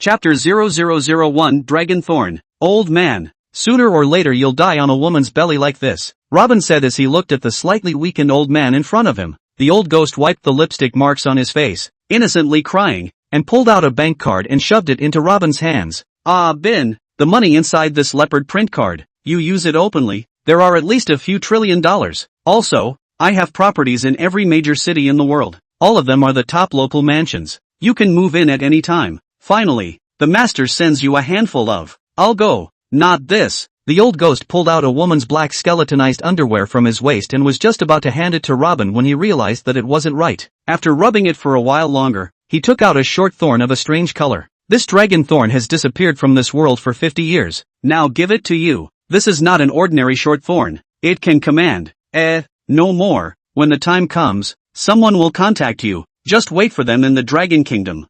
Chapter 0001 Dragon Thorn. Old man. Sooner or later you'll die on a woman's belly like this, Robin said as he looked at the slightly weakened old man in front of him. The old ghost wiped the lipstick marks on his face, innocently crying, and pulled out a bank card and shoved it into Robin's hands. Ah, Bin, the money inside this leopard print card. You use it openly. There are at least a few $1 trillion. Also, I have properties in every major city in the world. All of them are the top local mansions. You can move in at any time. Finally, the master sends you a handful of. I'll go. Not this. The old ghost pulled out a woman's black skeletonized underwear from his waist and was just about to hand it to Robin when he realized that it wasn't right. After rubbing it for a while longer, he took out a short thorn of a strange color. This dragon thorn has disappeared from this world for 50 years. Now give it to you. This is not an ordinary short thorn. It can command. No more. When the time comes, someone will contact you. Just wait for them in the Dragon Kingdom.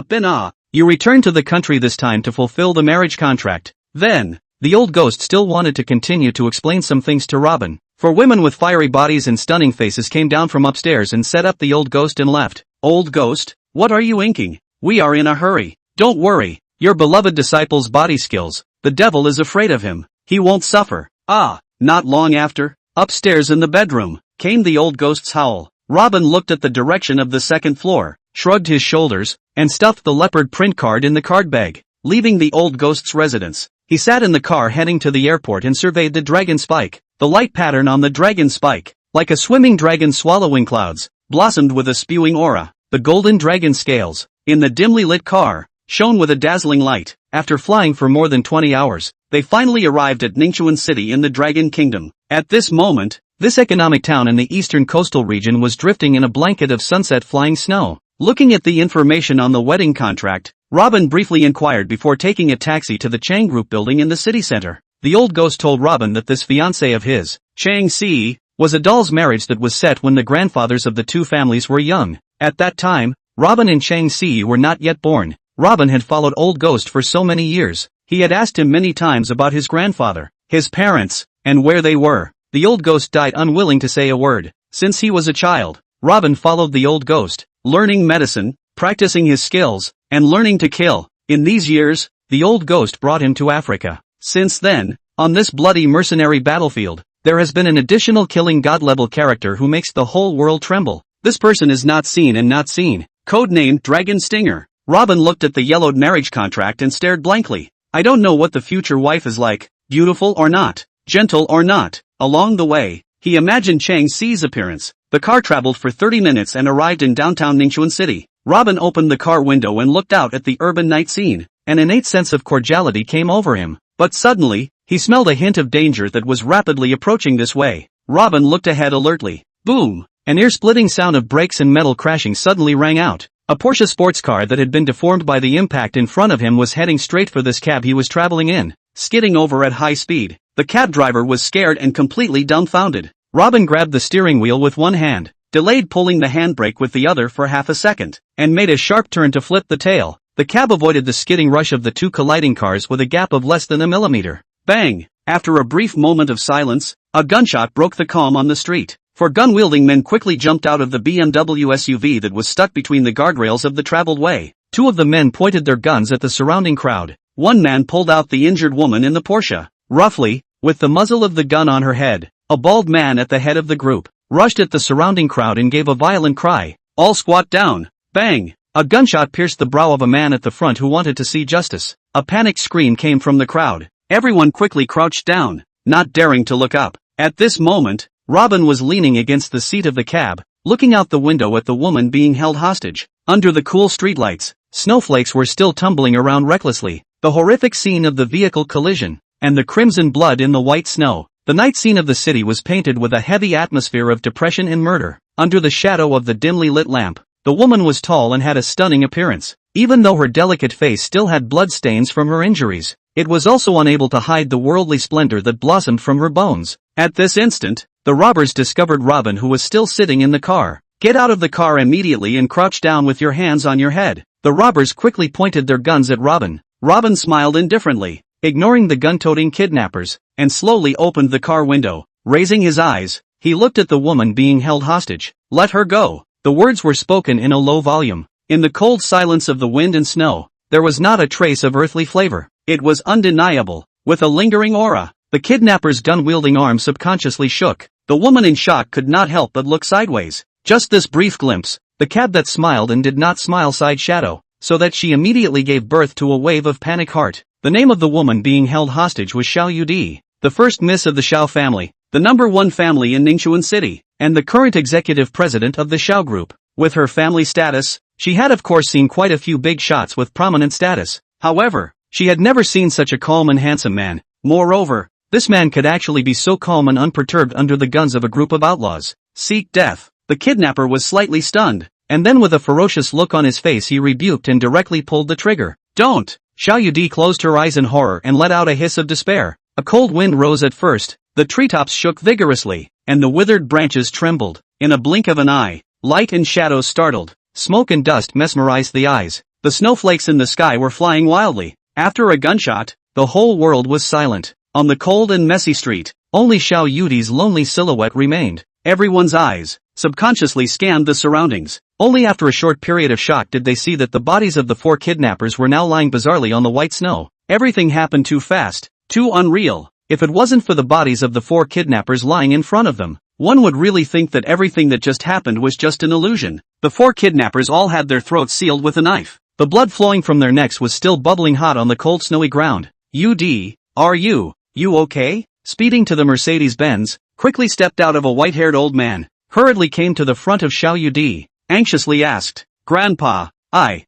Bin. You return to the country this time to fulfill the marriage contract. Then, the old ghost still wanted to continue to explain some things to Robin. For women with fiery bodies and stunning faces came down from upstairs and set up the old ghost and left. Old ghost, what are you inking? We are in a hurry. Don't worry. Your beloved disciple's body skills. The devil is afraid of him. He won't suffer. Not long after, upstairs in the bedroom, came the old ghost's howl. Robin looked at the direction of the second floor, shrugged his shoulders, and stuffed the leopard print card in the card bag, leaving the old ghost's residence. He sat in the car heading to the airport and surveyed the dragon spike. The light pattern on the dragon spike, like a swimming dragon swallowing clouds, blossomed with a spewing aura. The golden dragon scales, in the dimly lit car, shone with a dazzling light. After flying for more than 20 hours, they finally arrived at Ningchuan City in the Dragon Kingdom. At this moment, this economic town in the eastern coastal region was drifting in a blanket of sunset flying snow. Looking at the information on the wedding contract, Robin briefly inquired before taking a taxi to the Chang Group building in the city center. The old ghost told Robin that this fiancé of his, Chang Si, was a doll's marriage that was set when the grandfathers of the two families were young. At that time, Robin and Chang Si were not yet born. Robin had followed old ghost for so many years. He had asked him many times about his grandfather, his parents, and where they were. The old ghost died unwilling to say a word. Since he was a child, Robin followed the old ghost, learning medicine, practicing his skills, and learning to kill. In these years, the old ghost brought him to Africa. Since then, on this bloody mercenary battlefield, there has been an additional killing god-level character who makes the whole world tremble. This person is not seen and not seen. Codenamed Dragon Stinger. Robin looked at the yellowed marriage contract and stared blankly. I don't know what the future wife is like, beautiful or not, gentle or not. Along the way, he imagined Chang Si's appearance. The car traveled for 30 minutes and arrived in downtown Ningchuan City. Robin opened the car window and looked out at the urban night scene. An innate sense of cordiality came over him. But suddenly, he smelled a hint of danger that was rapidly approaching this way. Robin looked ahead alertly. Boom! An ear-splitting sound of brakes and metal crashing suddenly rang out. A Porsche sports car that had been deformed by the impact in front of him was heading straight for this cab he was traveling in, skidding over at high speed. The cab driver was scared and completely dumbfounded. Robin grabbed the steering wheel with one hand, delayed pulling the handbrake with the other for half a second, and made a sharp turn to flip the tail. The cab avoided the skidding rush of the two colliding cars with a gap of less than a millimeter. Bang! After a brief moment of silence, a gunshot broke the calm on the street. Four gun-wielding men quickly jumped out of the BMW SUV that was stuck between the guardrails of the traveled way. Two of the men pointed their guns at the surrounding crowd. One man pulled out the injured woman in the Porsche. Roughly, with the muzzle of the gun on her head, a bald man at the head of the group rushed at the surrounding crowd and gave a violent cry. All squat down. Bang! A gunshot pierced the brow of a man at the front who wanted to see justice. A panicked scream came from the crowd. Everyone quickly crouched down, not daring to look up. At this moment, Robin was leaning against the seat of the cab, looking out the window at the woman being held hostage. Under the cool streetlights, snowflakes were still tumbling around recklessly. The horrific scene of the vehicle collision, and the crimson blood in the white snow. The night scene of the city was painted with a heavy atmosphere of depression and murder. Under the shadow of the dimly lit lamp, the woman was tall and had a stunning appearance. Even though her delicate face still had bloodstains from her injuries, it was also unable to hide the worldly splendor that blossomed from her bones. At this instant, the robbers discovered Robin, who was still sitting in the car. Get out of the car immediately and crouch down with your hands on your head. The robbers quickly pointed their guns at Robin. Robin smiled indifferently, ignoring the gun-toting kidnappers, and slowly opened the car window. Raising his eyes, he looked at the woman being held hostage. Let her go. The words were spoken in a low volume. In the cold silence of the wind and snow, there was not a trace of earthly flavor. It was undeniable, with a lingering aura. The kidnapper's gun-wielding arm subconsciously shook. The woman in shock could not help but look sideways. Just this brief glimpse, the cab that smiled and did not smile side shadow, so that she immediately gave birth to a wave of panic heart. The name of the woman being held hostage was Xiao Yudi, the first miss of the Xiao family, the #1 family in Ningxuan City, and the current executive president of the Xiao Group. With her family status, she had of course seen quite a few big shots with prominent status. However, she had never seen such a calm and handsome man. Moreover, this man could actually be so calm and unperturbed under the guns of a group of outlaws. Seek death. The kidnapper was slightly stunned, and then with a ferocious look on his face he rebuked and directly pulled the trigger. Don't! Xiao Yudi closed her eyes in horror and let out a hiss of despair. A cold wind rose at first, the treetops shook vigorously, and the withered branches trembled. In a blink of an eye, light and shadows startled, smoke and dust mesmerized the eyes. The snowflakes in the sky were flying wildly. After a gunshot, the whole world was silent. On the cold and messy street, only Xiao Yudi's lonely silhouette remained. Everyone's eyes subconsciously scanned the surroundings. Only after a short period of shock did they see that the bodies of the 4 kidnappers were now lying bizarrely on the white snow. Everything happened too fast, too unreal. If it wasn't for the bodies of the 4 kidnappers lying in front of them, one would really think that everything that just happened was just an illusion. The 4 kidnappers all had their throats sealed with a knife. The blood flowing from their necks was still bubbling hot on the cold snowy ground. "UD, are you okay?" Speeding to the Mercedes-Benz, quickly stepped out of a white-haired old man, hurriedly came to the front of Xiao Yudi, anxiously asked, "Grandpa, I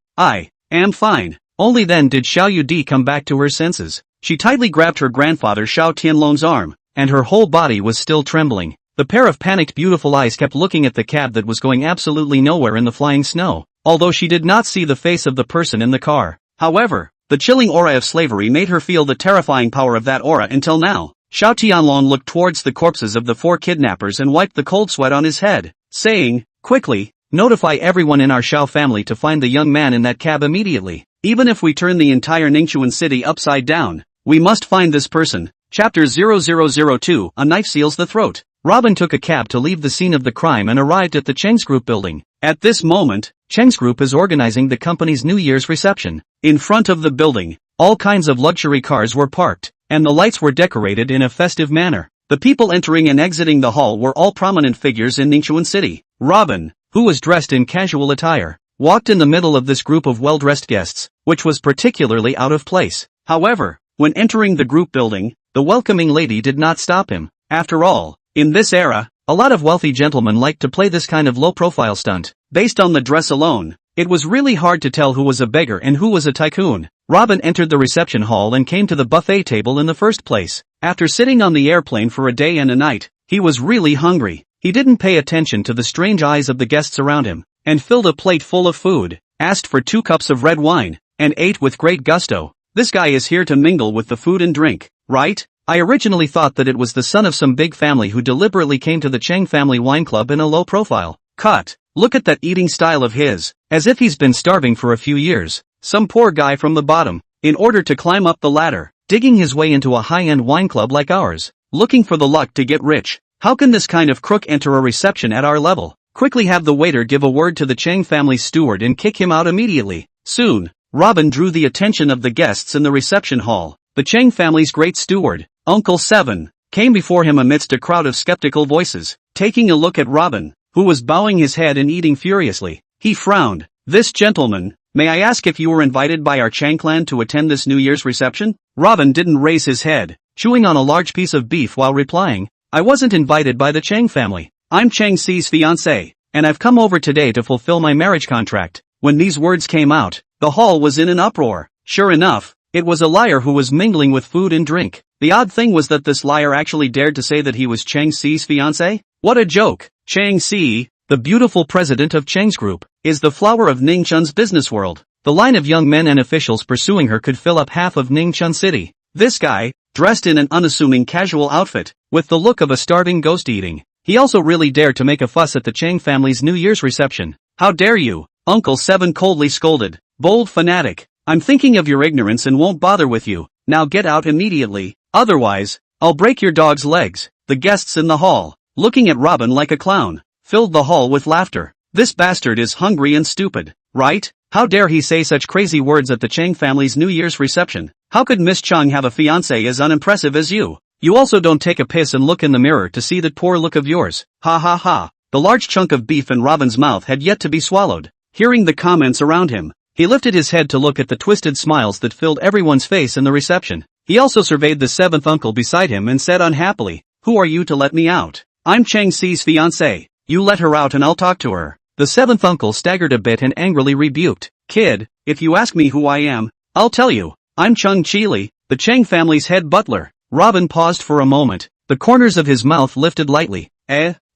am fine." Only then did Xiao Yudi come back to her senses. She tightly grabbed her grandfather Xiao Tianlong's arm, and her whole body was still trembling. The pair of panicked beautiful eyes kept looking at the cab that was going absolutely nowhere in the flying snow, although she did not see the face of the person in the car. However, the chilling aura of slavery made her feel the terrifying power of that aura until now. Xiao Tianlong looked towards the corpses of the 4 kidnappers and wiped the cold sweat on his head, saying, "Quickly, notify everyone in our Xiao family to find the young man in that cab immediately. Even if we turn the entire Ningxuan city upside down, we must find this person." Chapter 0002, A Knife Seals the Throat. Robin took a cab to leave the scene of the crime and arrived at the Cheng's Group building. At this moment, Cheng's Group is organizing the company's New Year's reception. In front of the building, all kinds of luxury cars were parked, and the lights were decorated in a festive manner. The people entering and exiting the hall were all prominent figures in Ningxuan City. Robin, who was dressed in casual attire, walked in the middle of this group of well-dressed guests, which was particularly out of place. However, when entering the group building, the welcoming lady did not stop him. After all, in this era, a lot of wealthy gentlemen like to play this kind of low-profile stunt. Based on the dress alone, it was really hard to tell who was a beggar and who was a tycoon. Robin entered the reception hall and came to the buffet table in the first place. After sitting on the airplane for a day and a night, he was really hungry. He didn't pay attention to the strange eyes of the guests around him, and filled a plate full of food, asked for 2 cups of red wine, and ate with great gusto. This guy is here to mingle with the food and drink, right? I originally thought that it was the son of some big family who deliberately came to the Cheng family wine club in a low profile. Cut. Look at that eating style of his, as if he's been starving for a few years. Some poor guy from the bottom, in order to climb up the ladder, digging his way into a high-end wine club like ours, looking for the luck to get rich. How can this kind of crook enter a reception at our level? Quickly have the waiter give a word to the Cheng family steward and kick him out immediately. Soon, Robin drew the attention of the guests in the reception hall. The Cheng family's great steward, Uncle Seven, came before him amidst a crowd of skeptical voices. Taking a look at Robin, who was bowing his head and eating furiously, he frowned. "This gentleman, may I ask if you were invited by our Cheng clan to attend this New Year's reception?" Robin didn't raise his head, chewing on a large piece of beef while replying, "I wasn't invited by the Cheng family. I'm Cheng Si's fiancé, and I've come over today to fulfill my marriage contract." When these words came out, the hall was in an uproar. Sure enough, it was a liar who was mingling with food and drink. The odd thing was that this liar actually dared to say that he was Cheng Si's fiancé? What a joke! Cheng Si, the beautiful president of Cheng's Group, is the flower of Ningxuan's business world. The line of young men and officials pursuing her could fill up half of Ningxuan City. This guy, dressed in an unassuming casual outfit, with the look of a starving ghost eating. He also really dared to make a fuss at the Cheng family's New Year's reception. "How dare you?" Uncle Seven coldly scolded. "Bold fanatic, I'm thinking of your ignorance and won't bother with you. Now get out immediately, otherwise, I'll break your dog's legs." The guests in the hall, looking at Robin like a clown, filled the hall with laughter. This bastard is hungry and stupid, right? How dare he say such crazy words at the Chang family's New Year's reception? How could Miss Chung have a fiancé as unimpressive as you? You also don't take a piss and look in the mirror to see that poor look of yours. Ha ha ha. The large chunk of beef in Robin's mouth had yet to be swallowed. Hearing the comments around him, he lifted his head to look at the twisted smiles that filled everyone's face in the reception. He also surveyed the seventh uncle beside him and said unhappily, "Who are you to let me out? I'm Chang Si's fiancé. You let her out and I'll talk to her." The seventh uncle staggered a bit and angrily rebuked, "Kid, if you ask me who I am, I'll tell you. I'm Chung Chi, the Chang family's head butler." Robin paused for a moment, the corners of his mouth lifted lightly.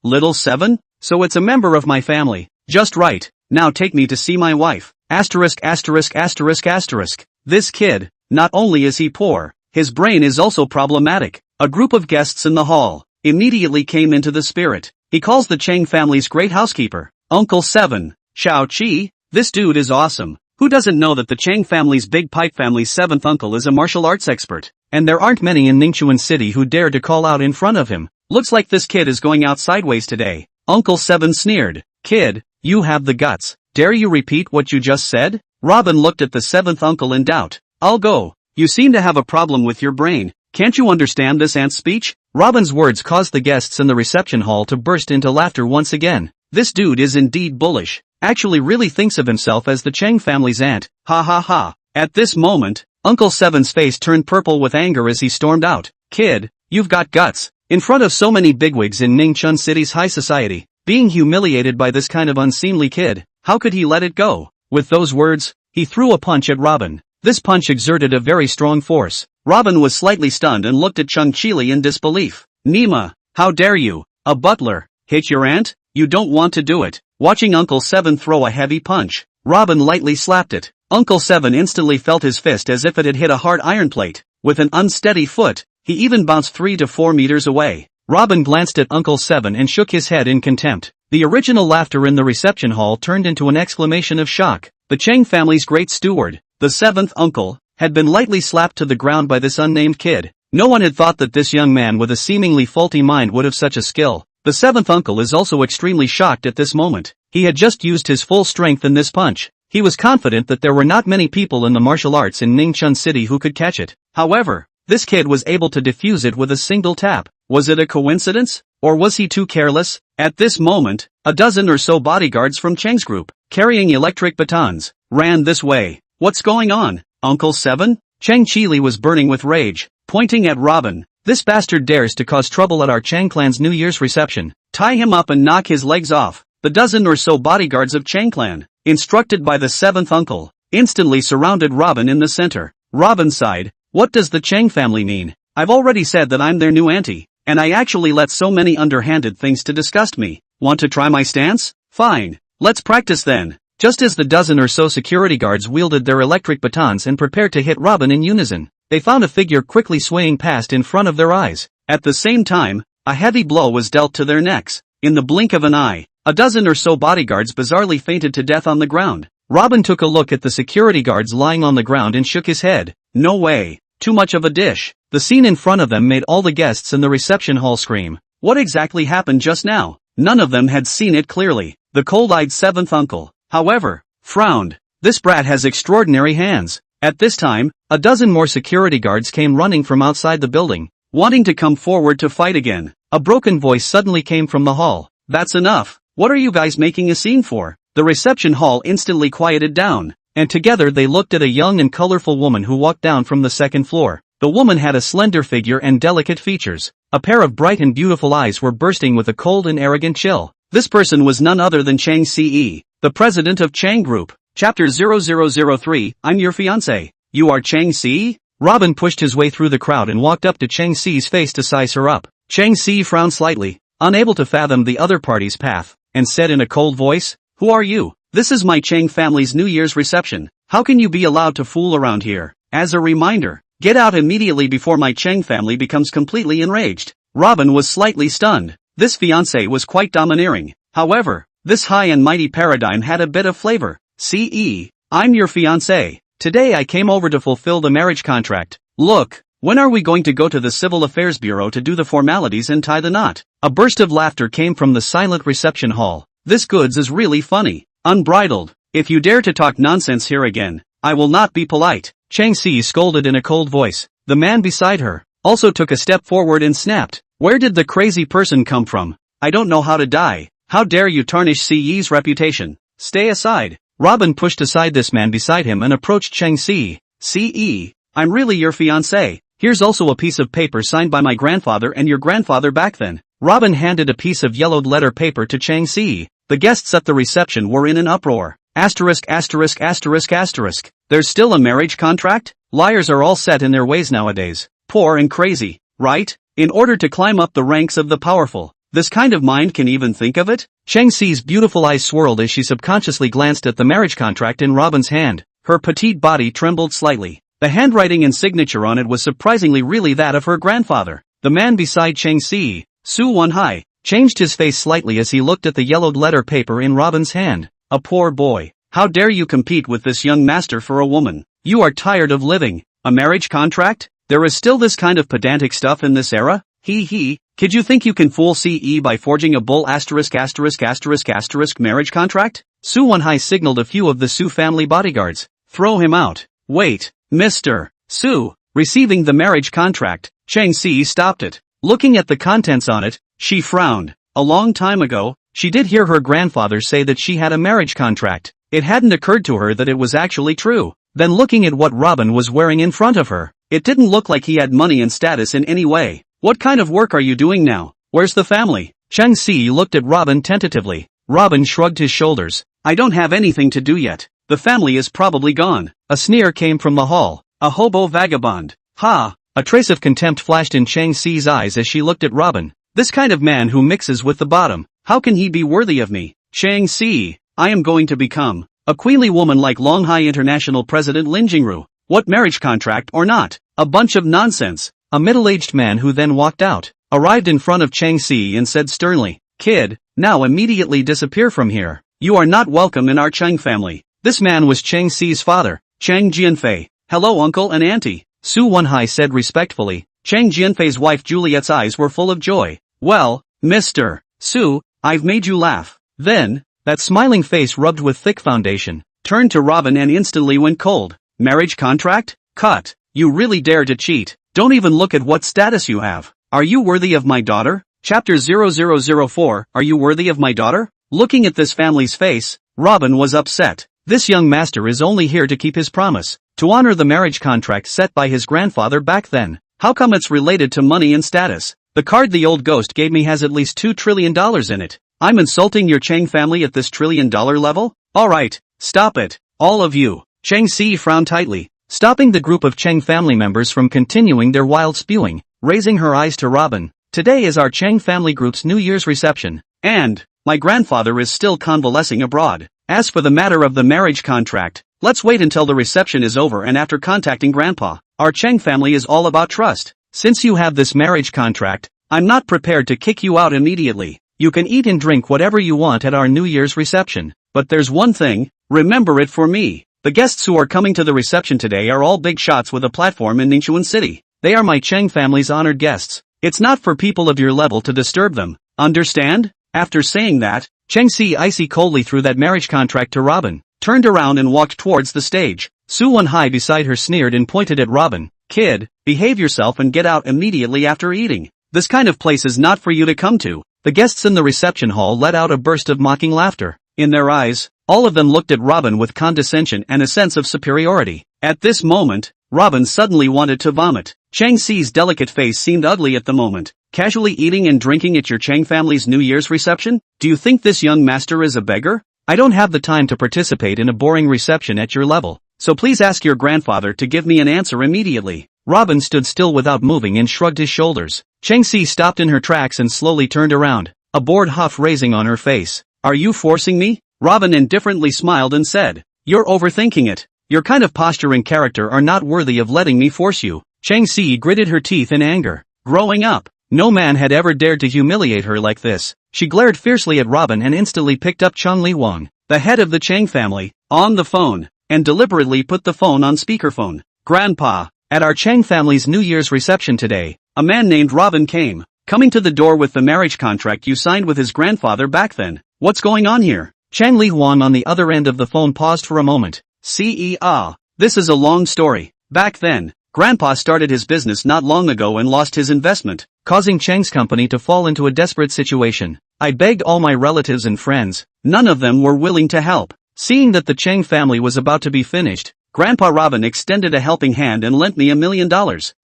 Little seven? So it's a member of my family. Just right, now take me to see my wife. Asterisk asterisk asterisk asterisk. This kid, not only is he poor, his brain is also problematic. A group of guests in the hall immediately came into the spirit. He calls the Chang family's great housekeeper, Uncle Seven. Xiao Qi, this dude is awesome. Who doesn't know that the Chang family's Big Pipe family's seventh uncle is a martial arts expert? And there aren't many in Ningchuan City who dare to call out in front of him. Looks like this kid is going out sideways today. Uncle Seven sneered. Kid, you have the guts. Dare you repeat what you just said? Robin looked at the seventh uncle in doubt. I'll go. You seem to have a problem with your brain. Can't you understand this ant's speech? Robin's words caused the guests in the reception hall to burst into laughter once again. This dude is indeed bullish. Actually really thinks of himself as the Chang family's ant. Ha ha ha. At this moment, Uncle Seven's face turned purple with anger as he stormed out. Kid, you've got guts. In front of so many bigwigs in Ningchun City's high society, being humiliated by this kind of unseemly kid, how could he let it go? With those words, he threw a punch at Robin. This punch exerted a very strong force. Robin was slightly stunned and looked at Chung Chili in disbelief. Nima, how dare you? A butler, hit your aunt? You don't want to do it. Watching Uncle Seven throw a heavy punch, Robin lightly slapped it. Uncle Seven instantly felt his fist as if it had hit a hard iron plate. With an unsteady foot, he even bounced 3 to 4 meters away. Robin glanced at Uncle Seven and shook his head in contempt. The original laughter in the reception hall turned into an exclamation of shock. The Chang family's great steward, the seventh uncle, had been lightly slapped to the ground by this unnamed kid. No one had thought that this young man with a seemingly faulty mind would have such a skill. The seventh uncle is also extremely shocked at this moment. He had just used his full strength in this punch. He was confident that there were not many people in the martial arts in Ningchun City who could catch it. However, this kid was able to defuse it with a single tap. Was it a coincidence? Or was he too careless? At this moment, a dozen or so bodyguards from Chang's group, carrying electric batons, ran this way. What's going on, Uncle Seven? Chang Chili was burning with rage, pointing at Robin. This bastard dares to cause trouble at our Chang clan's New Year's reception. Tie him up and knock his legs off. The dozen or so bodyguards of Chang clan, instructed by the seventh uncle, instantly surrounded Robin in the center. Robin sighed. What does the Chang family mean? I've already said that I'm their new auntie, and I actually let so many underhanded things to disgust me. Want to try my stance? Fine. Let's practice then. Just as the dozen or so security guards wielded their electric batons and prepared to hit Robin in unison, they found a figure quickly swaying past in front of their eyes. At the same time, a heavy blow was dealt to their necks. In the blink of an eye, a dozen or so bodyguards bizarrely fainted to death on the ground. Robin took a look at the security guards lying on the ground and shook his head. No way. Too much of a dish. The scene in front of them made all the guests in the reception hall scream. What exactly happened just now? None of them had seen it clearly. The cold-eyed seventh uncle, however, frowned. This brat has extraordinary hands. At this time, a dozen more security guards came running from outside the building, wanting to come forward to fight again. A broken voice suddenly came from the hall. That's enough. What are you guys making a scene for? The reception hall instantly quieted down, and together they looked at a young and colorful woman who walked down from the second floor. The woman had a slender figure and delicate features. A pair of bright and beautiful eyes were bursting with a cold and arrogant chill. This person was none other than Chang Ce, the president of Chang Group. Chapter 0003, I'm your fiancé. You are Chang Ce? Robin pushed his way through the crowd and walked up to Chang Ce's face to size her up. Chang Ce frowned slightly, unable to fathom the other party's path, and said in a cold voice, Who are you? This is my Chang family's New Year's reception. How can you be allowed to fool around here? As a reminder, get out immediately before my Chang family becomes completely enraged. Robin was slightly stunned. This fiancé was quite domineering. However, this high and mighty paradigm had a bit of flavor. Ce, I'm your fiancé. Today I came over to fulfill the marriage contract. Look, when are we going to go to the Civil Affairs Bureau to do the formalities and tie the knot? A burst of laughter came from the silent reception hall. This goods is really funny. Unbridled. If you dare to talk nonsense here again, I will not be polite. Chang Si scolded in a cold voice. The man beside her also took a step forward and snapped. Where did the crazy person come from? I don't know how to die. How dare you tarnish Si's reputation? Stay aside. Robin pushed aside this man beside him and approached Chang Si. Ce, I'm really your fiancé. Here's also a piece of paper signed by my grandfather and your grandfather back then. Robin handed a piece of yellowed letter paper to Chang Si. The guests at the reception were in an uproar. Asterisk asterisk asterisk asterisk. There's still a marriage contract? Liars are all set in their ways nowadays. Poor and crazy, right? In order to climb up the ranks of the powerful. This kind of mind can even think of it? Chang Si's beautiful eyes swirled as she subconsciously glanced at the marriage contract in Robin's hand. Her petite body trembled slightly. The handwriting and signature on it was surprisingly really that of her grandfather. The man beside Chang Si, Su Wanhai, changed his face slightly as he looked at the yellowed letter paper in Robin's hand. A poor boy. How dare you compete with this young master for a woman? You are tired of living. A marriage contract? There is still this kind of pedantic stuff in this era? He. Kid you think you can fool CE by forging a bull asterisk asterisk asterisk asterisk marriage contract? Su Wanhai signaled a few of the Su family bodyguards. Throw him out. Wait, Mr. Su. Receiving the marriage contract, Chang Si stopped it. Looking at the contents on it, she frowned. A long time ago, she did hear her grandfather say that she had a marriage contract. It hadn't occurred to her that it was actually true. Then looking at what Robin was wearing in front of her, it didn't look like he had money and status in any way. What kind of work are you doing now? Where's the family? Chang Si looked at Robin tentatively. Robin shrugged his shoulders. I don't have anything to do yet. The family is probably gone. A sneer came from the hall. A hobo vagabond. Ha! A trace of contempt flashed in Chang Si's eyes as she looked at Robin. This kind of man who mixes with the bottom. How can he be worthy of me? Chang Si, I am going to become a queenly woman like Longhai International President Lin Jingru. What marriage contract or not? A bunch of nonsense. A middle-aged man who then walked out, arrived in front of Chang Si and said sternly, Kid, now immediately disappear from here. You are not welcome in our Chang family. This man was Chang Si's father, Chang Jianfei. Hello uncle and auntie, Su Wanhai said respectfully. Chang Jianfei's wife Juliet's eyes were full of joy. Well, Mr. Su, I've made you laugh. Then, that smiling face rubbed with thick foundation, turned to Robin and instantly went cold. Marriage contract? Cut. You really dare to cheat. Don't even look at what status you have. Are you worthy of my daughter? Chapter 0004, Are you worthy of my daughter? Looking at this family's face, Robin was upset. This young master is only here to keep his promise, to honor the marriage contract set by his grandfather back then. How come it's related to money and status? The card the old ghost gave me has at least $2 trillion in it. I'm insulting your Chang family at this $1 trillion level? Alright, stop it, all of you. Chang Si frowned tightly, stopping the group of Chang family members from continuing their wild spewing, raising her eyes to Robin. Today is our Chang family group's New Year's reception, and my grandfather is still convalescing abroad. As for the matter of the marriage contract, let's wait until the reception is over and after contacting Grandpa. Our Chang family is all about trust. Since you have this marriage contract, I'm not prepared to kick you out immediately. You can eat and drink whatever you want at our New Year's reception. But there's one thing, remember it for me. The guests who are coming to the reception today are all big shots with a platform in Ningxuan City. They are my Chang family's honored guests. It's not for people of your level to disturb them. Understand? After saying that, Chang Si icy coldly threw that marriage contract to Robin, turned around and walked towards the stage. Su Wanhai beside her sneered and pointed at Robin. Kid, behave yourself and get out immediately after eating. This kind of place is not for you to come to. The guests in the reception hall let out a burst of mocking laughter. In their eyes, all of them looked at Robin with condescension and a sense of superiority. At this moment, Robin suddenly wanted to vomit. Chang Si's delicate face seemed ugly at the moment. Casually eating and drinking at your Chang family's New Year's reception? Do you think this young master is a beggar? I don't have the time to participate in a boring reception at your level, so please ask your grandfather to give me an answer immediately. Robin stood still without moving and shrugged his shoulders. Chang Si stopped in her tracks and slowly turned around, a bored huff raising on her face. Are you forcing me? Robin indifferently smiled and said, You're overthinking it. Your kind of posture and character are not worthy of letting me force you. Chang Si gritted her teeth in anger. Growing up, no man had ever dared to humiliate her like this. She glared fiercely at Robin and instantly picked up Chang Li Wang, the head of the Chang family, on the phone, and deliberately put the phone on speakerphone. Grandpa, at our Chang family's New Year's reception today, a man named Robin came. coming to the door with the marriage contract you signed with his grandfather back then. What's going on here? Chang Li Huang on the other end of the phone paused for a moment. This is a long story. Back then, Grandpa started his business not long ago and lost his investment, causing Chang's company to fall into a desperate situation. I begged all my relatives and friends. None of them were willing to help. Seeing that the Chang family was about to be finished, Grandpa Robin extended a helping hand and lent me $1 million,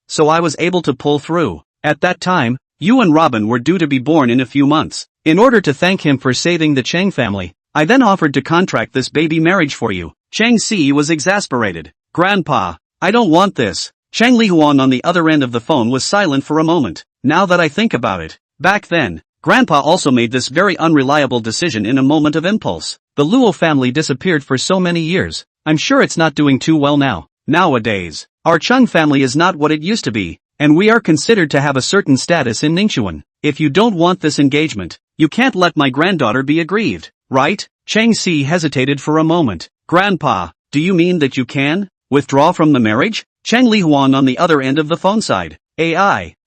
so I was able to pull through. At that time, you and Robin were due to be born in a few months. In order to thank him for saving the Chang family, I then offered to contract this baby marriage for you. Chang Si was exasperated. Grandpa, I don't want this. Chang Li Huang on the other end of the phone was silent for a moment. Now that I think about it, back then, Grandpa also made this very unreliable decision in a moment of impulse. The Luo family disappeared for so many years. I'm sure it's not doing too well now. Nowadays, our Chung family is not what it used to be, and we are considered to have a certain status in Ningxuan. If you don't want this engagement, you can't let my granddaughter be aggrieved, right? Chang Si hesitated for a moment. Grandpa, do you mean that you can withdraw from the marriage? Chang Li Huang on the other end of the phone side.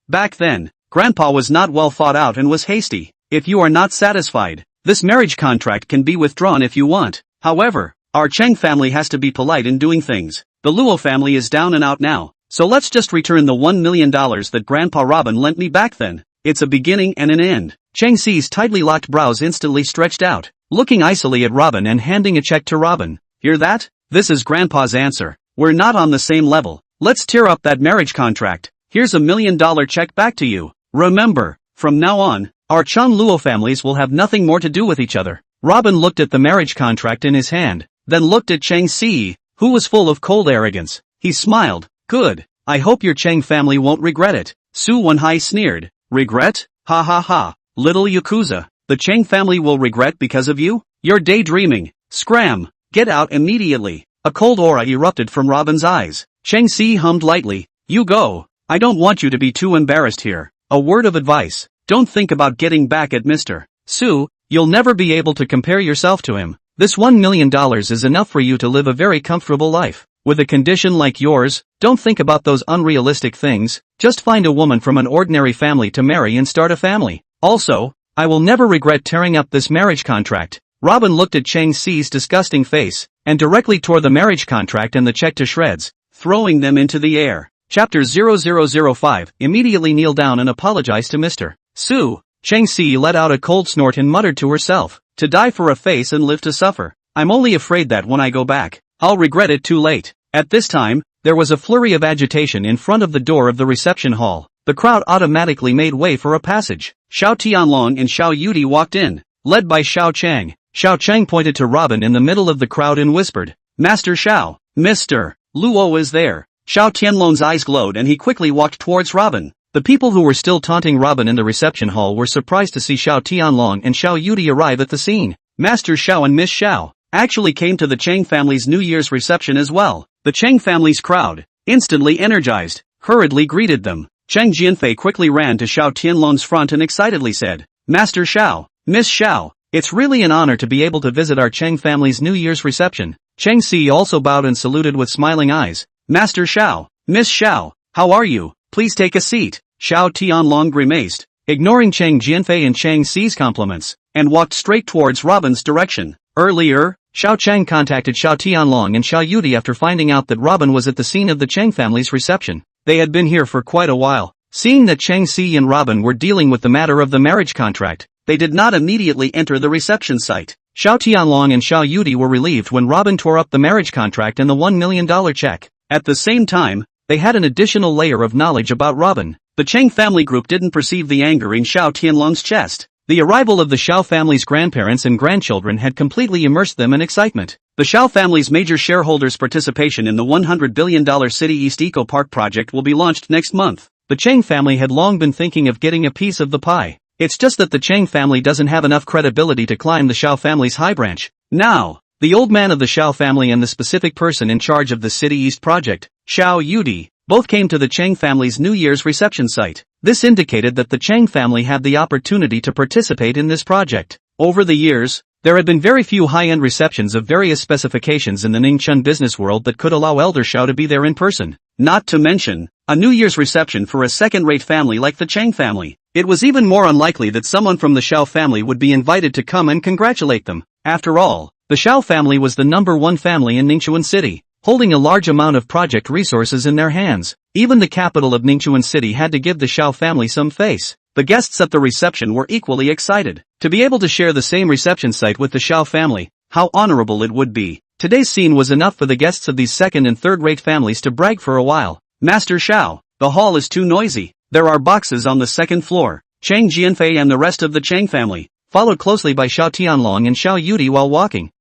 Back then, Grandpa was not well thought out and was hasty. If you are not satisfied, this marriage contract can be withdrawn if you want. However, our Chang family has to be polite in doing things. The Luo family is down and out now, so let's just return the $1 million that Grandpa Robin lent me back then. It's a beginning and an end. Chang Si's tightly locked brows instantly stretched out, looking icily at Robin and handing a check to Robin. Hear that? This is Grandpa's answer. We're not on the same level. Let's tear up that marriage contract. Here's $1 million check back to you. Remember, from now on, our Chung Luo families will have nothing more to do with each other. Robin looked at the marriage contract in his hand, then looked at Chang Si, who was full of cold arrogance. He smiled. Good. I hope your Chang family won't regret it. Su Wenhai sneered. Regret? Ha ha ha. Little Yakuza. The Chang family will regret because of you? You're daydreaming. Scram. Get out immediately. A cold aura erupted from Robin's eyes. Chang Si hummed lightly. You go. I don't want you to be too embarrassed here. A word of advice. Don't think about getting back at Mr. Su. You'll never be able to compare yourself to him. This $1 million is enough for you to live a very comfortable life. With a condition like yours, don't think about those unrealistic things. Just find a woman from an ordinary family to marry and start a family. Also, I will never regret tearing up this marriage contract. Robin looked at Chang Si's disgusting face, and directly tore the marriage contract and the check to shreds, throwing them into the air. Chapter 0005, immediately kneel down and apologize to Mr. Su. Chang Si let out a cold snort and muttered to herself, to die for a face and live to suffer. I'm only afraid that when I go back, I'll regret it too late. At this time, there was a flurry of agitation in front of the door of the reception hall. The crowd automatically made way for a passage. Xiao Tianlong and Xiao Yudi walked in, led by Xiao Chang. Xiao Chang pointed to Robin in the middle of the crowd and whispered, Master Xiao, Mr. Luo is there. Xiao Tianlong's eyes glowed and he quickly walked towards Robin. The people who were still taunting Robin in the reception hall were surprised to see Xiao Tianlong and Xiao Yudi arrive at the scene. Master Xiao and Miss Xiao actually came to the Chang family's New Year's reception as well. The Chang family's crowd, instantly energized, hurriedly greeted them. Chang Jianfei quickly ran to Xiao Tianlong's front and excitedly said, Master Xiao, Miss Xiao, it's really an honor to be able to visit our Chang family's New Year's reception. Chang Si also bowed and saluted with smiling eyes. Master Xiao, Miss Xiao, how are you? Please take a seat. Xiao Tianlong grimaced, ignoring Chang Jianfei and Chang Si's compliments, and walked straight towards Robin's direction. Earlier, Xiao Chang contacted Xiao Tianlong and Xiao Yudi after finding out that Robin was at the scene of the Chang family's reception. They had been here for quite a while. Seeing that Chang Si and Robin were dealing with the matter of the marriage contract, they did not immediately enter the reception site. Xiao Tianlong and Xiao Yudi were relieved when Robin tore up the marriage contract and the $1 million check. At the same time, they had an additional layer of knowledge about Robin. The Chang family group didn't perceive the anger in Xiao Tianlong's chest. The arrival of the Xiao family's grandparents and grandchildren had completely immersed them in excitement. The Xiao family's major shareholders' participation in the $100 billion City East Eco Park project will be launched next month. The Chang family had long been thinking of getting a piece of the pie. It's just that the Chang family doesn't have enough credibility to climb the Xiao family's high branch. Now, the old man of the Xiao family and the specific person in charge of the City East project, Xiao Yudi, both came to the Chang family's New Year's reception site. This indicated that the Chang family had the opportunity to participate in this project. Over the years, there had been very few high-end receptions of various specifications in the Ningxuan business world that could allow Elder Xiao to be there in person. Not to mention, a New Year's reception for a second-rate family like the Chang family. It was even more unlikely that someone from the Xiao family would be invited to come and congratulate them. After all, the Xiao family was the #1 family in Ningchuan City, holding a large amount of project resources in their hands. Even the capital of Ningchuan City had to give the Xiao family some face. The guests at the reception were equally excited to be able to share the same reception site with the Xiao family. How honorable it would be. Today's scene was enough for the guests of these second and third-rate families to brag for a while. Master Xiao, the hall is too noisy. There are boxes on the second floor. Chang Jianfei and the rest of the Chang family, followed closely by Xiao Tianlong and Xiao Yudi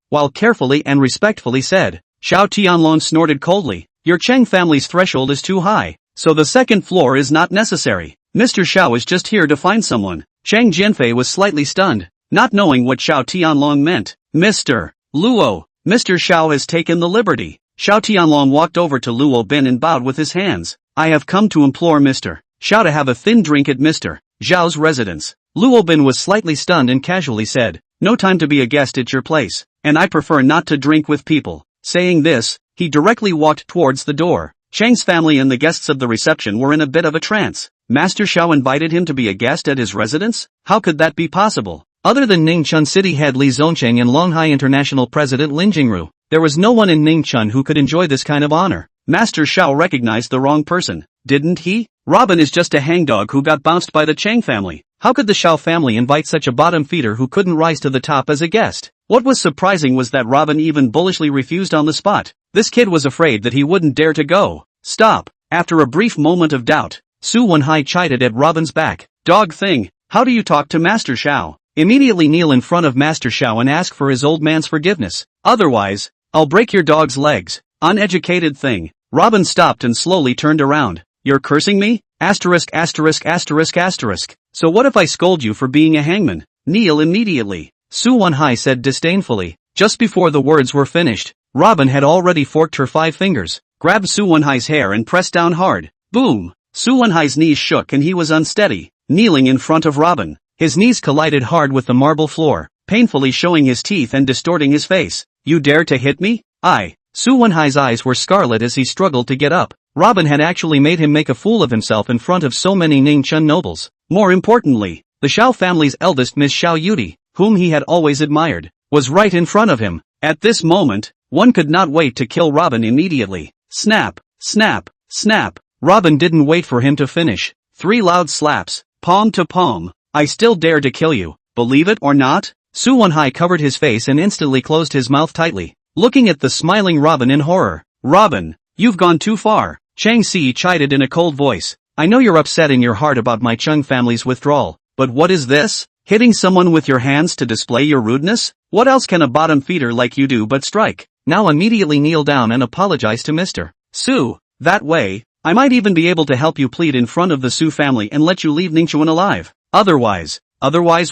while carefully and respectfully said. Xiao Tianlong snorted coldly. Your Chang family's threshold is too high, so the second floor is not necessary. Mr. Xiao is just here to find someone. Chang Jianfei was slightly stunned, not knowing what Xiao Tianlong meant. Mr. Luo, Mr. Xiao has taken the liberty. Xiao Tianlong walked over to Luo Bin and bowed with his hands. I have come to implore Mr. Xiao to have a thin drink at Mr. Xiao's residence. Luo Bin was slightly stunned and casually said, no time to be a guest at your place, and I prefer not to drink with people. Saying this, he directly walked towards the door. Chang's family and the guests of the reception were in a bit of a trance. Master Xiao invited him to be a guest at his residence? How could that be possible? Other than Ningchun City head Li Zongcheng and Longhai International President Lin Jingru, there was no one in Ningchun who could enjoy this kind of honor. Master Xiao recognized the wrong person, didn't he? Robin is just a hangdog who got bounced by the Chang family. How could the Xiao family invite such a bottom feeder who couldn't rise to the top as a guest? What was surprising was that Robin even bullishly refused on the spot. This kid was afraid that he wouldn't dare to go. Stop. After a brief moment of doubt, Su Wenhai chided at Robin's back. Dog thing, how do you talk to Master Xiao? Immediately kneel in front of Master Xiao and ask for his old man's forgiveness. Otherwise, I'll break your dog's legs. Uneducated thing. Robin stopped and slowly turned around. You're cursing me? Asterisk asterisk asterisk asterisk. So what if I scold you for being a hangman? Kneel immediately. Su Wenhai said disdainfully. Just before the words were finished, Robin had already forked her 5 fingers, grabbed Su Wenhai's hair and pressed down hard. Boom! Su Wenhai's knees shook and he was unsteady, kneeling in front of Robin. His knees collided hard with the marble floor, painfully showing his teeth and distorting his face. You dare to hit me? Su Wenhai's eyes were scarlet as he struggled to get up. Robin had actually made him make a fool of himself in front of so many Ningchun nobles. More importantly, the Xiao family's eldest Miss Xiao Yudi, whom he had always admired, was right in front of him. At this moment, one could not wait to kill Robin immediately. Snap, snap, snap. Robin didn't wait for him to finish. 3 loud slaps, palm to palm. I still dare to kill you, believe it or not? Su Wenhai covered his face and instantly closed his mouth tightly, looking at the smiling Robin in horror. Robin, you've gone too far. Chang Si chided in a cold voice. I know you're upset in your heart about my Chung family's withdrawal, but what is this? Hitting someone with your hands to display your rudeness? What else can a bottom feeder like you do but strike? Now immediately kneel down and apologize to Mr. Su. That way, I might even be able to help you plead in front of the Su family and let you leave Ningchuan alive. Otherwise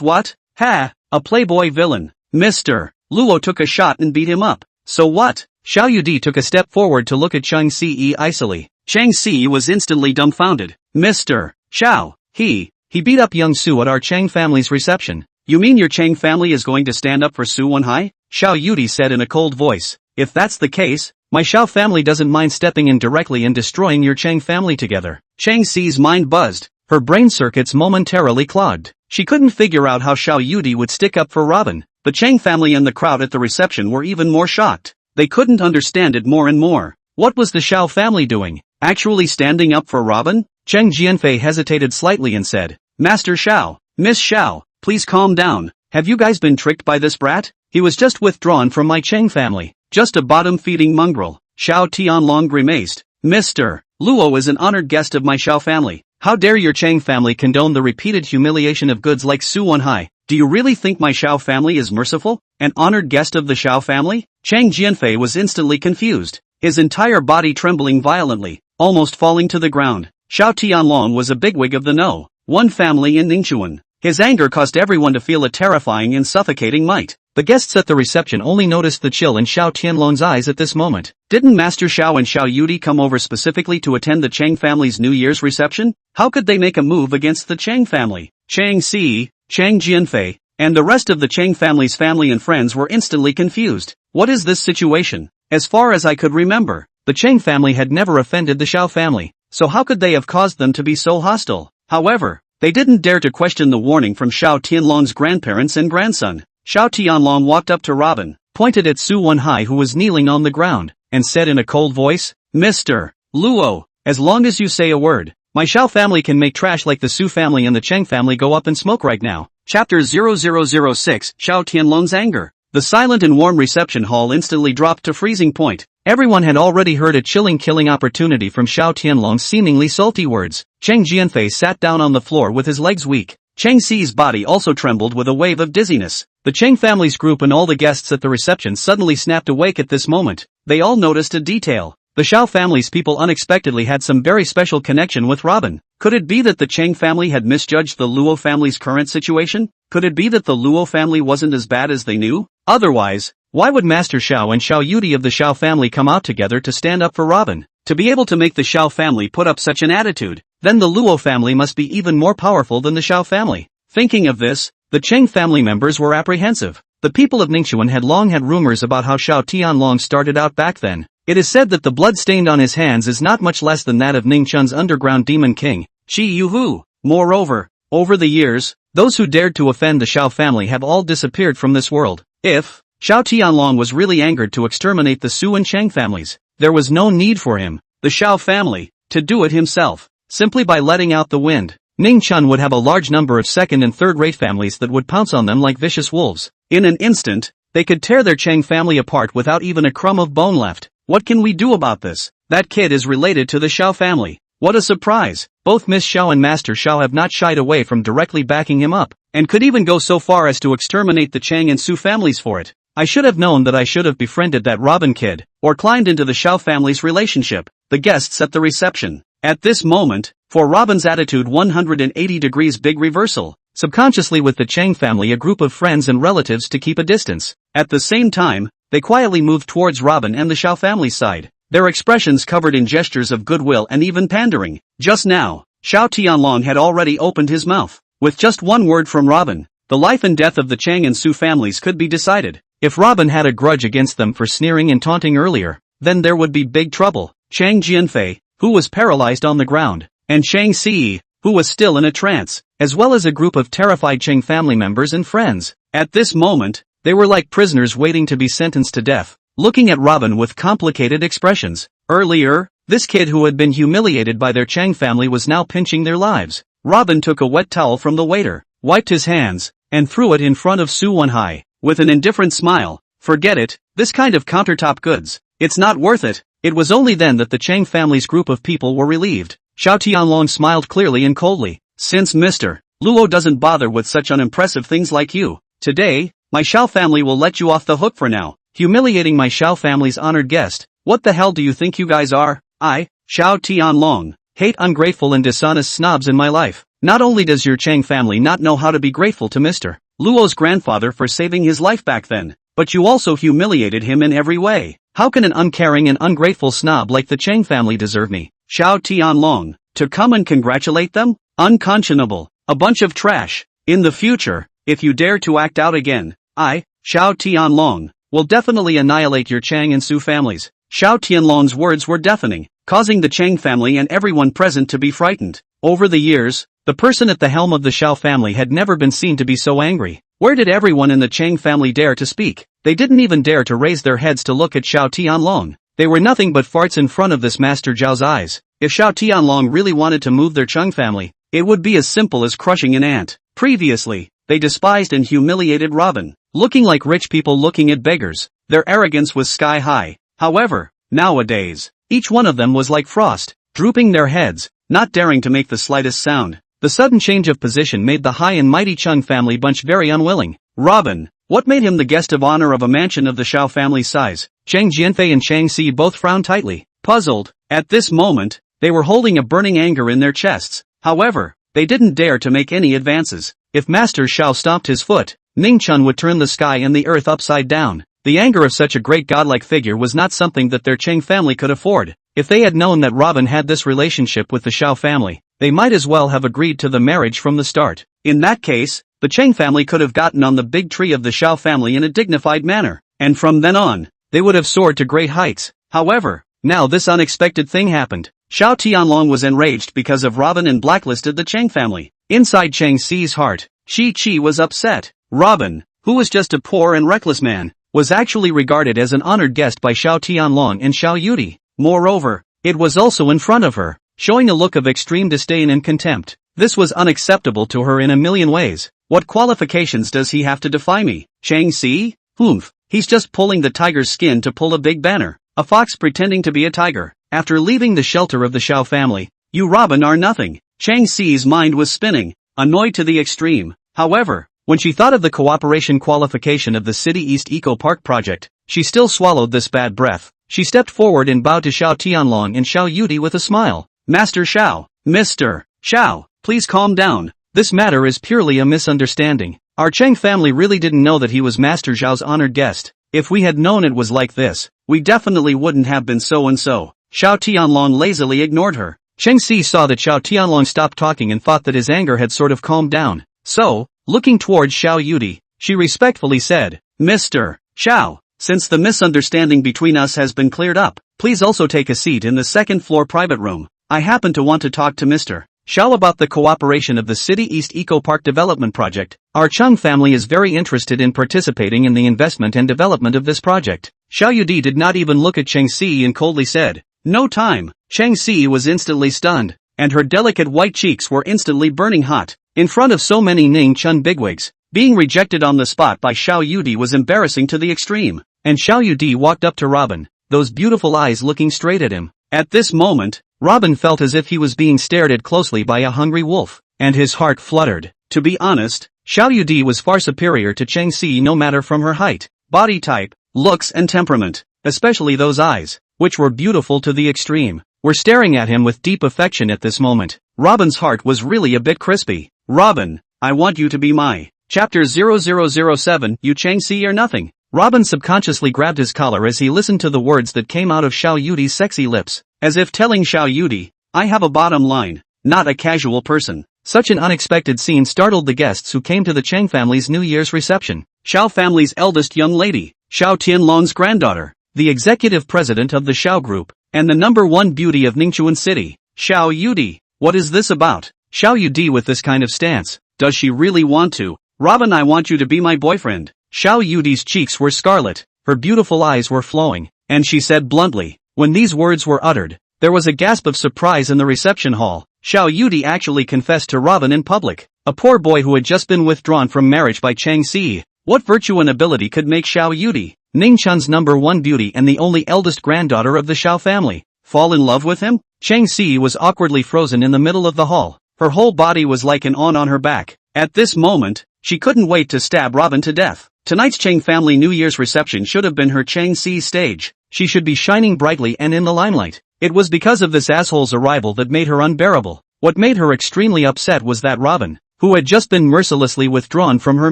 what? Ha! A playboy villain. Mr. Luo took a shot and beat him up. So what? Xiao Yudi took a step forward to look at Chang Si icily. Chang Si was instantly dumbfounded. Mr. Xiao, he beat up young Su at our Chang family's reception. You mean your Chang family is going to stand up for Su Wenhai? Xiao Yudi said in a cold voice. If that's the case, my Xiao family doesn't mind stepping in directly and destroying your Chang family together. Chang Si's mind buzzed. Her brain circuits momentarily clogged. She couldn't figure out how Xiao Yudi would stick up for Robin. The Chang family and the crowd at the reception were even more shocked. They couldn't understand it more and more. What was the Xiao family doing? Actually standing up for Robin? Cheng Jianfei hesitated slightly and said, Master Xiao, Miss Xiao, please calm down. Have you guys been tricked by this brat? He was just withdrawn from my Cheng family. Just a bottom-feeding mongrel. Xiao Tianlong grimaced. Mr. Luo is an honored guest of my Xiao family. How dare your Cheng family condone the repeated humiliation of goods like Su Wenhai? Do you really think my Xiao family is merciful? An honored guest of the Xiao family? Cheng Jianfei was instantly confused, his entire body trembling violently, almost falling to the ground. Xiao Tianlong was a bigwig of the No. 1 family in Ningchuan. His anger caused everyone to feel a terrifying and suffocating might. The guests at the reception only noticed the chill in Xiao Tianlong's eyes at this moment. Didn't Master Xiao and Xiao Yudi come over specifically to attend the Chang family's New Year's reception? How could they make a move against the Chang family? Chang Si, Chang Jianfei, and the rest of the Chang family's family and friends were instantly confused. What is this situation? As far as I could remember, the Chang family had never offended the Xiao family, so how could they have caused them to be so hostile? However, They didn't dare to question the warning from Xiao Tianlong's grandparents and grandson. Xiao Tianlong walked up to Robin, pointed at Su Wenhai who was kneeling on the ground, and said in a cold voice, "Mr. Luo, as long as you say a word, my Xiao family can make trash like the Su family and the Cheng family go up in smoke right now." Chapter 0006 Xiao Tianlong's Anger. The silent and warm reception hall instantly dropped to freezing point. Everyone had already heard a chilling killing opportunity from Xiao Tianlong's seemingly salty words. Cheng Jianfei sat down on the floor with his legs weak. Cheng Xi's body also trembled with a wave of dizziness. The Cheng family's group and all the guests at the reception suddenly snapped awake at this moment. They all noticed a detail. The Xiao family's people unexpectedly had some very special connection with Robin. Could it be that the Cheng family had misjudged the Luo family's current situation? Could it be that the Luo family wasn't as bad as they knew? Otherwise, why would Master Xiao and Xiao Yudi of the Xiao family come out together to stand up for Robin? To be able to make the Xiao family put up such an attitude, then the Luo family must be even more powerful than the Xiao family. Thinking of this, the Cheng family members were apprehensive. The people of Ningxuan had long had rumors about how Xiao Tianlong started out back then. It is said that the blood stained on his hands is not much less than that of Ningxuan's underground demon king, Qi Yuhu. Moreover, over the years, those who dared to offend the Xiao family have all disappeared from this world. If Xiao Tianlong was really angered to exterminate the Su and Cheng families, there was no need for him, the Xiao family, to do it himself. Simply by letting out the wind, Ningxuan would have a large number of second and third-rate families that would pounce on them like vicious wolves. In an instant, they could tear their Cheng family apart without even a crumb of bone left. What can we do about this? That kid is related to the Xiao family. What a surprise! Both Miss Xiao and Master Xiao have not shied away from directly backing him up, and could even go so far as to exterminate the Cheng and Su families for it. I should have known that I should have befriended that Robin kid, or climbed into the Xiao family's relationship. The guests at the reception. At this moment, for Robin's attitude 180 degrees big reversal, subconsciously with the Cheng family a group of friends and relatives to keep a distance. At the same time, they quietly moved towards Robin and the Xiao family's side, their expressions covered in gestures of goodwill and even pandering. Just now, Xiao Tianlong had already opened his mouth. With just one word from Robin, the life and death of the Cheng and Su families could be decided. If Robin had a grudge against them for sneering and taunting earlier, then there would be big trouble. Cheng Jianfei, who was paralyzed on the ground, and Cheng Xi, who was still in a trance, as well as a group of terrified Cheng family members and friends. At this moment, they were like prisoners waiting to be sentenced to death, looking at Robin with complicated expressions. Earlier, this kid who had been humiliated by their Cheng family was now pinching their lives. Robin took a wet towel from the waiter, wiped his hands, and threw it in front of Su Wenhai, with an indifferent smile. Forget it, this kind of countertop goods. It's not worth it. It was only then that the Cheng family's group of people were relieved. Xiao Tianlong smiled clearly and coldly. Since Mr. Luo doesn't bother with such unimpressive things like you, today, my Xiao family will let you off the hook for now. Humiliating my Xiao family's honored guest. What the hell do you think you guys are? I, Xiao Tianlong, hate ungrateful and dishonest snobs in my life. Not only does your Cheng family not know how to be grateful to Mr. Luo's grandfather for saving his life back then, but you also humiliated him in every way. How can an uncaring and ungrateful snob like the Cheng family deserve me, Xiao Tianlong, to come and congratulate them? Unconscionable. A bunch of trash. In the future, if you dare to act out again, I, Xiao Tianlong, will definitely annihilate your Cheng and Su families. Xiao Tianlong's words were deafening, causing the Cheng family and everyone present to be frightened. Over the years, the person at the helm of the Xiao family had never been seen to be so angry. Where did everyone in the Cheng family dare to speak? They didn't even dare to raise their heads to look at Xiao Tianlong. They were nothing but farts in front of this Master Zhao's eyes. If Xiao Tianlong really wanted to move their Cheng family, it would be as simple as crushing an ant. Previously, they despised and humiliated Robin, looking like rich people looking at beggars. Their arrogance was sky high. However, nowadays, each one of them was like frost, drooping their heads, not daring to make the slightest sound. The sudden change of position made the high and mighty Cheng family bunch very unwilling. Robin, what made him the guest of honor of a mansion of the Xiao family's size? Cheng Jianfei and Cheng Xi both frowned tightly, puzzled. At this moment, they were holding a burning anger in their chests. However, they didn't dare to make any advances. If Master Xiao stomped his foot, Ningxuan would turn the sky and the earth upside down. The anger of such a great godlike figure was not something that their Cheng family could afford. If they had known that Robin had this relationship with the Xiao family, they might as well have agreed to the marriage from the start. In that case, the Cheng family could have gotten on the big tree of the Xiao family in a dignified manner, and from then on, they would have soared to great heights. However, now this unexpected thing happened. Xiao Tianlong was enraged because of Robin and blacklisted the Cheng family. Inside Chang Si's heart, Chi was upset. Robin, who was just a poor and reckless man, was actually regarded as an honored guest by Xiao Tianlong and Xiao Yudi. Moreover, it was also in front of her, showing a look of extreme disdain and contempt. This was unacceptable to her in a million ways. What qualifications does he have to defy me? Chang Si? Humph, he's just pulling the tiger's skin to pull a big banner. A fox pretending to be a tiger. After leaving the shelter of the Xiao family, you Robin are nothing. Chang Si's mind was spinning, annoyed to the extreme. However, when she thought of the cooperation qualification of the City East Eco Park project, she still swallowed this bad breath. She stepped forward and bowed to Xiao Tianlong and Xiao Yudi with a smile. Master Xiao, Mr. Xiao, please calm down. This matter is purely a misunderstanding. Our Cheng family really didn't know that he was Master Zhao's honored guest. If we had known it was like this, we definitely wouldn't have been so and so. Xiao Tianlong lazily ignored her. Cheng Si saw that Xiao Tianlong stopped talking and thought that his anger had sort of calmed down. So, looking towards Xiao Yudi, she respectfully said, Mr. Xiao, since the misunderstanding between us has been cleared up, please also take a seat in the second floor private room. I happen to want to talk to Mr. Xiao about the cooperation of the City East Eco Park Development Project. Our Chung family is very interested in participating in the investment and development of this project. Xiao Yudi did not even look at Cheng Si and coldly said, No time. Cheng Si was instantly stunned, and her delicate white cheeks were instantly burning hot. In front of so many Ning Chun bigwigs, being rejected on the spot by Xiao Yudi was embarrassing to the extreme. And Xiao Yudi walked up to Robin, those beautiful eyes looking straight at him. At this moment, Robin felt as if he was being stared at closely by a hungry wolf, and his heart fluttered. To be honest, Xiao Yudi was far superior to Cheng Si no matter from her height, body type, looks and temperament, especially those eyes, which were beautiful to the extreme, were staring at him with deep affection at this moment. Robin's heart was really a bit crispy. Robin, I want you to be my. Chapter 0007, You Cheng Si or Nothing. Robin subconsciously grabbed his collar as he listened to the words that came out of Xiao Yudi's sexy lips, as if telling Xiao Yudi, I have a bottom line, not a casual person. Such an unexpected scene startled the guests who came to the Cheng family's New Year's reception. Xiao family's eldest young lady, Xiao Tianlong's granddaughter, the executive president of the Xiao Group, and the #1 beauty of Ningchuan City, Xiao Yudi. What is this about? Xiao Yudi with this kind of stance, does she really want to? Robin, I want you to be my boyfriend. Xiao Yudi's cheeks were scarlet, her beautiful eyes were flowing, and she said bluntly. When these words were uttered, there was a gasp of surprise in the reception hall. Xiao Yudi actually confessed to Robin in public, a poor boy who had just been withdrawn from marriage by Cheng Si. What virtue and ability could make Xiao Yudi, Ning Chun's #1 beauty and the only eldest granddaughter of the Xiao family, fall in love with him? Cheng Si was awkwardly frozen in the middle of the hall. Her whole body was like an on her back. At this moment, she couldn't wait to stab Robin to death. Tonight's Cheng family New Year's reception should have been her Cheng Si stage. She should be shining brightly and in the limelight. It was because of this asshole's arrival that made her unbearable. What made her extremely upset was that Robin, who had just been mercilessly withdrawn from her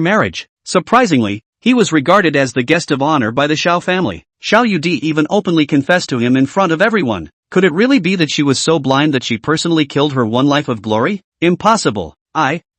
marriage. Surprisingly, he was regarded as the guest of honor by the Xiao family. Xiao Yudi even openly confessed to him in front of everyone. Could it really be that she was so blind that she personally killed her one life of glory? Impossible.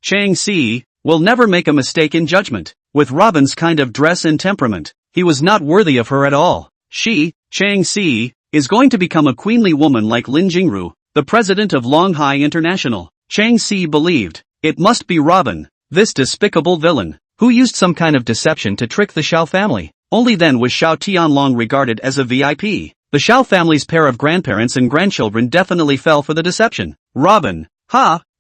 Chang Si, will never make a mistake in judgment. With Robin's kind of dress and temperament, he was not worthy of her at all. She, Chang Si, is going to become a queenly woman like Lin Jingru, the president of Longhai International. Chang Si believed, it must be Robin, this despicable villain, who used some kind of deception to trick the Xiao family. Only then was Xiao Tianlong regarded as a VIP. The Xiao family's pair of grandparents and grandchildren definitely fell for the deception. Robin,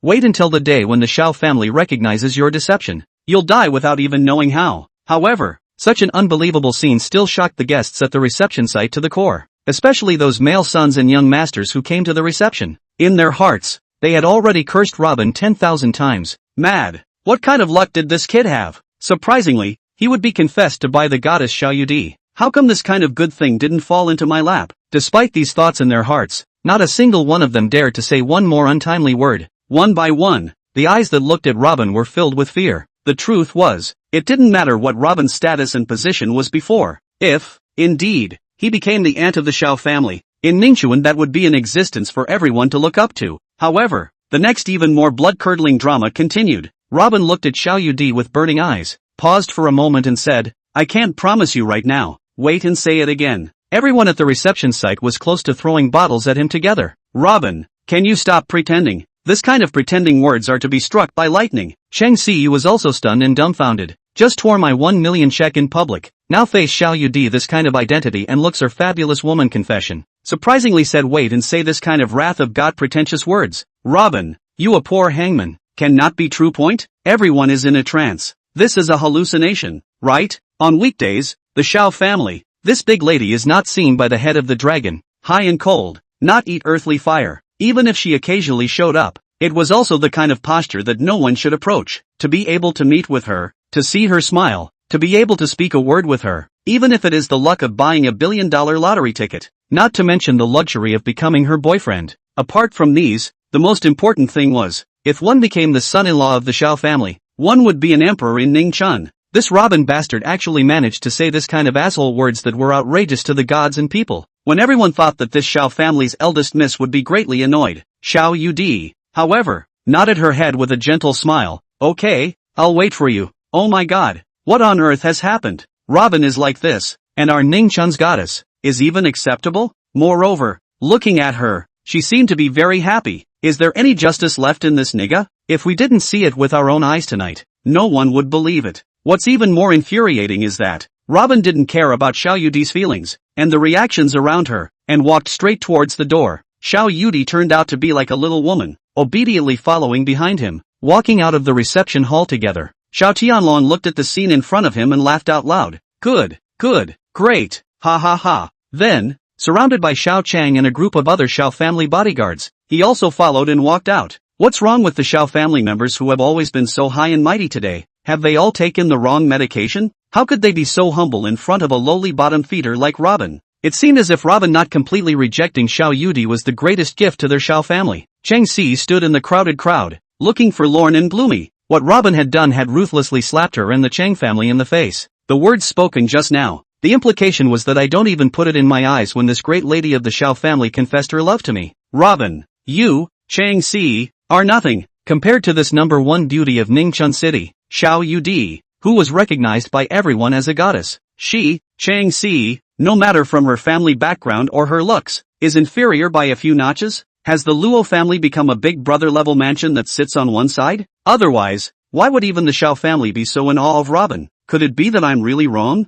wait until the day when the Xiao family recognizes your deception. You'll die without even knowing how. However, such an unbelievable scene still shocked the guests at the reception site to the core, especially those male sons and young masters who came to the reception. In their hearts, they had already cursed Robin 10,000 times. Mad. What kind of luck did this kid have? Surprisingly, he would be confessed to by the goddess Xiao Yudi. How come this kind of good thing didn't fall into my lap? Despite these thoughts in their hearts, not a single one of them dared to say one more untimely word. One by one, the eyes that looked at Robin were filled with fear. The truth was, it didn't matter what Robin's status and position was before. If, indeed, he became the aunt of the Xiao family, in Ningchuan that would be an existence for everyone to look up to. However, the next even more blood-curdling drama continued. Robin looked at Xiao Yudi with burning eyes, paused for a moment and said, I can't promise you right now, wait and say it again. Everyone at the reception site was close to throwing bottles at him together. Robin, can you stop pretending? This kind of pretending words are to be struck by lightning. Chang Siyu was also stunned and dumbfounded. Just tore my 1 million check in public. Now face Xiao Yudi this kind of identity and looks her fabulous woman confession. Surprisingly said wait and say this kind of wrath of God pretentious words. Robin, you a poor hangman, cannot be true point? Everyone is in a trance. This is a hallucination, right? On weekdays, the Xiao family, this big lady is not seen by the head of the dragon, high and cold, not eat earthly fire. Even if she occasionally showed up, it was also the kind of posture that no one should approach. To be able to meet with her, to see her smile, to be able to speak a word with her, even if it is the luck of buying a $1 billion lottery ticket, not to mention the luxury of becoming her boyfriend. Apart from these, the most important thing was, if one became the son-in-law of the Xiao family, one would be an emperor in Ningchun. This Robin bastard actually managed to say this kind of asshole words that were outrageous to the gods and people, when everyone thought that this Xiao family's eldest miss would be greatly annoyed. Xiao Yudi, however, nodded her head with a gentle smile. Okay, I'll wait for you. Oh my god, what on earth has happened? Robin is like this, and our Ningchun's goddess, is even acceptable? Moreover, looking at her, she seemed to be very happy. Is there any justice left in this nigga? If we didn't see it with our own eyes tonight, no one would believe it. What's even more infuriating is that Robin didn't care about Xiao Yudi's feelings, and the reactions around her, and walked straight towards the door. Xiao Yudi turned out to be like a little woman, obediently following behind him, walking out of the reception hall together. Xiao Tianlong looked at the scene in front of him and laughed out loud. Good, great, ha ha ha. Then, surrounded by Xiao Chang and a group of other Xiao family bodyguards, he also followed and walked out. What's wrong with the Xiao family members who have always been so high and mighty today? Have they all taken the wrong medication? How could they be so humble in front of a lowly bottom feeder like Robin? It seemed as if Robin not completely rejecting Xiao Yudi was the greatest gift to their Xiao family. Chang Si stood in the crowded crowd, looking forlorn and gloomy. What Robin had done had ruthlessly slapped her and the Chang family in the face. The words spoken just now, the implication was that I don't even put it in my eyes when this great lady of the Xiao family confessed her love to me. Robin, you, Chang Si, are nothing, compared to this number one beauty of Ningchun City, Xiao Yudi, who was recognized by everyone as a goddess. She, Chang Si, no matter from her family background or her looks, is inferior by a few notches? Has the Luo family become a big brother level mansion that sits on one side? Otherwise, why would even the Xiao family be so in awe of Robin? Could it be that I'm really wrong?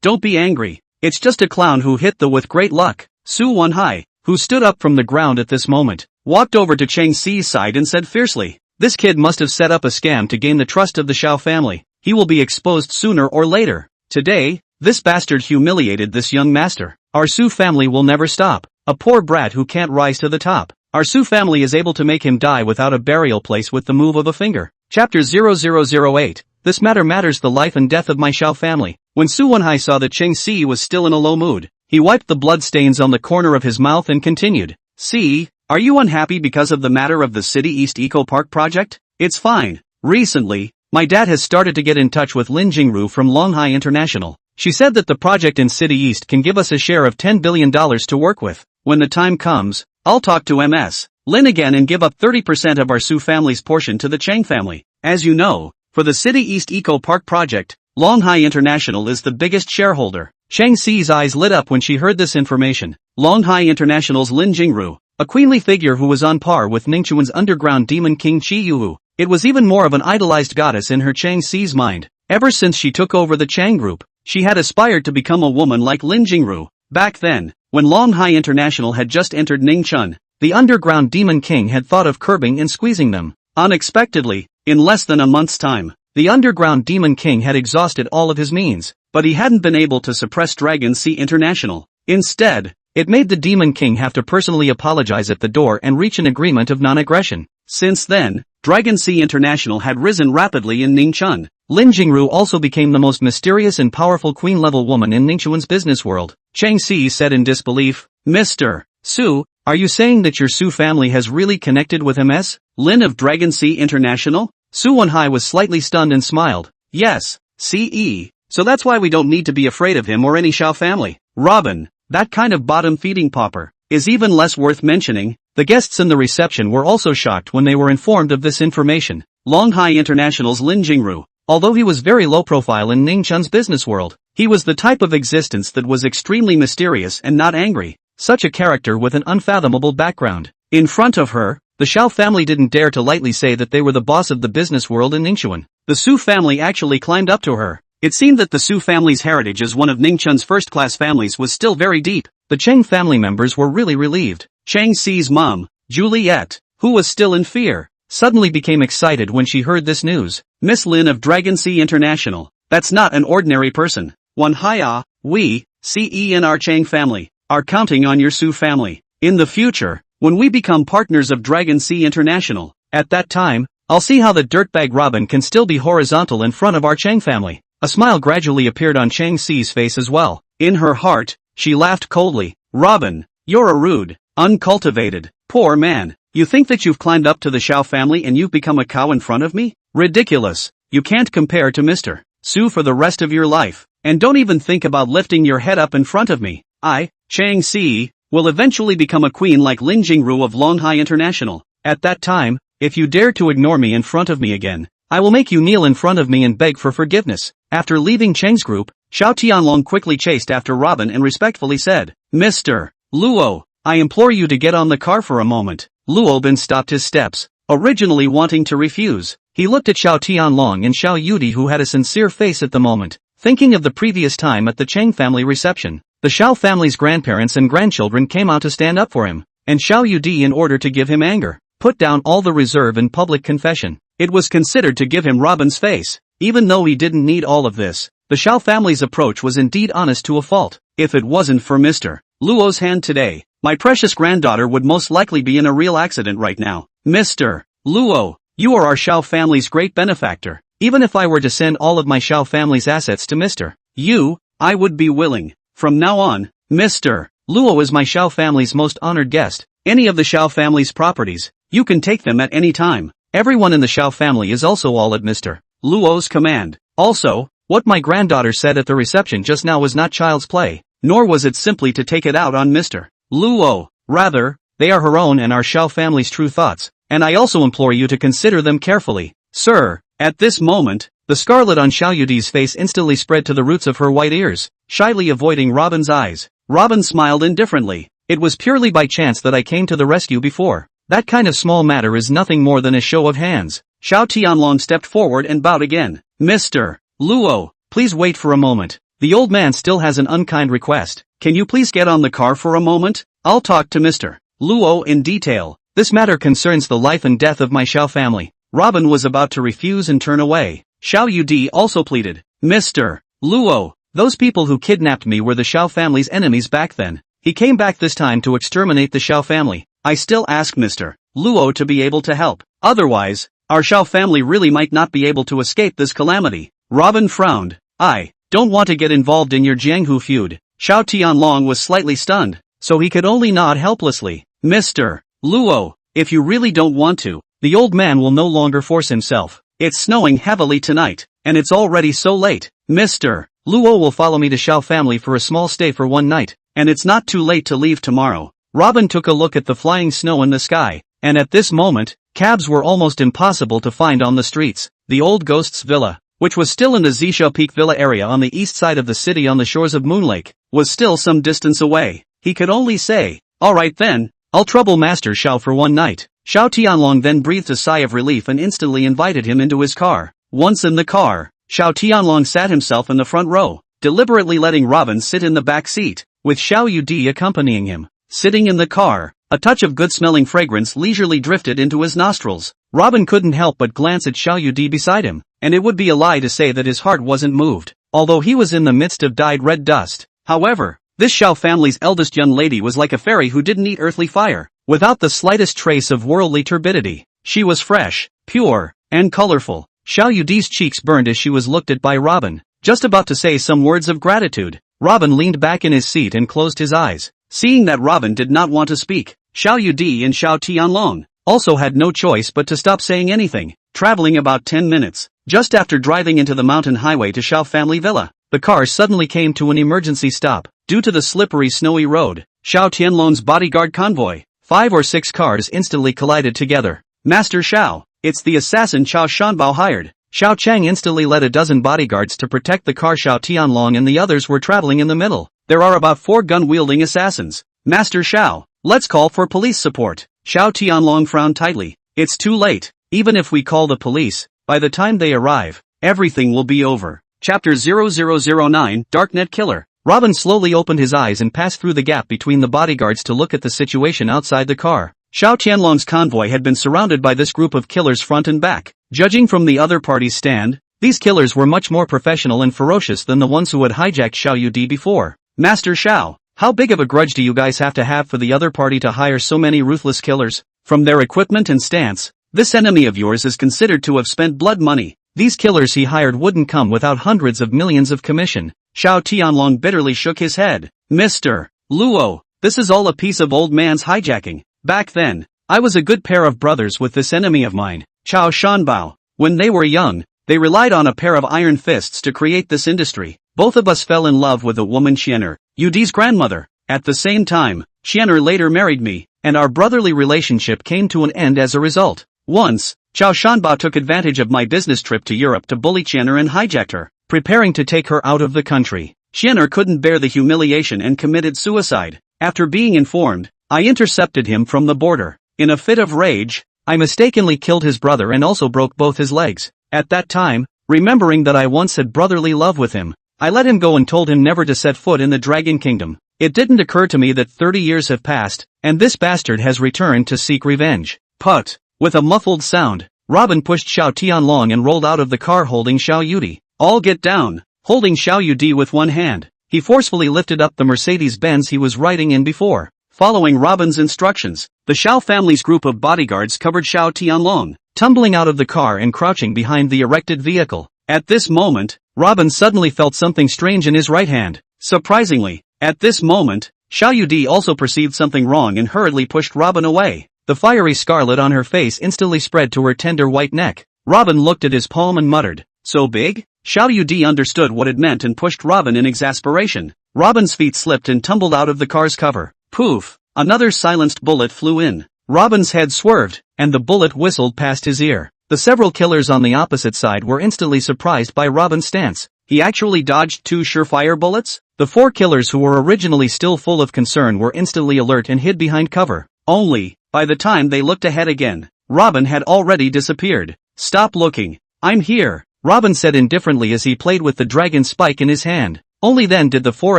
Don't be angry. It's just a clown who hit the with great luck. Su Wenhai, who stood up from the ground at this moment, walked over to Chang Si's side and said fiercely, this kid must have set up a scam to gain the trust of the Xiao family. He will be exposed sooner or later. Today, this bastard humiliated this young master. Our Su family will never stop. A poor brat who can't rise to the top. Our Su family is able to make him die without a burial place with the move of a finger. Chapter 0008. This matter matters the life and death of my Xiao family. When Su Wenhai saw that Cheng Si was still in a low mood, he wiped the blood stains on the corner of his mouth and continued. Si, are you unhappy because of the matter of the City East Eco Park project? It's fine. Recently, my dad has started to get in touch with Lin Jingru from Longhai International. She said that the project in City East can give us a share of $10 billion to work with. When the time comes, I'll talk to MS Lin again and give up 30% of our Su family's portion to the Chang family. As you know, for the City East Eco Park project, Longhai International is the biggest shareholder. Chang Si's eyes lit up when she heard this information. Longhai International's Lin Jingru, a queenly figure who was on par with Ningchuan's underground demon king Qi Yuhu. It was even more of an idolized goddess in her Chang Si's mind. Ever since she took over the Chang group, she had aspired to become a woman like Lin Jingru. Back then, when Longhai International had just entered Ningchun, the underground demon king had thought of curbing and squeezing them. Unexpectedly, in less than a month's time, the underground demon king had exhausted all of his means, but he hadn't been able to suppress Dragon Sea International. Instead, it made the demon king have to personally apologize at the door and reach an agreement of non-aggression. Since then, Dragon Sea International had risen rapidly in Ningchun. Lin Jingru also became the most mysterious and powerful queen-level woman in Ningchuan's business world. Chang Si said in disbelief, Mr. Su, are you saying that your Su family has really connected with MS Lin of Dragon Sea International? Su Wenhai was slightly stunned and smiled. Yes, CE. So that's why we don't need to be afraid of him or any Xiao family. Robin, that kind of bottom-feeding pauper, is even less worth mentioning. The guests in the reception were also shocked when they were informed of this information. Longhai International's Lin Jingru, although he was very low profile in Ningchun's business world, he was the type of existence that was extremely mysterious and not angry. Such a character with an unfathomable background. In front of her, The Xiao family didn't dare to lightly say that they were the boss of the business world in Ningchuan. The Su family actually climbed up to her. It seemed that the Su family's heritage as one of Ningchun's first-class families was still very deep. The Cheng family members were really relieved. Chang Si's mom, Juliet, who was still in fear, suddenly became excited when she heard this news. Miss Lin of Dragon Sea International. That's not an ordinary person. We, CENR Chang family, are counting on your Su family. In the future, when we become partners of Dragon Sea International, at that time, I'll see how the dirtbag Robin can still be horizontal in front of our Chang family. A smile gradually appeared on Chang Si's face as well. In her heart, she laughed coldly. Robin, you're a rude, uncultivated, poor man. You think that you've climbed up to the Xiao family and you've become a cow in front of me? Ridiculous. You can't compare to Mr. Su for the rest of your life. And don't even think about lifting your head up in front of me. I, Chang Si, will eventually become a queen like Lin Jingru of Longhai International. At that time, if you dare to ignore me in front of me again, I will make you kneel in front of me and beg for forgiveness. After leaving Cheng's group, Xiao Tianlong quickly chased after Robin and respectfully said, Mr. Luo, I implore you to get on the car for a moment. Luo then stopped his steps, originally wanting to refuse. He looked at Xiao Tianlong and Xiao Yudi, who had a sincere face at the moment, thinking of the previous time at the Cheng family reception. The Xiao family's grandparents and grandchildren came out to stand up for him, and Xiao Yudi, in order to give him anger, put down all the reserve and public confession. It was considered to give him Robin's face. Even though he didn't need all of this, the Xiao family's approach was indeed honest to a fault. If it wasn't for Mr. Luo's hand today, my precious granddaughter would most likely be in a real accident right now. Mr. Luo, you are our Xiao family's great benefactor. Even if I were to send all of my Xiao family's assets to Mr. You, I would be willing. From now on, Mr. Luo is my Xiao family's most honored guest. Any of the Xiao family's properties, you can take them at any time. Everyone in the Xiao family is also all at Mr. Luo's command. Also, what my granddaughter said at the reception just now was not child's play, nor was it simply to take it out on Mr. Luo. Rather, they are her own and our Xiao family's true thoughts, and I also implore you to consider them carefully. Sir, at this moment, the scarlet on Xiao Yudi's face instantly spread to the roots of her white ears, shyly avoiding Robin's eyes. Robin smiled indifferently. It was purely by chance that I came to the rescue before. That kind of small matter is nothing more than a show of hands. Xiao Tianlong stepped forward and bowed again. Mr. Luo, please wait for a moment. The old man still has an unkind request. Can you please get on the car for a moment? I'll talk to Mr. Luo in detail. This matter concerns the life and death of my Xiao family. Robin was about to refuse and turn away. Xiao Yudi also pleaded. Mr. Luo, those people who kidnapped me were the Xiao family's enemies back then. He came back this time to exterminate the Xiao family. I still ask Mr. Luo to be able to help. Otherwise, our Xiao family really might not be able to escape this calamity. Robin frowned. I don't want to get involved in your Jianghu feud. Xiao Tianlong was slightly stunned, so he could only nod helplessly. Mr. Luo, if you really don't want to, the old man will no longer force himself. It's snowing heavily tonight, and it's already so late. Mr. Luo will follow me to Xiao family for a small stay for one night, and it's not too late to leave tomorrow. Robin took a look at the flying snow in the sky, and at this moment, cabs were almost impossible to find on the streets. The old ghost's villa, which was still in the Zishou Peak Villa area on the east side of the city on the shores of Moon Lake, was still some distance away. He could only say, alright then, I'll trouble Master Xiao for one night. Xiao Tianlong then breathed a sigh of relief and instantly invited him into his car. Once in the car, Xiao Tianlong sat himself in the front row, deliberately letting Robin sit in the back seat, with Xiao Yudi accompanying him. Sitting in the car, a touch of good-smelling fragrance leisurely drifted into his nostrils. Robin couldn't help but glance at Xiao Yudi beside him, and it would be a lie to say that his heart wasn't moved, although he was in the midst of dyed red dust. However, this Xiao family's eldest young lady was like a fairy who didn't eat earthly fire, without the slightest trace of worldly turbidity. She was fresh, pure, and colorful. Xiao Yudi's cheeks burned as she was looked at by Robin, just about to say some words of gratitude. Robin leaned back in his seat and closed his eyes. Seeing that Robin did not want to speak, Xiao Yudi and Xiao Tianlong also had no choice but to stop saying anything. Traveling about 10 minutes, just after driving into the mountain highway to Xiao family villa, the car suddenly came to an emergency stop. Due to the slippery snowy road, Xiao Tianlong's bodyguard convoy, 5 or 6 cars instantly collided together. Master Xiao, it's the assassin Qiao Shanbao hired. Xiao Chang instantly led a dozen bodyguards to protect the car. Xiao Tianlong and the others were traveling in the middle. There are about 4 gun-wielding assassins. Master Xiao, let's call for police support. Xiao Tianlong frowned tightly. It's too late. Even if we call the police, by the time they arrive, everything will be over. Chapter 0009, Darknet Killer. Robin slowly opened his eyes and passed through the gap between the bodyguards to look at the situation outside the car. Xiao Tianlong's convoy had been surrounded by this group of killers front and back. Judging from the other party's stand, these killers were much more professional and ferocious than the ones who had hijacked Xiao Yudi before. Master Xiao, how big of a grudge do you guys have for the other party to hire so many ruthless killers? From their equipment and stance, this enemy of yours is considered to have spent blood money. These killers he hired wouldn't come without hundreds of millions of commission. Xiao Tianlong bitterly shook his head. Mr. Luo, this is all a piece of old man's hijacking. Back then, I was a good pair of brothers with this enemy of mine, Chao Shanbao. When they were young, they relied on a pair of iron fists to create this industry. Both of us fell in love with a woman Xianer, Yudi's grandmother. At the same time, Xianer later married me, and our brotherly relationship came to an end as a result. Once, Chao Shanbao took advantage of my business trip to Europe to bully Xianer and hijacked her, preparing to take her out of the country. Xianer couldn't bear the humiliation and committed suicide. After being informed, I intercepted him from the border. In a fit of rage, I mistakenly killed his brother and also broke both his legs. At that time, remembering that I once had brotherly love with him, I let him go and told him never to set foot in the Dragon Kingdom. It didn't occur to me that 30 years have passed, and this bastard has returned to seek revenge. Put. With a muffled sound, Robin pushed Xiao Tianlong and rolled out of the car holding Xiao Yudi. All get down. Holding Xiao Yudi with one hand, he forcefully lifted up the Mercedes-Benz he was riding in before. Following Robin's instructions, the Xiao family's group of bodyguards covered Xiao Tianlong, tumbling out of the car and crouching behind the erected vehicle. At this moment, Robin suddenly felt something strange in his right hand. Surprisingly, at this moment, Xiao Yudi also perceived something wrong and hurriedly pushed Robin away. The fiery scarlet on her face instantly spread to her tender white neck. Robin looked at his palm and muttered, "So big?" Xiao Yudi understood what it meant and pushed Robin in exasperation. Robin's feet slipped and tumbled out of the car's cover. Poof! Another silenced bullet flew in. Robin's head swerved, and the bullet whistled past his ear. The several killers on the opposite side were instantly surprised by Robin's stance. He actually dodged 2 surefire bullets? The 4 killers who were originally still full of concern were instantly alert and hid behind cover. Only, by the time they looked ahead again, Robin had already disappeared. "Stop looking. I'm here," Robin said indifferently as he played with the dragon spike in his hand. Only then did the 4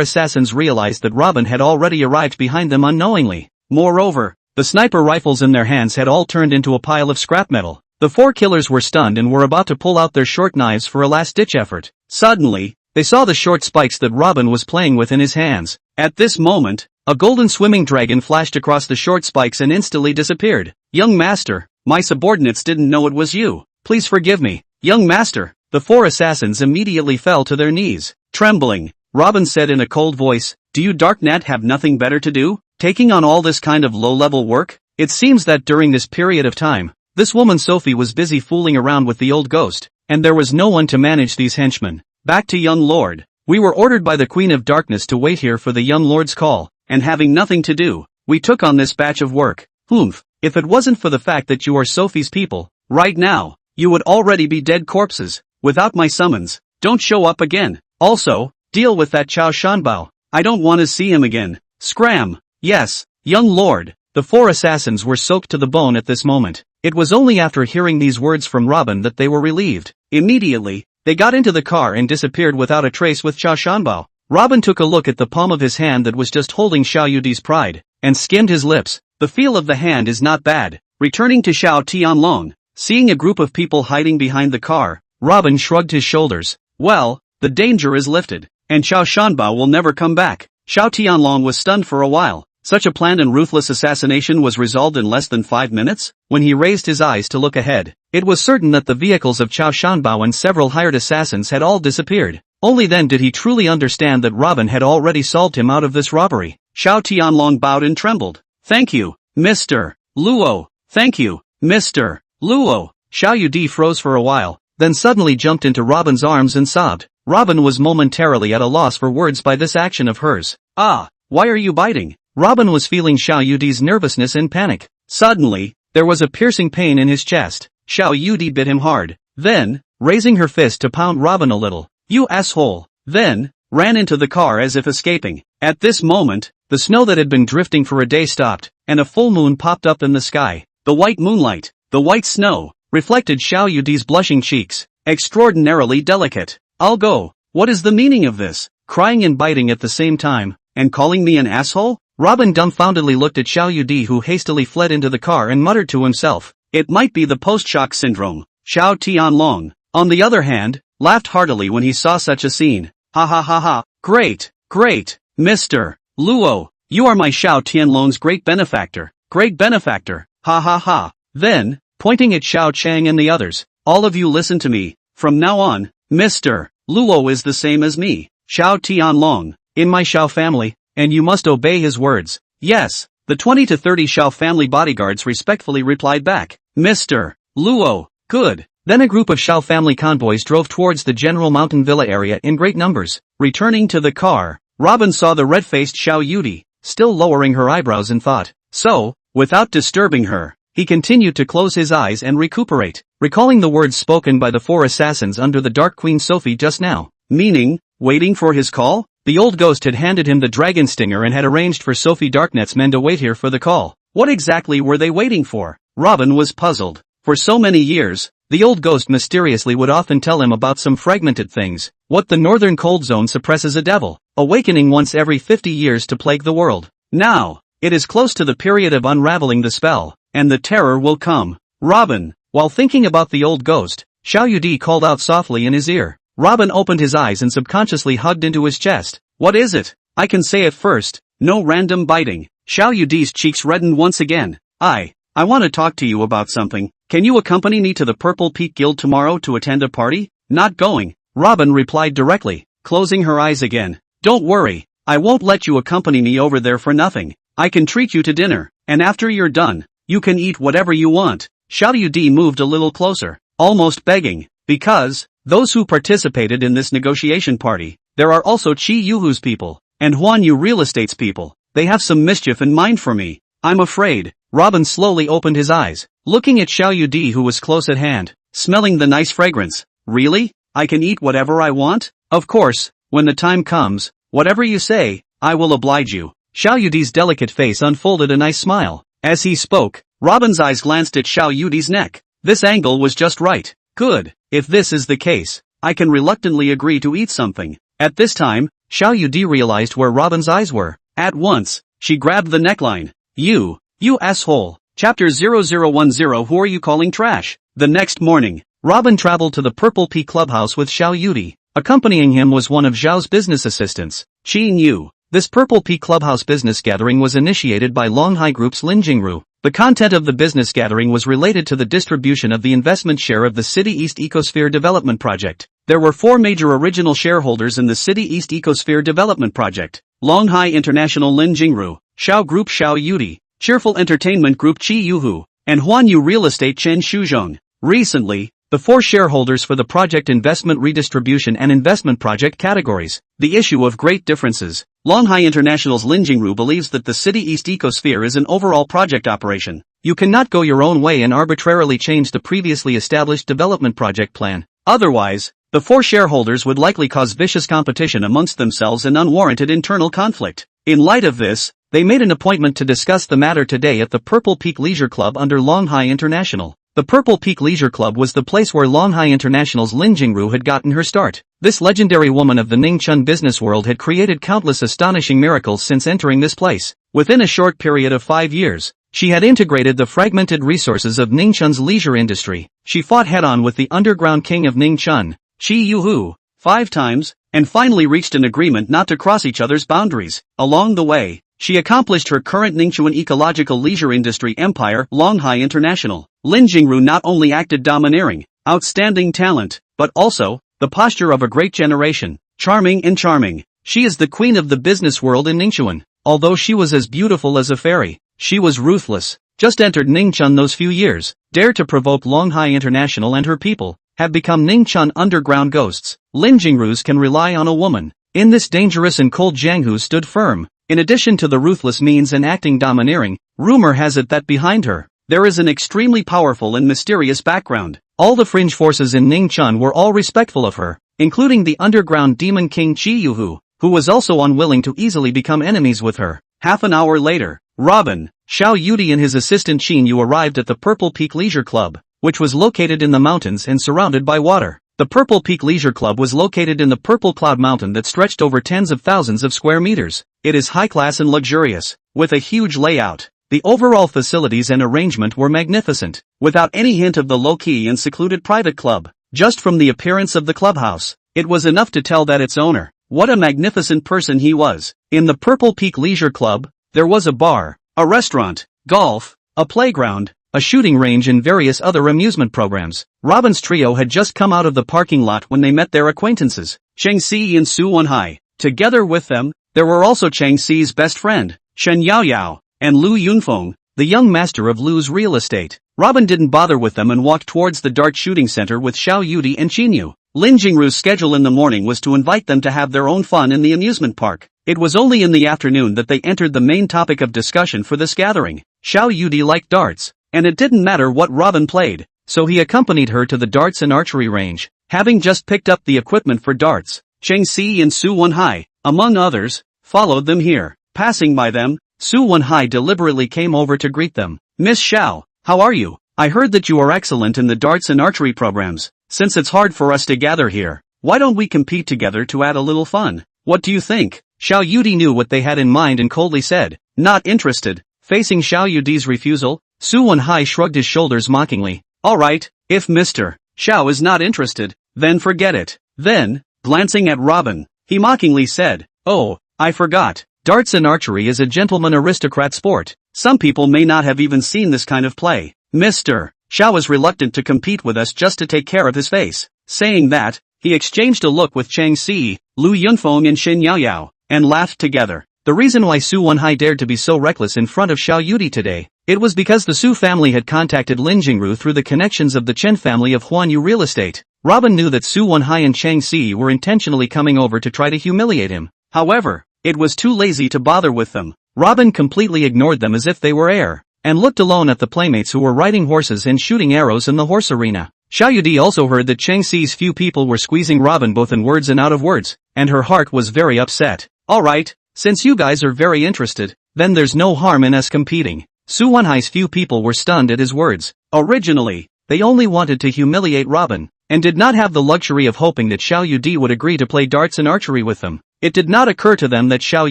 assassins realize that Robin had already arrived behind them unknowingly. Moreover, the sniper rifles in their hands had all turned into a pile of scrap metal. The 4 killers were stunned and were about to pull out their short knives for a last-ditch effort. Suddenly, they saw the short spikes that Robin was playing with in his hands. At this moment, a golden swimming dragon flashed across the short spikes and instantly disappeared. "Young master, my subordinates didn't know it was you. Please forgive me, young master." The 4 assassins immediately fell to their knees. Trembling, Robin said in a cold voice, "Do you Darknet have nothing better to do? Taking on all this kind of low-level work?" It seems that during this period of time, this woman Sophie was busy fooling around with the old ghost, and there was no one to manage these henchmen. Back to young lord. We were ordered by the Queen of Darkness to wait here for the young lord's call, and having nothing to do, we took on this batch of work. Humph, if it wasn't for the fact that you are Sophie's people, right now, you would already be dead corpses. Without my summons, don't show up again. Also, deal with that Chao Shanbao. I don't want to see him again. Scram. Yes, young lord. The 4 assassins were soaked to the bone at this moment. It was only after hearing these words from Robin that they were relieved. Immediately, they got into the car and disappeared without a trace with Chao Shanbao. Robin took a look at the palm of his hand that was just holding Xiao Yudi's pride, and skimmed his lips. The feel of the hand is not bad. Returning to Xiao Tianlong, seeing a group of people hiding behind the car, Robin shrugged his shoulders. Well, the danger is lifted, and Chao Shanbao will never come back. Xiao Tianlong was stunned for a while. Such a planned and ruthless assassination was resolved in less than 5 minutes? When he raised his eyes to look ahead, it was certain that the vehicles of Chao Shanbao and several hired assassins had all disappeared. Only then did he truly understand that Robin had already solved him out of this robbery. Xiao Tianlong bowed and trembled. "Thank you, Mr. Luo. Thank you, Mr. Luo." Xiao Yudi froze for a while, then suddenly jumped into Robin's arms and sobbed. Robin was momentarily at a loss for words by this action of hers. "Ah, why are you biting?" Robin was feeling Xiao Yudi's nervousness and panic. Suddenly, there was a piercing pain in his chest. Xiao Yudi bit him hard. Then, raising her fist to pound Robin a little. "You asshole!" Then, ran into the car as if escaping. At this moment, the snow that had been drifting for a day stopped, and a full moon popped up in the sky. The white moonlight, the white snow, reflected Xiao Yudi's blushing cheeks. Extraordinarily delicate. I'll go. What is the meaning of this? Crying and biting at the same time, and calling me an asshole? Robin dumbfoundedly looked at Xiao Yudi, who hastily fled into the car and muttered to himself, "It might be the post-shock syndrome." Xiao Tianlong, on the other hand, laughed heartily when he saw such a scene. Ha ha ha ha, great, great, Mr. Luo, you are my Xiao Tianlong's great benefactor, ha ha ha. Then, pointing at Xiao Chang and the others, all of you listen to me, from now on, Mr. Luo is the same as me, Xiao Tianlong, in my Xiao family, and you must obey his words. Yes, the 20 to 30 Xiao family bodyguards respectfully replied back, Mr. Luo, good. Then a group of Xiao family convoys drove towards the General Mountain Villa area in great numbers. Returning to the car, Robin saw the red-faced Xiao Yudi, still lowering her eyebrows in thought. So, without disturbing her, he continued to close his eyes and recuperate, recalling the words spoken by the 4 assassins under the Dark Queen Sophie just now. Meaning, waiting for his call? The old ghost had handed him the dragon stinger and had arranged for Sophie Darknet's men to wait here for the call. What exactly were they waiting for? Robin was puzzled. For so many years, the old ghost mysteriously would often tell him about some fragmented things. What the northern cold zone suppresses a devil, awakening once every 50 years to plague the world. Now, it is close to the period of unraveling the spell, and the terror will come. Robin, while thinking about the old ghost, Xiao Yudi called out softly in his ear. Robin opened his eyes and subconsciously hugged into his chest. What is it? I can say it first. No random biting. Xiao Yudi's cheeks reddened once again. I want to talk to you about something. Can you accompany me to the Purple Peak Guild tomorrow to attend a party? Not going. Robin replied directly, closing her eyes again. Don't worry. I won't let you accompany me over there for nothing. I can treat you to dinner, and after you're done, you can eat whatever you want. Xiao Yudi moved a little closer, almost begging, because those who participated in this negotiation party, there are also Qi Yuhu's people, and Huan Yu Real Estate's people. They have some mischief in mind for me. I'm afraid. Robin slowly opened his eyes, looking at Xiao Yudi, who was close at hand, smelling the nice fragrance. Really? I can eat whatever I want? Of course, when the time comes, whatever you say, I will oblige you. Xiao Yudi's delicate face unfolded a nice smile. As he spoke, Robin's eyes glanced at Xiao Yudi's neck. This angle was just right. Good. If this is the case, I can reluctantly agree to eat something. At this time, Xiao Yudi realized where Robin's eyes were. At once, she grabbed the neckline. You asshole. Chapter 0010. Who are you calling trash? The next morning, Robin traveled to the Purple Peak Clubhouse with Xiao Yudi. Accompanying him was one of Zhao's business assistants, Qin Yu. This Purple Peak Clubhouse business gathering was initiated by Longhai Group's Lin Jingru. The content of the business gathering was related to the distribution of the investment share of the City East Ecosphere Development Project. There were 4 major original shareholders in the City East Ecosphere Development Project: Longhai International Lin Jingru, Xiao Group Xiao Yudi, Cheerful Entertainment Group Qi Yuhu, and Huan Yu Real Estate Chen Shuzhong. Recently, the 4 shareholders for the project investment redistribution and investment project categories. The issue of great differences. Longhai International's Lin Jingru believes that the City East Ecosphere is an overall project operation. You cannot go your own way and arbitrarily change the previously established development project plan. Otherwise, the 4 shareholders would likely cause vicious competition amongst themselves and unwarranted internal conflict. In light of this, they made an appointment to discuss the matter today at the Purple Peak Leisure Club under Longhai International. The Purple Peak Leisure Club was the place where Longhai International's Lin Jingru had gotten her start. This legendary woman of the Ningchun business world had created countless astonishing miracles since entering this place. Within a short period of 5 years, she had integrated the fragmented resources of Ningchun's leisure industry. She fought head-on with the underground king of Ningchun, Qi Yuhu, 5 times, and finally reached an agreement not to cross each other's boundaries. Along the way, she accomplished her current Ningchuan ecological leisure industry empire, Longhai International. Lin Jingru not only acted domineering, outstanding talent, but also the posture of a great generation, charming and charming. She is the queen of the business world in Ningchuan. Although she was as beautiful as a fairy, she was ruthless. Just entered Ningchun those few years, dared to provoke Longhai International and her people, have become Ningchun underground ghosts. Lin Jingrus can rely on a woman. In this dangerous and cold Jianghu stood firm. In addition to the ruthless means and acting domineering, rumor has it that behind her, there is an extremely powerful and mysterious background. All the fringe forces in Ningchun were all respectful of her, including the underground demon king Qi Yuhu, who was also unwilling to easily become enemies with her. Half an hour later, Robin, Xiao Yudi and his assistant Qin Yu arrived at the Purple Peak Leisure Club, which was located in the mountains and surrounded by water. The Purple Peak Leisure Club was located in the Purple Cloud Mountain that stretched over tens of thousands of square meters. It is high-class and luxurious, with a huge layout. The overall facilities and arrangement were magnificent, without any hint of the low-key and secluded private club. Just from the appearance of the clubhouse, it was enough to tell that its owner, what a magnificent person he was. In the Purple Peak Leisure Club, there was a bar, a restaurant, golf, a playground, a shooting range and various other amusement programs. Robin's trio had just come out of the parking lot when they met their acquaintances, Cheng Si and Su Wenhai. Together with them, there were also Cheng Si's best friend, Shen Yaoyao, and Lu Yunfeng, the young master of Lu's real estate. Robin didn't bother with them and walked towards the dart shooting center with Xiao Yudi and Qinyu. Lin Jingru's schedule in the morning was to invite them to have their own fun in the amusement park. It was only in the afternoon that they entered the main topic of discussion for this gathering. Xiao Yudi liked darts, and it didn't matter what Robin played, so he accompanied her to the darts and archery range. Having just picked up the equipment for darts, Cheng Si and Su Wenhai, among others, followed them here. Passing by them, Su Wenhai deliberately came over to greet them. Miss Xiao, how are you? I heard that you are excellent in the darts and archery programs. Since it's hard for us to gather here, why don't we compete together to add a little fun? What do you think? Xiao Yudi knew what they had in mind and coldly said, not interested. Facing Xiao Yudi's refusal, Su Wenhai shrugged his shoulders mockingly. Alright, if Mr. Xiao is not interested, then forget it. Then, glancing at Robin, he mockingly said, oh, I forgot. Darts and archery is a gentleman aristocrat sport. Some people may not have even seen this kind of play. Mr. Xiao is reluctant to compete with us just to take care of his face. Saying that, he exchanged a look with Cheng Si, Lu Yunfeng and Shen Yaoyao, and laughed together. The reason why Su Wenhai dared to be so reckless in front of Xiao Yudi today, it was because the Su family had contacted Lin Jingru through the connections of the Chen family of Huanyu Real Estate. Robin knew that Su Wenhai and Cheng Si were intentionally coming over to try to humiliate him. However, it was too lazy to bother with them. Robin completely ignored them as if they were air, and looked alone at the playmates who were riding horses and shooting arrows in the horse arena. Xiao Yudi also heard that Cheng Si's few people were squeezing Robin both in words and out of words, and her heart was very upset. Alright, since you guys are very interested, then there's no harm in us competing. Su Wenhai's few people were stunned at his words. Originally, they only wanted to humiliate Robin, and did not have the luxury of hoping that Xiao Yudi would agree to play darts and archery with them. It did not occur to them that Xiao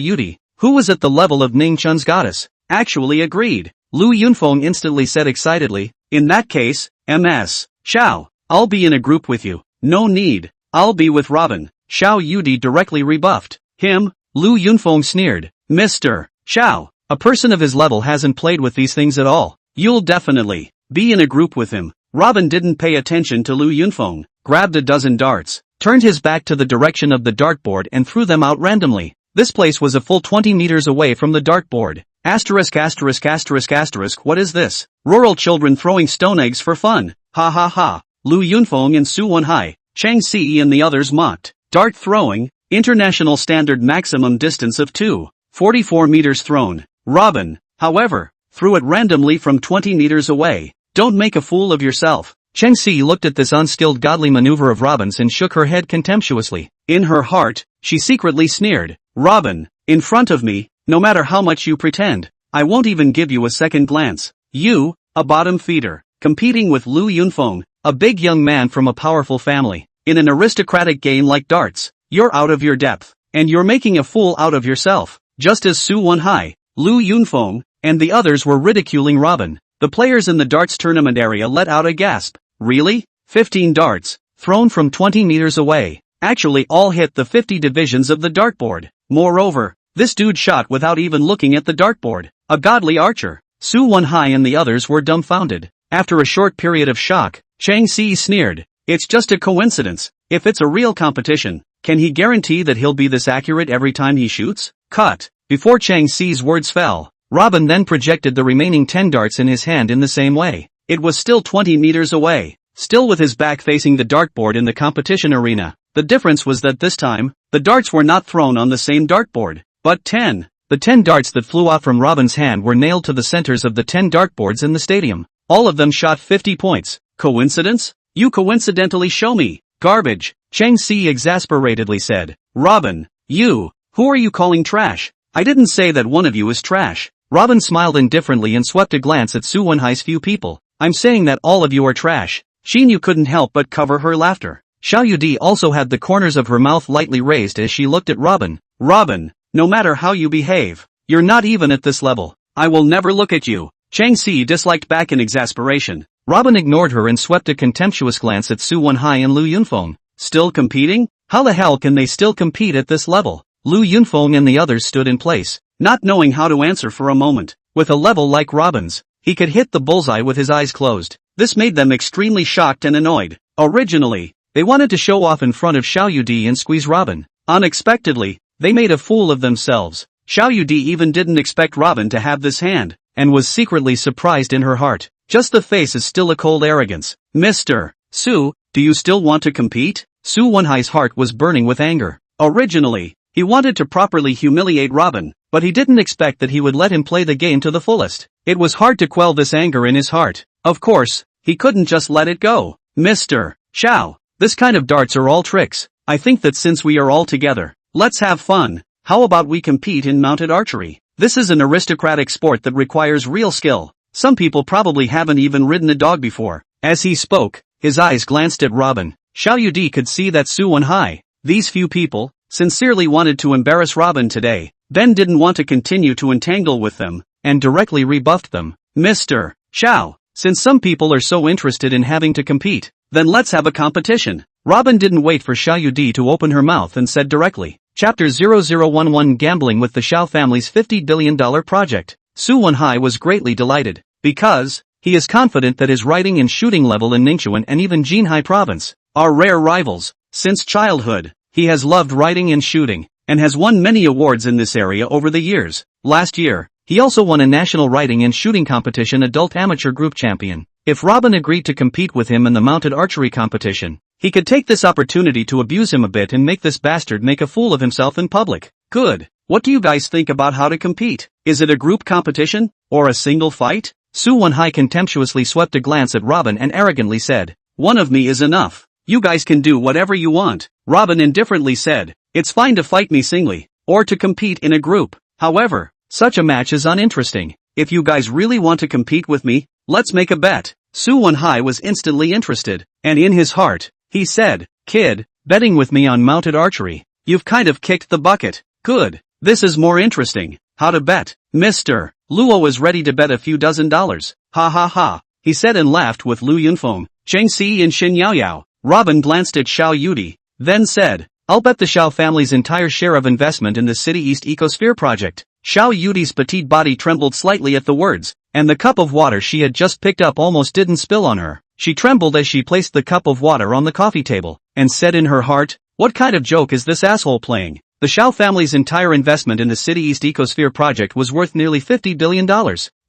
Yudi, who was at the level of Ning Chun's goddess, actually agreed. Lu Yunfeng instantly said excitedly, in that case, Ms. Xiao, I'll be in a group with you. No need, I'll be with Robin. Xiao Yudi directly rebuffed him. Lu Yunfeng sneered, Mr. Xiao, a person of his level hasn't played with these things at all. You'll definitely be in a group with him. Robin didn't pay attention to Lu Yunfeng, grabbed a dozen darts, turned his back to the direction of the dartboard and threw them out randomly. This place was a full 20 meters away from the dartboard. Asterisk asterisk asterisk asterisk, what is this? Rural children throwing stone eggs for fun. Ha ha ha. Lu Yunfeng and Su Wenhai, Cheng Si and the others mocked. Dart throwing, international standard maximum distance of 2.44 meters thrown. Robin, however, threw it randomly from 20 meters away. Don't make a fool of yourself. Cheng Si looked at this unskilled godly maneuver of Robin's and shook her head contemptuously. In her heart, she secretly sneered, Robin, in front of me, no matter how much you pretend, I won't even give you a second glance. You, a bottom feeder, competing with Lu Yunfeng, a big young man from a powerful family, in an aristocratic game like darts. You're out of your depth, and you're making a fool out of yourself. Just as Su Wenhai, Lu Yunfeng, and the others were ridiculing Robin, the players in the darts tournament area let out a gasp. Really? 15 darts, thrown from 20 meters away, actually all hit the 50 divisions of the dartboard. Moreover, this dude shot without even looking at the dartboard. A godly archer. Su Wenhai and the others were dumbfounded. After a short period of shock, Cheng Si sneered, it's just a coincidence. If it's a real competition, can he guarantee that he'll be this accurate every time he shoots? Cut. Before Cheng Si's words fell, Robin then projected the remaining 10 darts in his hand in the same way. It was still 20 meters away, still with his back facing the dartboard in the competition arena. The difference was that this time, the darts were not thrown on the same dartboard, but 10. The 10 darts that flew out from Robin's hand were nailed to the centers of the 10 dartboards in the stadium. All of them shot 50 points. Coincidence? You coincidentally show me. Garbage. Cheng Si exasperatedly said. Robin, you, who are you calling trash? I didn't say that one of you is trash. Robin smiled indifferently and swept a glance at Su Wenhai's few people. I'm saying that all of you are trash. Xin Yu couldn't help but cover her laughter. Xiao Yudi also had the corners of her mouth lightly raised as she looked at Robin. Robin, no matter how you behave, you're not even at this level. I will never look at you. Chang Si disliked back in exasperation. Robin ignored her and swept a contemptuous glance at Su Wenhai and Lu Yunfeng. Still competing? How the hell can they still compete at this level? Lu Yunfeng and the others stood in place, not knowing how to answer for a moment. With a level like Robin's, he could hit the bullseye with his eyes closed. This made them extremely shocked and annoyed. Originally, they wanted to show off in front of Xiao Yudi and squeeze Robin. Unexpectedly, they made a fool of themselves. Xiao Yudi even didn't expect Robin to have this hand, and was secretly surprised in her heart. Just the face is still a cold arrogance. Mr. Su, do you still want to compete? Su Wenhai's heart was burning with anger. Originally, he wanted to properly humiliate Robin, but he didn't expect that he would let him play the game to the fullest. It was hard to quell this anger in his heart. Of course, he couldn't just let it go. Mr. Xiao, this kind of darts are all tricks. I think that since we are all together, let's have fun. How about we compete in mounted archery? This is an aristocratic sport that requires real skill. Some people probably haven't even ridden a dog before. As he spoke, his eyes glanced at Robin. Xiao Yudi could see that Su Wenhai, these few people, sincerely wanted to embarrass Robin today. Ben didn't want to continue to entangle with them, and directly rebuffed them. Mr. Xiao, since some people are so interested in having to compete, then let's have a competition. Robin didn't wait for Xiao Yudi to open her mouth and said directly. Chapter 0011 Gambling with the Xiao family's $50 billion project. Su Wenhai was greatly delighted, because he is confident that his writing and shooting level in Ningxuan and even Jinhai province are rare rivals. Since childhood, he has loved writing and shooting, and has won many awards in this area over the years. Last year, he also won a national writing and shooting competition adult amateur group champion. If Robin agreed to compete with him in the mounted archery competition, he could take this opportunity to abuse him a bit and make this bastard make a fool of himself in public. Good. What do you guys think about how to compete? Is it a group competition, or a single fight? Su Wenhai contemptuously swept a glance at Robin and arrogantly said, one of me is enough. You guys can do whatever you want. Robin indifferently said, it's fine to fight me singly, or to compete in a group. However, such a match is uninteresting. If you guys really want to compete with me, let's make a bet. Su Wenhai was instantly interested, and in his heart, he said, kid, betting with me on mounted archery. You've kind of kicked the bucket. Good. This is more interesting. How to bet? Mr. Luo is ready to bet a few dozen dollars. Ha ha ha. He said and laughed with Lu Yunfeng, Cheng Si and Xin Yaoyao. Robin glanced at Xiao Yudi, then said, I'll bet the Xiao family's entire share of investment in the City East Ecosphere project. Xiao Yudi's petite body trembled slightly at the words, and the cup of water she had just picked up almost didn't spill on her. She trembled as she placed the cup of water on the coffee table, and said in her heart, what kind of joke is this asshole playing? The Xiao family's entire investment in the City East Ecosphere project was worth nearly $50 billion.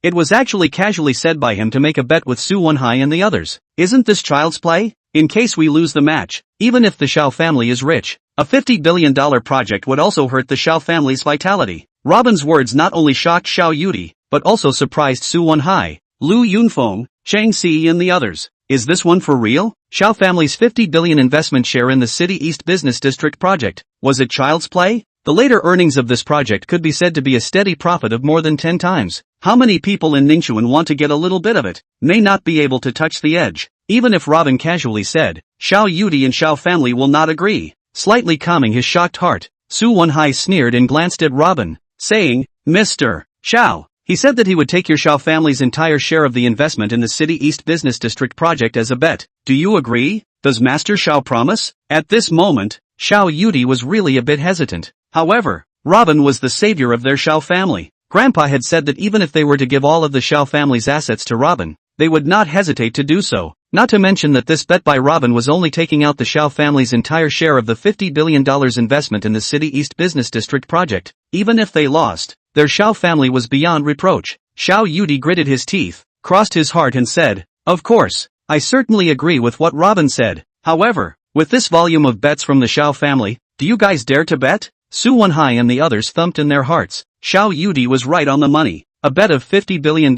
It was actually casually said by him to make a bet with Su Wenhai and the others. Isn't this child's play? In case we lose the match, even if the Xiao family is rich, a $50 billion project would also hurt the Xiao family's vitality. Robin's words not only shocked Xiao Yudi, but also surprised Su Wenhai, Lu Yunfeng, Chang Si and the others. Is this one for real? Xiao family's $50 billion investment share in the City East Business District project, was it child's play? The later earnings of this project could be said to be a steady profit of more than 10 times. How many people in Ningxuan want to get a little bit of it? May not be able to touch the edge. Even if Robin casually said, Xiao Yudi and Xiao family will not agree. Slightly calming his shocked heart, Su Wenhai sneered and glanced at Robin, saying, Mr. Xiao. He said that he would take your Xiao family's entire share of the investment in the City East Business District project as a bet. Do you agree? Does Master Xiao promise? At this moment, Xiao Yudi was really a bit hesitant. However, Robin was the savior of their Xiao family. Grandpa had said that even if they were to give all of the Xiao family's assets to Robin, they would not hesitate to do so. Not to mention that this bet by Robin was only taking out the Xiao family's entire share of the $50 billion investment in the City East Business District project. Even if they lost, their Xiao family was beyond reproach. Xiao Yudi gritted his teeth, crossed his heart and said, of course, I certainly agree with what Robin said. However, with this volume of bets from the Xiao family, do you guys dare to bet? Su Wenhai and the others thumped in their hearts. Xiao Yudi was right on the money. A bet of $50 billion.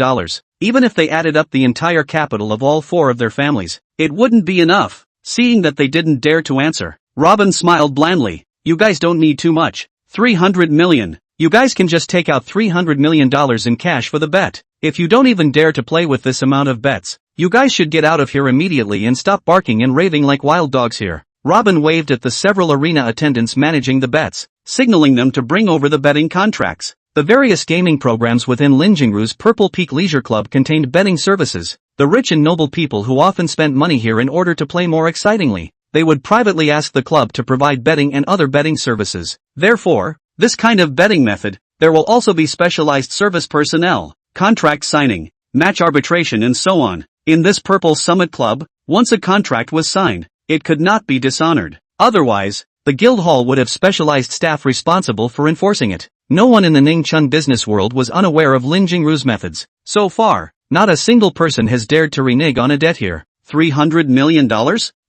Even if they added up the entire capital of all four of their families, it wouldn't be enough. Seeing that they didn't dare to answer, Robin smiled blandly. You guys don't need too much. 300 million. You guys can just take out $300 million in cash for the bet. If you don't even dare to play with this amount of bets, you guys should get out of here immediately and stop barking and raving like wild dogs here. Robin waved at the several arena attendants managing the bets, signaling them to bring over the betting contracts. The various gaming programs within Lin Jingru's Purple Peak Leisure Club contained betting services. The rich and noble people who often spent money here in order to play more excitingly. They would privately ask the club to provide betting and other betting services. Therefore, this kind of betting method, there will also be specialized service personnel, contract signing, match arbitration and so on. In this Purple Summit Club, once a contract was signed, it could not be dishonored. Otherwise, the guild hall would have specialized staff responsible for enforcing it. No one in the Ningchun business world was unaware of Lin Jingru's methods. So far, not a single person has dared to renege on a debt here. $300 million?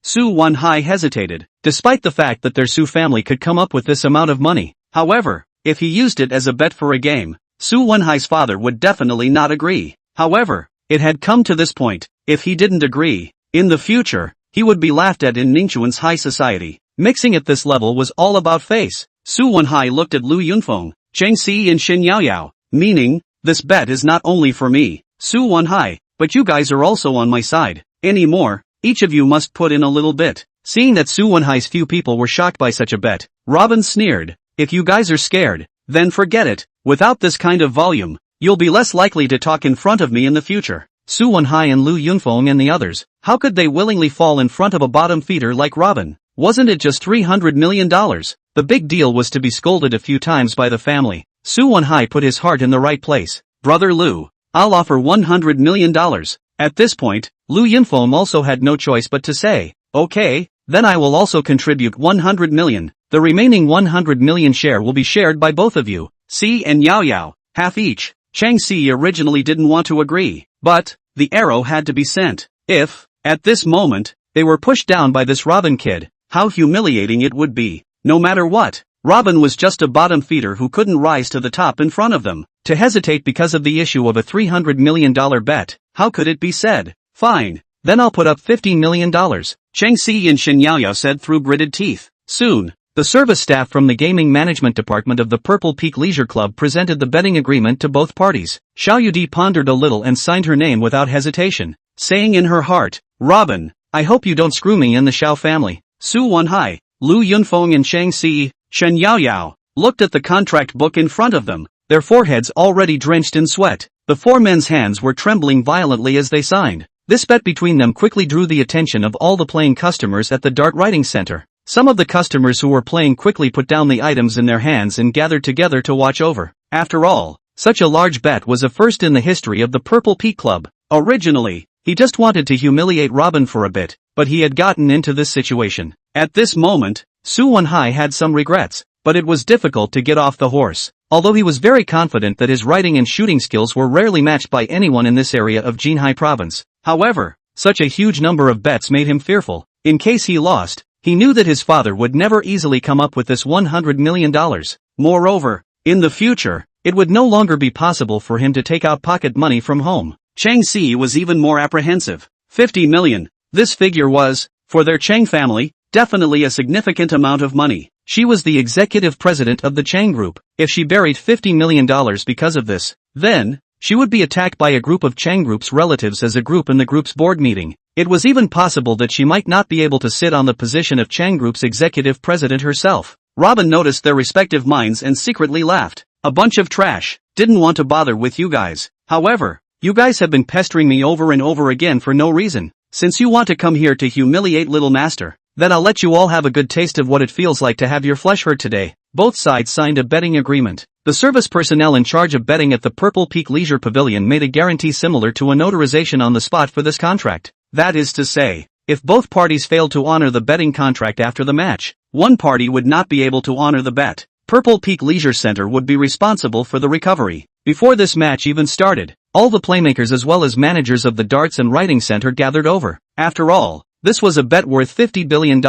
Su Wanhai hesitated, despite the fact that their Su family could come up with this amount of money. However, if he used it as a bet for a game, Su Wanhai's father would definitely not agree. However, it had come to this point. If he didn't agree, in the future, he would be laughed at in Ningchuan's high society. Mixing at this level was all about face. Su Wanhai looked at Lu Yunfeng, Cheng Si and Xin Yaoyao, meaning, this bet is not only for me, Su Wanhai, but you guys are also on my side. Anymore, each of you must put in a little bit. Seeing that Su Wanhai's few people were shocked by such a bet, Robin sneered, if you guys are scared, then forget it. Without this kind of volume, you'll be less likely to talk in front of me in the future. Su Wanhai and Lu Yunfeng and the others, how could they willingly fall in front of a bottom feeder like Robin? Wasn't it just $300 million? The big deal was to be scolded a few times by the family. Su Wanhai put his heart in the right place. Brother Lu, I'll offer $100 million. At this point, Lu Yunfeng also had no choice but to say, okay, then I will also contribute $100 million. The remaining $100 million share will be shared by both of you, Si and Yao Yao, half each. Chang Si originally didn't want to agree, but the arrow had to be sent. If, at this moment, they were pushed down by this Robin kid, how humiliating it would be. No matter what, Robin was just a bottom feeder who couldn't rise to the top in front of them. To hesitate because of the issue of a $300 million bet, how could it be said? Fine, then I'll put up $50 million. Cheng Si and Shin Yaoyao said through gritted teeth. Soon, the service staff from the gaming management department of the Purple Peak Leisure Club presented the betting agreement to both parties. Xiao Yudi pondered a little and signed her name without hesitation, saying in her heart, Robin, I hope you don't screw me in the Xiao family. Su Wanhai, Lu Yunfeng and Cheng Si, Shen Yaoyao, looked at the contract book in front of them, their foreheads already drenched in sweat. The four men's hands were trembling violently as they signed. This bet between them quickly drew the attention of all the playing customers at the Dart Writing Center. Some of the customers who were playing quickly put down the items in their hands and gathered together to watch over. After all, such a large bet was a first in the history of the Purple Peak Club. Originally, he just wanted to humiliate Robin for a bit, but he had gotten into this situation. At this moment, Su Wanhai had some regrets, but it was difficult to get off the horse. Although he was very confident that his writing and shooting skills were rarely matched by anyone in this area of Jinhai province. However, such a huge number of bets made him fearful. In case he lost, he knew that his father would never easily come up with this $100 million. Moreover, in the future, it would no longer be possible for him to take out pocket money from home. Cheng Si was even more apprehensive. 50 million. This figure was, for their Cheng family, definitely a significant amount of money. She was the executive president of the Cheng Group. If she buried $50 million because of this, then, she would be attacked by a group of Cheng Group's relatives as a group in the group's board meeting. It was even possible that she might not be able to sit on the position of Cheng Group's executive president herself. Robin noticed their respective minds and secretly laughed. A bunch of trash. Didn't want to bother with you guys. However, you guys have been pestering me over and over again for no reason. Since you want to come here to humiliate Little Master, then I'll let you all have a good taste of what it feels like to have your flesh hurt today. Both sides signed a betting agreement. The service personnel in charge of betting at the Purple Peak Leisure Pavilion made a guarantee similar to a notarization on the spot for this contract. That is to say, if both parties failed to honor the betting contract after the match, one party would not be able to honor the bet. Purple Peak Leisure Center would be responsible for the recovery. Before this match even started, all the playmakers as well as managers of the Darts and Writing Center gathered over. After all, this was a bet worth $50 billion.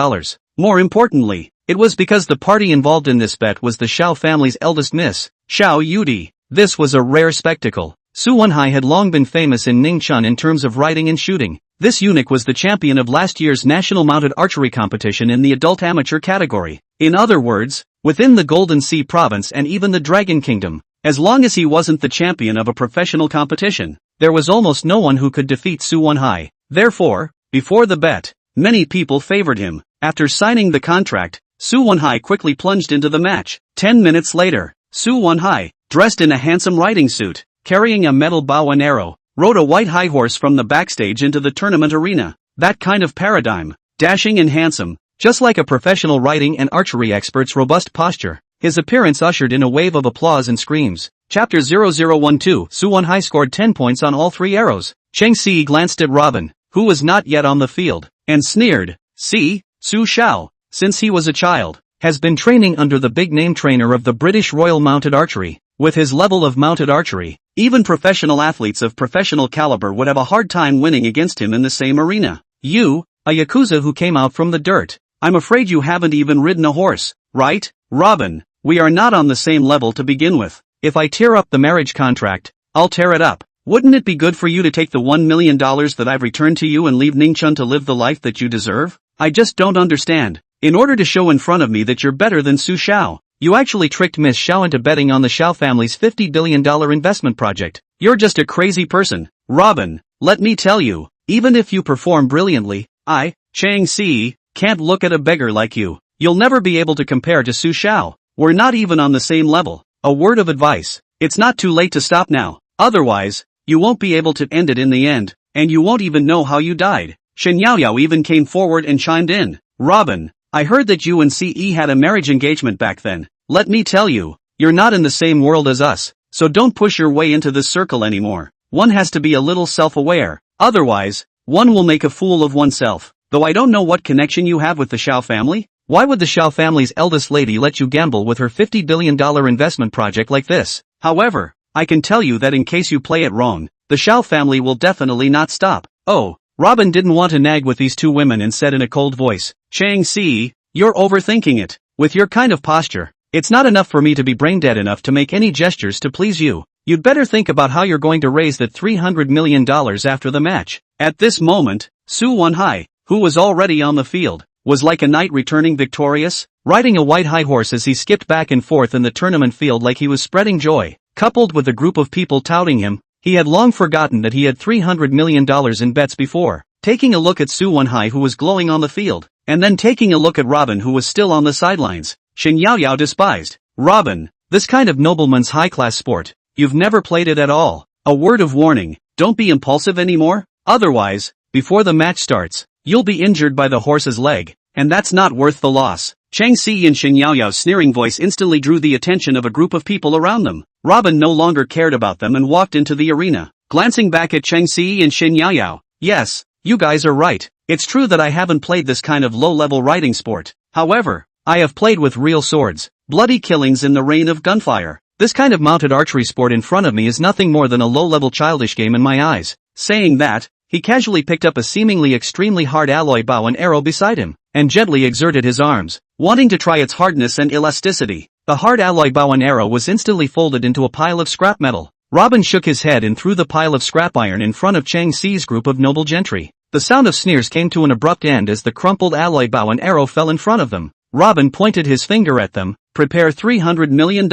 More importantly, it was because the party involved in this bet was the Xiao family's eldest miss, Xiao Yudi. This was a rare spectacle. Su Wanhai had long been famous in Ningchun in terms of writing and shooting. This eunuch was the champion of last year's National Mounted Archery competition in the adult amateur category. In other words, within the Golden Sea province and even the Dragon Kingdom, as long as he wasn't the champion of a professional competition, there was almost no one who could defeat Su Wonhai. Therefore, before the bet, many people favored him. After signing the contract, Su Wonhai quickly plunged into the match. 10 minutes later, Su Wonhai, dressed in a handsome riding suit, carrying a metal bow and arrow, rode a white high horse from the backstage into the tournament arena. That kind of paradigm, dashing and handsome, just like a professional riding and archery expert's robust posture. His appearance ushered in a wave of applause and screams. Chapter 0012. Su Wonhai scored 10 points on all 3 arrows. Cheng Si glanced at Robin, who was not yet on the field, and sneered. See, Su Xiao, since he was a child, has been training under the big-name trainer of the British Royal Mounted Archery. With his level of mounted archery, even professional athletes of professional caliber would have a hard time winning against him in the same arena. You, a Yakuza who came out from the dirt, I'm afraid you haven't even ridden a horse, right, Robin? We are not on the same level to begin with. If I tear up the marriage contract, I'll tear it up. Wouldn't it be good for you to take the $1 million that I've returned to you and leave Ningchun to live the life that you deserve? I just don't understand. In order to show in front of me that you're better than Su Xiao, you actually tricked Miss Xiao into betting on the Xiao family's $50 billion investment project. You're just a crazy person. Robin, let me tell you, even if you perform brilliantly, I, Chang Si, can't look at a beggar like you. You'll never be able to compare to Su Xiao. We're not even on the same level. A word of advice. It's not too late to stop now. Otherwise, you won't be able to end it in the end, and you won't even know how you died. Shen Yaoyao even came forward and chimed in. Robin, I heard that you and CE had a marriage engagement back then. Let me tell you, you're not in the same world as us, so don't push your way into this circle anymore. One has to be a little self-aware. Otherwise, one will make a fool of oneself. Though I don't know what connection you have with the Xiao family. Why would the Xiao family's eldest lady let you gamble with her $50 billion investment project like this? However, I can tell you that in case you play it wrong, the Xiao family will definitely not stop. Oh, Robin didn't want to nag with these two women and said in a cold voice, Chang Si, you're overthinking it. With your kind of posture, it's not enough for me to be brain dead enough to make any gestures to please you. You'd better think about how you're going to raise that $300 million after the match. At this moment, Su Wonhai, who was already on the field, was like a knight returning victorious, riding a white high horse as he skipped back and forth in the tournament field like he was spreading joy. Coupled with a group of people touting him, he had long forgotten that he had $300 million in bets before. Taking a look at Su Wonhai who was glowing on the field, and then taking a look at Robin who was still on the sidelines, Shen Yaoyao despised. Robin, this kind of nobleman's high-class sport, you've never played it at all. A word of warning, don't be impulsive anymore, otherwise, before the match starts, you'll be injured by the horse's leg, and that's not worth the loss. Chang Si and Shen Yaoyao's sneering voice instantly drew the attention of a group of people around them. Robin no longer cared about them and walked into the arena, glancing back at Chang Si and Shen Yaoyao. Yes, you guys are right. It's true that I haven't played this kind of low-level riding sport. However, I have played with real swords, bloody killings in the rain of gunfire. This kind of mounted archery sport in front of me is nothing more than a low-level childish game in my eyes. Saying that, he casually picked up a seemingly extremely hard alloy bow and arrow beside him, and gently exerted his arms, wanting to try its hardness and elasticity. The hard alloy bow and arrow was instantly folded into a pile of scrap metal. Robin shook his head and threw the pile of scrap iron in front of Chang Si's group of noble gentry. The sound of sneers came to an abrupt end as the crumpled alloy bow and arrow fell in front of them. Robin pointed his finger at them. Prepare $300 million.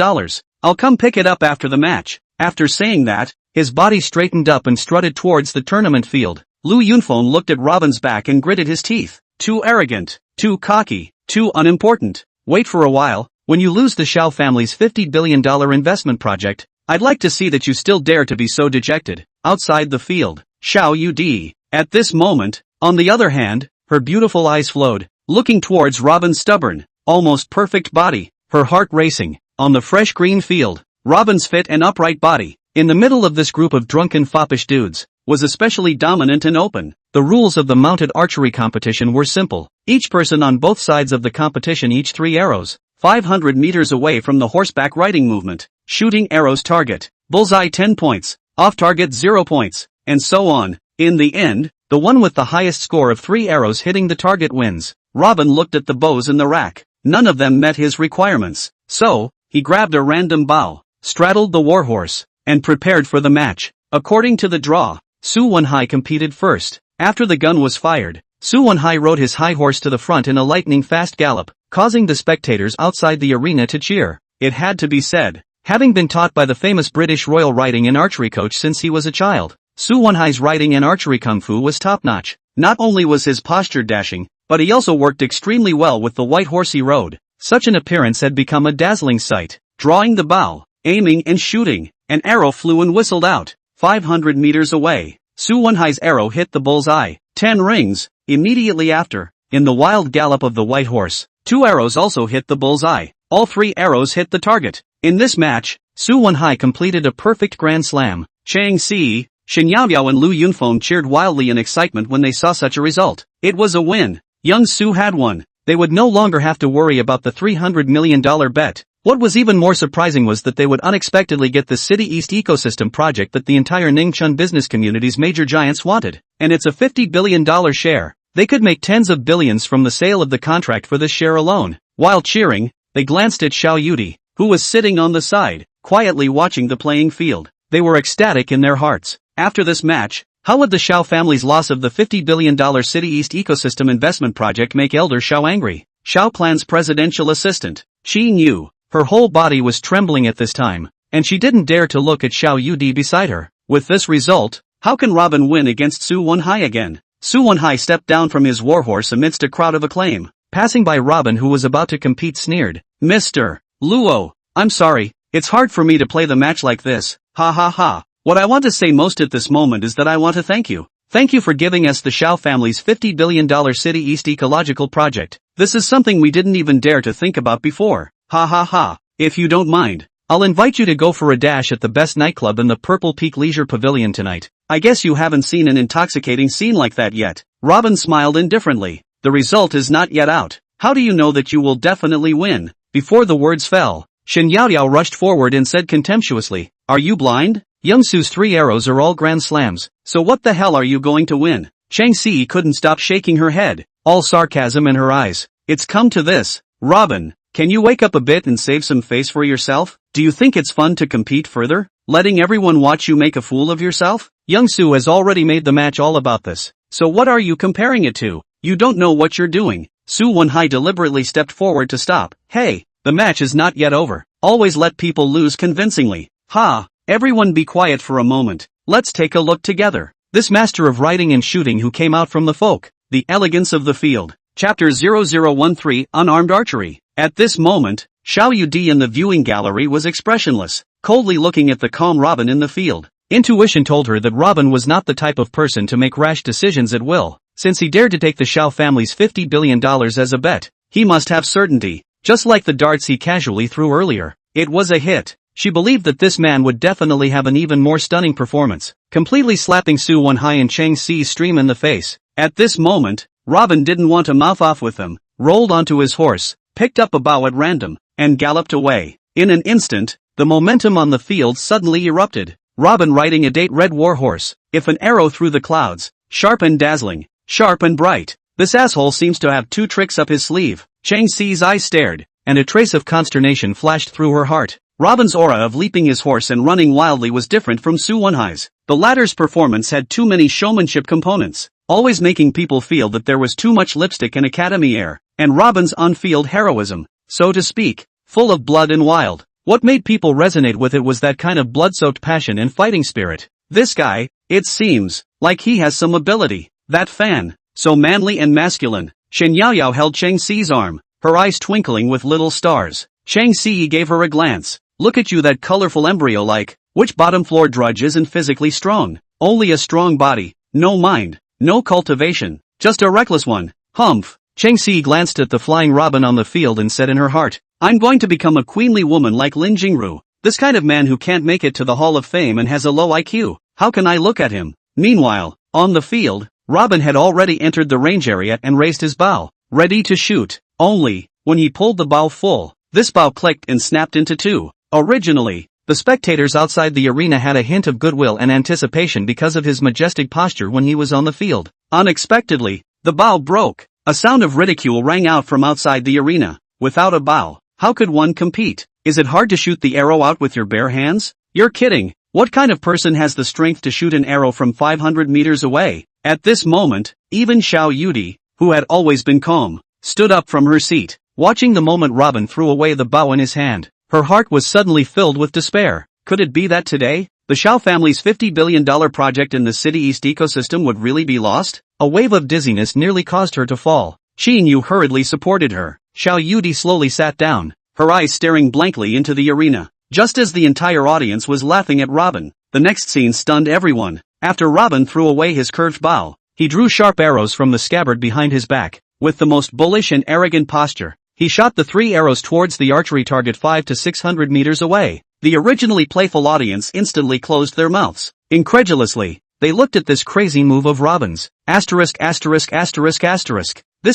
I'll come pick it up after the match. After saying that, his body straightened up and strutted towards the tournament field. Lu Yunfeng looked at Robin's back and gritted his teeth. Too arrogant, too cocky, too unimportant. Wait for a while, when you lose the Xiao family's $50 billion investment project, I'd like to see that you still dare to be so dejected. Outside the field, Xiao Yudi. At this moment, on the other hand, her beautiful eyes flowed, looking towards Robin's stubborn, almost perfect body, her heart racing. On the fresh green field, Robin's fit and upright body, in the middle of this group of drunken foppish dudes, was especially dominant and open. The rules of the mounted archery competition were simple. Each person on both sides of the competition each 3 arrows, 500 meters away from the horseback riding movement. Shooting arrows target, bullseye 10 points, off target 0 points, and so on. In the end, the one with the highest score of 3 arrows hitting the target wins. Robin looked at the bows in the rack. None of them met his requirements. So, he grabbed a random bow, straddled the warhorse, and prepared for the match. According to the draw, Su Wonhai competed first. After the gun was fired, Su Wonhai rode his high horse to the front in a lightning-fast gallop, causing the spectators outside the arena to cheer. It had to be said. Having been taught by the famous British royal riding and archery coach since he was a child, Su Wonhai's riding and archery kung fu was top-notch. Not only was his posture dashing, but he also worked extremely well with the white horse he rode. Such an appearance had become a dazzling sight. Drawing the bow, aiming and shooting, an arrow flew and whistled out. 500 meters away, Su Wonhai's arrow hit the bull's eye. 10 rings. Immediately after, in the wild gallop of the white horse, 2 arrows also hit the bull's eye. All 3 arrows hit the target. In this match, Su Wonhai completed a perfect grand slam. Chang Si, Shin Yaoyao and Lu Yunfeng cheered wildly in excitement when they saw such a result. It was a win. Young Su had won. They would no longer have to worry about the $300 million bet. What was even more surprising was that they would unexpectedly get the City East ecosystem project that the entire Ningchun business community's major giants wanted. And it's a $50 billion share. They could make tens of billions from the sale of the contract for this share alone. While cheering, they glanced at Xiao Yudi, who was sitting on the side, quietly watching the playing field. They were ecstatic in their hearts. After this match, how would the Xiao family's loss of the $50 billion City East ecosystem investment project make Elder Xiao angry? Xiao Clan's presidential assistant, Shi knew. Her whole body was trembling at this time, and she didn't dare to look at Xiao Yudi beside her. With this result, how can Robin win against Su Wonhai again? Su Wonhai stepped down from his warhorse amidst a crowd of acclaim. Passing by Robin, who was about to compete, sneered, "Mr. Luo, I'm sorry, it's hard for me to play the match like this, ha ha ha. What I want to say most at this moment is that I want to thank you. Thank you for giving us the Xiao family's $50 billion City East ecological project. This is something we didn't even dare to think about before. Ha ha ha. If you don't mind, I'll invite you to go for a dash at the best nightclub in the Purple Peak Leisure Pavilion tonight. I guess you haven't seen an intoxicating scene like that yet." Robin smiled indifferently. "The result is not yet out. How do you know that you will definitely win?" Before the words fell, Shin Yaoyao rushed forward and said contemptuously, "Are you blind? Young Su's 3 arrows are all grand slams, so what the hell are you going to win?" Chang Si couldn't stop shaking her head, all sarcasm in her eyes. "It's come to this. Robin, can you wake up a bit and save some face for yourself? Do you think it's fun to compete further, letting everyone watch you make a fool of yourself? Young Su has already made the match all about this, so what are you comparing it to? You don't know what you're doing." Su Wonhai deliberately stepped forward to stop. "Hey, the match is not yet over. Always let people lose convincingly. Ha, everyone be quiet for a moment. Let's take a look together." This master of writing and shooting who came out from the folk, the elegance of the field. Chapter 0013, Unarmed Archery. At this moment, Xiao Yudi in the viewing gallery was expressionless, coldly looking at the calm Robin in the field. Intuition told her that Robin was not the type of person to make rash decisions at will. Since he dared to take the Xiao family's $50 billion as a bet, he must have certainty, just like the darts he casually threw earlier. It was a hit. She believed that this man would definitely have an even more stunning performance, completely slapping Su Wonhai and Chang Si Stream in the face. At this moment, Robin didn't want to mouth off with them, rolled onto his horse, picked up a bow at random, and galloped away. In an instant, the momentum on the field suddenly erupted. Robin riding a date-red warhorse, if an arrow through the clouds, sharp and dazzling, sharp and bright. This asshole seems to have 2 tricks up his sleeve. Chang Si's eyes stared, and a trace of consternation flashed through her heart. Robin's aura of leaping his horse and running wildly was different from Su Wonhai's. The latter's performance had too many showmanship components, always making people feel that there was too much lipstick and academy air, and Robin's on-field heroism, so to speak, full of blood and wild. What made people resonate with it was that kind of blood-soaked passion and fighting spirit. This guy, it seems, like he has some ability. That fan, so manly and masculine. Shen Yaoyao held Chang Si's arm, her eyes twinkling with little stars. Chang Si gave her a glance. "Look at you, that colorful embryo like. Which bottom floor drudge isn't physically strong? Only a strong body, no mind, no cultivation, just a reckless one. Humph." Chang Si glanced at the flying Robin on the field and said in her heart, "I'm going to become a queenly woman like Lin Jingru. This kind of man who can't make it to the Hall of Fame and has a low IQ. How can I look at him?" Meanwhile, on the field, Robin had already entered the range area and raised his bow, ready to shoot. Only, when he pulled the bow full, this bow clicked and snapped into 2. Originally, the spectators outside the arena had a hint of goodwill and anticipation because of his majestic posture when he was on the field. Unexpectedly, the bow broke. A sound of ridicule rang out from outside the arena. Without a bow, how could one compete? Is it hard to shoot the arrow out with your bare hands? You're kidding. What kind of person has the strength to shoot an arrow from 500 meters away? At this moment, even Xiao Yudi, who had always been calm, stood up from her seat. Watching the moment Robin threw away the bow in his hand, her heart was suddenly filled with despair. Could it be that today, the Xiao family's $50 billion project in the City East ecosystem would really be lost? A wave of dizziness nearly caused her to fall. Xin Yu hurriedly supported her. Xiao Yudi slowly sat down, her eyes staring blankly into the arena. Just as the entire audience was laughing at Robin, the next scene stunned everyone. After Robin threw away his curved bow, he drew sharp arrows from the scabbard behind his back. With the most bullish and arrogant posture, he shot the 3 arrows towards the archery target 500 to 600 meters away. The originally playful audience instantly closed their mouths. Incredulously, they looked at this crazy move of Robin's. This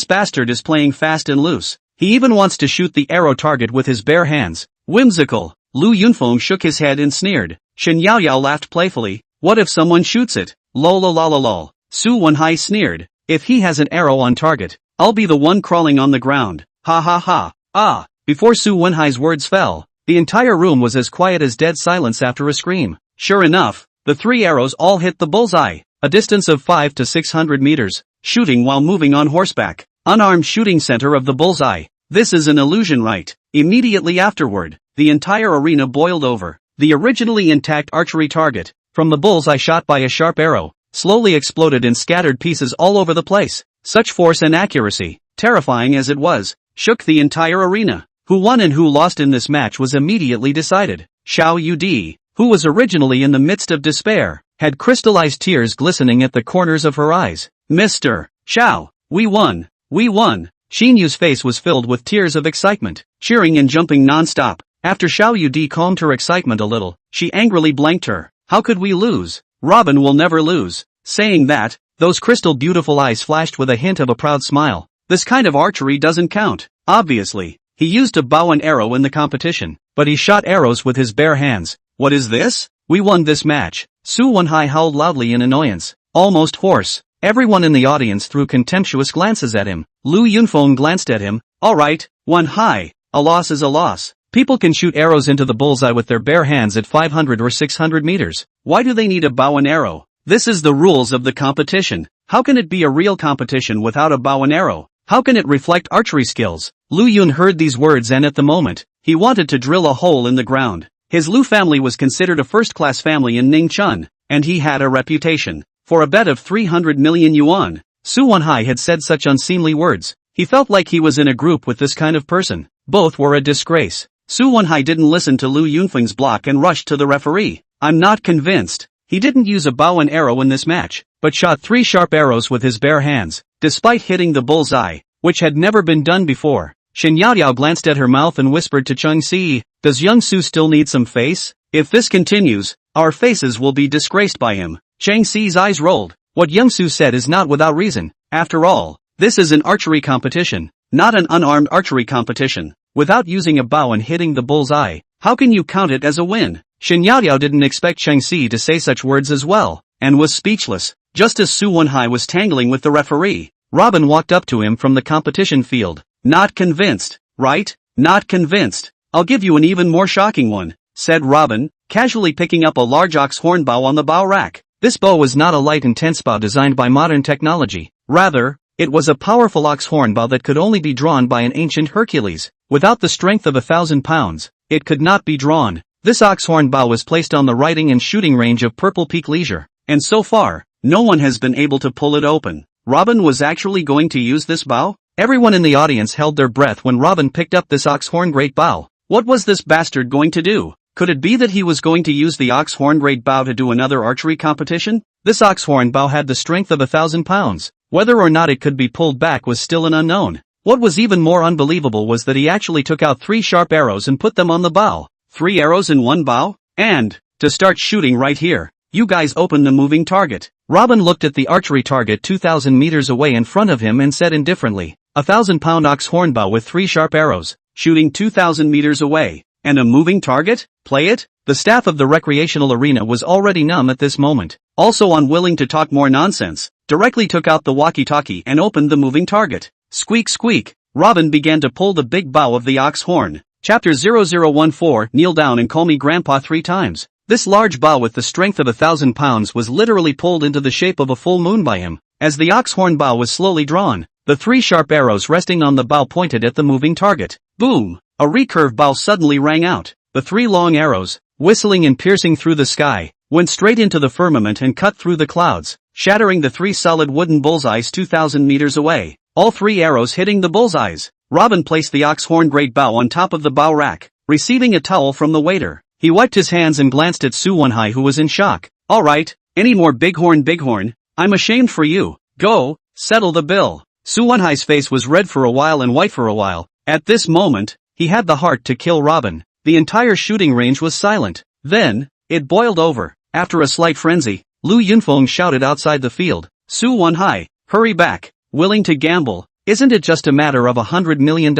bastard is playing fast and loose. He even wants to shoot the arrow target with his bare hands. Whimsical. Lu Yunfeng shook his head and sneered. Shen Yaoyao laughed playfully. What if someone shoots it? Lol. Su Wenhai sneered. If he has an arrow on target, I'll be the one crawling on the ground. Ha ha ha. Ah. Before Su Wenhai's words fell, the entire room was as quiet as dead silence after a scream. Sure enough, the 3 arrows all hit the bullseye, a distance of 500 to 600 meters, shooting while moving on horseback. Unarmed shooting center of the bullseye. This is an illusion, right? Immediately afterward, the entire arena boiled over. The originally intact archery target, from the bullseye shot by a sharp arrow, slowly exploded in scattered pieces all over the place. Such force and accuracy, terrifying as it was, shook the entire arena. Who won and who lost in this match was immediately decided. Xiao Yudi, who was originally in the midst of despair, had crystallized tears glistening at the corners of her eyes. Mr. Xiao, we won! We won! Xin Yu's face was filled with tears of excitement, cheering and jumping non-stop. After Xiao Yudi calmed her excitement a little, she angrily blanked her. How could we lose? Robin will never lose. Saying that, those crystal beautiful eyes flashed with a hint of a proud smile. This kind of archery doesn't count. Obviously, he used a bow and arrow in the competition, but he shot arrows with his bare hands. What is this? We won this match. Su Wenhai howled loudly in annoyance, almost hoarse. Everyone in the audience threw contemptuous glances at him. Lu Yunfeng glanced at him. Alright, Wenhai, a loss is a loss. People can shoot arrows into the bullseye with their bare hands at 500 or 600 meters. Why do they need a bow and arrow? This is the rules of the competition. How can it be a real competition without a bow and arrow? How can it reflect archery skills? Lu Yun heard these words and at the moment, he wanted to drill a hole in the ground. His Lu family was considered a first-class family in Ningchun, and he had a reputation. For a bet of 300 million yuan, Su Wenhai had said such unseemly words. He felt like he was in a group with this kind of person. Both were a disgrace. Su Wenhai didn't listen to Lu Yunfeng's block and rushed to the referee. I'm not convinced. He didn't use a bow and arrow in this match, but shot 3 sharp arrows with his bare hands, despite hitting the bullseye, which had never been done before. Shen Yaoyao glanced at her mouth and whispered to Cheng Si, does young Su still need some face? If this continues, our faces will be disgraced by him. Cheng Si's eyes rolled. What Young Su said is not without reason. After all, this is an archery competition, not an unarmed archery competition. Without using a bow and hitting the bullseye, how can you count it as a win? Shen Yaoyao didn't expect Cheng Si to say such words as well, and was speechless. Just as Su Wenhai was tangling with the referee, Robin walked up to him from the competition field. Not convinced, right? Not convinced. I'll give you an even more shocking one, said Robin, casually picking up a large ox horn bow on the bow rack. This bow was not a light intense bow designed by modern technology. Rather, it was a powerful ox horn bow that could only be drawn by an ancient Hercules. Without the strength of 1,000 pounds, it could not be drawn. This ox horn bow was placed on the riding and shooting range of Purple Peak Leisure, and so far, no one has been able to pull it open. Robin was actually going to use this bow? Everyone in the audience held their breath when Robin picked up this ox horn great bow. What was this bastard going to do? Could it be that he was going to use the ox horn great bow to do another archery competition? This ox horn bow had the strength of 1,000 pounds. Whether or not it could be pulled back was still an unknown. What was even more unbelievable was that he actually took out 3 sharp arrows and put them on the bow. 3 arrows in one bow? And, to start shooting right here, you guys open the moving target. Robin looked at the archery target 2,000 meters away in front of him and said indifferently, 1,000-pound ox horn bow with 3 sharp arrows, shooting 2,000 meters away. And a moving target? Play it? The staff of the recreational arena was already numb at this moment. Also unwilling to talk more nonsense, directly took out the walkie-talkie and opened the moving target. Squeak squeak. Robin began to pull the big bow of the ox horn. Chapter 0014, kneel down and call me grandpa 3 times. This large bow with the strength of 1,000 pounds was literally pulled into the shape of a full moon by him. As the ox horn bow was slowly drawn, the 3 sharp arrows resting on the bow pointed at the moving target. Boom! A recurve bow suddenly rang out. The 3 long arrows, whistling and piercing through the sky, went straight into the firmament and cut through the clouds, shattering the 3 solid wooden bullseyes 2,000 meters away. All 3 arrows hitting the bullseyes. Robin placed the ox-horn great bow on top of the bow rack, receiving a towel from the waiter. He wiped his hands and glanced at Su Wonhai, who was in shock. Alright, any more bighorn? I'm ashamed for you. Go, settle the bill. Su Wonhai's face was red for a while and white for a while. At this moment, he had the heart to kill Robin. The entire shooting range was silent. Then, it boiled over. After a slight frenzy, Lu Yunfeng shouted outside the field. Su Wonhai, hurry back. Willing to gamble? Isn't it just a matter of $100 million?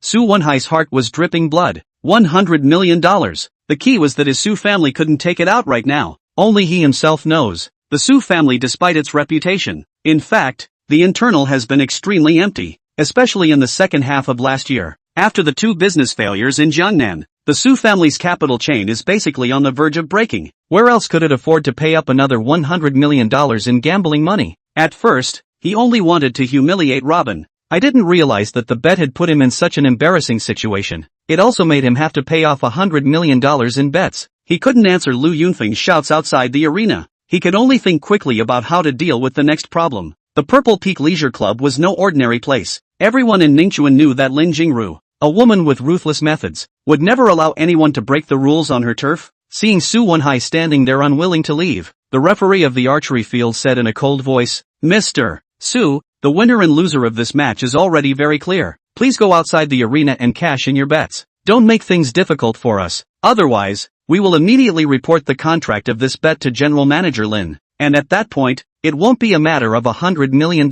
Su Wonhai's heart was dripping blood. $100 million. The key was that his Su family couldn't take it out right now. Only he himself knows. The Su family, despite its reputation. In fact, the internal has been extremely empty, especially in the second half of last year. After the 2 business failures in Jiangnan, the Su family's capital chain is basically on the verge of breaking. Where else could it afford to pay up another $100 million in gambling money? At first, he only wanted to humiliate Robin. I didn't realize that the bet had put him in such an embarrassing situation. It also made him have to pay off $100 million in bets. He couldn't answer Lu Yunfeng's shouts outside the arena. He could only think quickly about how to deal with the next problem. The Purple Peak Leisure Club was no ordinary place. Everyone in Ningchuan knew that Lin Jingru, a woman with ruthless methods, would never allow anyone to break the rules on her turf. Seeing Su Wonhai standing there unwilling to leave, the referee of the archery field said in a cold voice, Mr. Su, the winner and loser of this match is already very clear. Please go outside the arena and cash in your bets. Don't make things difficult for us. Otherwise, we will immediately report the contract of this bet to General Manager Lin. And at that point, it won't be a matter of $100 million.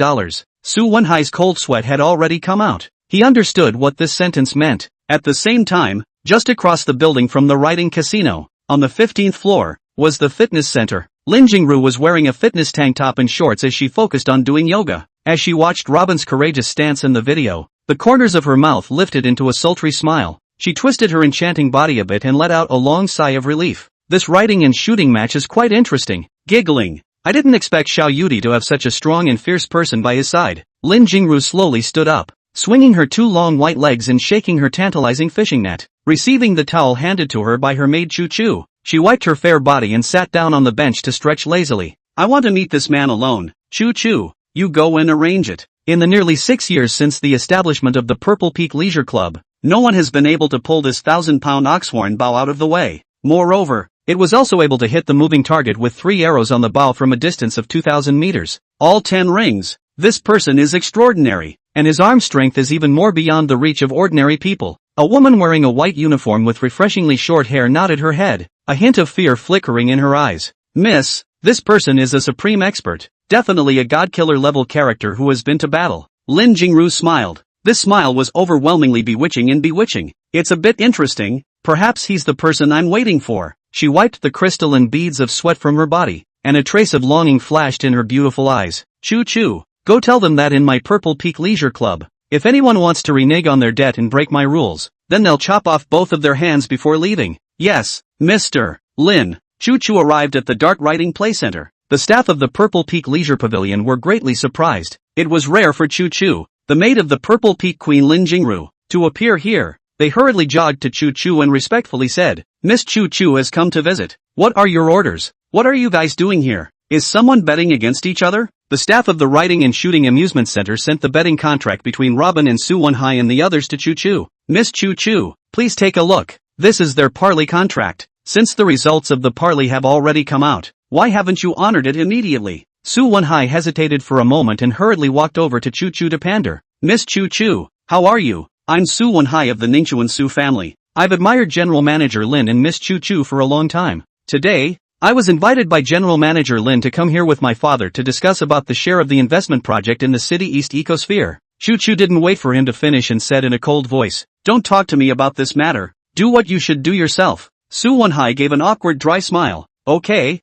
Su Wonhai's cold sweat had already come out. He understood what this sentence meant. At the same time, just across the building from the riding casino, on the 15th floor, was the fitness center. Lin Jingru was wearing a fitness tank top and shorts as she focused on doing yoga. As she watched Robin's courageous stance in the video, the corners of her mouth lifted into a sultry smile. She twisted her enchanting body a bit and let out a long sigh of relief. This riding and shooting match is quite interesting. Giggling. I didn't expect Xiao Yudi to have such a strong and fierce person by his side. Lin Jingru slowly stood up, swinging her 2 long white legs and shaking her tantalizing fishing net. Receiving the towel handed to her by her maid Chu Chu, she wiped her fair body and sat down on the bench to stretch lazily. I want to meet this man alone. Chu Chu, you go and arrange it. In the nearly 6 years since the establishment of the Purple Peak Leisure Club, no one has been able to pull this 1,000-pound oxhorn bow out of the way. Moreover, it was also able to hit the moving target with 3 arrows on the bow from a distance of 2,000 meters. All 10 rings. This person is extraordinary, and his arm strength is even more beyond the reach of ordinary people. A woman wearing a white uniform with refreshingly short hair nodded her head, a hint of fear flickering in her eyes. Miss, this person is a supreme expert. Definitely a god-killer level character who has been to battle. Lin Jingru smiled. This smile was overwhelmingly bewitching and bewitching. It's a bit interesting. Perhaps he's the person I'm waiting for. She wiped the crystal and beads of sweat from her body, and a trace of longing flashed in her beautiful eyes. Chu Chu, go tell them that in my Purple Peak Leisure Club, if anyone wants to renege on their debt and break my rules, then they'll chop off both of their hands before leaving. Yes, Mr. Lin. Chu Chu arrived at the Dark Riding Play Center. The staff of the Purple Peak Leisure Pavilion were greatly surprised. It was rare for Chu Chu, the maid of the Purple Peak Queen Lin Jingru, to appear here. They hurriedly jogged to Chu Chu and respectfully said, Miss Chu Chu has come to visit. What are your orders? What are you guys doing here? Is someone betting against each other? The staff of the Riding and Shooting Amusement Center sent the betting contract between Robin and Su Wonhai and the others to Chu Chu. Miss Chu Chu, please take a look. This is their parley contract. Since the results of the parley have already come out, why haven't you honored it immediately? Su Wonhai hesitated for a moment and hurriedly walked over to Chu Chu to pander. Miss Chu Chu, how are you? I'm Su Wonhai of the Ningchuan Su family. I've admired General Manager Lin and Miss Chu Chu for a long time. Today, I was invited by General Manager Lin to come here with my father to discuss about the share of the investment project in the City East Ecosphere. Chu Chu didn't wait for him to finish and said in a cold voice, Don't talk to me about this matter. Do what you should do yourself. Su Wonhai gave an awkward dry smile. Okay,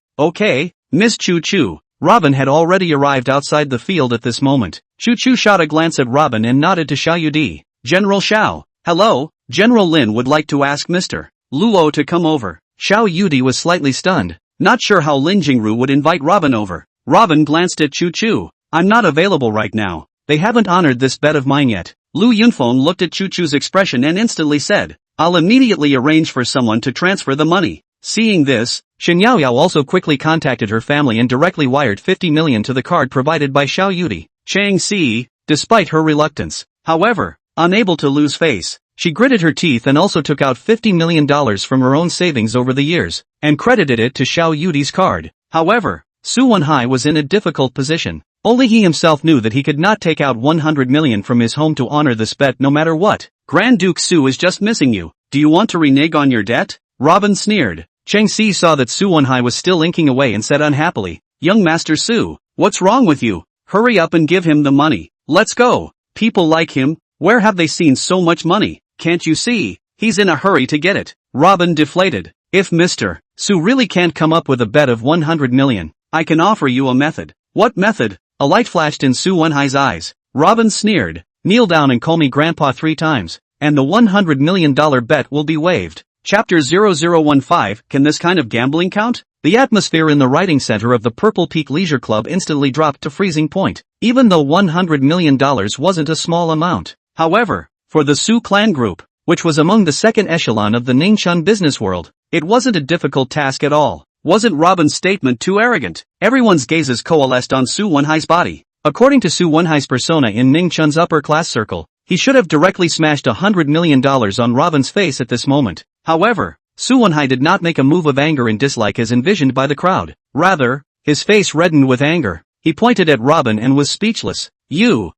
Miss Chu Chu. Robin had already arrived outside the field at this moment. Chu Chu shot a glance at Robin and nodded to Xiao Yudi. General Xiao. Hello, General Lin would like to ask Mr. Luo to come over. Xiao Yudi was slightly stunned, not sure how Lin Jingru would invite Robin over. Robin glanced at Chu Chu. I'm not available right now. They haven't honored this bet of mine yet. Lu Yunfeng looked at Chu Chu's expression and instantly said, I'll immediately arrange for someone to transfer the money. Seeing this, Shen Yaoyao also quickly contacted her family and directly wired 50 million to the card provided by Xiao Yudi. Chang Si, despite her reluctance, however, unable to lose face, she gritted her teeth and also took out $50 million from her own savings over the years, and credited it to Xiao Yudi's card. However, Su Wenhai was in a difficult position. Only he himself knew that he could not take out 100 million from his home to honor this bet no matter what. Grand Duke Su is just missing you. Do you want to renege on your debt? Robin sneered. Chang Si saw that Su Wenhai was still inking away and said unhappily, Young Master Su, what's wrong with you? Hurry up and give him the money. Let's go. People like him, where have they seen so much money? Can't you see? He's in a hurry to get it. Robin deflated. If Mr. Su really can't come up with a bet of 100 million, I can offer you a method. What method? A light flashed in Su Wenhai's eyes. Robin sneered. Kneel down and call me Grandpa 3 times, and the $100 million bet will be waived. Chapter 0015, Can this kind of gambling count? The atmosphere in the writing center of the Purple Peak Leisure Club instantly dropped to freezing point, even though $100 million wasn't a small amount. However, for the Su clan group, which was among the second echelon of the Ningchun business world, it wasn't a difficult task at all. Wasn't Robin's statement too arrogant? Everyone's gazes coalesced on Su Wenhai's body. According to Su Wenhai's persona in Ningchun's upper class circle, he should have directly smashed $100 million on Robin's face at this moment. However, Su Wenhai did not make a move of anger and dislike as envisioned by the crowd. Rather, his face reddened with anger. He pointed at Robin and was speechless. You.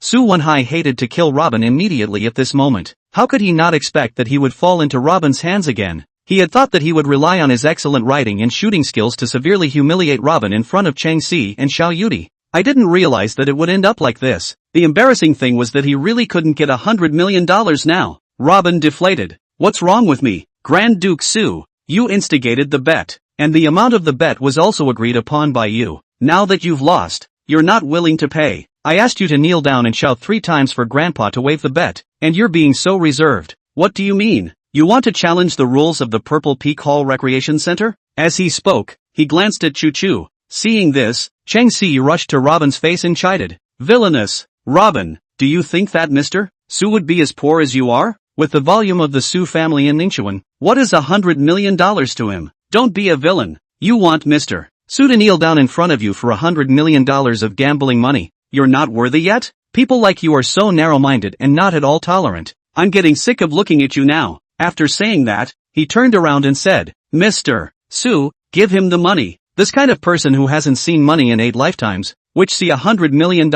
Su Wenhai hated to kill Robin immediately at this moment. How could he not expect that he would fall into Robin's hands again? He had thought that he would rely on his excellent writing and shooting skills to severely humiliate Robin in front of Chang Si and Xiao Yudi. I didn't realize that it would end up like this. The embarrassing thing was that he really couldn't get $100 million now. Robin deflated. What's wrong with me? Grand Duke Su, you instigated the bet, and the amount of the bet was also agreed upon by you. Now that you've lost, you're not willing to pay. I asked you to kneel down and shout 3 times for Grandpa to waive the bet, and you're being so reserved. What do you mean? You want to challenge the rules of the Purple Peak Hall Recreation Center? As he spoke, he glanced at Chu Chu. Seeing this, Chang Si rushed to Robin's face and chided. Villainous. Robin, do you think that Mr. Su would be as poor as you are? With the volume of the Su family in Ningchuan, what is $100 million to him? Don't be a villain. You want Mr. Su to kneel down in front of you for $100 million of gambling money. You're not worthy yet? People like you are so narrow-minded and not at all tolerant. I'm getting sick of looking at you now. After saying that, he turned around and said, Mr. Su, give him the money. This kind of person who hasn't seen money in 8 lifetimes, which see $100 million,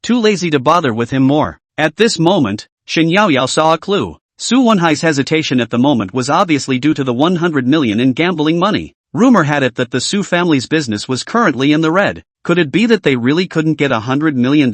too lazy to bother with him more. At this moment, Shen Yaoyao saw a clue. Su Wenhai's hesitation at the moment was obviously due to the 100 million in gambling money. Rumor had it that the Su family's business was currently in the red. Could it be that they really couldn't get $100 million?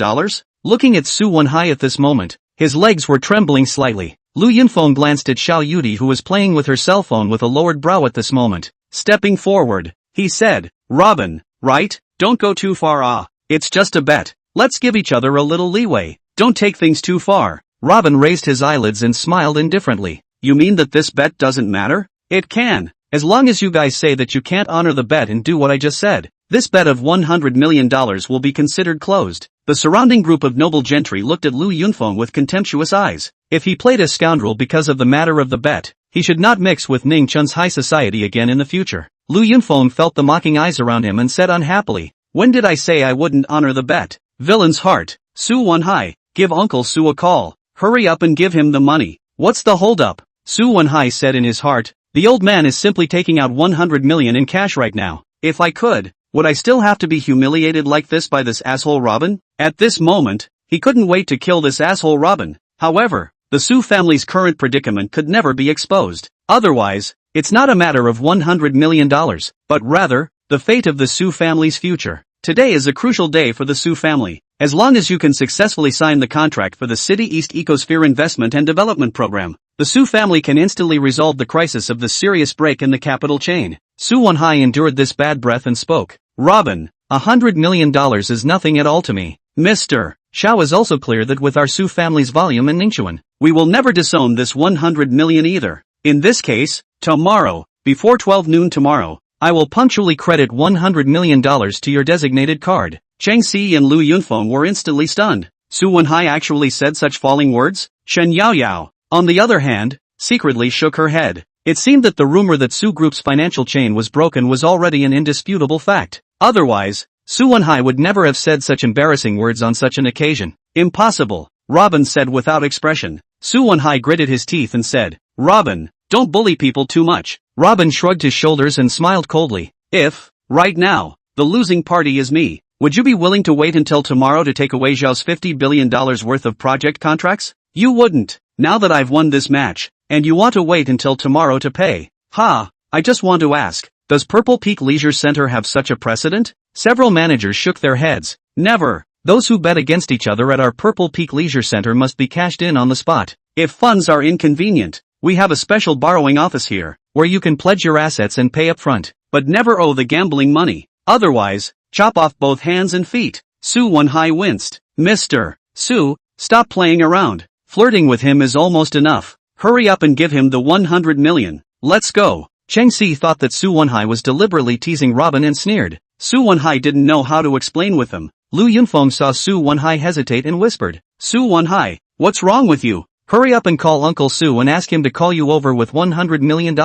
Looking at Su Wenhai at this moment, his legs were trembling slightly. Lu Yunfeng glanced at Xiao Yudi who was playing with her cell phone with a lowered brow at this moment. Stepping forward, he said, Robin, right? Don't go too far. It's just a bet. Let's give each other a little leeway. Don't take things too far. Robin raised his eyelids and smiled indifferently. You mean that this bet doesn't matter? It can. As long as you guys say that you can't honor the bet and do what I just said. This bet of $100 million will be considered closed. The surrounding group of noble gentry looked at Lu Yunfeng with contemptuous eyes. If he played a scoundrel because of the matter of the bet, he should not mix with Ning Chun's high society again in the future. Lu Yunfeng felt the mocking eyes around him and said unhappily, When did I say I wouldn't honor the bet? Villain's heart. Su Wenhai, give Uncle Su a call. Hurry up and give him the money. What's the holdup? Su Wenhai said in his heart, the old man is simply taking out 100 million in cash right now. If I could, would I still have to be humiliated like this by this asshole Robin? At this moment, he couldn't wait to kill this asshole Robin. However, the Su family's current predicament could never be exposed. Otherwise, it's not a matter of $100 million, but rather, the fate of the Su family's future. Today is a crucial day for the Su family. As long as you can successfully sign the contract for the City East Ecosphere Investment and Development Program, the Su family can instantly resolve the crisis of the serious break in the capital chain. Su Wenhai endured this bad breath and spoke. Robin, $100 million is nothing at all to me. Mr. Xiao is also clear that with our Su family's volume in Ningchuan, we will never disown this 100 million either. In this case, tomorrow, before 12 noon tomorrow, I will punctually credit $100 million to your designated card. Chang Si and Lu Yunfeng were instantly stunned. Su Wenhai actually said such falling words? Shen Yaoyao, on the other hand, secretly shook her head. It seemed that the rumor that Su Group's financial chain was broken was already an indisputable fact. Otherwise, Su Wenhai would never have said such embarrassing words on such an occasion. Impossible, Robin said without expression. Su Wenhai gritted his teeth and said, Robin, don't bully people too much. Robin shrugged his shoulders and smiled coldly. If, right now, the losing party is me, would you be willing to wait until tomorrow to take away Zhao's $50 billion worth of project contracts? You wouldn't. Now that I've won this match, and you want to wait until tomorrow to pay. I just want to ask, does Purple Peak Leisure Center have such a precedent? Several managers shook their heads. Never. Those who bet against each other at our Purple Peak Leisure Center must be cashed in on the spot. If funds are inconvenient, we have a special borrowing office here, where you can pledge your assets and pay up front, but never owe the gambling money. Otherwise, chop off both hands and feet. Su Wenhai winced. Mr. Su, stop playing around. Flirting with him is almost enough. Hurry up and give him the 100 million. Let's go. Chang Si thought that Su Wenhai was deliberately teasing Robin and sneered. Su Wenhai didn't know how to explain with them. Lu Yunfeng saw Su Wenhai hesitate and whispered, Su Wenhai, what's wrong with you? Hurry up and call Uncle Su and ask him to call you over with $100 million.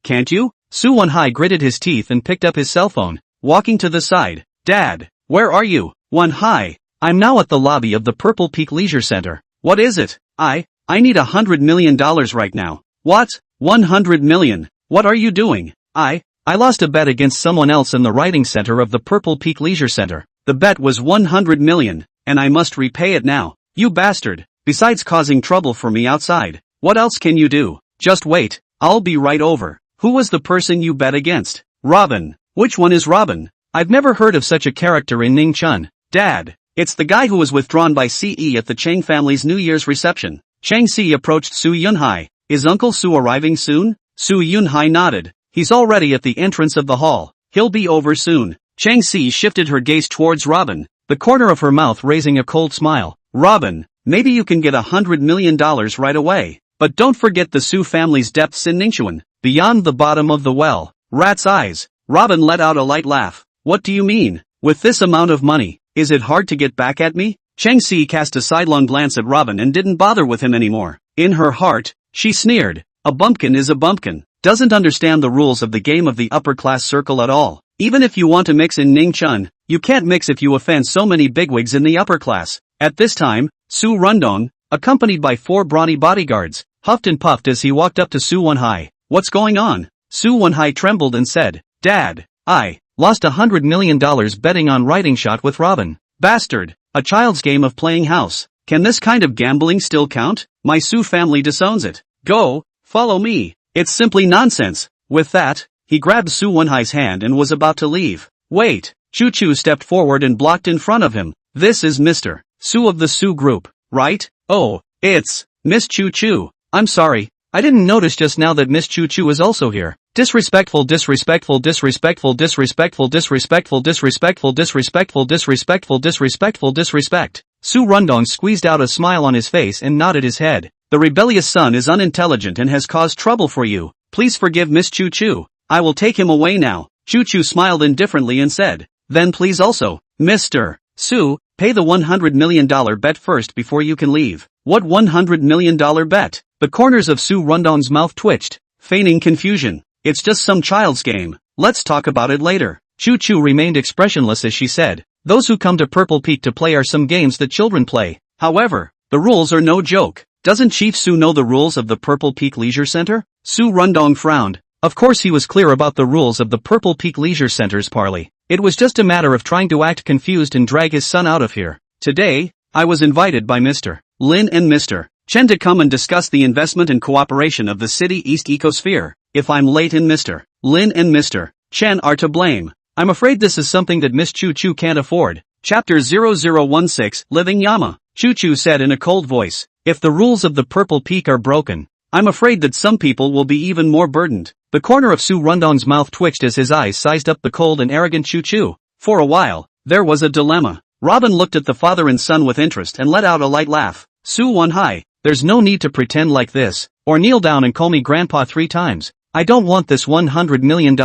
Can't you? Su Wenhai gritted his teeth and picked up his cell phone. Walking to the side. Dad, where are you? Wenhai, I'm now at the lobby of the Purple Peak Leisure Center. What is it? I need $100 million right now. What? 100 million. What are you doing? I lost a bet against someone else in the writing center of the Purple Peak Leisure Center. The bet was 100 million, and I must repay it now. You bastard. Besides causing trouble for me outside, what else can you do? Just wait, I'll be right over. Who was the person you bet against? Robin. Which one is Robin? I've never heard of such a character in Ningchun. Dad, it's the guy who was withdrawn by CE at the Chang family's New Year's reception. Chang Si approached Su Yunhai. Is Uncle Su arriving soon? Su Yunhai nodded. He's already at the entrance of the hall. He'll be over soon. Chang Si shifted her gaze towards Robin, the corner of her mouth raising a cold smile. Robin, maybe you can get $100 million right away. But don't forget the Su family's depths in Ningchuan, beyond the bottom of the well. Rat's eyes. Robin let out a light laugh. What do you mean? With this amount of money, is it hard to get back at me? Chang Si cast a sidelong glance at Robin and didn't bother with him anymore. In her heart, she sneered. A bumpkin is a bumpkin. Doesn't understand the rules of the game of the upper class circle at all. Even if you want to mix in Ningchun, you can't mix if you offend so many bigwigs in the upper class. At this time, Su Rundong, accompanied by 4 brawny bodyguards, huffed and puffed as he walked up to Su Wenhai. What's going on? Su Wenhai trembled and said, Dad, I lost $100 million betting on writing shot with Robin. Bastard, a child's game of playing house. Can this kind of gambling still count? My Su family disowns it. Go, follow me. It's simply nonsense. With that, he grabbed Su Wenhai's hand and was about to leave. Wait, Chu Chu stepped forward and blocked in front of him. This is Mr. Su of the Su Group, right? Oh, it's Miss Chu Chu. I'm sorry, I didn't notice just now that Miss Chu Chu is also here. Disrespectful, disrespectful, disrespectful, disrespectful, disrespectful, disrespectful, disrespectful, disrespectful, disrespectful, disrespect. Su Rundong squeezed out a smile on his face and nodded his head. The rebellious son is unintelligent and has caused trouble for you. Please forgive Miss Chu Chu. I will take him away now. Chu Chu smiled indifferently and said, then please also, Mr. Su, pay the $100 million bet first before you can leave. What $100 million bet? The corners of Su Rundong's mouth twitched, feigning confusion. It's just some child's game. Let's talk about it later. Chu Chu remained expressionless as she said, those who come to Purple Peak to play are some games that children play. However, the rules are no joke. Doesn't Chief Su know the rules of the Purple Peak Leisure Center? Su Rundong frowned. Of course he was clear about the rules of the Purple Peak Leisure Center's parley. It was just a matter of trying to act confused and drag his son out of here. Today, I was invited by Mr. Lin and Mr. Chen to come and discuss the investment and cooperation of the City East Ecosphere. If I'm late and Mr. Lin and Mr. Chen are to blame, I'm afraid this is something that Miss Chu Chu can't afford. Chapter 0016, Living Yama. Chu Chu said in a cold voice, if the rules of the Purple Peak are broken, I'm afraid that some people will be even more burdened. The corner of Su Rundong's mouth twitched as his eyes sized up the cold and arrogant Chu Chu. For a while, there was a dilemma. Robin looked at the father and son with interest and let out a light laugh. Su Wenhai, there's no need to pretend like this, or kneel down and call me grandpa 3 times. I don't want this $100 million.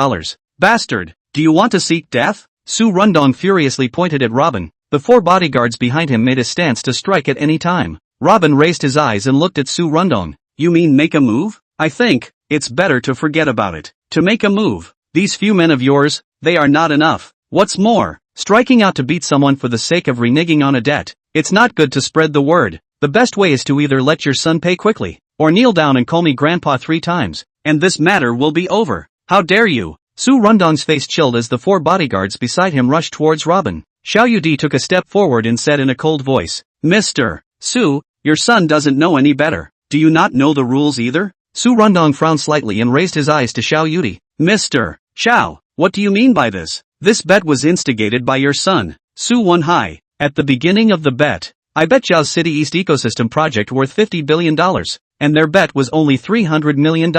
Bastard, do you want to seek death? Su Rundong furiously pointed at Robin. The 4 bodyguards behind him made a stance to strike at any time. Robin raised his eyes and looked at Su Rundong. You mean make a move? I think it's better to forget about it. To make a move, these few men of yours, they are not enough. What's more, striking out to beat someone for the sake of reneging on a debt, it's not good to spread the word. The best way is to either let your son pay quickly, or kneel down and call me grandpa 3 times, and this matter will be over. How dare you? Su Rundong's face chilled as the 4 bodyguards beside him rushed towards Robin. Xiao Yudi took a step forward and said in a cold voice, Mr. Su, your son doesn't know any better. Do you not know the rules either? Su Rundong frowned slightly and raised his eyes to Xiao Yudi. Mr. Xiao, what do you mean by this? This bet was instigated by your son, Su Wenhai. At the beginning of the bet, I bet Zhao's City East ecosystem project worth $50 billion, and their bet was only $300 million.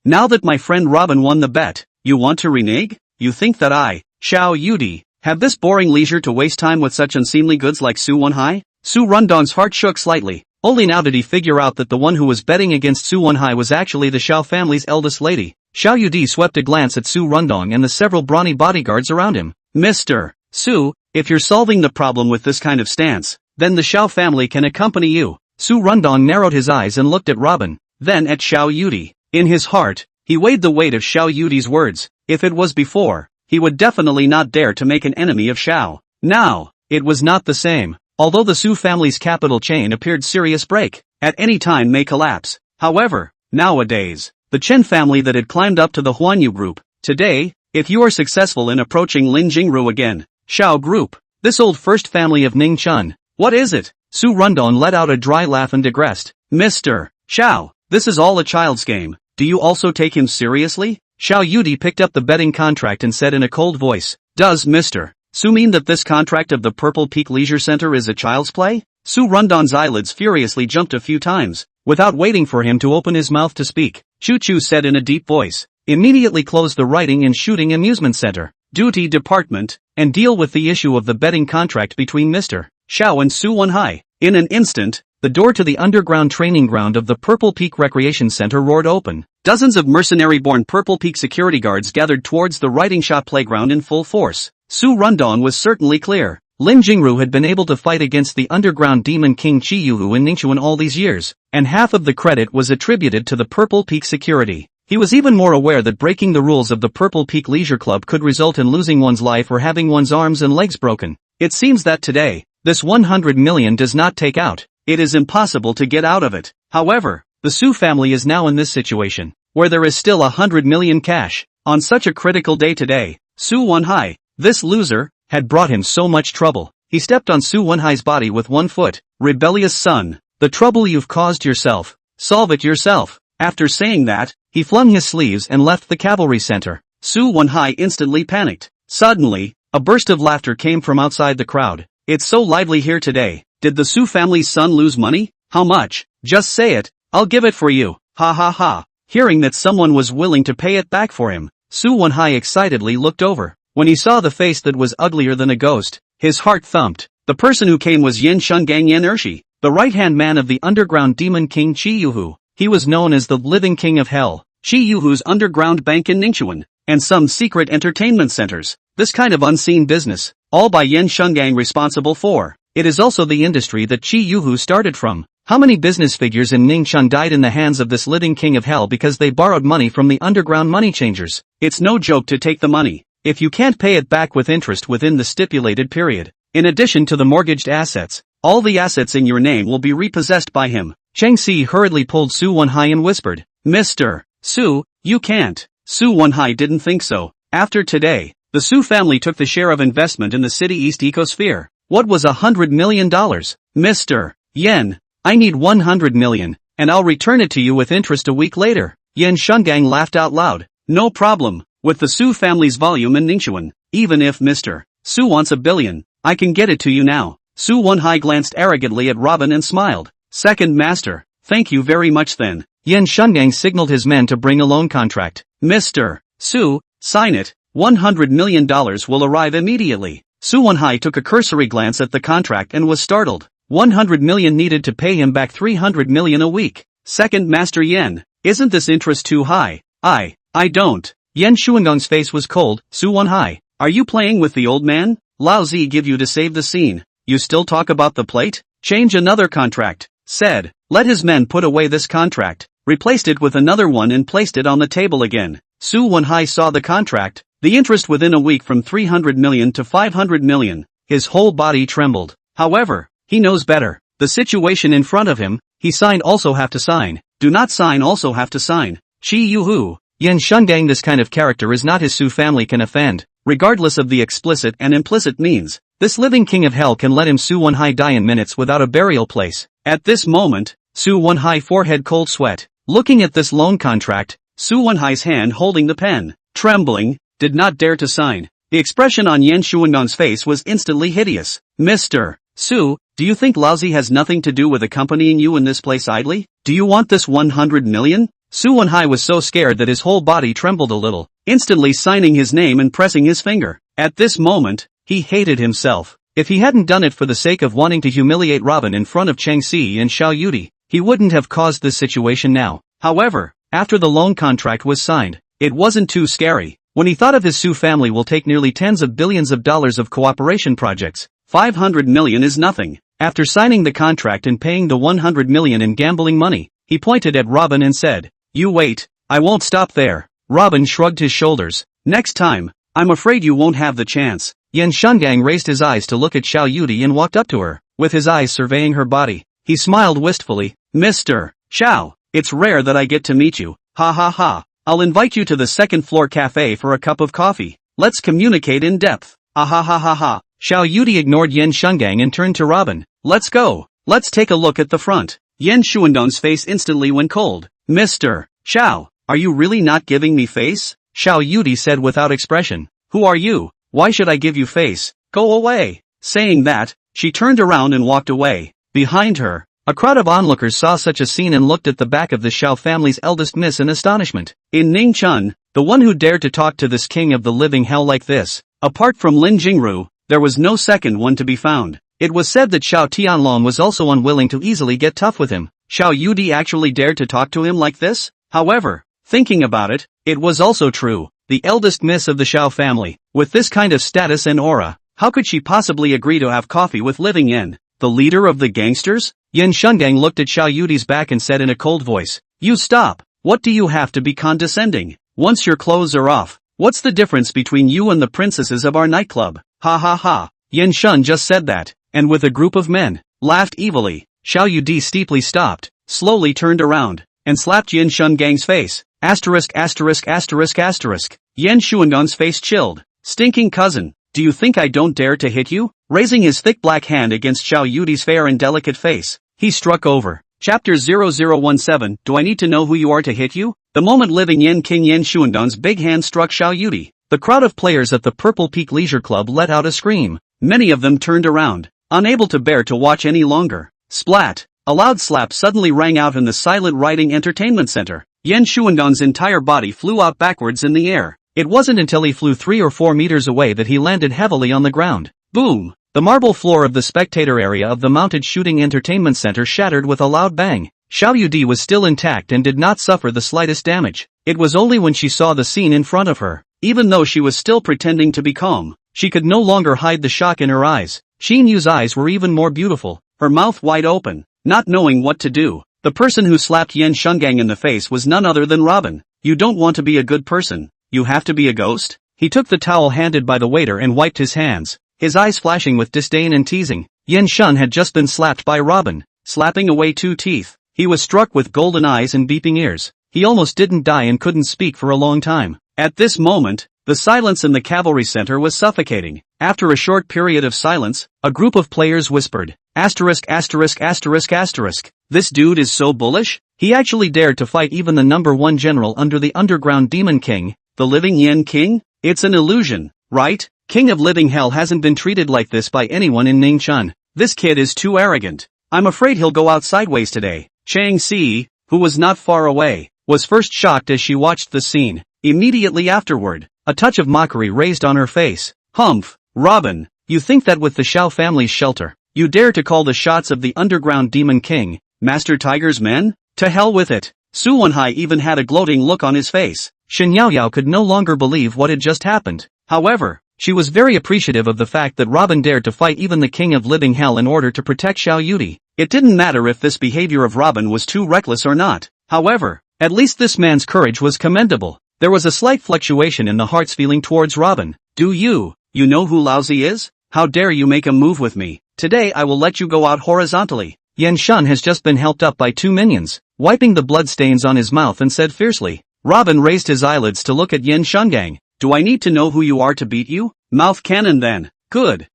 Now that my friend Robin won the bet, you want to renege? You think that I, Xiao Yudi, have this boring leisure to waste time with such unseemly goods like Su Wenhai? Su Rundong's heart shook slightly. Only now did he figure out that the one who was betting against Su Wenhai was actually the Xiao family's eldest lady. Xiao Yudi swept a glance at Su Rundong and the several brawny bodyguards around him. Mr. Su, if you're solving the problem with this kind of stance, then the Xiao family can accompany you. Su Rundong narrowed his eyes and looked at Robin, then at Xiao Yudi. In his heart, he weighed the weight of Xiao Yudi's words. If it was before, he would definitely not dare to make an enemy of Xiao. Now, it was not the same. Although the Su family's capital chain appeared serious break, at any time may collapse. However, nowadays, the Chen family that had climbed up to the Huanyu group, today, if you are successful in approaching Lin Jingru again, Xiao group, this old first family of Ningchun, what is it? Su Rundong let out a dry laugh and digressed. Mr. Xiao, this is all a child's game. Do you also take him seriously? Xiao Yudi picked up the betting contract and said in a cold voice, Does Mr. Su mean that this contract of the Purple Peak Leisure Center is a child's play? Su Rundong's eyelids furiously jumped a few times. Without waiting for him to open his mouth to speak, Chu Chu said in a deep voice, Immediately close the writing and shooting amusement center, duty department, and deal with the issue of the betting contract between Mr. Xiao and Su Wenhai. In an instant, the door to the underground training ground of the Purple Peak Recreation Center roared open. Dozens of mercenary-born Purple Peak security guards gathered towards the writing shop playground in full force. Su Rundong was certainly clear. Lin Jingru had been able to fight against the underground demon king Qi Yuhu in Ningchuan all these years, and half of the credit was attributed to the Purple Peak security. He was even more aware that breaking the rules of the Purple Peak Leisure Club could result in losing one's life or having one's arms and legs broken. It seems that today, this 100 million does not take out. It is impossible to get out of it. However, the Su family is now in this situation, where there is still 100 million cash. On such a critical day today, Su Wenhai, this loser, had brought him so much trouble. He stepped on Su Wenhai's body with one foot. Rebellious son, the trouble you've caused yourself, solve it yourself. After saying that, he flung his sleeves and left the cavalry center. Su Wenhai instantly panicked. Suddenly, a burst of laughter came from outside the crowd. It's so lively here today. Did the Su family's son lose money? How much? Just say it, I'll give it for you. Ha ha ha. Hearing that someone was willing to pay it back for him, Su Wenhai excitedly looked over. When he saw the face that was uglier than a ghost, his heart thumped. The person who came was Yin Shungang Yen Ershi, the right-hand man of the underground demon king Qi Yuhu. He was known as the living king of hell, Qi Yuhu's underground bank in Ningchuan, and some secret entertainment centers. This kind of unseen business, all by Yin Shungang responsible for. It is also the industry that Qi Yuhu started from. How many business figures in Ningchun died in the hands of this living king of hell because they borrowed money from the underground money changers? It's no joke to take the money, if you can't pay it back with interest within the stipulated period. In addition to the mortgaged assets, all the assets in your name will be repossessed by him. Cheng Si hurriedly pulled Su Wenhai and whispered, Mr. Su, you can't. Su Wenhai didn't think so. After today, the Su family took the share of investment in the City East ecosphere. What was $100 million? Mr. Yen, I need 100 million, and I'll return it to you with interest a week later. Yen Shungang laughed out loud. No problem. With the Su family's volume in Ningchuan, even if Mr. Su wants $1 billion, I can get it to you now. Su Wenhai glanced arrogantly at Robin and smiled. Second master, thank you very much then. Yen Shungang signaled his men to bring a loan contract. Mr. Su, sign it. $100 million will arrive immediately. Su Wenhai took a cursory glance at the contract and was startled. 100 million needed to pay him back 300 million a week. Second Master Yen, isn't this interest too high? I don't. Yen Shuangong's face was cold. Su Wenhai, Are you playing with the old man? Lao Zi give you to save the scene. You still talk about the plate? Change another contract. Said. Let his men put away this contract. Replaced it with another one and placed it on the table again. Su Wenhai saw the contract, the interest within a week from 300 million to 500 million. His whole body trembled. However, he knows better. The situation in front of him, he signed also have to sign. Do not sign also have to sign. Chi Yu Hu. Yan Shungang, this kind of character is not his Su family can offend, regardless of the explicit and implicit means. This living king of hell can let him Su Wenhai die in minutes without a burial place. At this moment, Su Wenhai forehead cold sweat. Looking at this loan contract, Su Wenhai's hand holding the pen, trembling, did not dare to sign. The expression on Yan Shuandong's face was instantly hideous. Mr. Su, do you think Lao Zi has nothing to do with accompanying you in this place idly? Do you want this 100 million? Su Wenhai was so scared that his whole body trembled a little, instantly signing his name and pressing his finger. At this moment, he hated himself. If he hadn't done it for the sake of wanting to humiliate Robin in front of Cheng Si and Xiao Yudi, he wouldn't have caused this situation now. However, after the loan contract was signed, it wasn't too scary. When he thought of his Su family will take nearly tens of billions of dollars of cooperation projects, 500 million is nothing. After signing the contract and paying the 100 million in gambling money, he pointed at Robin and said, "You wait, I won't stop there." Robin shrugged his shoulders. "Next time, I'm afraid you won't have the chance." Yan Shungang raised his eyes to look at Xiao Yudi and walked up to her, with his eyes surveying her body. He smiled wistfully. "Mr. Xiao, it's rare that I get to meet you. Ha ha ha. I'll invite you to the second floor cafe for a cup of coffee. Let's communicate in depth." Ah ha ha ha ha. Xiao Yudi ignored Yan Shungang and turned to Robin. "Let's go. Let's take a look at the front." Yan Shuandong's face instantly went cold. "Mr. Xiao, are you really not giving me face?" Xiao Yudi said without expression. "Who are you? Why should I give you face? Go away." Saying that, she turned around and walked away. Behind her, a crowd of onlookers saw such a scene and looked at the back of the Xiao family's eldest miss in astonishment. In Ningchun, the one who dared to talk to this king of the living hell like this, apart from Lin Jingru, there was no second one to be found. It was said that Xiao Tianlong was also unwilling to easily get tough with him. Xiao Yudi actually dared to talk to him like this? However, thinking about it, it was also true. The eldest miss of the Xiao family, with this kind of status and aura, how could she possibly agree to have coffee with living Yen, the leader of the gangsters? Yan Shungang looked at Xiao Yudi's back and said in a cold voice, "You stop. What do you have to be condescending? Once your clothes are off, what's the difference between you and the princesses of our nightclub?" Ha ha ha. Yan Shun just said that, and with a group of men, laughed evilly. Xiao Yudi steeply stopped, slowly turned around, and slapped Yan Shungang's face. Asterisk asterisk asterisk asterisk. Yan Shuandong's face chilled. "Stinking cousin, do you think I don't dare to hit you?" Raising his thick black hand against Xiao Yudi's fair and delicate face, he struck over. Chapter 0017, Do I need to know who you are to hit you? The moment living Yan King Yan Shuandong's big hand struck Xiao Yudi, the crowd of players at the Purple Peak Leisure Club let out a scream. Many of them turned around, unable to bear to watch any longer. Splat! A loud slap suddenly rang out in the silent riding entertainment center. Yan Shuandong's entire body flew out backwards in the air. It wasn't until he flew 3 or 4 meters away that he landed heavily on the ground. Boom! The marble floor of the spectator area of the mounted shooting entertainment center shattered with a loud bang. Xiao Yudi was still intact and did not suffer the slightest damage. It was only when she saw the scene in front of her, even though she was still pretending to be calm, she could no longer hide the shock in her eyes. Xin Yu's eyes were even more beautiful, her mouth wide open, not knowing what to do. The person who slapped Yan Shungang in the face was none other than Robin. "You don't want to be a good person. You have to be a ghost?" He took the towel handed by the waiter and wiped his hands, his eyes flashing with disdain and teasing. Yan Shun had just been slapped by Robin, slapping away 2 teeth. He was struck with golden eyes and beeping ears. He almost didn't die and couldn't speak for a long time. At this moment, the silence in the cavalry center was suffocating. After a short period of silence, a group of players whispered, asterisk asterisk asterisk asterisk. "This dude is so bullish? He actually dared to fight even the #1 general under the underground demon king, the living Yan King? It's an illusion, right? King of living hell hasn't been treated like this by anyone in Ningchun. This kid is too arrogant. I'm afraid he'll go out sideways today." Chang Si, who was not far away, was first shocked as she watched the scene. Immediately afterward, a touch of mockery raised on her face. "Humph, Robin, you think that with the Xiao family's shelter, you dare to call the shots of the underground demon king, Master Tiger's men? To hell with it." Su Wenhai even had a gloating look on his face. Shen Yaoyao could no longer believe what had just happened. However, She was very appreciative of the fact that Robin dared to fight even the king of living hell in order to protect Xiao Yudi. It didn't matter if this behavior of Robin was too reckless or not. However, at least this man's courage was commendable. There was a slight fluctuation in the heart's feeling towards Robin. Do you know who Lousy is? How dare you make a move with me? Today I will let you go out horizontally. Yan Shun has just been helped up by 2 minions, wiping the blood stains on his mouth and said fiercely. Robin raised his eyelids to look at Yan Shungang. Do I need to know who you are to beat you? Mouth cannon then. Good.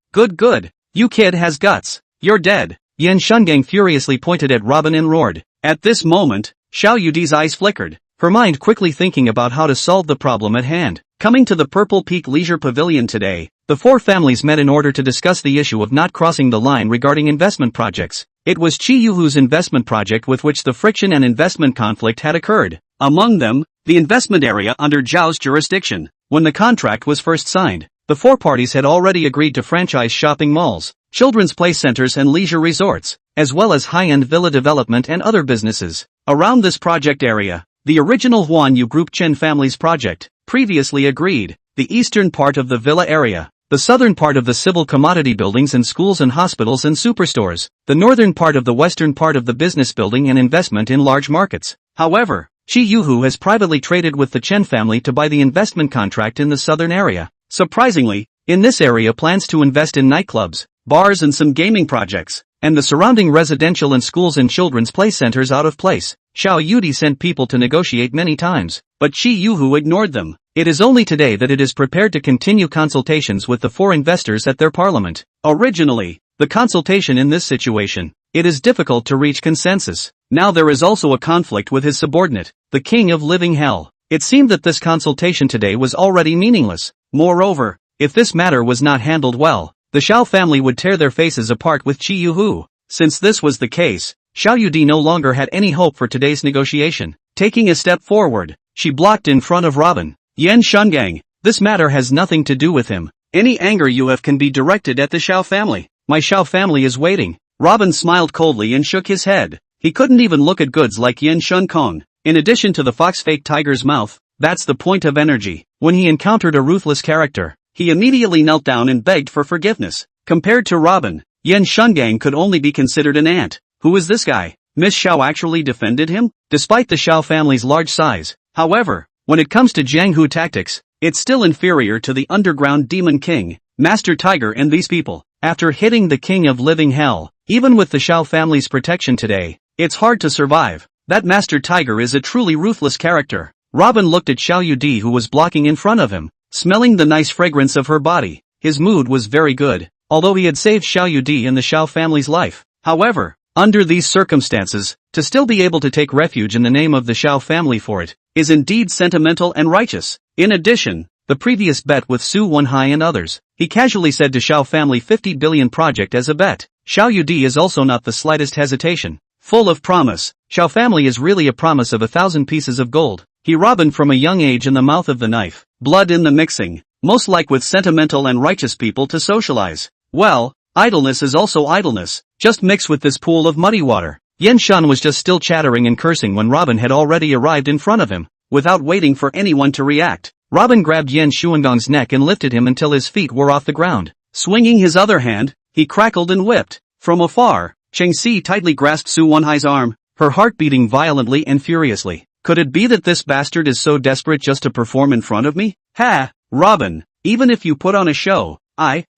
You kid has guts. You're dead. Yan Shungang furiously pointed at Robin and roared. At this moment, Xiao Yudi's eyes flickered, her mind quickly thinking about how to solve the problem at hand. Coming to the Purple Peak Leisure Pavilion today, the 4 families met in order to discuss the issue of not crossing the line regarding investment projects. It was Chi Yuhu's investment project with which the friction and investment conflict had occurred. Among them, the investment area under Zhao's jurisdiction. When the contract was first signed, the 4 parties had already agreed to franchise shopping malls, children's play centers and leisure resorts, as well as high-end villa development and other businesses. Around this project area, the original Huan Yu Group Chen family's project, previously agreed, the eastern part of the villa area, the southern part of the civil commodity buildings and schools and hospitals and superstores, the northern part of the western part of the business building and investment in large markets. However, Chi Yuhu has privately traded with the Chen family to buy the investment contract in the southern area. Surprisingly, in this area plans to invest in nightclubs, bars and some gaming projects, and the surrounding residential and schools and children's play centers out of place. Xiao Yudi sent people to negotiate many times, but Chi Yuhu ignored them. It is only today that it is prepared to continue consultations with the 4 investors at their parliament. Originally, the consultation in this situation, it is difficult to reach consensus. Now there is also a conflict with his subordinate, the king of living hell. It seemed that this consultation today was already meaningless. Moreover, if this matter was not handled well, the Xiao family would tear their faces apart with Chi Yuhu. Since this was the case, Xiao Yudi no longer had any hope for today's negotiation. Taking a step forward, she blocked in front of Robin. Yan Shungang, this matter has nothing to do with him. Any anger you have can be directed at the Xiao family. My Xiao family is waiting. Robin smiled coldly and shook his head. He couldn't even look at goods like Yan Shunkong. In addition to the fox-fake tiger's mouth, that's the point of energy. When he encountered a ruthless character, he immediately knelt down and begged for forgiveness. Compared to Robin, Yan Shungang could only be considered an ant. Who is this guy? Miss Xiao actually defended him? Despite the Xiao family's large size, however, when it comes to Jianghu tactics, it's still inferior to the underground demon king, Master Tiger and these people. After hitting the king of living hell, even with the Xiao family's protection today, it's hard to survive. That Master Tiger is a truly ruthless character. Robin looked at Xiao Yudi who was blocking in front of him, smelling the nice fragrance of her body. His mood was very good, although he had saved Xiao Yudi and the Xiao family's life. However, under these circumstances, to still be able to take refuge in the name of the Xiao family for it, is indeed sentimental and righteous. In addition, the previous bet with Su Wenhai and others, he casually said to Xiao family 50 billion project as a bet. Xiao Yudi is also not the slightest hesitation. Full of promise, Xiao family is really a promise of 1,000 pieces of gold. He Robin from a young age in the mouth of the knife, blood in the mixing, most like with sentimental and righteous people to socialize. Well, idleness is also idleness, just mix with this pool of muddy water. Yan Shun was just still chattering and cursing when Robin had already arrived in front of him. Without waiting for anyone to react, Robin grabbed Yan Shuangong's neck and lifted him until his feet were off the ground. Swinging his other hand, he crackled and whipped. From afar, Cheng Si tightly grasped Su Wenhai's arm, her heart beating violently and furiously. Could it be that this bastard is so desperate just to perform in front of me? Ha! Robin, even if you put on a show,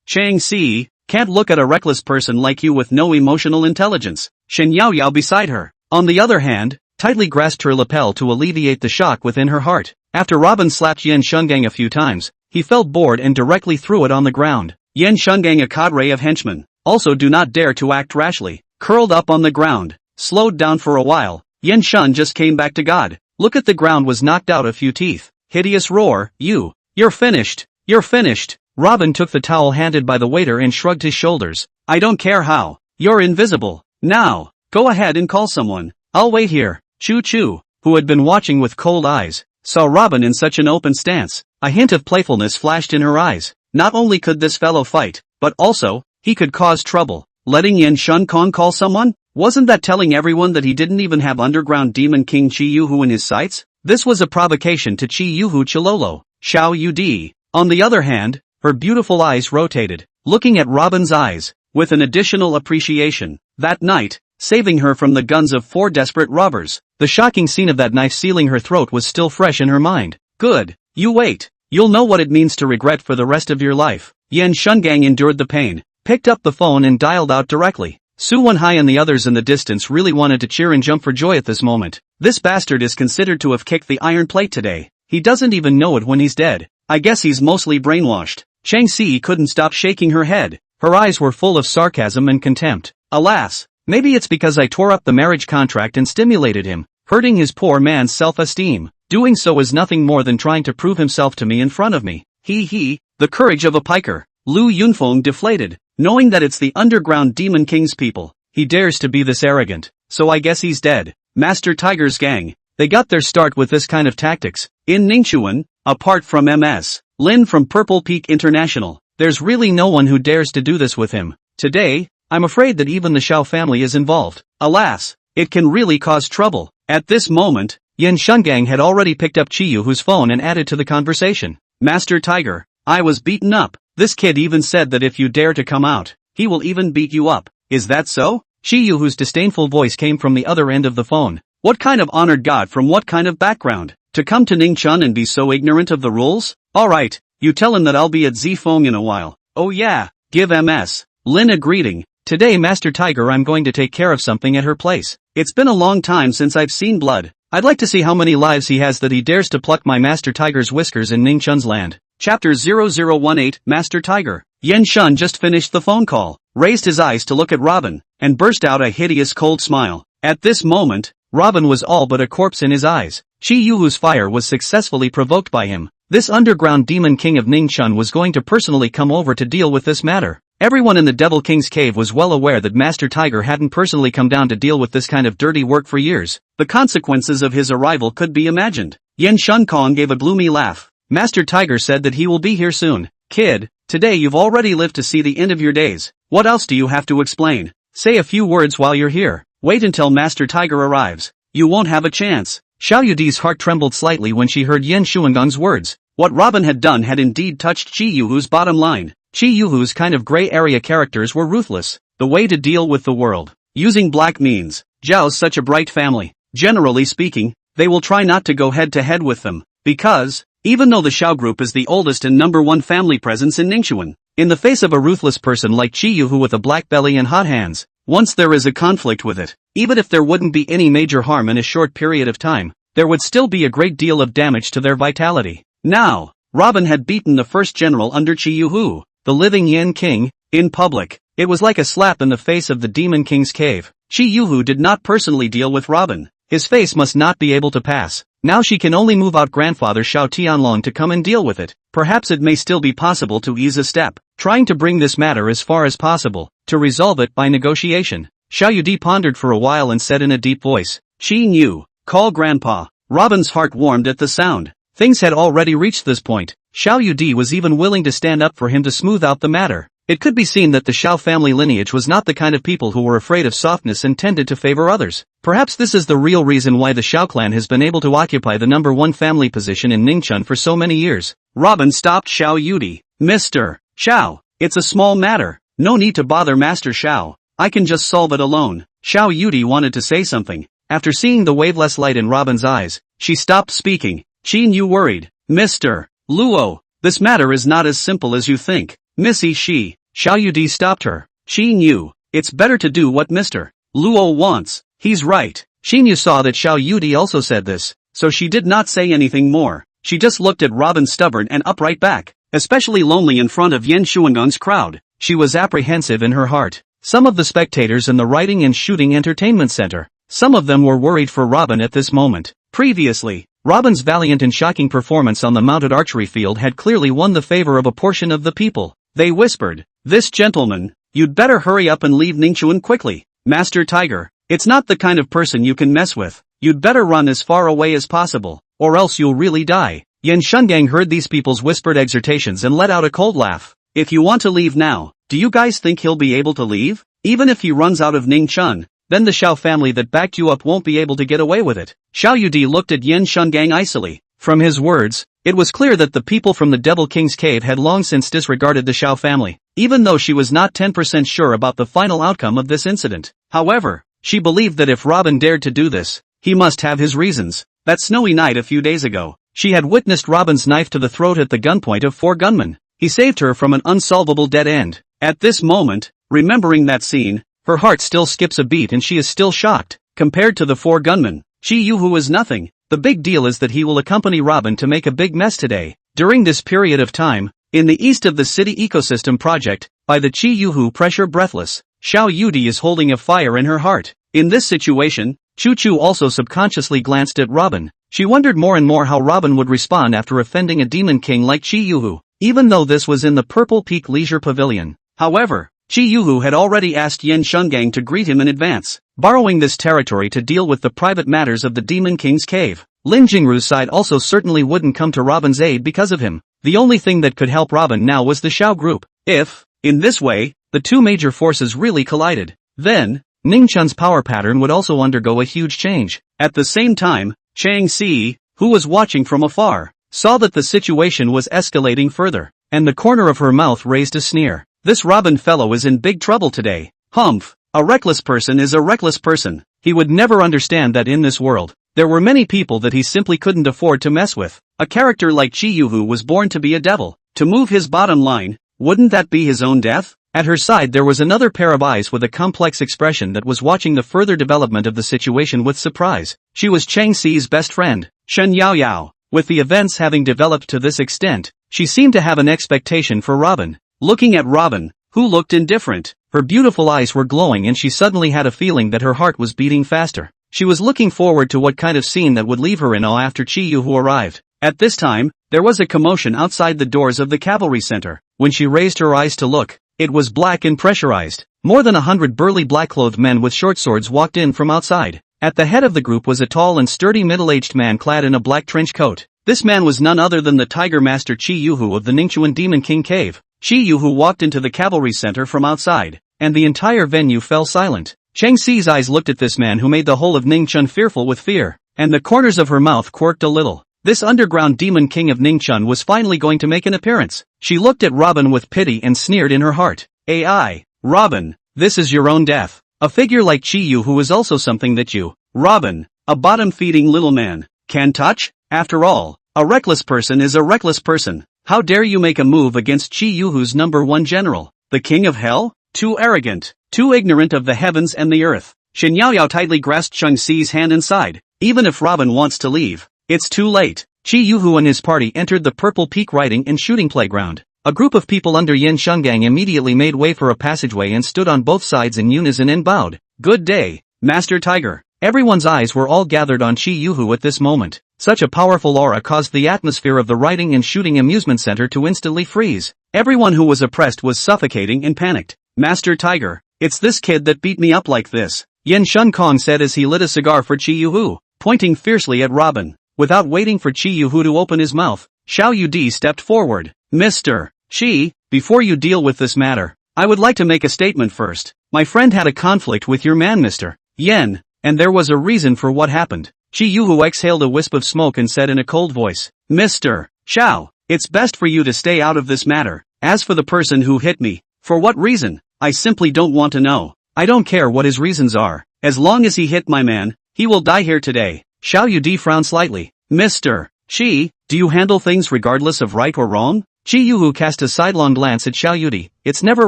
Cheng Si, can't look at a reckless person like you with no emotional intelligence. Shen Yao Yao beside her, on the other hand, tightly grasped her lapel to alleviate the shock within her heart. After Robin slapped Yan Shungang a few times, he felt bored and directly threw it on the ground. Yan Shungang, a cadre of henchmen, also do not dare to act rashly, curled up on the ground, slowed down for a while. Yan Shun just came back to God. Look at the ground was knocked out a few teeth. Hideous roar, you're finished, you're finished. Robin took the towel handed by the waiter and shrugged his shoulders. I don't care how, you're invisible. Now, go ahead and call someone. I'll wait here. Chu Chu, who had been watching with cold eyes, saw Robin in such an open stance. A hint of playfulness flashed in her eyes. Not only could this fellow fight, but also, he could cause trouble. Letting Yan Shun Kong call someone? Wasn't that telling everyone that he didn't even have underground demon king Chi Yuhu in his sights? This was a provocation to Chi Yuhu Chilolo. Xiao Yudi, on the other hand, Her beautiful eyes rotated, looking at Robin's eyes, with an additional appreciation. That night, saving her from the guns of 4 desperate robbers, the shocking scene of that knife sealing her throat was still fresh in her mind. Good. You wait. You'll know what it means to regret for the rest of your life. Yan Shungang endured the pain, picked up the phone and dialed out directly. Su Wenhai and the others in the distance really wanted to cheer and jump for joy at this moment. This bastard is considered to have kicked the iron plate today. He doesn't even know it when he's dead. I guess he's mostly brainwashed. Chang Si couldn't stop shaking her head. Her eyes were full of sarcasm and contempt. Alas, maybe it's because I tore up the marriage contract and stimulated him, hurting his poor man's self-esteem. Doing so is nothing more than trying to prove himself to me in front of me. The courage of a piker. Lu Yunfeng deflated, knowing that it's the underground Demon King's people. He dares to be this arrogant, so I guess he's dead. Master Tiger's gang. They got their start with this kind of tactics. In Ningxuan, apart from MS Lin from Purple Peak International, there's really no one who dares to do this with him. Today, I'm afraid that even the Shao family is involved. Alas, it can really cause trouble. At this moment, Yan Shungang had already picked up Chiyuhu's phone and added to the conversation. Master Tiger, I was beaten up. This kid even said that if you dare to come out, he will even beat you up. Is that so? Chiyuhu's disdainful voice came from the other end of the phone. What kind of honored god from what kind of background? To come to Ningchun and be so ignorant of the rules? Alright, you tell him that I'll be at Zifeng in a while. Oh yeah, give MS Lin a greeting. Today Master Tiger, I'm going to take care of something at her place. It's been a long time since I've seen blood. I'd like to see how many lives he has that he dares to pluck my Master Tiger's whiskers in Ningchun's land. Chapter 0018 Master Tiger. Yan Shun just finished the phone call, raised his eyes to look at Robin, and burst out a hideous cold smile. At this moment, Robin was all but a corpse in his eyes. Chi Yuhu's fire was successfully provoked by him. This underground demon king of Ningchun was going to personally come over to deal with this matter. Everyone in the Devil King's cave was well aware that Master Tiger hadn't personally come down to deal with this kind of dirty work for years. The consequences of his arrival could be imagined. Yan Shun Kong gave a gloomy laugh. Master Tiger said that he will be here soon. Kid, today you've already lived to see the end of your days. What else do you have to explain? Say a few words while you're here. Wait until Master Tiger arrives. You won't have a chance. Xiao Yudi's heart trembled slightly when she heard Yan Shuangang's words. What Robin had done had indeed touched Chi Yuhu's bottom line. Chi Yuhu's kind of gray area characters were ruthless. The way to deal with the world. Using black means. Zhao's such a bright family. Generally speaking, they will try not to go head to head with them. Because, even though the Xiao group is the oldest and #1 family presence in Ningxuan, in the face of a ruthless person like Chi Yuhu with a black belly and hot hands, once there is a conflict with it, even if there wouldn't be any major harm in a short period of time, there would still be a great deal of damage to their vitality. Now, Robin had beaten the first general under Chi Yuhu, the living Yan King, in public. It was like a slap in the face of the Demon King's cave. Chi Yuhu did not personally deal with Robin. His face must not be able to pass. Now she can only move out grandfather Xiao Tianlong to come and deal with it. Perhaps it may still be possible to ease a step, trying to bring this matter as far as possible, to resolve it by negotiation. Xiao Yudi pondered for a while and said in a deep voice, Qin Yu, call grandpa. Robin's heart warmed at the sound. Things had already reached this point. Xiao Yudi was even willing to stand up for him to smooth out the matter. It could be seen that the Xiao family lineage was not the kind of people who were afraid of softness and tended to favor others. Perhaps this is the real reason why the Xiao clan has been able to occupy the #1 family position in Ningchun for so many years. Robin stopped Xiao Yudi. Mr. Xiao, it's a small matter. No need to bother Master Xiao. I can just solve it alone. Xiao Yudi wanted to say something. After seeing the waveless light in Robin's eyes, she stopped speaking. Qin Yu worried. Mr. Luo, this matter is not as simple as you think. Missy Shi. Xiao Yudi stopped her. Qin Yu, it's better to do what Mr. Luo wants. He's right. Qin Yu saw that Xiao Yudi also said this, so she did not say anything more. She just looked at Robin's stubborn and upright back, especially lonely in front of Yan Shuangang's crowd. She was apprehensive in her heart. Some of the spectators in the writing and shooting entertainment center, some of them were worried for Robin at this moment. Previously, Robin's valiant and shocking performance on the mounted archery field had clearly won the favor of a portion of the people. They whispered, this gentleman, you'd better hurry up and leave Ningxuan quickly. Master Tiger, it's not the kind of person you can mess with. You'd better run as far away as possible, or else you'll really die. Yan Shungang heard these people's whispered exhortations and let out a cold laugh. If you want to leave now, do you guys think he'll be able to leave? Even if he runs out of Ningchun, then the Xiao family that backed you up won't be able to get away with it. Xiao Yudi looked at Yan Shungang icily. From his words, it was clear that the people from the Devil King's cave had long since disregarded the Xiao family, even though she was not 10% sure about the final outcome of this incident. However, she believed that if Robin dared to do this, he must have his reasons. That snowy night a few days ago, she had witnessed Robin's knife to the throat at the gunpoint of 4 gunmen. He saved her from an unsolvable dead end. At this moment, remembering that scene, her heart still skips a beat and she is still shocked. Compared to the 4 gunmen, Chi Yu-hu is nothing. The big deal is that he will accompany Robin to make a big mess today. During this period of time, in the east of the city ecosystem project, by the Chi Yu-hu pressure breathless, Xiao Yudi is holding a fire in her heart. In this situation, Chu Chu also subconsciously glanced at Robin. She wondered more and more how Robin would respond after offending a demon king like Chi Yu-hu, even though this was in the Purple Peak Leisure Pavilion. However, Chi Yu-hu had already asked Yen Shungang to greet him in advance, borrowing this territory to deal with the private matters of the Demon King's cave. Lin Jingru's side also certainly wouldn't come to Robin's aid because of him. The only thing that could help Robin now was the Xiao group. If, in this way, the two major forces really collided, then, Ning Chun's power pattern would also undergo a huge change. At the same time, Chang Si, who was watching from afar, saw that the situation was escalating further, and the corner of her mouth raised a sneer. This Robin fellow is in big trouble today. Humph, a reckless person is a reckless person. He would never understand that in this world, there were many people that he simply couldn't afford to mess with. A character like Chi Yu-hu was born to be a devil. To move his bottom line, wouldn't that be his own death? At her side there was another pair of eyes with a complex expression that was watching the further development of the situation with surprise. She was Chang Si's best friend, Shen Yao Yao. With the events having developed to this extent, she seemed to have an expectation for Robin. Looking at Robin, who looked indifferent, her beautiful eyes were glowing and she suddenly had a feeling that her heart was beating faster. She was looking forward to what kind of scene that would leave her in awe after Chi Yu-hu arrived. At this time, there was a commotion outside the doors of the cavalry center. When she raised her eyes to look, it was black and pressurized. More than 100 burly black-clothed men with short swords walked in from outside. At the head of the group was a tall and sturdy middle-aged man clad in a black trench coat. This man was none other than the Tiger Master Chi Yu-hu of the Ningchuan Demon King Cave. Chi Yu-hu walked into the cavalry center from outside, and the entire venue fell silent. Chang Si's eyes looked at this man who made the whole of Ningchun fearful with fear, and the corners of her mouth quirked a little. This underground demon king of Ningchun was finally going to make an appearance. She looked at Robin with pity and sneered in her heart. AI, Robin, this is your own death. A figure like Chi Yu-hu is also something that you, Robin, a bottom-feeding little man, can touch? After all, a reckless person is a reckless person. How dare you make a move against Chi Yu-hu's #1 general, the king of hell? Too arrogant, too ignorant of the heavens and the earth. Shen Yaoyao tightly grasped Chang Si's hand inside. Even if Robin wants to leave, it's too late. Chi Yu-hu and his party entered the Purple Peak riding and shooting playground. A group of people under Yen Shungang immediately made way for a passageway and stood on both sides in unison and bowed. Good day, Master Tiger. Everyone's eyes were all gathered on Chi Yu-hu at this moment. Such a powerful aura caused the atmosphere of the riding and shooting amusement center to instantly freeze. Everyone who was oppressed was suffocating and panicked. Master Tiger, it's this kid that beat me up like this, Yen Shun-kong said as he lit a cigar for Chi Yu-hu, pointing fiercely at Robin. Without waiting for Chi Yu-hu to open his mouth, Xiao Yudi stepped forward. Mr. Chi, before you deal with this matter, I would like to make a statement first. My friend had a conflict with your man Mr. Yen, and there was a reason for what happened. Chi Yu-hu exhaled a wisp of smoke and said in a cold voice, Mr. Xiao, it's best for you to stay out of this matter. As for the person who hit me, for what reason, I simply don't want to know. I don't care what his reasons are. As long as he hit my man, he will die here today. Xiao Yudi frowned slightly. Mr. Chi, do you handle things regardless of right or wrong? Chi Yu-hu cast a sidelong glance at Xiao Yudi. It's never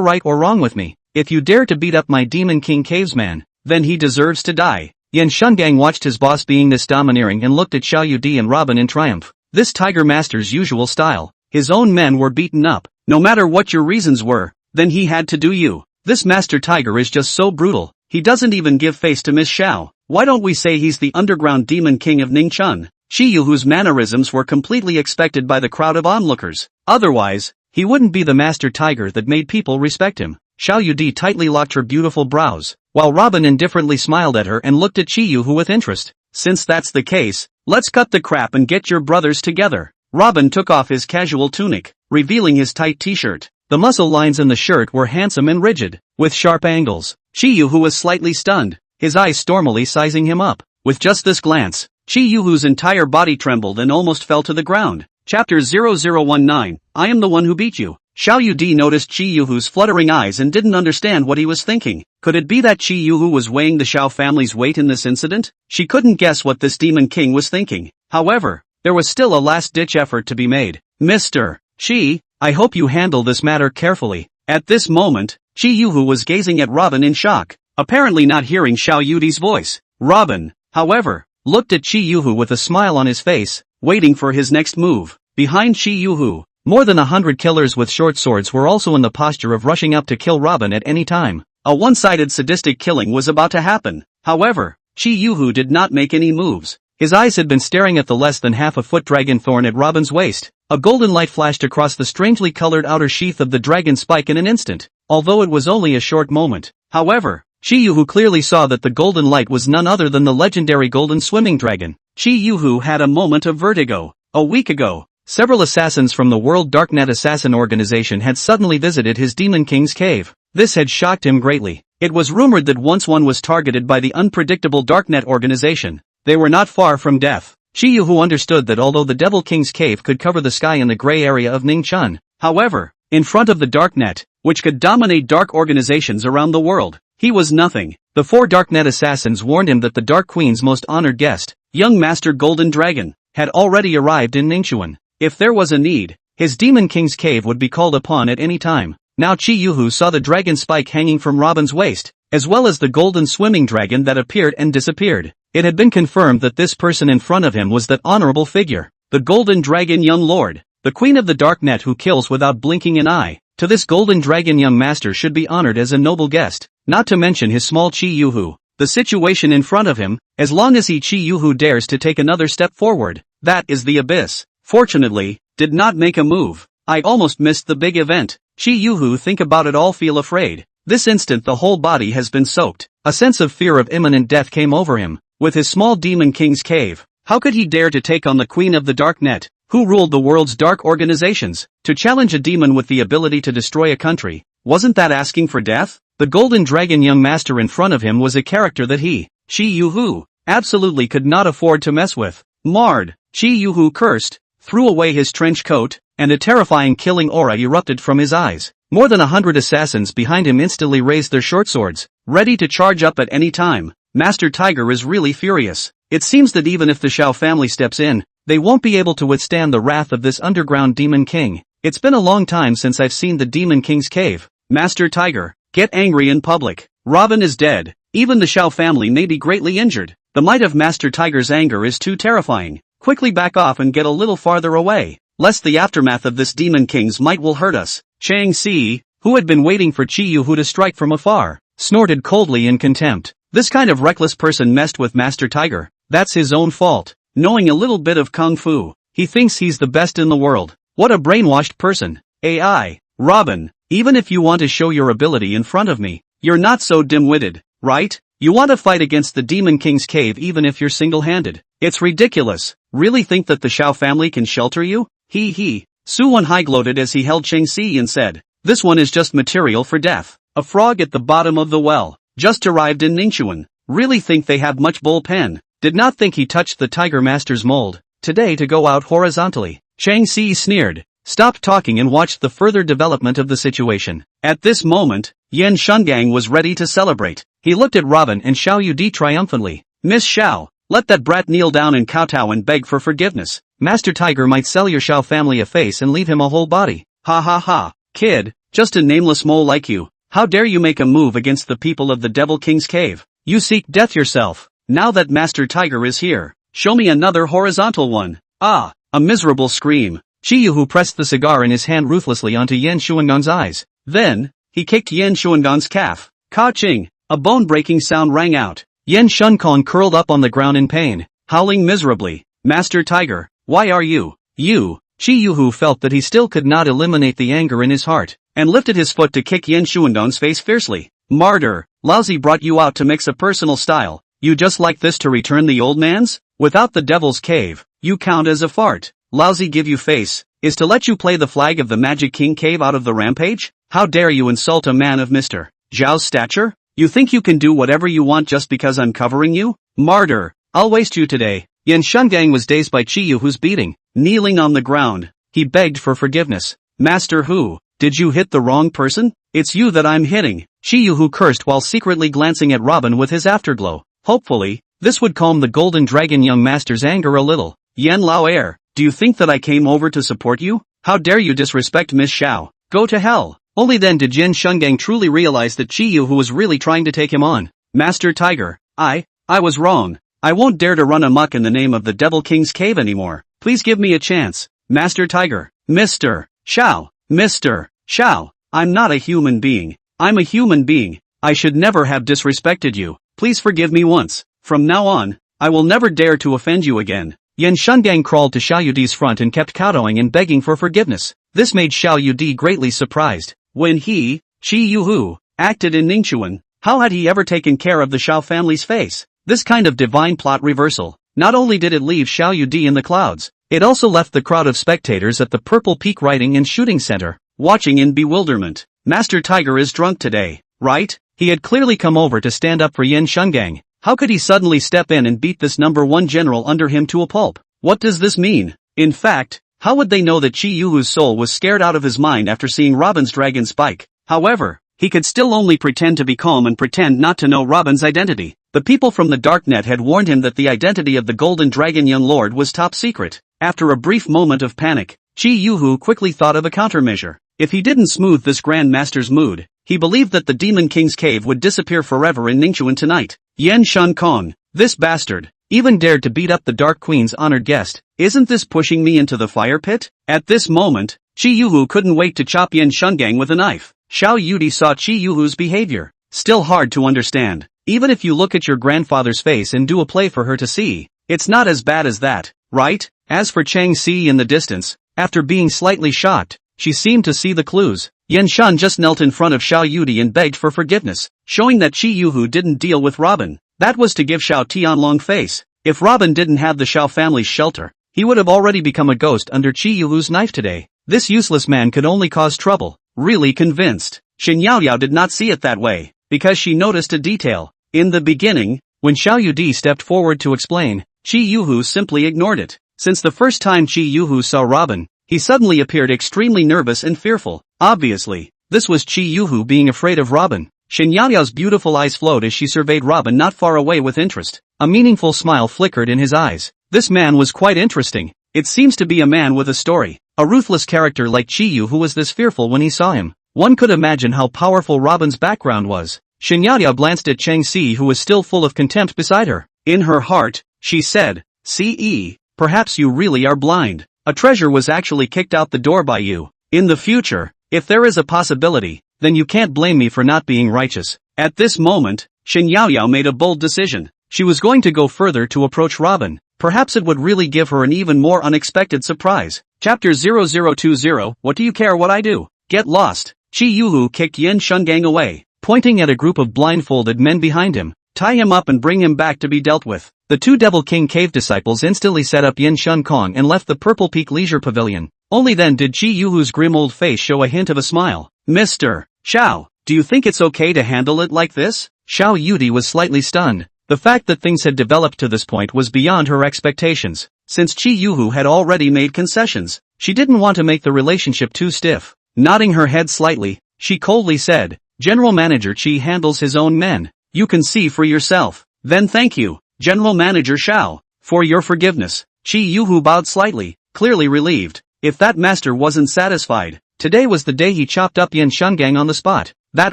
right or wrong with me. If you dare to beat up my Demon King Cave's man, then he deserves to die. Yen Shungang watched his boss being this domineering and looked at Xiao Yudi and Robin in triumph. This Tiger Master's usual style. His own men were beaten up. No matter what your reasons were, then he had to do you. This Master Tiger is just so brutal. He doesn't even give face to Miss Xiao. Why don't we say he's the underground demon king of Ningchun? Chi Yu-hu's mannerisms were completely expected by the crowd of onlookers. Otherwise, he wouldn't be the Master Tiger that made people respect him. Xiao Yudi tightly locked her beautiful brows, while Robin indifferently smiled at her and looked at Chi Yu-hu with interest. Since that's the case, let's cut the crap and get your brothers together. Robin took off his casual tunic, revealing his tight t-shirt. The muscle lines in the shirt were handsome and rigid, with sharp angles. Chi Yu-hu was slightly stunned, his eyes stormily sizing him up. With just this glance, Chi Yuhu's entire body trembled and almost fell to the ground. Chapter 0019, I am the one who beat you. Xiao Yudi noticed Chi Yuhu's fluttering eyes and didn't understand what he was thinking. Could it be that Chi Yuhu was weighing the Xiao family's weight in this incident? She couldn't guess what this demon king was thinking. However, there was still a last-ditch effort to be made. Mr. Chi, I hope you handle this matter carefully. At this moment, Chi Yuhu was gazing at Robin in shock, apparently not hearing Xiao Yudi's voice. Robin, however, looked at Chi Yuhu with a smile on his face, waiting for his next move. Behind Chi Yuhu, more than 100 killers with short swords were also in the posture of rushing up to kill Robin at any time. A one-sided sadistic killing was about to happen. However, Chi Yuhu did not make any moves. His eyes had been staring at the less than half-a-foot dragon thorn at Robin's waist. A golden light flashed across the strangely colored outer sheath of the dragon spike in an instant, although it was only a short moment. However, Chi Yuhu clearly saw that the golden light was none other than the legendary golden swimming dragon. Chi Yuhu had a moment of vertigo. A week ago, several assassins from the World Darknet Assassin Organization had suddenly visited his Demon King's cave. This had shocked him greatly. It was rumored that once one was targeted by the unpredictable Darknet organization, they were not far from death. Chi Yuhu understood that although the Devil King's cave could cover the sky in the gray area of Ningchun, however, in front of the Darknet, which could dominate dark organizations around the world, he was nothing. The 4 Darknet assassins warned him that the Dark Queen's most honored guest, young Master Golden Dragon, had already arrived in Ningchuan. If there was a need, his Demon King's cave would be called upon at any time. Now Chi Yuhu saw the dragon spike hanging from Robin's waist, as well as the golden swimming dragon that appeared and disappeared. It had been confirmed that this person in front of him was that honorable figure, the Golden Dragon Young Lord, the Queen of the Darknet who kills without blinking an eye. To this Golden Dragon young master should be honored as a noble guest, not to mention his small Chi Yuhu. The situation in front of him, as long as he Chi Yuhu dares to take another step forward, that is the abyss. Fortunately, did not make a move. I almost missed the big event. Chi Yuhu think about it all feel afraid. This instant the whole body has been soaked. A sense of fear of imminent death came over him. With his small Demon King's cave, how could he dare to take on the Queen of the Darknet, who ruled the world's dark organizations? To challenge a demon with the ability to destroy a country, wasn't that asking for death? The Golden Dragon young master in front of him was a character that he, Chi Yuhu, absolutely could not afford to mess with. Marred, Chi Yuhu cursed, threw away his trench coat, and a terrifying killing aura erupted from his eyes. More than 100 assassins behind him instantly raised their short swords, ready to charge up at any time. Master Tiger is really furious. It seems that even if the Xiao family steps in, they won't be able to withstand the wrath of this underground Demon King. It's been a long time since I've seen the Demon King's cave. Master Tiger, get angry in public. Robin is dead. Even the Xiao family may be greatly injured. The might of Master Tiger's anger is too terrifying. Quickly back off and get a little farther away, lest the aftermath of this Demon King's might will hurt us. Chang Si, who had been waiting for Chi Yuhu to strike from afar, snorted coldly in contempt. This kind of reckless person messed with Master Tiger. That's his own fault. Knowing a little bit of kung fu, he thinks he's the best in the world. What a brainwashed person. AI, Robin, even if you want to show your ability in front of me, you're not so dim-witted, right? You want to fight against the Demon King's cave even if you're single-handed. It's ridiculous. Really think that the Xiao family can shelter you? He. Su Wenhai gloated as he held Cheng Si and said, this one is just material for death. A frog at the bottom of the well. Just arrived in Ningchuan. Really think they have much bullpen. Did not think he touched the Tiger Master's mold. Today to go out horizontally. Chang Si sneered, stopped talking and watched the further development of the situation. At this moment, Yan Shungang was ready to celebrate. He looked at Robin and Xiao Yudi triumphantly. Miss Xiao, let that brat kneel down and kowtow and beg for forgiveness. Master Tiger might sell your Xiao family a face and leave him a whole body. Ha ha ha. Kid, just a nameless mole like you. How dare you make a move against the people of the Devil King's cave? You seek death yourself. Now that Master Tiger is here, show me another horizontal one. Ah, a miserable scream. Chi Yuhu pressed the cigar in his hand ruthlessly onto Yan Shuangang's eyes. Then, he kicked Yan Shuangang's calf. Ka-ching, a bone-breaking sound rang out. Yan Shunkong curled up on the ground in pain, howling miserably. Master Tiger, why are you? Chi Yuhu felt that he still could not eliminate the anger in his heart, and lifted his foot to kick Yan Shuangang's face fiercely. Martyr, Lousy brought you out to mix a personal style. You just like this to return the old man's? Without the devil's cave, you count as a fart. Lousy give you face, is to let you play the flag of the Magic King cave out of the rampage? How dare you insult a man of Mr. Zhao's stature? You think you can do whatever you want just because I'm covering you? Martyr, I'll waste you today. Yan Shungang was dazed by Chi Yuhu's beating. Kneeling on the ground, he begged for forgiveness. Master Hu, did you hit the wrong person? It's you that I'm hitting. Chi Yuhu cursed while secretly glancing at Robin with his afterglow. Hopefully, this would calm the golden dragon young master's anger a little. Yan Lao Air, do you think that I came over to support you? How dare you disrespect Miss Xiao? Go to hell. Only then did Yan Shungang truly realize that Chi Yuhu was really trying to take him on. Master Tiger, I was wrong. I won't dare to run amok in the name of the Devil King's cave anymore. Please give me a chance. Master Tiger. Mr. Xiao. Mr. Xiao. I'm not a human being. I'm a human being. I should never have disrespected you. Please forgive me once. From now on, I will never dare to offend you again. Yan Shungang crawled to Xiao Yudi's front and kept kowtowing and begging for forgiveness. This made Xiao Yudi greatly surprised. When he, Chi Yuhu, acted in Ningxuan, how had he ever taken care of the Xiao family's face? This kind of divine plot reversal, not only did it leave Xiao Yudi in the clouds, it also left the crowd of spectators at the Purple Peak Riding and Shooting Center, watching in bewilderment. Master Tiger is drunk today, right? He had clearly come over to stand up for Yan Shungang. How could he suddenly step in and beat this number one general under him to a pulp? What does this mean? In fact, how would they know that Chi Yuhu's soul was scared out of his mind after seeing Robin's dragon spike? However, he could still only pretend to be calm and pretend not to know Robin's identity. The people from the darknet had warned him that the identity of the Golden Dragon young lord was top secret. After a brief moment of panic, Chi Yuhu quickly thought of a countermeasure. If he didn't smooth this Grand Master's mood, he believed that the Demon King's cave would disappear forever in Ningxuan tonight. Yan Shun Kong, this bastard, even dared to beat up the Dark Queen's honored guest. Isn't this pushing me into the fire pit? At this moment, Chi Yuhu couldn't wait to chop Yan Shungang with a knife. Xiao Yudi saw Chi Yuhu's behavior. Still hard to understand. Even if you look at your grandfather's face and do a play for her to see, it's not as bad as that, right? As for Chang Si in the distance, after being slightly shocked, she seemed to see the clues. Yan Shan just knelt in front of Xiao Yudi and begged for forgiveness, showing that Chi Yuhu didn't deal with Robin. That was to give Xiao Tian long face. If Robin didn't have the Xiao family's shelter, he would have already become a ghost under Chi Yuhu's knife today. This useless man could only cause trouble. Really convinced. Xin Yaoyao did not see it that way, because she noticed a detail. In the beginning, when Xiao Yudi stepped forward to explain, Chi Yuhu simply ignored it. Since the first time Chi Yuhu saw Robin, he suddenly appeared extremely nervous and fearful. Obviously, this was Chi Yuhu being afraid of Robin. Xin Yaoyao's beautiful eyes flowed as she surveyed Robin not far away with interest. A meaningful smile flickered in his eyes. This man was quite interesting. It seems to be a man with a story. A ruthless character like Chi Yuhu was this fearful when he saw him. One could imagine how powerful Robin's background was. Xin Yaoyao glanced at Cheng Si, who was still full of contempt beside her. In her heart, she said, "Ce, perhaps you really are blind. A treasure was actually kicked out the door by you. In the future, if there is a possibility, then you can't blame me for not being righteous." At this moment, Xin Yaoyao made a bold decision. She was going to go further to approach Robin. Perhaps it would really give her an even more unexpected surprise. Chapter 0020, What do you care what I do? Get lost. Chi Yuhu kicked Yan Shungang away, pointing at a group of blindfolded men behind him. Tie him up and bring him back to be dealt with. The two Devil King cave disciples instantly set up Yan Shun Kong and left the Purple Peak Leisure Pavilion. Only then did Chi Yuhu's grim old face show a hint of a smile. Mr. Xiao, do you think it's okay to handle it like this? Xiao Yudi was slightly stunned. The fact that things had developed to this point was beyond her expectations. Since Chi Yuhu had already made concessions, she didn't want to make the relationship too stiff. Nodding her head slightly, she coldly said, "General Manager Chi handles his own men. You can see for yourself." "Then thank you, General Manager Xiao, for your forgiveness." Chi Yuhu bowed slightly, clearly relieved. If that master wasn't satisfied, today was the day he chopped up Yan Shungang on the spot. That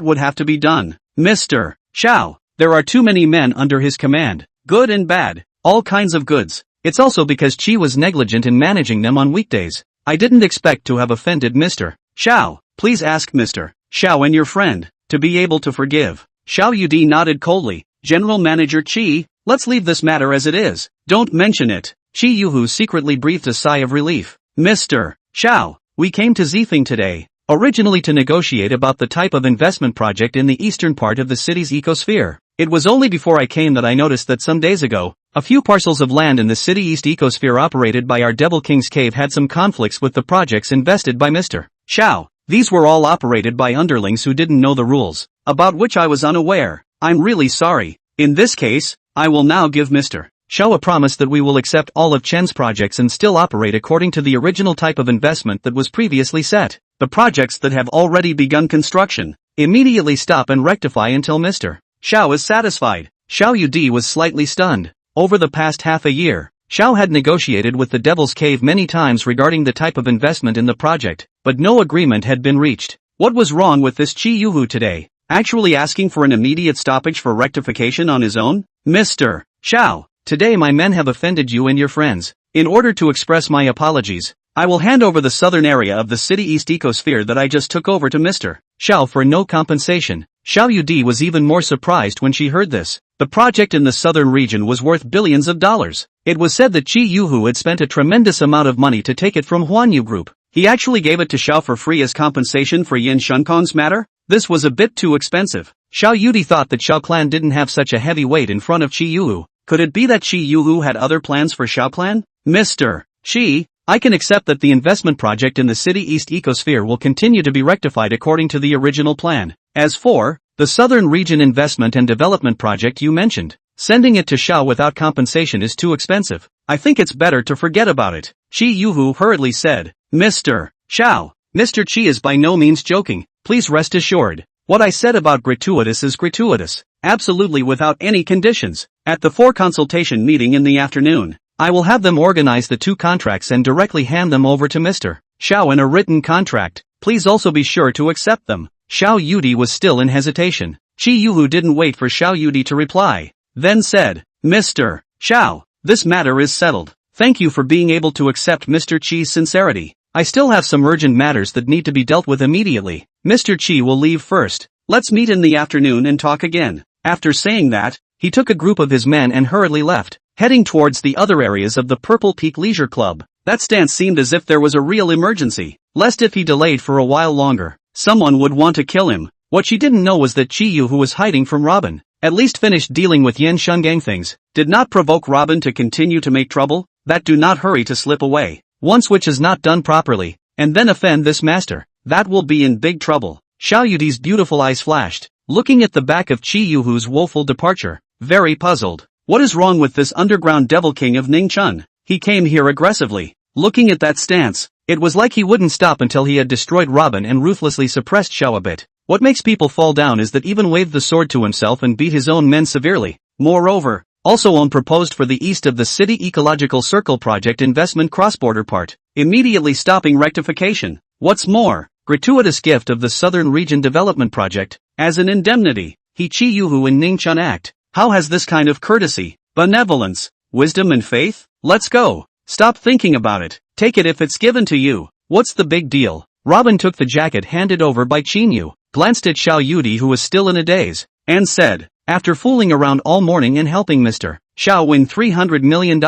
would have to be done. Mr. Xiao, there are too many men under his command, good and bad, all kinds of goods. It's also because Chi was negligent in managing them on weekdays. I didn't expect to have offended Mr. Xiao. Please ask Mr. Xiao and your friend to be able to forgive. Xiao Yudi nodded coldly. General Manager Chi, let's leave this matter as it is. Don't mention it. Chi Yuhu secretly breathed a sigh of relief. Mr. Xiao, we came to Zifeng today, originally to negotiate about the type of investment project in the eastern part of the city's ecosphere. It was only before I came that I noticed that some days ago, a few parcels of land in the city east ecosphere operated by our Devil King's cave had some conflicts with the projects invested by Mr. Xiao. These were all operated by underlings who didn't know the rules, about which I was unaware. I'm really sorry. In this case, I will now give Mr. Xiao promised that we will accept all of Chen's projects and still operate according to the original type of investment that was previously set. The projects that have already begun construction, immediately stop and rectify until Mr. Xiao is satisfied. Xiao Yudi was slightly stunned. Over the past half a year, Xiao had negotiated with the Devil's Cave many times regarding the type of investment in the project, but no agreement had been reached. What was wrong with this Chi Yuhu today? Actually asking for an immediate stoppage for rectification on his own? Mr. Xiao, today my men have offended you and your friends. In order to express my apologies, I will hand over the southern area of the city east ecosphere that I just took over to Mr. Xiao for no compensation. Xiao Yudi was even more surprised when she heard this. The project in the southern region was worth billions of dollars. It was said that Chi Yuhu had spent a tremendous amount of money to take it from Huanyu Group. He actually gave it to Xiao for free as compensation for Yin Shunkong's matter? This was a bit too expensive. Xiao Yudi thought that Xiao Clan didn't have such a heavy weight in front of Chi Yuhu. Could it be that Chi Yuhu had other plans for Xiao Clan? Mr. Xi, I can accept that the investment project in the city east ecosphere will continue to be rectified according to the original plan. As for the southern region investment and development project you mentioned, sending it to Xiao without compensation is too expensive. I think it's better to forget about it. Chi Yuhu hurriedly said. Mr. Xiao, Mr. Chi is by no means joking. Please rest assured. What I said about gratuitous is gratuitous. Absolutely without any conditions. At the 4 consultation meeting in the afternoon, I will have them organize the 2 contracts and directly hand them over to Mr. Xiao in a written contract. Please also be sure to accept them. Xiao Yudi was still in hesitation. Chi Yuhu didn't wait for Xiao Yudi to reply, then said, Mr. Xiao, this matter is settled. Thank you for being able to accept Mr. Chi's sincerity. I still have some urgent matters that need to be dealt with immediately. Mr. Chi will leave first. Let's meet in the afternoon and talk again. After saying that, he took a group of his men and hurriedly left, heading towards the other areas of the Purple Peak Leisure Club. That stance seemed as if there was a real emergency, lest if he delayed for a while longer, someone would want to kill him. What she didn't know was that Chi Yu, who was hiding from Robin, at least finished dealing with Yin Shungang things, did not provoke Robin to continue to make trouble, that do not hurry to slip away. Once which is not done properly, and then offend this master, that will be in big trouble. Xiao Yudi's beautiful eyes flashed, looking at the back of Chi Yuhu's woeful departure, very puzzled. What is wrong with this underground devil king of Ningchun? He came here aggressively. Looking at that stance, it was like he wouldn't stop until he had destroyed Robin and ruthlessly suppressed Xiao a bit. What makes people fall down is that even waved the sword to himself and beat his own men severely. Moreover, also on proposed for the east of the city ecological circle project investment cross-border part, immediately stopping rectification. What's more, gratuitous gift of the southern region development project, as an indemnity. He Chi Yuhu in Ningchun Act. How has this kind of courtesy, benevolence, wisdom and faith? Let's go. Stop thinking about it. Take it if it's given to you. What's the big deal? Robin took the jacket handed over by Chinyu, glanced at Xiao Yudi who was still in a daze, and said, after fooling around all morning and helping Mr. Xiao win $300 million,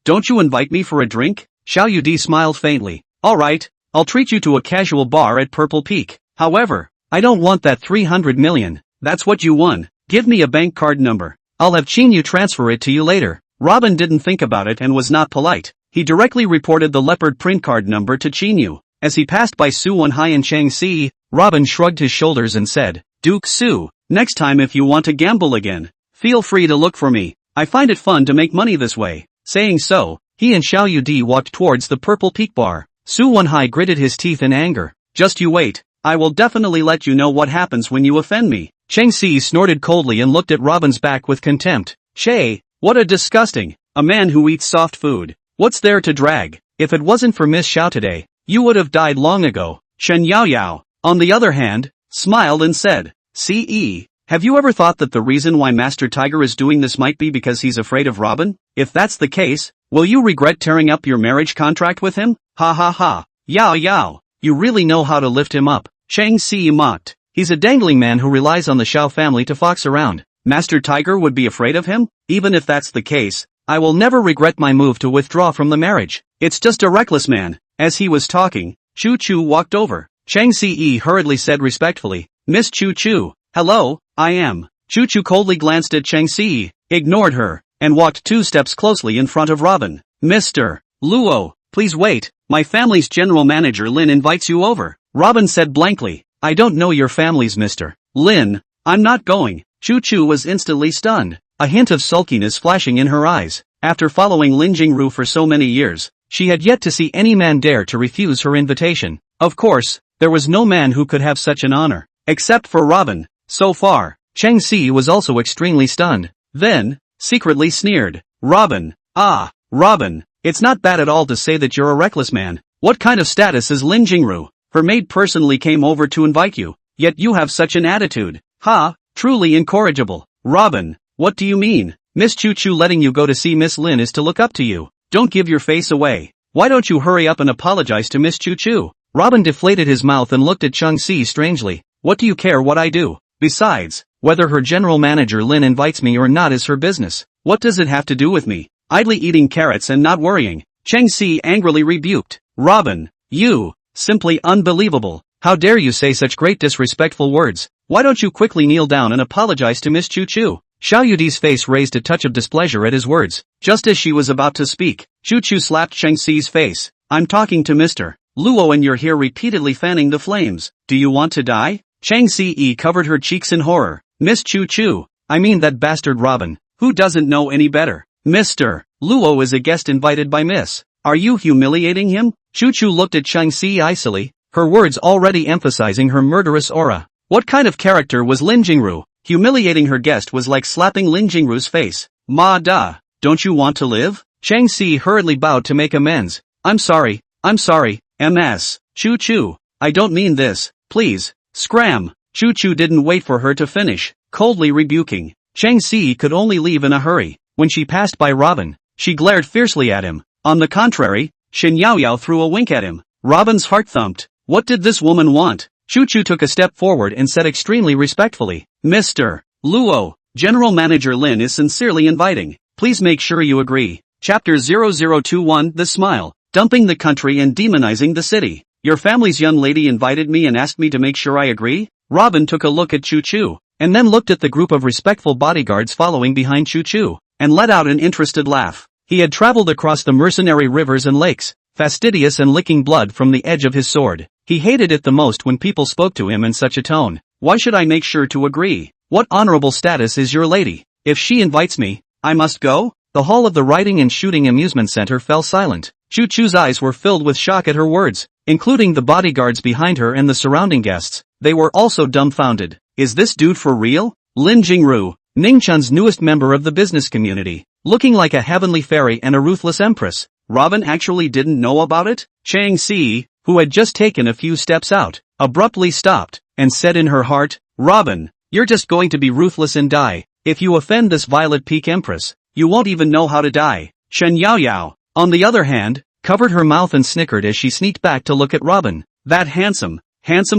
don't you invite me for a drink? Xiao Yudi smiled faintly. Alright, I'll treat you to a casual bar at Purple Peak. However, I don't want that $300 million. That's what you won. Give me a bank card number. I'll have Chinyu transfer it to you later. Robin didn't think about it and was not polite. He directly reported the leopard print card number to Chinyu. As he passed by Su Wenhai and Chang Si, Robin shrugged his shoulders and said, Duke Su, next time if you want to gamble again, feel free to look for me. I find it fun to make money this way. Saying so, he and Xiao Yudi walked towards the Purple Peak bar. Su Wenhai gritted his teeth in anger. Just you wait. I will definitely let you know what happens when you offend me. Chang Si snorted coldly and looked at Robin's back with contempt. Shay, what a disgusting, a man who eats soft food. What's there to drag? If it wasn't for Miss Xiao today, you would have died long ago. Shen Yao Yao, on the other hand, smiled and said, Ce, have you ever thought that the reason why Master Tiger is doing this might be because he's afraid of Robin? If that's the case, will you regret tearing up your marriage contract with him? Ha ha ha. Yao Yao, you really know how to lift him up. Chang Si mocked. He's a dangling man who relies on the Xiao family to fox around. Master Tiger would be afraid of him? Even if that's the case, I will never regret my move to withdraw from the marriage. It's just a reckless man. As he was talking, Chu Chu walked over. Chang Si hurriedly said respectfully, Miss Chu Chu, hello, I am. Chu Chu coldly glanced at Chang Si, ignored her, and walked 2 steps closely in front of Robin. Mr. Luo, please wait, my family's general manager Lin invites you over. Robin said blankly, I don't know your family's Mr. Lin, I'm not going. Chu Chu was instantly stunned. a hint of sulkiness flashing in her eyes. After following Lin Jingru for so many years, she had yet to see any man dare to refuse her invitation. Of course, there was no man who could have such an honor, except for Robin. So far, Cheng Si was also extremely stunned. Then, secretly sneered. Robin. Ah, Robin, it's not bad at all to say that you're a reckless man. What kind of status is Lin Jingru? Her maid personally came over to invite you, yet you have such an attitude. Ha, truly incorrigible. Robin, what do you mean? Miss Chu Chu letting you go to see Miss Lin is to look up to you. Don't give your face away. Why don't you hurry up and apologize to Miss Chu Chu? Robin deflated his mouth and looked at Cheng Si strangely. What do you care what I do? Besides, whether her general manager Lin invites me or not is her business. What does it have to do with me? Idly eating carrots and not worrying. Cheng Si angrily rebuked. Robin, you, simply unbelievable. How dare you say such great disrespectful words? Why don't you quickly kneel down and apologize to Miss Chu Chu? Xiao Yudi's face raised a touch of displeasure at his words. Just as she was about to speak, Chu Chu slapped Cheng Si's face. I'm talking to Mr. Luo and you're here repeatedly fanning the flames. Do you want to die? Cheng Si covered her cheeks in horror. Miss Chu Chu, I mean that bastard Robin, who doesn't know any better. Mr. Luo is a guest invited by Miss. Are you humiliating him? Chu Chu looked at Cheng Si icily, her words already emphasizing her murderous aura. What kind of character was Lin Jingru? Humiliating her guest was like slapping Lin Jingru's face. Ma da, don't you want to live? Cheng Si hurriedly bowed to make amends. I'm sorry, MS. Chu Chu, I don't mean this, please. Scram. Chu Chu didn't wait for her to finish, coldly rebuking. Cheng Si could only leave in a hurry. When she passed by Robin, she glared fiercely at him. On the contrary, Shen Yaoyao threw a wink at him. Robin's heart thumped. What did this woman want? Chu Chu took a step forward and said extremely respectfully, Mr. Luo, General Manager Lin is sincerely inviting. Please make sure you agree. Chapter 0021 The Smile. Dumping the country and demonizing the city. Your family's young lady invited me and asked me to make sure I agree? Robin took a look at Chu Chu, and then looked at the group of respectful bodyguards following behind Chu Chu, and let out an interested laugh. He had traveled across the mercenary rivers and lakes, fastidious and licking blood from the edge of his sword. He hated it the most when people spoke to him in such a tone. Why should I make sure to agree? What honorable status is your lady? If she invites me, I must go? The hall of the riding and shooting amusement center fell silent. Chu Chu's eyes were filled with shock at her words, including the bodyguards behind her and the surrounding guests. They were also dumbfounded. Is this dude for real? Lin Jingru, Ningchun's newest member of the business community, looking like a heavenly fairy and a ruthless empress. Robin actually didn't know about it? Cheng Si, who had just taken a few steps out, abruptly stopped, and said in her heart, Robin, you're just going to be ruthless and die. If you offend this Violet Peak Empress, you won't even know how to die. Shen Yaoyao, on the other hand, covered her mouth and snickered as she sneaked back to look at Robin. That handsome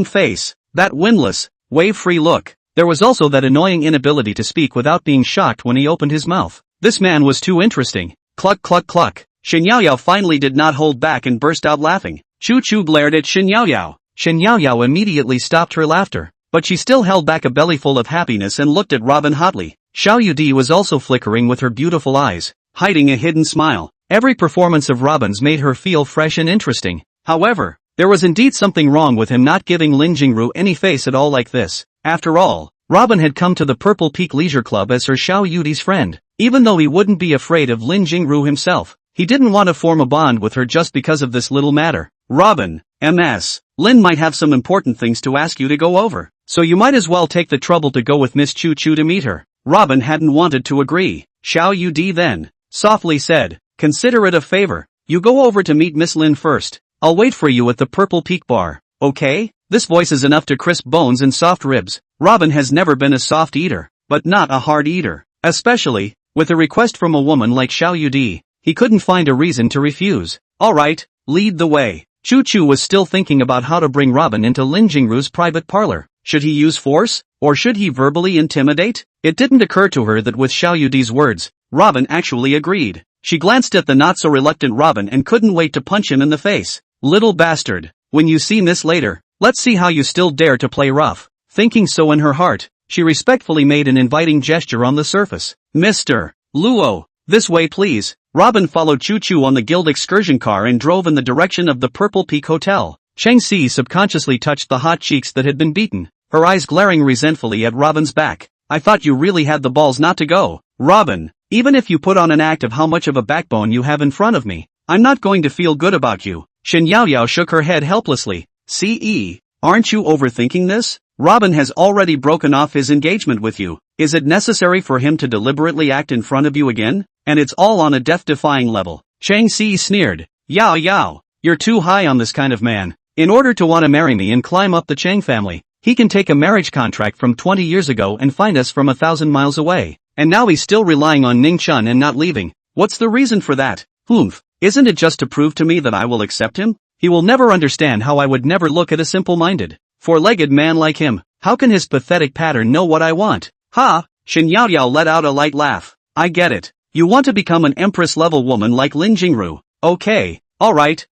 face, that windless, wave-free look. There was also that annoying inability to speak without being shocked when he opened his mouth. This man was too interesting. Cluck cluck cluck. Shen Yaoyao finally did not hold back and burst out laughing. Chu Chu glared at Shen Yaoyao. Shen Yaoyao immediately stopped her laughter, but she still held back a bellyful of happiness and looked at Robin hotly. Xiao Yudi was also flickering with her beautiful eyes, hiding a hidden smile. Every performance of Robin's made her feel fresh and interesting. However, there was indeed something wrong with him not giving Lin Jingru any face at all like this. After all, Robin had come to the Purple Peak Leisure Club as her Xiao Yudi's friend. Even though he wouldn't be afraid of Lin Jingru himself, he didn't want to form a bond with her just because of this little matter. Robin, MS, Lin might have some important things to ask you to go over, so you might as well take the trouble to go with Miss Chu Chu to meet her. Robin hadn't wanted to agree. Xiao Yudi then softly said, consider it a favor. You go over to meet Miss Lin first. I'll wait for you at the Purple Peak Bar, okay? This voice is enough to crisp bones and soft ribs. Robin has never been a soft eater, but not a hard eater. Especially, with a request from a woman like Xiao Yudi, he couldn't find a reason to refuse. Alright, lead the way. Chu Chu was still thinking about how to bring Robin into Lin Jingru's private parlor. Should he use force, or should he verbally intimidate? It didn't occur to her that with Xiao Yudi's words, Robin actually agreed. She glanced at the not-so-reluctant Robin and couldn't wait to punch him in the face. Little bastard, when you see Miss later, let's see how you still dare to play rough. Thinking so in her heart, she respectfully made an inviting gesture on the surface. Mr. Luo, this way please. Robin followed Chu Chu on the guild excursion car and drove in the direction of the Purple Peak Hotel. Cheng Si subconsciously touched the hot cheeks that had been beaten, her eyes glaring resentfully at Robin's back. I thought you really had the balls not to go. Robin, even if you put on an act of how much of a backbone you have in front of me, I'm not going to feel good about you. Shen Yaoyao shook her head helplessly. Aren't you overthinking this? Robin has already broken off his engagement with you. Is it necessary for him to deliberately act in front of you again? And it's all on a death-defying level. Chang Si sneered. Yao, you're too high on this kind of man. In order to want to marry me and climb up the Chang family, he can take a marriage contract from 20 years ago and find us from 1,000 miles away. And now he's still relying on Ning Chun and not leaving. What's the reason for that? Isn't it just to prove to me that I will accept him? He will never understand how I would never look at a simple-minded, four-legged man like him. How can his pathetic pattern know what I want? Ha! Shen Yaoyao let out a light laugh. I get it. You want to become an empress-level woman like Lin Jingru. Okay. Alright.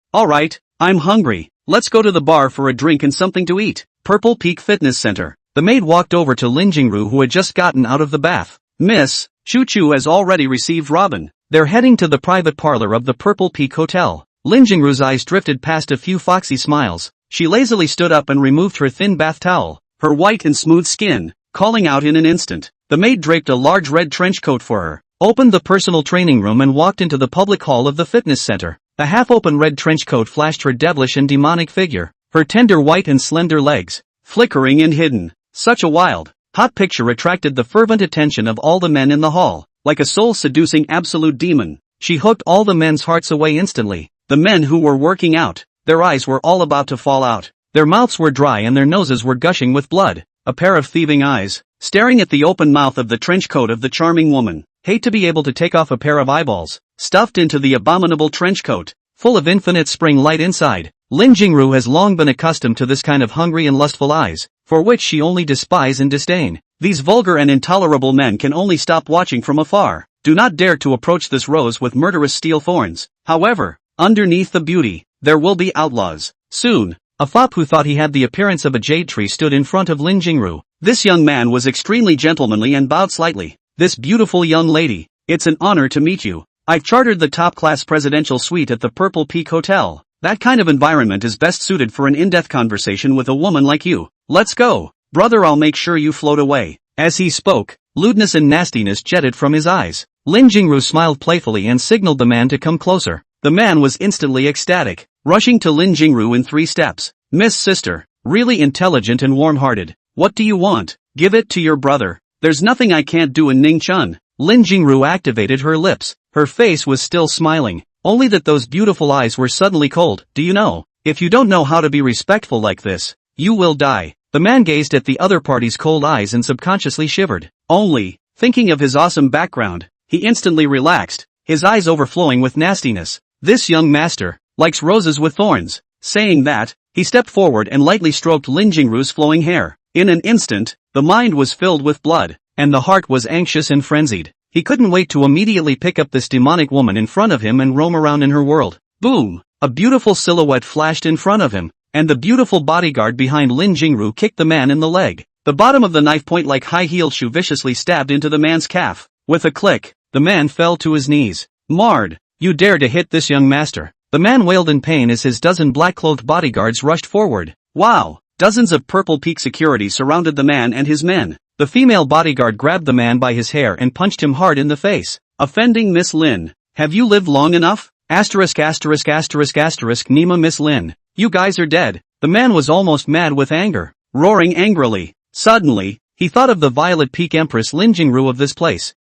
I'm hungry. Let's go to the bar for a drink and something to eat. Purple Peak Fitness Center. The maid walked over to Lin Jingru who had just gotten out of the bath. Miss, Chu has already received Robin. They're heading to the private parlor of the Purple Peak Hotel. Lin Jingru's eyes drifted past a few foxy smiles. She lazily stood up and removed her thin bath towel, her white and smooth skin, calling out in an instant. The maid draped a large red trench coat for her, opened the personal training room and walked into the public hall of the fitness center. The half-open red trench coat flashed her devilish and demonic figure, her tender white and slender legs, flickering and hidden. Such a wild, hot picture attracted the fervent attention of all the men in the hall. Like a soul-seducing absolute demon, she hooked all the men's hearts away instantly. The men who were working out, their eyes were all about to fall out. Their mouths were dry and their noses were gushing with blood. A pair of thieving eyes, staring at the open mouth of the trench coat of the charming woman. Hate to be able to take off a pair of eyeballs, stuffed into the abominable trench coat, full of infinite spring light inside. Lin Jingru has long been accustomed to this kind of hungry and lustful eyes, for which she only despise and disdain. These vulgar and intolerable men can only stop watching from afar. Do not dare to approach this rose with murderous steel thorns. However, underneath the beauty, there will be outlaws. Soon, a fop who thought he had the appearance of a jade tree stood in front of Lin Jingru. This young man was extremely gentlemanly and bowed slightly. This beautiful young lady, it's an honor to meet you. I've chartered the top-class presidential suite at the Purple Peak Hotel. That kind of environment is best suited for an in-depth conversation with a woman like you. Let's go. Brother, I'll make sure you float away. As he spoke, lewdness and nastiness jetted from his eyes. Lin Jingru smiled playfully and signaled the man to come closer. The man was instantly ecstatic, rushing to Lin Jingru in 3 steps. Miss Sister, really intelligent and warm-hearted. What do you want? Give it to your brother. There's nothing I can't do in Ning Chun. Lin Jingru activated her lips. Her face was still smiling, only that those beautiful eyes were suddenly cold. Do you know, if you don't know how to be respectful like this, you will die. The man gazed at the other party's cold eyes and subconsciously shivered. Only, thinking of his awesome background, he instantly relaxed, his eyes overflowing with nastiness. This young master likes roses with thorns. Saying that, he stepped forward and lightly stroked Lin Jingru's flowing hair. In an instant, the mind was filled with blood, and the heart was anxious and frenzied. He couldn't wait to immediately pick up this demonic woman in front of him and roam around in her world. Boom! A beautiful silhouette flashed in front of him, and the beautiful bodyguard behind Lin Jingru kicked the man in the leg. The bottom of the knife point like high-heeled shoe viciously stabbed into the man's calf. With a click, the man fell to his knees. Marred! You dare to hit this young master. The man wailed in pain as his dozen black-clothed bodyguards rushed forward. Wow! Dozens of Purple Peak security surrounded the man and his men. The female bodyguard grabbed the man by his hair and punched him hard in the face. Offending Miss Lin. Have you lived long enough? Nima Miss Lin. You guys are dead. The man was almost mad with anger, roaring angrily. Suddenly, he thought of the Violet Peak Empress Lin Jingru of this place.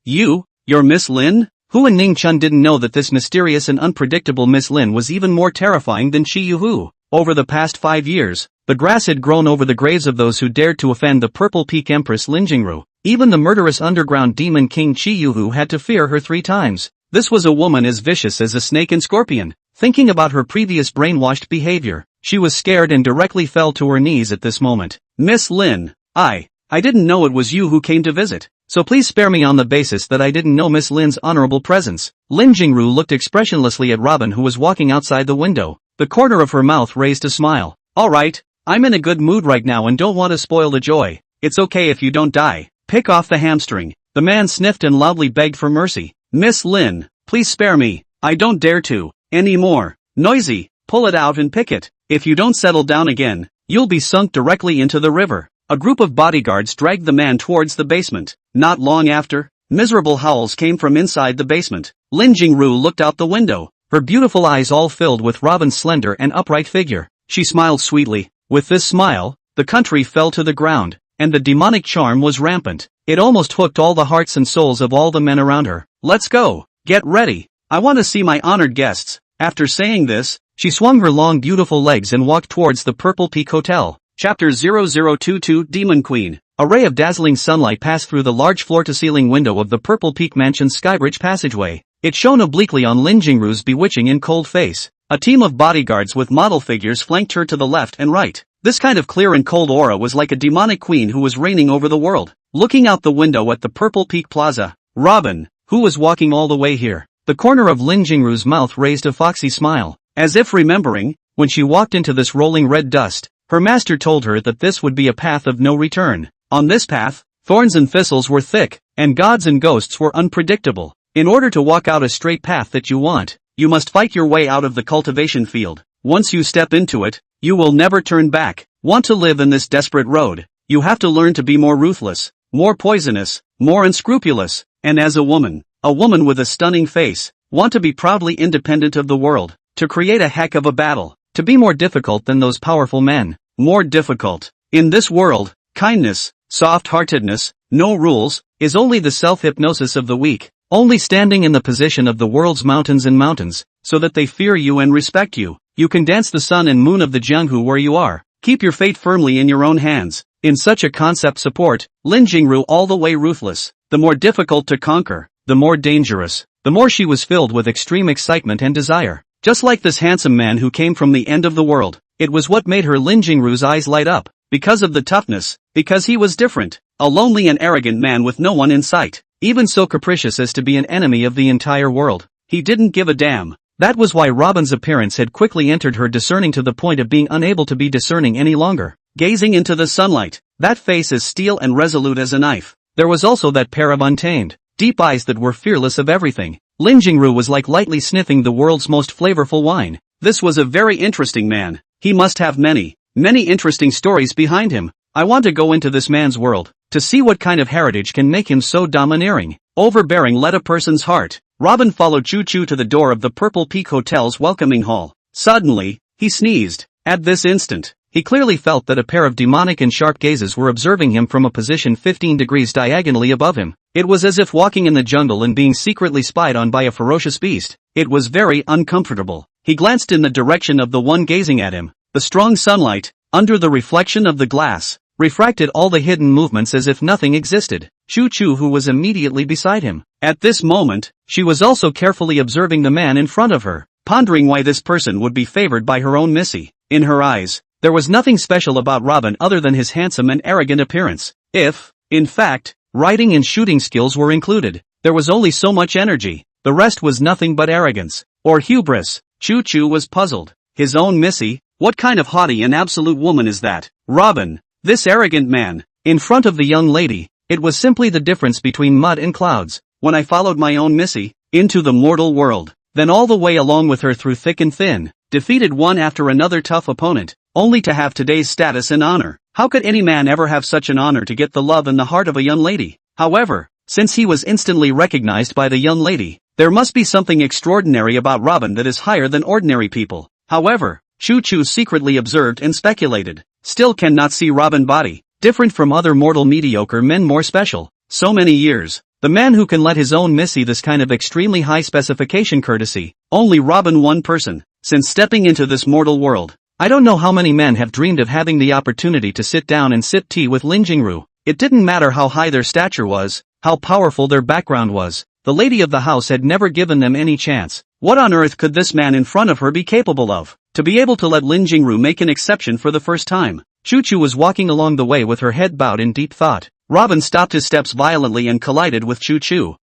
You're Miss Lin? Hu and Ning Chun didn't know that this mysterious and unpredictable Miss Lin was even more terrifying than Chi Yu. Over the past 5 years, the grass had grown over the graves of those who dared to offend the Purple Peak Empress Lin Jingru. Even the murderous underground demon king Chi Yu had to fear her 3 times. This was a woman as vicious as a snake and scorpion. Thinking about her previous brainwashed behavior, she was scared and directly fell to her knees at this moment. Miss Lin, I didn't know it was you who came to visit. So please spare me on the basis that I didn't know Miss Lin's honorable presence. Lin Jingru looked expressionlessly at Robin who was walking outside the window. The corner of her mouth raised a smile. Alright, I'm in a good mood right now and don't want to spoil the joy. It's okay if you don't die. Pick off the hamstring. The man sniffed and loudly begged for mercy. Miss Lin, please spare me. I don't dare to. Anymore. Noisy. Pull it out and pick it. If you don't settle down again, you'll be sunk directly into the river. A group of bodyguards dragged the man towards the basement. Not long after, Miserable howls came from inside the basement. Lin Jingru looked out the window, her beautiful eyes all filled with Robin's slender and upright figure. She smiled sweetly. With this smile, the country fell to the ground, and the demonic charm was rampant. It almost hooked all the hearts and souls of all the men around her. Let's go. Get ready. I want to see my honored guests. After saying this, she swung her long beautiful legs and walked towards the Purple Peak Hotel. Chapter 0022 Demon Queen. A ray of dazzling sunlight passed through the large floor-to-ceiling window of the Purple Peak Mansion's skybridge passageway. It shone obliquely on Lin Jingru's bewitching and cold face. A team of bodyguards with model figures flanked her to the left and right. This kind of clear and cold aura was like a demonic queen who was reigning over the world. Looking out the window at the Purple Peak Plaza, Robin, who was walking all the way here. The corner of Lin Jingru's mouth raised a foxy smile, as if remembering, when she walked into this rolling red dust, her master told her that this would be a path of no return. On this path, thorns and thistles were thick, and gods and ghosts were unpredictable. In order to walk out a straight path that you want, you must fight your way out of the cultivation field. Once you step into it, you will never turn back. Want to live in this desperate road, you have to learn to be more ruthless, more poisonous, more unscrupulous, and as a woman with a stunning face, want to be proudly independent of the world, to create a heck of a battle, to be more difficult than those powerful men, more difficult. In this world, kindness, soft-heartedness, no rules, is only the self-hypnosis of the weak, only standing in the position of the world's mountains and mountains, so that they fear you and respect you. You can dance the sun and moon of the Jianghu where you are. Keep your fate firmly in your own hands. In such a concept support, Lin Jingru all the way ruthless, the more difficult to conquer, the more dangerous, the more she was filled with extreme excitement and desire. Just like this handsome man who came from the end of the world, it was what made her Lin Jingru's eyes light up, because of the toughness, because he was different, a lonely and arrogant man with no one in sight, even so capricious as to be an enemy of the entire world. He didn't give a damn. That was why Robin's appearance had quickly entered her discerning to the point of being unable to be discerning any longer. Gazing into the sunlight, that face as steel and resolute as a knife. There was also that pair of untamed, deep eyes that were fearless of everything. Lin Jingru was like lightly sniffing the world's most flavorful wine. This was a very interesting man. He must have many interesting stories behind him. I want to go into this man's world, to see what kind of heritage can make him so domineering, overbearing let a person's heart. Robin followed Choo Choo to the door of the Purple Peak Hotel's welcoming hall. Suddenly, he sneezed. At this instant, he clearly felt that a pair of demonic and sharp gazes were observing him from a position 15 degrees diagonally above him. It was as if walking in the jungle and being secretly spied on by a ferocious beast. It was very uncomfortable. He glanced in the direction of the one gazing at him. The strong sunlight, under the reflection of the glass, refracted all the hidden movements as if nothing existed. Choo Choo, who was immediately beside him. At this moment, she was also carefully observing the man in front of her, pondering why this person would be favored by her own missy. In her eyes, there was nothing special about Robin other than his handsome and arrogant appearance. If, in fact, writing and shooting skills were included, there was only so much energy. The rest was nothing but arrogance, or hubris. Choo Choo was puzzled. His own missy? What kind of haughty and absolute woman is that? Robin, this arrogant man, in front of the young lady. It was simply the difference between mud and clouds. When I followed my own missy, into the mortal world, then all the way along with her through thick and thin, defeated one after another tough opponent, only to have today's status and honor. How could any man ever have such an honor to get the love and the heart of a young lady? However, since he was instantly recognized by the young lady, there must be something extraordinary about Robin that is higher than ordinary people. However, Choo Choo secretly observed and speculated. Still cannot see Robin body, different from other mortal mediocre men, more special. So many years. The man who can let his own missy this kind of extremely high specification courtesy. Only Robin, one person, since stepping into this mortal world. I don't know how many men have dreamed of having the opportunity to sit down and sip tea with Lin Jingru. It didn't matter how high their stature was, how powerful their background was. The lady of the house had never given them any chance. What on earth could this man in front of her be capable of? To be able to let Lin Jingru make an exception for the first time. Choo Choo was walking along the way with her head bowed in deep thought. Robin stopped his steps violently and collided with Choo Choo.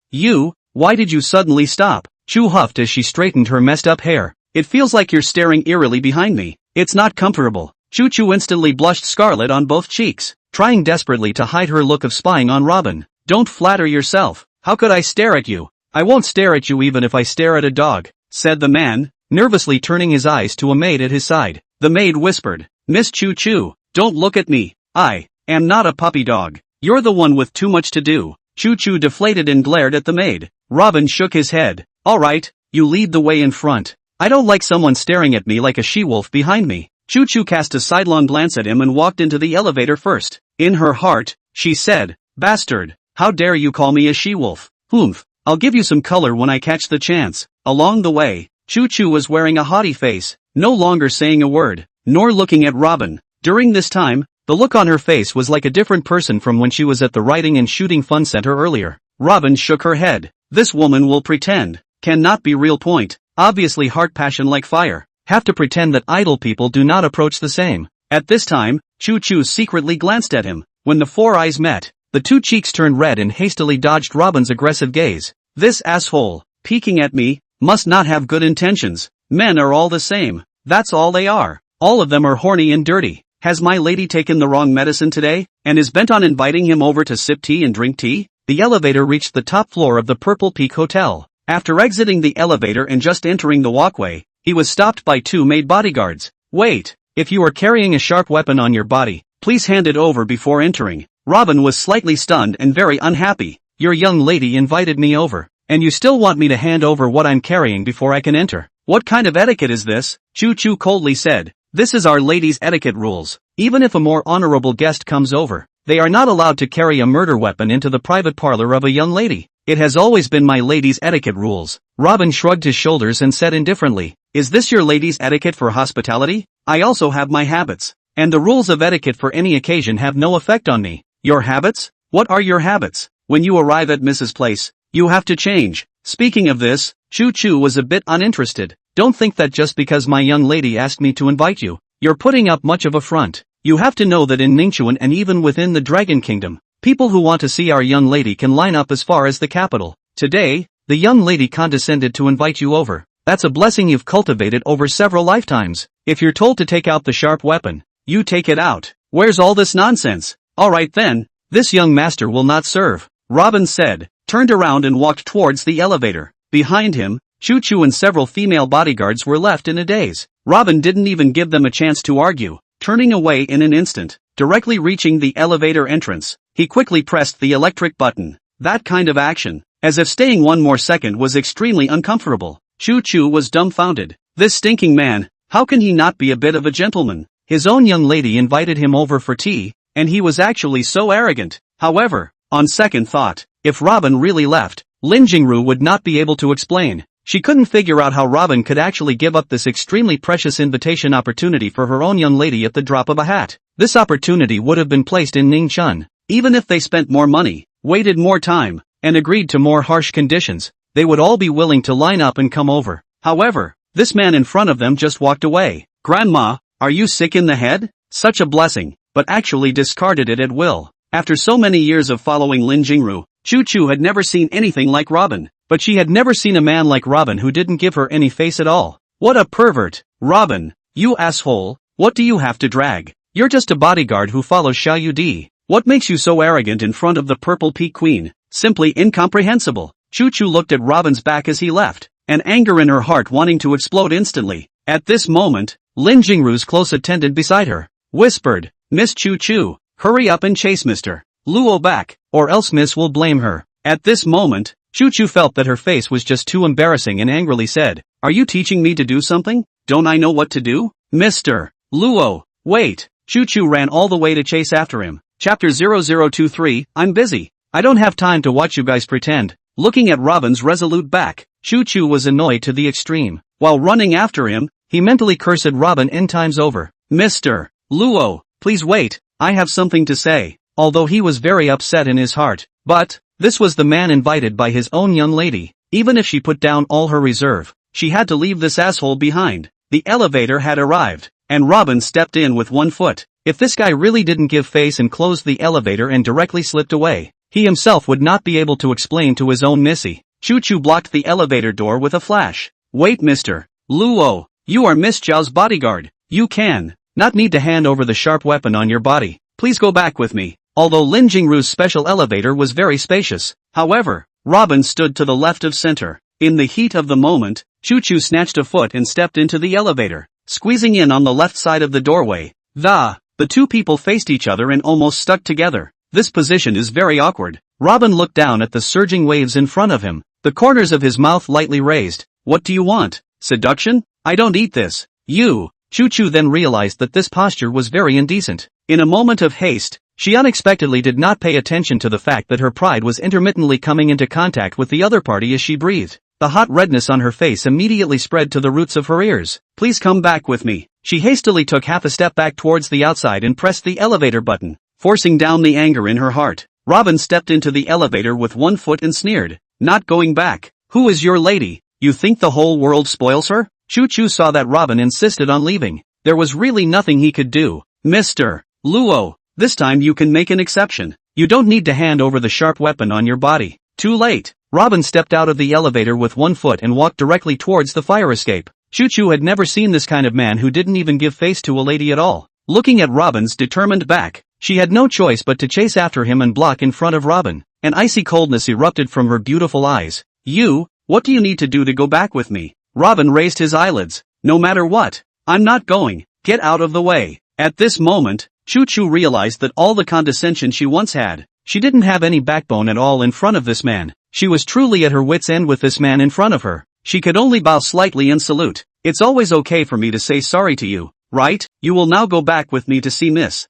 Why did you suddenly stop? Choo huffed as she straightened her messed up hair. It feels like you're staring eerily behind me. It's not comfortable. Choo Choo instantly blushed scarlet on both cheeks, trying desperately to hide her look of spying on Robin. Don't flatter yourself. How could I stare at you? I won't stare at you even if I stare at a dog, said the man, nervously turning his eyes to a maid at his side. The maid whispered, Miss Choo Choo, don't look at me. I am not a puppy dog. You're the one with too much to do. Choo deflated and glared at the maid. Robin shook his head. Alright, you lead the way in front. I don't like someone staring at me like a she-wolf behind me. Choo cast a sidelong glance at him and walked into the elevator first. In her heart, she said, Bastard, how dare you call me a she-wolf? Humph, I'll give you some color when I catch the chance. Along the way, Choo was wearing a haughty face, no longer saying a word, nor looking at Robin. During this time, the look on her face was like a different person from when she was at the writing and shooting fun center earlier. Robin shook her head. This woman will pretend. Cannot be real point. Obviously heart passion like fire. Have to pretend that idle people do not approach the same. At this time, Choo secretly glanced at him. When the four eyes met, the two cheeks turned red and hastily dodged Robin's aggressive gaze. This asshole, peeking at me, must not have good intentions. Men are all the same. That's all they are. All of them are horny and dirty. Has my lady taken the wrong medicine today, and is bent on inviting him over to sip tea and drink tea? The elevator reached the top floor of the Purple Peak Hotel. After exiting the elevator and just entering the walkway, he was stopped by two maid bodyguards. Wait, if you are carrying a sharp weapon on your body, please hand it over before entering. Robin was slightly stunned and very unhappy. Your young lady invited me over, and you still want me to hand over what I'm carrying before I can enter? What kind of etiquette is this? Choo coldly said. This is our ladies' etiquette rules. Even if a more honorable guest comes over, they are not allowed to carry a murder weapon into the private parlor of a young lady. It has always been my ladies' etiquette rules. Robin shrugged his shoulders and said indifferently, Is this your ladies' etiquette for hospitality? I also have my habits, and the rules of etiquette for any occasion have no effect on me. Your habits? What are your habits? When you arrive at Mrs. Place, you have to change. Speaking of this, Choo was a bit uninterested. Don't think that just because my young lady asked me to invite you, you're putting up much of a front. You have to know that in Ningchuan and even within the Dragon Kingdom, people who want to see our young lady can line up as far as the capital. Today, the young lady condescended to invite you over. That's a blessing you've cultivated over several lifetimes. If you're told to take out the sharp weapon, you take it out. Where's all this nonsense? Alright then, this young master will not serve, Robin said, turned around and walked towards the elevator. Behind him, Choo and several female bodyguards were left in a daze. Robin didn't even give them a chance to argue, turning away in an instant. Directly reaching the elevator entrance, he quickly pressed the electric button. That kind of action, as if staying one more second, was extremely uncomfortable. Choo was dumbfounded. This stinking man, how can he not be a bit of a gentleman? His own young lady invited him over for tea, and he was actually so arrogant. However, on second thought, if Robin really left, Lin Jingru would not be able to explain. She couldn't figure out how Robin could actually give up this extremely precious invitation opportunity for her own young lady at the drop of a hat. This opportunity would have been placed in Ningchun. Even if they spent more money, waited more time, and agreed to more harsh conditions, they would all be willing to line up and come over. However, this man in front of them just walked away. Grandma, are you sick in the head? Such a blessing, but actually discarded it at will. After so many years of following Lin Jingru, Choo had never seen anything like Robin. But she had never seen a man like Robin who didn't give her any face at all. What a pervert. Robin, you asshole, what do you have to drag? You're just a bodyguard who follows Xiao Yudi. What makes you so arrogant in front of the Purple Peak Queen? Simply incomprehensible. Choo looked at Robin's back as he left, and anger in her heart wanting to explode instantly. At this moment, Lin Jingru's close attendant beside her whispered, Miss Choo, hurry up and chase Mr. Luo back, or else Miss will blame her. At this moment, Choo felt that her face was just too embarrassing and angrily said, Are you teaching me to do something? Don't I know what to do? Mr. Luo, wait. Choo ran all the way to chase after him. Chapter 0023, I'm busy. I don't have time to watch you guys pretend. Looking at Robin's resolute back, Choo was annoyed to the extreme. While running after him, he mentally cursed Robin n times over. Mr. Luo, please wait, I have something to say. Although he was very upset in his heart, but this was the man invited by his own young lady. Even if she put down all her reserve, she had to leave this asshole behind. The elevator had arrived, and Robin stepped in with one foot. If this guy really didn't give face and closed the elevator and directly slipped away, he himself would not be able to explain to his own missy. Choo blocked the elevator door with a flash. Wait, Mr. Luo, you are Miss Zhao's bodyguard. You can not need to hand over the sharp weapon on your body. Please go back with me. Although Lin Jingru's special elevator was very spacious, however, Robin stood to the left of center. In the heat of the moment, Choo snatched a foot and stepped into the elevator, squeezing in on the left side of the doorway. The two people faced each other and almost stuck together. This position is very awkward. Robin looked down at the surging waves in front of him, the corners of his mouth lightly raised. What do you want? Seduction? I don't eat this. You. Choo-Choo then realized that this posture was very indecent. In a moment of haste, she unexpectedly did not pay attention to the fact that her pride was intermittently coming into contact with the other party as she breathed. The hot redness on her face immediately spread to the roots of her ears. Please come back with me. She hastily took half a step back towards the outside and pressed the elevator button, forcing down the anger in her heart. Robin stepped into the elevator with one foot and sneered. Not going back. Who is your lady? You think the whole world spoils her? Choo-Choo saw that Robin insisted on leaving. There was really nothing he could do. Mr. Luo, this time you can make an exception. You don't need to hand over the sharp weapon on your body. Too late. Robin stepped out of the elevator with one foot and walked directly towards the fire escape. Choo-Choo had never seen this kind of man who didn't even give face to a lady at all. Looking at Robin's determined back, she had no choice but to chase after him and block in front of Robin. An icy coldness erupted from her beautiful eyes. You, what do you need to do to go back with me? Robin raised his eyelids. No matter what. I'm not going. Get out of the way. At this moment, Choo-Choo realized that all the condescension she once had, she didn't have any backbone at all in front of this man. She was truly at her wit's end with this man in front of her. She could only bow slightly and salute. It's always okay for me to say sorry to you, right? You will now go back with me to see Miss.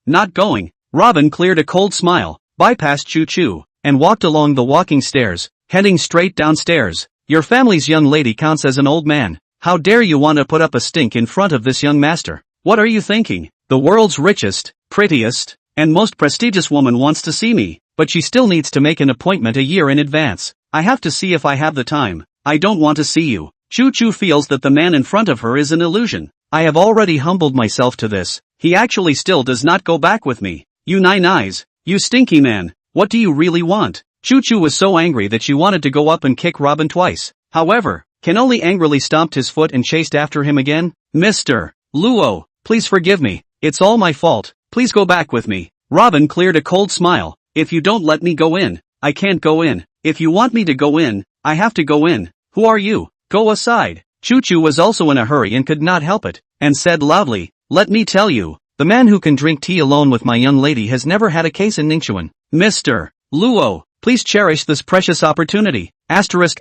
Not going. Robin cleared a cold smile, bypassed Choo-Choo, and walked along the walking stairs, heading straight downstairs. Your family's young lady counts as an old man. How dare you want to put up a stink in front of this young master? What are you thinking? The world's richest, prettiest, and most prestigious woman wants to see me, but she still needs to make an appointment a year in advance. I have to see if I have the time. I don't want to see you. Choo-Choo feels that the man in front of her is an illusion. I have already humbled myself to this. He actually still does not go back with me. You nine eyes. You stinky man. What do you really want? Choo-Choo was so angry that she wanted to go up and kick Robin twice. However, Ken only angrily stomped his foot and chased after him again. Mr. Luo, please forgive me. It's all my fault. Please go back with me. Robin cleared a cold smile. If you don't let me go in, I can't go in. If you want me to go in, I have to go in. Who are you? Go aside. Choo-Choo was also in a hurry and could not help it, and said loudly, let me tell you, the man who can drink tea alone with my young lady has never had a case in Ningxuan. Mr. Luo, please cherish this precious opportunity. Asterisk.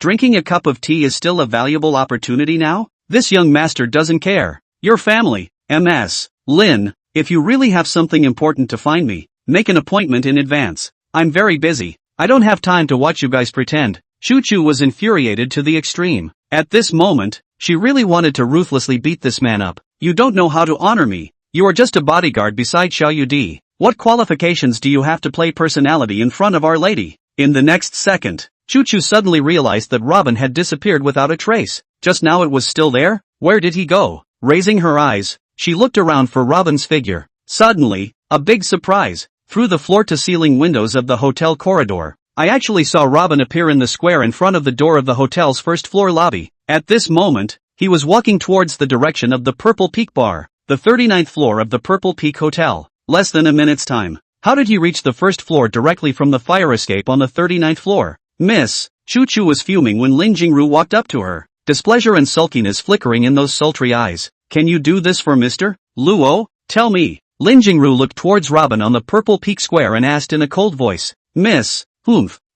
Drinking a cup of tea is still a valuable opportunity now? This young master doesn't care. Your family, Ms. Lin, if you really have something important to find me, make an appointment in advance. I'm very busy. I don't have time to watch you guys pretend. Choo-Choo was infuriated to the extreme. At this moment, she really wanted to ruthlessly beat this man up. You don't know how to honor me. You are just a bodyguard beside Xiao Yudi. What qualifications do you have to play personality in front of Our Lady? In the next second, Choo-Choo suddenly realized that Robin had disappeared without a trace. Just now it was still there? Where did he go? Raising her eyes, she looked around for Robin's figure. Suddenly, a big surprise. Through the floor-to-ceiling windows of the hotel corridor, I actually saw Robin appear in the square in front of the door of the hotel's first-floor lobby. At this moment, he was walking towards the direction of the Purple Peak Bar, the 39th floor of the Purple Peak Hotel. Less than a minute's time. How did he reach the first floor directly from the fire escape on the 39th floor? Miss, Choo-Choo was fuming when Lin Jingru walked up to her, displeasure and sulkiness flickering in those sultry eyes. Can you do this for Mr. Luo? Tell me. Lin Jingru looked towards Robin on the Purple Peak Square and asked in a cold voice. Miss,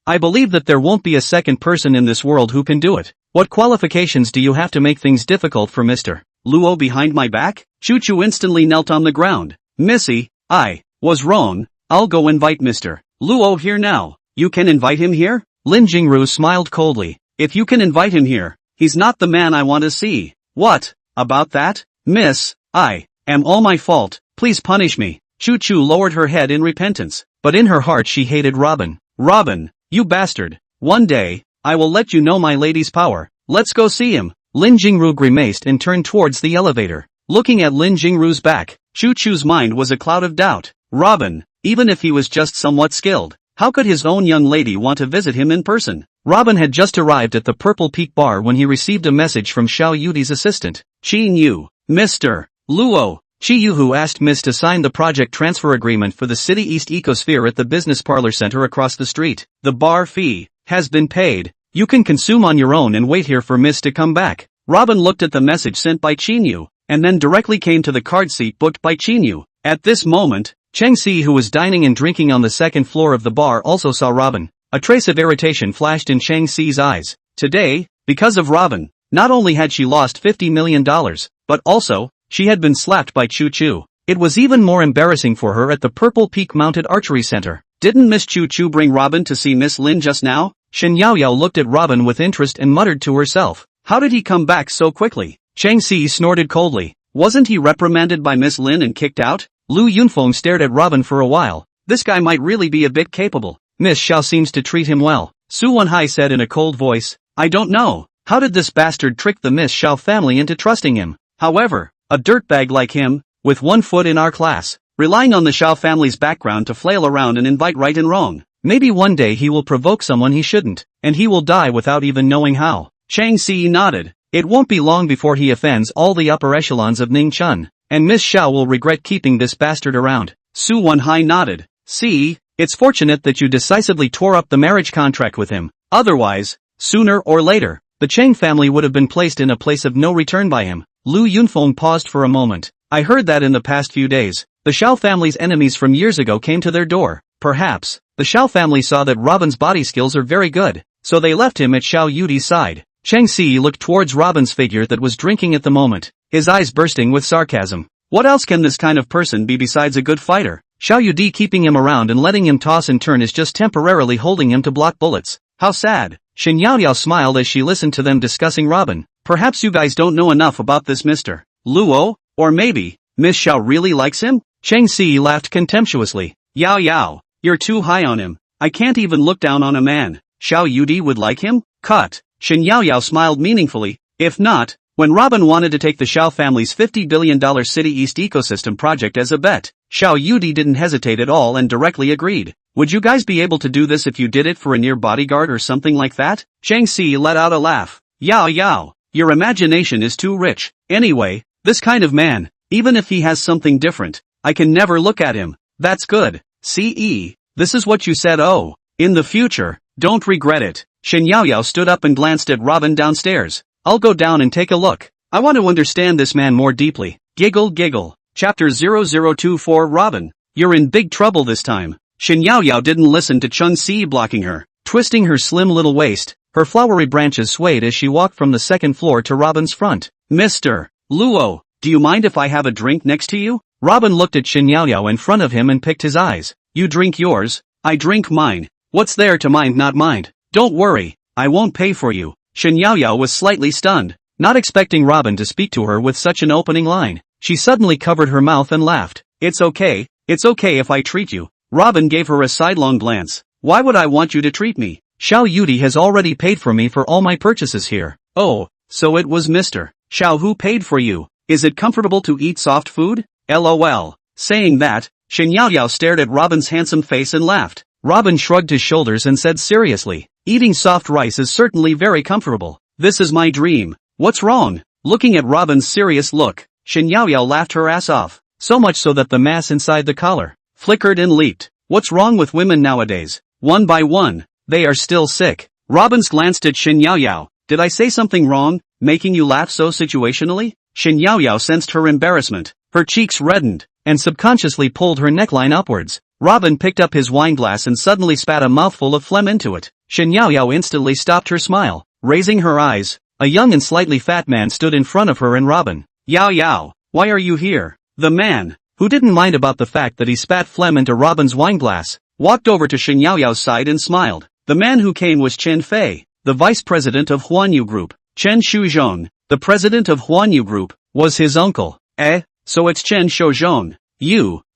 I believe that there won't be a second person in this world who can do it. What qualifications do you have to make things difficult for Mr. Luo behind my back? Choo-Choo instantly knelt on the ground. Missy, I was wrong. I'll go invite Mr. Luo here now. You can invite him here? Lin Jingru smiled coldly. If you can invite him here, he's not the man I want to see. What about that? Miss, I am all my fault. Please punish me. Choo-Choo lowered her head in repentance, but in her heart she hated Robin. Robin, you bastard. One day, I will let you know my lady's power. Let's go see him. Lin Jingru grimaced and turned towards the elevator. Looking at Lin Jingru's back, Choo-Choo's mind was a cloud of doubt. Robin, even if he was just somewhat skilled, how could his own young lady want to visit him in person? Robin had just arrived at the Purple Peak Bar when he received a message from Xiao Yudi's assistant, Qin Yu. Mr. Luo, Qi Yu who asked Ms. to sign the project transfer agreement for the City East Ecosphere at the Business Parlor Center across the street. The bar fee has been paid. You can consume on your own and wait here for Ms. to come back. Robin looked at the message sent by Qin Yu, and then directly came to the card seat booked by Qin Yu. At this moment, Cheng Si, who was dining and drinking on the second floor of the bar, also saw Robin. A trace of irritation flashed in Cheng Si's eyes. Today, because of Robin, not only had she lost $50 million, but also, she had been slapped by Chu Chu. It was even more embarrassing for her at the Purple Peak Mounted Archery Center. Didn't Miss Chu Chu bring Robin to see Miss Lin just now? Shen Yaoyao looked at Robin with interest and muttered to herself, how did he come back so quickly? Cheng Si snorted coldly. Wasn't he reprimanded by Miss Lin and kicked out? Lu Yunfeng stared at Robin for a while. This guy might really be a bit capable. Miss Xiao seems to treat him well. Su Wenhai said in a cold voice. I don't know. How did this bastard trick the Miss Xiao family into trusting him? However, a dirtbag like him, with one foot in our class, relying on the Xiao family's background to flail around and invite right and wrong. Maybe one day he will provoke someone he shouldn't, and he will die without even knowing how. Chang Si nodded. It won't be long before he offends all the upper echelons of Ningchun, and Miss Xiao will regret keeping this bastard around. Su Wenhai nodded. See, it's fortunate that you decisively tore up the marriage contract with him. Otherwise, sooner or later, the Cheng family would have been placed in a place of no return by him. Lu Yunfeng paused for a moment. I heard that in the past few days, the Xiao family's enemies from years ago came to their door. Perhaps, the Xiao family saw that Robin's body skills are very good, so they left him at Xiao Yudi's side. Cheng Si looked towards Robin's figure that was drinking at the moment, his eyes bursting with sarcasm. What else can this kind of person be besides a good fighter? Xiao Yudi keeping him around and letting him toss and turn is just temporarily holding him to block bullets. How sad. Shen Yaoyao smiled as she listened to them discussing Robin. Perhaps you guys don't know enough about this Mr. Luo, or maybe, Miss Xiao really likes him? Cheng Si laughed contemptuously. Yao Yao, you're too high on him. I can't even look down on a man. Xiao Yudi would like him? Cut. Shen Yaoyao smiled meaningfully. If not, when Robin wanted to take the Xiao family's $50 billion City East ecosystem project as a bet, Xiao Yudi didn't hesitate at all and directly agreed. Would you guys be able to do this if you did it for a near bodyguard or something like that? Cheng Si let out a laugh. Yao Yao, your imagination is too rich. Anyway, this kind of man, even if he has something different, I can never look at him. That's good. CE, this is what you said. Oh, in the future, don't regret it. Shen Yaoyao stood up and glanced at Robin downstairs. I'll go down and take a look. I want to understand this man more deeply. Giggle giggle. Chapter 0024 Robin, you're in big trouble this time. Shen Yaoyao didn't listen to Chun Si blocking her. Twisting her slim little waist, her flowery branches swayed as she walked from the second floor to Robin's front. Mr. Luo, do you mind if I have a drink next to you? Robin looked at Shen Yaoyao in front of him and picked his eyes. You drink yours, I drink mine. What's there to mind not mind? Don't worry, I won't pay for you. Shen Yaoyao was slightly stunned, not expecting Robin to speak to her with such an opening line. She suddenly covered her mouth and laughed. It's okay if I treat you. Robin gave her a sidelong glance. Why would I want you to treat me? Xiao Yudi has already paid for me for all my purchases here. Oh, so it was Mr. Xiao who paid for you. Is it comfortable to eat soft food? LOL. Saying that, Shen Yaoyao stared at Robin's handsome face and laughed. Robin shrugged his shoulders and said seriously, eating soft rice is certainly very comfortable. This is my dream. What's wrong? Looking at Robin's serious look, Shen Yaoyao laughed her ass off, so much so that the mass inside the collar flickered and leaped. What's wrong with women nowadays? One by one, they are still sick. Robin's glanced at Shen Yaoyao. Did I say something wrong, making you laugh so situationally? Shen Yaoyao sensed her embarrassment. Her cheeks reddened, and subconsciously pulled her neckline upwards. Robin picked up his wineglass and suddenly spat a mouthful of phlegm into it. Shen Yaoyao instantly stopped her smile. Raising her eyes, a young and slightly fat man stood in front of her and Robin. Yao Yao, why are you here? The man, who didn't mind about the fact that he spat phlegm into Robin's wineglass, walked over to Shen Yaoyao's side and smiled. The man who came was Chen Fei, the vice president of Huanyu Group. Chen Shuzhong, the president of Huanyu Group, was his uncle. So it's Chen Shuzhong.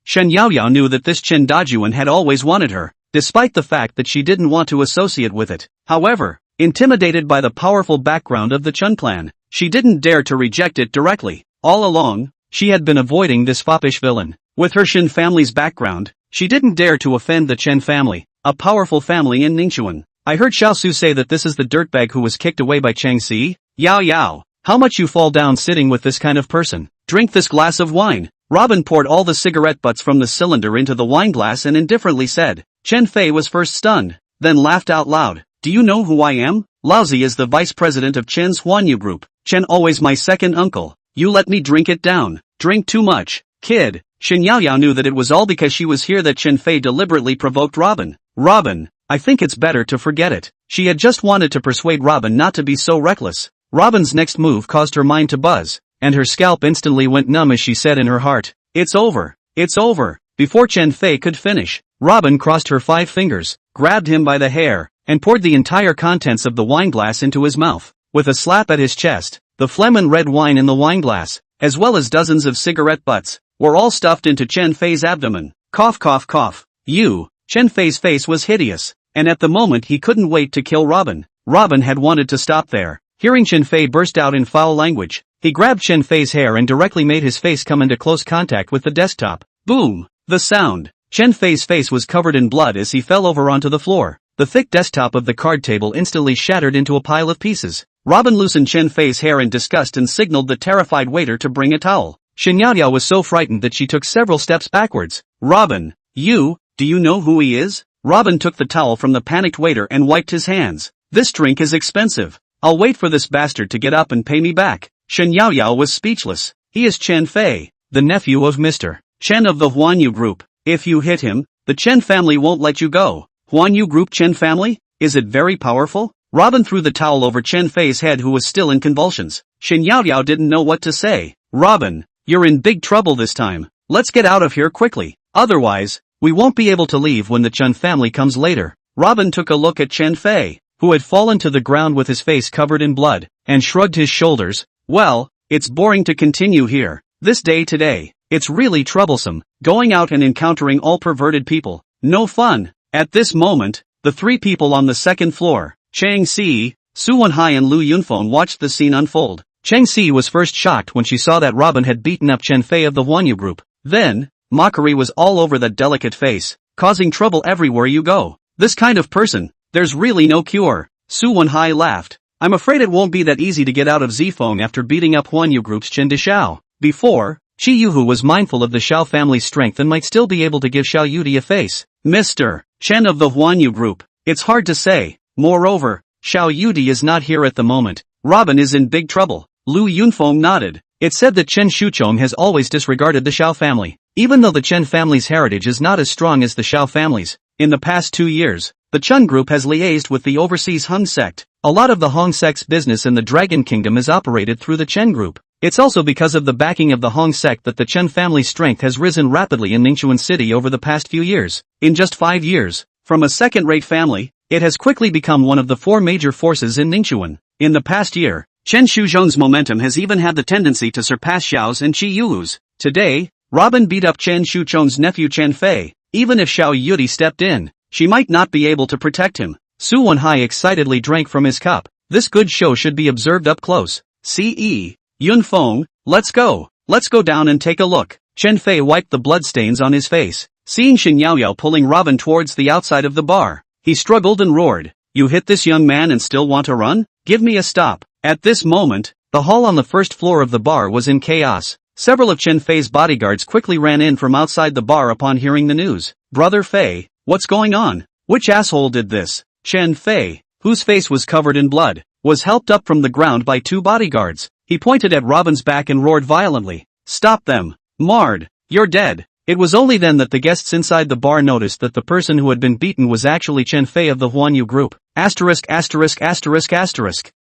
Shen Yaoyao knew that this Chen Dajuan had always wanted her, despite the fact that she didn't want to associate with it. However, intimidated by the powerful background of the Chen clan, she didn't dare to reject it directly. All along, she had been avoiding this foppish villain. With her Shen family's background, she didn't dare to offend the Chen family, a powerful family in Ningchuan. I heard Xiao Su say that this is the dirtbag who was kicked away by Cheng Si. Yao Yao, how much you fall down sitting with this kind of person? Drink this glass of wine. Robin poured all the cigarette butts from the cylinder into the wineglass and indifferently said. Chen Fei was first stunned, then laughed out loud. Do you know who I am? Laozi is the vice president of Chen's Huanyu Group. Chen always my second uncle. You let me drink it down. Drink too much, kid. Shen Yaoyao knew that it was all because she was here that Chen Fei deliberately provoked Robin. Robin, I think it's better to forget it. She had just wanted to persuade Robin not to be so reckless. Robin's next move caused her mind to buzz, and her scalp instantly went numb as she said in her heart, "It's over. It's over." Before Chen Fei could finish, Robin crossed her 5 fingers, grabbed him by the hair, and poured the entire contents of the wineglass into his mouth. With a slap at his chest, the phlegm and red wine in the wineglass, as well as dozens of cigarette butts, were all stuffed into Chen Fei's abdomen. Cough cough cough. Chen Fei's face was hideous, and at the moment he couldn't wait to kill Robin. Robin had wanted to stop there. Hearing Chen Fei burst out in foul language, he grabbed Chen Fei's hair and directly made his face come into close contact with the desktop. Boom! The sound. Chen Fei's face was covered in blood as he fell over onto the floor. The thick desktop of the card table instantly shattered into a pile of pieces. Robin loosened Chen Fei's hair in disgust and signaled the terrified waiter to bring a towel. Shen Yaoyao was so frightened that she took several steps backwards. Robin, do you know who he is? Robin took the towel from the panicked waiter and wiped his hands. This drink is expensive. I'll wait for this bastard to get up and pay me back. Shen Yaoyao was speechless. He is Chen Fei, the nephew of Mr. Chen of the Huanyu Group. If you hit him, the Chen family won't let you go. Huanyu Group Chen family? Is it very powerful? Robin threw the towel over Chen Fei's head, who was still in convulsions. Shen Yaoyao didn't know what to say. Robin, you're in big trouble this time. Let's get out of here quickly. Otherwise, we won't be able to leave when the Chen family comes later. Robin took a look at Chen Fei, who had fallen to the ground with his face covered in blood, and shrugged his shoulders. Well, it's boring to continue here. This day today. It's really troublesome, going out and encountering all perverted people. No fun. At this moment, the 3 people on the second floor, Chang Si, Su Wenhai and Lu Yunfeng, watched the scene unfold. Chang Si was first shocked when she saw that Robin had beaten up Chen Fei of the Huanyu Group. Then, mockery was all over that delicate face, causing trouble everywhere you go. This kind of person, there's really no cure. Su Wenhai laughed. I'm afraid it won't be that easy to get out of Zifeng after beating up Huanyu Group's Chen Dishao. Before, Shi Yuhu was mindful of the Xiao family's strength and might still be able to give Xiao Yudi a face. Mr. Chen of the Huanyu Group. It's hard to say. Moreover, Xiao Yudi is not here at the moment. Robin is in big trouble. Lu Yunfeng nodded. It's said that Chen Shuchong has always disregarded the Xiao family, even though the Chen family's heritage is not as strong as the Xiao family's. In the past 2 years, the Chen group has liaised with the overseas Hung sect. A lot of the Hong sect's business in the Dragon Kingdom is operated through the Chen group. It's also because of the backing of the Hong sect that the Chen family's strength has risen rapidly in Ningxuan City over the past few years. In just 5 years, from a second-rate family, it has quickly become one of the 4 major forces in Ningxuan. In the past year, Chen Shuzhong's momentum has even had the tendency to surpass Xiao's and Qi Yuhu's. Today, Robin beat up Chen Shuchong's nephew Chen Fei. Even if Xiao Yudi stepped in, she might not be able to protect him. Su Wenhai excitedly drank from his cup. This good show should be observed up close. C.E. Yunfeng, let's go. Let's go down and take a look. Chen Fei wiped the bloodstains on his face. Seeing Shen Yaoyao pulling Robin towards the outside of the bar, he struggled and roared. You hit this young man and still want to run? Give me a stop. At this moment, the hall on the first floor of the bar was in chaos. Several of Chen Fei's bodyguards quickly ran in from outside the bar upon hearing the news. Brother Fei, what's going on? Which asshole did this? Chen Fei, whose face was covered in blood, was helped up from the ground by 2 bodyguards. He pointed at Robin's back and roared violently. Stop them. Marred, you're dead. It was only then that the guests inside the bar noticed that the person who had been beaten was actually Chen Fei of the Huanyu Group.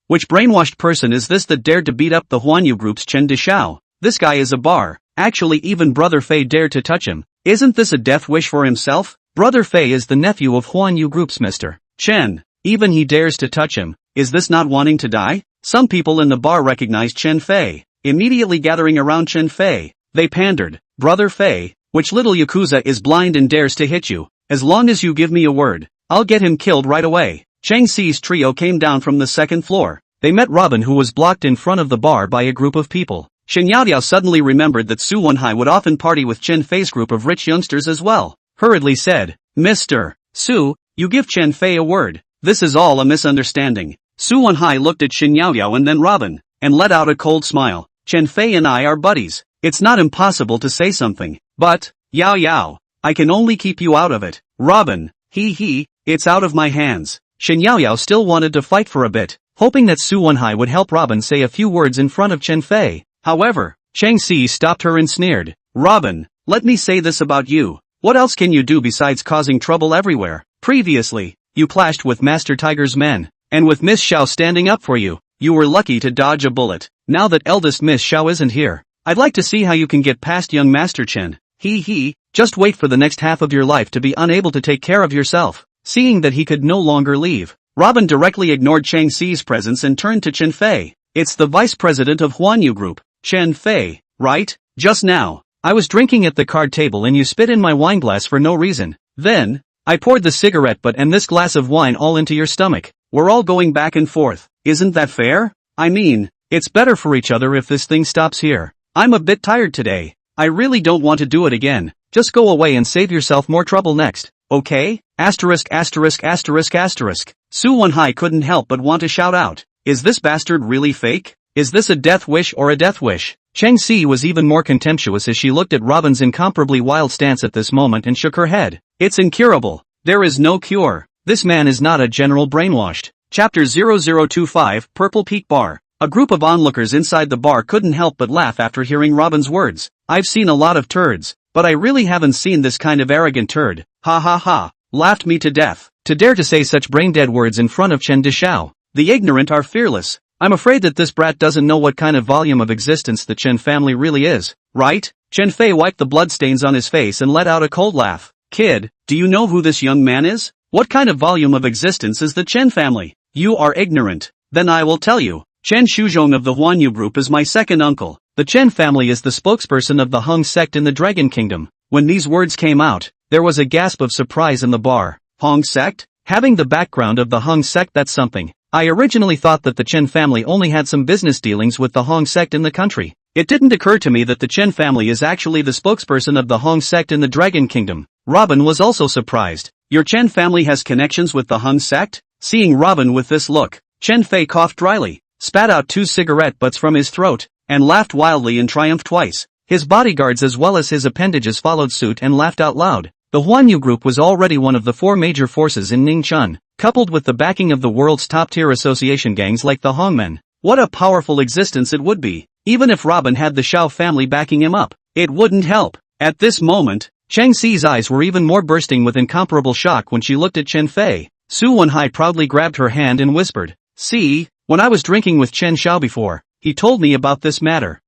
Which brainwashed person is this that dared to beat up the Huanyu Group's Chen Dishao? This guy is a bar. Actually, even Brother Fei dared to touch him. Isn't this a death wish for himself? Brother Fei is the nephew of Huanyu Group's Mr. Chen. Even he dares to touch him. Is this not wanting to die? Some people in the bar recognized Chen Fei. Immediately gathering around Chen Fei, they pandered. Brother Fei, which little Yakuza is blind and dares to hit you? As long as you give me a word, I'll get him killed right away. Chang Si's trio came down from the second floor. They met Robin, who was blocked in front of the bar by a group of people. Shen Yaoyao suddenly remembered that Su Wenhai would often party with Chen Fei's group of rich youngsters as well. Hurriedly said, Mr. Su, you give Chen Fei a word. This is all a misunderstanding. Su Wenhai looked at Shen Yaoyao and then Robin, and let out a cold smile. Chen Fei and I are buddies. It's not impossible to say something. But, Yaoyao, I can only keep you out of it. Robin, it's out of my hands. Shen Yaoyao still wanted to fight for a bit, hoping that Su Wenhai would help Robin say a few words in front of Chen Fei. However, Chang Si stopped her and sneered. Robin, let me say this about you. What else can you do besides causing trouble everywhere? Previously, you clashed with Master Tiger's men, and with Miss Xiao standing up for you, you were lucky to dodge a bullet. Now that eldest Miss Xiao isn't here, I'd like to see how you can get past young Master Chen. Just wait for the next half of your life to be unable to take care of yourself. Seeing that he could no longer leave, Robin directly ignored Chang Xi's presence and turned to Chen Fei. It's the vice president of Huanyu Group, Chen Fei, right? Just now, I was drinking at the card table and you spit in my wine glass for no reason. Then, I poured the cigarette butt and this glass of wine all into your stomach. We're all going back and forth. Isn't that fair? I mean, it's better for each other if this thing stops here. I'm a bit tired today. I really don't want to do it again. Just go away and save yourself more trouble next. Okay? Su Wenhai couldn't help but want to shout out. Is this bastard really fake? Is this a death wish or a death wish? Chang Xi was even more contemptuous as she looked at Robin's incomparably wild stance at this moment and shook her head. It's incurable. There is no cure. This man is not a general brainwashed. Chapter 0025 Purple Peak Bar. A group of onlookers inside the bar couldn't help but laugh after hearing Robin's words. I've seen a lot of turds, but I really haven't seen this kind of arrogant turd. Ha ha ha. Laughed me to death. To dare to say such brain-dead words in front of Chen Dishao. The ignorant are fearless. I'm afraid that this brat doesn't know what kind of volume of existence the Chen family really is, right? Chen Fei wiped the bloodstains on his face and let out a cold laugh. Kid, do you know who this young man is? What kind of volume of existence is the Chen family? You are ignorant. Then I will tell you. Chen Shuzhong of the Huanyu Group is my second uncle. The Chen family is the spokesperson of the Hung sect in the Dragon Kingdom. When these words came out, there was a gasp of surprise in the bar. Hung sect? Having the background of the Hung sect, that's something. I originally thought that the Chen family only had some business dealings with the Hong sect in the country. It didn't occur to me that the Chen family is actually the spokesperson of the Hong sect in the Dragon Kingdom. Robin was also surprised. Your Chen family has connections with the Hung sect? Seeing Robin with this look, Chen Fei coughed dryly, spat out 2 cigarette butts from his throat, and laughed wildly in triumph twice. His bodyguards as well as his appendages followed suit and laughed out loud. The Huanyu Group was already one of the 4 major forces in Ningchun, coupled with the backing of the world's top-tier association gangs like the Hongmen. What a powerful existence it would be. Even if Robin had the Xiao family backing him up, it wouldn't help. At this moment, Chang Xi's eyes were even more bursting with incomparable shock when she looked at Chen Fei. Su Wenhai proudly grabbed her hand and whispered, "See, when I was drinking with Chen Xiao before, he told me about this matter.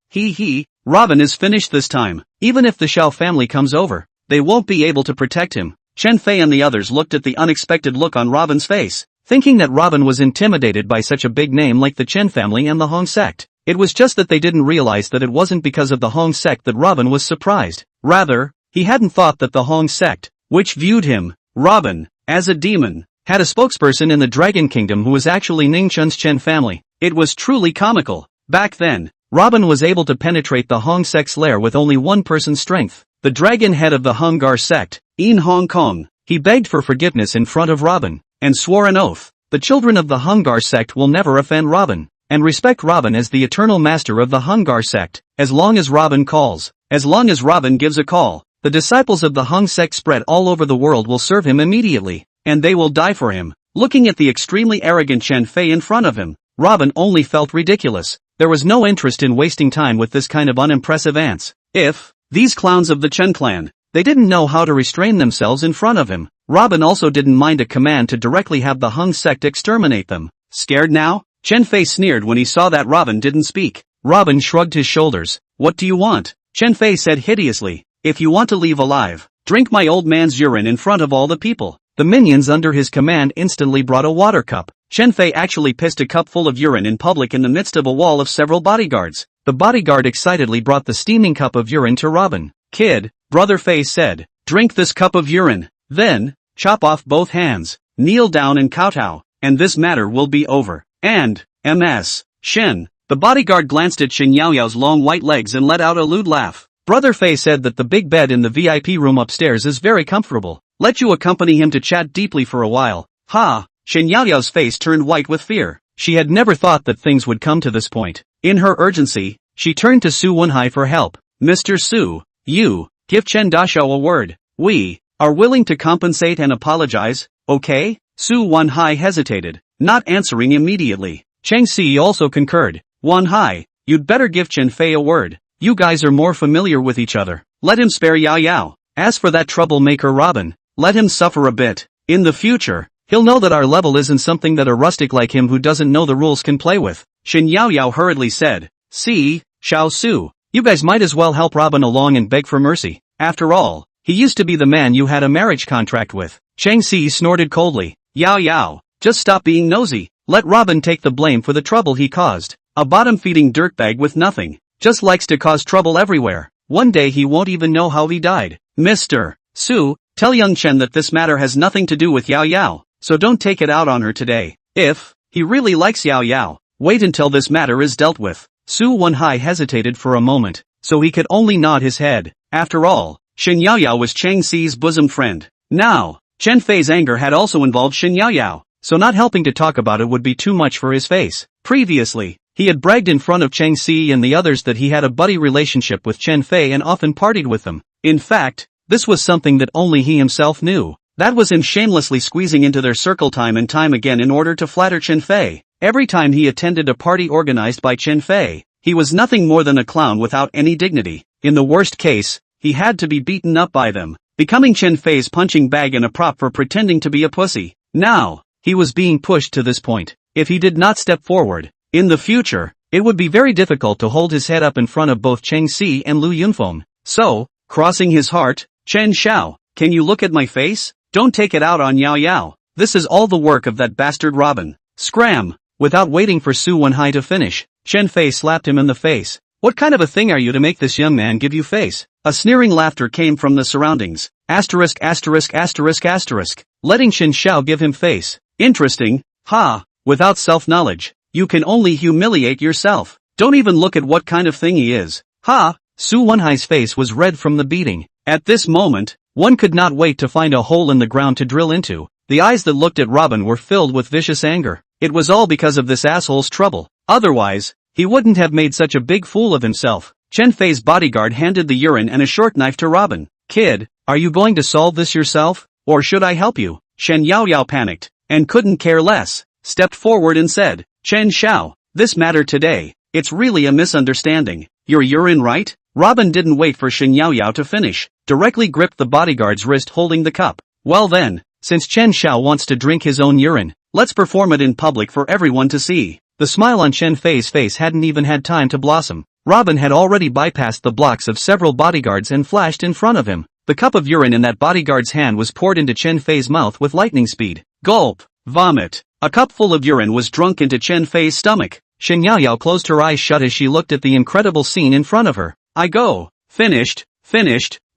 Robin is finished this time. Even if the Xiao family comes over, they won't be able to protect him." Chen Fei and the others looked at the unexpected look on Robin's face, thinking that Robin was intimidated by such a big name like the Chen family and the Hong sect. It was just that they didn't realize that it wasn't because of the Hong sect that Robin was surprised. Rather, he hadn't thought that the Hong sect, which viewed him, Robin, as a demon, had a spokesperson in the Dragon Kingdom who was actually Ningchun's Chen family. It was truly comical. Back then, Robin was able to penetrate the Hong sect's lair with only one person's strength. The dragon head of the Hungar sect, in Hong Kong. He begged for forgiveness in front of Robin, and swore an oath. The children of the Hungar sect will never offend Robin, and respect Robin as the eternal master of the Hungar sect, as long as Robin calls. As long as Robin gives a call, the disciples of the Hung sect spread all over the world will serve him immediately, and they will die for him. Looking at the extremely arrogant Chen Fei in front of him, Robin only felt ridiculous. There was no interest in wasting time with this kind of unimpressive ants. If these clowns of the Chen clan, they didn't know how to restrain themselves in front of him. Robin also didn't mind a command to directly have the Hung sect exterminate them. Scared now? Chen Fei sneered when he saw that Robin didn't speak. Robin shrugged his shoulders. What do you want? Chen Fei said hideously. If you want to leave alive, drink my old man's urine in front of all the people. The minions under his command instantly brought a water cup. Chen Fei actually pissed a cup full of urine in public in the midst of a wall of several bodyguards. The bodyguard excitedly brought the steaming cup of urine to Robin. Kid, Brother Fei said, drink this cup of urine. Then, chop off both hands, kneel down and kowtow, and this matter will be over. And, Ms. Shen. The bodyguard glanced at Shen Yaoyao's long white legs and let out a lewd laugh. Brother Fei said that the big bed in the VIP room upstairs is very comfortable. Let you accompany him to chat deeply for a while. Ha! Shen Yaoyao's face turned white with fear. She had never thought that things would come to this point. In her urgency, she turned to Su Wenhai for help. Mr. Su, you, give Chen Dashao a word. We are willing to compensate and apologize, okay? Su Wenhai hesitated, not answering immediately. Chang Xi also concurred. Wenhai, you'd better give Chen Fei a word. You guys are more familiar with each other. let him spare Yao Yao. As for that troublemaker Robin, let him suffer a bit. In the future, he'll know that our level isn't something that a rustic like him who doesn't know the rules can play with. Shin Yao Yao hurriedly said. See, Xiao Su, you guys might as well help Robin along and beg for mercy. After all, he used to be the man you had a marriage contract with. Chang Si snorted coldly. Yao Yao, just stop being nosy. Let Robin take the blame for the trouble he caused. A bottom-feeding dirtbag with nothing. Just likes to cause trouble everywhere. One day he won't even know how he died. Mr. Su, tell young Chen that this matter has nothing to do with Yao Yao, so don't take it out on her today. If he really likes Yao Yao, wait until this matter is dealt with. Su Wenhai hesitated for a moment, so he could only nod his head. After all, Shin Yao Yao was Chang Si's bosom friend. Now, Chen Fei's anger had also involved Shin Yao Yao, so not helping to talk about it would be too much for his face. Previously, he had bragged in front of Chang Si and the others that he had a buddy relationship with Chen Fei and often partied with them. In fact, this was something that only he himself knew. That was him shamelessly squeezing into their circle time and time again in order to flatter Chen Fei. Every time he attended a party organized by Chen Fei, he was nothing more than a clown without any dignity. In the worst case, he had to be beaten up by them, becoming Chen Fei's punching bag and a prop for pretending to be a pussy. Now, he was being pushed to this point. If he did not step forward, in the future, it would be very difficult to hold his head up in front of both Chang Si and Lu Yunfeng. So, crossing his heart, Chen Xiao, can you look at my face? Don't take it out on Yao Yao. This is all the work of that bastard Robin. Scram! Without waiting for Su Wenhai to finish, Chen Fei slapped him in the face. What kind of a thing are you to make this young man give you face? A sneering laughter came from the surroundings. Asterisk asterisk asterisk asterisk. Letting Shin Xiao give him face. Interesting, ha, without self-knowledge, you can only humiliate yourself. Don't even look at what kind of thing he is. Ha! Su Wenhai's face was red from the beating. At this moment, one could not wait to find a hole in the ground to drill into. The eyes that looked at Robin were filled with vicious anger. It was all because of this asshole's trouble. Otherwise, he wouldn't have made such a big fool of himself. Chen Fei's bodyguard handed the urine and a short knife to Robin. Kid, are you going to solve this yourself, or should I help you? Shen Yao Yao panicked, and couldn't care less, stepped forward and said, Chen Xiao, this matter today, it's really a misunderstanding. Your urine, right? Robin didn't wait for Shen Yao Yao to finish, directly gripped the bodyguard's wrist holding the cup. Well then, since Chen Xiao wants to drink his own urine, let's perform it in public for everyone to see. The smile on Chen Fei's face hadn't even had time to blossom. Robin had already bypassed the blocks of several bodyguards and flashed in front of him. The cup of urine in that bodyguard's hand was poured into Chen Fei's mouth with lightning speed. Gulp! Vomit! A cup full of urine was drunk into Chen Fei's stomach. Shen Yao Yao closed her eyes shut as she looked at the incredible scene in front of her. I go. Finished,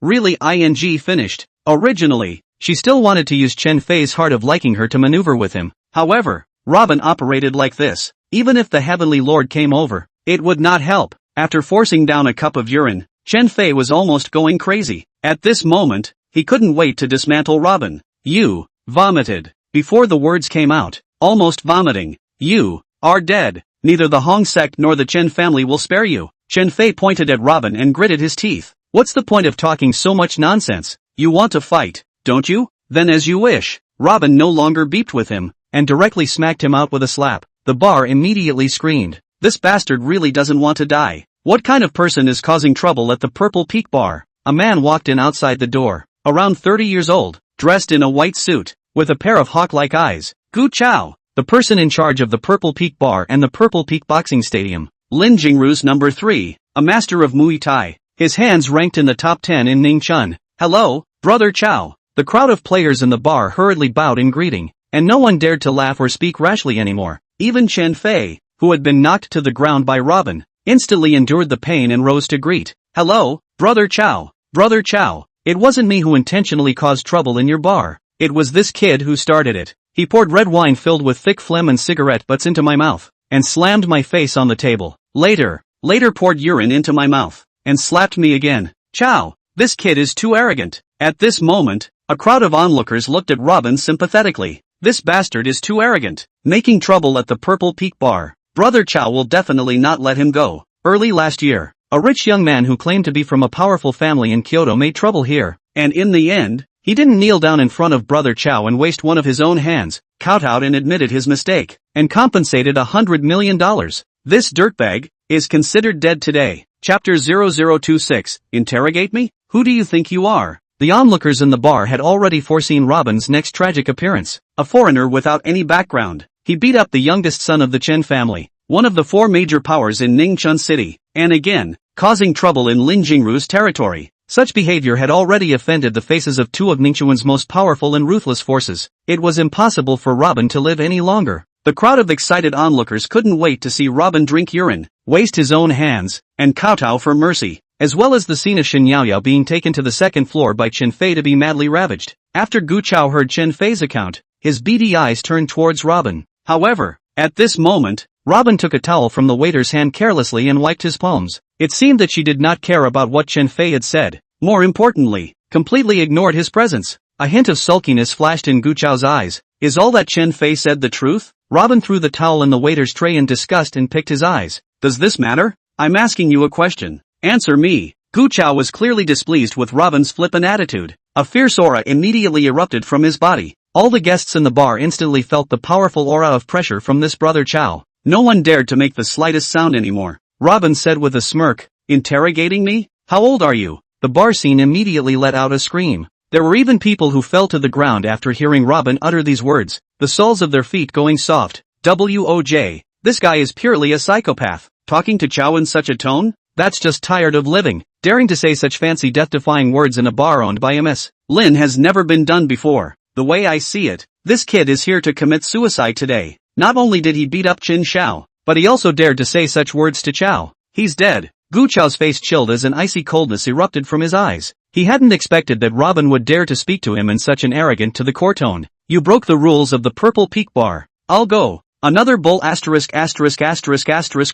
really finished. Originally, she still wanted to use Chen Fei's heart of liking her to maneuver with him. However, Robin operated like this. Even if the Heavenly Lord came over, it would not help. After forcing down a cup of urine, Chen Fei was almost going crazy. At this moment, he couldn't wait to dismantle Robin. You vomited. Before the words came out, almost vomiting. You are dead. Neither the Hong sect nor the Chen family will spare you. Chen Fei pointed at Robin and gritted his teeth. What's the point of talking so much nonsense? You want to fight, don't you? Then as you wish. Robin no longer beeped with him, and directly smacked him out with a slap. The bar immediately screamed. This bastard really doesn't want to die. What kind of person is causing trouble at the Purple Peak bar? A man walked in outside the door, around 30 years old, dressed in a white suit, with a pair of hawk-like eyes. Gu Chao, the person in charge of the Purple Peak bar and the Purple Peak boxing stadium. Lin Jingru's number 3, a master of Muay Thai. His hands ranked in the top 10 in Ningchun. Hello, Brother Chao. The crowd of players in the bar hurriedly bowed in greeting, and no one dared to laugh or speak rashly anymore. Even Chen Fei, who had been knocked to the ground by Robin, instantly endured the pain and rose to greet. Hello, Brother Chao. Brother Chao, it wasn't me who intentionally caused trouble in your bar. It was this kid who started it. He poured red wine filled with thick phlegm and cigarette butts into my mouth, and slammed my face on the table. Later poured urine into my mouth, and slapped me again. Chao, this kid is too arrogant. At this moment, a crowd of onlookers looked at Robin sympathetically. This bastard is too arrogant, making trouble at the Purple Peak bar. Brother Chao will definitely not let him go. Early last year, a rich young man who claimed to be from a powerful family in Kyoto made trouble here, and in the end, he didn't kneel down in front of Brother Chao and waste one of his own hands, kowtowed and admitted his mistake, and compensated $100 million. This dirtbag is considered dead today. Chapter 0026, Interrogate Me? Who do you think you are? The onlookers in the bar had already foreseen Robin's next tragic appearance. A foreigner without any background. He beat up the youngest son of the Chen family, one of the 4 major powers in Ningchun City, and again, causing trouble in Lin Jingru's territory. Such behavior had already offended the faces of 2 of Ningchuan's most powerful and ruthless forces. It was impossible for Robin to live any longer. The crowd of excited onlookers couldn't wait to see Robin drink urine, waste his own hands, and kowtow for mercy, as well as the scene of Shen Yaoyao being taken to the 2nd floor by Chen Fei to be madly ravaged. After Gu Chao heard Chen Fei's account, his beady eyes turned towards Robin. However, at this moment, Robin took a towel from the waiter's hand carelessly and wiped his palms. It seemed that she did not care about what Chen Fei had said. More importantly, completely ignored his presence. A hint of sulkiness flashed in Gu Chao's eyes. Is all that Chen Fei said the truth? Robin threw the towel in the waiter's tray in disgust and picked his eyes. Does this matter? I'm asking you a question. Answer me. Gu Chao was clearly displeased with Robin's flippant attitude. A fierce aura immediately erupted from his body. All the guests in the bar instantly felt the powerful aura of pressure from this brother Chao. No one dared to make the slightest sound anymore. Robin said with a smirk, interrogating me? How old are you? The bar scene immediately let out a scream. There were even people who fell to the ground after hearing Robin utter these words, the soles of their feet going soft. Woj, this guy is purely a psychopath. Talking to Chao in such a tone? That's just tired of living. Daring to say such fancy death-defying words in a bar owned by Ms. Lin has never been done before. The way I see it, this kid is here to commit suicide today. Not only did he beat up Qin Xiao, but he also dared to say such words to Chao. He's dead. Gu Chao's face chilled as an icy coldness erupted from his eyes. He hadn't expected that Robin would dare to speak to him in such an arrogant to the core tone. You broke the rules of the Purple Peak Bar. I'll go. Another bull ******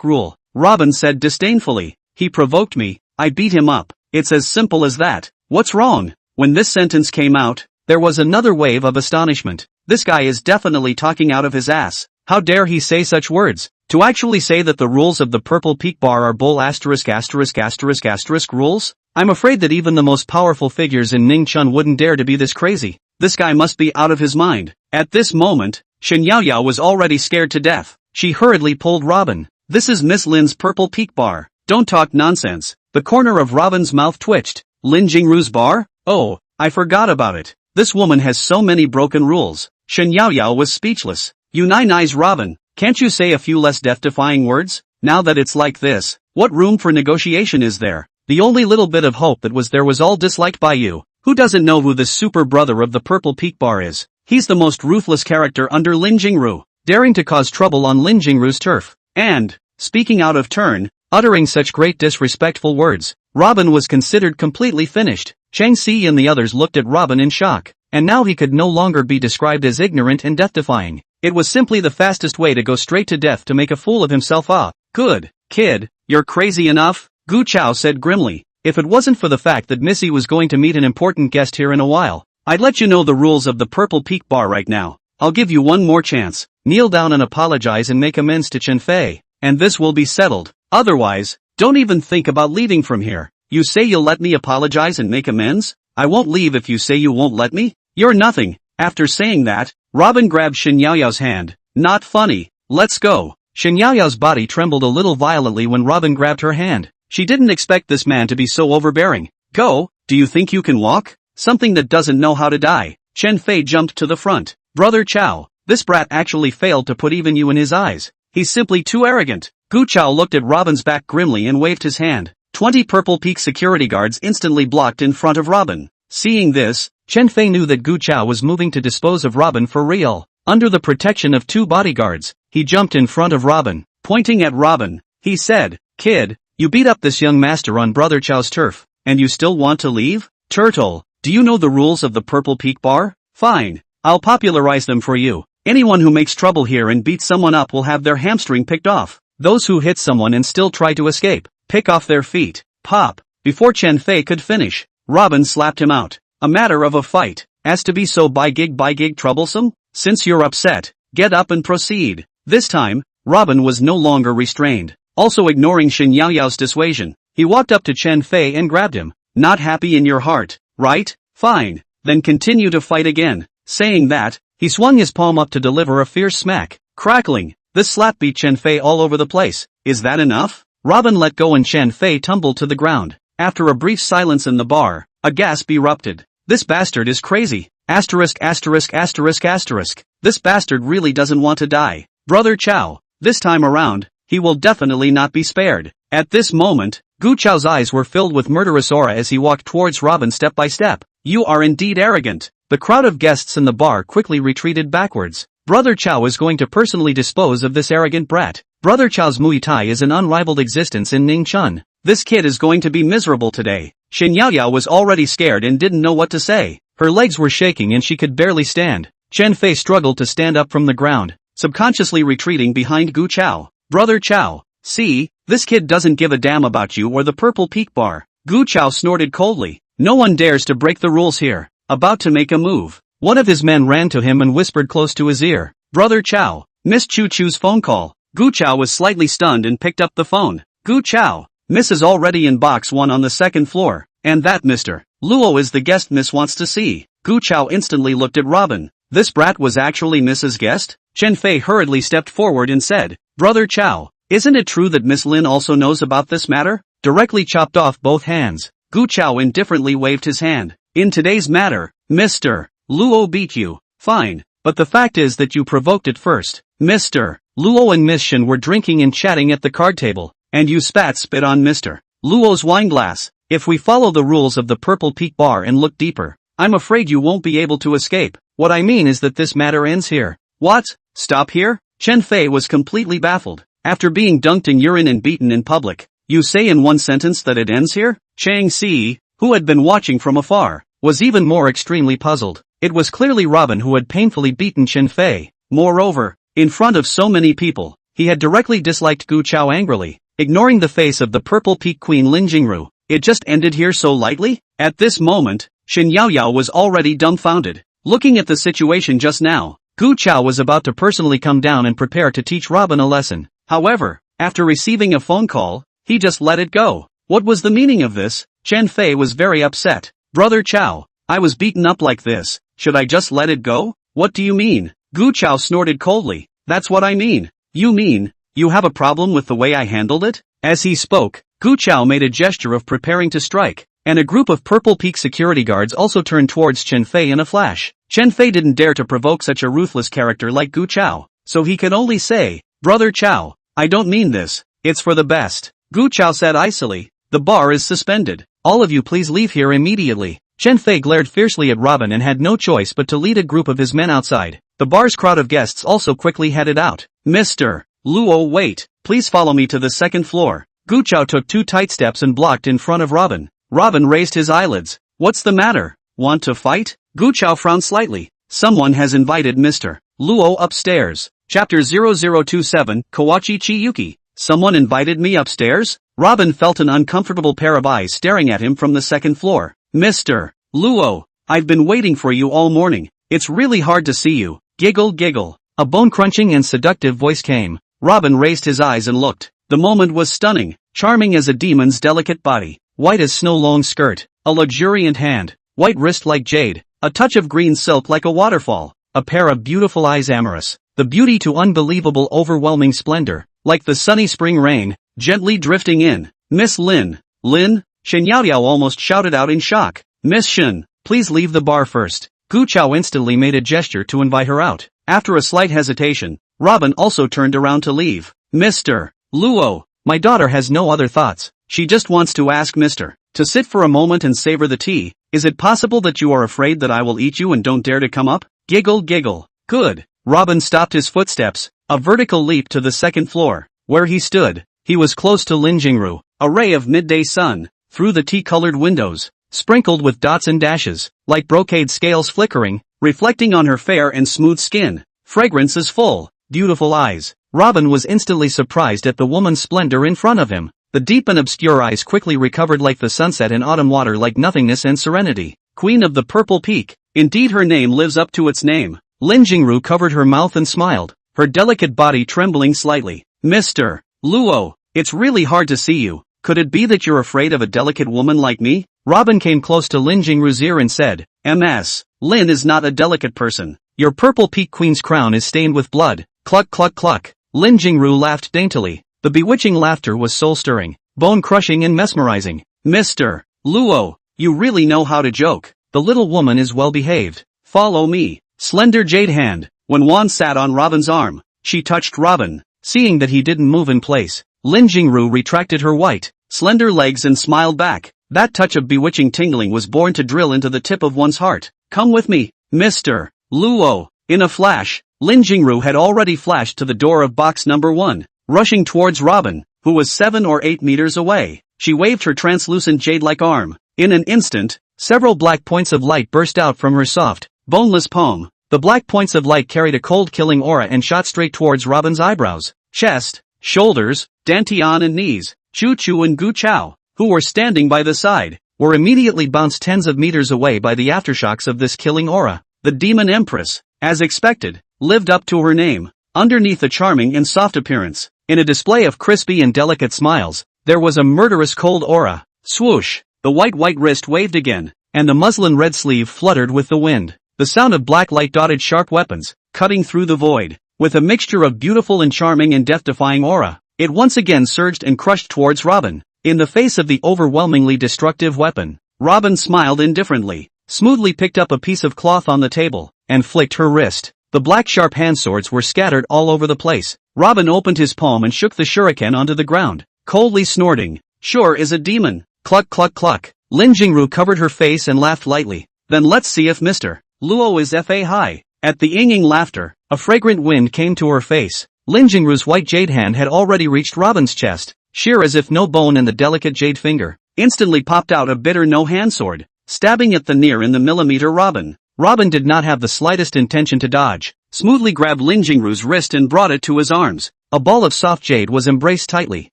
rule. Robin said disdainfully. He provoked me. I beat him up. It's as simple as that. What's wrong? When this sentence came out, there was another wave of astonishment. This guy is definitely talking out of his ass. How dare he say such words? To actually say that the rules of the Purple Peak Bar are bull ***** rules? I'm afraid that even the most powerful figures in Ningchun wouldn't dare to be this crazy. This guy must be out of his mind. At this moment, Shen Yaoyao was already scared to death. She hurriedly pulled Robin. This is Miss Lin's Purple Peak Bar. Don't talk nonsense. The corner of Robin's mouth twitched. Lin Jingru's bar? Oh, I forgot about it. This woman has so many broken rules. Shen Yaoyao was speechless. You nine-eyes Robin, can't you say a few less death-defying words? Now that it's like this, what room for negotiation is there? The only little bit of hope that was there was all disliked by you. Who doesn't know who this super brother of the Purple Peak Bar is? He's the most ruthless character under Lin Jingru, daring to cause trouble on Lin Jingru's turf. And, speaking out of turn, uttering such great disrespectful words, Robin was considered completely finished. Chang Si and the others looked at Robin in shock, and now he could no longer be described as ignorant and death-defying. It was simply the fastest way to go straight to death to make a fool of himself. Ah, good, kid, you're crazy enough, Gu Chao said grimly. If it wasn't for the fact that Missy was going to meet an important guest here in a while, I'd let you know the rules of the Purple Peak Bar right now. I'll give you one more chance. Kneel down and apologize and make amends to Chen Fei, and this will be settled. Otherwise, don't even think about leaving from here. You say you'll let me apologize and make amends? I won't leave if you say you won't let me? You're nothing. After saying that, Robin grabbed Shen Yaoyao's hand. Not funny. Let's go. Shen Yaoyao's body trembled a little violently when Robin grabbed her hand. She didn't expect this man to be so overbearing. Go, do you think you can walk? Something that doesn't know how to die. Chen Fei jumped to the front. Brother Chao, this brat actually failed to put even you in his eyes. He's simply too arrogant. Gu Chao looked at Robin's back grimly and waved his hand. 20 Purple Peak security guards instantly blocked in front of Robin. Seeing this, Chen Fei knew that Gu Chao was moving to dispose of Robin for real. Under the protection of 2 bodyguards, he jumped in front of Robin. Pointing at Robin, he said, Kid, you beat up this young master on Brother Chao's turf, and you still want to leave? Turtle, do you know the rules of the Purple Peak Bar? Fine, I'll popularize them for you. Anyone who makes trouble here and beats someone up will have their hamstring picked off. Those who hit someone and still try to escape, pick off their feet. Pop. Before Chen Fei could finish, Robin slapped him out. A matter of a fight. As to be so by gig troublesome? Since you're upset, get up and proceed. This time, Robin was no longer restrained. Also ignoring Shen Yaoyao's dissuasion, he walked up to Chen Fei and grabbed him. Not happy in your heart, right? Fine. Then continue to fight again. Saying that, he swung his palm up to deliver a fierce smack. Crackling. This slap beat Chen Fei all over the place. Is that enough? Robin let go and Chen Fei tumbled to the ground. After a brief silence in the bar, a gasp erupted. This bastard is crazy. Asterisk asterisk asterisk asterisk. This bastard really doesn't want to die. Brother Chow. This time around, he will definitely not be spared. At this moment, Gu Chao's eyes were filled with murderous aura as he walked towards Robin step by step. You are indeed arrogant. The crowd of guests in the bar quickly retreated backwards. Brother Chow is going to personally dispose of this arrogant brat. Brother Chow's Muay Thai is an unrivaled existence in Ningchun. This kid is going to be miserable today. Shen Yaoyao was already scared and didn't know what to say. Her legs were shaking and she could barely stand. Chen Fei struggled to stand up from the ground, subconsciously retreating behind Gu Chao. Brother Chow, see, this kid doesn't give a damn about you or the Purple Peak Bar. Gu Chao snorted coldly. No one dares to break the rules here. About to make a move. One of his men ran to him and whispered close to his ear. Brother Chow, Miss Chu Chu's phone call. Gu Chao was slightly stunned and picked up the phone. Gu Chao, Miss is already in box 1 on the second floor. And that Mr. Luo is the guest Miss wants to see. Gu Chao instantly looked at Robin. This brat was actually Mrs. Guest? Chen Fei hurriedly stepped forward and said, Brother Chow, isn't it true that Miss Lin also knows about this matter? Directly chopped off both hands. Gu Chao indifferently waved his hand. In today's matter, Mr. Luo beat you. Fine, but the fact is that you provoked it first. Mr. Luo and Miss Shen were drinking and chatting at the card table, and you spit on Mr. Luo's wineglass. If we follow the rules of the Purple Peak Bar and look deeper, I'm afraid you won't be able to escape. What I mean is that this matter ends here. What? Stop here? Chen Fei was completely baffled. After being dunked in urine and beaten in public, you say in one sentence that it ends here? Chang Si, who had been watching from afar, was even more extremely puzzled. It was clearly Robin who had painfully beaten Chen Fei. Moreover, in front of so many people, he had directly disliked Gu Chao angrily, ignoring the face of the Purple Peak Queen Lin Jingru. It just ended here so lightly? At this moment, Shen Yaoyao was already dumbfounded. Looking at the situation just now, Gu Chao was about to personally come down and prepare to teach Robin a lesson. However, after receiving a phone call, he just let it go. What was the meaning of this? Chen Fei was very upset. Brother Chow, I was beaten up like this, should I just let it go? What do you mean? Gu Chao snorted coldly. That's what I mean. You mean, you have a problem with the way I handled it? As he spoke, Gu Chao made a gesture of preparing to strike, and a group of Purple Peak security guards also turned towards Chen Fei in a flash. Chen Fei didn't dare to provoke such a ruthless character like Gu Chao, so he could only say, Brother Chow, I don't mean this, it's for the best. Gu Chao said icily, the bar is suspended. All of you please leave here immediately. Chen Fei glared fiercely at Robin and had no choice but to lead a group of his men outside. The bar's crowd of guests also quickly headed out. Mr. Luo, wait, please follow me to the second floor. Gu Chao took 2 tight steps and blocked in front of Robin. Robin raised his eyelids. What's the matter? Want to fight? Gu Chao frowned slightly. Someone has invited Mr. Luo upstairs. Chapter 0027, Kawachi Chiyuki. Someone invited me upstairs? Robin felt an uncomfortable pair of eyes staring at him from the second floor. Mr. Luo, I've been waiting for you all morning. It's really hard to see you. Giggle giggle. A bone-crunching and seductive voice came. Robin raised his eyes and looked. The moment was stunning, charming as a demon's delicate body, white as snow-long skirt, a luxuriant hand, white wrist like jade, a touch of green silk like a waterfall, a pair of beautiful eyes amorous, the beauty to unbelievable overwhelming splendor, like the sunny spring rain, gently drifting in. Miss Lin. Lin? Shen Yaoyao almost shouted out in shock. Miss Shen, please leave the bar first. Gu Chao instantly made a gesture to invite her out. After a slight hesitation, Robin also turned around to leave. Mr. Luo, my daughter has no other thoughts. She just wants to ask Mr. to sit for a moment and savor the tea. Is it possible that you are afraid that I will eat you and don't dare to come up? Giggle giggle. Good. Robin stopped his footsteps, a vertical leap to the second floor. Where he stood, he was close to Lin Jingru, a ray of midday sun, through the tea-colored windows, sprinkled with dots and dashes, like brocade scales flickering, reflecting on her fair and smooth skin. Fragrances full, beautiful eyes. Robin was instantly surprised at the woman's splendor in front of him. The deep and obscure eyes quickly recovered like the sunset in autumn water, like nothingness and serenity. Queen of the Purple Peak. Indeed, her name lives up to its name. Lin Jingru covered her mouth and smiled, her delicate body trembling slightly. Mr. Luo, it's really hard to see you. Could it be that you're afraid of a delicate woman like me? Robin came close to Lin Jingru's ear and said, Ms. Lin is not a delicate person. Your Purple Peak Queen's crown is stained with blood. Cluck cluck cluck. Lin Jingru laughed daintily. The bewitching laughter was soul-stirring, bone-crushing and mesmerizing. Mr. Luo, you really know how to joke. The little woman is well behaved. Follow me. Slender jade hand. When Wan sat on Robin's arm, she touched Robin. Seeing that he didn't move in place, Lin Jingru retracted her white, slender legs and smiled back. That touch of bewitching tingling was born to drill into the tip of one's heart. Come with me, Mr. Luo. In a flash, Lin Jingru had already flashed to the door of box number 1, rushing towards Robin, who was 7 or 8 meters away. She waved her translucent jade-like arm. In an instant, several black points of light burst out from her soft, boneless palm. The black points of light carried a cold-killing aura and shot straight towards Robin's eyebrows, chest, shoulders, dantian and knees. Chu Chu and Gu Chao, who were standing by the side, were immediately bounced tens of meters away by the aftershocks of this killing aura. The Demon Empress, as expected, lived up to her name. Underneath a charming and soft appearance, in a display of crispy and delicate smiles, there was a murderous cold aura. Swoosh! The white wrist waved again, and the muslin red sleeve fluttered with the wind. The sound of black light dotted sharp weapons, cutting through the void. With a mixture of beautiful and charming and death-defying aura, it once again surged and crushed towards Robin. In the face of the overwhelmingly destructive weapon, Robin smiled indifferently, smoothly picked up a piece of cloth on the table, and flicked her wrist. The black sharp hand swords were scattered all over the place. Robin opened his palm and shook the shuriken onto the ground, coldly snorting. Sure is a demon. Cluck cluck cluck. Lin Jingru covered her face and laughed lightly. Then let's see if Mr. Luo is fa high. At the inging laughter, a fragrant wind came to her face. Lin Jingru's white jade hand had already reached Robin's chest, sheer as if no bone in the delicate jade finger. Instantly popped out a bitter no-hand sword, stabbing at the near in the millimeter Robin. Robin did not have the slightest intention to dodge, smoothly grabbed Lin Jingru's wrist and brought it to his arms. A ball of soft jade was embraced tightly.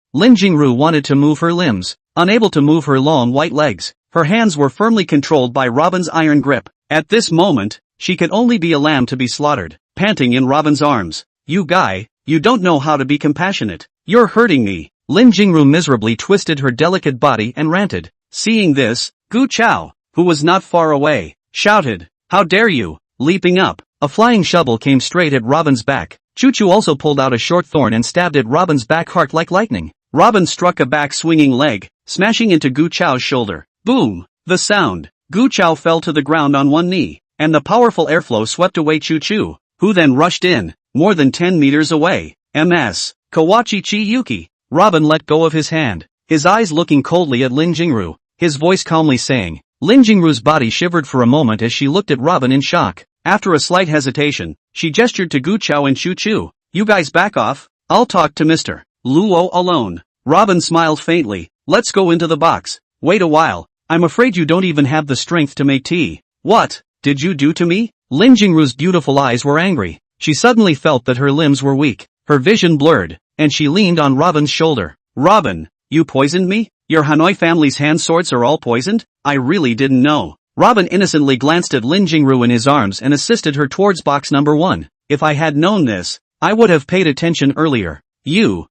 Lin Jingru wanted to move her limbs, unable to move her long white legs. Her hands were firmly controlled by Robin's iron grip. At this moment, she could only be a lamb to be slaughtered, panting in Robin's arms. You guy, you don't know how to be compassionate. You're hurting me. Lin Jingru miserably twisted her delicate body and ranted. Seeing this, Gu Chao, who was not far away, shouted, How dare you! Leaping up, a flying shovel came straight at Robin's back. Chu Chu also pulled out a short thorn and stabbed at Robin's back heart like lightning. Robin struck a back-swinging leg, smashing into Gu Chao's shoulder. Boom! The sound. Gu Chao fell to the ground on one knee, and the powerful airflow swept away Chu Chu, who then rushed in, more than 10 meters away. Ms. Kawachi Chi Yuki. Robin let go of his hand, his eyes looking coldly at Lin Jingru, his voice calmly saying. Lin Jingru's body shivered for a moment as she looked at Robin in shock. After a slight hesitation, she gestured to Gu Chao and Chu Chu. You guys back off, I'll talk to Mr. Luo alone. Robin smiled faintly. Let's go into the box. Wait a while, I'm afraid you don't even have the strength to make tea. What did you do to me? Lin Jingru's beautiful eyes were angry. She suddenly felt that her limbs were weak, her vision blurred, and she leaned on Robin's shoulder. Robin, you poisoned me? Your Hanoi family's hand swords are all poisoned? I really didn't know. Robin innocently glanced at Lin Jingru in his arms and assisted her towards box number 1. If I had known this, I would have paid attention earlier. You.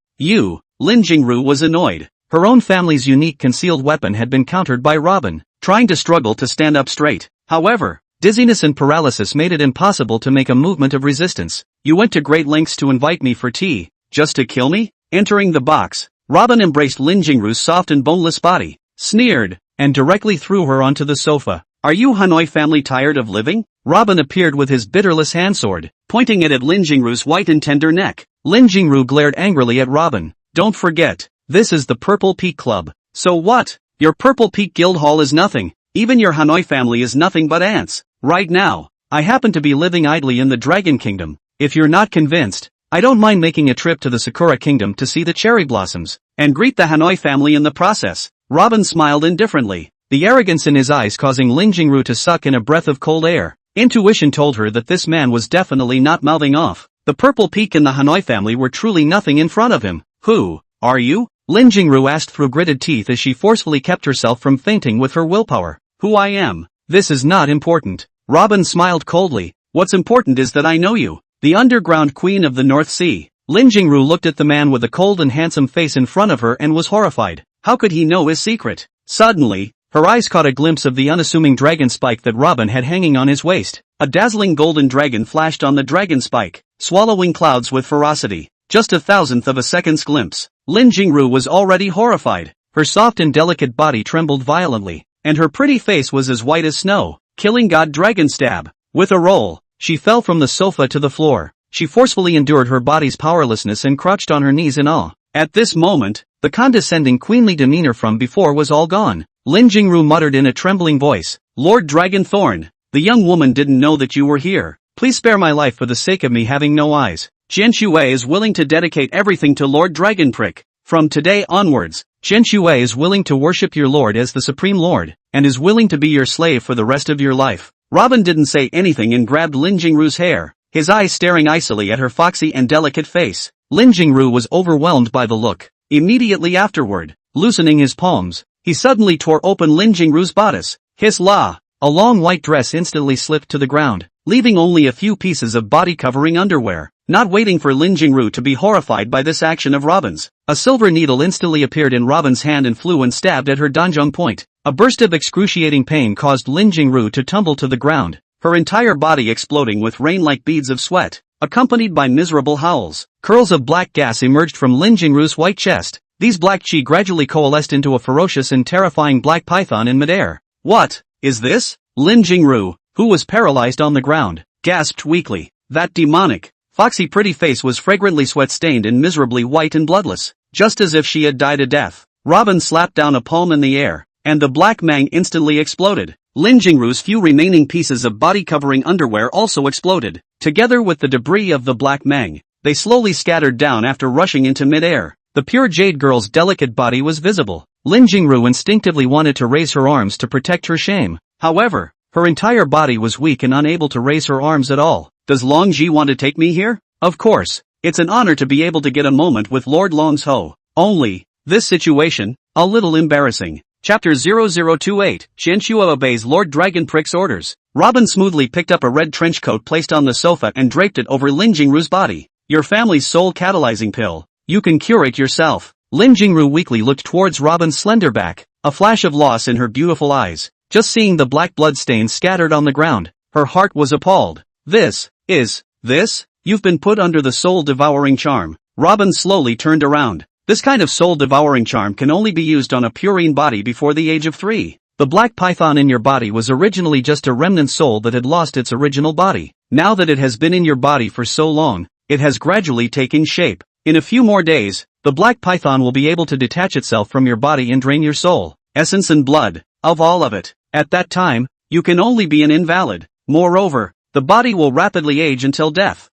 Lin Jingru was annoyed. Her own family's unique concealed weapon had been countered by Robin, trying to struggle to stand up straight. However, dizziness and paralysis made it impossible to make a movement of resistance. You went to great lengths to invite me for tea, just to kill me? Entering the box, Robin embraced Lin Jingru's soft and boneless body, sneered, and directly threw her onto the sofa. Are you Hanoi family tired of living? Robin appeared with his bitterless handsword, pointing it at Lin Jingru's white and tender neck. Lin Jingru glared angrily at Robin. Don't forget, this is the Purple Peak Club. So what? Your Purple Peak Guild Hall is nothing. Even your Hanoi family is nothing but ants. Right now, I happen to be living idly in the Dragon Kingdom. If you're not convinced, I don't mind making a trip to the Sakura Kingdom to see the cherry blossoms, and greet the Hanoi family in the process. Robin smiled indifferently, the arrogance in his eyes causing Lin Jingru to suck in a breath of cold air. Intuition told her that this man was definitely not mouthing off. The Purple Peak and the Hanoi family were truly nothing in front of him. Who are you? Lin Jingru asked through gritted teeth as she forcefully kept herself from fainting with her willpower. Who I am? This is not important. Robin smiled coldly. What's important is that I know you. The underground queen of the North Sea. Lin Jingru looked at the man with a cold and handsome face in front of her and was horrified. How could he know his secret? Suddenly, her eyes caught a glimpse of the unassuming dragon spike that Robin had hanging on his waist. A dazzling golden dragon flashed on the dragon spike, swallowing clouds with ferocity. Just a thousandth of a second's glimpse. Lin Jingru was already horrified. Her soft and delicate body trembled violently, and her pretty face was as white as snow. Killing God Dragon Stab. With a roll, she fell from the sofa to the floor. She forcefully endured her body's powerlessness and crouched on her knees in awe. At this moment, the condescending queenly demeanor from before was all gone. Lin Jingru muttered in a trembling voice, "Lord Dragon Thorn, the young woman didn't know that you were here. Please spare my life for the sake of me having no eyes. Jian Shui is willing to dedicate everything to Lord Dragon Prick. From today onwards, Jian Shui is willing to worship your lord as the supreme lord, and is willing to be your slave for the rest of your life." Robin didn't say anything and grabbed Lin Jingru's hair, his eyes staring icily at her foxy and delicate face. Lin Jingru was overwhelmed by the look. Immediately afterward, loosening his palms, he suddenly tore open Lin Jingru's bodice. Hiss la! A long white dress instantly slipped to the ground, leaving only a few pieces of body-covering underwear. Not waiting for Lin Jingru to be horrified by this action of Robin's, a silver needle instantly appeared in Robin's hand and flew and stabbed at her danjong point. A burst of excruciating pain caused Lin Jingru to tumble to the ground, her entire body exploding with rain-like beads of sweat, accompanied by miserable howls. Curls of black gas emerged from Lin Jingru's white chest. These black chi gradually coalesced into a ferocious and terrifying black python in midair. "What is this?" Lin Jingru, who was paralyzed on the ground, gasped weakly. That demonic, foxy pretty face was fragrantly sweat-stained and miserably white and bloodless, just as if she had died a death. Robin slapped down a palm in the air, and the black mang instantly exploded. Lin Jingru's few remaining pieces of body-covering underwear also exploded. Together with the debris of the black mang, they slowly scattered down after rushing into mid-air. The pure jade girl's delicate body was visible. Lin Jingru instinctively wanted to raise her arms to protect her shame. However, her entire body was weak and unable to raise her arms at all. Does Long Ji want to take me here? Of course, it's an honor to be able to get a moment with Lord Long's Ho. Only, this situation, a little embarrassing. Chapter 0028, Xianxue obeys Lord Dragon Prick's orders. Robin smoothly picked up a red trench coat placed on the sofa and draped it over Lin Jingru's body. Your family's soul catalyzing pill. You can cure it yourself. Lin Jingru weakly looked towards Robin's slender back, a flash of loss in her beautiful eyes. Just seeing the black blood stains scattered on the ground, her heart was appalled. This? You've been put under the soul-devouring charm. Robin slowly turned around. This kind of soul-devouring charm can only be used on a purine body before the age of 3. The black python in your body was originally just a remnant soul that had lost its original body. Now that it has been in your body for so long, it has gradually taken shape. In a few more days, the black python will be able to detach itself from your body and drain your soul, essence and blood, of all of it. At that time, you can only be an invalid. Moreover, the body will rapidly age until death.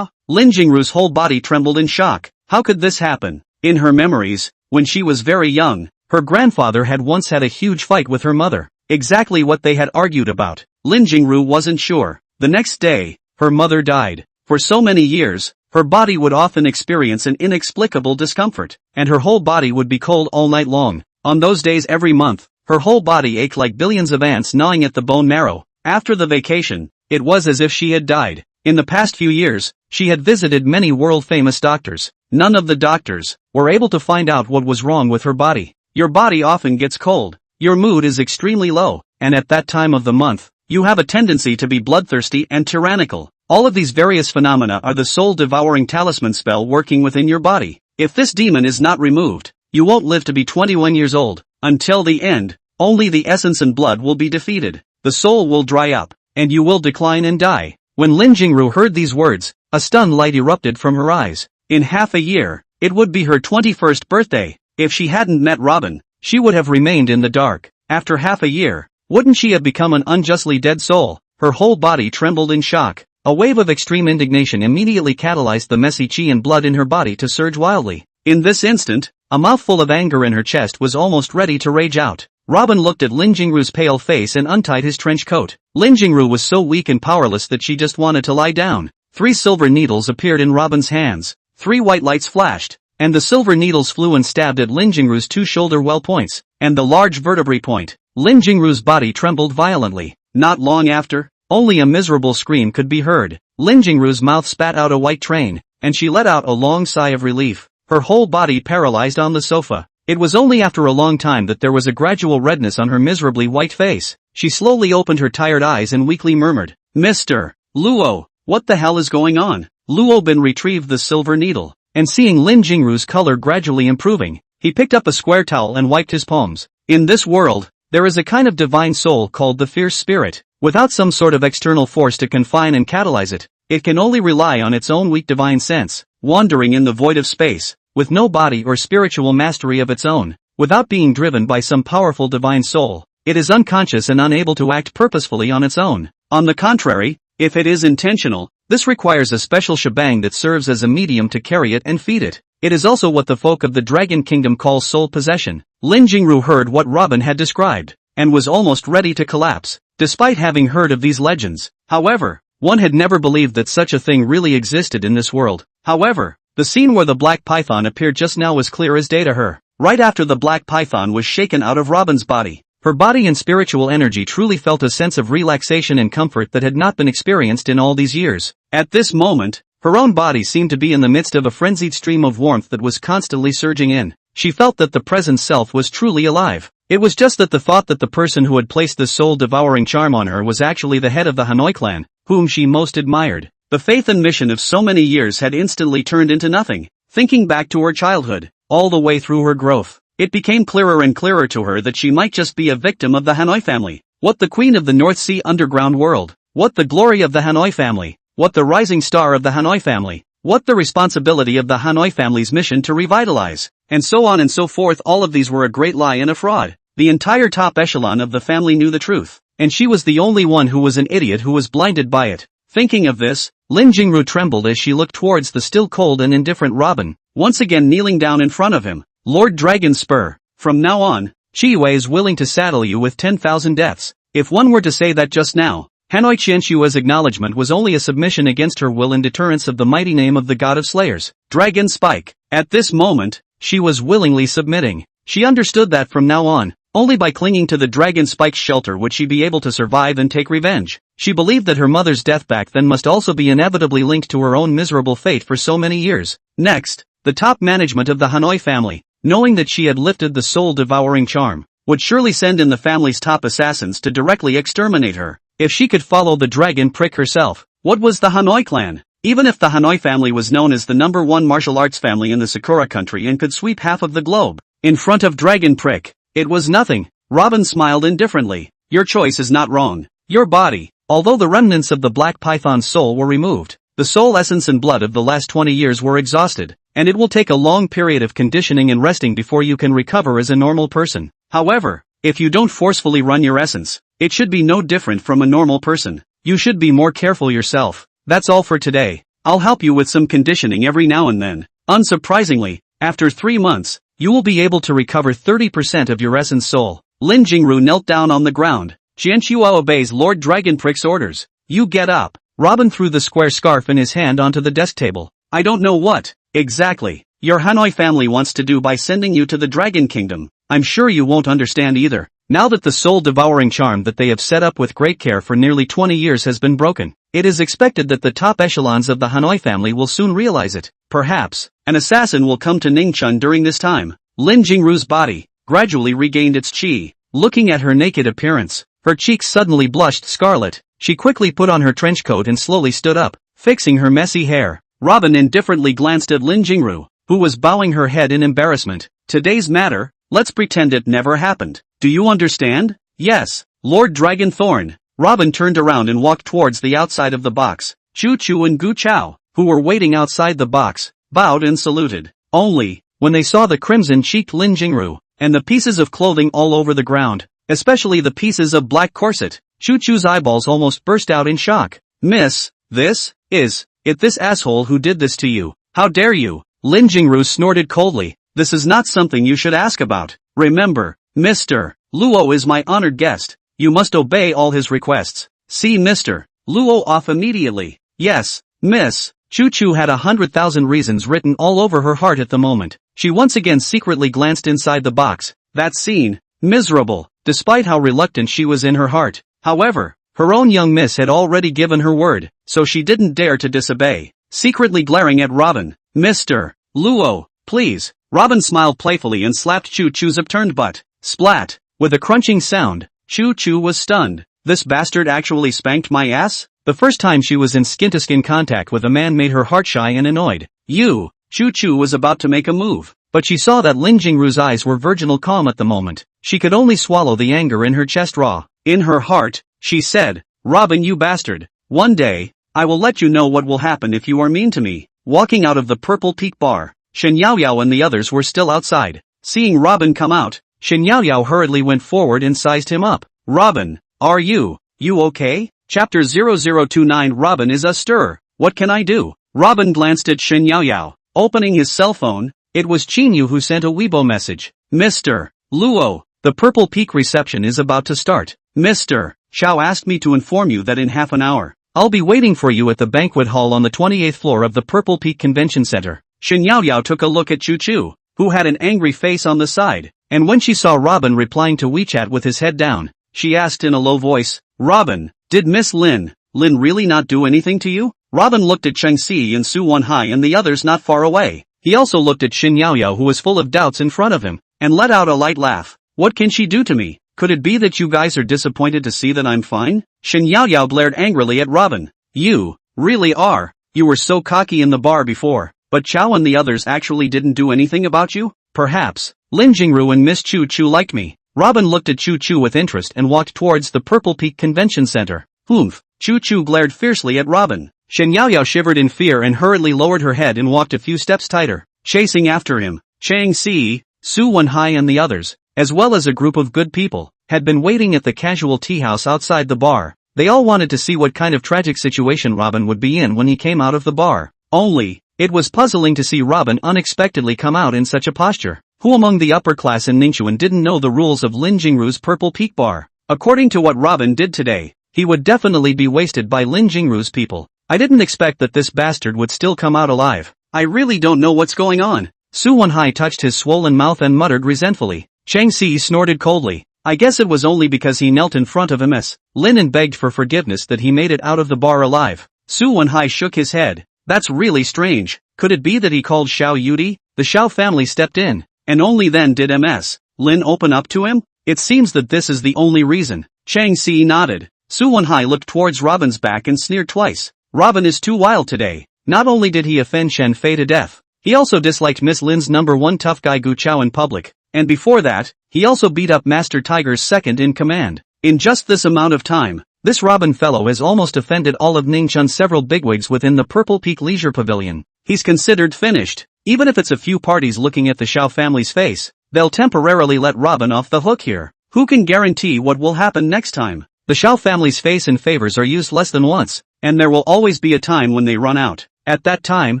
Lin Jingru's whole body trembled in shock. How could this happen? In her memories, when she was very young, her grandfather had once had a huge fight with her mother. Exactly what they had argued about, Lin Jingru wasn't sure. The next day, her mother died. For so many years, her body would often experience an inexplicable discomfort, and her whole body would be cold all night long. On those days every month, her whole body ached like billions of ants gnawing at the bone marrow. After the vacation, it was as if she had died. In the past few years, she had visited many world-famous doctors. None of the doctors were able to find out what was wrong with her body. Your body often gets cold, your mood is extremely low, and at that time of the month, you have a tendency to be bloodthirsty and tyrannical. All of these various phenomena are the soul-devouring talisman spell working within your body. If this demon is not removed, you won't live to be 21 years old. Until the end, only the essence and blood will be defeated. The soul will dry up, and you will decline and die. When Lin Jingru heard these words, a stunned light erupted from her eyes. In half a year, it would be her 21st birthday. If she hadn't met Robin, she would have remained in the dark. After half a year, wouldn't she have become an unjustly dead soul? Her whole body trembled in shock. A wave of extreme indignation immediately catalyzed the messy chi and blood in her body to surge wildly. In this instant, a mouthful of anger in her chest was almost ready to rage out. Robin looked at Lin Jingru's pale face and untied his trench coat. Lin Jingru was so weak and powerless that she just wanted to lie down. 3 silver needles appeared in Robin's hands. 3 white lights flashed, and the silver needles flew and stabbed at Lin Jingru's 2 shoulder well points, and the large vertebrae point. Lin Jingru's body trembled violently. Not long after, only a miserable scream could be heard. Lin Jingru's mouth spat out a white train, and she let out a long sigh of relief. Her whole body paralyzed on the sofa. It was only after a long time that there was a gradual redness on her miserably white face. She slowly opened her tired eyes and weakly murmured, "Mr. Luo, what the hell is going on?" Luo Bin retrieved the silver needle, and seeing Lin Jingru's color gradually improving, He picked up a square towel and wiped his palms. In this world, there is a kind of divine soul called the fierce spirit. Without some sort of external force to confine and catalyze it, it can only rely on its own weak divine sense, wandering in the void of space, with no body or spiritual mastery of its own. Without being driven by some powerful divine soul, it is unconscious and unable to act purposefully on its own. On the contrary, if it is intentional, this requires a special shebang that serves as a medium to carry it and feed it. It is also what the folk of the Dragon Kingdom call soul possession. Lin Jingru heard what Robin had described, and was almost ready to collapse, despite having heard of these legends. However, one had never believed that such a thing really existed in this world. However, the scene where the black python appeared just now was clear as day to her. Right after the black python was shaken out of Robin's body, her body and spiritual energy truly felt a sense of relaxation and comfort that had not been experienced in all these years. At this moment, her own body seemed to be in the midst of a frenzied stream of warmth that was constantly surging in. She felt that the present self was truly alive. It was just that the thought that the person who had placed the soul-devouring charm on her was actually the head of the Hanoi clan, whom she most admired. The faith and mission of so many years had instantly turned into nothing. Thinking back to her childhood, all the way through her growth, it became clearer and clearer to her that she might just be a victim of the Hanoi family. What the queen of the North Sea underground world? What the glory of the Hanoi family? What the rising star of the Hanoi family? What the responsibility of the Hanoi family's mission to revitalize? And so on and so forth. All of these were a great lie and a fraud. The entire top echelon of the family knew the truth, and she was the only one who was an idiot who was blinded by it. Thinking of this, Lin Jingru trembled as she looked towards the still cold and indifferent Robin, once again kneeling down in front of him. Lord Dragon Spur, from now on, Chiwei is willing to saddle you with 10,000 deaths. If one were to say that just now, Hanoi Qianshua's acknowledgement was only a submission against her will in deterrence of the mighty name of the god of slayers, Dragon Spike. At this moment, she was willingly submitting. She understood that from now on, only by clinging to the Dragon Spike's shelter would she be able to survive and take revenge. She believed that her mother's death back then must also be inevitably linked to her own miserable fate for so many years. Next, the top management of the Hanoi family, knowing that she had lifted the soul-devouring charm, would surely send in the family's top assassins to directly exterminate her. If she could follow the dragon prick herself, what was the Hanoi clan? Even if the Hanoi family was known as the #1 martial arts family in the Sakura country and could sweep half of the globe, in front of Dragon Prick, it was nothing. Robin smiled indifferently. Your choice is not wrong. Your body, although the remnants of the black python's soul were removed, the soul essence and blood of the last 20 years were exhausted, and it will take a long period of conditioning and resting before you can recover as a normal person. However, if you don't forcefully run your essence, it should be no different from a normal person. You should be more careful yourself. That's all for today. I'll help you with some conditioning every now and then. Unsurprisingly, after 3 months, you will be able to recover 30% of your essence soul. Lin Jingru knelt down on the ground. Qianxua obeys Lord Dragonprick's orders. You get up. Robin threw the square scarf in his hand onto the desk table. I don't know what, exactly, your Hanoi family wants to do by sending you to the Dragon Kingdom. I'm sure you won't understand either. Now that the soul-devouring charm that they have set up with great care for nearly 20 years has been broken, it is expected that the top echelons of the Hanoi family will soon realize it. Perhaps, an assassin will come to Ningchun during this time. Lin Jingru's body gradually regained its chi. Looking at her naked appearance, her cheeks suddenly blushed scarlet. She quickly put on her trench coat and slowly stood up, fixing her messy hair. Robin indifferently glanced at Lin Jingru, who was bowing her head in embarrassment. Today's matter, let's pretend it never happened. Do you understand? Yes, Lord Dragon Thorn. Robin turned around and walked towards the outside of the box. Chu Chu and Gu Chao, who were waiting outside the box, bowed and saluted. Only, when they saw the crimson-cheeked Lin Jingru, and the pieces of clothing all over the ground, especially the pieces of black corset, Chu Chu's eyeballs almost burst out in shock. Miss, this is it this asshole who did this to you. How dare you? Lin Jingru snorted coldly. This is not something you should ask about. Remember, Mr. Luo is my honored guest. You must obey all his requests. See Mr. Luo off immediately. Yes, Miss. Chu Chu had 100,000 reasons written all over her heart at the moment. She once again secretly glanced inside the box. That scene, miserable, despite how reluctant she was in her heart. However, her own young miss had already given her word, so she didn't dare to disobey. Secretly glaring at Robin, Mr. Luo, please. Robin smiled playfully and slapped Chu Chu's upturned butt. Splat. With a crunching sound, Chu Chu was stunned. This bastard actually spanked my ass? The first time she was in skin-to-skin contact with a man made her heart shy and annoyed. Chu Chu was about to make a move, but she saw that Lin Jingru's eyes were virginal calm at the moment. She could only swallow the anger in her chest raw. In her heart, she said, "Robin, you bastard. One day, I will let you know what will happen if you are mean to me." Walking out of the Purple Peak bar, Shen Yaoyao and the others were still outside. Seeing Robin come out, Shen Yaoyao hurriedly went forward and sized him up. "Robin, are you okay?" Chapter 0029 Robin is astir. What can I do? Robin glanced at Shen Yaoyao. Opening his cell phone, it was Qingyu who sent a Weibo message. "Mr. Luo, the Purple Peak reception is about to start. Mr. Xiao asked me to inform you that in half an hour, I'll be waiting for you at the banquet hall on the 28th floor of the Purple Peak Convention Center." Shen Yaoyao took a look at Chu Chu, who had an angry face on the side, and when she saw Robin replying to WeChat with his head down, she asked in a low voice, "Robin, did Miss Lin really not do anything to you?" Robin looked at Cheng Si and Su Wanhai and the others not far away. He also looked at Shen Yaoyao, who was full of doubts in front of him, and let out a light laugh. "What can she do to me? Could it be that you guys are disappointed to see that I'm fine?" Shen Yaoyao blared angrily at Robin. "You really are. You were so cocky in the bar before, but Chao and the others actually didn't do anything about you? Perhaps Lin Jingru and Miss Chu Chu liked me." Robin looked at Chu Chu with interest and walked towards the Purple Peak Convention Center. "Humph." Chu Chu glared fiercely at Robin. Shen Yaoyao shivered in fear and hurriedly lowered her head and walked a few steps tighter. Chasing after him, Chang Si, Su Wenhai and the others, as well as a group of good people, had been waiting at the casual tea house outside the bar. They all wanted to see what kind of tragic situation Robin would be in when he came out of the bar. Only, it was puzzling to see Robin unexpectedly come out in such a posture. Who among the upper class in Ningxuan didn't know the rules of Lin Jingru's Purple Peak bar? According to what Robin did today, he would definitely be wasted by Lin Jingru's people. "I didn't expect that this bastard would still come out alive. I really don't know what's going on." Su Wenhai touched his swollen mouth and muttered resentfully. Chang Si snorted coldly. "I guess it was only because he knelt in front of Ms. Lin and begged for forgiveness that he made it out of the bar alive." Su Wenhai shook his head. "That's really strange. Could it be that he called Xiao Yudi?" The Xiao family stepped in, and only then did Ms. Lin open up to him? "It seems that this is the only reason." Chang Si nodded. Su Wenhai looked towards Robin's back and sneered twice. "Robin is too wild today. Not only did he offend Shen Fei to death, he also disliked Miss Lin's #1 tough guy Gu Chao in public, and before that, he also beat up Master Tiger's second in command. In just this amount of time, this Robin fellow has almost offended all of Ningxuan's several bigwigs within the Purple Peak Leisure Pavilion. He's considered finished. Even if it's a few parties looking at the Xiao family's face, they'll temporarily let Robin off the hook here. Who can guarantee what will happen next time? The Xiao family's face and favors are used less than once, and there will always be a time when they run out. At that time,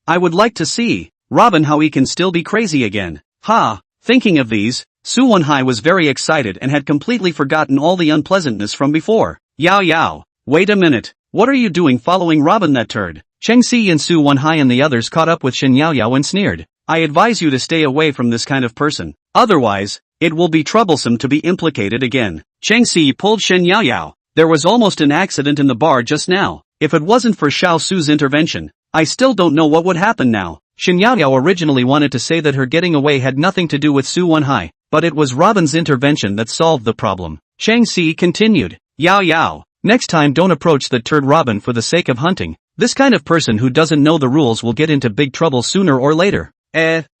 I would like to see Robin how he can still be crazy again. Ha! Thinking of these, Su Wenhai was very excited and had completely forgotten all the unpleasantness from before. "Yao Yao, wait a minute, what are you doing following Robin, that turd?" Cheng Si and Su Wenhai and the others caught up with Shen Yaoyao and sneered. "I advise you to stay away from this kind of person. Otherwise, it will be troublesome to be implicated again." Cheng Si pulled Shen Yaoyao. "There was almost an accident in the bar just now. If it wasn't for Xiao Su's intervention, I still don't know what would happen now." Shen Yaoyao originally wanted to say that her getting away had nothing to do with Su Wenhai, but it was Robin's intervention that solved the problem. Cheng Si continued. "Yao Yao, next time don't approach that turd Robin for the sake of hunting. This kind of person who doesn't know the rules will get into big trouble sooner or later."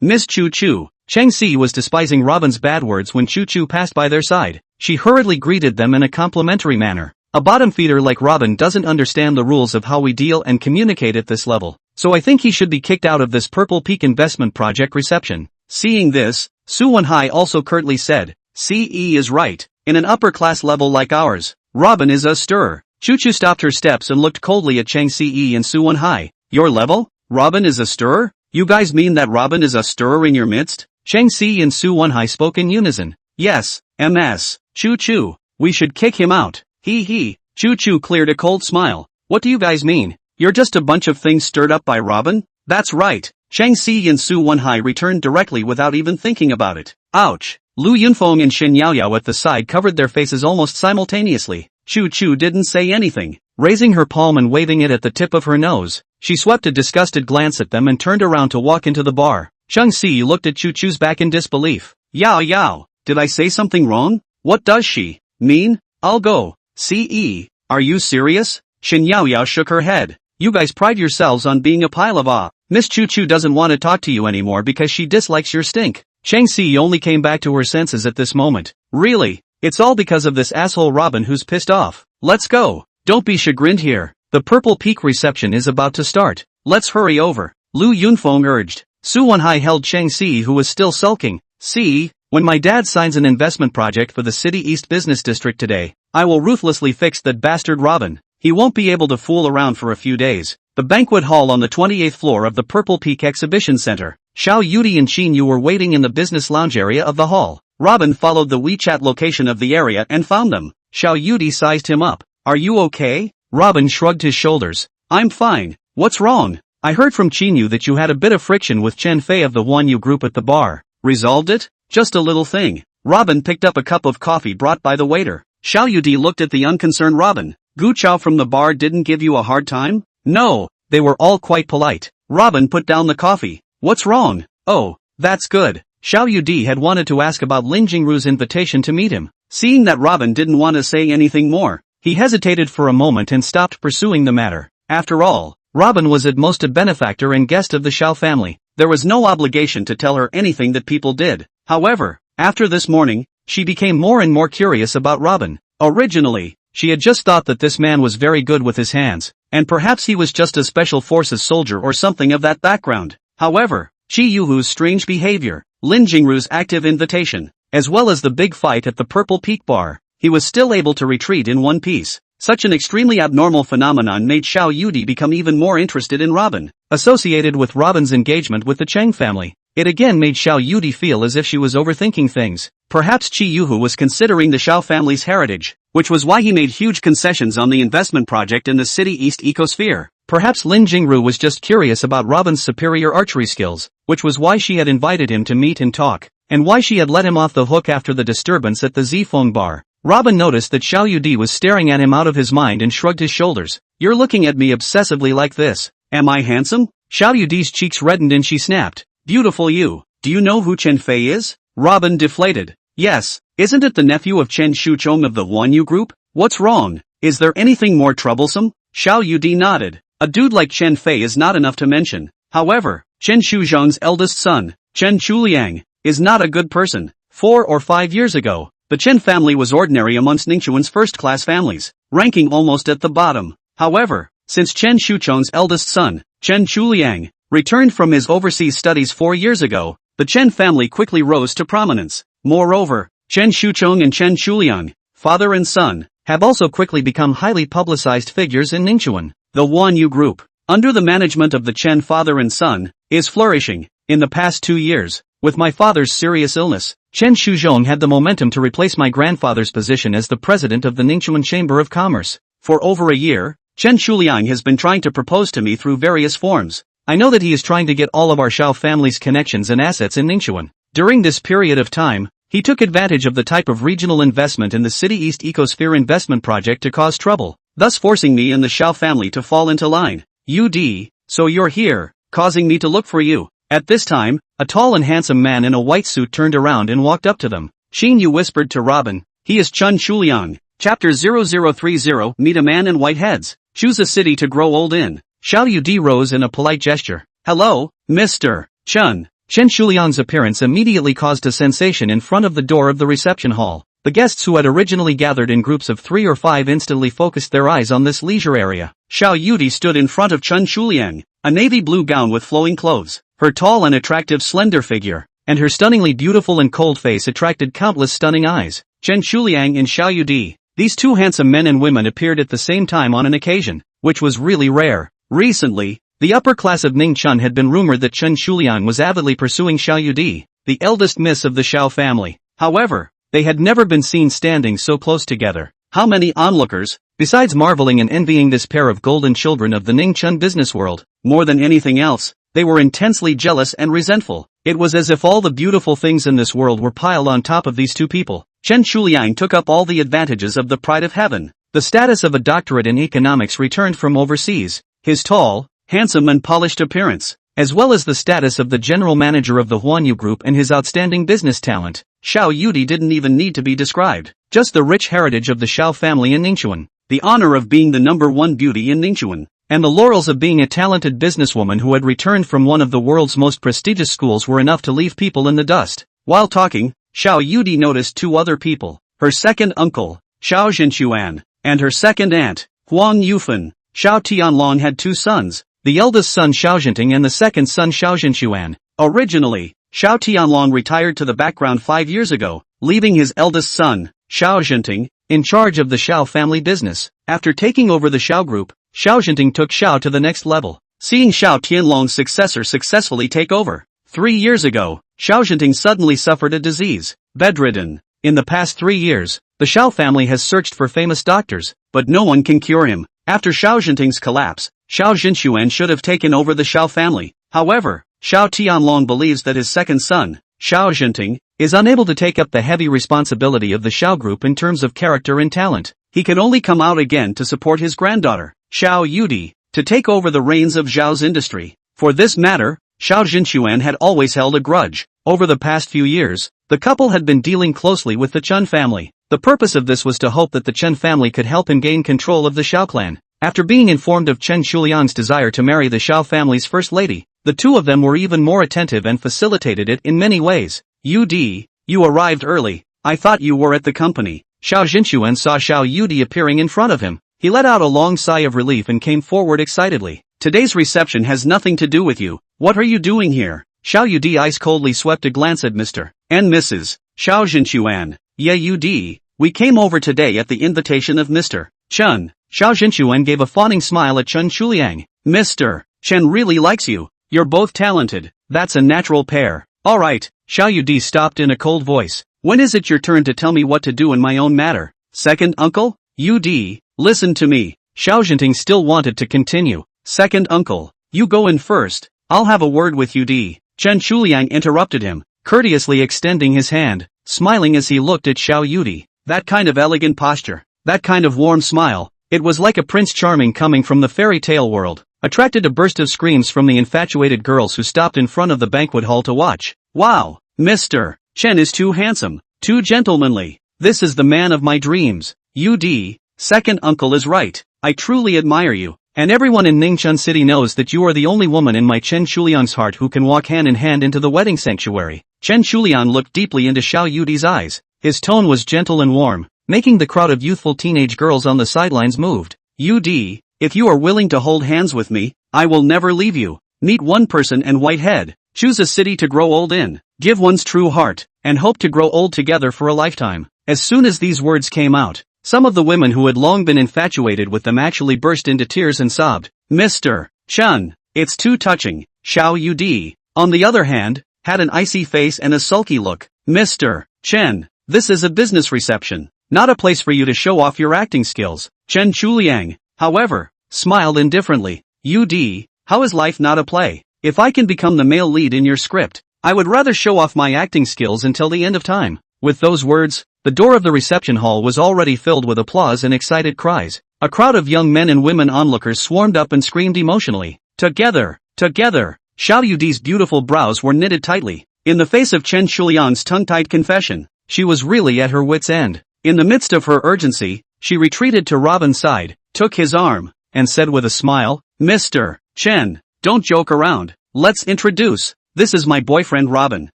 Miss Chu Chu. Cheng Si was despising Robin's bad words when Chu Chu passed by their side. She hurriedly greeted them in a complimentary manner. "A bottom feeder like Robin doesn't understand the rules of how we deal and communicate at this level, so I think he should be kicked out of this Purple Peak investment project reception." Seeing this, Su Wenhai also curtly said, "CE is right. In an upper class level like ours, Robin is a stirrer." Chu Chu stopped her steps and looked coldly at Chang Ce and Su Wenhai. "Your level? Robin is a stirrer? You guys mean that Robin is a stirrer in your midst?" Chang Ce and Su Wenhai spoke in unison. "Yes, Ms. Chu Chu, we should kick him out. He. Chu Chu cleared a cold smile. "What do you guys mean? You're just a bunch of things stirred up by Robin?" "That's right." Chang Ce and Su Wenhai returned directly without even thinking about it. "Ouch." Lu Yunfeng and Shen Yaoyao at the side covered their faces almost simultaneously. Chu Chu didn't say anything. Raising her palm and waving it at the tip of her nose, she swept a disgusted glance at them and turned around to walk into the bar. Chang Ce looked at Chu Chu's back in disbelief. "Yao Yao, did I say something wrong? What does she mean? I'll go." "Ce, are you serious?" Shen Yaoyao shook her head. "You guys pride yourselves on being a pile of Miss Choo Choo doesn't want to talk to you anymore because she dislikes your stink. Chang Si only came back to her senses at this moment. Really? It's all because of this asshole Robin who's pissed off. Let's go. Don't be chagrined here. The Purple Peak reception is about to start. Let's hurry over. Lu Yunfeng urged. Su Wenhai held Chang Si, who was still sulking. See, when my dad signs an investment project for the City East Business District today, I will ruthlessly fix that bastard Robin. He won't be able to fool around for a few days. The banquet hall on the 28th floor of the Purple Peak Exhibition Center. Xiao Yudi and Qin Yu were waiting in the business lounge area of the hall. Robin followed the WeChat location of the area and found them. Xiao Yudi sized him up. Are you okay? Robin shrugged his shoulders. I'm fine. What's wrong? I heard from Qin Yu that you had a bit of friction with Chen Fei of the Wanyu group at the bar. Resolved it? Just a little thing. Robin picked up a cup of coffee brought by the waiter. Xiao Yudi looked at the unconcerned Robin. Gu Chao from the bar didn't give you a hard time? No, they were all quite polite. Robin put down the coffee. What's wrong? Oh, that's good. Xiao Yudi had wanted to ask about Lin Jingru's invitation to meet him. Seeing that Robin didn't want to say anything more, he hesitated for a moment and stopped pursuing the matter. After all, Robin was at most a benefactor and guest of the Xiao family. There was no obligation to tell her anything that people did. However, after this morning, she became more and more curious about Robin. Originally, she had just thought that this man was very good with his hands, and perhaps he was just a special forces soldier or something of that background. However, Chi Yuhu's strange behavior, Lin Jingru's active invitation, as well as the big fight at the Purple Peak bar, he was still able to retreat in one piece. Such an extremely abnormal phenomenon made Xiao Yudi become even more interested in Robin. Associated with Robin's engagement with the Cheng family, it again made Xiao Yudi feel as if she was overthinking things. Perhaps Chi Yuhu was considering the Xiao family's heritage, which was why he made huge concessions on the investment project in the City East ecosphere. Perhaps Lin Jingru was just curious about Robin's superior archery skills, which was why she had invited him to meet and talk, and why she had let him off the hook after the disturbance at the Zifeng bar. Robin noticed that Xiao Yudi was staring at him out of his mind and shrugged his shoulders. You're looking at me obsessively like this. Am I handsome? Xiao Yudi's cheeks reddened and she snapped. Beautiful you. Do you know who Chen Fei is? Robin deflated. Yes. Isn't it the nephew of Chen Shuchong of the Wanyu group? What's wrong? Is there anything more troublesome? Xiao Yudi nodded. A dude like Chen Fei is not enough to mention. However, Chen Shuzhong's eldest son, Chen Chuliang, is not a good person. 4 or 5 years ago, the Chen family was ordinary amongst Ningchuan's first-class families, ranking almost at the bottom. However, since Chen Shuchong's eldest son, Chen Chuliang, returned from his overseas studies 4 years ago, the Chen family quickly rose to prominence. Moreover, Chen Shuchong and Chen Chuliang, father and son, have also quickly become highly publicized figures in Ningchuan. The Wanyu group, under the management of the Chen father and son, is flourishing. In the past 2 years, with my father's serious illness, Chen Shuzhong had the momentum to replace my grandfather's position as the president of the Ningchuan Chamber of Commerce. For over a year, Chen Shuliang has been trying to propose to me through various forms. I know that he is trying to get all of our Xiao family's connections and assets in Ningchuan. During this period of time, he took advantage of the type of regional investment in the City East Ecosphere investment project to cause trouble, thus forcing me and the Xiao family to fall into line. UD, so you're here, causing me to look for you. At this time, a tall and handsome man in a white suit turned around and walked up to them. Qin Yu whispered to Robin, he is Chen Shuliang. Chapter 0030, Meet a Man in White Heads. Choose a city to grow old in. Xiao Yudi rose in a polite gesture. Hello, Mr. Chen. Chen Shuliang's appearance immediately caused a sensation in front of the door of the reception hall. The guests who had originally gathered in groups of 3 or 5 instantly focused their eyes on this leisure area. Xiao Yudi stood in front of Chen Shuliang, a navy blue gown with flowing clothes. Her tall and attractive slender figure, and her stunningly beautiful and cold face attracted countless stunning eyes. Chen Shuliang and Xiao Yudi, these two handsome men and women appeared at the same time on an occasion, which was really rare. Recently, the upper class of Ningchun had been rumored that Chen Shuliang was avidly pursuing Xiao Yudi, the eldest miss of the Xiao family. However, they had never been seen standing so close together. How many onlookers, besides marveling and envying this pair of golden children of the Ningchun business world, more than anything else, they were intensely jealous and resentful. It was as if all the beautiful things in this world were piled on top of these two people. Chen Shuliang took up all the advantages of the pride of heaven. The status of a doctorate in economics returned from overseas, his tall, handsome and polished appearance, as well as the status of the general manager of the Huanyu Group and his outstanding business talent. Xiao Yudi didn't even need to be described, just the rich heritage of the Xiao family in Ningchuan, the honor of being the #1 beauty in Ningchuan, and the laurels of being a talented businesswoman who had returned from one of the world's most prestigious schools were enough to leave people in the dust. While talking, Xiao Yudi noticed two other people, her second uncle, Xiao Jinchuan, and her second aunt, Huang Yufan. Xiao Tianlong had two sons, the eldest son Xiao Jinting and the second son Xiao Jinchuan. Originally, Xiao Tianlong retired to the background 5 years ago, leaving his eldest son, Xiao Jinting, in charge of the Xiao family business. After taking over the Xiao group, Xiao Jinting took Xiao to the next level, seeing Xiao Tianlong's successor successfully take over. 3 years ago, Xiao Jinting suddenly suffered a disease, bedridden. In the past 3 years, the Xiao family has searched for famous doctors, but no one can cure him. After Xiao Jinting's collapse, Xiao Jinchuan should have taken over the Xiao family. However, Xiao Tianlong believes that his second son, Xiao Jinting, is unable to take up the heavy responsibility of the Xiao group in terms of character and talent. He can only come out again to support his granddaughter, Xiao Yudi, to take over the reins of Xiao's industry. For this matter, Xiao Jinchuan had always held a grudge. Over the past few years, the couple had been dealing closely with the Chen family. The purpose of this was to hope that the Chen family could help him gain control of the Xiao clan. After being informed of Chen Shuliang's desire to marry the Xiao family's first lady, the two of them were even more attentive and facilitated it in many ways. Yudi, you arrived early. I thought you were at the company. Xiao Jinchuan saw Xiao Yudi appearing in front of him. He let out a long sigh of relief and came forward excitedly. Today's reception has nothing to do with you. What are you doing here? Xiao Yudi ice coldly swept a glance at Mr. and Mrs. Xiao Jinchuan. Yeah, Yudi, we came over today at the invitation of Mr. Chen. Xiao Jinchuan gave a fawning smile at Chen Shuliang. Mr. Chen really likes you. You're both talented. That's a natural pair. Alright, Xiao Yudi stopped in a cold voice. When is it your turn to tell me what to do in my own matter? Second uncle? Yudi, listen to me. Xiao Jinting still wanted to continue. Second uncle, you go in first. I'll have a word with Yudi. Chen Shuliang interrupted him, courteously extending his hand, smiling as he looked at Xiao Yudi. That kind of elegant posture, that kind of warm smile, it was like a Prince Charming coming from the fairy tale world, attracted a burst of screams from the infatuated girls who stopped in front of the banquet hall to watch. Wow, Mr. Chen is too handsome, too gentlemanly. This is the man of my dreams. Yudi, second uncle is right. I truly admire you, and everyone in Ningchun City knows that you are the only woman in my Chen Shuliang's heart who can walk hand in hand into the wedding sanctuary. Chen Shuliang looked deeply into Xiao Yudi's eyes. His tone was gentle and warm, making the crowd of youthful teenage girls on the sidelines moved. Yudi, if you are willing to hold hands with me, I will never leave you. Meet one person and white head. Choose a city to grow old in. Give one's true heart, and hope to grow old together for a lifetime. As soon as these words came out, some of the women who had long been infatuated with them actually burst into tears and sobbed. Mr. Chen, it's too touching. Xiao Yudi, on the other hand, had an icy face and a sulky look. Mr. Chen, this is a business reception, not a place for you to show off your acting skills. Chen Shuliang, however, smiled indifferently. Yudi, how is life not a play? If I can become the male lead in your script, I would rather show off my acting skills until the end of time. With those words, the door of the reception hall was already filled with applause and excited cries. A crowd of young men and women onlookers swarmed up and screamed emotionally. Together, together. Xiao Yudi's beautiful brows were knitted tightly. In the face of Chen Shuliang's tongue-tied confession, she was really at her wit's end. In the midst of her urgency, she retreated to Robin's side, took his arm, and said with a smile, Mr. Chen, don't joke around. Let's introduce. This is my boyfriend Robin.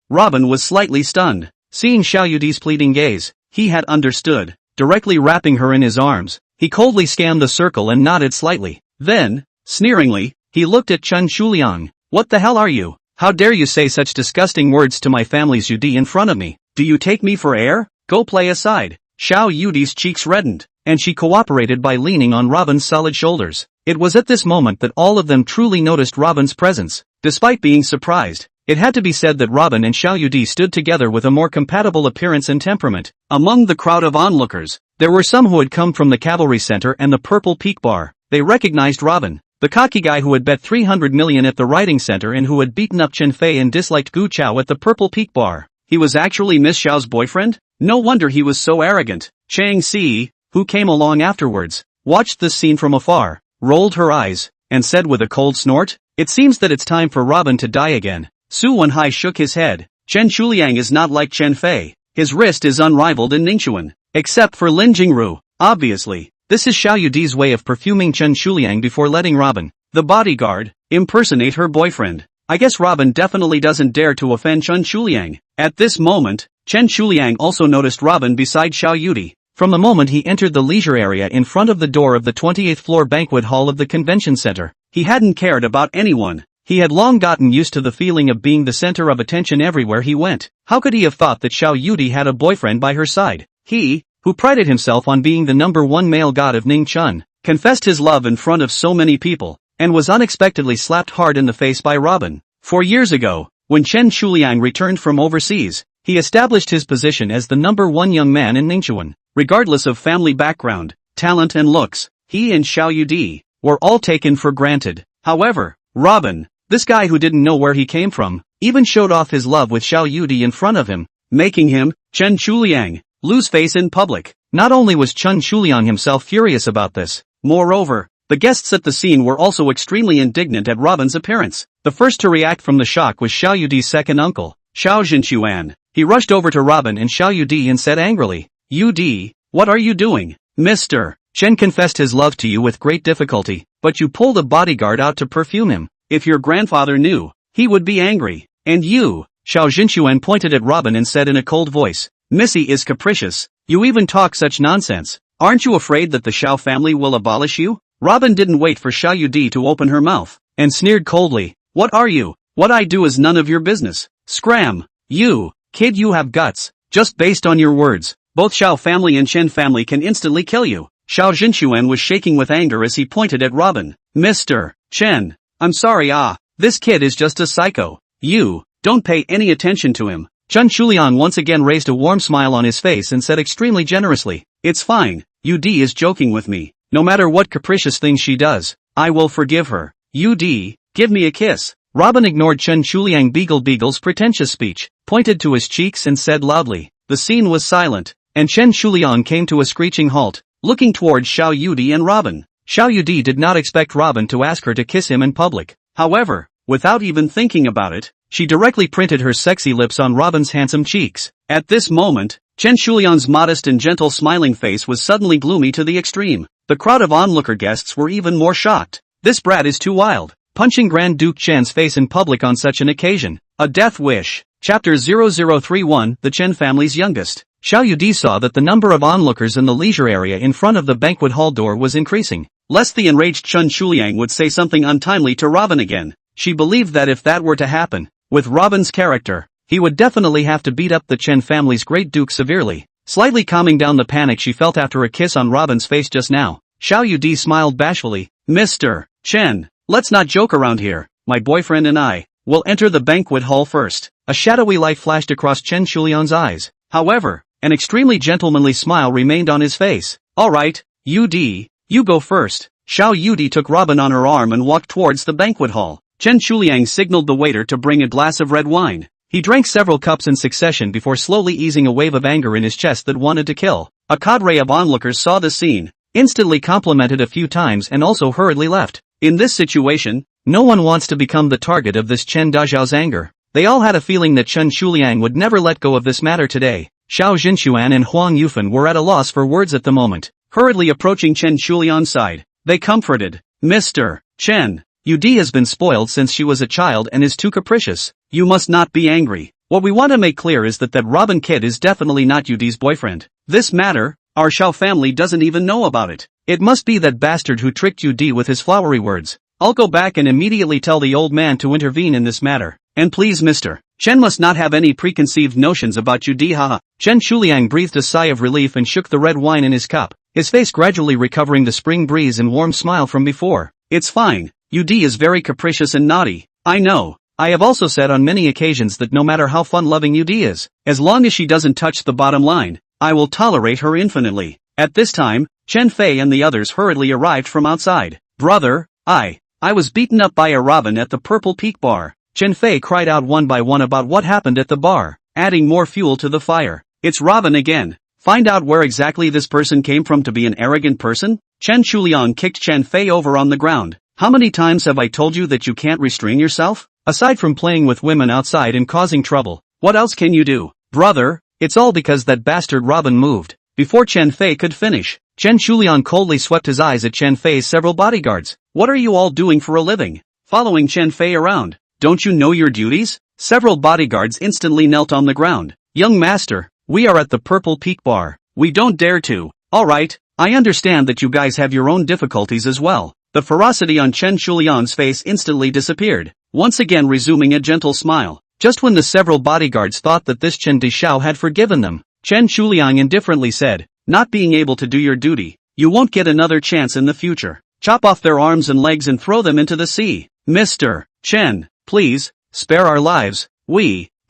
Robin was slightly stunned. Seeing Xiao Yudi's pleading gaze, he had understood. Directly wrapping her in his arms, he coldly scanned the circle and nodded slightly. Then, sneeringly, he looked at Chen Shuliang. What the hell are you? How dare you say such disgusting words to my family's Yudi in front of me? Do you take me for air? Go play aside. Xiao Yudi's cheeks reddened, and she cooperated by leaning on Robin's solid shoulders. It was at this moment that all of them truly noticed Robin's presence. Despite being surprised, it had to be said that Robin and Xiao Yudi stood together with a more compatible appearance and temperament. Among the crowd of onlookers, there were some who had come from the Cavalry Center and the Purple Peak Bar. They recognized Robin, the cocky guy who had bet 300 million at the Writing Center and who had beaten up Chen Fei and disliked Gu Chao at the Purple Peak Bar. He was actually Miss Xiao's boyfriend? No wonder he was so arrogant. Chang Si, who came along afterwards, watched this scene from afar, rolled her eyes, and said with a cold snort, "It seems that it's time for Robin to die again." Su Wenhai shook his head. Chen Shuliang is not like Chen Fei. His wrist is unrivaled in Ningxuan. Except for Lin Jingru, obviously. This is Xiao Yudi's way of perfuming Chen Shuliang before letting Robin, the bodyguard, impersonate her boyfriend. I guess Robin definitely doesn't dare to offend Chen Shuliang. At this moment, Chen Shuliang also noticed Robin beside Xiao Yudi. From the moment he entered the leisure area in front of the door of the 28th floor banquet hall of the convention center, he hadn't cared about anyone. He had long gotten used to the feeling of being the center of attention everywhere he went. How could he have thought that Xiao Yudi had a boyfriend by her side? He, who prided himself on being the #1 male god of Ningchun, confessed his love in front of so many people, and was unexpectedly slapped hard in the face by Robin. 4 years ago, when Chen Shuliang returned from overseas, he established his position as the #1 young man in Ningchuan. Regardless of family background, talent and looks, he and Xiao Yudi were all taken for granted. However, Robin, this guy who didn't know where he came from, even showed off his love with Xiao Yudi in front of him, making him, Chen Shuliang, lose face in public. Not only was Chen Shuliang himself furious about this, moreover, the guests at the scene were also extremely indignant at Robin's appearance. The first to react from the shock was Xiao Yudi's second uncle, Xiao Zhenquan. He rushed over to Robin and Xiao Yudi and said angrily, "Yudi, what are you doing? Mr. Chen confessed his love to you with great difficulty, but you pulled a bodyguard out to perfume him. If your grandfather knew, he would be angry. And you," Xiao Zhenquan pointed at Robin and said in a cold voice, "Missy is capricious. You even talk such nonsense. Aren't you afraid that the Xiao family will abolish you?" Robin didn't wait for Xiao Yudi to open her mouth, and sneered coldly, "What are you? What I do is none of your business. Scram. You, kid, you have guts. Just based on your words, both Xiao family and Chen family can instantly kill you." Xiao Zhenquan was shaking with anger as he pointed at Robin. "Mr. Chen, I'm sorry, this kid is just a psycho. You, don't pay any attention to him." Chen Shuliang once again raised a warm smile on his face and said extremely generously, "It's fine, Yudi is joking with me. No matter what capricious things she does, I will forgive her. Yudi, give me a kiss." Robin ignored Chen Shuliang Beagle's pretentious speech, pointed to his cheeks and said loudly. The scene was silent, and Chen Shuliang came to a screeching halt, looking towards Xiao Yudi and Robin. Xiao Yudi did not expect Robin to ask her to kiss him in public. However, without even thinking about it, she directly printed her sexy lips on Robin's handsome cheeks. At this moment, Chen Shuliang's modest and gentle smiling face was suddenly gloomy to the extreme. The crowd of onlooker guests were even more shocked. This brat is too wild, punching Grand Duke Chen's face in public on such an occasion. A death wish. Chapter 0031, The Chen family's youngest. Xiao Yudi saw that the number of onlookers in the leisure area in front of the banquet hall door was increasing. Lest the enraged Chen Shuliang would say something untimely to Robin again. She believed that if that were to happen, with Robin's character, he would definitely have to beat up the Chen family's great duke severely. Slightly calming down the panic she felt after a kiss on Robin's face just now, Xiao Yudi smiled bashfully. "Mr. Chen, let's not joke around here. My boyfriend and I will enter the banquet hall first." A shadowy light flashed across Chen Shuliang's eyes. However, an extremely gentlemanly smile remained on his face. "Alright, Yudi, you go first." Xiao Yudi took Robin on her arm and walked towards the banquet hall. Chen Shuliang signaled the waiter to bring a glass of red wine. He drank several cups in succession before slowly easing a wave of anger in his chest that wanted to kill. A cadre of onlookers saw the scene, instantly complimented a few times and also hurriedly left. In this situation, no one wants to become the target of this Chen Dajiao's anger. They all had a feeling that Chen Shuliang would never let go of this matter today. Xiao Zhenquan and Huang Yufan were at a loss for words at the moment. Hurriedly approaching Chen Shuliang's side, they comforted. "Mr. Chen, Yudi has been spoiled since she was a child and is too capricious. You must not be angry. What we want to make clear is that Robin Kid is definitely not Yudi's boyfriend. This matter, our Xiao family doesn't even know about it. It must be that bastard who tricked Yudi with his flowery words. I'll go back and immediately tell the old man to intervene in this matter. And please Mr. Chen must not have any preconceived notions about Yudi, haha." Chen Shuliang breathed a sigh of relief and shook the red wine in his cup, his face gradually recovering the spring breeze and warm smile from before. "It's fine. Yudi is very capricious and naughty. I know. I have also said on many occasions that no matter how fun-loving Yudi is, as long as she doesn't touch the bottom line, I will tolerate her infinitely." At this time, Chen Fei and the others hurriedly arrived from outside. "Brother, I was beaten up by a Robin at the Purple Peak bar." Chen Fei cried out one by one about what happened at the bar, adding more fuel to the fire. "It's Robin again. Find out where exactly this person came from to be an arrogant person." Chen Shuliang kicked Chen Fei over on the ground. "How many times have I told you that you can't restrain yourself? Aside from playing with women outside and causing trouble, what else can you do? Brother, it's all because that bastard Robin moved. Before Chen Fei could finish, Chen Shuliang coldly swept his eyes at Chen Fei's several bodyguards. What are you all doing for a living? Following Chen Fei around. Don't you know your duties? Several bodyguards instantly knelt on the ground. Young master, we are at the Purple Peak Bar. We don't dare to. Alright, I understand that you guys have your own difficulties as well. The ferocity on Chen Shuliang's face instantly disappeared, once again resuming a gentle smile. Just when the several bodyguards thought that this Chen Dishao had forgiven them, Chen Shuliang indifferently said, not being able to do your duty, you won't get another chance in the future. Chop off their arms and legs and throw them into the sea. Mr. Chen, please, spare our lives.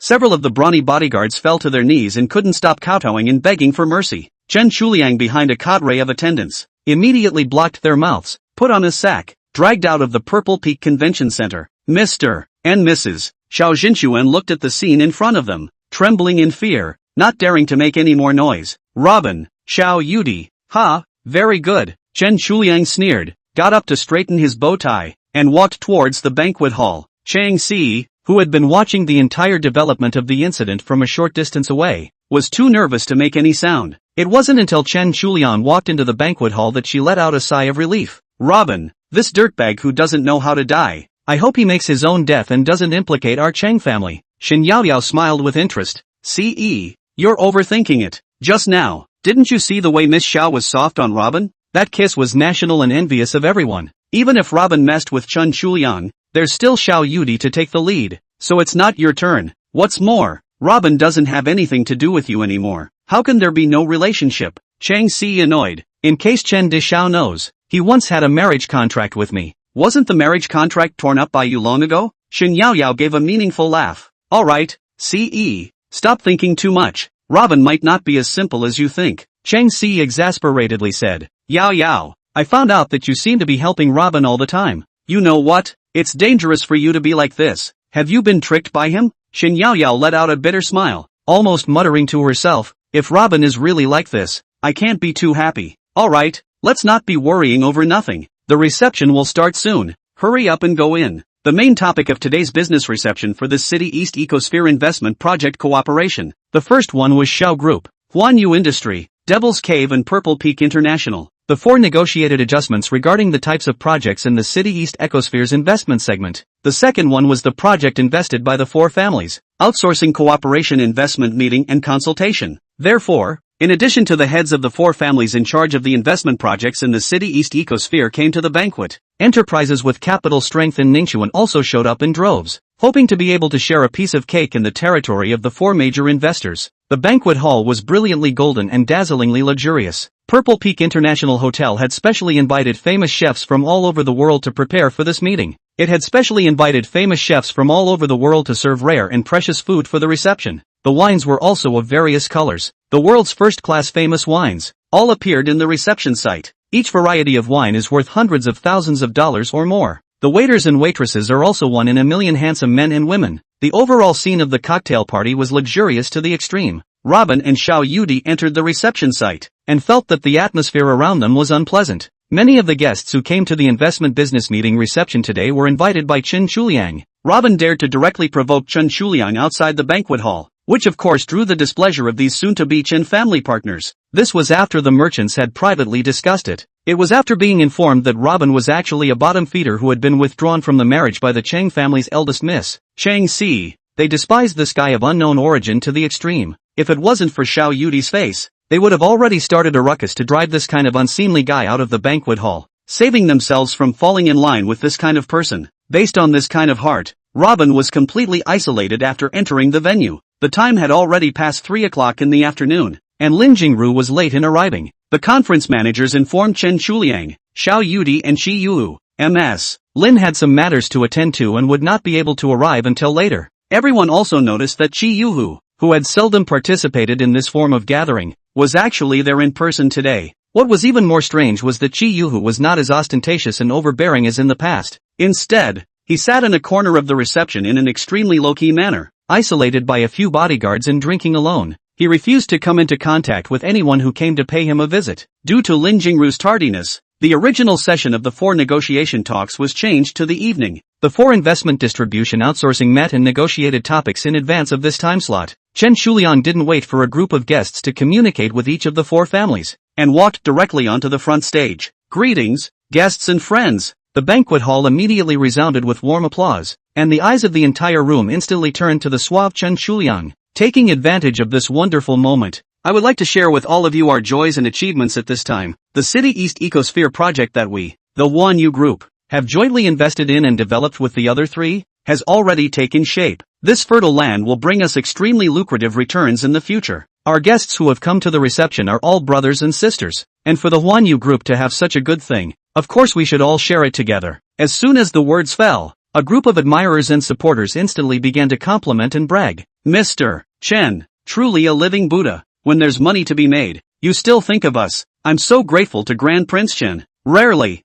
Several of the brawny bodyguards fell to their knees and couldn't stop kowtowing and begging for mercy. Chen Shuliang, behind a cadre of attendants, immediately blocked their mouths, put on his sack, dragged out of the Purple Peak Convention Center. Mr. and Mrs. Xiao Jinchuan looked at the scene in front of them, trembling in fear, not daring to make any more noise. Robin, Xiao Yudi, ha, very good. Chen Shuliang sneered, got up to straighten his bow tie, and walked towards the banquet hall. Chang Si, who had been watching the entire development of the incident from a short distance away, was too nervous to make any sound. It wasn't until Chen Shuliang walked into the banquet hall that she let out a sigh of relief. Robin, this dirtbag who doesn't know how to die. I hope he makes his own death and doesn't implicate our Cheng family. Shin Yaoyao smiled with interest. C.E., you're overthinking it. Just now, didn't you see the way Miss Xiao was soft on Robin? That kiss was national and envious of everyone. Even if Robin messed with Chen Shuliang, there's still Xiao Yudi to take the lead. So it's not your turn. What's more, Robin doesn't have anything to do with you anymore. How can there be no relationship? Chang Si annoyed. In case Chen Dishao knows, he once had a marriage contract with me. Wasn't the marriage contract torn up by you long ago? Shin Yaoyao gave a meaningful laugh. Alright, C.E., stop thinking too much. Robin might not be as simple as you think. Chang Si exasperatedly said. Yaoyao, I found out that you seem to be helping Robin all the time. You know what? It's dangerous for you to be like this. Have you been tricked by him? Shin Yaoyao let out a bitter smile, almost muttering to herself, if Robin is really like this, I can't be too happy. Alright, let's not be worrying over nothing. The reception will start soon. Hurry up and go in. The main topic of today's business reception for the City East Ecosphere Investment Project Cooperation. The first one was Xiao Group, Huanyu Industry, Devil's Cave and Purple Peak International. The 4 negotiated adjustments regarding the types of projects in the City East Ecosphere's investment segment. The second one was the project invested by the 4 families, outsourcing cooperation investment meeting and consultation. Therefore, in addition to the heads of the 4 families in charge of the investment projects in the City East Ecosphere came to the banquet. Enterprises with capital strength in Ningxuan also showed up in droves, hoping to be able to share a piece of cake in the territory of the 4 major investors. The banquet hall was brilliantly golden and dazzlingly luxurious. Purple Peak International Hotel had specially invited famous chefs from all over the world to prepare for this meeting. It had specially invited famous chefs from all over the world to serve rare and precious food for the reception. The wines were also of various colors. The world's first-class famous wines all appeared in the reception site. Each variety of wine is worth hundreds of thousands of dollars or more. The waiters and waitresses are also 1 in a million handsome men and women. The overall scene of the cocktail party was luxurious to the extreme. Robin and Xiao Yudi entered the reception site and felt that the atmosphere around them was unpleasant. Many of the guests who came to the investment business meeting reception today were invited by Chen Shuliang. Robin dared to directly provoke Chen Shuliang outside the banquet hall, which of course drew the displeasure of these soon-to-be Chen family partners. This was after the merchants had privately discussed it. It was after being informed that Robin was actually a bottom feeder who had been withdrawn from the marriage by the Cheng family's eldest miss, Chang Si. They despised this guy of unknown origin to the extreme. If it wasn't for Xiao Yudi's face, they would have already started a ruckus to drive this kind of unseemly guy out of the banquet hall, saving themselves from falling in line with this kind of person. Based on this kind of heart, Robin was completely isolated after entering the venue. The time had already passed 3 o'clock in the afternoon, and Lin Jingru was late in arriving. The conference managers informed Chen Shuliang, Xiao Yudi and Shi Yu, Ms. Lin had some matters to attend to and would not be able to arrive until later. Everyone also noticed that Shi Yu, who had seldom participated in this form of gathering, was actually there in person today. What was even more strange was that Shi Yu was not as ostentatious and overbearing as in the past. Instead, he sat in a corner of the reception in an extremely low-key manner, isolated by a few bodyguards and drinking alone. He refused to come into contact with anyone who came to pay him a visit. Due to Lin Jingru's tardiness, the original session of the 4 negotiation talks was changed to the evening. The 4 investment distribution outsourcing met and negotiated topics in advance of this time slot. Chen Shuliang didn't wait for a group of guests to communicate with each of the four families, and walked directly onto the front stage. Greetings, guests and friends. The banquet hall immediately resounded with warm applause, and the eyes of the entire room instantly turned to the suave Chen Shuliang. Taking advantage of this wonderful moment, I would like to share with all of you our joys and achievements at this time. The City East Ecosphere project that we, the Huanyu Group, have jointly invested in and developed with the other three, has already taken shape. This fertile land will bring us extremely lucrative returns in the future. Our guests who have come to the reception are all brothers and sisters, and for the Huanyu Group to have such a good thing, of course we should all share it together. As soon as the words fell, a group of admirers and supporters instantly began to compliment and brag. Mr. Chen, truly a living Buddha. When there's money to be made, you still think of us. I'm so grateful to Grand Prince Chen. Rare.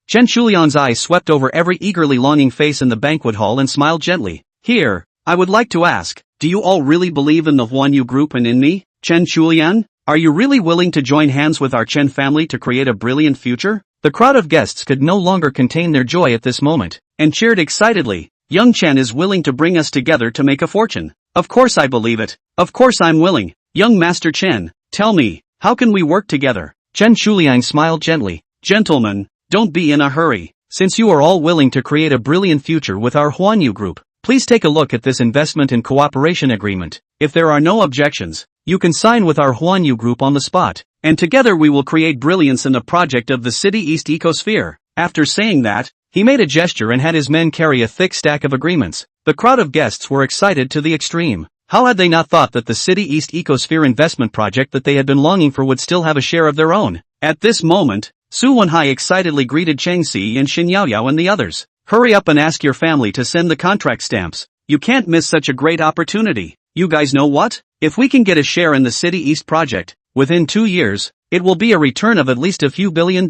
Chen Shuliang's eyes swept over every eagerly longing face in the banquet hall and smiled gently. Here, I would like to ask, do you all really believe in the Huanyu Group and in me, Chen Shuliang? Are you really willing to join hands with our Chen family to create a brilliant future? The crowd of guests could no longer contain their joy at this moment, and cheered excitedly. Young Chen is willing to bring us together to make a fortune. Of course I believe it. Of course I'm willing. Young Master Chen, tell me, how can we work together? Chen Shuliang smiled gently. Gentlemen, don't be in a hurry. Since you are all willing to create a brilliant future with our Huanyu Group, please take a look at this investment and cooperation agreement. If there are no objections, you can sign with our Huanyu Group on the spot, and together we will create brilliance in the project of the City East Ecosphere. After saying that, he made a gesture and had his men carry a thick stack of agreements. The crowd of guests were excited to the extreme. How had they not thought that the City East Ecosphere investment project that they had been longing for would still have a share of their own? At this moment, Su Wenhai excitedly greeted Cheng Si and Xin Yaoyao and the others. Hurry up and ask your family to send the contract stamps. You can't miss such a great opportunity. You guys know what? If we can get a share in the City East project, within 2 years, it will be a return of at least a few $1 billion.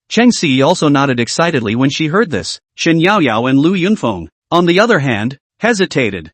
Cheng Si also nodded excitedly when she heard this. Xin Yaoyao and Lu Yunfeng, on the other hand, hesitated.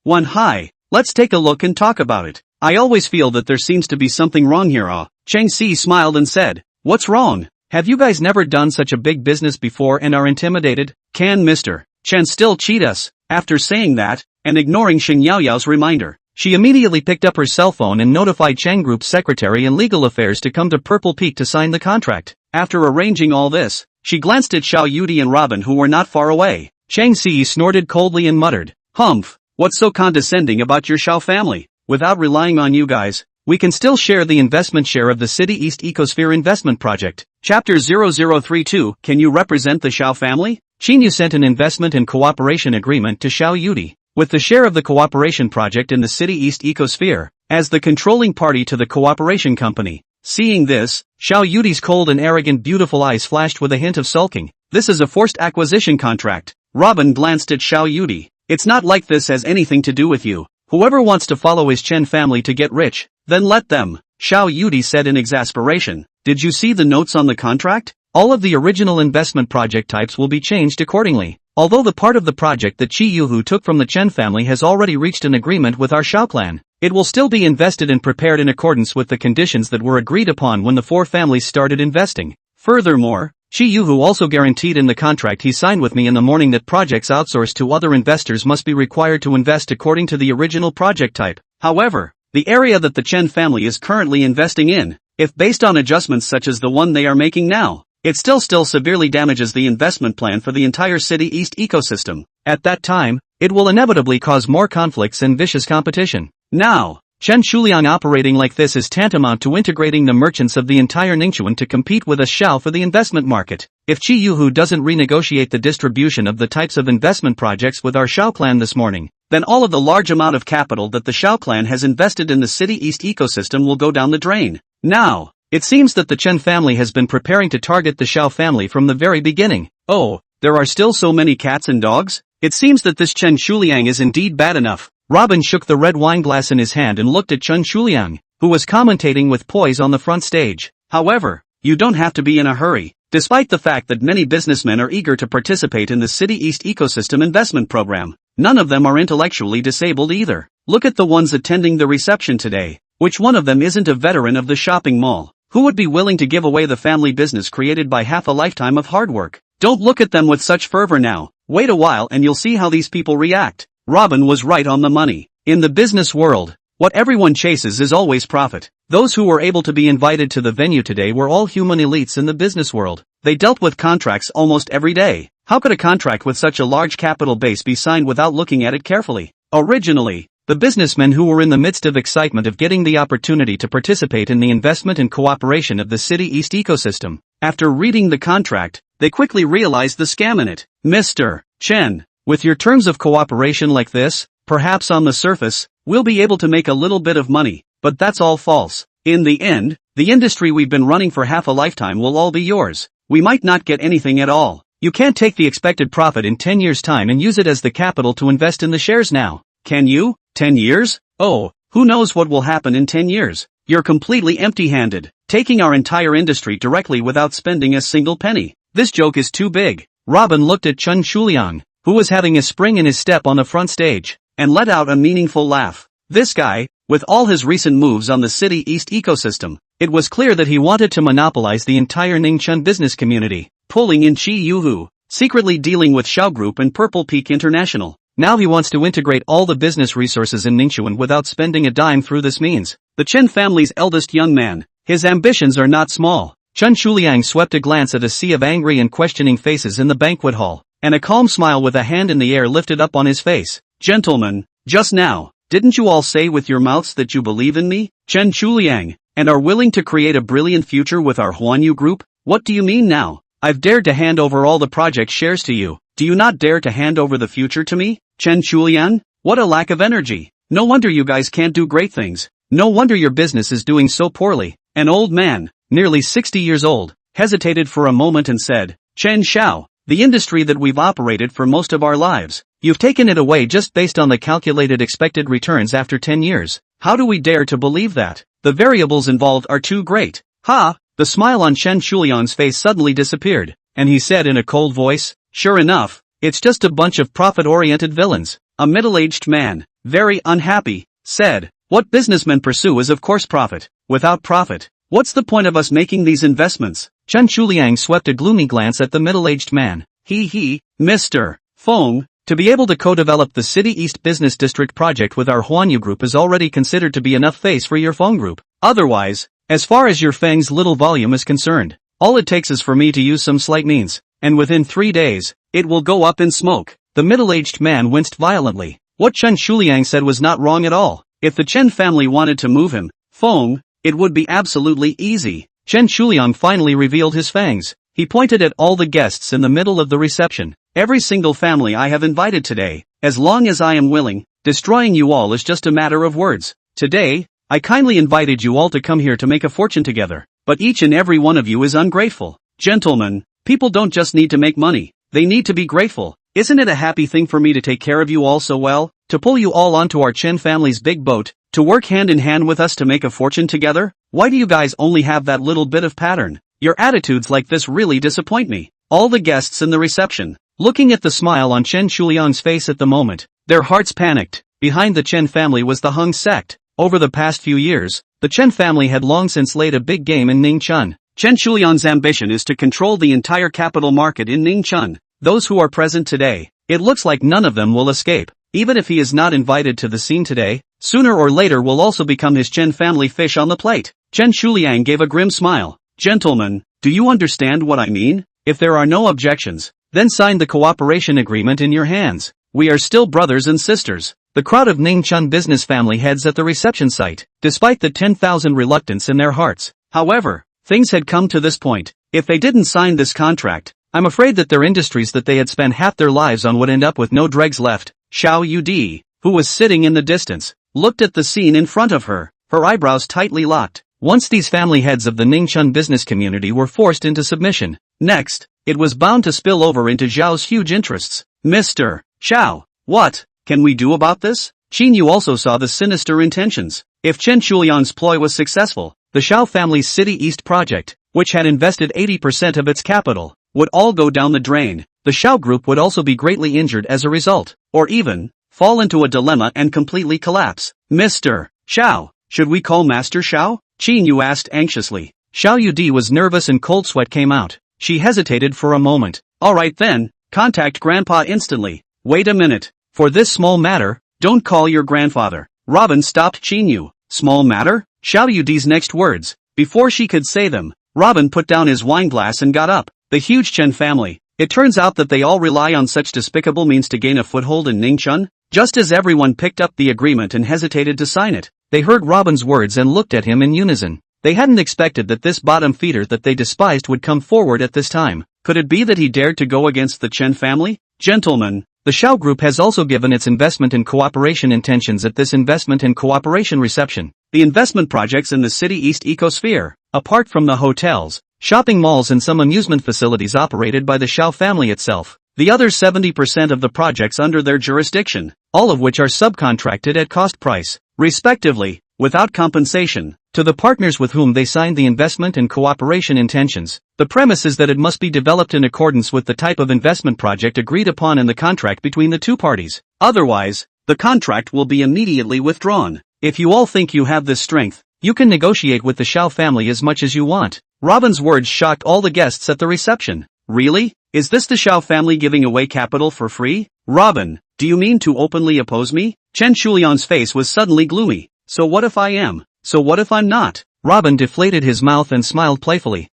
Wenhai, let's take a look and talk about it. I always feel that there seems to be something wrong here. Cheng Si smiled and said, what's wrong? Have you guys never done such a big business before and are intimidated? Can Mr. Chen still cheat us? After saying that, and ignoring Xin Yaoyao's reminder, she immediately picked up her cell phone and notified Cheng Group's secretary in legal affairs to come to Purple Peak to sign the contract. After arranging all this, she glanced at Xiao Yudi and Robin who were not far away. Cheng Si snorted coldly and muttered, Humph, what's so condescending about your Xiao family? Without relying on you guys, we can still share the investment share of the City East Ecosphere investment project. Chapter 0032, can you represent the Xiao family? Qinyu sent an investment and cooperation agreement to Xiao Yudi, with the share of the cooperation project in the City East Ecosphere, as the controlling party to the cooperation company. Seeing this, Xiao Yudi's cold and arrogant beautiful eyes flashed with a hint of sulking. This is a forced acquisition contract. Robin glanced at Xiao Yudi. It's not like this has anything to do with you. Whoever wants to follow his Chen family to get rich, then let them, Xiao Yudi said in exasperation. Did you see the notes on the contract? All of the original investment project types will be changed accordingly. Although the part of the project that Qi Yuhu took from the Chen family has already reached an agreement with our Xiao clan, it will still be invested and prepared in accordance with the conditions that were agreed upon when the four families started investing. Furthermore, Qi Yuhu also guaranteed in the contract he signed with me in the morning that projects outsourced to other investors must be required to invest according to the original project type. However, the area that the Chen family is currently investing in, if based on adjustments such as the one they are making now, it still severely damages the investment plan for the entire City East ecosystem. At that time, it will inevitably cause more conflicts and vicious competition. Now, Chen Shuliang operating like this is tantamount to integrating the merchants of the entire Ningchuan to compete with us Xiao for the investment market. If Qi Yuhu doesn't renegotiate the distribution of the types of investment projects with our Xiao clan this morning, then all of the large amount of capital that the Xiao clan has invested in the City East ecosystem will go down the drain. Now, it seems that the Chen family has been preparing to target the Xiao family from the very beginning. Oh, there are still so many cats and dogs? It seems that this Chen Shuliang is indeed bad enough. Robin shook the red wine glass in his hand and looked at Chen Shuliang, who was commentating with poise on the front stage. However, you don't have to be in a hurry. Despite the fact that many businessmen are eager to participate in the City East Ecosystem Investment Program, none of them are intellectually disabled either. Look at the ones attending the reception today. Which one of them isn't a veteran of the shopping mall? Who would be willing to give away the family business created by half a lifetime of hard work? Don't look at them with such fervor now. Wait a while and you'll see how these people react. Robin was right on the money. In the business world, what everyone chases is always profit. Those who were able to be invited to the venue today were all human elites in the business world. They dealt with contracts almost every day. How could a contract with such a large capital base be signed without looking at it carefully? Originally, the businessmen who were in the midst of excitement of getting the opportunity to participate in the investment and cooperation of the City East ecosystem. After reading the contract, they quickly realized the scam in it. Mr. Chen, with your terms of cooperation like this, perhaps on the surface, we'll be able to make a little bit of money, but that's all false. In the end, the industry we've been running for half a lifetime will all be yours. We might not get anything at all. You can't take the expected profit in 10 years' time and use it as the capital to invest in the shares now. Can you? 10 years? Oh, who knows what will happen in 10 years? You're completely empty-handed, taking our entire industry directly without spending a single penny. This joke is too big. Robin looked at Chen Shuliang, who was having a spring in his step on the front stage, and let out a meaningful laugh. This guy, with all his recent moves on the City East ecosystem, it was clear that he wanted to monopolize the entire Ningchun business community, pulling in Chi Yuhu, secretly dealing with Xiao Group and Purple Peak International. Now he wants to integrate all the business resources in Ningchuan without spending a dime through this means. The Chen family's eldest young man, his ambitions are not small. Chen Shuliang swept a glance at a sea of angry and questioning faces in the banquet hall, and a calm smile with a hand in the air lifted up on his face. Gentlemen, just now, didn't you all say with your mouths that you believe in me, Chen Shuliang, and are willing to create a brilliant future with our Huanyu group? What do you mean now? I've dared to hand over all the project shares to you. Do you not dare to hand over the future to me? Chen Shulian? What a lack of energy. No wonder you guys can't do great things. No wonder your business is doing so poorly. An old man, nearly 60 years old, hesitated for a moment and said, Chen Xiao, the industry that we've operated for most of our lives, you've taken it away just based on the calculated expected returns after 10 years. How do we dare to believe that? The variables involved are too great. Ha! The smile on Chen Shulian's face suddenly disappeared, and he said in a cold voice, sure enough, it's just a bunch of profit-oriented villains. A middle-aged man, very unhappy, said, what businessmen pursue is of course profit. Without profit, what's the point of us making these investments? Chen Shuliang swept a gloomy glance at the middle-aged man. Mr. Feng, to be able to co-develop the City East Business District project with our Huanyu group is already considered to be enough face for your Feng group. Otherwise, as far as your Feng's little volume is concerned, all it takes is for me to use some slight means, and within 3 days, it will go up in smoke. The middle-aged man winced violently. What Chen Shuliang said was not wrong at all. If the Chen family wanted to move him, Feng, it would be absolutely easy. Chen Shuliang finally revealed his fangs. He pointed at all the guests in the middle of the reception. Every single family I have invited today, as long as I am willing, destroying you all is just a matter of words. Today, I kindly invited you all to come here to make a fortune together, but each and every one of you is ungrateful. Gentlemen, people don't just need to make money, they need to be grateful. Isn't it a happy thing for me to take care of you all so well, to pull you all onto our Chen family's big boat, to work hand in hand with us to make a fortune together? Why do you guys only have that little bit of pattern? Your attitudes like this really disappoint me. All the guests in the reception, looking at the smile on Chen Shuliang's face at the moment, their hearts panicked. Behind the Chen family was the Hung sect. Over the past few years, the Chen family had long since laid a big game in Ningchun. Chen Shuliang's ambition is to control the entire capital market in Ningchun. Those who are present today, it looks like none of them will escape. Even if he is not invited to the scene today, sooner or later will also become his Chen family fish on the plate. Chen Shuliang gave a grim smile. Gentlemen, do you understand what I mean? If there are no objections, then sign the cooperation agreement in your hands. We are still brothers and sisters. The crowd of Ningchun business family heads at the reception site, despite the 10,000 reluctance in their hearts. However, things had come to this point. If they didn't sign this contract, I'm afraid that their industries that they had spent half their lives on would end up with no dregs left. Xiao Yudi, who was sitting in the distance, looked at the scene in front of her, her eyebrows tightly locked. Once these family heads of the Ningchun business community were forced into submission, next, it was bound to spill over into Zhao's huge interests. Mr. Xiao, what can we do about this? Qin Yu also saw the sinister intentions. If Chen Shuliang's ploy was successful, the Xiao family's City East project, which had invested 80% of its capital, would all go down the drain. The Xiao group would also be greatly injured as a result, or even fall into a dilemma and completely collapse. Mr. Xiao, should we call Master Xiao? Qin Yu asked anxiously. Xiao Yudi was nervous and cold sweat came out. She hesitated for a moment. Alright then, contact Grandpa instantly. Wait a minute. For this small matter, Don't call your grandfather. Robin stopped Chinyu. Small matter? Xiao Yudi's next words. Before she could say them, Robin put down his wineglass and got up. The huge Chen family. It turns out that they all rely on such despicable means to gain a foothold in Ningchun. Just as everyone picked up the agreement and hesitated to sign it, they heard Robin's words and looked at him in unison. They hadn't expected that this bottom feeder that they despised would come forward at this time. Could it be that he dared to go against the Chen family? Gentlemen, the Xiao Group has also given its investment and cooperation intentions at this investment and cooperation reception. The investment projects in the City East ecosphere, apart from the hotels, shopping malls and some amusement facilities operated by the Xiao family itself. The other 70% of the projects under their jurisdiction, all of which are subcontracted at cost price, respectively, without compensation, to the partners with whom they signed the investment and cooperation intentions. The premise is that it must be developed in accordance with the type of investment project agreed upon in the contract between the two parties. Otherwise, the contract will be immediately withdrawn. If you all think you have this strength, you can negotiate with the Xiao family as much as you want. Robin's words shocked all the guests at the reception. Really? Is this the Xiao family giving away capital for free? Robin, do you mean to openly oppose me? Chen Shulian's face was suddenly gloomy. So what if I am? So what if I'm not? Robin deflated his mouth and smiled playfully.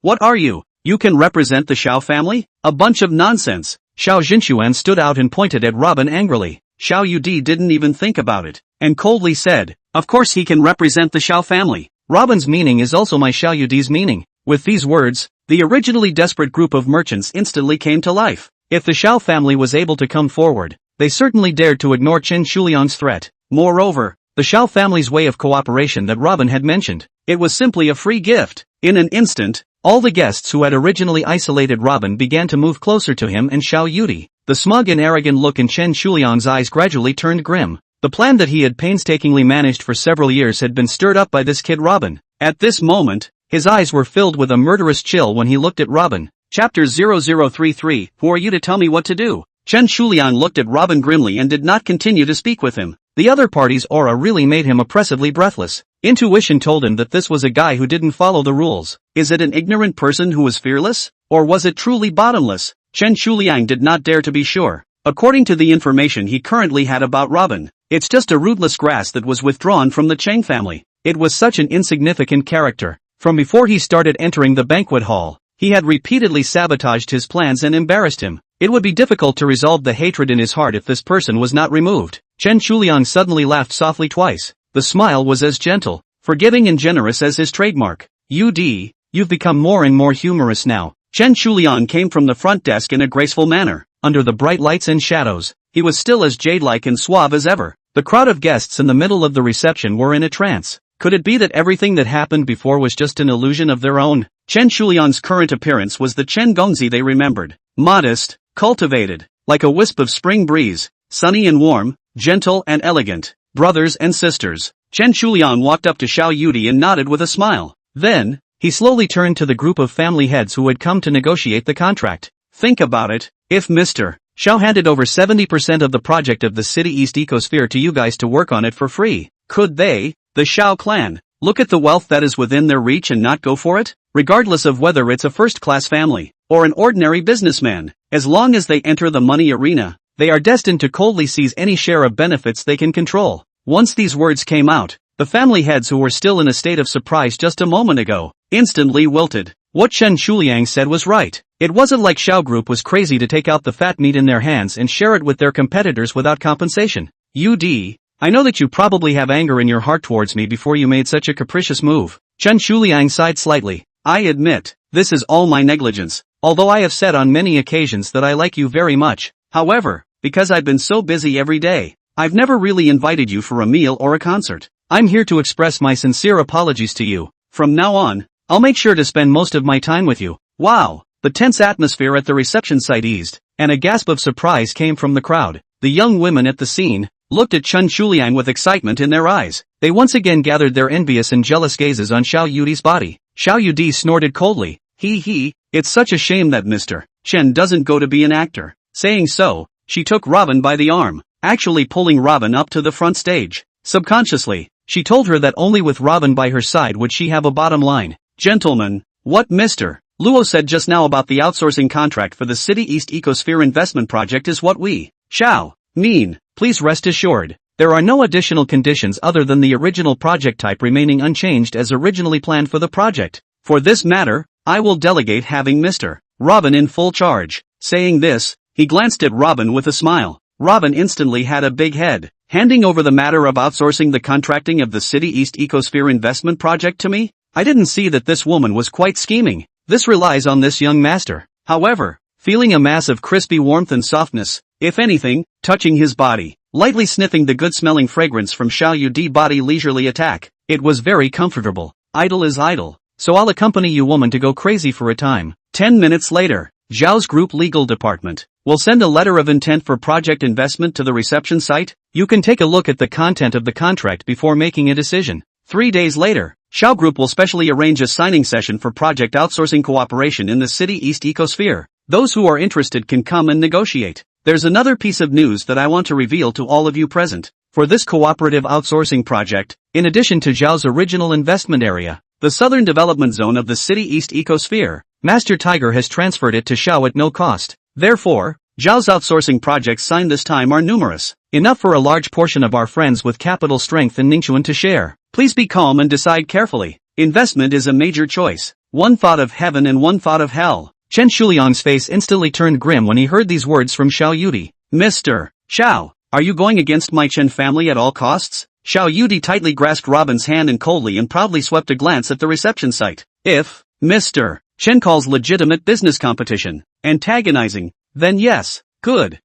What are you? You can represent the Xiao family? A bunch of nonsense. Xiao Jinshuan stood out and pointed at Robin angrily. Xiao Yudi didn't even think about it, and coldly said, of course he can represent the Xiao family. Robin's meaning is also my Xiao Yudi's meaning. With these words, the originally desperate group of merchants instantly came to life. If the Xiao family was able to come forward, they certainly dared to ignore Chen Shuliang's threat. Moreover, the Xiao family's way of cooperation that Robin had mentioned, it was simply a free gift. In an instant, all the guests who had originally isolated Robin began to move closer to him and Xiao Yudi. The smug and arrogant look in Chen Shuliang's eyes gradually turned grim. The plan that he had painstakingly managed for several years had been stirred up by this kid Robin. At this moment, his eyes were filled with a murderous chill when he looked at Robin. Chapter 0033, Who are you to tell me what to do? Chen Shuliang looked at Robin grimly and did not continue to speak with him. The other party's aura really made him oppressively breathless. Intuition told him that this was a guy who didn't follow the rules. Is it an ignorant person who was fearless? Or was it truly bottomless? Chen Shuliang did not dare to be sure. According to the information he currently had about Robin, it's just a rootless grass that was withdrawn from the Cheng family. It was such an insignificant character. From before he started entering the banquet hall, he had repeatedly sabotaged his plans and embarrassed him. It would be difficult to resolve the hatred in his heart if this person was not removed. Chen Shuliang suddenly laughed softly twice. The smile was as gentle, forgiving and generous as his trademark. You've become more and more humorous now. Chen Shuliang came from the front desk in a graceful manner. Under the bright lights and shadows, he was still as jade-like and suave as ever. The crowd of guests in the middle of the reception were in a trance. Could it be that everything that happened before was just an illusion of their own? Chen Shuliang's current appearance was the Chen Gongzi they remembered. Modest, cultivated, like a wisp of spring breeze, sunny and warm, gentle and elegant. Brothers and sisters. Chen Shuliang walked up to Xiao Yudi and nodded with a smile. Then, he slowly turned to the group of family heads who had come to negotiate the contract. Think about it. If Mr. Xiao handed over 70% of the project of the City East ecosphere to you guys to work on it for free, could they, the Xiao clan, look at the wealth that is within their reach and not go for it? Regardless of whether it's a first-class family, or an ordinary businessman, as long as they enter the money arena, they are destined to coldly seize any share of benefits they can control. Once these words came out, the family heads who were still in a state of surprise just a moment ago, instantly wilted. What Chen Shuliang said was right. It wasn't like Xiao Group was crazy to take out the fat meat in their hands and share it with their competitors without compensation. I know that you probably have anger in your heart towards me before you made such a capricious move. Chen Shuliang sighed slightly. I admit, this is all my negligence, although I have said on many occasions that I like you very much. However, because I've been so busy every day, I've never really invited you for a meal or a concert. I'm here to express my sincere apologies to you. From now on, I'll make sure to spend most of my time with you. Wow! The tense atmosphere at the reception site eased, and a gasp of surprise came from the crowd. The young women at the scene looked at Chen Shuliang with excitement in their eyes. They once again gathered their envious and jealous gazes on Xiao Yudi's body. Xiao Yudi snorted coldly. It's such a shame that Mr. Chen doesn't go to be an actor. Saying so, she took Robin by the arm, actually pulling Robin up to the front stage. Subconsciously, she told her that only with Robin by her side would she have a bottom line. Gentlemen, what Mr. Luo said just now about the outsourcing contract for the City East Ecosphere investment project is what we, Xiao, mean. please rest assured, there are no additional conditions other than the original project type remaining unchanged as originally planned for the project. For this matter, I will delegate having Mr. Robin in full charge. Saying this, he glanced at Robin with a smile. Robin instantly had a big head. Handing over the matter of outsourcing the contracting of the City East Ecosphere investment project to me? I didn't see that this woman was quite scheming. This relies on this young master. However, feeling a mass of crispy warmth and softness, if anything, touching his body, lightly sniffing the good-smelling fragrance from Xiao Yudi's body leisurely attack, it was very comfortable. Idle is idle, so I'll accompany you woman to go crazy for a time. 10 minutes later, Zhao's group legal department will send a letter of intent for project investment to the reception site. You can take a look at the content of the contract before making a decision. 3 days later, Xiao Group will specially arrange a signing session for project outsourcing cooperation in the City East Ecosphere. Those who are interested can come and negotiate. There's another piece of news that I want to reveal to all of you present. For this cooperative outsourcing project, in addition to Zhao's original investment area, the southern development zone of the City East Ecosphere, Master Tiger has transferred it to Xiao at no cost. Therefore, Zhao's outsourcing projects signed this time are numerous, enough for a large portion of our friends with capital strength in Ningxuan to share. Please be calm and decide carefully. Investment is a major choice. One thought of heaven and one thought of hell. Chen Shuliang's face instantly turned grim when he heard these words from Xiao Yudi. Mr. Xiao, are you going against my Chen family at all costs? Xiao Yudi tightly grasped Robin's hand and coldly and proudly swept a glance at the reception site. If Mr. Chen calls legitimate business competition antagonizing, then yes. Good,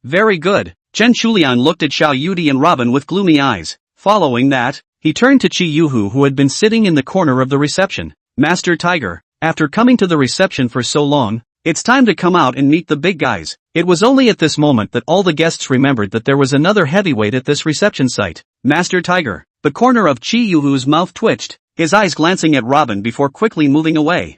very good. Chen Shuliang looked at Xiao Yudi and Robin with gloomy eyes. Following that, he turned to Qi Yuhu who had been sitting in the corner of the reception. Master Tiger, after coming to the reception for so long, it's time to come out and meet the big guys. It was only at this moment that all the guests remembered that there was another heavyweight at this reception site. Master Tiger, the corner of Qi Yuhu's mouth twitched, his eyes glancing at Robin before quickly moving away.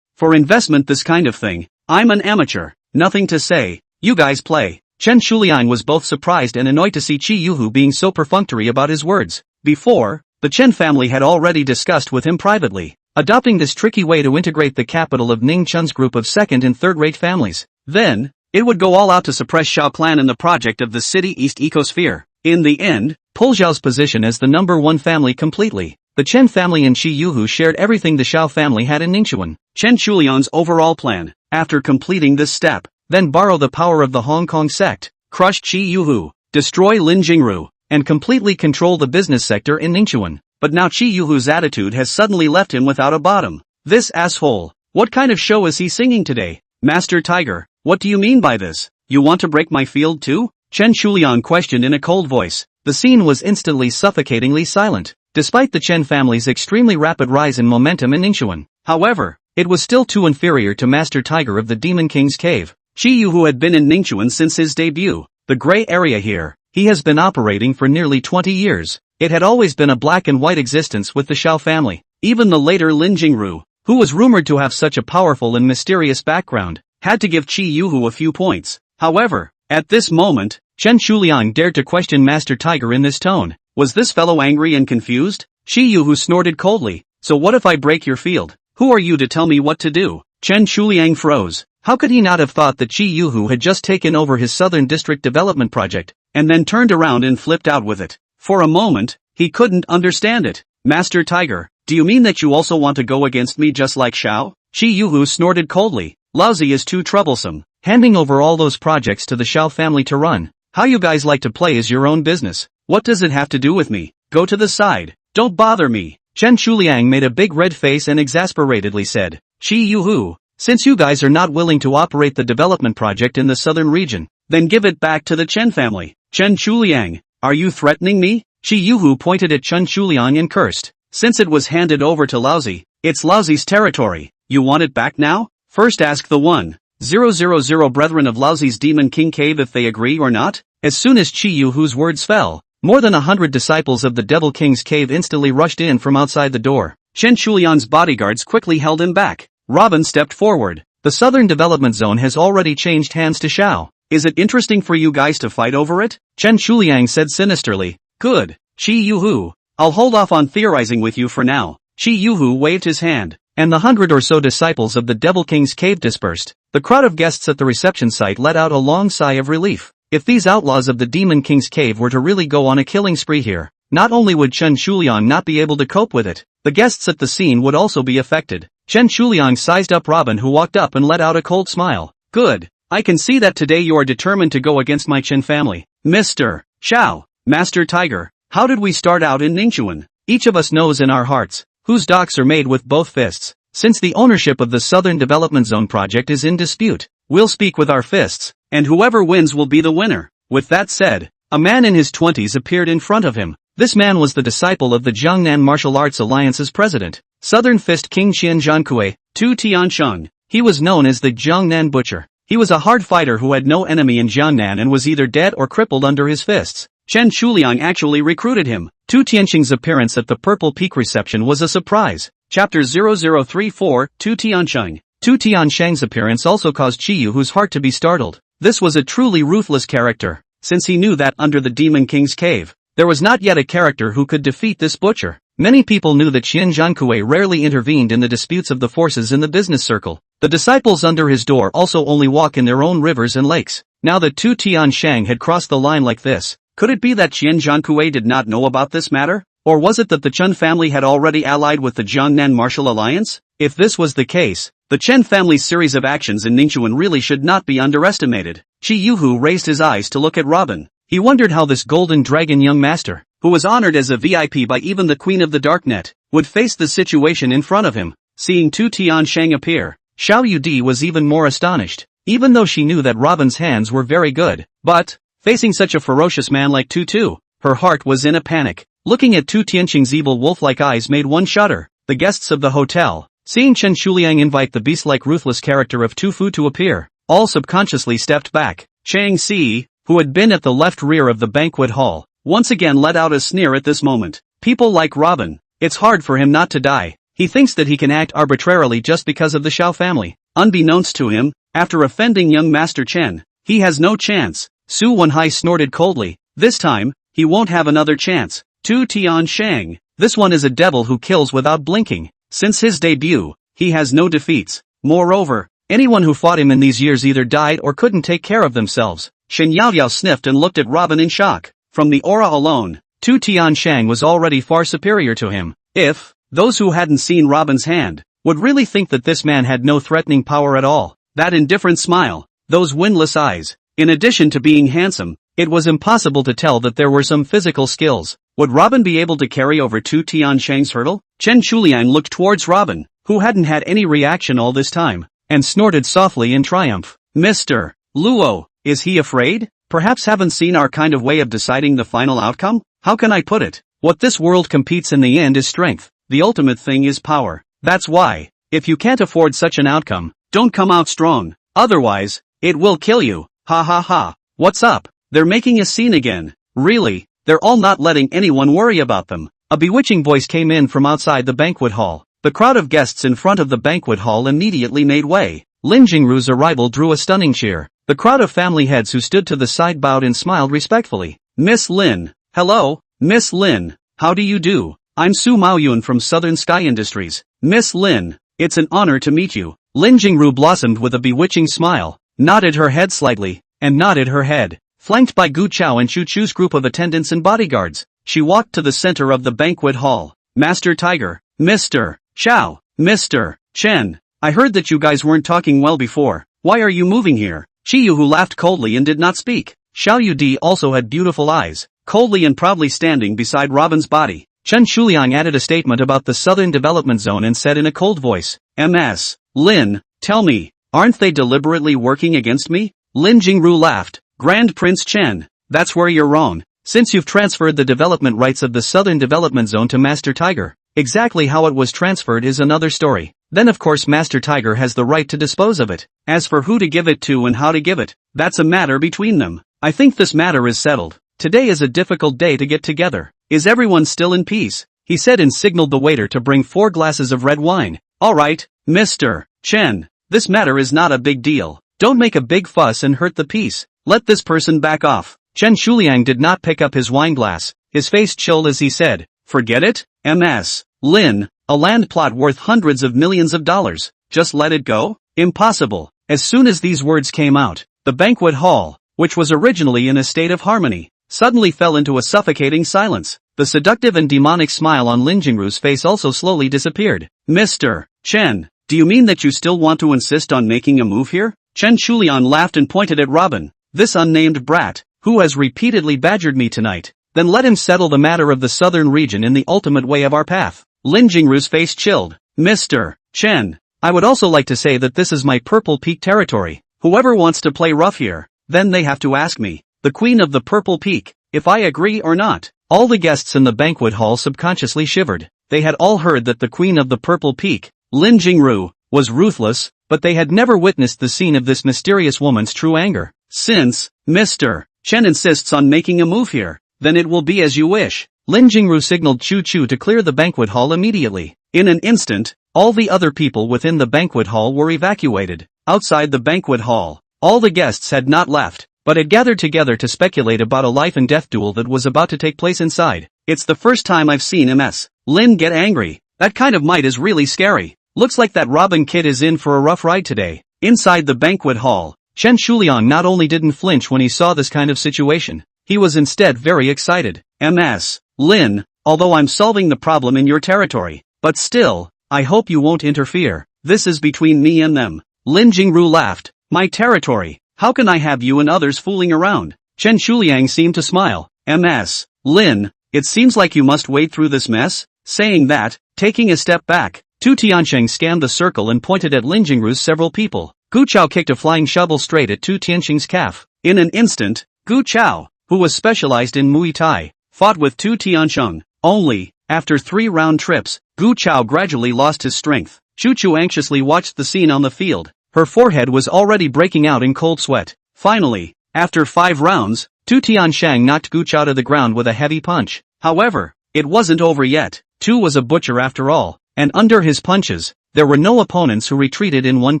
For investment this kind of thing, I'm an amateur, nothing to say, you guys play. Chen Shuliang was both surprised and annoyed to see Qi Yuhu being so perfunctory about his words. Before, the Chen family had already discussed with him privately, adopting this tricky way to integrate the capital of Ning Chun's group of second and third-rate families. Then, it would go all out to suppress Xiao Clan and the project of the City East Ecosphere. In the end, pull Zhao's position as the number one family completely. The Chen family and Qi Yuhu shared everything the Xiao family had in Ningxuan. Chen Shuliang's overall plan, after completing this step, then borrow the power of the Hong Kong sect, crush Qi Yuhu, destroy Lin Jingru, and completely control the business sector in Ningxuan. But now Qi Yuhu's attitude has suddenly left him without a bottom. This asshole, what kind of show is he singing today? Master Tiger, what do you mean by this? You want to break my field too? Chen Shuliang questioned in a cold voice. The scene was instantly suffocatingly silent, despite the Chen family's extremely rapid rise in momentum in Ningxuan. However, it was still too inferior to Master Tiger of the Demon King's cave. Qi Yuhu had been in Ningxuan since his debut. The gray area here, he has been operating for nearly 20 years. It had always been a black and white existence with the Xiao family. Even the later Lin Jingru, who was rumored to have such a powerful and mysterious background, had to give Qi Yuhu a few points. However, at this moment, Chen Shuliang dared to question Master Tiger in this tone. Was this fellow angry and confused? Qi Yuhu snorted coldly. So what if I break your field? Who are you to tell me what to do? Chen Shuliang froze. How could he not have thought that Qi Yuhu had just taken over his Southern District Development Project, and then turned around and flipped out with it? For a moment, he couldn't understand it. Master Tiger, do you mean that you also want to go against me just like Xiao? Qi Yuhu snorted coldly. Lousy is too troublesome. Handing over all those projects to the Xiao family to run. How you guys like to play is your own business. What does it have to do with me? Go to the side. Don't bother me. Chen Shuliang made a big red face and exasperatedly said, Qi Yuhu, since you guys are not willing to operate the development project in the southern region, then give it back to the Chen family. Chen Shuliang, are you threatening me? Qi Yuhu pointed at Chen Shuliang and cursed. Since it was handed over to Lousy, it's Lousy's territory. You want it back now? First ask the 1,000 brethren of Lousy's Demon King Cave if they agree or not. As soon as Qi Yuhu's words fell, more than 100 disciples of the Devil King's cave instantly rushed in from outside the door. Chen Shuliang's bodyguards quickly held him back. Robin stepped forward. The Southern Development Zone has already changed hands to Xiao. Is it interesting for you guys to fight over it? Chen Shuliang said sinisterly. Good, Qi Yuhu. I'll hold off on theorizing with you for now. Qi Yuhu waved his hand, and the 100 or so disciples of the Devil King's cave dispersed. The crowd of guests at the reception site let out a long sigh of relief. If these outlaws of the Demon King's cave were to really go on a killing spree here, not only would Chen Shuliang not be able to cope with it, the guests at the scene would also be affected. Chen Shuliang sized up Robin, who walked up and let out a cold smile. Good. I can see that today you are determined to go against my Chen family. Mr. Xiao, Master Tiger, how did we start out in Ningxuan? Each of us knows in our hearts, whose docks are made with both fists. Since the ownership of the Southern Development Zone project is in dispute, we'll speak with our fists, and whoever wins will be the winner. With that said, a man in his 20s appeared in front of him. This man was the disciple of the Jiangnan Martial Arts Alliance's president, Southern Fist King Qian Zhankui, Tu Tiansheng. He was known as the Jiangnan Butcher. He was a hard fighter who had no enemy in Jiangnan and was either dead or crippled under his fists. Chen Shuliang actually recruited him. Tu Tiansheng's appearance at the Purple Peak reception was a surprise. Chapter 0034, Tu Tiansheng. Tu Tiansheng's appearance also caused Qiyu Hu's heart to be startled. This was a truly ruthless character, since he knew that under the Demon King's cave, there was not yet a character who could defeat this butcher. Many people knew that Qian Zhankui rarely intervened in the disputes of the forces in the business circle. The disciples under his door also only walk in their own rivers and lakes. Now that Tu Tiansheng had crossed the line like this, could it be that Qian Zhankui did not know about this matter? Or was it that the Chen family had already allied with the Jiangnan Martial Alliance? If this was the case, the Chen family's series of actions in Ningxuan really should not be underestimated. Qiyu Hu raised his eyes to look at Robin. He wondered how this golden dragon young master, who was honored as a VIP by even the Queen of the Darknet, would face the situation in front of him. Seeing Tu Tiansheng appear, Xiao Yudi was even more astonished, even though she knew that Robin's hands were very good. But, facing such a ferocious man like Tu, her heart was in a panic. Looking at Tu Tiansheng's evil wolf-like eyes made one shudder. The guests of the hotel, seeing Chen Shuliang invite the beast-like ruthless character of Tu Fu to appear, all subconsciously stepped back. Chang Si, who had been at the left rear of the banquet hall, once again let out a sneer at this moment. People like Robin, it's hard for him not to die. He thinks that he can act arbitrarily just because of the Xiao family. Unbeknownst to him, after offending young Master Chen, he has no chance. Su Wenhai snorted coldly. This time, he won't have another chance. Tu Tiansheng, this one is a devil who kills without blinking. Since his debut, he has no defeats. Moreover, anyone who fought him in these years either died or couldn't take care of themselves. Shen Yaoyao sniffed and looked at Robin in shock. From the aura alone, Tu Tiansheng was already far superior to him. If those who hadn't seen Robin's hand would really think that this man had no threatening power at all, that indifferent smile, those windless eyes, in addition to being handsome, it was impossible to tell that there were some physical skills. Would Robin be able to carry over Tu Tiansheng's hurdle? Chen Shuliang looked towards Robin, who hadn't had any reaction all this time, and snorted softly in triumph. Mr. Luo, is he afraid? Perhaps haven't seen our kind of way of deciding the final outcome? How can I put it? What this world competes in the end is strength. The ultimate thing is power. That's why, if you can't afford such an outcome, don't come out strong. Otherwise, it will kill you. Ha ha ha. What's up? They're making a scene again. Really? They're all not letting anyone worry about them. A bewitching voice came in from outside the banquet hall. The crowd of guests in front of the banquet hall immediately made way. Lin Jingru's arrival drew a stunning cheer. The crowd of family heads who stood to the side bowed and smiled respectfully. Miss Lin. Hello, Miss Lin. How do you do? I'm Su Maoyun from Southern Sky Industries. Miss Lin, it's an honor to meet you. Lin Jingru blossomed with a bewitching smile, nodded her head slightly, and nodded her head. Flanked by Gu Chao and Chu Chu's group of attendants and bodyguards, she walked to the center of the banquet hall. Master Tiger, Mr. Xiao, Mr. Chen, I heard that you guys weren't talking well before. Why are you moving here? Qiyu Hu laughed coldly and did not speak. Xiao Yudi also had beautiful eyes, coldly and proudly standing beside Robin's body. Chen Shuliang added a statement about the Southern Development Zone and said in a cold voice, Ms. Lin, tell me, aren't they deliberately working against me? Lin Jingru laughed. Grand Prince Chen, that's where you're wrong. Since you've transferred the development rights of the Southern Development Zone to Master Tiger, exactly how it was transferred is another story. Then of course Master Tiger has the right to dispose of it. As for who to give it to and how to give it, that's a matter between them. I think this matter is settled. Today is a difficult day to get together. Is everyone still in peace? He said and signaled the waiter to bring 4 glasses of red wine. Alright, Mr. Chen, this matter is not a big deal. Don't make a big fuss and hurt the peace. Let this person back off. Chen Shuliang did not pick up his wine glass. His face chilled as he said, forget it, Ms. Lin, a land plot worth hundreds of millions of dollars. Just let it go? Impossible. As soon as these words came out, the banquet hall, which was originally in a state of harmony, suddenly fell into a suffocating silence. The seductive and demonic smile on Lin Jingru's face also slowly disappeared. Mr. Chen, do you mean that you still want to insist on making a move here? Chen Shulian laughed and pointed at Robin. This unnamed brat, who has repeatedly badgered me tonight. Then let him settle the matter of the southern region in the ultimate way of our path. Lin Jingru's face chilled. Mr. Chen, I would also like to say that this is my Purple Peak territory. Whoever wants to play rough here, then they have to ask me, the Queen of the Purple Peak, if I agree or not. All the guests in the banquet hall subconsciously shivered. They had all heard that the Queen of the Purple Peak, Lin Jingru, was ruthless, but they had never witnessed the scene of this mysterious woman's true anger. Since Mr. Chen insists on making a move here, then it will be as you wish. Lin Jingru signaled Chu Chu to clear the banquet hall immediately. In an instant, all the other people within the banquet hall were evacuated. Outside the banquet hall, all the guests had not left, but had gathered together to speculate about a life and death duel that was about to take place inside. It's the first time I've seen Ms. Lin get angry. That kind of might is really scary. Looks like that Robin kid is in for a rough ride today. Inside the banquet hall, Chen Shuliang not only didn't flinch when he saw this kind of situation, he was instead very excited. Ms. Lin, although I'm solving the problem in your territory, but still, I hope you won't interfere. This is between me and them. Lin Jingru laughed. My territory? How can I have you and others fooling around? Chen Shuliang seemed to smile. Ms. Lin, it seems like you must wade through this mess. Saying that, taking a step back, Tu Tiansheng scanned the circle and pointed at Lin Jingru's several people. Gu Chao kicked a flying shovel straight at Tu Tiansheng's calf. In an instant, Gu Chao, who was specialized in Muay Thai, fought with Tu Tiansheng. Only, after 3 round trips, Gu Chao gradually lost his strength. Chu Chu anxiously watched the scene on the field. Her forehead was already breaking out in cold sweat. Finally, after 5 rounds, Tu Tiansheng knocked Gu Chao to the ground with a heavy punch. However, it wasn't over yet. Tu was a butcher after all, and under his punches, there were no opponents who retreated in one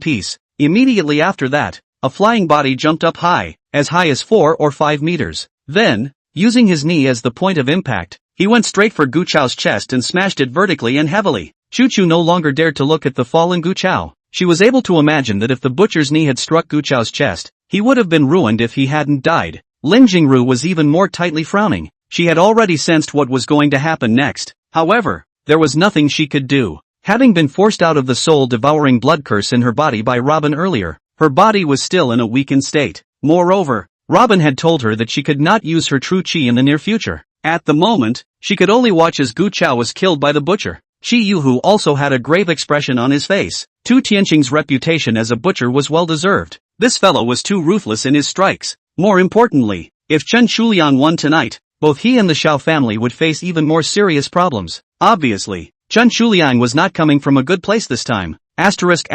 piece. Immediately after that, a flying body jumped up high as 4 or 5 meters. Then, using his knee as the point of impact, he went straight for Gu Chao's chest and smashed it vertically and heavily. Chu Chu no longer dared to look at the fallen Gu Chao. She was able to imagine that if the butcher's knee had struck Gu Chao's chest, he would have been ruined if he hadn't died. Lin Jingru was even more tightly frowning. She had already sensed what was going to happen next. However, there was nothing she could do. Having been forced out of the soul-devouring blood curse in her body by Robin earlier, her body was still in a weakened state. Moreover, Robin had told her that she could not use her true chi in the near future. At the moment, she could only watch as Gu Chao was killed by the butcher. Qi Yuhu also had a grave expression on his face. Tu Tianqing's reputation as a butcher was well deserved. This fellow was too ruthless in his strikes. More importantly, if Chen Shulian won tonight, both he and the Xiao family would face even more serious problems. Obviously, Chen Shuliang was not coming from a good place this time. Asterisk.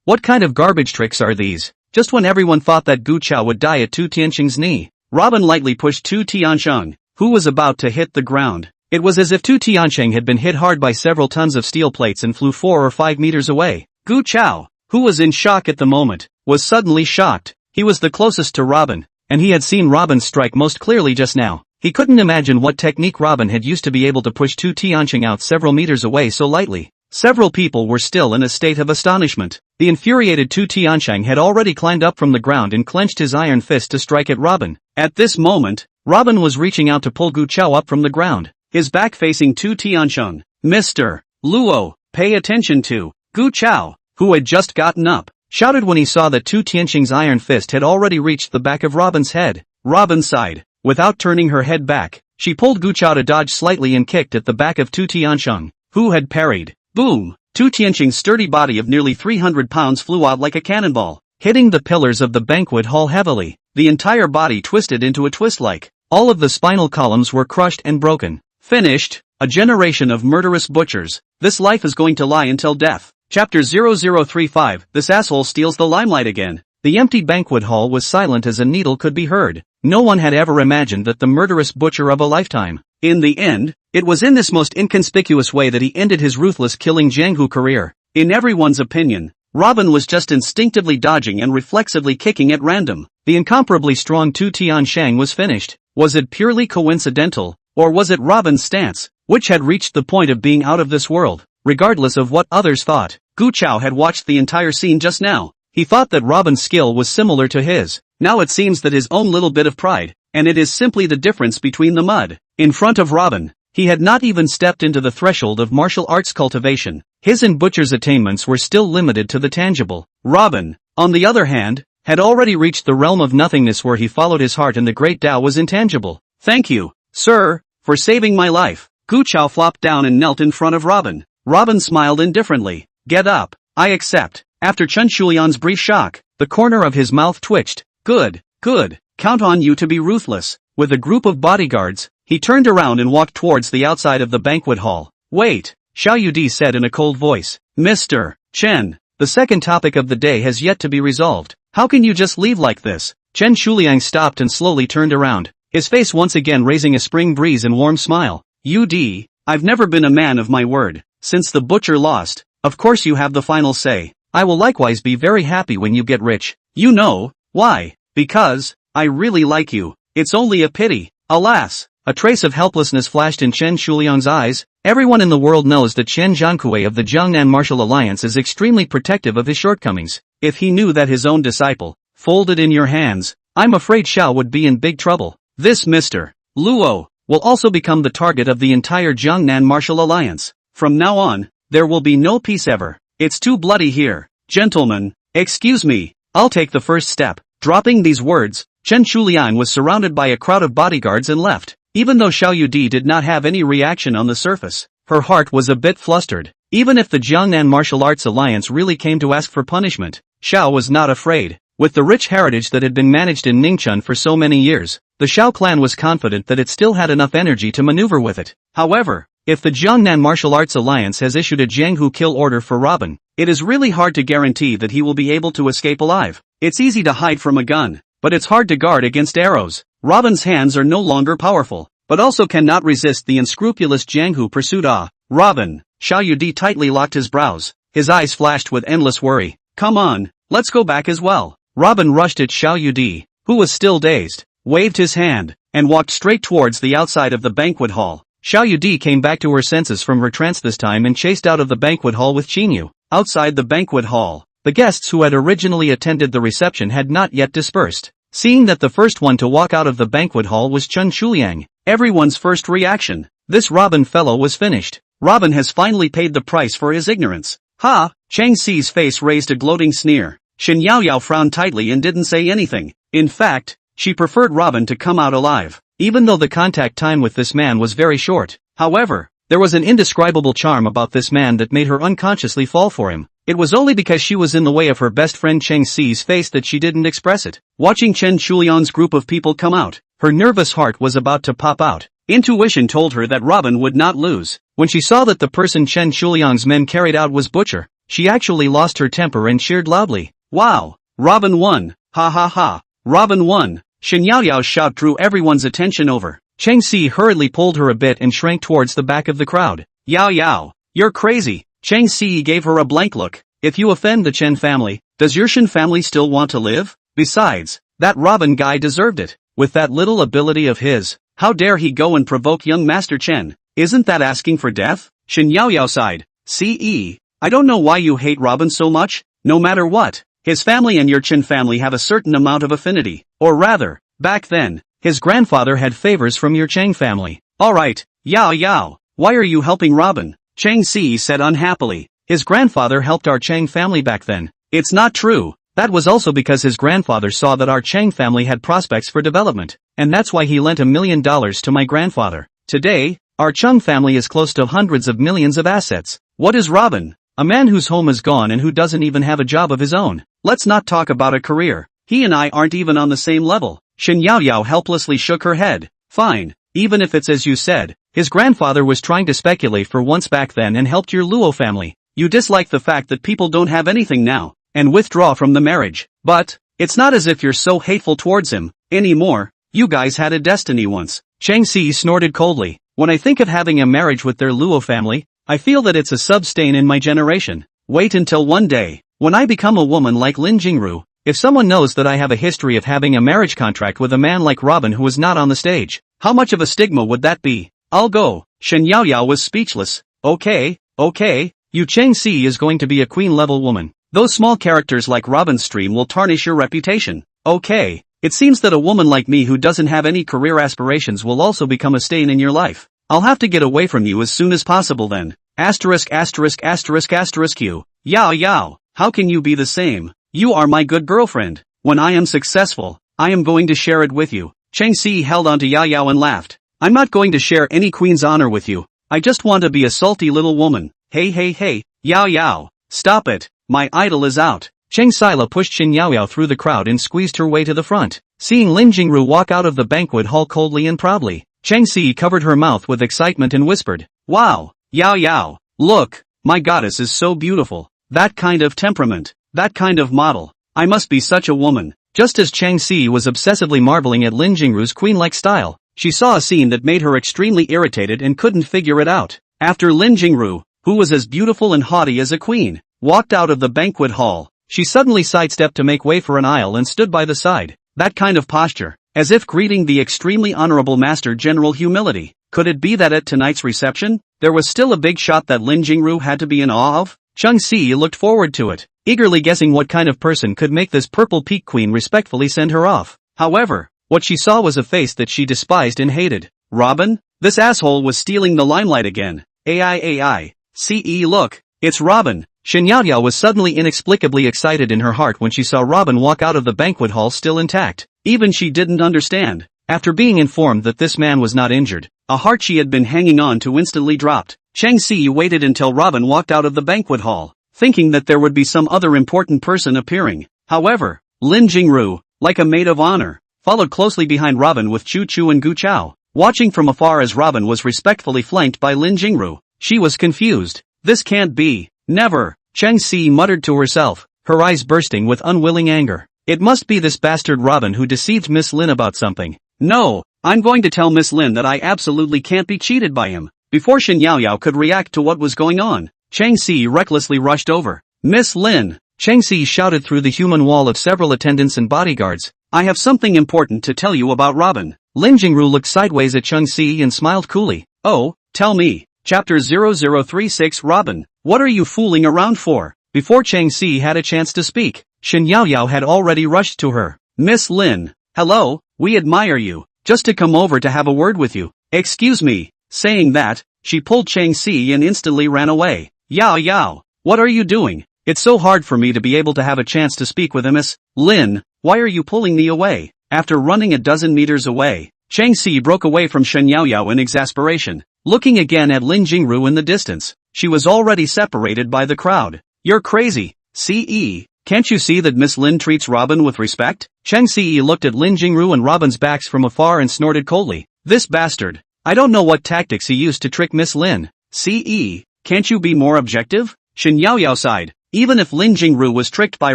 What kind of garbage tricks are these? Just when everyone thought that Gu Chao would die at Tu Tianqing's knee, Robin lightly pushed Tu Tiansheng, who was about to hit the ground. It was as if Tu Tiansheng had been hit hard by several tons of steel plates and flew 4 or 5 meters away. Gu Chao, who was in shock at the moment, was suddenly shocked. He was the closest to Robin, and he had seen Robin strike most clearly just now. He couldn't imagine what technique Robin had used to be able to push Tu Tiansheng out several meters away so lightly. Several people were still in a state of astonishment. The infuriated Tu Tiansheng had already climbed up from the ground and clenched his iron fist to strike at Robin. At this moment, Robin was reaching out to pull Gu Chao up from the ground, his back facing Tu Tiansheng. Mr. Luo, pay attention to. Gu Chao, who had just gotten up, shouted when he saw that Tu Tiansheng's iron fist had already reached the back of Robin's head. Robin sighed. Without turning her head back, she pulled Gu Chao to dodge slightly and kicked at the back of Tu Tiansheng, who had parried. Boom! Tu Tiansheng's sturdy body of nearly 300 pounds flew out like a cannonball, hitting the pillars of the banquet hall heavily. The entire body twisted into a twist-like. All of the spinal columns were crushed and broken. Finished. A generation of murderous butchers. This life is going to lie until death. Chapter 0035. This asshole steals the limelight again. The empty banquet hall was silent as a needle could be heard. No one had ever imagined that the murderous butcher of a lifetime. In the end, it was in this most inconspicuous way that he ended his ruthless killing Jianghu career. In everyone's opinion, Robin was just instinctively dodging and reflexively kicking at random. The incomparably strong Tu Tiansheng was finished. Was it purely coincidental, or was it Robin's stance, which had reached the point of being out of this world? Regardless of what others thought, Gu Chao had watched the entire scene just now. He thought that Robin's skill was similar to his. Now it seems that his own little bit of pride, and it is simply the difference between the mud. In front of Robin, he had not even stepped into the threshold of martial arts cultivation. His and Butcher's attainments were still limited to the tangible. Robin, on the other hand, had already reached the realm of nothingness where he followed his heart and the great Tao was intangible. Thank you, sir, for saving my life. Gu Chao flopped down and knelt in front of Robin. Robin smiled indifferently. Get up, I accept. After Chen Shulian's brief shock, the corner of his mouth twitched. Good, good, count on you to be ruthless. With a group of bodyguards, he turned around and walked towards the outside of the banquet hall. Wait, Xiao Yudi said in a cold voice. Mr. Chen, the second topic of the day has yet to be resolved. How can you just leave like this? Chen Shuliang stopped and slowly turned around, his face once again raising a spring breeze and warm smile. Yudi, I've never been a man of my word. Since the butcher lost, of course you have the final say. I will likewise be very happy when you get rich. You know, why? Because, I really like you. It's only a pity. Alas, a trace of helplessness flashed in Chen Shuliang's eyes. Everyone in the world knows that Chen Zhankui of the Jiangnan Martial Alliance is extremely protective of his shortcomings. If he knew that his own disciple, folded in your hands, I'm afraid Xiao would be in big trouble. This Mr. Luo will also become the target of the entire Jiangnan Martial Alliance. From now on, there will be no peace ever. It's too bloody here. Gentlemen, excuse me, I'll take the first step. Dropping these words, Chen Shuliang was surrounded by a crowd of bodyguards and left. Even though Xiao Yudi did not have any reaction on the surface, her heart was a bit flustered. Even if the Jiangnan Martial Arts Alliance really came to ask for punishment, Xiao was not afraid. With the rich heritage that had been managed in Ningchun for so many years, the Xiao clan was confident that it still had enough energy to maneuver with it. However, if the Jiangnan Martial Arts Alliance has issued a Jianghu kill order for Robin, it is really hard to guarantee that he will be able to escape alive. It's easy to hide from a gun, but it's hard to guard against arrows. Robin's hands are no longer powerful, but also cannot resist the unscrupulous Jianghu pursuit. Robin, Xiao Yudi tightly locked his brows. His eyes flashed with endless worry. Come on, let's go back as well. Robin rushed at Xiao Yudi, who was still dazed, waved his hand, and walked straight towards the outside of the banquet hall. Xiao Yudi came back to her senses from her trance this time and chased out of the banquet hall with Qinyu. Outside the banquet hall, the guests who had originally attended the reception had not yet dispersed. Seeing that the first one to walk out of the banquet hall was Chen Shuliang, everyone's first reaction, this Robin fellow was finished. Robin has finally paid the price for his ignorance. Ha! Chang Xi's face raised a gloating sneer. Shen Yaoyao frowned tightly and didn't say anything. In fact, she preferred Robin to come out alive, even though the contact time with this man was very short. However, there was an indescribable charm about this man that made her unconsciously fall for him. It was only because she was in the way of her best friend Cheng Xi's face that she didn't express it. Watching Chen Shuliang's group of people come out, her nervous heart was about to pop out. Intuition told her that Robin would not lose. When she saw that the person Chen Shuliang's men carried out was Butcher, she actually lost her temper and cheered loudly. Wow! Robin won! Ha ha ha! Robin won! Shen Yaoyao's shout drew everyone's attention over. Cheng Xi hurriedly pulled her a bit and shrank towards the back of the crowd. Yao Yao, you're crazy! Cheng Xi gave her a blank look. If you offend the Chen family, does your Shen family still want to live? Besides, that Robin guy deserved it. With that little ability of his, how dare he go and provoke young Master Chen? Isn't that asking for death? Shen Yaoyao sighed. C.E. I don't know why you hate Robin so much. No matter what, his family and your Chen family have a certain amount of affinity. Or rather, back then, his grandfather had favors from your Chang family. Alright, Yao Yao, why are you helping Robin? Chang Xi said unhappily. His grandfather helped our Chang family back then. It's not true. That was also because his grandfather saw that our Chang family had prospects for development, and that's why he lent $1 million to my grandfather. Today, our Chung family is close to hundreds of millions of assets. What is Robin? A man whose home is gone and who doesn't even have a job of his own. Let's not talk about a career. He and I aren't even on the same level. Shen Yaoyao helplessly shook her head. Fine, even if it's as you said, his grandfather was trying to speculate for once back then and helped your Luo family. You dislike the fact that people don't have anything now, and withdraw from the marriage. But, it's not as if you're so hateful towards him, anymore. You guys had a destiny once. Chang Xi snorted coldly. When I think of having a marriage with their Luo family, I feel that it's a sub-stain in my generation. Wait until one day, when I become a woman like Lin Jingru, if someone knows that I have a history of having a marriage contract with a man like Robin who is not on the stage, how much of a stigma would that be? I'll go. Shen Yaoyao was speechless. Okay, you Chang Xi is going to be a queen-level woman. Those small characters like Robin's stream will tarnish your reputation. Okay. It seems that a woman like me who doesn't have any career aspirations will also become a stain in your life. I'll have to get away from you as soon as possible then. Asterisk asterisk asterisk asterisk you. Yao yao. How can you be the same? You are my good girlfriend. When I am successful, I am going to share it with you. Chang Si held onto Yao Yao and laughed. I'm not going to share any queen's honor with you. I just want to be a salty little woman. Hey hey hey, Yao Yao. Stop it. My idol is out. Cheng Sila pushed Shin Yao Yao through the crowd and squeezed her way to the front. Seeing Lin Jingru walk out of the banquet hall coldly and proudly, Cheng Si covered her mouth with excitement and whispered, "Wow, Yao Yao, look, my goddess is so beautiful. That kind of temperament, that kind of model. I must be such a woman." Just as Chang Si was obsessively marveling at Lin Jingru's queen-like style, she saw a scene that made her extremely irritated and couldn't figure it out. After Lin Jingru, who was as beautiful and haughty as a queen, walked out of the banquet hall, she suddenly sidestepped to make way for an aisle and stood by the side. That kind of posture, as if greeting the extremely honorable Master General humility. Could it be that at tonight's reception, there was still a big shot that Lin Jingru had to be in awe of? Chung Si looked forward to it, eagerly guessing what kind of person could make this purple peak queen respectfully send her off. However, what she saw was a face that she despised and hated. Robin? This asshole was stealing the limelight again. AI. CE look, it's Robin. Shin Yao Yao was suddenly inexplicably excited in her heart when she saw Robin walk out of the banquet hall still intact. Even she didn't understand. After being informed that this man was not injured, a heart she had been hanging on to instantly dropped. Chang Si waited until Robin walked out of the banquet hall, thinking that there would be some other important person appearing. However, Lin Jingru, like a maid of honor, followed closely behind Robin with Chu Chu and Gu Chao, watching from afar as Robin was respectfully flanked by Lin Jingru. She was confused. This can't be. Never. Chang Si muttered to herself, her eyes bursting with unwilling anger. It must be this bastard Robin who deceived Miss Lin about something. No, I'm going to tell Miss Lin that I absolutely can't be cheated by him. Before Shin Yao Yao could react to what was going on, Chang Si recklessly rushed over. Miss Lin! Chang Si shouted through the human wall of several attendants and bodyguards. I have something important to tell you about Robin. Lin Jingru looked sideways at Chang Si and smiled coolly. Oh, tell me. Chapter 0036 Robin, what are you fooling around for? Before Chang Si had a chance to speak, Shin Yao Yao had already rushed to her. Miss Lin, hello, we admire you. Just to come over to have a word with you. Excuse me. Saying that, she pulled Chang Si and instantly ran away. Yao Yao, what are you doing? It's so hard for me to be able to have a chance to speak with Miss Lin, why are you pulling me away? After running a dozen meters away, Chang Si broke away from Shin Yao Yao in exasperation. Looking again at Lin Jingru in the distance, she was already separated by the crowd. You're crazy, CE. Can't you see that Miss Lin treats Robin with respect? Chang Si looked at Lin Jingru and Robin's backs from afar and snorted coldly. This bastard. I don't know what tactics he used to trick Miss Lin. CE. Can't you be more objective? Shin Yao Yao sighed. Even if Lin Jingru was tricked by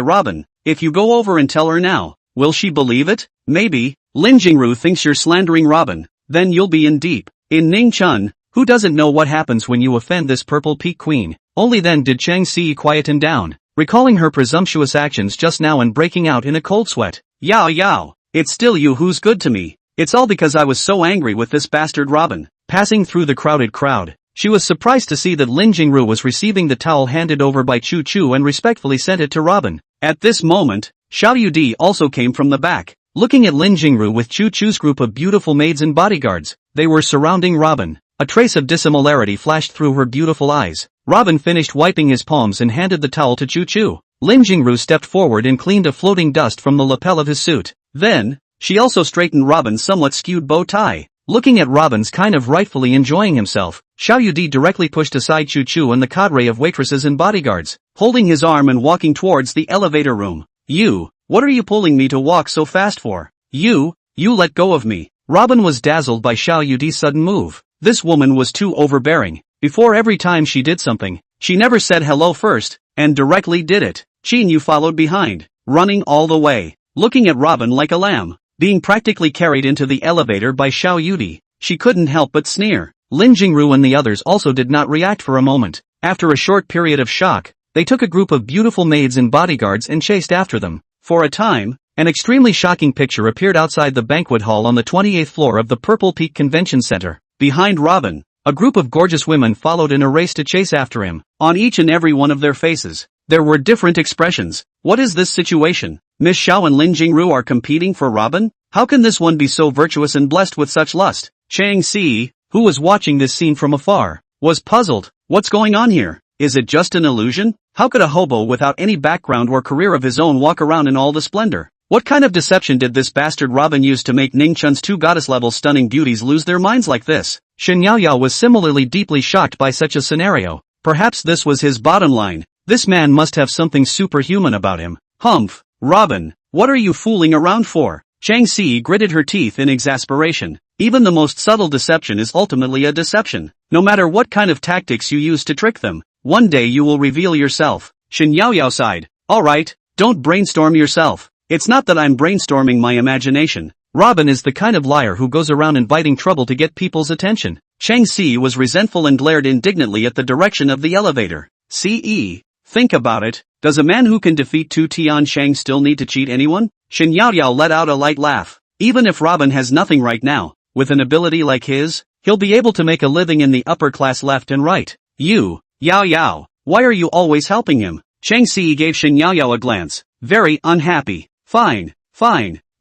Robin, if you go over and tell her now, will she believe it? Maybe. Lin Jingru thinks you're slandering Robin. Then you'll be in deep. In Ning Chun, who doesn't know what happens when you offend this purple peak queen? Only then did Chang Si quieten down, recalling her presumptuous actions just now and breaking out in a cold sweat. Yao Yao, it's still you who's good to me. It's all because I was so angry with this bastard Robin. Passing through the crowded crowd, she was surprised to see that Lin Jingru was receiving the towel handed over by Chu Chu and respectfully sent it to Robin. At this moment, Xiao Yudi also came from the back, looking at Lin Jingru with Chu Chu's group of beautiful maids and bodyguards. They were surrounding Robin. A trace of dissimilarity flashed through her beautiful eyes. Robin finished wiping his palms and handed the towel to Chu Chu. Lin Jingru stepped forward and cleaned a floating dust from the lapel of his suit. Then, she also straightened Robin's somewhat skewed bow tie. Looking at Robin's kind of rightfully enjoying himself, Xiao Yudi directly pushed aside Chu Chu and the cadre of waitresses and bodyguards, holding his arm and walking towards the elevator room. You, what are you pulling me to walk so fast for? You let go of me. Robin was dazzled by Xiao Yudi's sudden move. This woman was too overbearing. Before every time she did something, she never said hello first, and directly did it. Qin Yu followed behind, running all the way, looking at Robin like a lamb. Being practically carried into the elevator by Xiao Yudi, she couldn't help but sneer. Lin Jingru and the others also did not react for a moment. After a short period of shock, they took a group of beautiful maids and bodyguards and chased after them. For a time, an extremely shocking picture appeared outside the banquet hall on the 28th floor of the Purple Peak Convention Center. Behind Robin, a group of gorgeous women followed in a race to chase after him. On each and every one of their faces, There were different expressions. What is this situation? Miss Xiao and Lin Jingru are competing for Robin? How can this one be so virtuous and blessed with such lust? Chang Si, who was watching this scene from afar, was puzzled. What's going on here? Is it just an illusion? How could a hobo without any background or career of his own walk around in all the splendor? What kind of deception did this bastard Robin use to make Ning Chun's two goddess-level stunning beauties lose their minds like this? Shen Yaoyao was similarly deeply shocked by such a scenario. Perhaps this was his bottom line. This man must have something superhuman about him. Humph, Robin, what are you fooling around for? Chang Si gritted her teeth in exasperation. Even the most subtle deception is ultimately a deception. No matter what kind of tactics you use to trick them, one day you will reveal yourself. Shen Yaoyao sighed. Alright, don't brainstorm yourself. It's not that I'm brainstorming my imagination. Robin is the kind of liar who goes around inviting trouble to get people's attention. Chang Si was resentful and glared indignantly at the direction of the elevator. C.E. Think about it. Does a man who can defeat Tu Tianshang still need to cheat anyone? Shen Yaoyao let out a light laugh. Even if Robin has nothing right now, with an ability like his, he'll be able to make a living in the upper class left and right. You, Yaoyao, why are you always helping him? Chang Si gave Shen Yaoyao a glance. Very unhappy. Fine,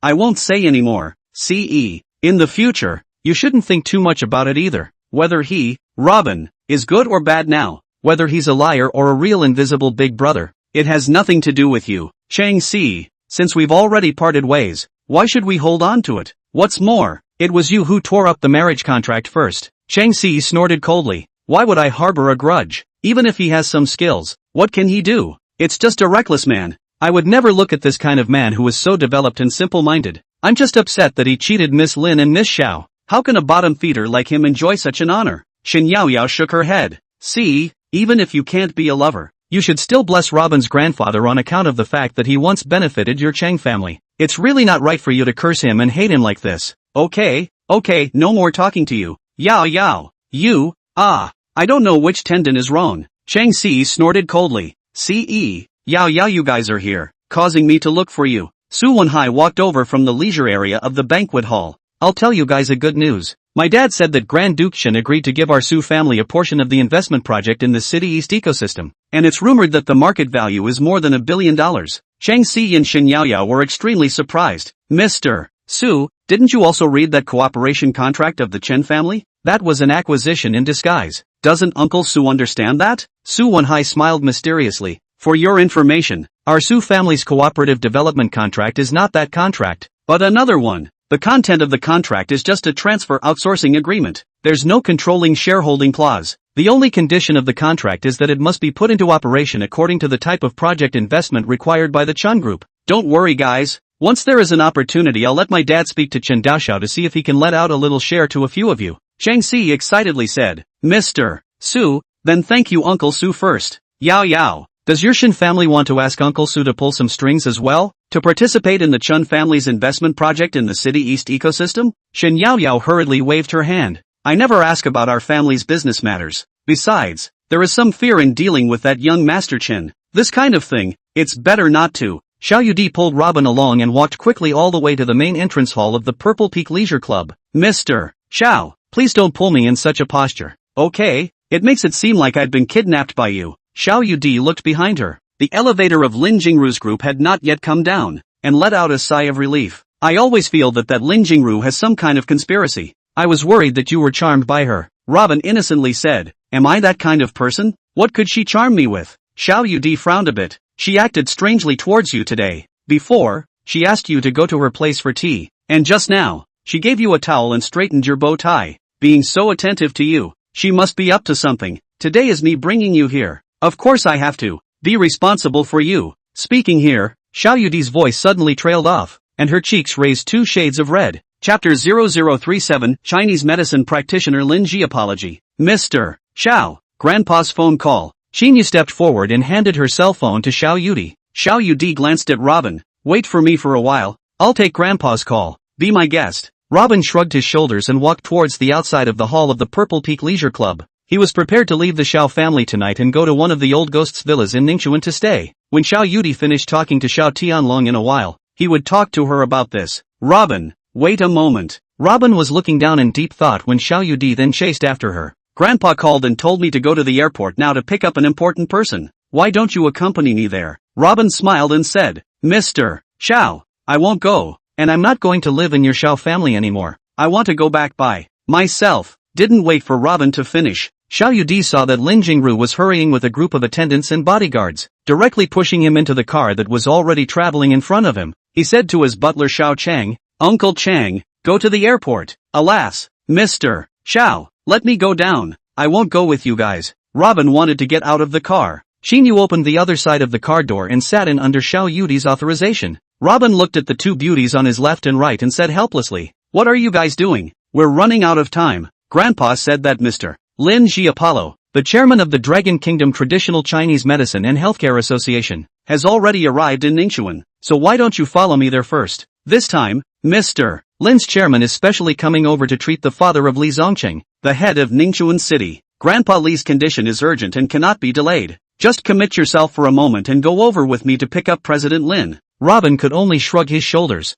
I won't say anymore. C.E. In the future, you shouldn't think too much about it either. Whether he, Robin, is good or bad now, whether he's a liar or a real invisible big brother, it has nothing to do with you. Chang Si, since we've already parted ways, why should we hold on to it? What's more, it was you who tore up the marriage contract first. Chang Si snorted coldly. Why would I harbor a grudge? Even if he has some skills, what can he do? It's just a reckless man. I would never look at this kind of man who is so developed and simple-minded. I'm just upset that he cheated Miss Lin and Miss Xiao. How can a bottom feeder like him enjoy such an honor? Shen Yaoyao shook her head. See, even if you can't be a lover, you should still bless Robin's grandfather on account of the fact that he once benefited your Chang family. It's really not right for you to curse him and hate him like this. Okay, no more talking to you. Yaoyao, you, I don't know which tendon is wrong. Chang Si snorted coldly. C.E. Yaoyao, you guys are here, causing me to look for you. Su Wenhai walked over from the leisure area of the banquet hall. I'll tell you guys a good news. My dad said that Grand Duke Shen agreed to give our Su family a portion of the investment project in the City East ecosystem, and it's rumored that the market value is more than $1 billion. Chang Si and Shen Yaoyao were extremely surprised. Mr. Su, didn't you also read that cooperation contract of the Chen family? That was an acquisition in disguise. Doesn't Uncle Su understand that? Su Wenhai smiled mysteriously. For your information, our Su family's cooperative development contract is not that contract, but another one. The content of the contract is just a transfer outsourcing agreement. There's no controlling shareholding clause. The only condition of the contract is that it must be put into operation according to the type of project investment required by the Chun Group. Don't worry guys, once there is an opportunity I'll let my dad speak to Chen Daoxiao to see if he can let out a little share to a few of you. Chang Si excitedly said. Mr. Su, then thank you Uncle Su first. Yaoyao. Does your Shen family want to ask Uncle Su to pull some strings as well, to participate in the Chun family's investment project in the City East ecosystem? Shen Yaoyao hurriedly waved her hand. I never ask about our family's business matters. Besides, there is some fear in dealing with that young Master Chen. This kind of thing, it's better not to. Xiao Yudi pulled Robin along and walked quickly all the way to the main entrance hall of the Purple Peak Leisure Club. Mr. Xiao, please don't pull me in such a posture. Okay, it makes it seem like I'd been kidnapped by you. Xiao Yudi looked behind her. The elevator of Lin Jingru's group had not yet come down, and let out a sigh of relief. I always feel that Lin Jingru has some kind of conspiracy. I was worried that you were charmed by her. Robin innocently said. Am I that kind of person? What could she charm me with? Xiao Yudi frowned a bit. She acted strangely towards you today. Before, she asked you to go to her place for tea, and just now, she gave you a towel and straightened your bow tie. Being so attentive to you, she must be up to something. Today is me bringing you here. Of course I have to be responsible for you. Speaking here, Xiao Yudi's voice suddenly trailed off, and her cheeks raised 2 shades of red. Chapter 0037, Chinese Medicine Practitioner Lin Ji Apology. Mr. Xiao, Grandpa's phone call. Xinyu stepped forward and handed her cell phone to Xiao Yudi. Xiao Yudi glanced at Robin. Wait for me for a while. I'll take Grandpa's call. Be my guest. Robin shrugged his shoulders and walked towards the outside of the hall of the Purple Peak Leisure Club. He was prepared to leave the Xiao family tonight and go to one of the old ghosts' villas in Ningchuan to stay. When Xiao Yudi finished talking to Xiao Tianlong in a while, he would talk to her about this. Robin, wait a moment. Robin was looking down in deep thought when Xiao Yudi then chased after her. Grandpa called and told me to go to the airport now to pick up an important person. why don't you accompany me there? Robin smiled and said, Mr. Xiao, I won't go, and I'm not going to live in your Xiao family anymore. I want to go back by myself. Didn't wait for Robin to finish. Xiao Yudi saw that Lin Jingru was hurrying with a group of attendants and bodyguards, directly pushing him into the car that was already traveling in front of him. He said to his butler Xiao Chang, Uncle Chang, go to the airport. Alas, Mr. Xiao, let me go down. I won't go with you guys. Robin wanted to get out of the car. Xinyu opened the other side of the car door and sat in under Xiao Yudi's authorization. Robin looked at the two beauties on his left and right and said helplessly, what are you guys doing? We're running out of time. Grandpa said that Mr. Lin Ji Apollo, the chairman of the Dragon Kingdom Traditional Chinese Medicine and Healthcare Association, has already arrived in Ningxuan, so why don't you follow me there first? This time, Mr. Lin's chairman is specially coming over to treat the father of Li Zongcheng, the head of Ningxuan City. Grandpa Li's condition is urgent and cannot be delayed. Just commit yourself for a moment and go over with me to pick up President Lin. Robin could only shrug his shoulders.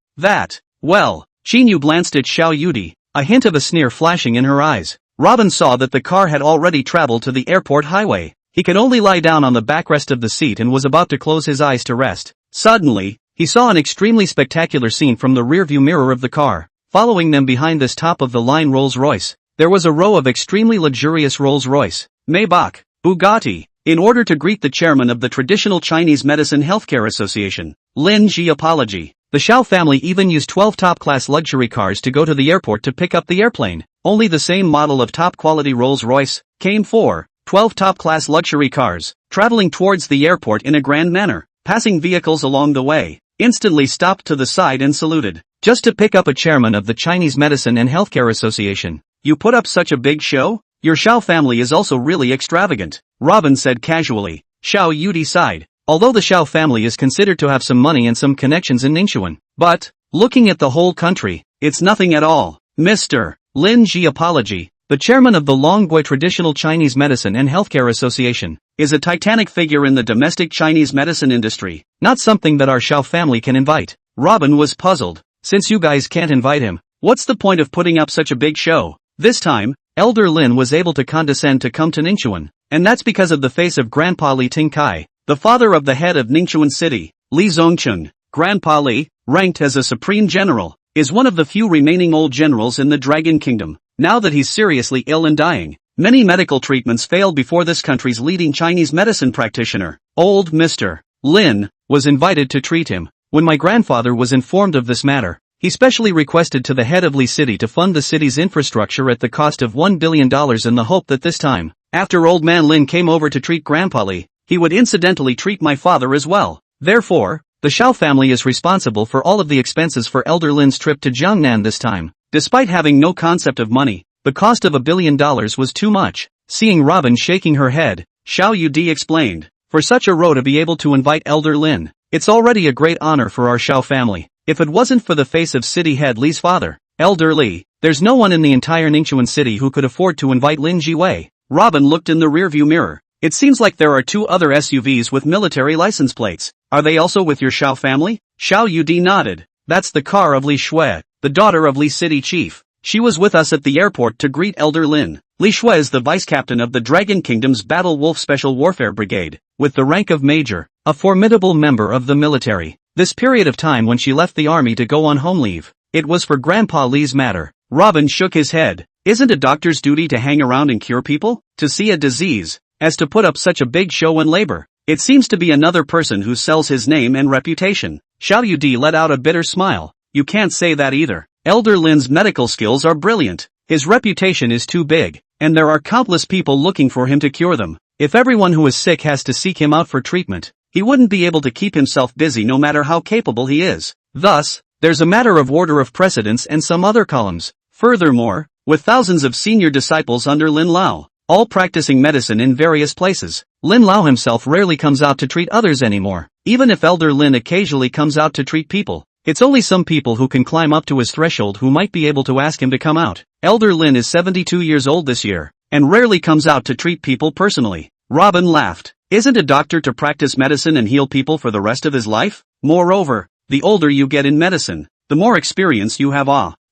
Well, Xinyu glanced at Xiao Yudi, a hint of a sneer flashing in her eyes. Robin saw that the car had already traveled to the airport highway. He could only lie down on the backrest of the seat and was about to close his eyes to rest. Suddenly, he saw an extremely spectacular scene from the rearview mirror of the car. Following them behind this top-of-the-line Rolls-Royce, there was a row of extremely luxurious Rolls-Royce, Maybach, Bugatti. In order to greet the chairman of the Traditional Chinese Medicine Healthcare Association, Lin Ji apology, the Xiao family even used 12 top-class luxury cars to go to the airport to pick up the airplane. Only the same model of top-quality Rolls-Royce came for 12 top-class luxury cars, traveling towards the airport in a grand manner. Passing vehicles along the way instantly stopped to the side and saluted, just to pick up a chairman of the Chinese Medicine and Healthcare Association. You put up such a big show? Your Xiao family is also really extravagant, Robin said casually. Xiao Yudi sighed. Although the Xiao family is considered to have some money and some connections in Ningxuan, but, looking at the whole country, it's nothing at all. Mr. Lin Ji apology, the chairman of the Longboi Traditional Chinese Medicine and Healthcare Association, is a titanic figure in the domestic Chinese medicine industry, not something that our Xiao family can invite. Robin was puzzled. Since you guys can't invite him, what's the point of putting up such a big show? This time, Elder Lin was able to condescend to come to Ningxuan, and that's because of the face of Grandpa Li Tingkai, the father of the head of Ningxuan City, Li Zongcheng. Grandpa Li, ranked as a supreme general, is one of the few remaining old generals in the Dragon Kingdom. Now that he's seriously ill and dying, many medical treatments failed before this country's leading Chinese medicine practitioner, old Mr. Lin, was invited to treat him. When my grandfather was informed of this matter, he specially requested to the head of Li City to fund the city's infrastructure at the cost of $1 billion in the hope that this time, after old man Lin came over to treat Grandpa Li, he would incidentally treat my father as well. Therefore, the Xiao family is responsible for all of the expenses for Elder Lin's trip to Jiangnan this time. Despite having no concept of money, the cost of $1 billion was too much. Seeing Robin shaking her head, Xiao Yudi explained, for such a row to be able to invite Elder Lin, it's already a great honor for our Xiao family. If it wasn't for the face of city head Li's father, Elder Li, there's no one in the entire Ningxuan city who could afford to invite Lin Jiwei. Robin looked in the rearview mirror. It seems like there are 2 other SUVs with military license plates. Are they also with your Xiao family? Xiao Yudi nodded. That's the car of Li Shui, the daughter of Li City Chief. She was with us at the airport to greet Elder Lin. Li Shui is the vice captain of the Dragon Kingdom's Battle Wolf Special Warfare Brigade, with the rank of major, a formidable member of the military. This period of time when she left the army to go on home leave, it was for Grandpa Li's matter. Robin shook his head. Isn't a doctor's duty to hang around and cure people? To see a disease, as to put up such a big show and labor? It seems to be another person who sells his name and reputation. Xiao Yudi let out a bitter smile. You can't say that either. Elder Lin's medical skills are brilliant. His reputation is too big, and there are countless people looking for him to cure them. If everyone who is sick has to seek him out for treatment, he wouldn't be able to keep himself busy no matter how capable he is. Thus, there's a matter of order of precedence and some other columns. Furthermore, with thousands of senior disciples under Lin Lao, all practicing medicine in various places, Lin Lao himself rarely comes out to treat others anymore. Even if Elder Lin occasionally comes out to treat people, it's only some people who can climb up to his threshold who might be able to ask him to come out. Elder Lin is 72 years old this year, and rarely comes out to treat people personally. Robin laughed. Isn't a doctor to practice medicine and heal people for the rest of his life? Moreover, the older you get in medicine, the more experience you have.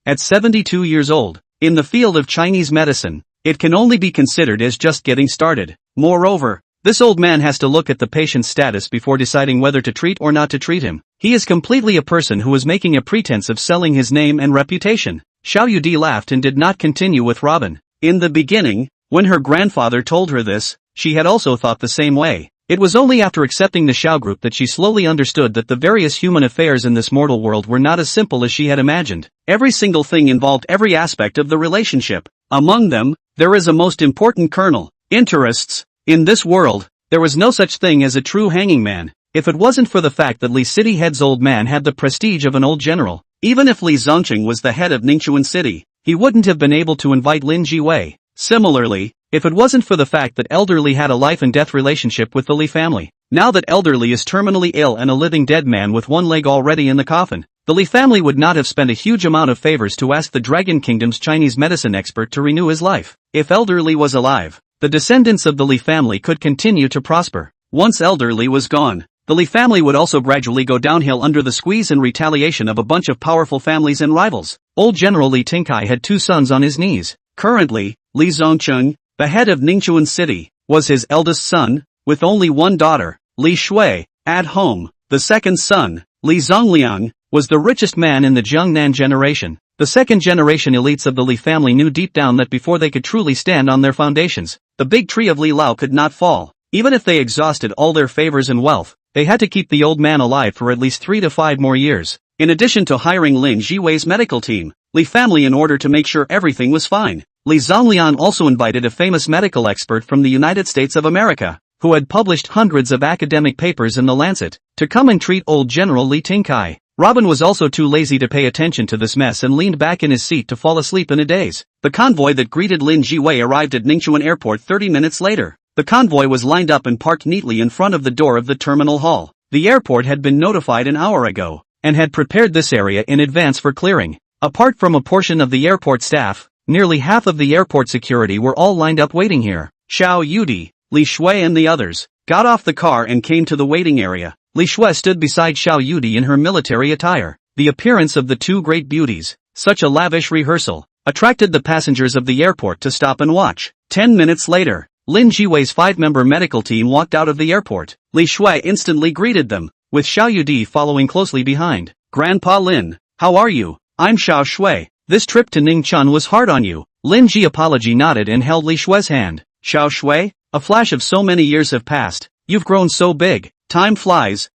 At 72 years old, in the field of Chinese medicine, it can only be considered as just getting started. Moreover, This old man has to look at the patient's status before deciding whether to treat or not to treat him. He is completely a person who is making a pretense of selling his name and reputation. Xiao Yudi laughed and did not continue with Robin. In the beginning, when her grandfather told her this, she had also thought the same way. It was only after accepting the Xiao group that she slowly understood that the various human affairs in this mortal world were not as simple as she had imagined. Every single thing involved every aspect of the relationship. Among them, there is a most important kernel: interests. In this world, there was no such thing as a true hanging man. If it wasn't for the fact that Li City head's old man had the prestige of an old general, even if Li Zongqing was the head of Ningchuan City, he wouldn't have been able to invite Lin Jiwei. Similarly, if it wasn't for the fact that Elder Li had a life and death relationship with the Li family, now that Elder Li is terminally ill and a living dead man with one leg already in the coffin, the Li family would not have spent a huge amount of favors to ask the Dragon Kingdom's Chinese medicine expert to renew his life. If Elder Li was alive, the descendants of the Li family could continue to prosper. Once Elder Li was gone, the Li family would also gradually go downhill under the squeeze and retaliation of a bunch of powerful families and rivals. Old General Li Tingkai had 2 sons on his knees. Currently, Li Zongcheng, the head of Ningchuan City, was his eldest son, with only one daughter, Li Shui. At home, the second son, Li Zongliang, was the richest man in the Jiangnan generation. The second-generation elites of the Li family knew deep down that before they could truly stand on their foundations, the big tree of Li Lao could not fall. Even if they exhausted all their favors and wealth, they had to keep the old man alive for at least 3 to 5 more years. In addition to hiring Lin Jiwei's medical team, Li family in order to make sure everything was fine, Li Zonglian also invited a famous medical expert from the United States of America, who had published hundreds of academic papers in The Lancet, to come and treat old General Li Tingkai. Robin was also too lazy to pay attention to this mess and leaned back in his seat to fall asleep in a daze. The convoy that greeted Lin Jiwei arrived at Ningchuan Airport 30 minutes later. The convoy was lined up and parked neatly in front of the door of the terminal hall. The airport had been notified an hour ago, and had prepared this area in advance for clearing. Apart from a portion of the airport staff, nearly half of the airport security were all lined up waiting here. Xiao Yudi, Li Shui and the others got off the car and came to the waiting area. Li Shui stood beside Xiao Yudi in her military attire. The appearance of the 2 great beauties, such a lavish rehearsal, attracted the passengers of the airport to stop and watch. 10 minutes later, Lin Jiwei's 5-member medical team walked out of the airport. Li Shui instantly greeted them, with Xiao Yudi following closely behind. "Grandpa Lin, how are you? I'm Xiao Shui. This trip to Ningchuan was hard on you." Lin Ji apology nodded and held Li Shui's hand. "Xiao Shui, a flash of so many years have passed. You've grown so big. Time flies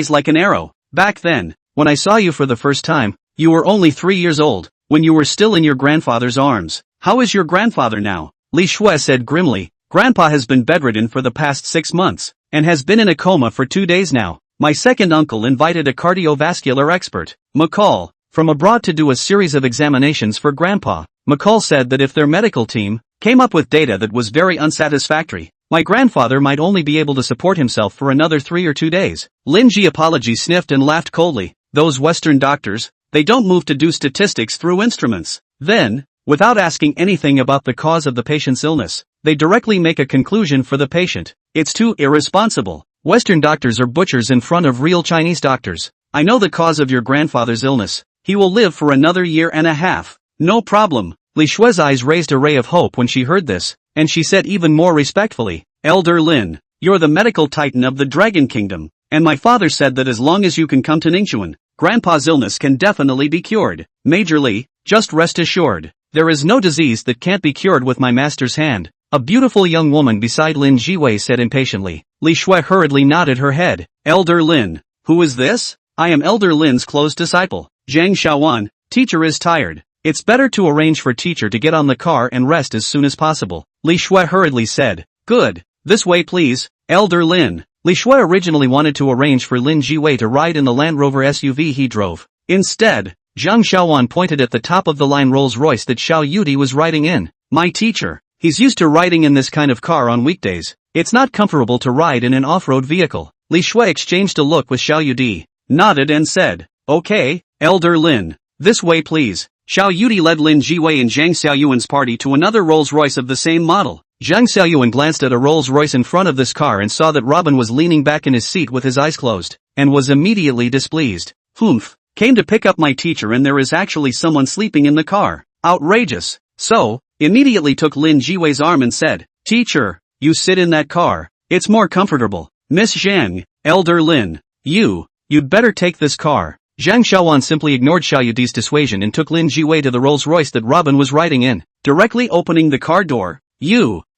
like an arrow. Back then, when I saw you for the first time, you were only 3 years old, when you were still in your grandfather's arms. How is your grandfather now?" Li Shui said grimly. "Grandpa has been bedridden for the past 6 months, and has been in a coma for 2 days now. My second uncle invited a cardiovascular expert, McCall, from abroad to do a series of examinations for Grandpa. McCall said that if their medical team came up with data that was very unsatisfactory, my grandfather might only be able to support himself for another 3 or 2 days. Lin Ji apology sniffed and laughed coldly. "Those Western doctors, they don't move to do statistics through instruments. Then, without asking anything about the cause of the patient's illness, they directly make a conclusion for the patient. It's too irresponsible. Western doctors are butchers in front of real Chinese doctors. I know the cause of your grandfather's illness. He will live for another 1.5 years. No problem." Li Shui's eyes raised a ray of hope when she heard this, and she said even more respectfully, "Elder Lin, you're the medical titan of the Dragon Kingdom, and my father said that as long as you can come to Ningchuan, Grandpa's illness can definitely be cured. Major Li, just rest assured, there is no disease that can't be cured with my master's hand." A beautiful young woman beside Lin Jiwei said impatiently. Li Shui hurriedly nodded her head. "Elder Lin, who is this?" "I am Elder Lin's close disciple, Zhang Xiaowan. Teacher is tired. It's better to arrange for teacher to get on the car and rest as soon as possible," Li Shui hurriedly said. "Good. This way please, Elder Lin." Li Shui originally wanted to arrange for Lin Jiwei to ride in the Land Rover SUV he drove. Instead, Zhang Xiaowan pointed at the top of the line Rolls-Royce that Xiao Yudi was riding in. "My teacher. He's used to riding in this kind of car on weekdays. It's not comfortable to ride in an off-road vehicle." Li Shui exchanged a look with Xiao Yudi, nodded and said, "Okay, Elder Lin, this way please." Xiao Yudi led Lin Jiwei and Zhang Xiaoyuan's party to another Rolls-Royce of the same model. Zhang Xiaoyuan glanced at a Rolls-Royce in front of this car and saw that Robin was leaning back in his seat with his eyes closed, and was immediately displeased. "Humph, came to pick up my teacher and there is actually someone sleeping in the car. Outrageous." So, immediately took Lin Jiwei's arm and said, "Teacher, you sit in that car." It's more comfortable. Miss Zhang, Elder Lin. You'd better take this car. Zhang Xiaowan simply ignored Xiao Yudi's dissuasion and took Lin Jiwei to the Rolls-Royce that Robin was riding in, directly opening the car door.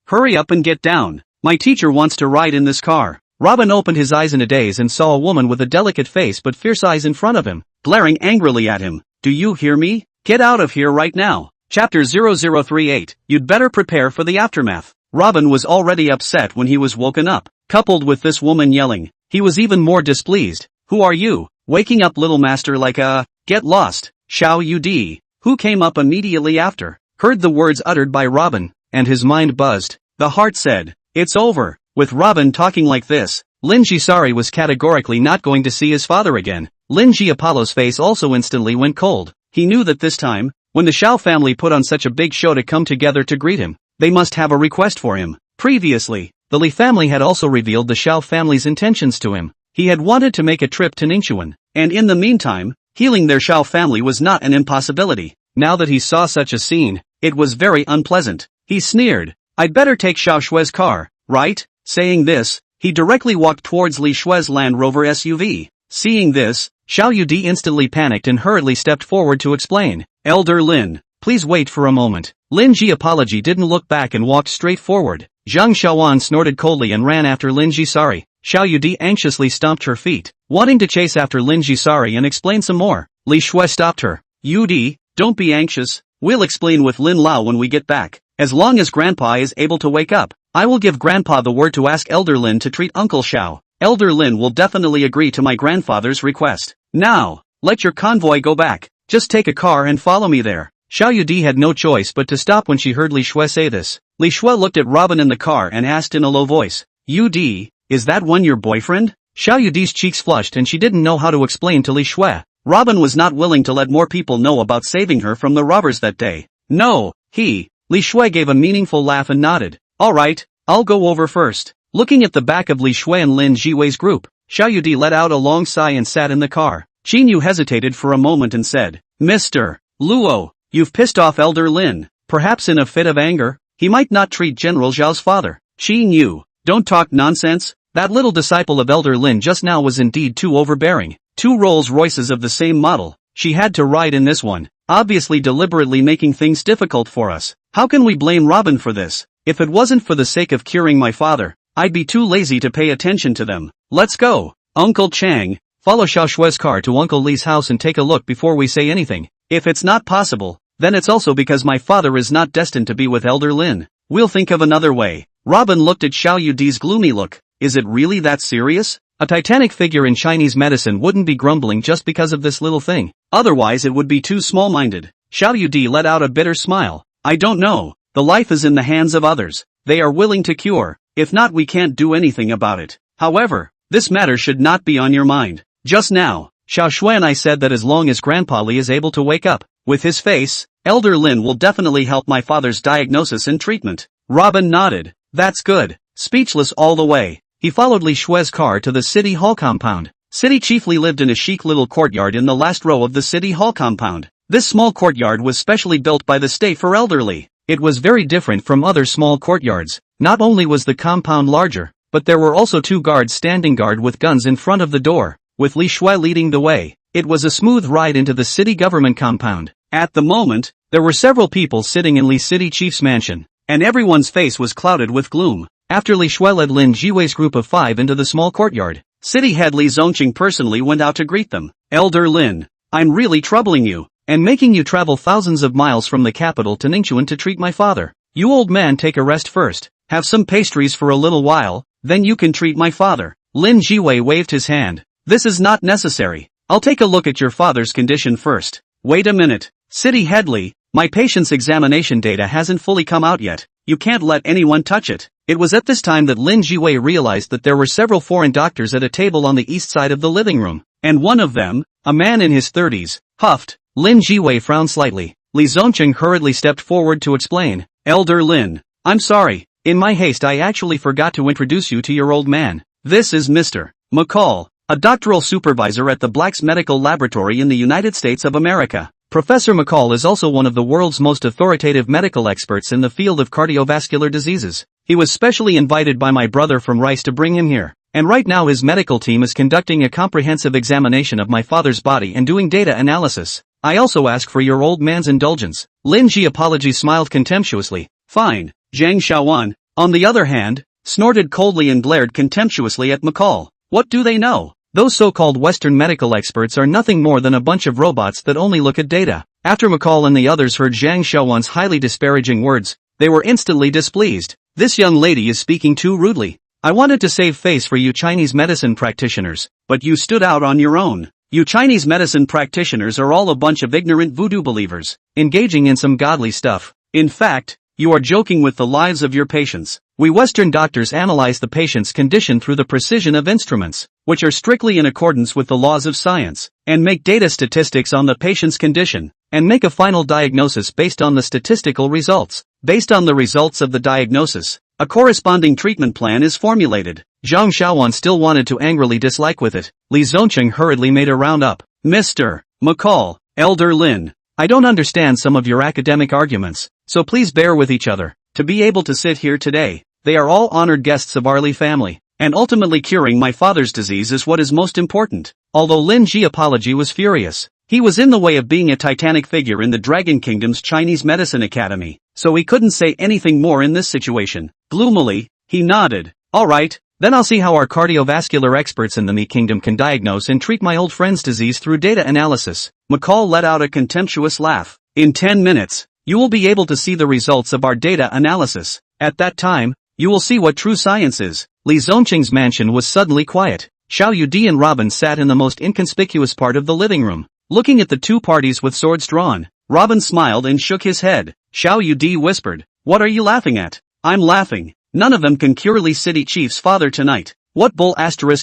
Hurry up and get down. My teacher wants to ride in this car. Robin opened his eyes in a daze and saw a woman with a delicate face but fierce eyes in front of him, glaring angrily at him. Do you hear me? Get out of here right now. Chapter 0038. You'd better prepare for the aftermath. Robin was already upset when he was woken up. Coupled with this woman yelling, he was even more displeased. Who are you? Waking up little master like get lost. Xiao Yudi, who came up immediately after, heard the words uttered by Robin, and his mind buzzed. The heart said, it's over. With Robin talking like this, Lin Jisari was categorically not going to see his father again. Lin Ji Apollo's face also instantly went cold. He knew that this time, when the Xiao family put on such a big show to come together to greet him, they must have a request for him. Previously, the Li family had also revealed the Xiao family's intentions to him. He had wanted to make a trip to Ningxuan, and in the meantime, healing their Xiao family was not an impossibility. Now that he saw such a scene, it was very unpleasant. He sneered, I'd better take Xiao Shue's car, right? Saying this, he directly walked towards Li Shue's Land Rover SUV. Seeing this, Xiao Yudi instantly panicked and hurriedly stepped forward to explain. Elder Lin, please wait for a moment. Lin Ji Apology didn't look back and walked straight forward. Zhang Xiaowan snorted coldly and ran after Lin Jisari. Xiao Yudi anxiously stomped her feet, wanting to chase after Lin Jisari and explain some more. Li Shui stopped her. Yudi, don't be anxious. We'll explain with Lin Lao when we get back. As long as Grandpa is able to wake up, I will give Grandpa the word to ask Elder Lin to treat Uncle Xiao. Elder Lin will definitely agree to my grandfather's request. Now, let your convoy go back. Just take a car and follow me there. Xiao Yudi had no choice but to stop when she heard Li Shui say this. Li Shui looked at Robin in the car and asked in a low voice, Yudi, is that one your boyfriend? Xiao Yudi's cheeks flushed and she didn't know how to explain to Li Shui. Robin was not willing to let more people know about saving her from the robbers that day. No, Li Shui gave a meaningful laugh and nodded. Alright, I'll go over first. Looking at the back of Li Shui and Lin Jiwei's group, Xiao Yudi let out a long sigh and sat in the car. Qin Yu hesitated for a moment and said, Mr. Luo, you've pissed off Elder Lin. Perhaps in a fit of anger, he might not treat General Zhao's father. Qin Yu, don't talk nonsense. That little disciple of Elder Lin just now was indeed too overbearing. 2 Rolls-Royces of the same model. She had to ride in this one, obviously deliberately making things difficult for us. How can we blame Robin for this? If it wasn't for the sake of curing my father, I'd be too lazy to pay attention to them. Let's go. Uncle Chang, follow Xiao Shue's car to Uncle Li's house and take a look before we say anything. If it's not possible, then it's also because my father is not destined to be with Elder Lin. We'll think of another way. Robin looked at Xiao Yudi's gloomy look. Is it really that serious? A titanic figure in Chinese medicine wouldn't be grumbling just because of this little thing. Otherwise it would be too small-minded. Xiao Yudi let out a bitter smile. I don't know. The life is in the hands of others. They are willing to cure. If not, we can't do anything about it. However, this matter should not be on your mind. Just now, Xiao Shui and I said that as long as Grandpa Li is able to wake up, with his face, Elder Lin will definitely help my father's diagnosis and treatment. Robin nodded. That's good. Speechless all the way, he followed Li Shue's car to the city hall compound. City Chief Li lived in a chic little courtyard in the last row of the city hall compound. This small courtyard was specially built by the state for elderly. It was very different from other small courtyards. Not only was the compound larger, but there were also 2 guards standing guard with guns in front of the door, with Li Shui leading the way. It was a smooth ride into the city government compound. At the moment, there were several people sitting in Li City Chief's mansion, and everyone's face was clouded with gloom. After Li Shui led Lin Jiwei's group of 5 into the small courtyard, city head Li Zongqing personally went out to greet them. Elder Lin, I'm really troubling you, and making you travel thousands of miles from the capital to Ningxuan to treat my father. You old man, take a rest first, have some pastries for a little while, then you can treat my father. Lin Jiwei waved his hand. This is not necessary. I'll take a look at your father's condition first. Wait a minute. City head Li, my patient's examination data hasn't fully come out yet. You can't let anyone touch it. It was at this time that Lin Jiwei realized that there were several foreign doctors at a table on the east side of the living room, and one of them, a man in his 30s, huffed. Lin Jiwei frowned slightly. Li Zongqing hurriedly stepped forward to explain. Elder Lin, I'm sorry. In my haste I actually forgot to introduce you to your old man. This is Mr. McCall, a doctoral supervisor at the Black's Medical Laboratory in the United States of America. Professor McCall is also one of the world's most authoritative medical experts in the field of cardiovascular diseases. He was specially invited by my brother from Rice to bring him here. And right now his medical team is conducting a comprehensive examination of my father's body and doing data analysis. I also ask for your old man's indulgence. Lin Ji apology smiled contemptuously. Fine. Zhang Xiaowan, on the other hand, snorted coldly and glared contemptuously at McCall. What do they know? Those so-called Western medical experts are nothing more than a bunch of robots that only look at data. After McCall and the others heard Zhang Xiaowan's highly disparaging words, they were instantly displeased. This young lady is speaking too rudely. I wanted to save face for you Chinese medicine practitioners, but you stood out on your own. You Chinese medicine practitioners are all a bunch of ignorant voodoo believers, engaging in some godly stuff. In fact, you are joking with the lives of your patients. We Western doctors analyze the patient's condition through the precision of instruments, which are strictly in accordance with the laws of science, and make data statistics on the patient's condition, and make a final diagnosis based on the statistical results. Based on the results of the diagnosis, a corresponding treatment plan is formulated. Zhang Xiaowan still wanted to angrily dislike with it. Li Zongqing hurriedly made a round up. Mr. McCall, Elder Lin, I don't understand some of your academic arguments, so please bear with each other. To be able to sit here today, they are all honored guests of our Li family, and ultimately curing my father's disease is what is most important. Although Lin Ji apology was furious, he was in the way of being a titanic figure in the Dragon Kingdom's Chinese Medicine Academy, so he couldn't say anything more in this situation. Gloomily, he nodded. Alright, then I'll see how our cardiovascular experts in the Mi Kingdom can diagnose and treat my old friend's disease through data analysis. McCall let out a contemptuous laugh. In 10 minutes, you will be able to see the results of our data analysis. At that time, you will see what true science is. Li Zongqing's mansion was suddenly quiet. Xiao Yudi and Robin sat in the most inconspicuous part of the living room, looking at the two parties with swords drawn. Robin smiled and shook his head. Xiao Yudi whispered, "What are you laughing at?" "I'm laughing. None of them can cure Li City Chief's father tonight. What bull experts.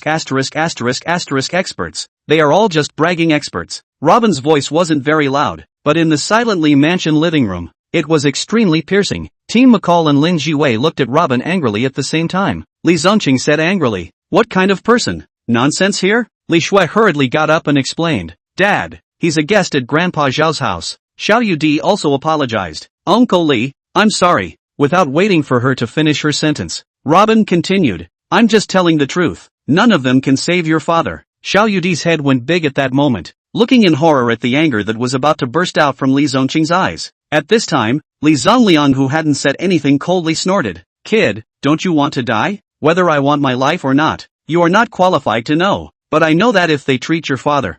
They are all just bragging experts." Robin's voice wasn't very loud, but in the silent Li mansion living room, it was extremely piercing. Team McCall and Lin Jiwei looked at Robin angrily at the same time. Li Zongqing said angrily, "What kind of person? Nonsense here?" Li Shui hurriedly got up and explained, "Dad, he's a guest at Grandpa Zhao's house." Xiao Yudi also apologized. "Uncle Li, I'm sorry." Without waiting for her to finish her sentence, Robin continued, "I'm just telling the truth. None of them can save your father." Xiao Yudi's head went big at that moment, looking in horror at the anger that was about to burst out from Li Zongqing's eyes. At this time, Li Zongliang, who hadn't said anything, coldly snorted, "Kid, don't you want to die? Whether I want my life or not, you are not qualified to know. But I know that if they treat your father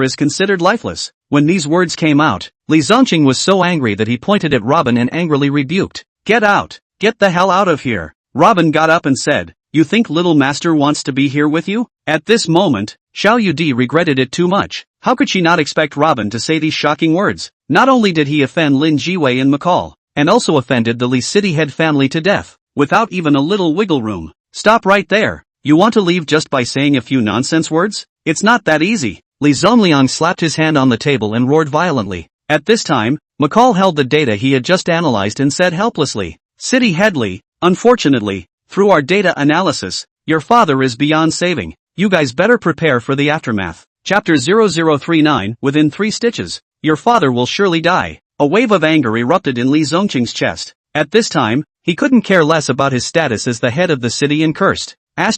is considered lifeless." When these words came out, Li Zongqing was so angry that he pointed at Robin and angrily rebuked, "Get out! Get the hell out of here!" Robin got up and said, "You think little master wants to be here with you?" At this moment, Xiao Yudi regretted it too much. How could she not expect Robin to say these shocking words? Not only did he offend Lin Jiwei and McCall, and also offended the Li City head family to death, without even a little wiggle room. Stop right there. You want to leave just by saying a few nonsense words? It's not that easy. Li Zongliang slapped his hand on the table and roared violently. At this time, McCall held the data he had just analyzed and said helplessly, "City head Li, unfortunately, through our data analysis, your father is beyond saving. You guys better prepare for the aftermath." Chapter 0039, within 3 stitches. Your father will surely die. A wave of anger erupted in Li Zongqing's chest. At this time, he couldn't care less about his status as the head of the city and cursed. I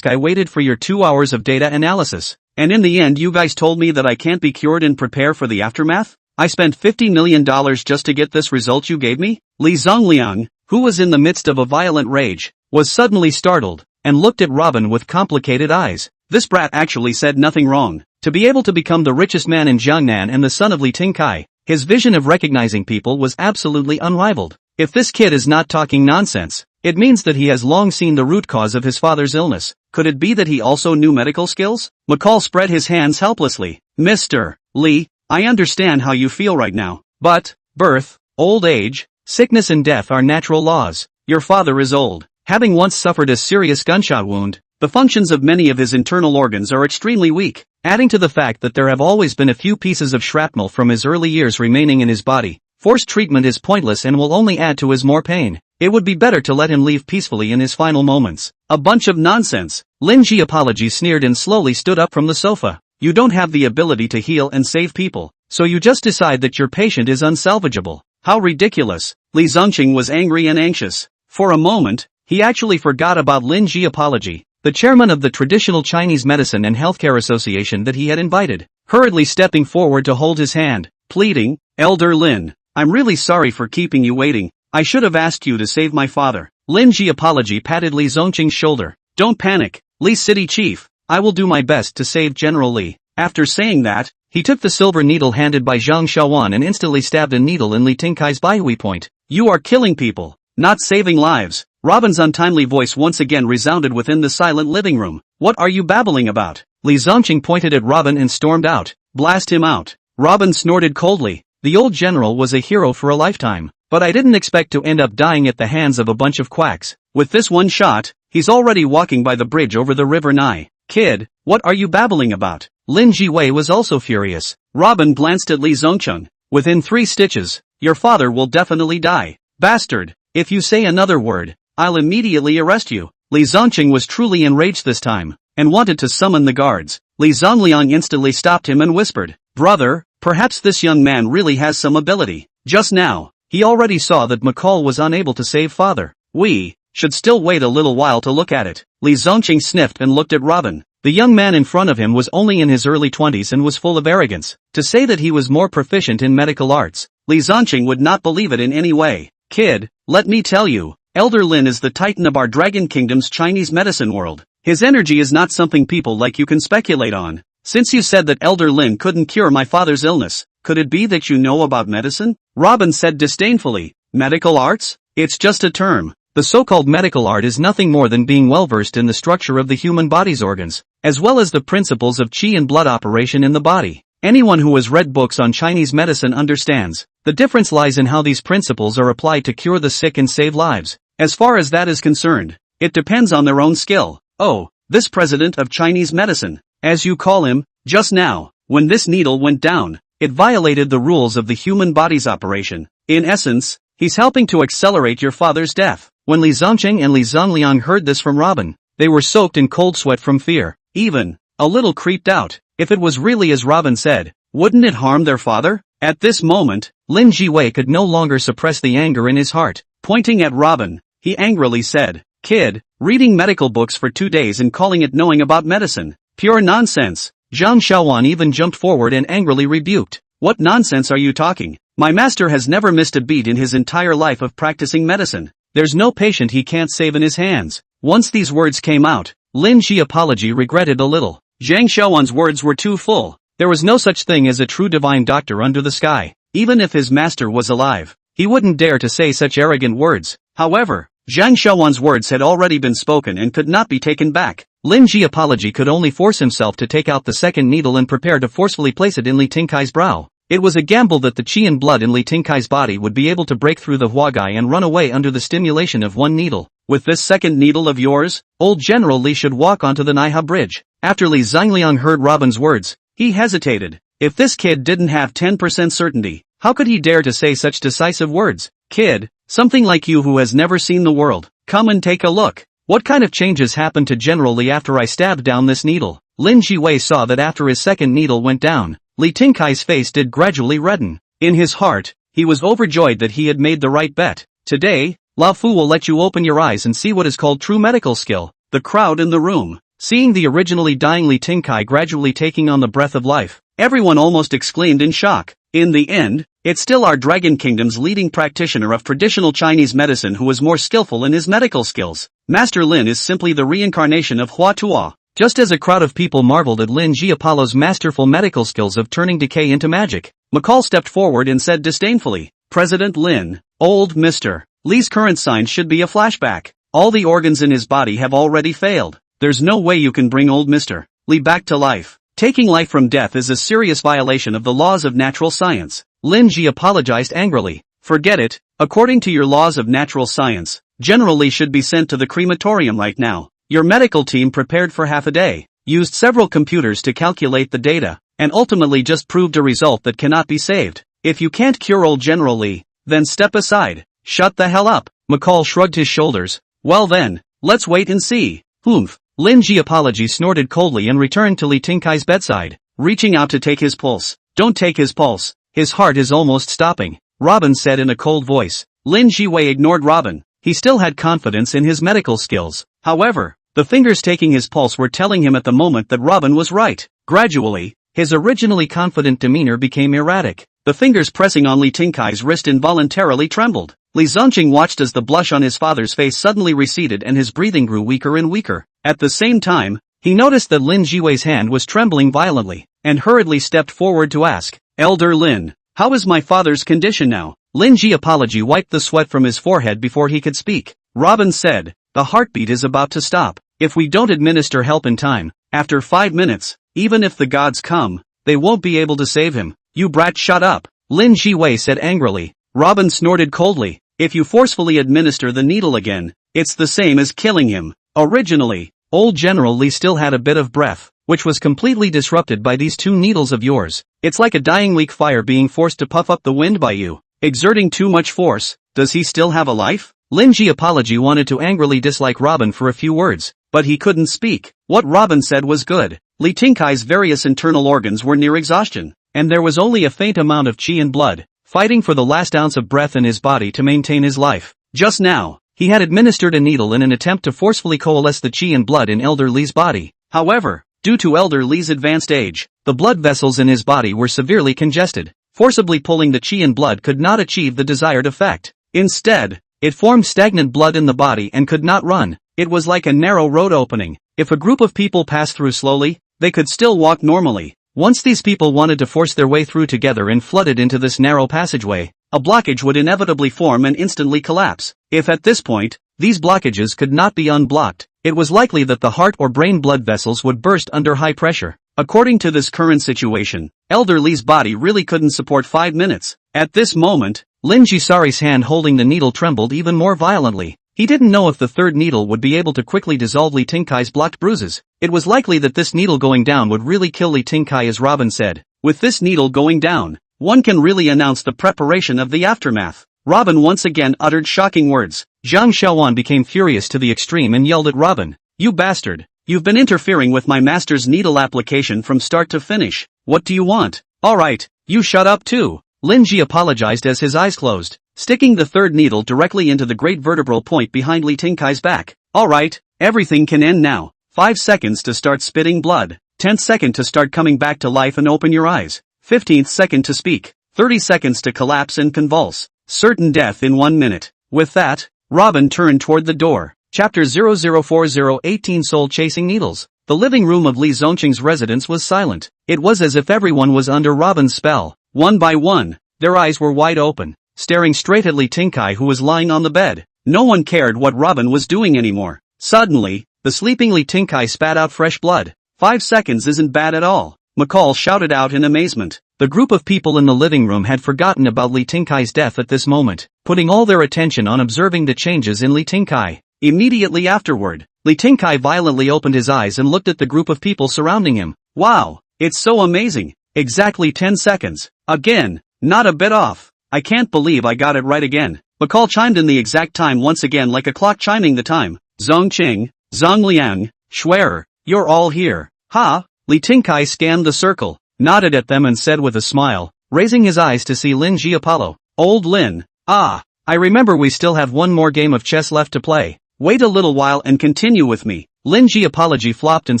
waited for your 2 hours of data analysis, and in the end you guys told me that I can't be cured and prepare for the aftermath? I spent $50 million just to get this result you gave me? Li Zongliang, who was in the midst of a violent rage, was suddenly startled, and looked at Robin with complicated eyes. This brat actually said nothing wrong. To be able to become the richest man in Jiangnan and the son of Li Tingkai, his vision of recognizing people was absolutely unrivaled. If this kid is not talking nonsense, it means that he has long seen the root cause of his father's illness. Could it be that he also knew medical skills? McCall spread his hands helplessly. Mr. Li, I understand how you feel right now. But, birth, old age, sickness and death are natural laws. Your father is old, having once suffered a serious gunshot wound. The functions of many of his internal organs are extremely weak, adding to the fact that there have always been a few pieces of shrapnel from his early years remaining in his body. Forced treatment is pointless and will only add to his more pain. It would be better to let him leave peacefully in his final moments. A bunch of nonsense. Lin Ji apology sneered and slowly stood up from the sofa. You don't have the ability to heal and save people, so you just decide that your patient is unsalvageable. How ridiculous. Li Zongqing was angry and anxious. For a moment, he actually forgot about Lin Ji apology, the chairman of the Traditional Chinese Medicine and Healthcare Association that he had invited, hurriedly stepping forward to hold his hand, pleading, "Elder Lin, I'm really sorry for keeping you waiting. I should have asked you to save my father." Lin Ji apology patted Li Zongqing's shoulder. "Don't panic, Li City Chief. I will do my best to save General Li." After saying that, he took the silver needle handed by Zhang Xiaowan and instantly stabbed a needle in Li Tingkai's Baihui point. "You are killing people, not saving lives." Robin's untimely voice once again resounded within the silent living room. "What are you babbling about?" Li Zongqing pointed at Robin and stormed out. "Blast him out." Robin snorted coldly. The old general was a hero for a lifetime, but I didn't expect to end up dying at the hands of a bunch of quacks. With this one shot, he's already walking by the bridge over the river Nai. "Kid, what are you babbling about?" Lin Jiwei was also furious. Robin glanced at Li Zongqing. "Within 3 stitches, your father will definitely die. Bastard, if you say another word, I'll immediately arrest you." Li Zongqing was truly enraged this time, and wanted to summon the guards. Li Zongliang instantly stopped him and whispered, "Brother, perhaps this young man really has some ability." Just now, he already saw that McCall was unable to save father. "We should still wait a little while to look at it." Li Zongqing sniffed and looked at Robin. The young man in front of him was only in his early 20s and was full of arrogance. To say that he was more proficient in medical arts, Li Zongqing would not believe it in any way. "Kid, let me tell you, Elder Lin is the titan of our Dragon Kingdom's Chinese medicine world. His energy is not something people like you can speculate on. Since you said that Elder Lin couldn't cure my father's illness, could it be that you know about medicine?" Robin said disdainfully. "Medical arts? It's just a term. The so-called medical art is nothing more than being well-versed in the structure of the human body's organs, as well as the principles of qi and blood operation in the body. Anyone who has read books on Chinese medicine understands. The difference lies in how these principles are applied to cure the sick and save lives. As far as that is concerned, it depends on their own skill." "Oh, this president of Chinese medicine, as you call him, just now, when this needle went down, it violated the rules of the human body's operation. In essence, he's helping to accelerate your father's death." When Li Zongqing and Li Zongliang heard this from Robin, they were soaked in cold sweat from fear, even a little creeped out. If it was really as Robin said, wouldn't it harm their father? At this moment, Lin Jiwei could no longer suppress the anger in his heart. Pointing at Robin, he angrily said, "Kid, reading medical books for 2 days and calling it knowing about medicine. Pure nonsense." Zhang Xiaowan even jumped forward and angrily rebuked. "What nonsense are you talking? My master has never missed a beat in his entire life of practicing medicine. There's no patient he can't save in his hands." Once these words came out, Lin Ji apology regretted a little. Zhang Xiaowan's words were too full. There was no such thing as a true divine doctor under the sky. Even if his master was alive, he wouldn't dare to say such arrogant words. However, Zhang Xiaowan's words had already been spoken and could not be taken back. Lin Ji apology could only force himself to take out the second needle and prepare to forcefully place it in Li Tingkai's brow. It was a gamble that the qi and blood in Li Tingkai's body would be able to break through the huagai and run away under the stimulation of one needle. "With this second needle of yours, old General Li should walk onto the Naiha bridge." After Li Zongliang heard Robin's words, he hesitated. If this kid didn't have 10% certainty, how could he dare to say such decisive words? "Kid, something like you who has never seen the world, come and take a look. What kind of changes happened to General Li after I stabbed down this needle?" Lin Jiwei saw that after his second needle went down, Li Tingkai's face did gradually redden. In his heart, he was overjoyed that he had made the right bet. "Today, Lao Fu will let you open your eyes and see what is called true medical skill." The crowd in the room, seeing the originally dying Li Tingkai gradually taking on the breath of life, everyone almost exclaimed in shock. In the end, it's still our Dragon Kingdom's leading practitioner of traditional Chinese medicine who is more skillful in his medical skills. Master Lin is simply the reincarnation of Hua Tuo. Just as a crowd of people marveled at Lin Ji Apollo's masterful medical skills of turning decay into magic, McCall stepped forward and said disdainfully, "President Lin, old Mr. Li's current signs should be a flashback. All the organs in his body have already failed. There's no way you can bring old Mr. Li back to life. Taking life from death is a serious violation of the laws of natural science." Lin Ji apologized angrily. "Forget it. According to your laws of natural science, General Li should be sent to the crematorium right now. Your medical team prepared for half a day, used several computers to calculate the data, and ultimately just proved a result that cannot be saved. If you can't cure old General Li, then step aside. Shut the hell up." McCall shrugged his shoulders. "Well then, let's wait and see." "Humph." Lin Ji apology snorted coldly and returned to Li Tingkai's bedside, reaching out to take his pulse. "Don't take his pulse. His heart is almost stopping," Robin said in a cold voice. Lin Jiwei ignored Robin. He still had confidence in his medical skills. However, the fingers taking his pulse were telling him at the moment that Robin was right. Gradually, his originally confident demeanor became erratic. The fingers pressing on Li Tingkai's wrist involuntarily trembled. Li Zongqing watched as the blush on his father's face suddenly receded and his breathing grew weaker and weaker. At the same time, he noticed that Lin Jiwei's hand was trembling violently, and hurriedly stepped forward to ask, "Elder Lin, how is my father's condition now?" Lin Ji apology wiped the sweat from his forehead before he could speak. Robin said, "The heartbeat is about to stop. If we don't administer help in time, after 5 minutes, even if the gods come, they won't be able to save him." "You brat, shut up," Lin Jiwei said angrily. Robin snorted coldly, "If you forcefully administer the needle again, it's the same as killing him." Originally, old General Li still had a bit of breath, which was completely disrupted by these 2 needles of yours. It's like a dying leak fire being forced to puff up the wind by you. Exerting too much force. Does he still have a life? Lin Ji apology wanted to angrily dislike Robin for a few words, but he couldn't speak. What Robin said was good. Li Tingkai's various internal organs were near exhaustion, and there was only a faint amount of qi and blood, fighting for the last ounce of breath in his body to maintain his life. Just now, he had administered a needle in an attempt to forcefully coalesce the qi and blood in Elder Li's body. However, due to Elder Li's advanced age, the blood vessels in his body were severely congested. Forcibly pulling the qi and blood could not achieve the desired effect. Instead, it formed stagnant blood in the body and could not run. It was like a narrow road opening. If a group of people passed through slowly, they could still walk normally. Once these people wanted to force their way through together and flooded into this narrow passageway, a blockage would inevitably form and instantly collapse. If at this point, these blockages could not be unblocked, it was likely that the heart or brain blood vessels would burst under high pressure. According to this current situation, Elder Li's body really couldn't support 5 minutes. At this moment, Lin Jisari's hand holding the needle trembled even more violently. He didn't know if the third needle would be able to quickly dissolve Li Tingkai's blocked bruises. It was likely that this needle going down would really kill Li Tingkai, as Robin said. With this needle going down, one can really announce the preparation of the aftermath. Robin once again uttered shocking words. Zhang Xiaowan became furious to the extreme and yelled at Robin, "You bastard! You've been interfering with my master's needle application from start to finish. What do you want?" "Alright, you shut up too." Lin Ji apologized as his eyes closed, sticking the third needle directly into the great vertebral point behind Li Tingkai's back. "Alright, everything can end now. 5 seconds to start spitting blood. 10th second to start coming back to life and open your eyes. 15th second to speak. 30 seconds to collapse and convulse. Certain death in 1 minute." With that, Robin turned toward the door. Chapter 004018 Soul Chasing Needles. The living room of Li Zongqing's residence was silent. It was as if everyone was under Robin's spell. One by one, their eyes were wide open, staring straight at Li Tingkai, who was lying on the bed. No one cared what Robin was doing anymore. Suddenly, the sleeping Li Tingkai spat out fresh blood. 5 seconds isn't bad at all, McCall shouted out in amazement. The group of people in the living room had forgotten about Li Tingkai's death at this moment, putting all their attention on observing the changes in Li Tingkai. Immediately afterward, Li Tingkai violently opened his eyes and looked at the group of people surrounding him. "Wow, it's so amazing. Exactly 10 seconds. Again, not a bit off. I can't believe I got it right again." McCall chimed in the exact time once again, like a clock chiming the time. "Zongqing, Zongliang, Schwerer, you're all here. Ha?" Li Tingkai scanned the circle, nodded at them and said with a smile, raising his eyes to see Lin Ji Apollo. "Old Lin, I remember we still have one more game of chess left to play. Wait a little while and continue with me." Lin Ji apology flopped and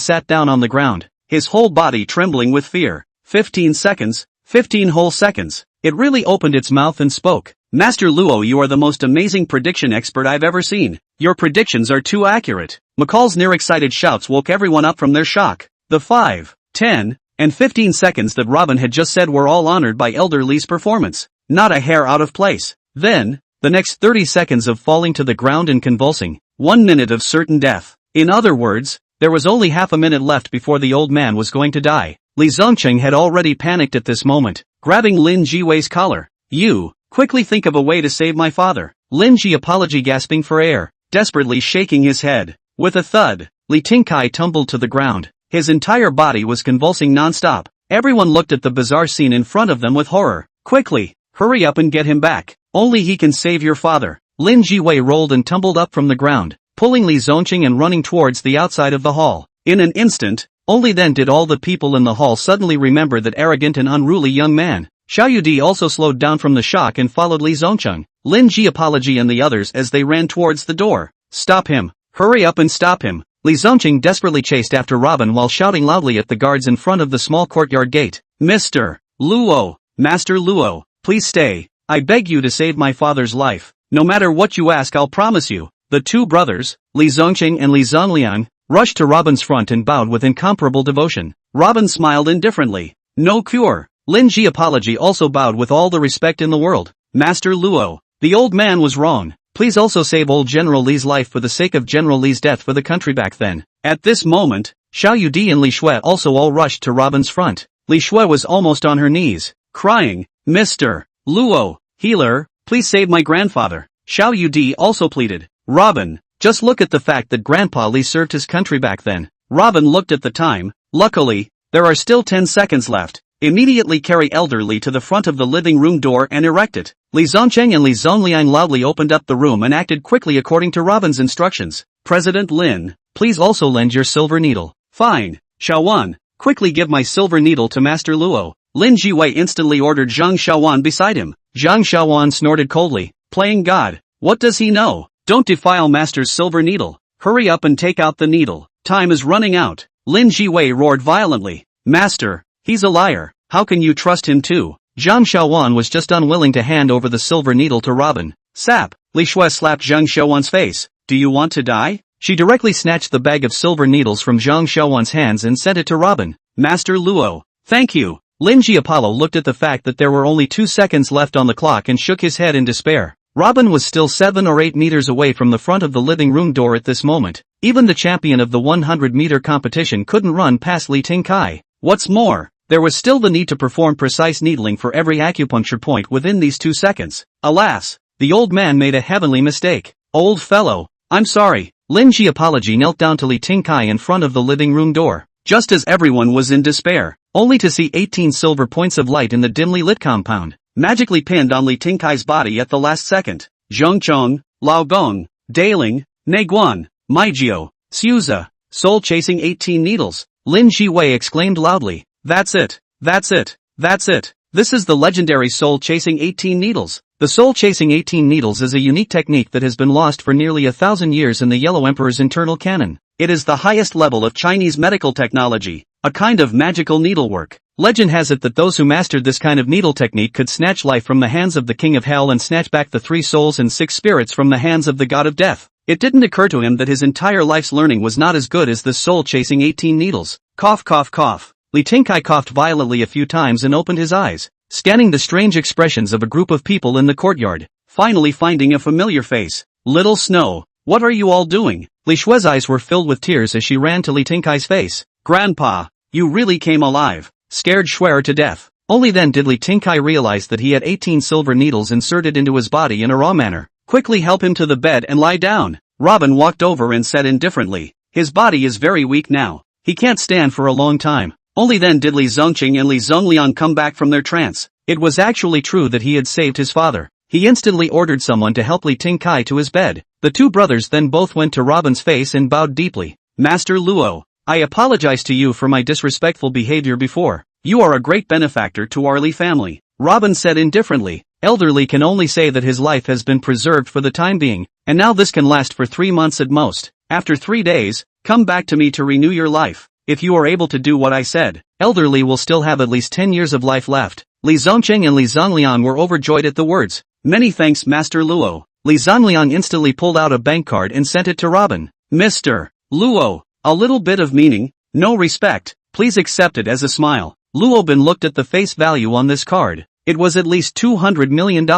sat down on the ground, his whole body trembling with fear. 15 seconds, 15 whole seconds. It really opened its mouth and spoke. "Master Luo, you are the most amazing prediction expert I've ever seen. Your predictions are too accurate." McCall's near-excited shouts woke everyone up from their shock. The 5, 10, and 15 seconds that Robin had just said were all honored by Elder Li's performance. Not a hair out of place. Then, the next 30 seconds of falling to the ground and convulsing. 1 minute of certain death. In other words, there was only half a minute left before the old man was going to die. Li Zongqing had already panicked at this moment, grabbing Lin Jiwei's collar. "You, quickly think of a way to save my father." Lin Ji apology gasping for air, desperately shaking his head. With a thud, Li Tingkai tumbled to the ground. His entire body was convulsing non-stop. Everyone looked at the bizarre scene in front of them with horror. "Quickly, hurry up and get him back. Only he can save your father." Lin Jiwei rolled and tumbled up from the ground, pulling Li Zongqing and running towards the outside of the hall. In an instant, only then did all the people in the hall suddenly remember that arrogant and unruly young man. Xiao Yudi also slowed down from the shock and followed Li Zongqing. Lin Ji apology and the others as they ran towards the door. Stop him. Hurry up and stop him. Li Zongqing desperately chased after Robin while shouting loudly at the guards in front of the small courtyard gate. Mr. Luo, Master Luo, please stay. I beg you to save my father's life. No matter what you ask, I'll promise you. The two brothers, Li Zongqing and Li Zongliang, rushed to Robin's front and bowed with incomparable devotion. Robin smiled indifferently. No cure. Lin Ji apology also bowed with all the respect in the world. Master Luo, the old man was wrong. Please also save old General Li's life for the sake of General Li's death for the country back then. At this moment, Xiao Yudi and Li Shui also all rushed to Robin's front. Li Shui was almost on her knees, crying, Mr. Luo, healer, please save my grandfather. Xiao Yudi also pleaded. Robin, just look at the fact that Grandpa Li served his country back then. Robin looked at the time. Luckily, there are still 10 seconds left. Immediately carry Elder Li to the front of the living room door and erect it. Li Zongcheng and Li Zongliang loudly opened up the room and acted quickly according to Robin's instructions. President Lin, please also lend your silver needle. Fine. Xiaowan, quickly give my silver needle to Master Luo. Lin Jiwei instantly ordered Zhang Xiaowan beside him. Zhang Xiaowan snorted coldly. Playing God. What does he know? Don't defile Master's silver needle. Hurry up and take out the needle. Time is running out. Lin Jiwei roared violently. Master, he's a liar. How can you trust him too? Zhang Xiaowan was just unwilling to hand over the silver needle to Robin. Sap! Li Shui slapped Zhang Xiaowan's face. Do you want to die? She directly snatched the bag of silver needles from Zhang Xiaowan's hands and sent it to Robin. Master Luo, thank you. Lin Ji Apollo looked at the fact that there were only 2 seconds left on the clock and shook his head in despair. Robin was still 7 or 8 meters away from the front of the living room door at this moment. Even the champion of the 100-meter competition couldn't run past Li Tingkai. What's more, there was still the need to perform precise needling for every acupuncture point within these 2 seconds. Alas, the old man made a heavenly mistake. Old fellow, I'm sorry. Lin Ji apology knelt down to Li Tingkai in front of the living room door. Just as everyone was in despair, only to see 18 silver points of light in the dimly lit compound, magically pinned on Li Tingkai's body at the last second. Zhongchong, Lao Gong, Daling, Neguan, Maijio, Suza, soul-chasing 18 needles. Lin Jiwei exclaimed loudly. That's it. That's it. That's it. This is the legendary soul-chasing 18 needles. The soul-chasing 18 needles is a unique technique that has been lost for nearly 1,000 years in the Yellow Emperor's internal canon. It is the highest level of Chinese medical technology, a kind of magical needlework. Legend has it that those who mastered this kind of needle technique could snatch life from the hands of the King of Hell and snatch back the 3 souls and 6 spirits from the hands of the God of Death. It didn't occur to him that his entire life's learning was not as good as this soul-chasing 18 needles. Cough cough cough. Li Tingkai coughed violently a few times and opened his eyes, scanning the strange expressions of a group of people in the courtyard, finally finding a familiar face. Little Snow, what are you all doing? Li Shui's eyes were filled with tears as she ran to Li Tingkai's face. Grandpa, you really came alive. Scared Shuer to death. Only then did Li Tingkai realize that he had 18 silver needles inserted into his body in a raw manner. Quickly help him to the bed and lie down. Robin walked over and said indifferently. His body is very weak now. He can't stand for a long time. Only then did Li Zongqing and Li Zongliang come back from their trance. It was actually true that he had saved his father. He instantly ordered someone to help Li Tingkai to his bed. The two brothers then both went to Robin's face and bowed deeply. Master Luo, I apologize to you for my disrespectful behavior before. You are a great benefactor to our Li family. Robin said indifferently. Elder Li can only say that his life has been preserved for the time being, and now this can last for 3 months at most. After 3 days, come back to me to renew your life. If you are able to do what I said, Elder Li will still have at least 10 years of life left. Li Zongqing and Li Zongliang were overjoyed at the words. Many thanks, Master Luo. Li Zongliang instantly pulled out a bank card and sent it to Robin. Mr. Luo, a little bit of meaning, no respect, please accept it as a smile. Luo Bin looked at the face value on this card. It was at least $200 million.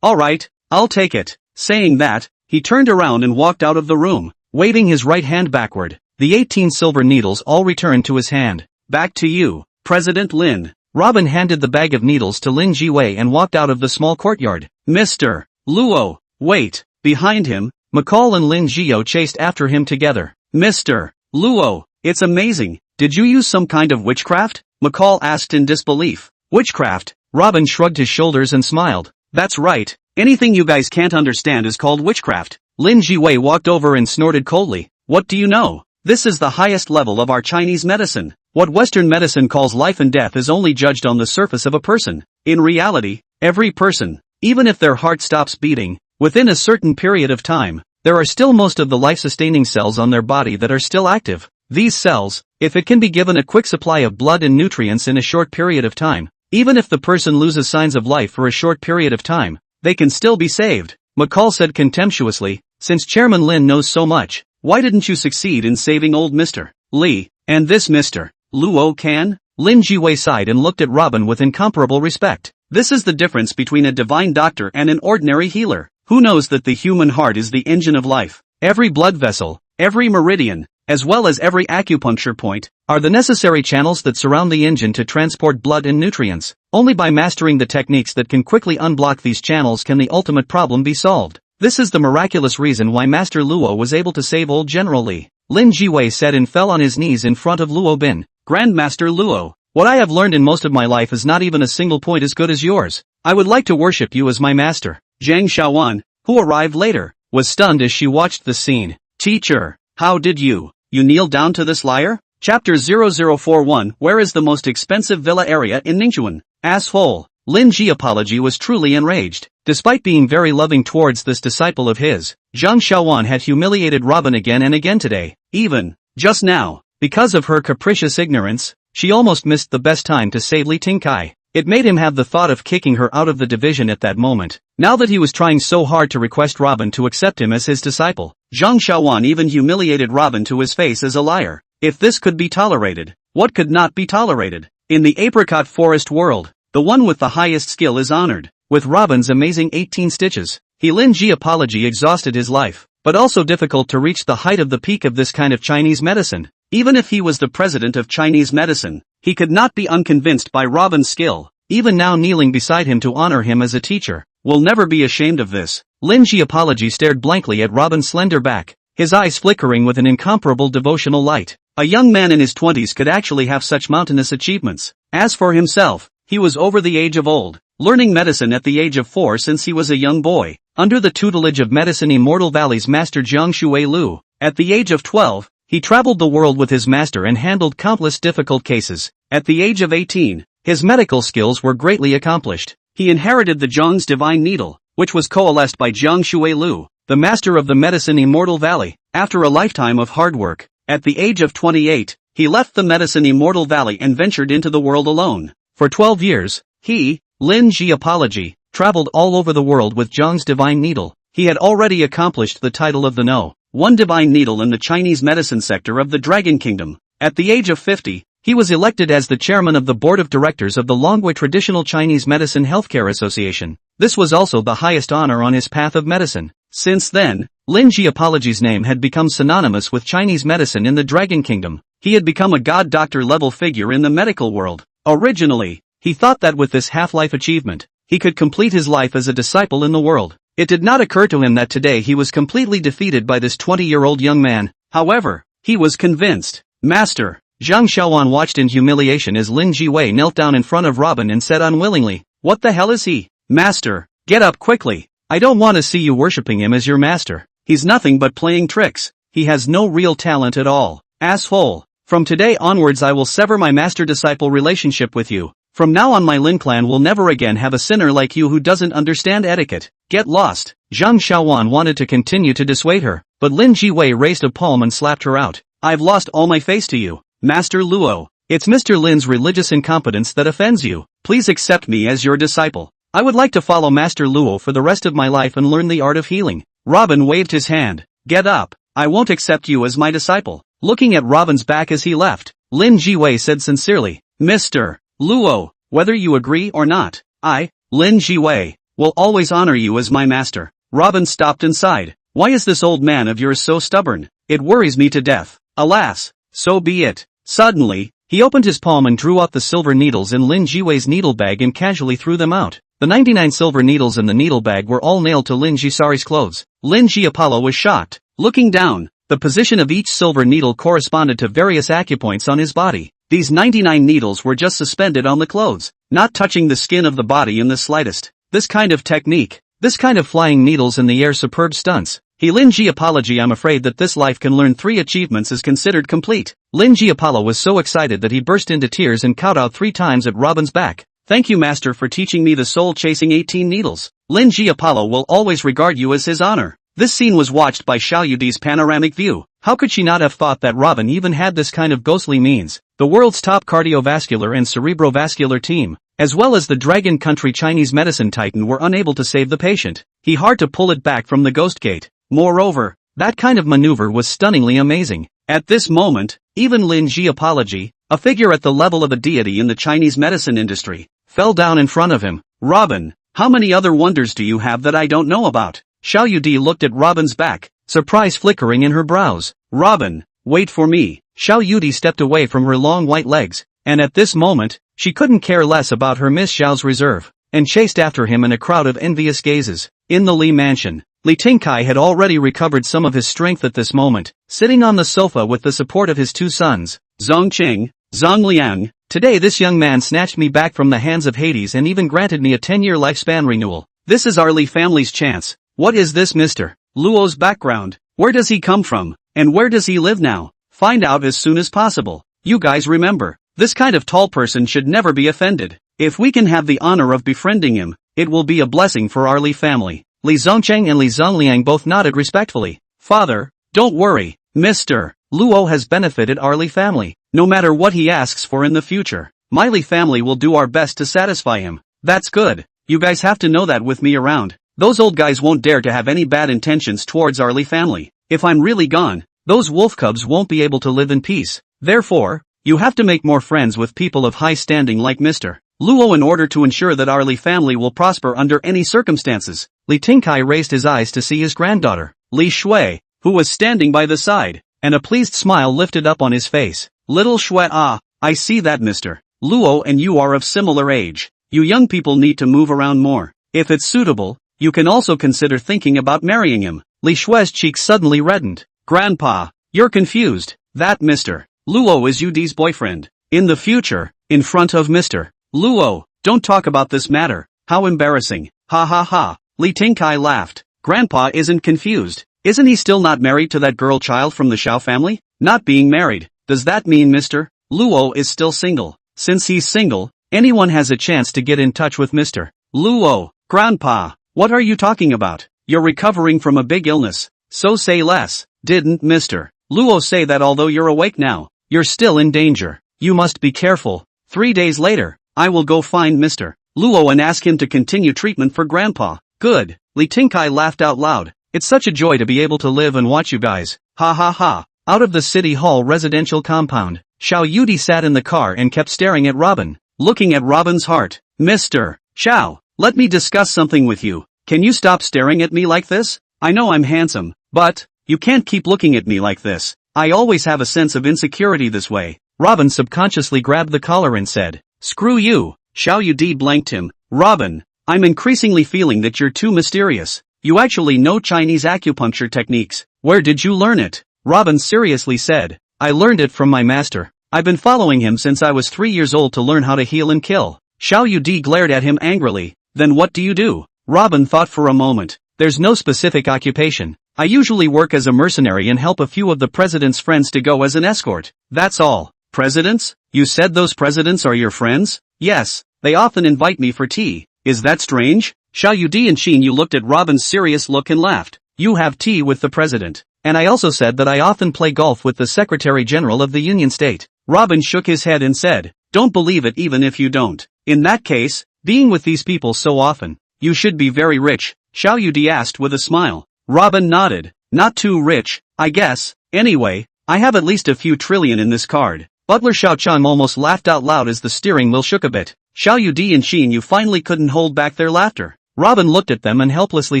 Alright, I'll take it. Saying that, he turned around and walked out of the room, waving his right hand backward. The 18 silver needles all returned to his hand. Back to you, President Lin. Robin handed the bag of needles to Lin Jiwei and walked out of the small courtyard. Mr. Luo, wait. Behind him, McCall and Lin Jiao chased after him together. Mr. Luo, it's amazing. Did you use some kind of witchcraft? McCall asked in disbelief. Witchcraft? Robin shrugged his shoulders and smiled. That's right. Anything you guys can't understand is called witchcraft. Lin Jiwei walked over and snorted coldly. What do you know? This is the highest level of our Chinese medicine. What Western medicine calls life and death is only judged on the surface of a person. In reality, every person, Even if their heart stops beating, within a certain period of time, there are still most of the life-sustaining cells on their body that are still active. These cells, if it can be given a quick supply of blood and nutrients in a short period of time, even if the person loses signs of life for a short period of time, they can still be saved. McCall said contemptuously, since Chairman Lin knows so much, why didn't you succeed in saving old Mr. Lee, and this Mr. Luo can? Lin Jiwei sighed and looked at Robin with incomparable respect. This is the difference between a divine doctor and an ordinary healer. Who knows that the human heart is the engine of life? Every blood vessel, every meridian, as well as every acupuncture point, are the necessary channels that surround the engine to transport blood and nutrients. Only by mastering the techniques that can quickly unblock these channels can the ultimate problem be solved. This is the miraculous reason why Master Luo was able to save old General Li. Lin Jiwei said and fell on his knees in front of Luo Bin. Grandmaster Luo, what I have learned in most of my life is not even a single point as good as yours. I would like to worship you as my master. Zhang Xiaowan, who arrived later, was stunned as she watched the scene. Teacher, how did you kneel down to this liar? Chapter 0041. Where is the most expensive villa area in Ningxuan? Asshole. Lin Ji apology was truly enraged. Despite being very loving towards this disciple of his, Zhang Xiaowan had humiliated Robin again and again today. Even just now, because of her capricious ignorance, she almost missed the best time to save Li Tingkai. It made him have the thought of kicking her out of the division at that moment. Now that he was trying so hard to request Robin to accept him as his disciple, Zhang Xiaowan even humiliated Robin to his face as a liar. If this could be tolerated, what could not be tolerated? In the apricot forest world, the one with the highest skill is honored. With Robin's amazing 18 stitches, Lin Ji apology exhausted his life, but also difficult to reach the height of the peak of this kind of Chinese medicine. Even if he was the president of Chinese medicine, he could not be unconvinced by Robin's skill. Even now kneeling beside him to honor him as a teacher, will never be ashamed of this. Lin Ji apology stared blankly at Robin's slender back, his eyes flickering with an incomparable devotional light. A young man in his 20s could actually have such mountainous achievements. As for himself, he was over the age of old, learning medicine at the age of 4 since he was a young boy, under the tutelage of Medicine Immortal Valley's master Jiang Shui Lu. At the age of 12, he traveled the world with his master and handled countless difficult cases. At the age of 18, his medical skills were greatly accomplished. He inherited the Zhang's divine needle, which was coalesced by Jiang Shui Lu, the master of the Medicine Immortal Valley. After a lifetime of hard work, at the age of 28, he left the Medicine Immortal Valley and ventured into the world alone. For 12 years, he, Lin Ji apology, traveled all over the world with Zhang's divine needle. He had already accomplished the title of the No. 1 divine needle in the Chinese medicine sector of the Dragon Kingdom. At the age of 50, he was elected as the chairman of the board of directors of the Longwei Traditional Chinese Medicine Healthcare Association. This was also the highest honor on his path of medicine. Since then, Lin Ji apology's name had become synonymous with Chinese medicine in the Dragon Kingdom. He had become a god doctor level figure in the medical world. Originally, he thought that with this half-life achievement, he could complete his life as a disciple in the world. It did not occur to him that today he was completely defeated by this 20-year-old young man. However, he was convinced. Master, Zhang Xiaowan watched in humiliation as Lin Jiwei knelt down in front of Robin and said unwillingly, "What the hell is he? Master, get up quickly. I don't want to see you worshipping him as your master. He's nothing but playing tricks. He has no real talent at all. Asshole. From today onwards I will sever my master-disciple relationship with you. From now on my Lin clan will never again have a sinner like you who doesn't understand etiquette. Get lost." Zhang Xiaowan wanted to continue to dissuade her, but Lin Jiwei raised a palm and slapped her out. "I've lost all my face to you, Master Luo. It's Mr. Lin's religious incompetence that offends you. Please accept me as your disciple. I would like to follow Master Luo for the rest of my life and learn the art of healing." Robin waved his hand. "Get up. I won't accept you as my disciple." Looking at Robin's back as he left, Lin Jiwei said sincerely, "Mr. Luo, whether you agree or not, I, Lin Jiwei, will always honor you as my master." Robin stopped and sighed. "Why is this old man of yours so stubborn? It worries me to death." "Alas, so be it." Suddenly, he opened his palm and drew out the silver needles in Lin Jiwei's needle bag and casually threw them out. The 99 silver needles in the needle bag were all nailed to Lin Jisari's clothes. Lin Ji Apollo was shocked. Looking down, the position of each silver needle corresponded to various acupoints on his body. These 99 needles were just suspended on the clothes, not touching the skin of the body in the slightest. This kind of technique, this kind of flying needles in the air, superb stunts. Lin Ji apology. I'm afraid that this life can learn 3 achievements is considered complete. Lin Ji Apollo was so excited that he burst into tears and kowtowed 3 times at Robin's back. Thank you master for teaching me the soul-chasing 18 needles. Lin Ji Apollo will always regard you as his honor. This scene was watched by Xiao Yudi's panoramic view. How could she not have thought that Robin even had this kind of ghostly means? The world's top cardiovascular and cerebrovascular team, as well as the Dragon Country Chinese medicine titan, were unable to save the patient. He hard to pull it back from the ghost gate. Moreover, that kind of maneuver was stunningly amazing. At this moment, even Lin Ji Apology, a figure at the level of a deity in the Chinese medicine industry, fell down in front of him. Robin, how many other wonders do you have that I don't know about? Xiao Yudi looked at Robin's back, surprise flickering in her brows. Robin, wait for me. Xiao Yudi stepped away from her long white legs, and at this moment, she couldn't care less about her Miss Xiao's reserve, and chased after him in a crowd of envious gazes. In the Li mansion, Li Tingkai had already recovered some of his strength at this moment, sitting on the sofa with the support of his two sons, Zongqing, Zongliang. Today this young man snatched me back from the hands of Hades and even granted me a 10-year lifespan renewal. This is our Li family's chance. What is this Mr. Luo's background? Where does he come from? And where does he live now? Find out as soon as possible. You guys remember, this kind of tall person should never be offended. If we can have the honor of befriending him, it will be a blessing for our Li family. Li Zongcheng and Li Zongliang both nodded respectfully. Father, don't worry, Mr. Luo has benefited our Li family. No matter what he asks for in the future, my Li family will do our best to satisfy him. That's good. You guys have to know that with me around, those old guys won't dare to have any bad intentions towards our Li family. If I'm really gone, those wolf cubs won't be able to live in peace. Therefore, you have to make more friends with people of high standing like Mr. Luo in order to ensure that our Li family will prosper under any circumstances. Li Tingkai raised his eyes to see his granddaughter, Li Shui, who was standing by the side, and a pleased smile lifted up on his face. Little Shui, I see that Mr. Luo and you are of similar age. You young people need to move around more. If it's suitable, you can also consider thinking about marrying him. Li Shui's cheeks suddenly reddened. Grandpa, you're confused. That Mr. Luo is Yudi's boyfriend. In the future, in front of Mr. Luo, don't talk about this matter. How embarrassing. Ha ha ha. Li Tingkai laughed. Grandpa isn't confused. Isn't he still not married to that girl child from the Xiao family? Not being married, does that mean Mr. Luo is still single? Since he's single, anyone has a chance to get in touch with Mr. Luo. Grandpa, what are you talking about? You're recovering from a big illness, so say less. Didn't Mr. Luo say that although you're awake now, you're still in danger? You must be careful. 3 days later, I will go find Mr. Luo and ask him to continue treatment for Grandpa. Good. Li Tingkai laughed out loud. It's such a joy to be able to live and watch you guys. Ha ha ha. Out of the City Hall residential compound, Xiao Yudi sat in the car and kept staring at Robin, looking at Robin's heart. Mr. Xiao, let me discuss something with you. Can you stop staring at me like this? I know I'm handsome, but you can't keep looking at me like this. I always have a sense of insecurity this way. Robin subconsciously grabbed the collar and said, Screw you. Xiao Yudi blanked him. Robin, I'm increasingly feeling that you're too mysterious. You actually know Chinese acupuncture techniques. Where did you learn it? Robin seriously said, I learned it from my master. I've been following him since I was 3 years old to learn how to heal and kill. Xiao Yudi glared at him angrily. Then what do you do? Robin thought for a moment. There's no specific occupation. I usually work as a mercenary and help a few of the president's friends to go as an escort. That's all. Presidents? You said those presidents are your friends? Yes, they often invite me for tea. Is that strange? Xiao Yudi and Xin Yu looked at Robin's serious look and laughed. You have tea with the president. And I also said that I often play golf with the Secretary General of the Union State. Robin shook his head and said, Don't believe it even if you don't. In that case, being with these people so often, you should be very rich, Xiao Yudi asked with a smile. Robin nodded. Not too rich, I guess. Anyway, I have at least a few trillion in this card. Butler Xiao Chang almost laughed out loud as the steering wheel shook a bit. Xiao Yudi and Xin Yu finally couldn't hold back their laughter. Robin looked at them and helplessly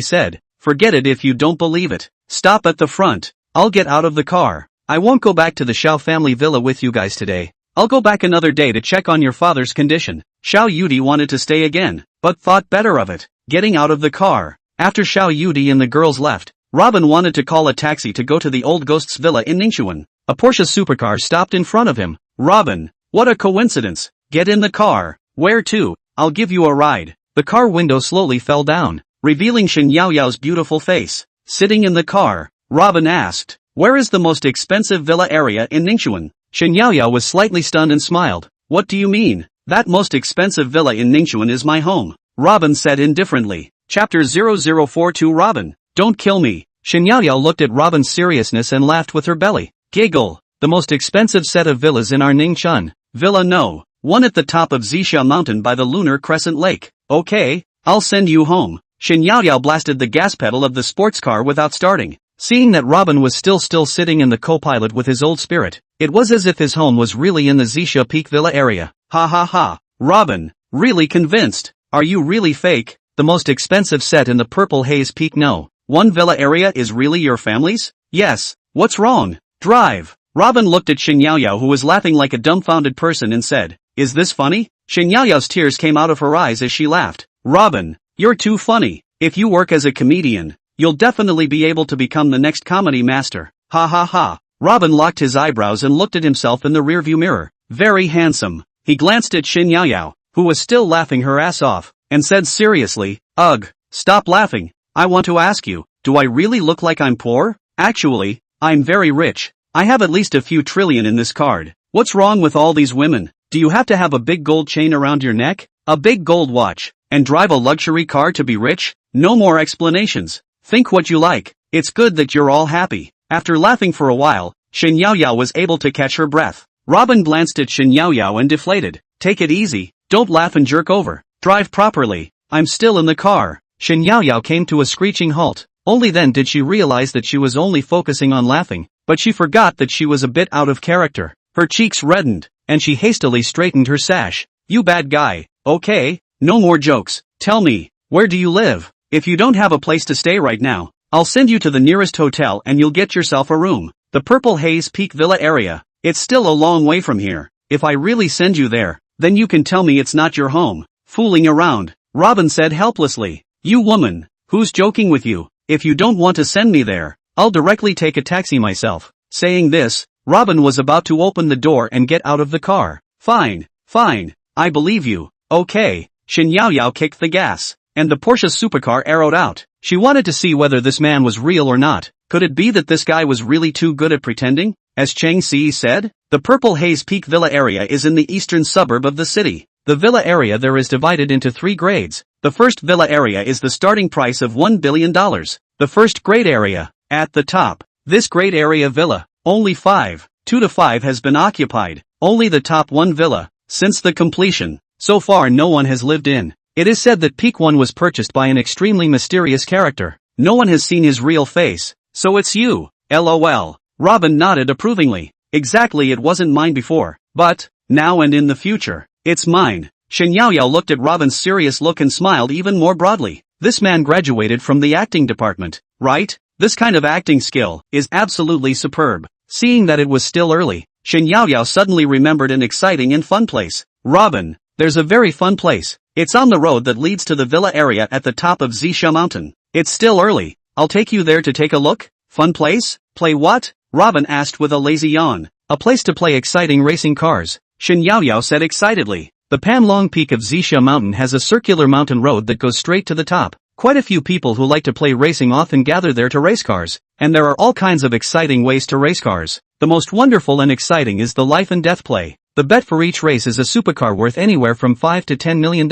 said, Forget it if you don't believe it. Stop at the front. I'll get out of the car. I won't go back to the Xiao family villa with you guys today. I'll go back another day to check on your father's condition. Xiao Yudi wanted to stay again, but thought better of it. Getting out of the car. After Xiao Yudi and the girls left, Robin wanted to call a taxi to go to the old ghost's villa in Ningxuan. A Porsche supercar stopped in front of him. Robin, what a coincidence. Get in the car. Where to? I'll give you a ride. The car window slowly fell down, revealing Shen Yaoyao's beautiful face. Sitting in the car, Robin asked, Where is the most expensive villa area in Ningxuan? Shen Yaoyao was slightly stunned and smiled. What do you mean? That most expensive villa in Ningxuan is my home, Robin said indifferently. Chapter 0042 Robin, don't kill me. Shen Yaoyao looked at Robin's seriousness and laughed with her belly. Giggle. The most expensive set of villas in our Ningxuan. Villa No. 1 at the top of Zixia Mountain by the lunar crescent lake. Okay, I'll send you home. Shen Yaoyao blasted the gas pedal of the sports car without starting. Seeing that Robin was still sitting in the co-pilot with his old spirit, it was as if his home was really in the Zixia Peak Villa area. Ha ha ha. Robin, really convinced? Are you really fake? The most expensive set in the Purple Haze Peak No. 1 villa area is really your family's? Yes. What's wrong? Drive. Robin looked at Shen Yaoyao, who was laughing like a dumbfounded person, and said, is this funny? Shen Yaoyao's tears came out of her eyes as she laughed. Robin, you're too funny. If you work as a comedian, you'll definitely be able to become the next comedy master. Ha ha ha. Robin locked his eyebrows and looked at himself in the rearview mirror. Very handsome. He glanced at Shen Yaoyao, who was still laughing her ass off, and said seriously, ugh, stop laughing. I want to ask you, do I really look like I'm poor? Actually, I'm very rich. I have at least a few trillion in this card. What's wrong with all these women? Do you have to have a big gold chain around your neck, a big gold watch, and drive a luxury car to be rich? No more explanations. Think what you like. It's good that you're all happy. After laughing for a while, Shen Yaoyao was able to catch her breath. Robin glanced at Shen Yaoyao and deflated. Take it easy. Don't laugh and jerk over. Drive properly. I'm still in the car. Shen Yaoyao came to a screeching halt. Only then did she realize that she was only focusing on laughing, but she forgot that she was a bit out of character. Her cheeks reddened, and she hastily straightened her sash. You bad guy. Okay, no more jokes. Tell me, where do you live? If you don't have a place to stay right now, I'll send you to the nearest hotel and you'll get yourself a room. The Purple Haze Peak Villa area. It's still a long way from here. If I really send you there, then you can tell me it's not your home. Fooling around, Robin said helplessly. You woman, who's joking with you? If you don't want to send me there, I'll directly take a taxi myself. Saying this, Robin was about to open the door and get out of the car. Fine, I believe you. Okay. Shen Yaoyao kicked the gas, and the Porsche supercar arrowed out. She wanted to see whether this man was real or not. Could it be that this guy was really too good at pretending? As Chang Si said, the Purple Haze Peak Villa area is in the eastern suburb of the city. The villa area there is divided into 3 grades. The first villa area is the starting price of $1 billion. The first grade area, at the top. This grade area villa, only 2 to 5 has been occupied. Only the top 1 villa, since the completion. So far no one has lived in. It is said that Peak 1 was purchased by an extremely mysterious character. No one has seen his real face. So it's you. LOL. Robin nodded approvingly. Exactly, it wasn't mine before. But, now and in the future, it's mine. Shen Yaoyao looked at Robin's serious look and smiled even more broadly. This man graduated from the acting department, right? This kind of acting skill is absolutely superb. Seeing that it was still early, Shen Yaoyao suddenly remembered an exciting and fun place. Robin, there's a very fun place. It's on the road that leads to the villa area at the top of Zixia Mountain. It's still early. I'll take you there to take a look. Fun place? Play what? Robin asked with a lazy yawn. A place to play exciting racing cars. Shen Yaoyao said excitedly. The Panlong Peak of Zixia Mountain has a circular mountain road that goes straight to the top. Quite a few people who like to play racing often gather there to race cars, and there are all kinds of exciting ways to race cars. The most wonderful and exciting is the life and death play. The bet for each race is a supercar worth anywhere from $5 to $10 million.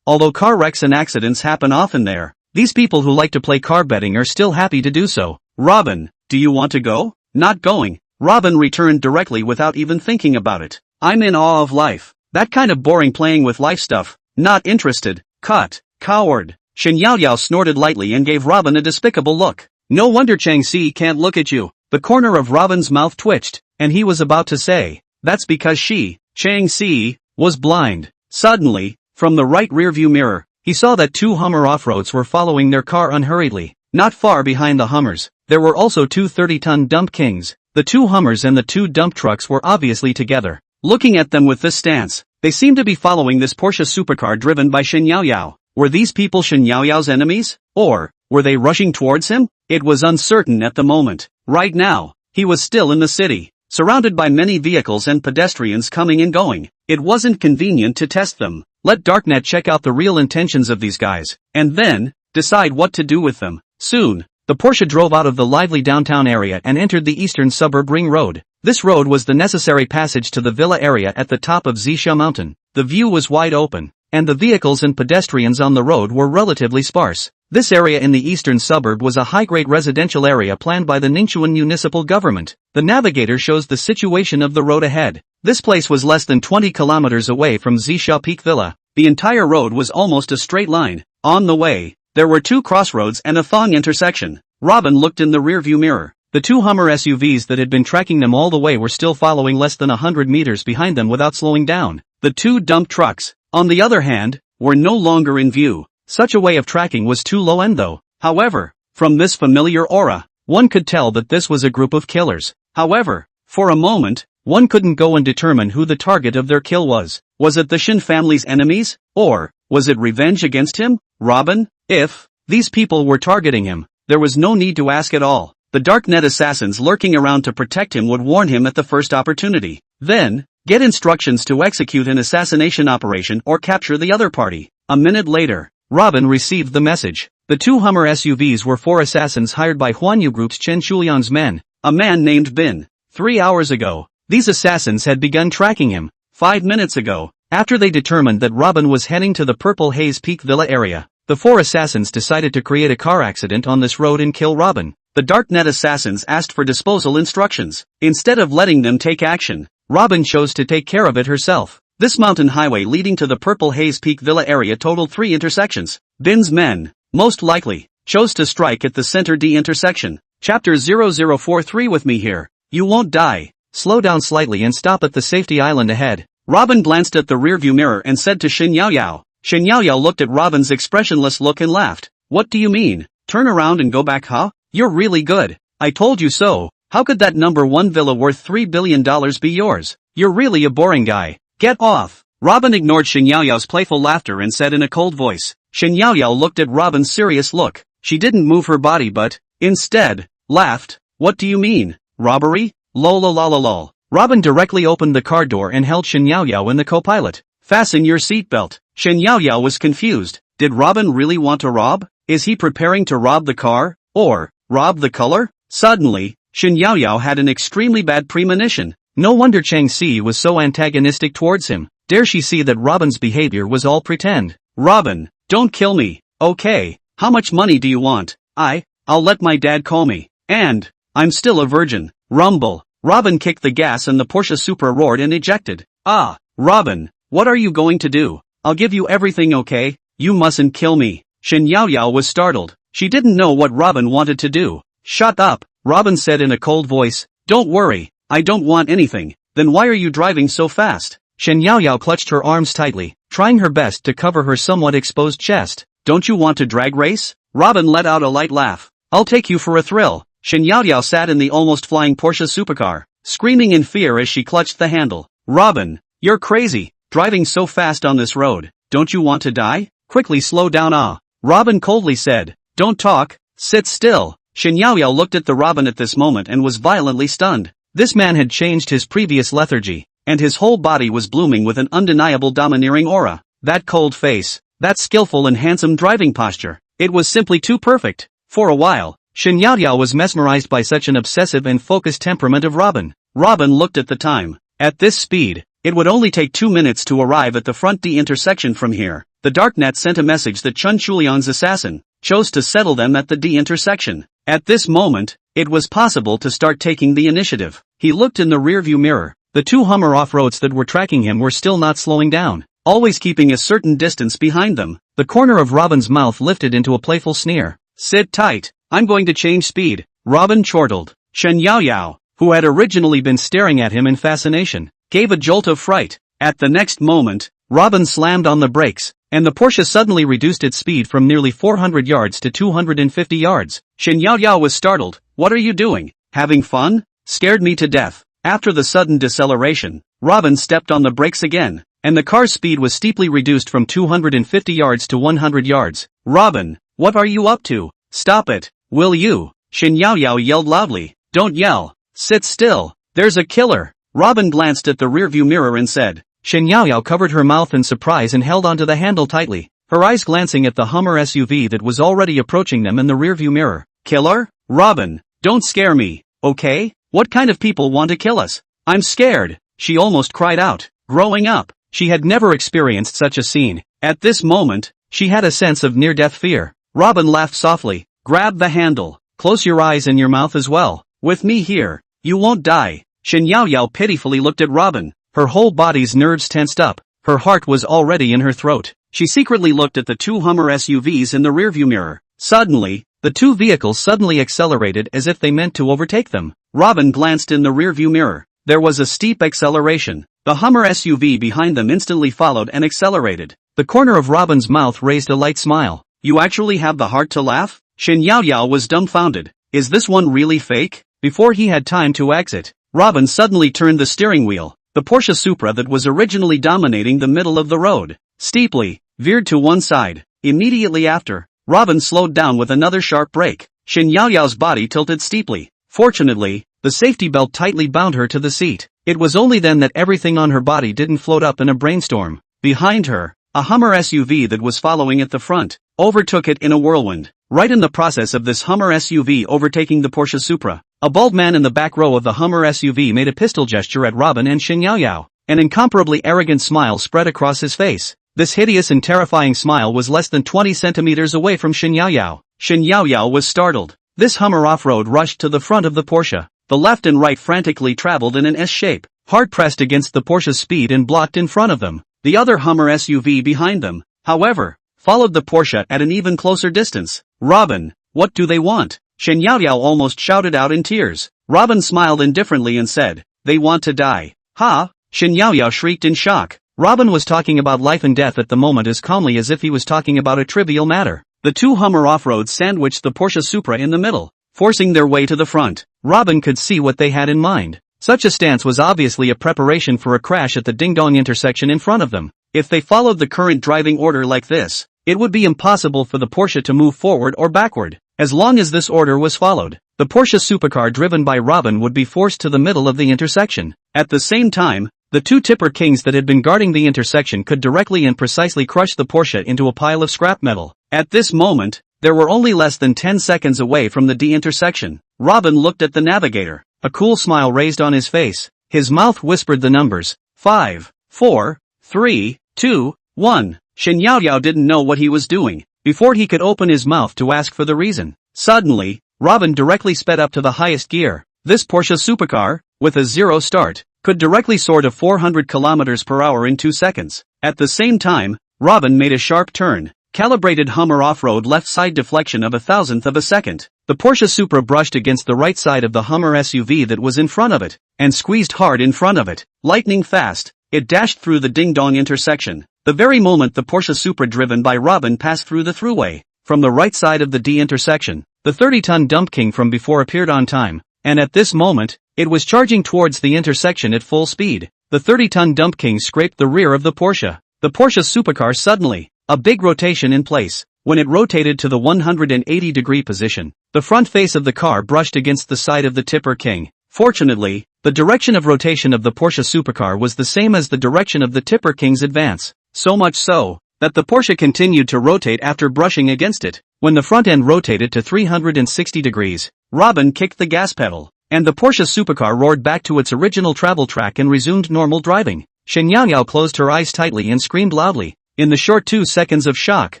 Although car wrecks and accidents happen often there, these people who like to play car betting are still happy to do so. Robin, do you want to go? Not going. Robin returned directly without even thinking about it. I'm in awe of life. That kind of boring playing with life stuff. Not interested. Cut. Coward. Shen Yaoyao snorted lightly and gave Robin a despicable look. No wonder Chang Si can't look at you. The corner of Robin's mouth twitched, and he was about to say, that's because she, Chang Si, was blind. Suddenly, from the right rearview mirror, he saw that 2 Hummer off-roads were following their car unhurriedly. Not far behind the Hummers, there were also 2 30-ton dump kings. The 2 Hummers and the 2 dump trucks were obviously together. Looking at them with this stance, they seemed to be following this Porsche supercar driven by Shen Yaoyao. Were these people Shen Yaoyao's enemies? Or, were they rushing towards him? It was uncertain at the moment. Right now, he was still in the city, surrounded by many vehicles and pedestrians coming and going. It wasn't convenient to test them. Let Darknet check out the real intentions of these guys, and then, decide what to do with them. Soon, The Porsche drove out of the lively downtown area and entered the eastern suburb Ring Road. This road was the necessary passage to the villa area at the top of Zisha Mountain. The view was wide open, and the vehicles and pedestrians on the road were relatively sparse. This area in the eastern suburb was a high-grade residential area planned by the Ningxuan municipal government. The navigator shows the situation of the road ahead. This place was less than 20 kilometers away from Zisha Peak Villa. The entire road was almost a straight line. On the way, there were two crossroads and a thong intersection. Robin looked in the rearview mirror. The two Hummer SUVs that had been tracking them all the way were still following less than 100 meters behind them without slowing down. The two dump trucks, on the other hand, were no longer in view. Such a way of tracking was too low-end though. However, from this familiar aura, one could tell that this was a group of killers. However, for a moment, one couldn't go and determine who the target of their kill was. Was it the Shin family's enemies? Or, was it revenge against him? Robin? If these people were targeting him, there was no need to ask at all. The darknet assassins lurking around to protect him would warn him at the first opportunity. Then, get instructions to execute an assassination operation or capture the other party. A minute later, Robin received the message. The two Hummer SUVs were 4 assassins hired by Huanyu Group's Chen Shulian's men, a man named Bin. 3 hours ago, these assassins had begun tracking him. 5 minutes ago, after they determined that Robin was heading to the Purple Haze Peak Villa area, the 4 assassins decided to create a car accident on this road and kill Robin. The darknet assassins asked for disposal instructions. Instead of letting them take action, Robin chose to take care of it herself. This mountain highway leading to the Purple Haze Peak Villa area totaled 3 intersections. Bin's men, most likely, chose to strike at the center D intersection. Chapter 0043 with me here. You won't die. Slow down slightly and stop at the safety island ahead. Robin glanced at the rearview mirror and said to Shin Yaoyao. Shin Yaoyao looked at Robin's expressionless look and laughed. What do you mean? Turn around and go back, huh? You're really good. I told you so. How could that number 1 villa worth $3 billion be yours? You're really a boring guy. Get off. Robin ignored Shin Yaoyao's playful laughter and said in a cold voice. Shin Yaoyao looked at Robin's serious look. She didn't move her body but, instead, laughed. What do you mean? Robbery? Lol. Robin directly opened the car door and held Shin Yaoyao in the co-pilot. Fasten your seatbelt. Shin Yaoyao was confused. Did Robin really want to rob? Is he preparing to rob the car? Or, rob the color? Suddenly, Shin Yaoyao had an extremely bad premonition. No wonder Chang Si was so antagonistic towards him. Dare she see that Robin's behavior was all pretend? Robin, don't kill me. Okay, how much money do you want? I'll let my dad call me. And, I'm still a virgin. Rumble. Robin kicked the gas and the Porsche Supra roared and ejected. Ah, Robin, what are you going to do? I'll give you everything, okay? You mustn't kill me. Shin Yaoyao was startled. She didn't know what Robin wanted to do. Shut up, Robin said in a cold voice. Don't worry, I don't want anything. Then why are you driving so fast? Shin Yaoyao clutched her arms tightly, trying her best to cover her somewhat exposed chest. Don't you want to drag race? Robin let out a light laugh. I'll take you for a thrill. Shin Yaoyao sat in the almost flying Porsche supercar, screaming in fear as she clutched the handle. Robin, you're crazy, driving so fast on this road. Don't you want to die? Quickly slow down. Robin coldly said. Don't talk, sit still. Shin Yaoyao looked at the Robin at this moment and was violently stunned. This man had changed his previous lethargy, and his whole body was blooming with an undeniable domineering aura. That cold face, that skillful and handsome driving posture, it was simply too perfect. For a while, Shin Yaoyao was mesmerized by such an obsessive and focused temperament of Robin. Robin looked at the time. At this speed, it would only take 2 minutes to arrive at the front D intersection from here. The darknet sent a message that Chen Shulian's assassin chose to settle them at the D intersection. At this moment, it was possible to start taking the initiative. He looked in the rearview mirror. The 2 Hummer off-roads that were tracking him were still not slowing down, always keeping a certain distance behind them. The corner of Robin's mouth lifted into a playful sneer. Sit tight, I'm going to change speed. Robin chortled. Shen Yaoyao, who had originally been staring at him in fascination, gave a jolt of fright. At the next moment, Robin slammed on the brakes, and the Porsche suddenly reduced its speed from nearly 400 yards to 250 yards. Shin Yaoyao was startled. What are you doing? Having fun? Scared me to death. After the sudden deceleration, Robin stepped on the brakes again, and the car's speed was steeply reduced from 250 yards to 100 yards. Robin, what are you up to? Stop it, will you? Shin Yaoyao yelled loudly. Don't yell. Sit still. There's a killer. Robin glanced at the rearview mirror and said. Shin Yaoyao covered her mouth in surprise and held onto the handle tightly, her eyes glancing at the Hummer SUV that was already approaching them in the rearview mirror. Killer? Robin, don't scare me, okay? What kind of people want to kill us? I'm scared, she almost cried out. Growing up, she had never experienced such a scene. At this moment, she had a sense of near-death fear. Robin laughed softly. Grab the handle. Close your eyes and your mouth as well. With me here, you won't die. Shen Yao pitifully looked at Robin. Her whole body's nerves tensed up. Her heart was already in her throat. She secretly looked at the two Hummer SUVs in the rearview mirror. Suddenly, the two vehicles suddenly accelerated as if they meant to overtake them. Robin glanced in the rearview mirror. There was a steep acceleration. The Hummer SUV behind them instantly followed and accelerated. The corner of Robin's mouth raised a light smile. You actually have the heart to laugh? Shen Yao was dumbfounded. Is this one really fake? Before he had time to exit, Robin suddenly turned the steering wheel. The Porsche Supra that was originally dominating the middle of the road, steeply, veered to one side. Immediately after, Robin slowed down with another sharp brake. Shen Yao's body tilted steeply. Fortunately, the safety belt tightly bound her to the seat. It was only then that everything on her body didn't float up in a brainstorm. Behind her, a Hummer SUV that was following at the front, overtook it in a whirlwind. Right in the process of this Hummer SUV overtaking the Porsche Supra, a bald man in the back row of the Hummer SUV made a pistol gesture at Robin and Shen Yao. An incomparably arrogant smile spread across his face. This hideous and terrifying smile was less than 20 centimeters away from Shen Yao. Shen Yao was startled. This Hummer off-road rushed to the front of the Porsche. The left and right frantically traveled in an S shape, hard pressed against the Porsche's speed and blocked in front of them. The other Hummer SUV behind them, however, followed the Porsche at an even closer distance. Robin, what do they want? Shen Yao almost shouted out in tears. Robin smiled indifferently and said, they want to die. Ha! Shen Yao shrieked in shock. Robin was talking about life and death at the moment as calmly as if he was talking about a trivial matter. The two Hummer off-roads sandwiched the Porsche Supra in the middle, forcing their way to the front. Robin could see what they had in mind. Such a stance was obviously a preparation for a crash at the ding-dong intersection in front of them. If they followed the current driving order like this, it would be impossible for the Porsche to move forward or backward. As long as this order was followed, the Porsche supercar driven by Robin would be forced to the middle of the intersection. At the same time, the two tipper kings that had been guarding the intersection could directly and precisely crush the Porsche into a pile of scrap metal. At this moment, they were only less than 10 seconds away from the D-intersection. Robin looked at the navigator. A cool smile raised on his face. His mouth whispered the numbers. 5, 4, 3, 2, 1. Shen Yao didn't know what he was doing before he could open his mouth to ask for the reason. Suddenly, Robin directly sped up to the highest gear. This Porsche supercar, with a zero start, could directly soar to 400 km per hour in 2 seconds. At the same time, Robin made a sharp turn. Calibrated Hummer off-road left side deflection of 1/1000th of a second. The Porsche Supra brushed against the right side of the Hummer SUV that was in front of it, and squeezed hard in front of it. Lightning fast, it dashed through the ding-dong intersection. The very moment the Porsche Supra driven by Robin passed through the throughway, from the right side of the D intersection, the 30-ton dump king from before appeared on time, and at this moment, it was charging towards the intersection at full speed. The 30-ton dump king scraped the rear of the Porsche. The Porsche supercar suddenly, a big rotation in place. When it rotated to the 180-degree position, the front face of the car brushed against the side of the tipper king. Fortunately, the direction of rotation of the Porsche supercar was the same as the direction of the tipper king's advance. So much so, that the Porsche continued to rotate after brushing against it. When the front end rotated to 360 degrees, Robin kicked the gas pedal, and the Porsche supercar roared back to its original travel track and resumed normal driving. Shen Yao closed her eyes tightly and screamed loudly. In the short 2 seconds of shock,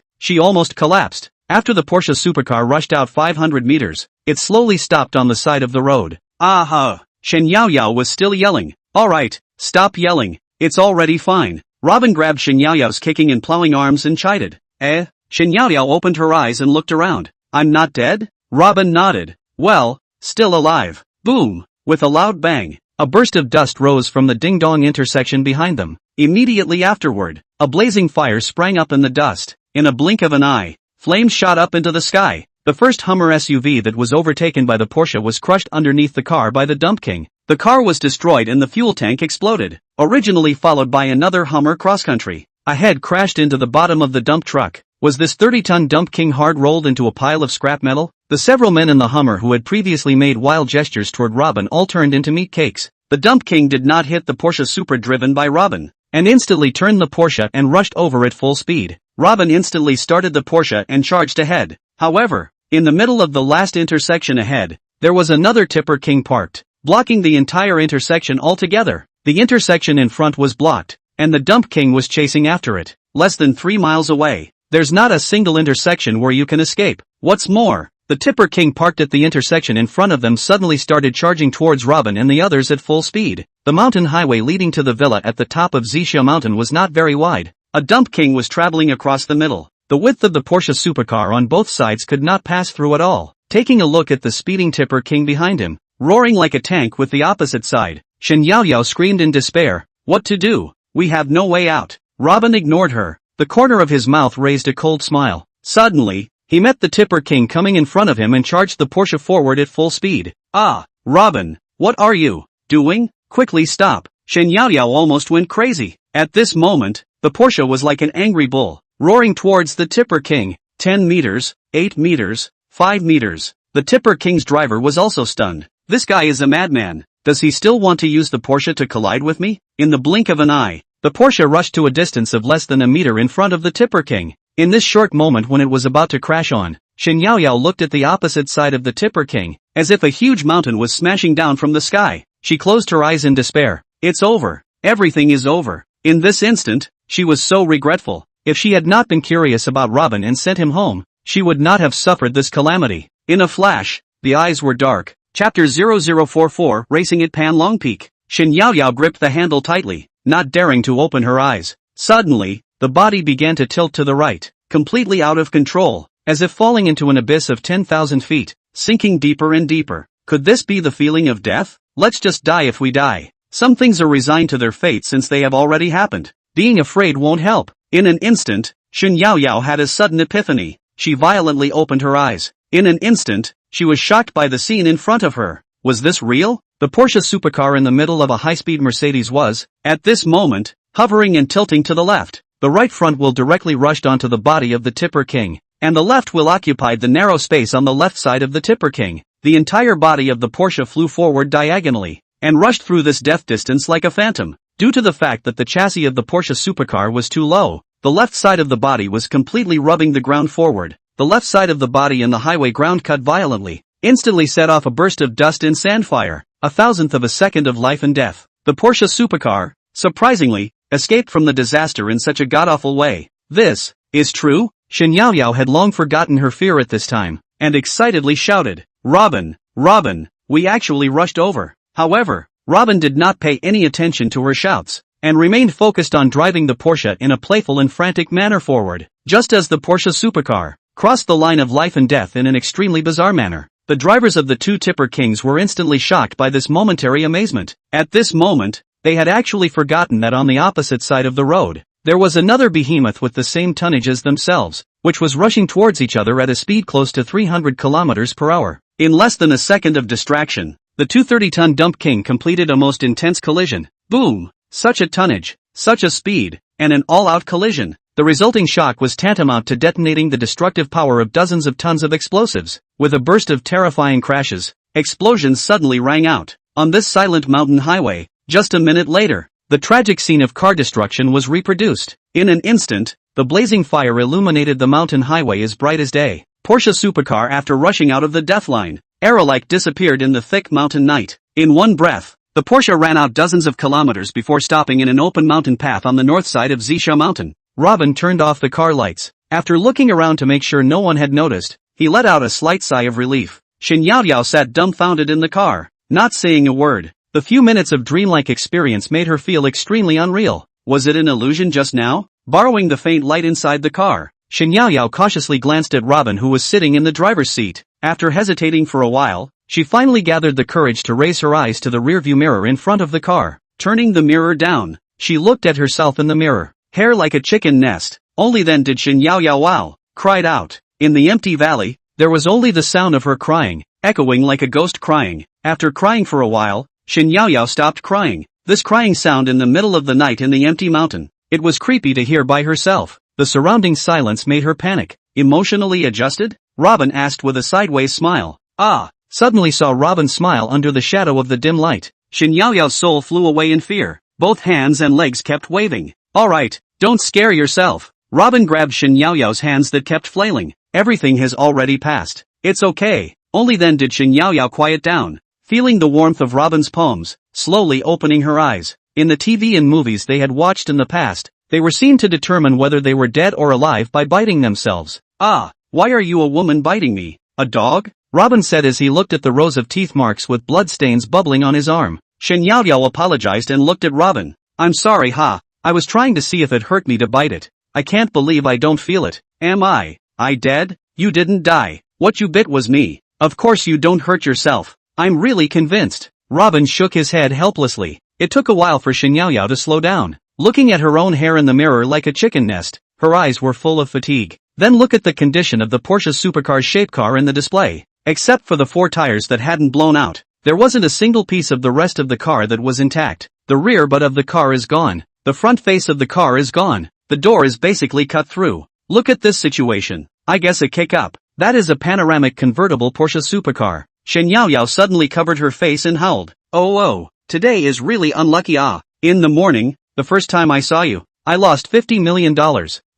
she almost collapsed. After the Porsche supercar rushed out 500 meters, it slowly stopped on the side of the road. Aha! Shen Yao was still yelling. Alright, stop yelling, it's already fine. Robin grabbed Shen Yao's kicking and plowing arms and chided. Shen Yao opened her eyes and looked around. I'm not dead? Robin nodded. Well, still alive. Boom! With a loud bang, a burst of dust rose from the ding-dong intersection behind them. Immediately afterward, a blazing fire sprang up in the dust. In a blink of an eye, flames shot up into the sky. The first Hummer SUV that was overtaken by the Porsche was crushed underneath the car by the dump king. The car was destroyed and the fuel tank exploded, originally followed by another Hummer cross-country. A head crashed into the bottom of the dump truck. Was this 30-ton dump king hard rolled into a pile of scrap metal? The several men in the Hummer who had previously made wild gestures toward Robin all turned into meat cakes. The dump king did not hit the Porsche Supra driven by Robin, and instantly turned the Porsche and rushed over at full speed. Robin instantly started the Porsche and charged ahead. However, In the middle of the last intersection ahead, there was another tipper king parked, blocking the entire intersection altogether. The intersection in front was blocked, and the dump king was chasing after it, less than 3 miles away. There's not a single intersection where you can escape. What's more, the tipper king parked at the intersection in front of them suddenly started charging towards Robin and the others at full speed. The mountain highway leading to the villa at the top of Zisha Mountain was not very wide. A dump king was traveling across the middle. The width of the Porsche supercar on both sides could not pass through at all. Taking a look at the speeding tipper king behind him, roaring like a tank with the opposite side, Shen Yaoyao screamed in despair. What to do? We have no way out. Robin ignored her. The corner of his mouth raised a cold smile. Suddenly, he met the tipper king coming in front of him and charged the Porsche forward at full speed. Ah, Robin, what are you doing? Quickly stop. Shen Yaoyao almost went crazy. At this moment, the Porsche was like an angry bull, roaring towards the tipper king. 10 meters, 8 meters, 5 meters. The tipper king's driver was also stunned. This guy is a madman. Does he still want to use the Porsche to collide with me? In the blink of an eye, the Porsche rushed to a distance of less than a meter in front of the tipper king. In this short moment when it was about to crash on, Shen Yaoyao looked at the opposite side of the tipper king, as if a huge mountain was smashing down from the sky. She closed her eyes in despair. It's over. Everything is over. In this instant, she was so regretful. If she had not been curious about Robin and sent him home, she would not have suffered this calamity. In a flash, the eyes were dark. Chapter 0044 Racing at Pan Long Peak. Shen Yaoyao gripped the handle tightly, not daring to open her eyes. Suddenly, the body began to tilt to the right, completely out of control, as if falling into an abyss of 10,000 feet, sinking deeper and deeper. Could this be the feeling of death? Let's just die if we die. Some things are resigned to their fate since they have already happened. Being afraid won't help. In an instant, Shen Yaoyao had a sudden epiphany. She violently opened her eyes. In an instant, she was shocked by the scene in front of her. Was this real? The Porsche supercar in the middle of a high-speed Mercedes was, at this moment, hovering and tilting to the left. The right front wheel directly rushed onto the body of the tipper king, and the left wheel occupied the narrow space on the left side of the tipper king. The entire body of the Porsche flew forward diagonally, and rushed through this death distance like a phantom. Due to the fact that the chassis of the Porsche supercar was too low, the left side of the body was completely rubbing the ground forward. The left side of the body in the highway ground cut violently, instantly set off a burst of dust and sandfire, 1/1000th of a second of life and death. The Porsche supercar, surprisingly, escaped from the disaster in such a god-awful way. This is true? Shen Yaoyao had long forgotten her fear at this time, and excitedly shouted, Robin, Robin, we actually rushed over. However, Robin did not pay any attention to her shouts, and remained focused on driving the Porsche in a playful and frantic manner forward. Just as the Porsche supercar crossed the line of life and death in an extremely bizarre manner, the drivers of the two tipper kings were instantly shocked by this momentary amazement. At this moment, they had actually forgotten that on the opposite side of the road, there was another behemoth with the same tonnage as themselves, which was rushing towards each other at a speed close to 300 kilometers per hour. In less than a second of distraction, the 230-ton dump king completed a most intense collision. Boom! Such a tonnage, such a speed, and an all-out collision. The resulting shock was tantamount to detonating the destructive power of dozens of tons of explosives. With a burst of terrifying crashes, explosions suddenly rang out. On this silent mountain highway, just a minute later, the tragic scene of car destruction was reproduced. In an instant, the blazing fire illuminated the mountain highway as bright as day. Porsche supercar, after rushing out of the death line, arrow-like disappeared in the thick mountain night. In one breath, the Porsche ran out dozens of kilometers before stopping in an open mountain path on the north side of Zisha Mountain. Robin turned off the car lights. After looking around to make sure no one had noticed, he let out a slight sigh of relief. Shen Yaoyao sat dumbfounded in the car, not saying a word. The few minutes of dreamlike experience made her feel extremely unreal. Was it an illusion just now? Borrowing the faint light inside the car, Shen Yaoyao cautiously glanced at Robin, who was sitting in the driver's seat. After hesitating for a while, she finally gathered the courage to raise her eyes to the rearview mirror in front of the car. Turning the mirror down, she looked at herself in the mirror. Hair like a chicken nest. Only then did Shen Yaoyao wow, cried out. In the empty valley, there was only the sound of her crying, echoing like a ghost crying. After crying for a while, Shen Yaoyao stopped crying. This crying sound in the middle of the night in the empty mountain. It was creepy to hear by herself. The surrounding silence made her panic. Emotionally adjusted? Robin asked with a sideways smile. Ah! Suddenly saw Robin smile under the shadow of the dim light. Shen Yaoyao's soul flew away in fear. Both hands and legs kept waving. Alright, don't scare yourself. Robin grabbed Shen Yaoyao's hands that kept flailing. Everything has already passed. It's okay. Only then did Shin Yaoyao quiet down, feeling the warmth of Robin's palms, slowly opening her eyes. In the TV and movies they had watched in the past, they were seen to determine whether they were dead or alive by biting themselves. Ah, why are you a woman biting me? A dog? Robin said as he looked at the rows of teeth marks with bloodstains bubbling on his arm. Shin Yaoyao apologized and looked at Robin. I'm sorry, I was trying to see if it hurt me to bite it. I can't believe I don't feel it. Am I dead? You didn't die. What you bit was me. Of course you don't hurt yourself. I'm really convinced. Robin shook his head helplessly. It took a while for Shin Yaoyao to slow down. Looking at her own hair in the mirror like a chicken nest, her eyes were full of fatigue. Then look at the condition of the Porsche supercar's shape car in the display. Except for the 4 tires that hadn't blown out, there wasn't a single piece of the rest of the car that was intact. The rear butt of the car is gone. The front face of the car is gone. The door is basically cut through. Look at this situation. I guess a kick up. That is a panoramic convertible Porsche supercar. Shin Yaoyao suddenly covered her face and howled. Oh, today is really unlucky. In the morning, the first time I saw you, I lost $50 million.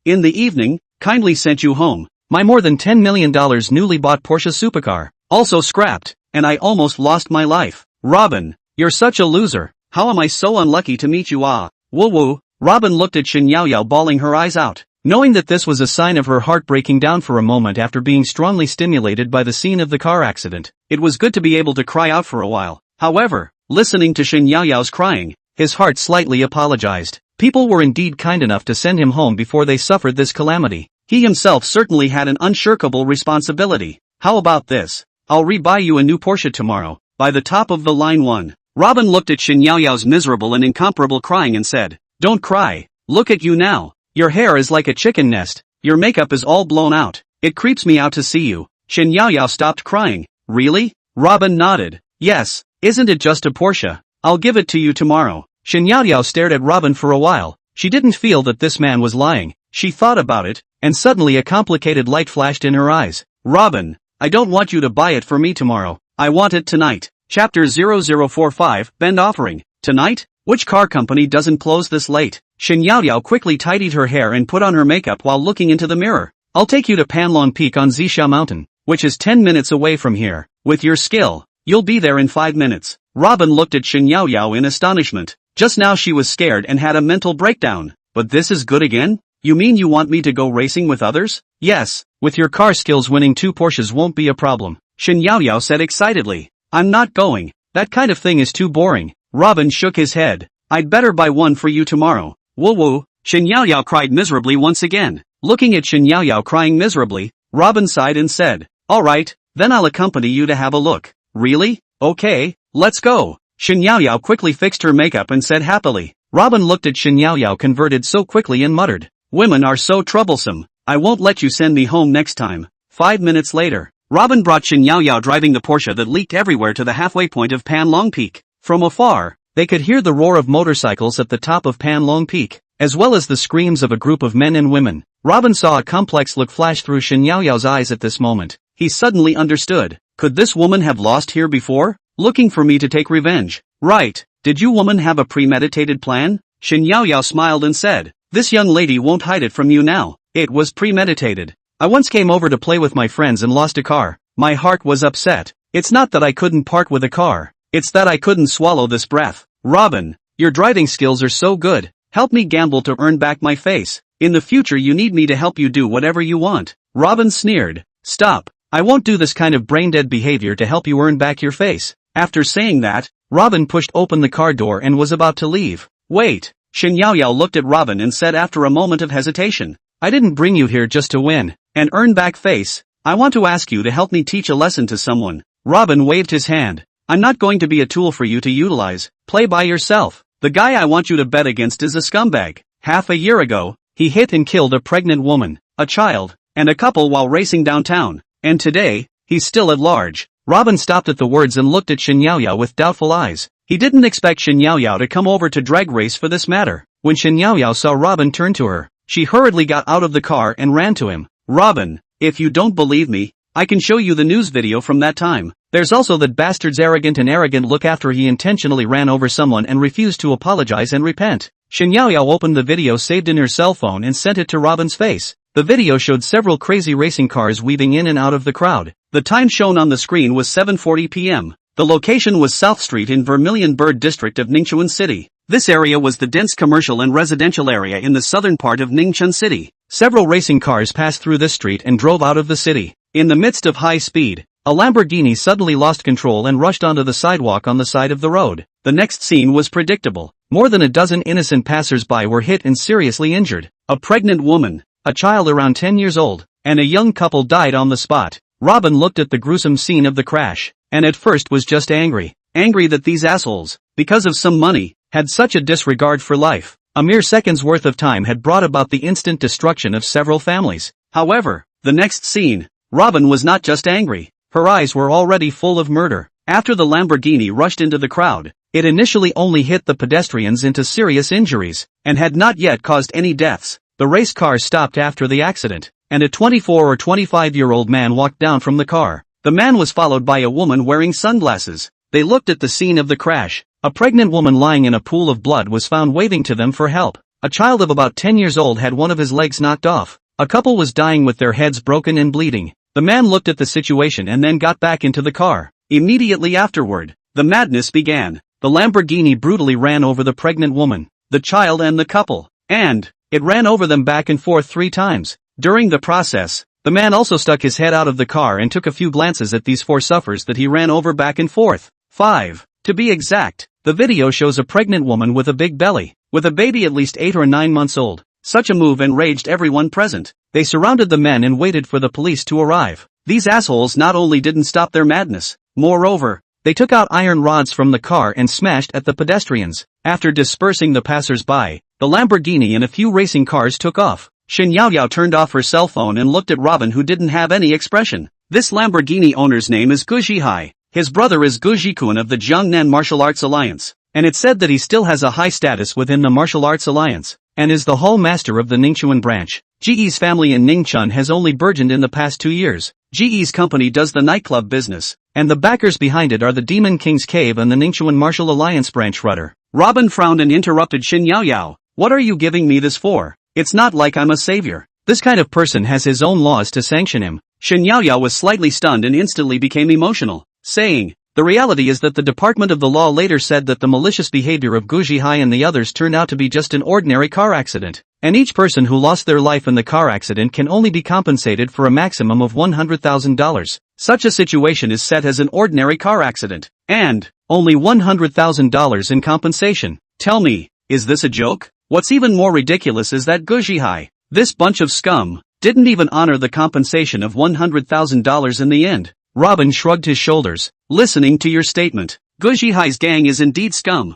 In the evening, kindly sent you home. My more than $10 million newly bought Porsche supercar, also scrapped, and I almost lost my life. Robin, you're such a loser. How am I so unlucky to meet you? Woo. Robin looked at Shin Yaoyao bawling her eyes out, knowing that this was a sign of her heart breaking down for a moment after being strongly stimulated by the scene of the car accident. It was good to be able to cry out for a while. However, listening to Shin Yaoyao's crying, his heart slightly apologized. People were indeed kind enough to send him home before they suffered this calamity. He himself certainly had an unshirkable responsibility. How about this? I'll rebuy you a new Porsche tomorrow, by the top of the line one. Robin looked at Shin Yaoyao's miserable and incomparable crying and said, Don't cry. Look at you now. Your hair is like a chicken nest. Your makeup is all blown out. It creeps me out to see you. Shin Yaoyao stopped crying. Really? Robin nodded. Yes, isn't it just a Porsche? I'll give it to you tomorrow. Shin Yaoyao stared at Robin for a while. She didn't feel that this man was lying. She thought about it, and suddenly a complicated light flashed in her eyes. Robin, I don't want you to buy it for me tomorrow. I want it tonight. Chapter 0045, Bend Offering. Tonight? Which car company doesn't close this late? Shin Yaoyao quickly tidied her hair and put on her makeup while looking into the mirror. I'll take you to Panlong Peak on Zixia Mountain, which is 10 minutes away from here. With your skill, you'll be there in 5 minutes. Robin looked at Shin Yaoyao in astonishment. Just now she was scared and had a mental breakdown. But this is good again? You mean you want me to go racing with others? Yes, with your car skills winning 2 Porsches won't be a problem, Shin Yaoyao said excitedly. I'm not going. That kind of thing is too boring. Robin shook his head. I'd better buy one for you tomorrow. Woo. Shin Yaoyao cried miserably once again. Looking at Shin Yaoyao crying miserably, Robin sighed and said, Alright, then I'll accompany you to have a look. Really? Okay, let's go. Shin Yaoyao quickly fixed her makeup and said happily. Robin looked at Shin Yaoyao converted so quickly and muttered, Women are so troublesome. I won't let you send me home next time. 5 minutes later, Robin brought Shin Yaoyao driving the Porsche that leaked everywhere to the halfway point of Panlong Peak. From afar, they could hear the roar of motorcycles at the top of Panlong Peak, as well as the screams of a group of men and women. Robin saw a complex look flash through Shin Yaoyao's eyes at this moment. He suddenly understood. Could this woman have lost here before? Looking for me to take revenge. Right. Did you woman have a premeditated plan? Shin Yaoyao smiled and said, This young lady won't hide it from you now. It was premeditated. I once came over to play with my friends and lost a car. My heart was upset. It's not that I couldn't part with a car. It's that I couldn't swallow this breath. Robin, your driving skills are so good. Help me gamble to earn back my face. In the future you need me to help you do whatever you want. Robin sneered. Stop. I won't do this kind of brain-dead behavior to help you earn back your face. After saying that, Robin pushed open the car door and was about to leave. Wait. Shin Yaoyao looked at Robin and said after a moment of hesitation. I didn't bring you here just to win and earn back face. I want to ask you to help me teach a lesson to someone. Robin waved his hand. I'm not going to be a tool for you to utilize. Play by yourself. The guy I want you to bet against is a scumbag. Half a year ago, he hit and killed a pregnant woman, a child, and a couple while racing downtown. And today, he's still at large. Robin stopped at the words and looked at Shin Yaoyao with doubtful eyes. He didn't expect Shin Yaoyao to come over to drag race for this matter. When Shin Yaoyao saw Robin turn to her, she hurriedly got out of the car and ran to him. Robin, if you don't believe me, I can show you the news video from that time. There's also that bastard's arrogant look after he intentionally ran over someone and refused to apologize and repent. Shin Yaoyao opened the video saved in her cell phone and sent it to Robin's face. The video showed several crazy racing cars weaving in and out of the crowd. The time shown on the screen was 7:40 p.m. The location was South Street in Vermilion Bird District of Ningchuan City. This area was the dense commercial and residential area in the southern part of Ningchuan City. Several racing cars passed through this street and drove out of the city. In the midst of high speed, a Lamborghini suddenly lost control and rushed onto the sidewalk on the side of the road. The next scene was predictable. More than a dozen innocent passers-by were hit and seriously injured. A pregnant woman, a child around 10 years old, and a young couple died on the spot. Robin looked at the gruesome scene of the crash, and at first was just angry. Angry that these assholes, because of some money, had such a disregard for life. A mere second's worth of time had brought about the instant destruction of several families. However, the next scene, Robin was not just angry. Her eyes were already full of murder. After the Lamborghini rushed into the crowd, it initially only hit the pedestrians into serious injuries, and had not yet caused any deaths. The race car stopped after the accident, and a 24 or 25-year-old man walked down from the car. The man was followed by a woman wearing sunglasses. They looked at the scene of the crash. A pregnant woman lying in a pool of blood was found waving to them for help. A child of about 10 years old had one of his legs knocked off. A couple was dying with their heads broken and bleeding. The man looked at the situation and then got back into the car. Immediately afterward, the madness began. The Lamborghini brutally ran over the pregnant woman, the child and the couple, and it ran over them back and forth 3 times. During the process, the man also stuck his head out of the car and took a few glances at these 4 suffers that he ran over back and forth. 5. To be exact, the video shows a pregnant woman with a big belly, with a baby at least 8 or 9 months old. Such a move enraged everyone present. They surrounded the men and waited for the police to arrive. These assholes not only didn't stop their madness, moreover, they took out iron rods from the car and smashed at the pedestrians. After dispersing the passers-by, the Lamborghini and a few racing cars took off. Shin Yaoyao turned off her cell phone and looked at Robin, who didn't have any expression. This Lamborghini owner's name is Gu Zhihai. His brother is Gu Zhikun of the Jiangnan Martial Arts Alliance, and it's said that he still has a high status within the Martial Arts Alliance, and is the Hall Master of the Ningchuan branch. GE's family in Ningchun has only burgeoned in the past 2 years. GE's company does the nightclub business, and the backers behind it are the Demon King's Cave and the Ningchuan Martial Alliance branch rudder. Robin frowned and interrupted Shin Yaoyao. What are you giving me this for? It's not like I'm a savior. This kind of person has his own laws to sanction him. Shin Yaoyao was slightly stunned and instantly became emotional, saying, the reality is that the Department of the Law later said that the malicious behavior of Gu Zhihai and the others turned out to be just an ordinary car accident, and each person who lost their life in the car accident can only be compensated for a maximum of $100,000. Such a situation is set as an ordinary car accident, and only $100,000 in compensation. Tell me, is this a joke? What's even more ridiculous is that Gu Zhihai, this bunch of scum, didn't even honor the compensation of $100,000 in the end. Robin shrugged his shoulders. Listening to your statement, Gu Zhihai's gang is indeed scum.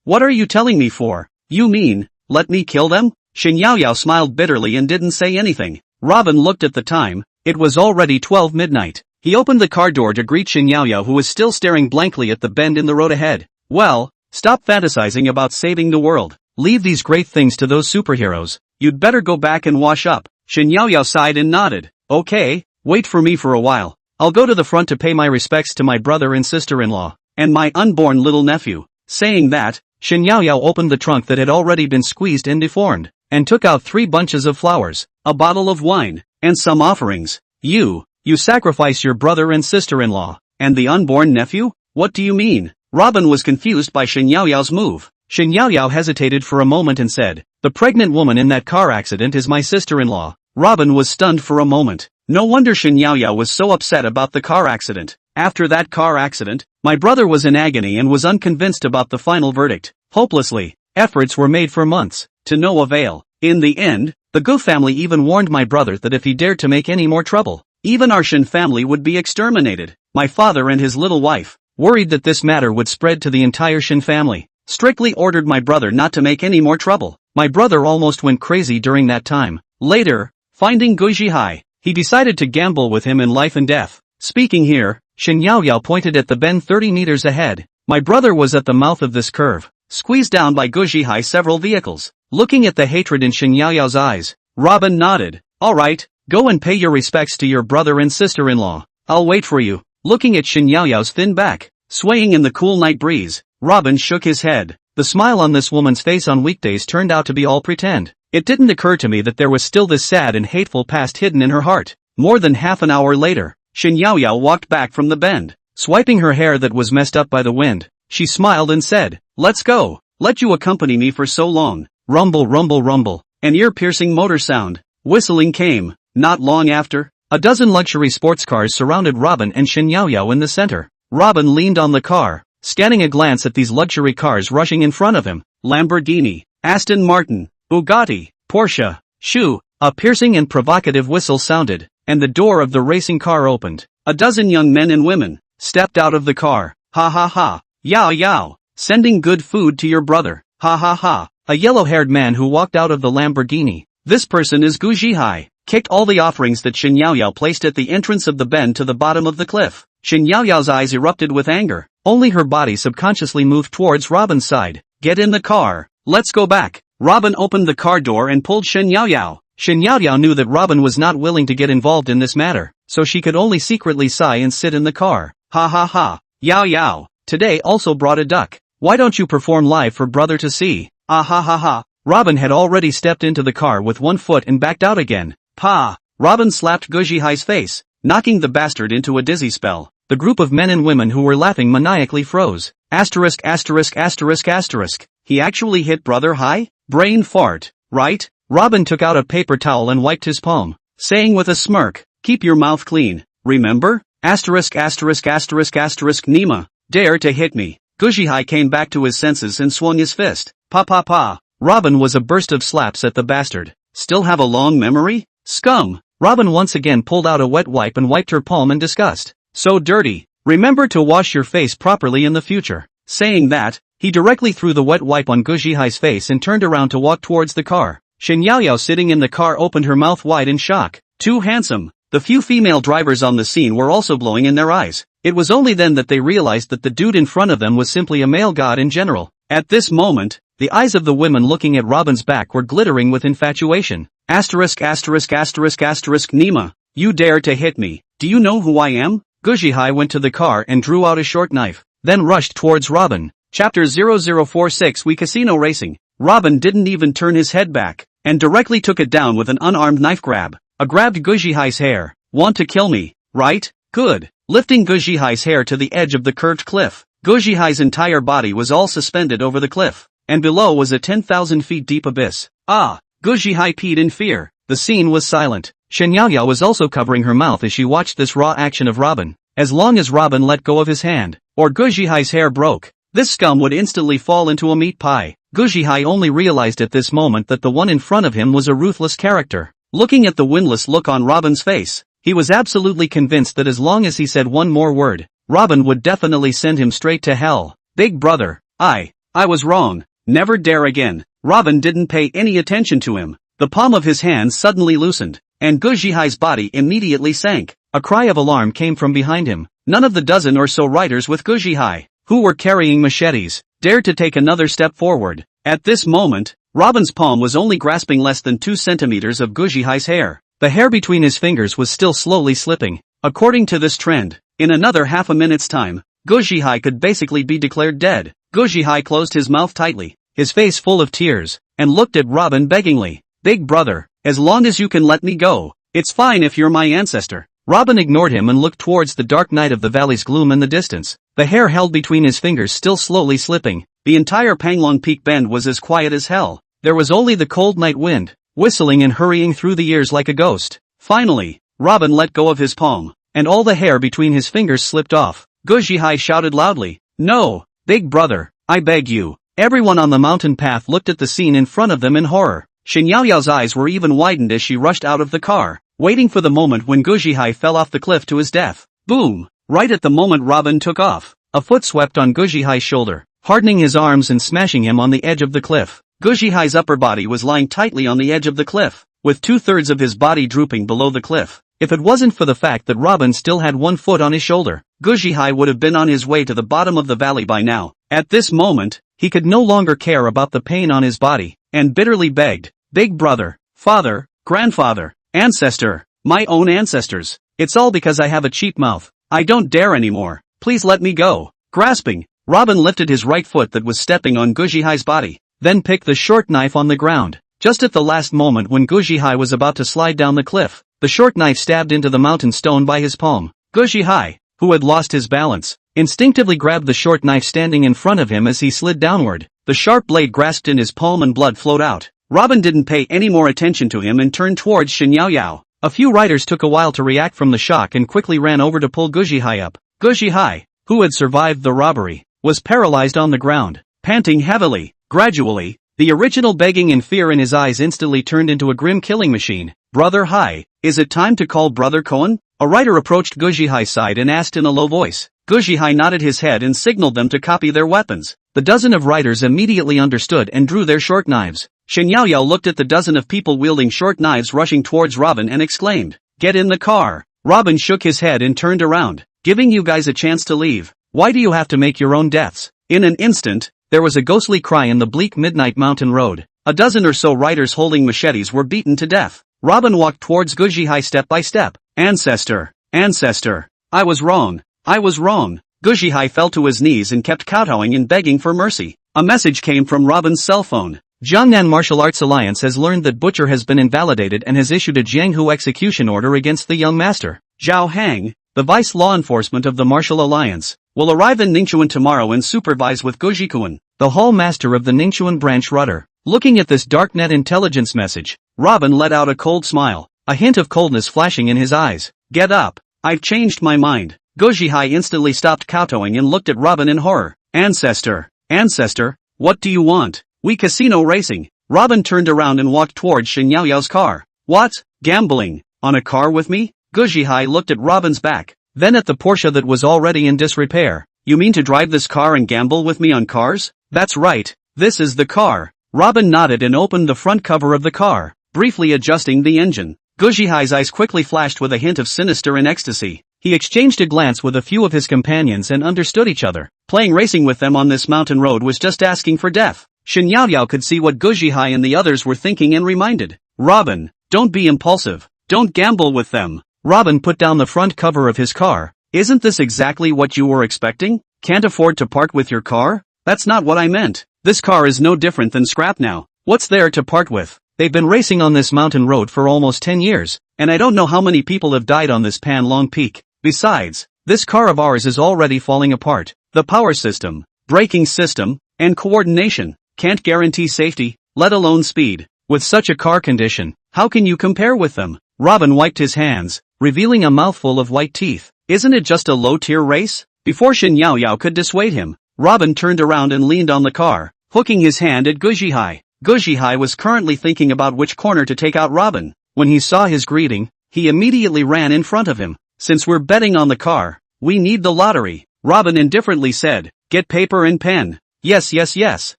What are you telling me for? You mean, let me kill them? Shin Yaoyao smiled bitterly and didn't say anything. Robin looked at the time. It was already 12 midnight. He opened the car door to greet Shin Yaoyao, who was still staring blankly at the bend in the road ahead. Well, stop fantasizing about saving the world. Leave these great things to those superheroes. You'd better go back and wash up. Shin Yaoyao sighed and nodded. Okay, wait for me for a while. I'll go to the front to pay my respects to my brother and sister-in-law, and my unborn little nephew. Saying that, Shin Yaoyao opened the trunk that had already been squeezed and deformed, and took out 3 bunches of flowers, a bottle of wine, and some offerings. You sacrifice your brother and sister-in-law, and the unborn nephew? What do you mean? Robin was confused by Shin Yaoyao's move. Shin Yaoyao hesitated for a moment and said, the pregnant woman in that car accident is my sister-in-law. Robin was stunned for a moment. No wonder Shin Yaoyao was so upset about the car accident. After that car accident, my brother was in agony and was unconvinced about the final verdict. Hopelessly, efforts were made for months, to no avail. In the end, the Gu family even warned my brother that if he dared to make any more trouble, even our Shin family would be exterminated. My father and his little wife, worried that this matter would spread to the entire Shin family, strictly ordered my brother not to make any more trouble. My brother almost went crazy during that time. Later, finding Gu Zhihai, he decided to gamble with him in life and death. Speaking here, Shin Yaoyao pointed at the bend 30 meters ahead. My brother was at the mouth of this curve, squeezed down by Gu Zhihai several vehicles. Looking at the hatred in Shin Yaoyao's eyes, Robin nodded. Alright, go and pay your respects to your brother and sister-in-law. I'll wait for you. Looking at Shin Yaoyao's thin back, swaying in the cool night breeze, Robin shook his head. The smile on this woman's face on weekdays turned out to be all pretend. It didn't occur to me that there was still this sad and hateful past hidden in her heart. More than half an hour later, Shin Yaoyao walked back from the bend. Swiping her hair that was messed up by the wind, she smiled and said, "Let's go. Let you accompany me for so long." Rumble rumble rumble. An ear-piercing motor sound. Whistling came. Not long after, a dozen luxury sports cars surrounded Robin and Shin Yaoyao in the center. Robin leaned on the car, scanning a glance at these luxury cars rushing in front of him. Lamborghini, Aston Martin, Bugatti, Porsche, Shoo. A piercing and provocative whistle sounded, and the door of the racing car opened. A dozen young men and women stepped out of the car. Ha ha ha. Yao yao. Sending good food to your brother. Ha ha ha. A yellow-haired man who walked out of the Lamborghini. This person is Gu Zhihai. Kicked all the offerings that Shin Yaoyao placed at the entrance of the bend to the bottom of the cliff. Shin Yaoyao's eyes erupted with anger. Only her body subconsciously moved towards Robin's side. Get in the car. Let's go back. Robin opened the car door and pulled Shin Yaoyao. Shin Yaoyao knew that Robin was not willing to get involved in this matter, so she could only secretly sigh and sit in the car. Ha ha ha. Yao yao. Today also brought a duck. Why don't you perform live for brother to see? Ah ha ha ha. Robin had already stepped into the car with one foot and backed out again. Pa! Robin slapped Gu Zhihai's face, knocking the bastard into a dizzy spell. The group of men and women who were laughing maniacally froze. Asterisk asterisk asterisk asterisk. He actually hit brother Hai? Brain fart, right? Robin took out a paper towel and wiped his palm, saying with a smirk, "Keep your mouth clean, remember? Asterisk asterisk asterisk asterisk Nima, dare to hit me." Gu Zhihai came back to his senses and swung his fist. Pa pa pa. Robin was a burst of slaps at the bastard. Still have a long memory? Scum. Robin once again pulled out a wet wipe and wiped her palm in disgust. So dirty. Remember to wash your face properly in the future. Saying that, he directly threw the wet wipe on Gu Zhihai's face and turned around to walk towards the car. Shin Yaoyao sitting in the car opened her mouth wide in shock. Too handsome. The few female drivers on the scene were also blowing in their eyes. It was only then that they realized that the dude in front of them was simply a male god in general. At this moment, the eyes of the women looking at Robin's back were glittering with infatuation. Asterisk asterisk asterisk asterisk Nima, you dare to hit me. Do you know who I am? Gu Zhihai went to the car and drew out a short knife, then rushed towards Robin. Chapter 0046 We Casino Racing. Robin didn't even turn his head back, and directly took it down with an unarmed knife grab. Grabbed Gu Zhihai's hair. Want to kill me, right? Good. Lifting Gu Zhihai's hair to the edge of the curved cliff. Gu Zhihai's entire body was all suspended over the cliff, and below was a 10,000 feet deep abyss. Ah! Gu Zhihai peed in fear. The scene was silent. Shin Yaoyao was also covering her mouth as she watched this raw action of Robin. As long as Robin let go of his hand, or Gu Zhihai's hair broke, this scum would instantly fall into a meat pie. Gu Zhihai only realized at this moment that the one in front of him was a ruthless character. Looking at the windless look on Robin's face, he was absolutely convinced that as long as he said one more word, Robin would definitely send him straight to hell. Big brother, I was wrong. Never dare again. Robin didn't pay any attention to him. The palm of his hand suddenly loosened, and Gu Zhihai's body immediately sank. A cry of alarm came from behind him. None of the dozen or so riders with Gu Zhihai, who were carrying machetes, dared to take another step forward. At this moment, Robin's palm was only grasping less than 2 centimeters of Gu Zhihai's hair. The hair between his fingers was still slowly slipping. According to this trend, in another half a minute's time, Gu Zhihai could basically be declared dead. Gu Zhihai closed his mouth tightly, his face full of tears, and looked at Robin beggingly. Big brother, as long as you can let me go, it's fine if you're my ancestor. Robin ignored him and looked towards the dark night of the valley's gloom in the distance, the hair held between his fingers still slowly slipping. The entire Panglong Peak Bend was as quiet as hell. There was only the cold night wind, whistling and hurrying through the ears like a ghost. Finally, Robin let go of his palm, and all the hair between his fingers slipped off. Gu Zhihai shouted loudly, "No, big brother, I beg you." Everyone on the mountain path looked at the scene in front of them in horror. Shin Yaoyao's eyes were even widened as she rushed out of the car, waiting for the moment when Gu Zhihai fell off the cliff to his death. Boom! Right at the moment Robin took off, a foot swept on Gu Zhihai's shoulder, hardening his arms and smashing him on the edge of the cliff. Gu Zhihai's upper body was lying tightly on the edge of the cliff, with 2/3 of his body drooping below the cliff. If it wasn't for the fact that Robin still had one foot on his shoulder, Gu Zhihai would have been on his way to the bottom of the valley by now. At this moment, he could no longer care about the pain on his body, and bitterly begged, "Big brother, father, grandfather, ancestor, my own ancestors, it's all because I have a cheap mouth. I don't dare anymore. Please let me go." Grasping, Robin lifted his right foot that was stepping on Gu Zhihai's body, then picked the short knife on the ground. Just at the last moment when Gu Zhihai was about to slide down the cliff, the short knife stabbed into the mountain stone by his palm. Guzhihai, who had lost his balance, instinctively grabbed the short knife standing in front of him as he slid downward. The sharp blade grasped in his palm and blood flowed out. Robin didn't pay any more attention to him and turned towards Shin Yaoyao. A few riders took a while to react from the shock and quickly ran over to pull Guzhihai up. Guzhihai, who had survived the robbery, was paralyzed on the ground, panting heavily. Gradually, the original begging and fear in his eyes instantly turned into a grim killing machine. Brother Hai, is it time to call Brother Koan? A rider approached Guzhihai's side and asked in a low voice. Guzhihai nodded his head and signaled them to copy their weapons. The dozen of riders immediately understood and drew their short knives. Shin Yaoyao looked at the dozen of people wielding short knives rushing towards Robin and exclaimed, "Get in the car." Robin shook his head and turned around. "Giving you guys a chance to leave. Why do you have to make your own deaths?" In an instant, there was a ghostly cry in the bleak midnight mountain road. A dozen or so riders holding machetes were beaten to death. Robin walked towards Guzhihai step by step. Ancestor, ancestor, I was wrong. I was wrong. Guzhihai fell to his knees and kept kowtowing and begging for mercy. A message came from Robin's cell phone. Jiangnan Martial Arts Alliance has learned that Butcher has been invalidated and has issued a Jianghu execution order against the young master. Zhao Hang, the vice law enforcement of the Martial Alliance, will arrive in Ningchuan tomorrow and supervise with Guzhikuan, the hall master of the Ningchuan branch rudder. Looking at this darknet intelligence message, Robin let out a cold smile, a hint of coldness flashing in his eyes. "Get up. I've changed my mind." Guzhihai instantly stopped kowtowing and looked at Robin in horror. Ancestor, ancestor, what do you want? We casino racing." Robin turned around and walked towards Shin Yaoyao's car. "What? Gambling? On a car with me?" Guzhihai looked at Robin's back, then at the Porsche that was already in disrepair. "You mean to drive this car and gamble with me on cars?" "That's right. This is the car." Robin nodded and opened the front cover of the car, briefly adjusting the engine. Guzhihai's eyes quickly flashed with a hint of sinister and ecstasy. He exchanged a glance with a few of his companions and understood each other. Playing racing with them on this mountain road was just asking for death. Shin Yaoyao could see what Guzhihai and the others were thinking and reminded. "Robin, don't be impulsive. Don't gamble with them." Robin put down the front cover of his car. "Isn't this exactly what you were expecting? Can't afford to part with your car? That's not what I meant. This car is no different than scrap now. What's there to part with? They've been racing on this mountain road for almost 10 years, and I don't know how many people have died on this Pan Long Peak. Besides, this car of ours is already falling apart. The power system, braking system, and coordination can't guarantee safety, let alone speed. With such a car condition, how can you compare with them?" Robin wiped his hands, revealing a mouthful of white teeth. "Isn't it just a low-tier race?" Before Shin Yaoyao could dissuade him, Robin turned around and leaned on the car, hooking his hand at Guzhihai. Guzhihai was currently thinking about which corner to take out Robin. When he saw his greeting, he immediately ran in front of him. "Since we're betting on the car, we need the lottery," Robin indifferently said. "Get paper and pen." "Yes, yes, yes."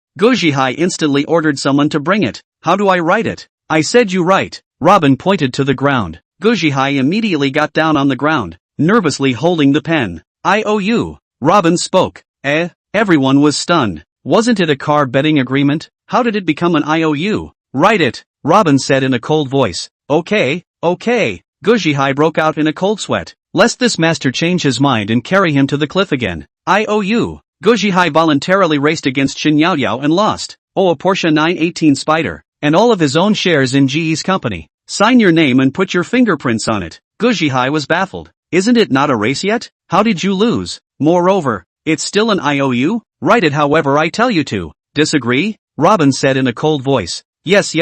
Guzhihai instantly ordered someone to bring it. "How do I write it?" "I said you write." Robin pointed to the ground. Guzhihai immediately got down on the ground, nervously holding the pen. "IOU." Robin spoke. Everyone was stunned. Wasn't it a car betting agreement? How did it become an IOU? "Write it," Robin said in a cold voice. Okay. Guzhihai broke out in a cold sweat, lest this master change his mind and carry him to the cliff again. "IOU." Guzhihai voluntarily raced against Shin Yaoyao and lost. A Porsche 918 Spider, and all of his own shares in GE's company. "Sign your name and put your fingerprints on it." Guzhihai was baffled. "Isn't it not a race yet? How did you lose? Moreover, it's still an IOU? Write it however I tell you to." "Disagree?" Robin said in a cold voice. Yes.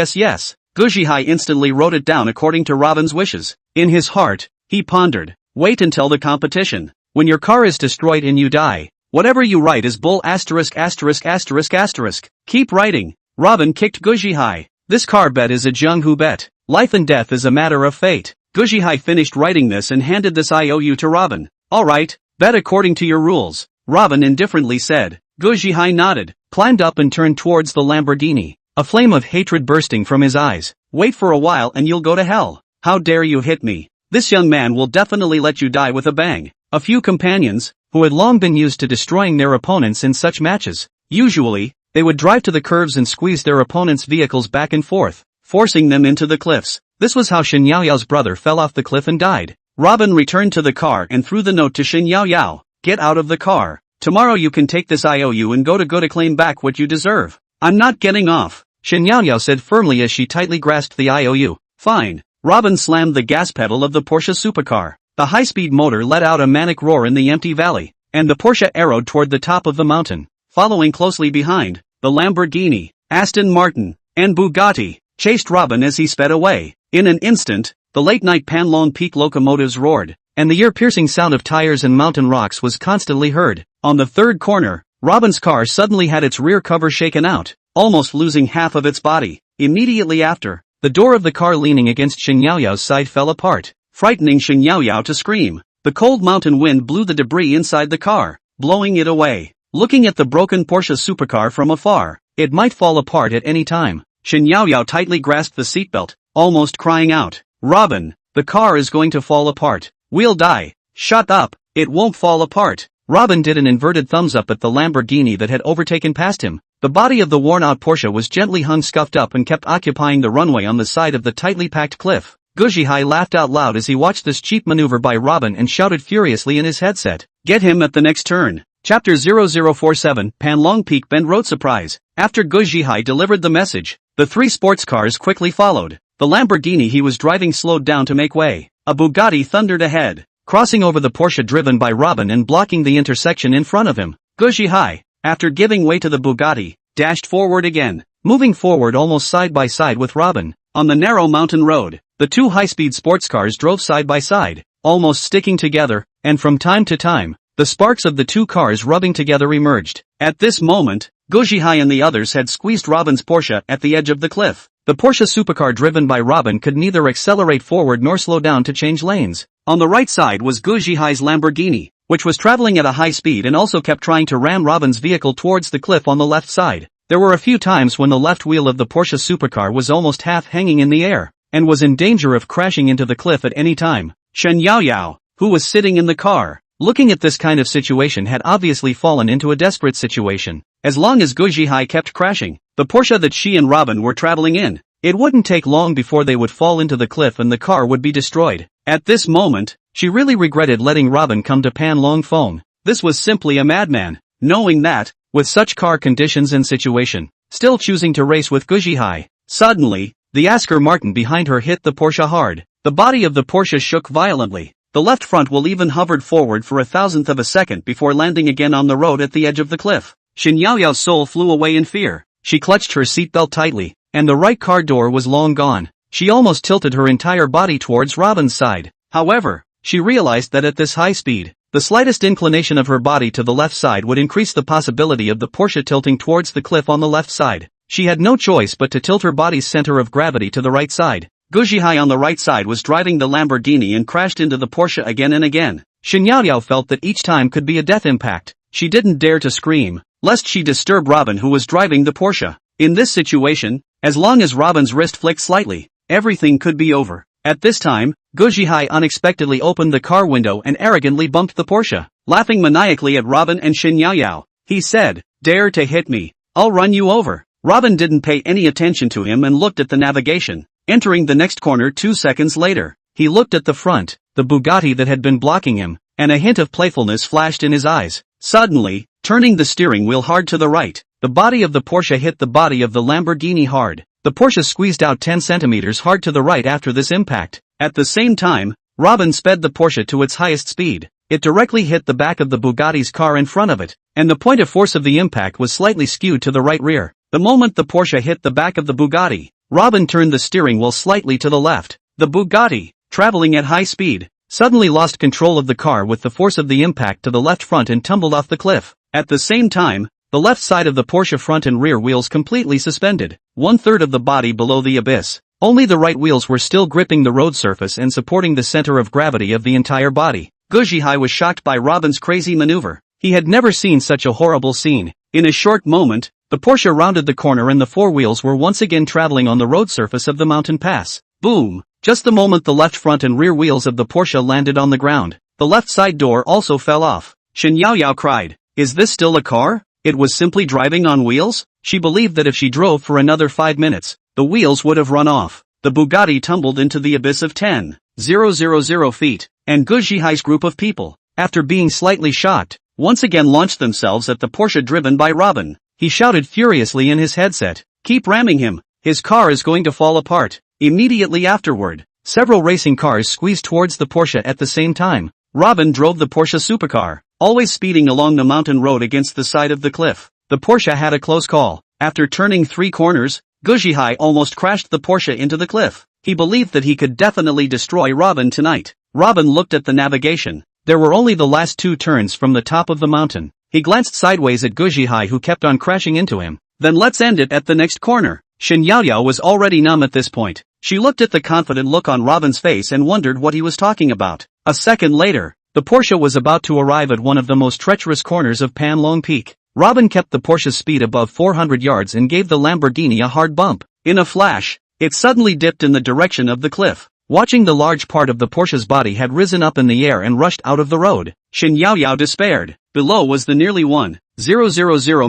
Guzhihai instantly wrote it down according to Robin's wishes. In his heart, he pondered. "Wait until the competition. When your car is destroyed and you die, whatever you write is bull asterisk asterisk asterisk asterisk. Keep writing." Robin kicked Guzhihai. "This car bet is a Jianghu bet. Life and death is a matter of fate." Guzhihai finished writing this and handed this IOU to Robin. "Alright, bet according to your rules," Robin indifferently said. Guzhihai nodded, climbed up and turned towards the Lamborghini, a flame of hatred bursting from his eyes. "Wait for a while and you'll go to hell. How dare you hit me? This young man will definitely let you die with a bang." A few companions, who had long been used to destroying their opponents in such matches, usually, they would drive to the curves and squeeze their opponents' vehicles back and forth, forcing them into the cliffs. This was how Shin Yaoyao's brother fell off the cliff and died. Robin returned to the car and threw the note to Shin Yaoyao. "Get out of the car. Tomorrow you can take this IOU and go to claim back what you deserve." "I'm not getting off," Shin Yaoyao said firmly as she tightly grasped the IOU. "Fine." Robin slammed the gas pedal of the Porsche supercar. The high-speed motor let out a manic roar in the empty valley, and the Porsche arrowed toward the top of the mountain. Following closely behind, the Lamborghini, Aston Martin, and Bugatti chased Robin as he sped away. In an instant, the late-night Panlong Peak locomotives roared, and the ear-piercing sound of tires and mountain rocks was constantly heard. On the third corner, Robin's car suddenly had its rear cover shaken out, almost losing half of its body. Immediately after, the door of the car leaning against Shen Yaoyao's side fell apart, frightening Shen Yaoyao to scream. The cold mountain wind blew the debris inside the car, blowing it away. Looking at the broken Porsche supercar from afar, it might fall apart at any time. Shen Yaoyao tightly grasped the seatbelt, almost crying out, "Robin, the car is going to fall apart. We'll die." "Shut up, it won't fall apart." Robin did an inverted thumbs up at the Lamborghini that had overtaken past him. The body of the worn-out Porsche was gently hung scuffed up and kept occupying the runway on the side of the tightly packed cliff. Guzhihai laughed out loud as he watched this cheap maneuver by Robin and shouted furiously in his headset, "Get him at the next turn." Chapter 0047, Panlong Peak Bend Road Surprise. After Guzhihai delivered the message, the three sports cars quickly followed. The Lamborghini he was driving slowed down to make way. A Bugatti thundered ahead, crossing over the Porsche driven by Robin and blocking the intersection in front of him. Guzhihai, after giving way to the Bugatti, dashed forward again, moving forward almost side by side with Robin. On the narrow mountain road, the two high-speed sports cars drove side by side, almost sticking together, and from time to time, the sparks of the two cars rubbing together emerged. At this moment, Guzhihai and the others had squeezed Robin's Porsche at the edge of the cliff. The Porsche supercar driven by Robin could neither accelerate forward nor slow down to change lanes. On the right side was Guzhihai's Lamborghini, which was traveling at a high speed and also kept trying to ram Robin's vehicle towards the cliff on the left side. There were a few times when the left wheel of the Porsche supercar was almost half hanging in the air, and was in danger of crashing into the cliff at any time. Shen Yaoyao, who was sitting in the car, looking at this kind of situation, had obviously fallen into a desperate situation. As long as Guzhihai kept crashing, the Porsche that she and Robin were traveling in, it wouldn't take long before they would fall into the cliff and the car would be destroyed. At this moment, she really regretted letting Robin come to Panlong Phone. This was simply a madman, knowing that, with such car conditions and situation, still choosing to race with Guzhihai. Suddenly, the Aston Martin behind her hit the Porsche hard. The body of the Porsche shook violently. The left front wheel even hovered forward for a thousandth of a second before landing again on the road at the edge of the cliff. Shen Yaoyao's soul flew away in fear. She clutched her seatbelt tightly, and the right car door was long gone. She almost tilted her entire body towards Robin's side. However, she realized that at this high speed, the slightest inclination of her body to the left side would increase the possibility of the Porsche tilting towards the cliff on the left side. She had no choice but to tilt her body's center of gravity to the right side. Guzhihai on the right side was driving the Lamborghini and crashed into the Porsche again and again. Shen Yaoyao felt that each time could be a death impact. She didn't dare to scream, lest she disturb Robin who was driving the Porsche. In this situation, as long as Robin's wrist flicked slightly, everything could be over. At this time, Guzhihai unexpectedly opened the car window and arrogantly bumped the Porsche. Laughing maniacally at Robin and Shen Yaoyao, he said, "Dare to hit me, I'll run you over." Robin didn't pay any attention to him and looked at the navigation. Entering the next corner 2 seconds later, he looked at the front, the Bugatti that had been blocking him, and a hint of playfulness flashed in his eyes. Suddenly, turning the steering wheel hard to the right, the body of the Porsche hit the body of the Lamborghini hard. The Porsche squeezed out 10 centimeters hard to the right after this impact. At the same time, Robin sped the Porsche to its highest speed. It directly hit the back of the Bugatti's car in front of it, and the point of force of the impact was slightly skewed to the right rear. The moment the Porsche hit the back of the Bugatti, Robin turned the steering wheel slightly to the left. The Bugatti, traveling at high speed, suddenly lost control of the car with the force of the impact to the left front and tumbled off the cliff. At the same time, the left side of the Porsche front and rear wheels completely suspended, 1/3 of the body below the abyss. Only the right wheels were still gripping the road surface and supporting the center of gravity of the entire body. Guzhihai was shocked by Robin's crazy maneuver. He had never seen such a horrible scene. In a short moment, the Porsche rounded the corner and the four wheels were once again traveling on the road surface of the mountain pass. Boom! Just the moment the left front and rear wheels of the Porsche landed on the ground, the left side door also fell off. Shen Yaoyao cried, "Is this still a car? It was simply driving on wheels?" She believed that if she drove for another 5 minutes, the wheels would have run off. The Bugatti tumbled into the abyss of 10,000 feet, and Guzhihai's group of people, after being slightly shocked, once again launched themselves at the Porsche driven by Robin. He shouted furiously in his headset, "Keep ramming him, his car is going to fall apart." Immediately afterward, Several racing cars squeezed towards the Porsche at the same time. Robin drove the Porsche supercar, always speeding along the mountain road against the side of the cliff. The Porsche had a close call. After turning 3 corners, Gujihai almost crashed the Porsche into the cliff. He believed that he could definitely destroy Robin tonight. Robin looked at the navigation. There were only the last 2 turns from the top of the mountain. He glanced sideways at Gujihai, who kept on crashing into him. Then let's end it at the next corner. Shin Yaoyao was already numb at this point. She looked at the confident look on Robin's face and wondered what he was talking about. A second later, the Porsche was about to arrive at one of the most treacherous corners of Panlong Peak. Robin kept the Porsche's speed above 400 yards and gave the Lamborghini a hard bump. In a flash, it suddenly dipped in the direction of the cliff. Watching the large part of the Porsche's body had risen up in the air and rushed out of the road, Shin Yaoyao despaired. Below was the nearly 1,000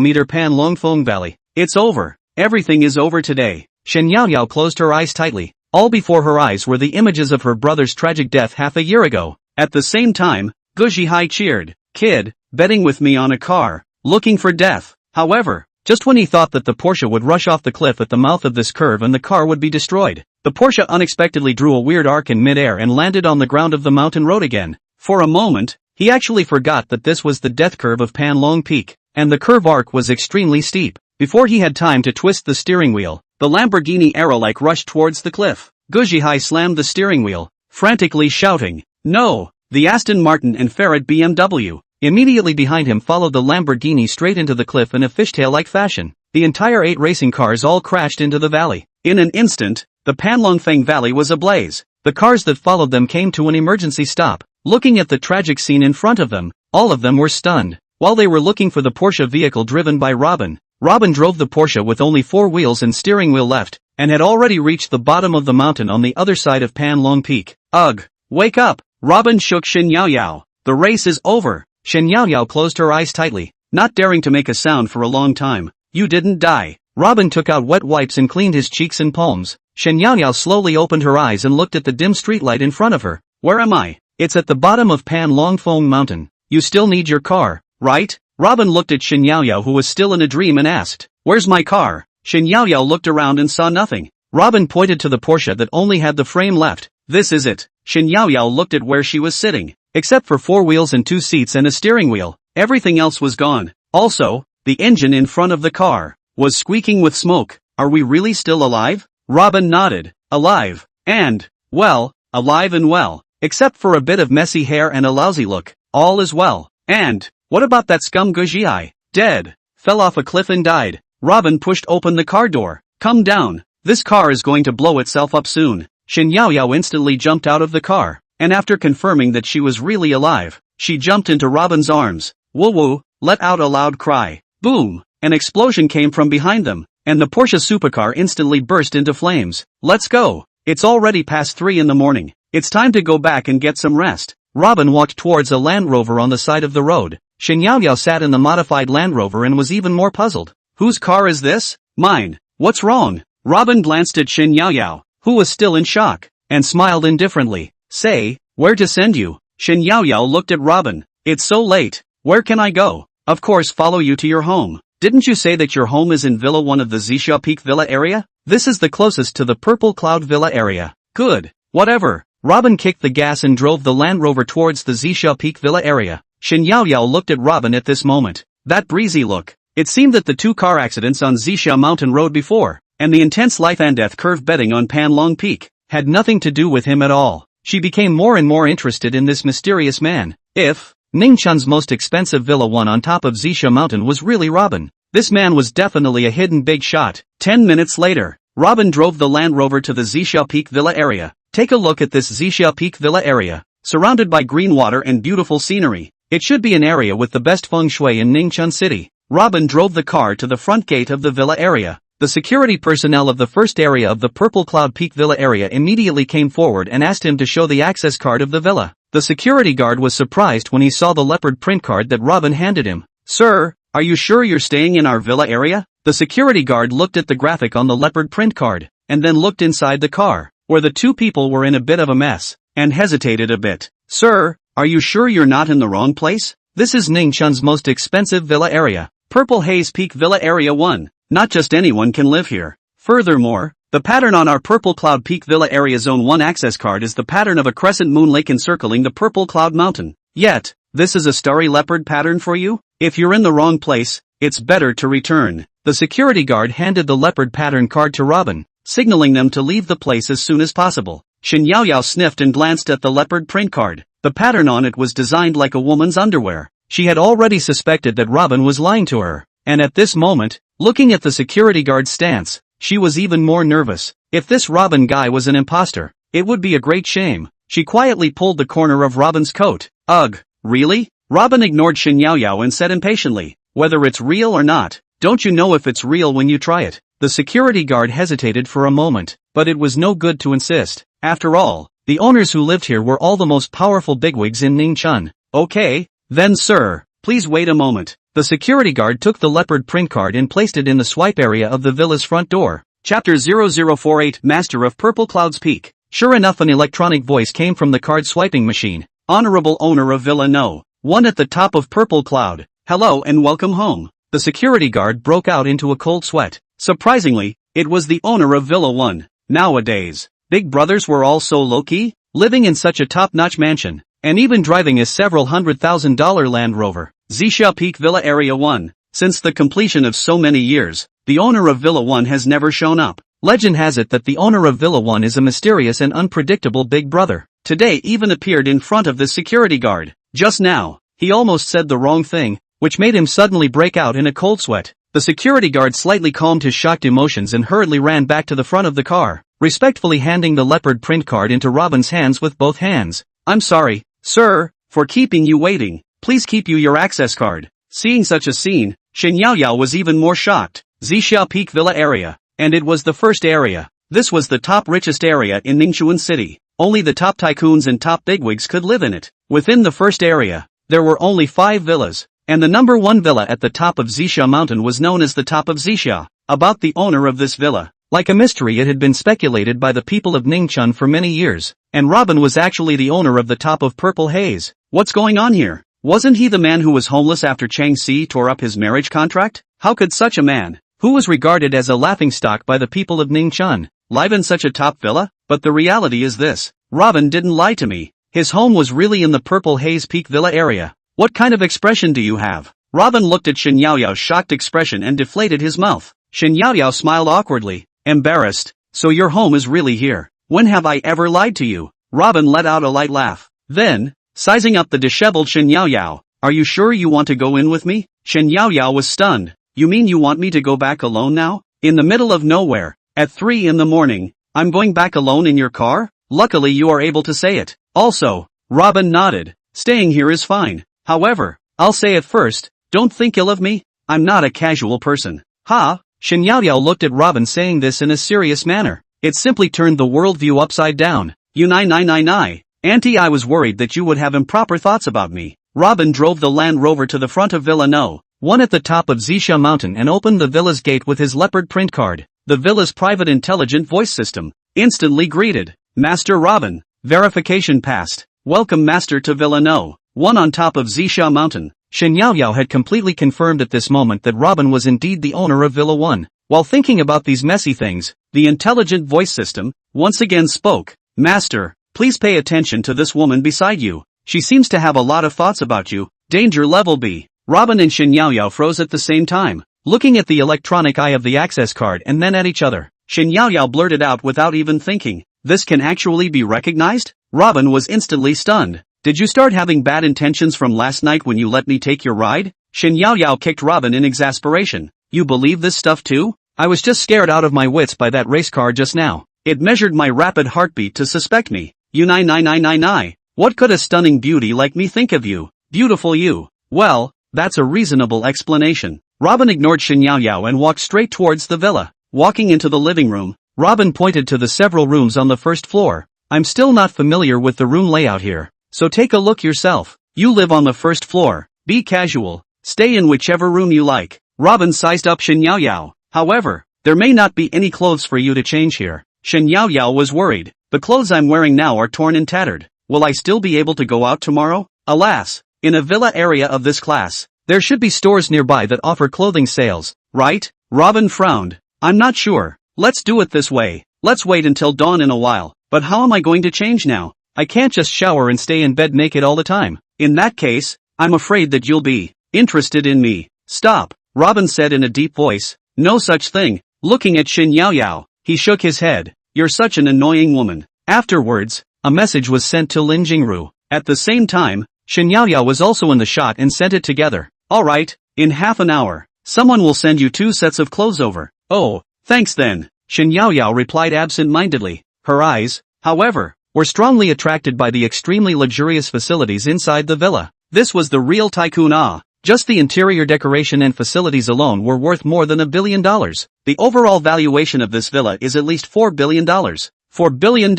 meter Panlong Fong Valley. It's over. Everything is over today. Shin Yaoyao closed her eyes tightly. All before her eyes were the images of her brother's tragic death half a year ago. At the same time, Gujihai cheered. Kid, betting with me on a car, looking for death. However, just when he thought that the Porsche would rush off the cliff at the mouth of this curve and the car would be destroyed, the Porsche unexpectedly drew a weird arc in midair and landed on the ground of the mountain road again. For a moment, he actually forgot that this was the death curve of Panlong Peak, and the curve arc was extremely steep. Before he had time to twist the steering wheel, the Lamborghini arrow-like rushed towards the cliff. Gujihai slammed the steering wheel, frantically shouting, "No!" The Aston Martin and Ferret BMW. Immediately behind him followed the Lamborghini straight into the cliff in a fishtail-like fashion. The entire 8 racing cars all crashed into the valley. In an instant, the Panlong Feng Valley was ablaze. The cars that followed them came to an emergency stop. Looking at the tragic scene in front of them, all of them were stunned. While they were looking for the Porsche vehicle driven by Robin, Robin drove the Porsche with only 4 wheels and steering wheel left, and had already reached the bottom of the mountain on the other side of Panlong Peak. Ugh! Wake up! Robin shook Shin Yaoyao. The race is over. Shin Yaoyao closed her eyes tightly, not daring to make a sound for a long time. You didn't die. Robin took out wet wipes and cleaned his cheeks and palms. Shin Yaoyao slowly opened her eyes and looked at the dim streetlight in front of her. Where am I? It's at the bottom of Panlong Fong Mountain. You still need your car, right? Robin looked at Shin Yaoyao, who was still in a dream, and asked, Where's my car? Shin Yaoyao looked around and saw nothing. Robin pointed to the Porsche that only had the frame left. This is it. Shin Yaoyao looked at where she was sitting. Except for 4 wheels and 2 seats and a steering wheel, everything else was gone. Also, the engine in front of the car was squeaking with smoke. Are we really still alive? Robin nodded. Alive. And, well, alive and well. Except for a bit of messy hair and a lousy look. All is well. And, what about that scum Gujihai? Dead. Fell off a cliff and died. Robin pushed open the car door. Come down. This car is going to blow itself up soon. Shin Yaoyao instantly jumped out of the car, and after confirming that she was really alive, she jumped into Robin's arms. Woo-woo, let out a loud cry. Boom! An explosion came from behind them, and the Porsche supercar instantly burst into flames. Let's go. It's already past 3 in the morning. It's time to go back and get some rest. Robin walked towards a Land Rover on the side of the road. Shin Yaoyao sat in the modified Land Rover and was even more puzzled. Whose car is this? Mine. What's wrong? Robin glanced at Shin Yaoyao, who was still in shock, and smiled indifferently. Say, where to send you? Shin Yaoyao looked at Robin. It's so late. Where can I go? Of course, follow you to your home. Didn't you say that your home is in Villa 1 of the Zixia Peak Villa area? This is the closest to the Purple Cloud Villa area. Good. Whatever. Robin kicked the gas and drove the Land Rover towards the Zixia Peak Villa area. Shin Yaoyao looked at Robin at this moment. That breezy look. It seemed that the 2 car accidents on Zixia Mountain Road before, and the intense life and death curve betting on Panlong Peak, had nothing to do with him at all. She became more and more interested in this mysterious man. If Ningchun's most expensive Villa 1 on top of Zixia Mountain was really Robin, this man was definitely a hidden big shot. 10 minutes later, Robin drove the Land Rover to the Zixia Peak Villa area. Take a look at this Zixia Peak Villa area. Surrounded by green water and beautiful scenery, it should be an area with the best feng shui in Ningchun City. Robin drove the car to the front gate of the villa area. The security personnel of the first area of the Purple Cloud Peak Villa area immediately came forward and asked him to show the access card of the villa. The security guard was surprised when he saw the leopard print card that Robin handed him. Sir, are you sure you're staying in our villa area? The security guard looked at the graphic on the leopard print card, and then looked inside the car, where the 2 people were in a bit of a mess, and hesitated a bit. Sir, are you sure you're not in the wrong place? This is Ningchun's most expensive villa area, Purple Haze Peak Villa Area 1. Not just anyone can live here. Furthermore, The pattern on our Purple Cloud Peak Villa Area Zone 1 access card is the pattern of a crescent moon lake encircling the Purple Cloud Mountain. Yet, this is a starry leopard pattern for you? If you're in the wrong place, it's better to return. The security guard handed the leopard pattern card to Robin, signaling them to leave the place as soon as possible. Shen Yaoyao sniffed and glanced at the leopard print card. The pattern on it was designed like a woman's underwear. She had already suspected that Robin was lying to her, and at this moment, looking at the security guard's stance, she was even more nervous. If this Robin guy was an imposter, it would be a great shame. She quietly pulled the corner of Robin's coat. Ugh, really? Robin ignored Shen Yaoyao and said impatiently, whether it's real or not, don't you know if it's real when you try it? The security guard hesitated for a moment, but it was no good to insist. After all, the owners who lived here were all the most powerful bigwigs in Ningchun. Okay, then sir, please wait a moment. The security guard took the leopard print card and placed it in the swipe area of the villa's front door. Chapter 0048 Master of Purple Cloud's Peak. Sure enough, an electronic voice came from the card swiping machine. Honorable owner of Villa No. 1 at the top of Purple Cloud. Hello and welcome home. The security guard broke out into a cold sweat. Surprisingly, it was the owner of Villa 1. Nowadays, big brothers were all so low-key, living in such a top-notch mansion, and even driving a several $100,000 Land Rover. Zixia Peak Villa Area 1. Since the completion of so many years, the owner of Villa 1 has never shown up. Legend has it that the owner of Villa 1 is a mysterious and unpredictable big brother. Today even appeared in front of the security guard. Just now, he almost said the wrong thing, which made him suddenly break out in a cold sweat. The security guard slightly calmed his shocked emotions and hurriedly ran back to the front of the car, respectfully handing the leopard print card into Robin's hands with both hands. I'm sorry, sir, for keeping you waiting. Please keep your access card. Seeing such a scene, Shen Yaoyao was even more shocked. Zixia Peak Villa Area. And it was the first area. This was the top richest area in Ningchuan City. Only the top tycoons and top bigwigs could live in it. Within the first area, there were only 5 villas, and the number 1 villa at the top of Zixia Mountain was known as the Top of Zixia. About the owner of this villa, like a mystery, it had been speculated by the people of Ningchun for many years, and Robin was actually the owner of the Top of Purple Haze. What's going on here? Wasn't he the man who was homeless after Chang Si tore up his marriage contract? How could such a man, who was regarded as a laughingstock by the people of Ningchun, live in such a top villa? But the reality is this. Robin didn't lie to me. His home was really in the Purple Haze Peak Villa area. What kind of expression do you have? Robin looked at Shen Yaoyao's shocked expression and deflated his mouth. Shen Yaoyao smiled awkwardly, embarrassed. So your home is really here. When have I ever lied to you? Robin let out a light laugh. Then, sizing up the disheveled Shen Yaoyao, are you sure you want to go in with me? Shen Yaoyao was stunned. You mean you want me to go back alone now? In the middle of nowhere, at 3 in the morning, I'm going back alone in your car? Luckily you are able to say it. Also, Robin nodded. Staying here is fine. However, I'll say it first, don't think ill of me. I'm not a casual person. Ha! Shen Yaoyao looked at Robin saying this in a serious manner. It simply turned the worldview upside down. You nai. Auntie, I was worried that you would have improper thoughts about me. Robin drove the Land Rover to the front of Villa No. 1 at the top of Zixia Mountain and opened the villa's gate with his leopard print card. The villa's private intelligent voice system instantly greeted. Master Robin. Verification passed. Welcome Master to Villa No. 1 on top of Zixia Mountain. Shen Yaoyao had completely confirmed at this moment that Robin was indeed the owner of Villa 1. While thinking about these messy things, the intelligent voice system once again spoke. Master, please pay attention to this woman beside you. She seems to have a lot of thoughts about you. Danger level B. Robin and Shen Yaoyao froze at the same time, looking at the electronic eye of the access card and then at each other. Shen Yaoyao blurted out without even thinking. This can actually be recognized? Robin was instantly stunned. Did you start having bad intentions from last night when you let me take your ride? Shen Yaoyao kicked Robin in exasperation. You believe this stuff too? I was just scared out of my wits by that race car just now. It measured my rapid heartbeat to suspect me. You nai. What could a stunning beauty like me think of you? Beautiful you. Well, that's a reasonable explanation. Robin ignored Shen Yaoyao and walked straight towards the villa. Walking into the living room, Robin pointed to the several rooms on the first floor. I'm still not familiar with the room layout here, so take a look yourself. You live on the first floor. Be casual. Stay in whichever room you like. Robin sized up Shen Yaoyao. However, there may not be any clothes for you to change here. Shen Yaoyao was worried. The clothes I'm wearing now are torn and tattered. Will I still be able to go out tomorrow? Alas, in a villa area of this class, there should be stores nearby that offer clothing sales, right? Robin frowned. I'm not sure. Let's do it this way. Let's wait until dawn in a while. But how am I going to change now? I can't just shower and stay in bed naked all the time. In that case, I'm afraid that you'll be interested in me. Stop, Robin said in a deep voice. No such thing. Looking at Shin Yaoyao, he shook his head. You're such an annoying woman. Afterwards, a message was sent to Lin Jingru. At the same time, Shin Yaoyao was also in the shot and sent it together. Alright, in half an hour, someone will send you 2 sets of clothes over. Oh, thanks then, Shin Yaoyao replied absent-mindedly. Her eyes, however, were strongly attracted by the extremely luxurious facilities inside the villa. This was the real tycoon. Just the interior decoration and facilities alone were worth more than $1 billion. The overall valuation of this villa is at least $4 billion. $4 billion.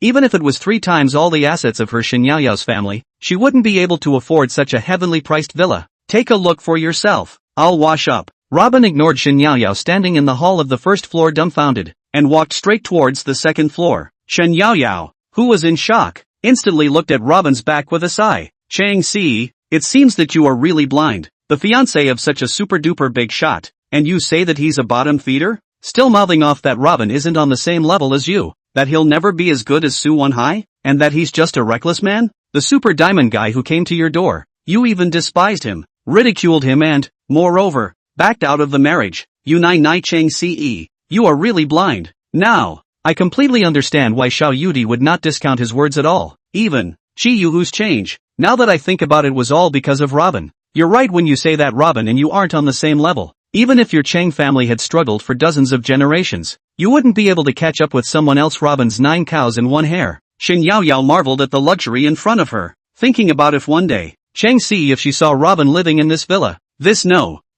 Even if it was 3 times all the assets of her Shin Yaoyao's family, she wouldn't be able to afford such a heavenly priced villa. Take a look for yourself. I'll wash up. Robin ignored Shin Yaoyao standing in the hall of the first floor dumbfounded, and walked straight towards the second floor. Shin Yaoyao, who was in shock, instantly looked at Robin's back with a sigh. Chang Si, it seems that you are really blind. The fiancé of such a super-duper big shot, and you say that he's a bottom feeder? Still mouthing off that Robin isn't on the same level as you, that he'll never be as good as Su Wonhai, and that he's just a reckless man? The super diamond guy who came to your door. You even despised him, ridiculed him and, moreover, backed out of the marriage. You nai Chang Ce, you are really blind. Now, I completely understand why Xiao Yudi would not discount his words at all. Even, Chi Yuhu's change, now that I think about it, was all because of Robin. You're right when you say that, Robin and you aren't on the same level. Even if your Chang family had struggled for dozens of generations, you wouldn't be able to catch up with someone else. Robin's 9 cows and 1 hare. Shin Yaoyao marveled at the luxury in front of her, thinking about if one day, Chang Si if she saw Robin living in this villa.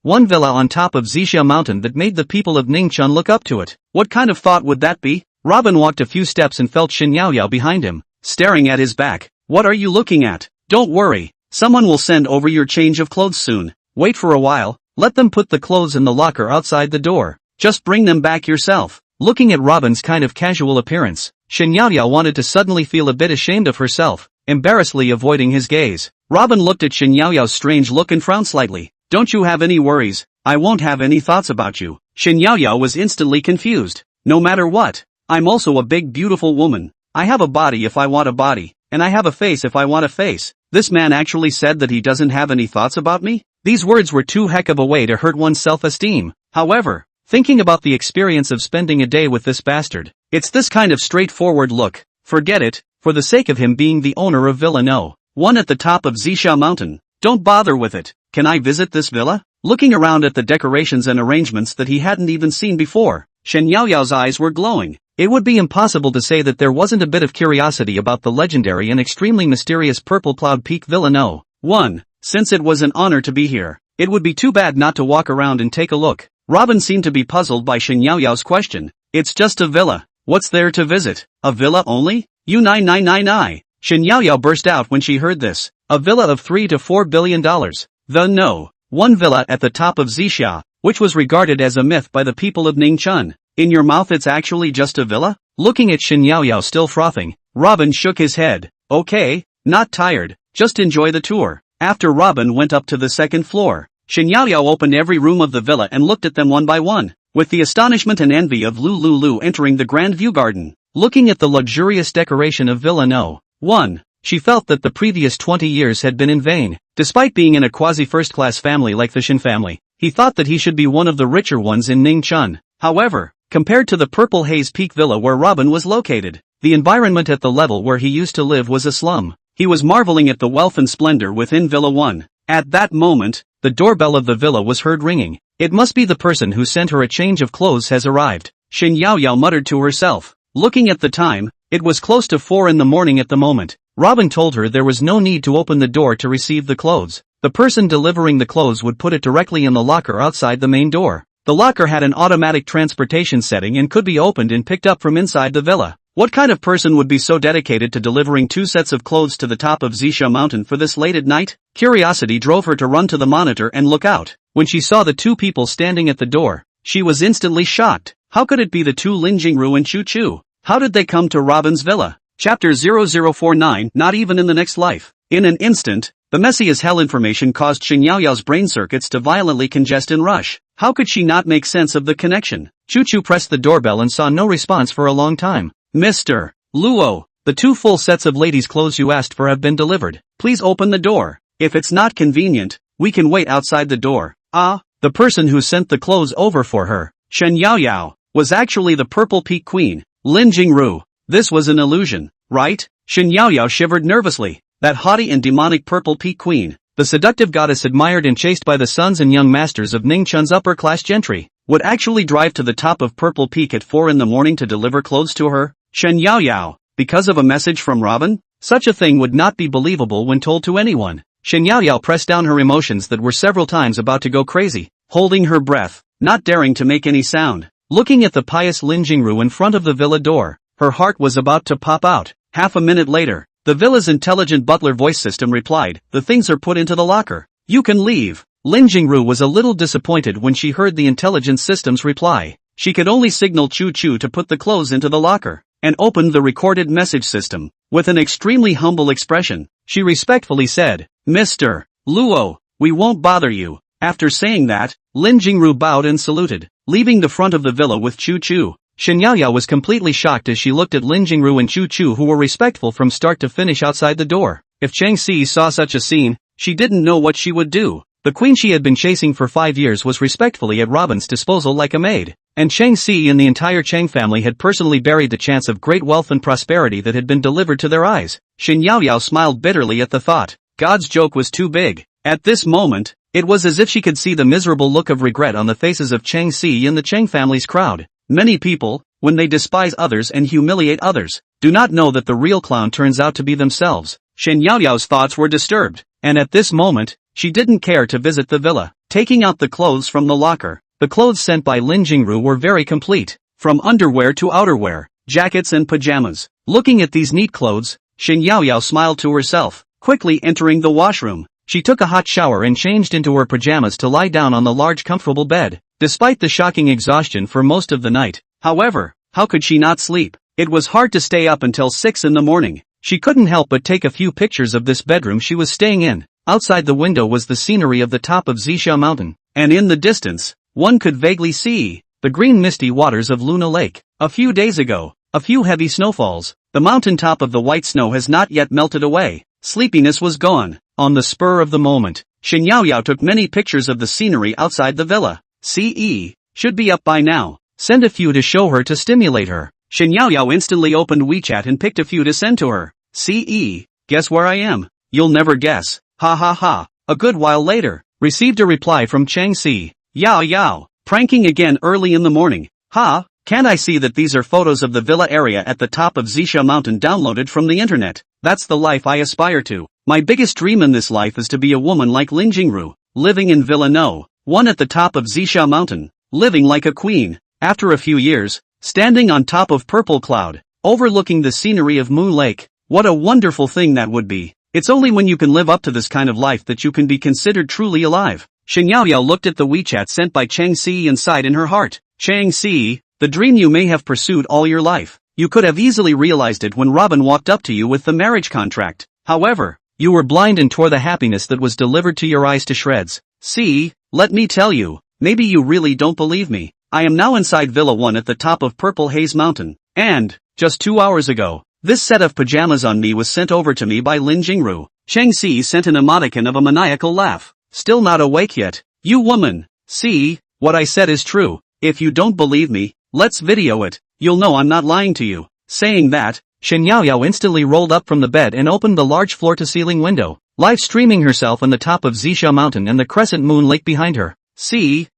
One villa on top of Zixia Mountain that made the people of Ningchun look up to it. What kind of thought would that be? Robin walked a few steps and felt Shin Yaoyao behind him, staring at his back. What are you looking at? Don't worry, someone will send over your change of clothes soon. Wait for a while, let them put the clothes in the locker outside the door. Just bring them back yourself. Looking at Robin's kind of casual appearance, Shin Yaoyao wanted to suddenly feel a bit ashamed of herself, embarrassedly avoiding his gaze. Robin looked at Shin Yaoyao's strange look and frowned slightly. Don't you have any worries, I won't have any thoughts about you. Shin Yaoyao was instantly confused. No matter what, I'm also a big beautiful woman. I have a body if I want a body, and I have a face if I want a face. This man actually said that he doesn't have any thoughts about me? These words were too heck of a way to hurt one's self-esteem. However, thinking about the experience of spending a day with this bastard, it's this kind of straightforward look. Forget it, for the sake of him being the owner of Villa No. 1 at the top of Zixia Mountain. Don't bother with it. Can I visit this villa? Looking around at the decorations and arrangements that he hadn't even seen before, Shin Yaoyao's eyes were glowing. It would be impossible to say that there wasn't a bit of curiosity about the legendary and extremely mysterious Purple Cloud Peak Villa No. 1. Since it was an honor to be here, it would be too bad not to walk around and take a look. Robin seemed to be puzzled by Shin Yaoyao's question. It's just a villa. What's there to visit? A villa only? You nai. Shin Yaoyao burst out when she heard this. A villa of $3 to $4 billion. The No. 1 villa at the top of Zixia, which was regarded as a myth by the people of Ningchun. In your mouth it's actually just a villa? Looking at Shin Yaoyao still frothing, Robin shook his head. Okay, not tired, just enjoy the tour. After Robin went up to the second floor, Shin Yaoyao opened every room of the villa and looked at them one by one, with the astonishment and envy of Lu entering the grand view garden. Looking at the luxurious decoration of Villa No. 1, she felt that the previous 20 years had been in vain. Despite being in a quasi-first-class family like the Shin family, he thought that he should be one of the richer ones in Ningchun. However, compared to the Purple Haze Peak Villa where Robin was located, the environment at the level where he used to live was a slum. He was marveling at the wealth and splendor within Villa 1. At that moment, the doorbell of the villa was heard ringing. It must be the person who sent her a change of clothes has arrived, Shin Yaoyao muttered to herself. Looking at the time, it was close to 4 in the morning at the moment. Robin told her there was no need to open the door to receive the clothes. The person delivering the clothes would put it directly in the locker outside the main door. The locker had an automatic transportation setting and could be opened and picked up from inside the villa. What kind of person would be so dedicated to delivering 2 sets of clothes to the top of Zixia Mountain for this late at night? Curiosity drove her to run to the monitor and look out. When she saw the 2 people standing at the door, she was instantly shocked. How could it be the 2 Lin Jingru and Chu Chu? How did they come to Robin's villa? Chapter 0049. Not even in the next life. In an instant, the messy as hell information caused Shin Yaoyao's brain circuits to violently congest and rush. How could she not make sense of the connection? Choo-Choo pressed the doorbell and saw no response for a long time. Mr. Luo, the 2 full sets of ladies' clothes you asked for have been delivered. Please open the door. If it's not convenient, we can wait outside the door. The person who sent the clothes over for her, Shen Yaoyao, was actually the Purple Peak Queen, Lin Jingru. This was an illusion, right? Shen Yaoyao shivered nervously. That haughty and demonic Purple Peak Queen, the seductive goddess admired and chased by the sons and young masters of Ningchun's upper-class gentry, would actually drive to the top of Purple Peak at 4 in the morning to deliver clothes to her? Shen Yaoyao, because of a message from Robin? Such a thing would not be believable when told to anyone. Shen Yaoyao pressed down her emotions that were several times about to go crazy, holding her breath, not daring to make any sound. Looking at the pious Lin Jingru in front of the villa door, her heart was about to pop out. Half a minute later, the villa's intelligent butler voice system replied, "The things are put into the locker. You can leave." Lin Jingru was a little disappointed when she heard the intelligence system's reply. She could only signal Choo-Choo to put the clothes into the locker, and opened the recorded message system. With an extremely humble expression, she respectfully said, "Mr. Luo, we won't bother you." After saying that, Lin Jingru bowed and saluted, leaving the front of the villa with Choo-Choo. Shen Yaoyao was completely shocked as she looked at Lin Jingru and Choo-Choo, who were respectful from start to finish outside the door. If Chang Si saw such a scene, she didn't know what she would do. The queen she had been chasing for 5 years was respectfully at Robin's disposal like a maid, and Chang Si and the entire Chang family had personally buried the chance of great wealth and prosperity that had been delivered to their eyes. Shen Yaoyao smiled bitterly at the thought. God's joke was too big. At this moment, it was as if she could see the miserable look of regret on the faces of Chang Si and the Chang family's crowd. Many people, when they despise others and humiliate others, do not know that the real clown turns out to be themselves. Shen Yaoyao's thoughts were disturbed, and at this moment, she didn't care to visit the villa. Taking out the clothes from the locker, the clothes sent by Lin Jingru were very complete, from underwear to outerwear, jackets and pajamas. Looking at these neat clothes, Shen Yaoyao smiled to herself. Quickly entering the washroom, she took a hot shower and changed into her pajamas to lie down on the large comfortable bed. Despite the shocking exhaustion for most of the night, however, how could she not sleep? It was hard to stay up until 6 in the morning. She couldn't help but take a few pictures of this bedroom she was staying in. Outside the window was the scenery of the top of Zisha Mountain, and in the distance, one could vaguely see the green misty waters of Luna Lake. A few days ago, a few heavy snowfalls. The mountain top of the white snow has not yet melted away. Sleepiness was gone. On the spur of the moment, Shen Yaoyao took many pictures of the scenery outside the villa. CE should be up by now. Send a few to show her to stimulate her. Shen Yaoyao instantly opened WeChat and picked a few to send to her. CE, guess where I am? You'll never guess. Ha ha ha. A good while later, received a reply from Chang Si. Yao Yao, pranking again early in the morning. Ha, can't I see that these are photos of the villa area at the top of Zisha Mountain downloaded from the internet? That's the life I aspire to. My biggest dream in this life is to be a woman like Lin Jingru, living in Villa No. 1 at the top of Zisha Mountain, living like a queen. After a few years, standing on top of Purple Cloud, overlooking the scenery of Moon Lake. What a wonderful thing that would be. It's only when you can live up to this kind of life that you can be considered truly alive. Shen Yaoyao looked at the WeChat sent by Chang Si and sighed in her heart. Chang Si, the dream you may have pursued all your life. You could have easily realized it when Robin walked up to you with the marriage contract. However, you were blind and tore the happiness that was delivered to your eyes to shreds. See, let me tell you, maybe you really don't believe me. I am now inside Villa 1 at the top of Purple Haze Mountain, and, just 2 hours ago, this set of pajamas on me was sent over to me by Lin Jingru. Chang Si sent an emoticon of a maniacal laugh. Still not awake yet? You woman. See, what I said is true. If you don't believe me, let's video it. You'll know I'm not lying to you. Saying that, Shen Yaoyao instantly rolled up from the bed and opened the large floor-to-ceiling window, live streaming herself on the top of Zisha Mountain and the crescent moon lake behind her. See,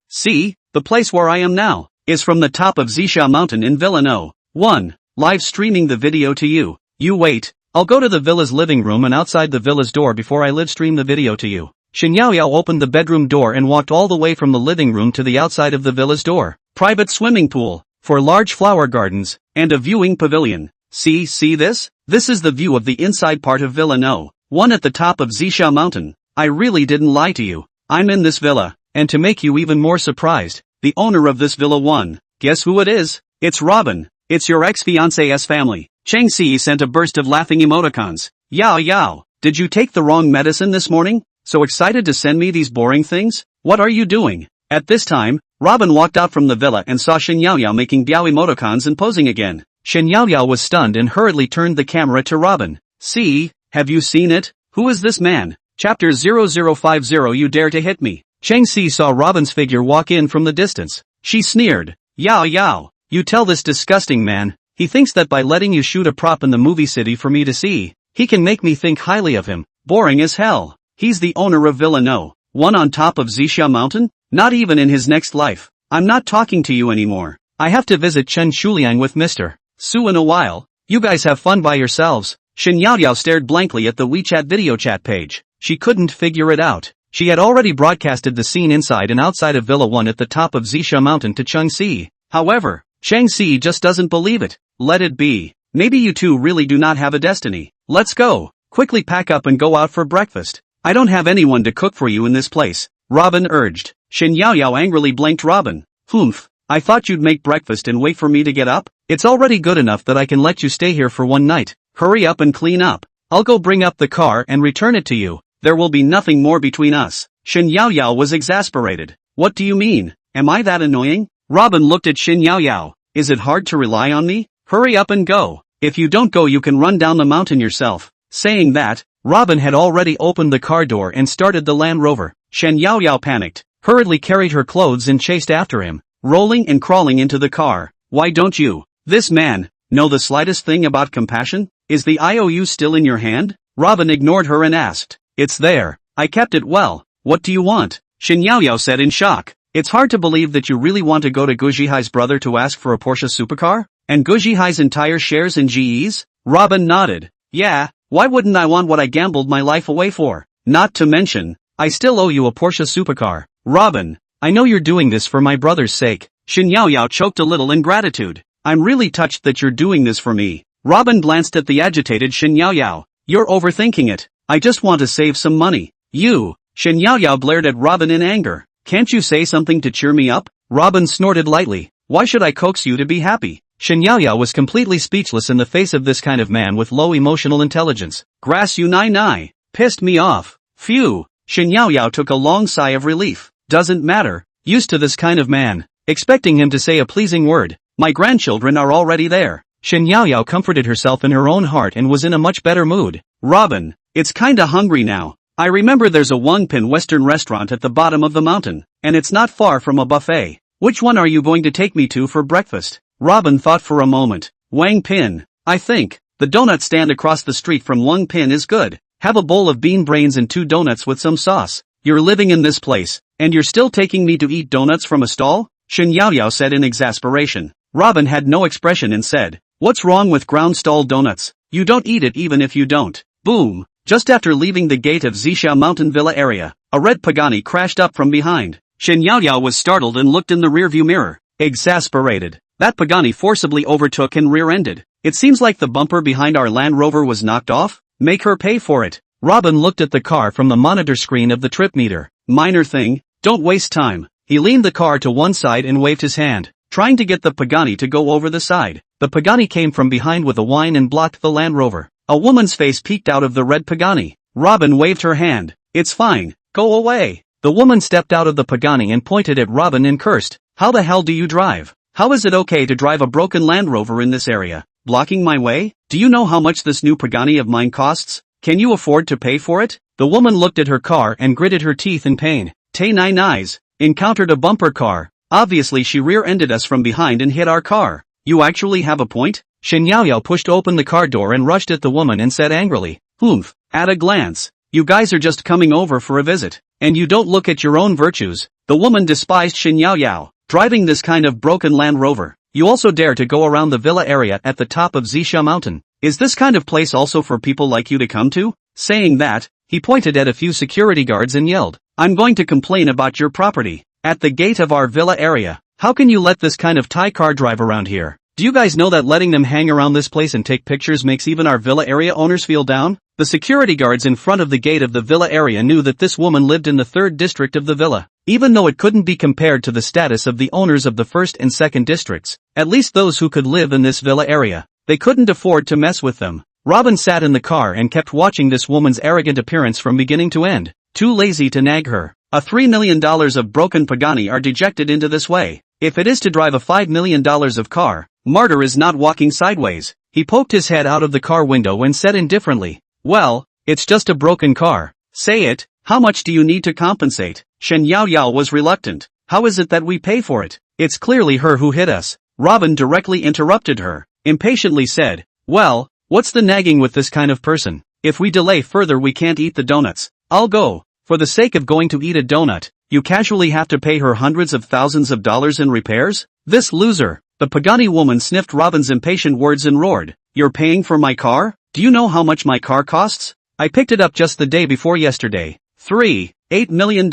the place where I am now, is from the top of Zisha Mountain in Villa No. 1, live streaming the video to you. You wait, I'll go to the villa's living room and outside the villa's door before I live stream the video to you. Shen Yaoyao opened the bedroom door and walked all the way from the living room to the outside of the villa's door. Private swimming pool, for large flower gardens, and a viewing pavilion. See this? This is the view of the inside part of Villa No. 1 at the top of Zisha Mountain. I really didn't lie to you. I'm in this villa, and to make you even more surprised, the owner of this Villa 1, guess who it is? It's Robin. It's your ex-fiancé's family. Chang Si sent a burst of laughing emoticons. Yao, did you take the wrong medicine this morning? So excited to send me these boring things? What are you doing? At this time, Robin walked out from the villa and saw Shin Yaoyao making biao emoticons and posing again. Shin Yaoyao was stunned and hurriedly turned the camera to Robin. See, have you seen it? Who is this man? Chapter 0050 You dare to hit me. Chang Si saw Robin's figure walk in from the distance. She sneered. Yao Yao, you tell this disgusting man, he thinks that by letting you shoot a prop in the movie city for me to see, he can make me think highly of him. Boring as hell. He's the owner of Villa No. One on top of Zixia Mountain? Not even in his next life. I'm not talking to you anymore. I have to visit Chen Shuliang with Mr. Su in a while. You guys have fun by yourselves. Shin Yaoyao stared blankly at the WeChat video chat page. She couldn't figure it out. She had already broadcasted the scene inside and outside of Villa 1 at the top of Zixia Mountain to Chang Si. However, Chang Si just doesn't believe it. Let it be. Maybe you two really do not have a destiny. Let's go. Quickly pack up and go out for breakfast. I don't have anyone to cook for you in this place, Robin urged. Shin Yaoyao angrily blanked Robin. Humph. I thought you'd make breakfast and wait for me to get up? It's already good enough that I can let you stay here for one night. Hurry up and clean up. I'll go bring up the car and return it to you. There will be nothing more between us. Shin Yaoyao was exasperated. What do you mean? Am I that annoying? Robin looked at Shin Yaoyao. Is it hard to rely on me? Hurry up and go. If you don't go you can run down the mountain yourself. Saying that, Robin had already opened the car door and started the Land Rover. Shin Yaoyao panicked, hurriedly carried her clothes and chased after him, rolling and crawling into the car. Why don't you, this man, know the slightest thing about compassion? Is the IOU still in your hand? Robin ignored her and asked. It's there. I kept it well. What do you want? Shin Yaoyao said in shock. It's hard to believe that you really want to go to Gu Zhihai's brother to ask for a Porsche supercar? And Gu Zhihai's entire shares in GEs? Robin nodded. Yeah, why wouldn't I want what I gambled my life away for? Not to mention, I still owe you a Porsche supercar. Robin, I know you're doing this for my brother's sake. Shin Yaoyao choked a little in gratitude. I'm really touched that you're doing this for me. Robin glanced at the agitated Shin Yaoyao. You're overthinking it. I just want to save some money. You, Shin Yaoyao blared at Robin in anger. Can't you say something to cheer me up? Robin snorted lightly. Why should I coax you to be happy? Shin Yaoyao was completely speechless in the face of this kind of man with low emotional intelligence. Grass you nai. Pissed me off. Phew. Shin Yaoyao took a long sigh of relief. Doesn't matter. Used to this kind of man. Expecting him to say a pleasing word. My grandchildren are already there. Shin Yaoyao comforted herself in her own heart and was in a much better mood. Robin, it's kinda hungry now. I remember there's a Wang Pin Western restaurant at the bottom of the mountain, and it's not far from a buffet. Which one are you going to take me to for breakfast? Robin thought for a moment. Wang Pin. I think, the donut stand across the street from Wang Pin is good. Have a bowl of bean brains and 2 donuts with some sauce. You're living in this place, and you're still taking me to eat donuts from a stall? Shin Yaoyao said in exasperation. Robin had no expression and said, what's wrong with ground stall donuts? You don't eat it even if you don't. Boom. Just after leaving the gate of Zixia Mountain Villa area, a red Pagani crashed up from behind. Shin Yaoyao was startled and looked in the rearview mirror. Exasperated. That Pagani forcibly overtook and rear-ended. It seems like the bumper behind our Land Rover was knocked off. Make her pay for it. Robin looked at the car from the monitor screen of the trip meter. Minor thing. Don't waste time. He leaned the car to one side and waved his hand, trying to get the Pagani to go over the side. The Pagani came from behind with a whine and blocked the Land Rover. A woman's face peeked out of the red Pagani. Robin waved her hand. It's fine. Go away. The woman stepped out of the Pagani and pointed at Robin and cursed. How the hell do you drive? How is it okay to drive a broken Land Rover in this area? Blocking my way? Do you know how much this new Pagani of mine costs? Can you afford to pay for it? The woman looked at her car and gritted her teeth in pain. Tay nine eyes. Encountered a bumper car. Obviously she rear-ended us from behind and hit our car. You actually have a point? Shin Yaoyao pushed open the car door and rushed at the woman and said angrily. Humph. At a glance. You guys are just coming over for a visit. And you don't look at your own virtues. The woman despised Shin Yaoyao. Driving this kind of broken Land Rover. You also dare to go around the villa area at the top of Zixia Mountain. Is this kind of place also for people like you to come to? Saying that, he pointed at a few security guards and yelled. I'm going to complain about your property. At the gate of our villa area. How can you let this kind of Thai car drive around here? Do you guys know that letting them hang around this place and take pictures makes even our villa area owners feel down? The security guards in front of the gate of the villa area knew that this woman lived in the 3rd district of the villa. Even though it couldn't be compared to the status of the owners of the 1st and 2nd districts, at least those who could live in this villa area, they couldn't afford to mess with them. Robin sat in the car and kept watching this woman's arrogant appearance from beginning to end, too lazy to nag her. A $3 million of broken Pagani are dejected into this way. If it is to drive a $5 million of car, Martyr is not walking sideways. He poked his head out of the car window and said indifferently, "Well, it's just a broken car." "Say it, how much do you need to compensate?" Shen Yaoyao was reluctant. "How is it that we pay for it? It's clearly her who hit us." Robin directly interrupted her, impatiently said, "Well, what's the nagging with this kind of person? If we delay further we can't eat the donuts. I'll go." For the sake of going to eat a donut, you casually have to pay her hundreds of thousands of dollars in repairs? This loser. The Pagani woman sniffed Robin's impatient words and roared, "You're paying for my car? Do you know how much my car costs? I picked it up just the day before yesterday. $8 million.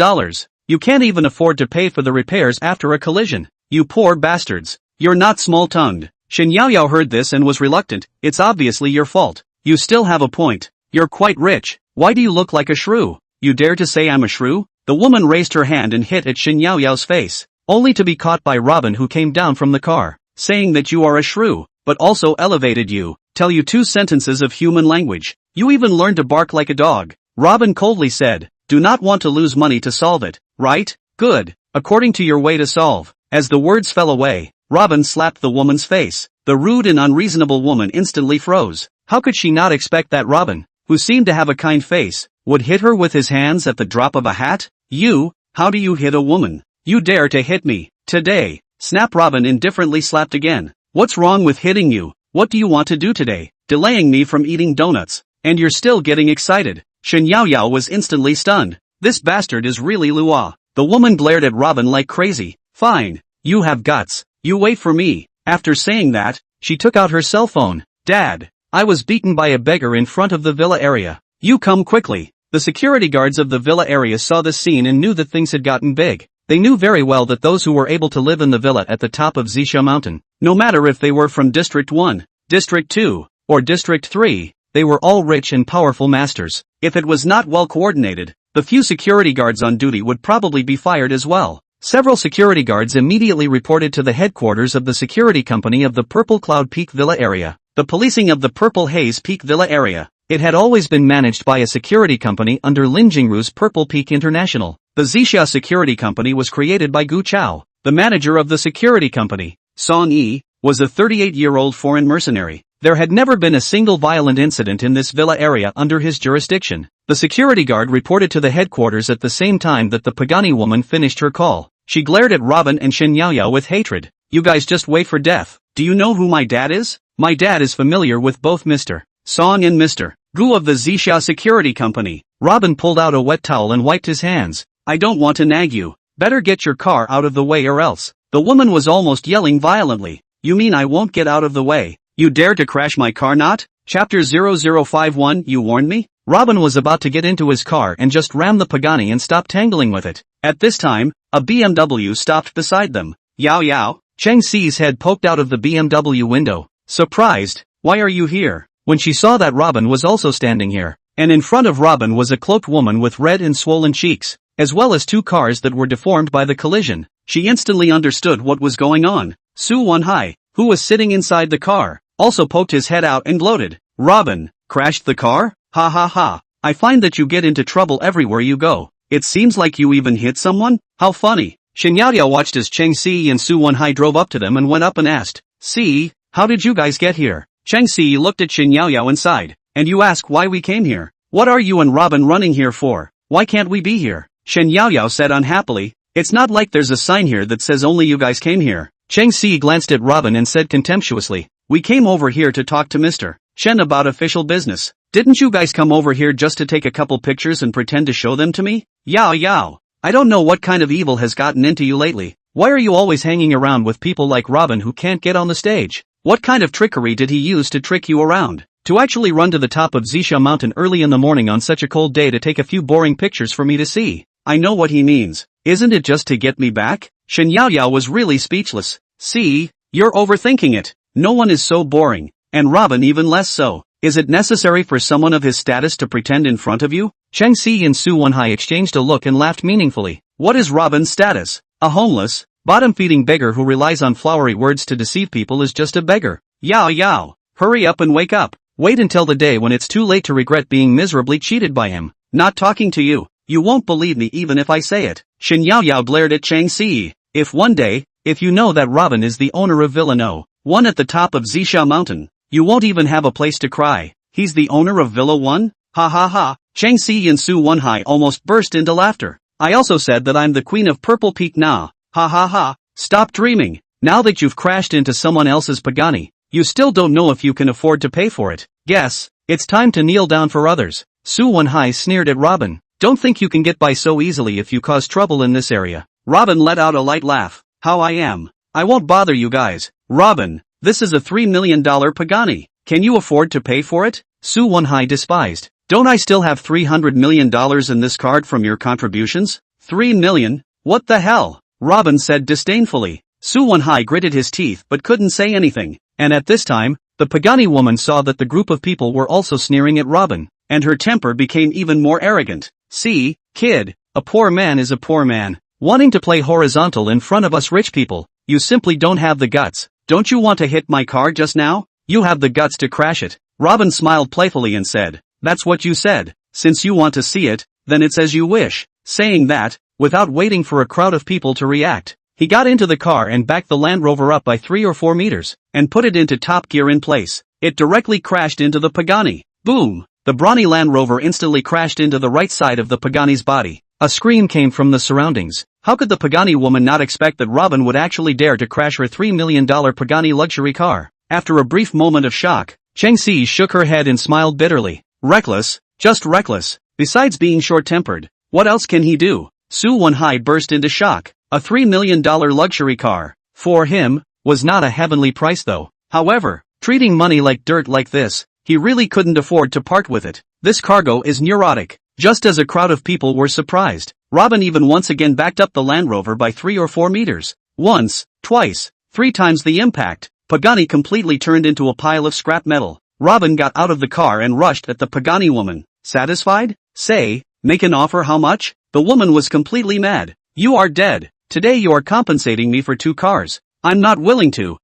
You can't even afford to pay for the repairs after a collision. You poor bastards. You're not small-tongued." Shen Yaoyao heard this and was reluctant. "It's obviously your fault. You still have a point. You're quite rich. Why do you look like a shrew? You dare to say I'm a shrew?" The woman raised her hand and hit at Shen Yaoyao's face, only to be caught by Robin, who came down from the car, saying that you are a shrew, but also elevated you, tell you 2 sentences of human language. You even learned to bark like a dog. Robin coldly said, "Do not want to lose money to solve it, right? Good. According to your way to solve." As the words fell away, Robin slapped the woman's face. The rude and unreasonable woman instantly froze. How could she not expect that Robin, who seemed to have a kind face, would hit her with his hands at the drop of a hat? How do you hit a woman? You dare to hit me, today? Snap! Robin indifferently slapped again. "What's wrong with hitting you? What do you want to do today? Delaying me from eating donuts? And you're still getting excited?" Shen Yaoyao was instantly stunned. This bastard is really Lua. The woman glared at Robin like crazy. "Fine. You have guts. You wait for me." After saying that, she took out her cell phone. "Dad, I was beaten by a beggar in front of the villa area. You come quickly." The security guards of the villa area saw this scene and knew that things had gotten big. They knew very well that those who were able to live in the villa at the top of Zixia Mountain, no matter if they were from District 1, District 2, or District 3, they were all rich and powerful masters. If it was not well coordinated, the few security guards on duty would probably be fired as well. Several security guards immediately reported to the headquarters of the security company of the Purple Cloud Peak Villa area. The policing of the Purple Haze Peak Villa area. It had always been managed by a security company under Lin Jingru's Purple Peak International. The Zixia Security Company was created by Gu Chao. The manager of the security company, Song Yi, was a 38-year-old foreign mercenary. There had never been a single violent incident in this villa area under his jurisdiction. The security guard reported to the headquarters at the same time that the Pagani woman finished her call. She glared at Robin and Shen Yaoyao with hatred. "You guys just wait for death. Do you know who my dad is? My dad is familiar with both Mr. Song and Mr. Gu of the Zixia Security Company." Robin pulled out a wet towel and wiped his hands. "I don't want to nag you. Better get your car out of the way or else." The woman was almost yelling violently. "You mean I won't get out of the way? You dare to crash my car, not?" Chapter 0051. You warned me? Robin was about to get into his car and just ram the Pagani and stop tangling with it. At this time, a BMW stopped beside them. "Yao Yao?" Cheng Si's head poked out of the BMW window. Surprised, "Why are you here?" When she saw that Robin was also standing here, and in front of Robin was a cloaked woman with red and swollen cheeks, as well as 2 cars that were deformed by the collision, she instantly understood what was going on. Su Wanhai, who was sitting inside the car, also poked his head out and gloated. "Robin, crashed the car? Ha ha ha. I find that you get into trouble everywhere you go. It seems like you even hit someone? How funny." Shen Yaoyao watched as Cheng Si and Su Wanhai drove up to them and went up and asked, "Si, how did you guys get here?" Cheng Si looked at Shen Yaoyao and sighed. "And you ask why we came here? What are you and Robin running here for? Why can't we be here?" Shen Yaoyao said unhappily, "It's not like there's a sign here that says only you guys came here." Cheng Si glanced at Robin and said contemptuously, "We came over here to talk to Mr. Shen about official business. Didn't you guys come over here just to take a couple pictures and pretend to show them to me? Yao Yao. I don't know what kind of evil has gotten into you lately. Why are you always hanging around with people like Robin who can't get on the stage? What kind of trickery did he use to trick you around? To actually run to the top of Zixia Mountain early in the morning on such a cold day to take a few boring pictures for me to see? I know what he means. Isn't it just to get me back?" Shen Yaoyao was really speechless. "See, you're overthinking it. No one is so boring, and Robin even less so. Is it necessary for someone of his status to pretend in front of you?" Cheng Si and Su Wanhai exchanged a look and laughed meaningfully. "What is Robin's status? A homeless, bottom-feeding beggar who relies on flowery words to deceive people is just a beggar. Yao Yao, hurry up and wake up. Wait until the day when it's too late to regret being miserably cheated by him. Not talking to you." You won't believe me even if I say it. Shin Yao Yao glared at Chang Si. If one day, if you know that Robin is the owner of Villa No. 1 at the top of Zixia Mountain, you won't even have a place to cry. He's the owner of Villa 1? Ha ha ha. Chang Si and Su Wenhai almost burst into laughter. I also said that I'm the queen of Purple Peak now. Ha ha ha. Stop dreaming. Now that you've crashed into someone else's Pagani, you still don't know if you can afford to pay for it. Guess, it's time to kneel down for others. Su Wenhai sneered at Robin. Don't think you can get by so easily if you cause trouble in this area. Robin let out a light laugh. How I am. I won't bother you guys. Robin, this is a $3 million Pagani. Can you afford to pay for it? Su Wenhai despised. Don't I still have $300 million in this card from your contributions? 3 million? What the hell? Robin said disdainfully. Su Wenhai gritted his teeth but couldn't say anything. And at this time, the Pagani woman saw that the group of people were also sneering at Robin, and her temper became even more arrogant. See, kid, a poor man is a poor man. Wanting to play horizontal in front of us rich people, you simply don't have the guts. Don't you want to hit my car just now? You have the guts to crash it. Robin smiled playfully and said, that's what you said. Since you want to see it, then it's as you wish. Saying that, without waiting for a crowd of people to react, he got into the car and backed the Land Rover up by 3 or 4 meters, and put it into top gear in place. It directly crashed into the Pagani. Boom! The brawny Land Rover instantly crashed into the right side of the Pagani's body. A scream came from the surroundings. How could the Pagani woman not expect that Robin would actually dare to crash her $3 million Pagani luxury car? After a brief moment of shock, Chang Si shook her head and smiled bitterly. Reckless, just reckless. Besides being short-tempered, what else can he do? Su Wenhai burst into shock. A $3 million luxury car, for him, was not a heavenly price though. However, treating money like dirt like this, he really couldn't afford to part with it. This cargo is neurotic. Just as a crowd of people were surprised, Robin even once again backed up the Land Rover by 3 or 4 meters. Once, twice, 3 times the impact, Pagani completely turned into a pile of scrap metal. Robin got out of the car and rushed at the Pagani woman. Satisfied? Say, make an offer. How much? The woman was completely mad. You are dead. Today you are compensating me for 2 cars. I'm not willing to.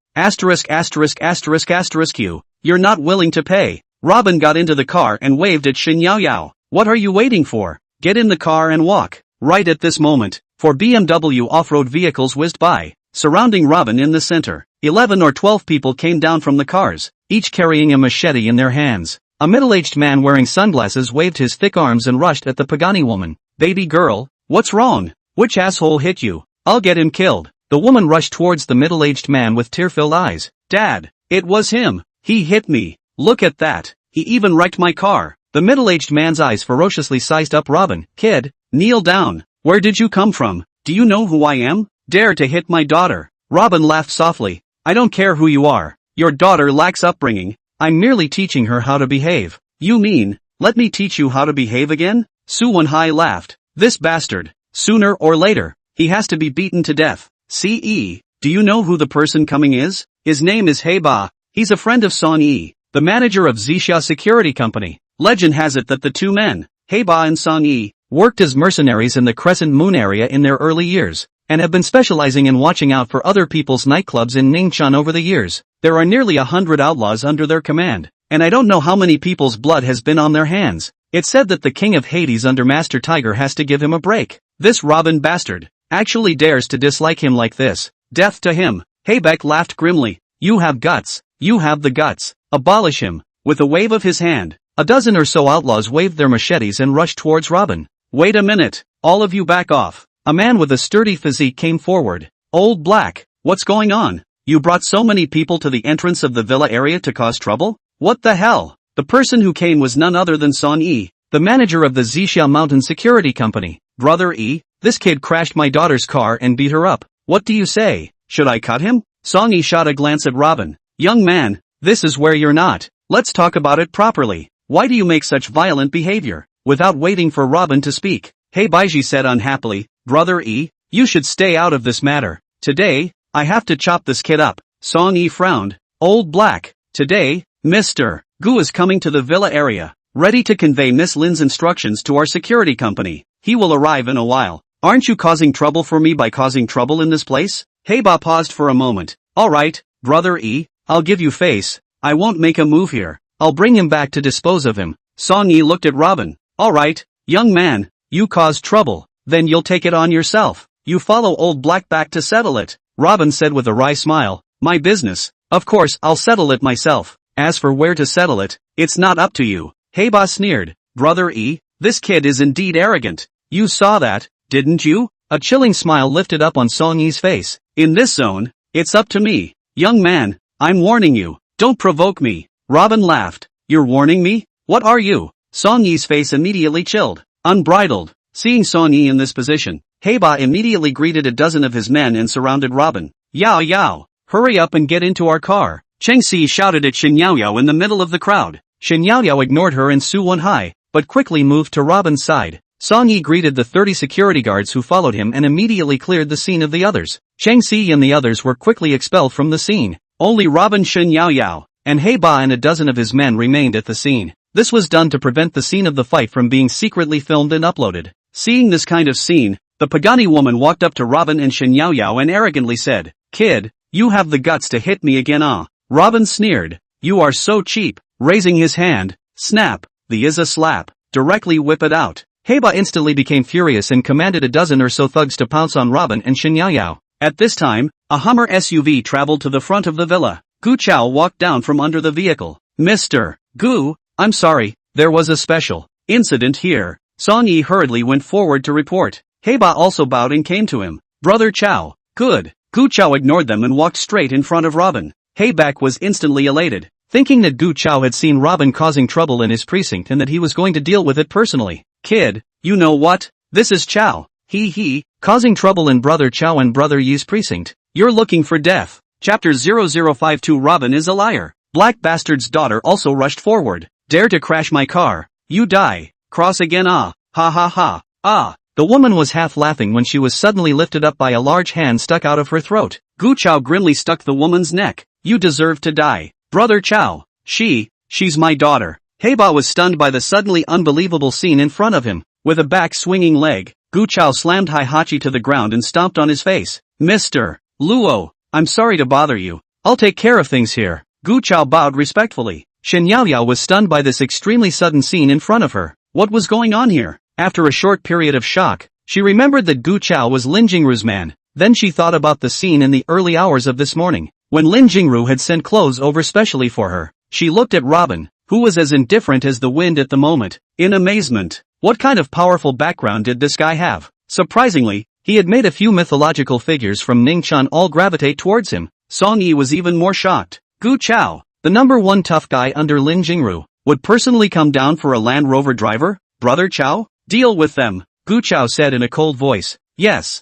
Q. You're not willing to pay. Robin got into the car and waved at Shin Yao Yao. What are you waiting for? Get in the car and walk. Right at this moment, 4 BMW off-road vehicles whizzed by, surrounding Robin in the center. 11 or 12 people came down from the cars, each carrying a machete in their hands. A middle-aged man wearing sunglasses waved his thick arms and rushed at the Pagani woman. Baby girl, what's wrong? Which asshole hit you? I'll get him killed. The woman rushed towards the middle-aged man with tear-filled eyes. Dad, it was him. He hit me. Look at that. He even wrecked my car. The middle-aged man's eyes ferociously sized up Robin. Kid, kneel down. Where did you come from? Do you know who I am? Dare to hit my daughter. Robin laughed softly. I don't care who you are. Your daughter lacks upbringing. I'm merely teaching her how to behave. You mean, let me teach you how to behave again? Su Wenhai laughed. This bastard. Sooner or later, he has to be beaten to death. C.E., do you know who the person coming is? His name is Ba. He's a friend of Song Yi, the manager of Zixia Security Company. Legend has it that the 2 men, Ba and Song Yi, worked as mercenaries in the Crescent Moon area in their early years, and have been specializing in watching out for other people's nightclubs in Ningxuan over the years. There are nearly 100 outlaws under their command, and I don't know how many people's blood has been on their hands. It's said that the king of Hades under Master Tiger has to give him a break. This Robin bastard actually dares to dislike him like this. Death to him. Haybeck laughed grimly. You have guts. You have the guts. Abolish him. With a wave of his hand, a dozen or so outlaws waved their machetes and rushed towards Robin. Wait a minute. All of you back off. A man with a sturdy physique came forward. Old Black, what's going on? You brought so many people to the entrance of the villa area to cause trouble? What the hell? The person who came was none other than Song Yi, the manager of the Zixia Mountain Security Company. Brother E, this kid crashed my daughter's car and beat her up. What do you say? Should I cut him? Song Yi shot a glance at Robin. Young man, this is where you're not. Let's talk about it properly. Why do you make such violent behavior? Without waiting for Robin to speak, Baiji said unhappily, Brother E, you should stay out of this matter. Today, I have to chop this kid up. Song Yi frowned. Old Black, today, Mr. Gu is coming to the villa area, ready to convey Miss Lin's instructions to our security company. He will arrive in a while. Aren't you causing trouble for me by causing trouble in this place? Ba paused for a moment. Alright, Brother E, I'll give you face. I won't make a move here. I'll bring him back to dispose of him. Song Yi looked at Robin. Alright, young man, You caused trouble, then you'll take it on yourself. You follow old Blackback to settle it, Robin said with a wry smile. My business, of course I'll settle it myself. As for where to settle it, it's not up to you. Heiba sneered. Brother E, this kid is indeed arrogant. You saw that, didn't you? A chilling smile lifted up on Song Yi's face. In this zone, it's up to me. Young man, I'm warning you, don't provoke me. Robin laughed. You're warning me? What are you? Song Yi's face immediately chilled. Unbridled. Seeing Song Yi in this position, Heiba immediately greeted a dozen of his men and surrounded Robin. Yao Yao, hurry up and get into our car. Cheng Si shouted at Shen Yaoyao in the middle of the crowd. Shen Yaoyao ignored her and Su Wenhai, but quickly moved to Robin's side. Song Yi greeted the 30 security guards who followed him and immediately cleared the scene of the others. Cheng Si and the others were quickly expelled from the scene. Only Robin, Shen Yaoyao, and Heiba and a dozen of his men remained at the scene. This was done to prevent the scene of the fight from being secretly filmed and uploaded. Seeing this kind of scene, the Pagani woman walked up to Robin and Shen Yaoyao and arrogantly said, Kid, you have the guts to hit me again ah? Robin sneered. You are so cheap. Raising his hand, snap, the is a slap. Directly whip it out. Heiba instantly became furious and commanded a dozen or so thugs to pounce on Robin and Shen Yaoyao. At this time, a Hummer SUV traveled to the front of the villa. Gu Chao walked down from under the vehicle. Mr. Gu, I'm sorry, there was a special incident here. Song Yi hurriedly went forward to report. Heiba also bowed and came to him. Brother Chao, good. Gu Chao ignored them and walked straight in front of Robin. Heiba was instantly elated, thinking that Gu Chao had seen Robin causing trouble in his precinct and that he was going to deal with it personally. Kid, you know what? This is Chao. He, causing trouble in Brother Chao and Brother Yi's precinct. You're looking for death. Chapter 0052 Robin is a liar. Black Bastard's daughter also rushed forward. Dare to crash my car. You die. Cross again ah. Ha ha ha. Ah. The woman was half laughing when she was suddenly lifted up by a large hand stuck out of her throat. Gu Chao grimly stuck the woman's neck. You deserve to die. Brother Chao. She's my daughter. Heiba was stunned by the suddenly unbelievable scene in front of him. With a back-swinging leg, Gu Chao slammed Heihachi to the ground and stomped on his face. Mr. Luo, I'm sorry to bother you. I'll take care of things here. Gu Chao bowed respectfully. Shen Yaoyao was stunned by this extremely sudden scene in front of her. What was going on here? After a short period of shock, she remembered that Gu Chao was Lin Jingru's man. Then she thought about the scene in the early hours of this morning, when Lin Jingru had sent clothes over specially for her. She looked at Robin, who was as indifferent as the wind at the moment, in amazement. What kind of powerful background did this guy have? Surprisingly, he had made a few mythological figures from Ningchuan all gravitate towards him. Song Yi was even more shocked. Gu Chao, the #1 tough guy under Lin Jingru, would personally come down for a Land Rover driver? Brother Chao? Deal with them, Gu Chao said in a cold voice. Yes.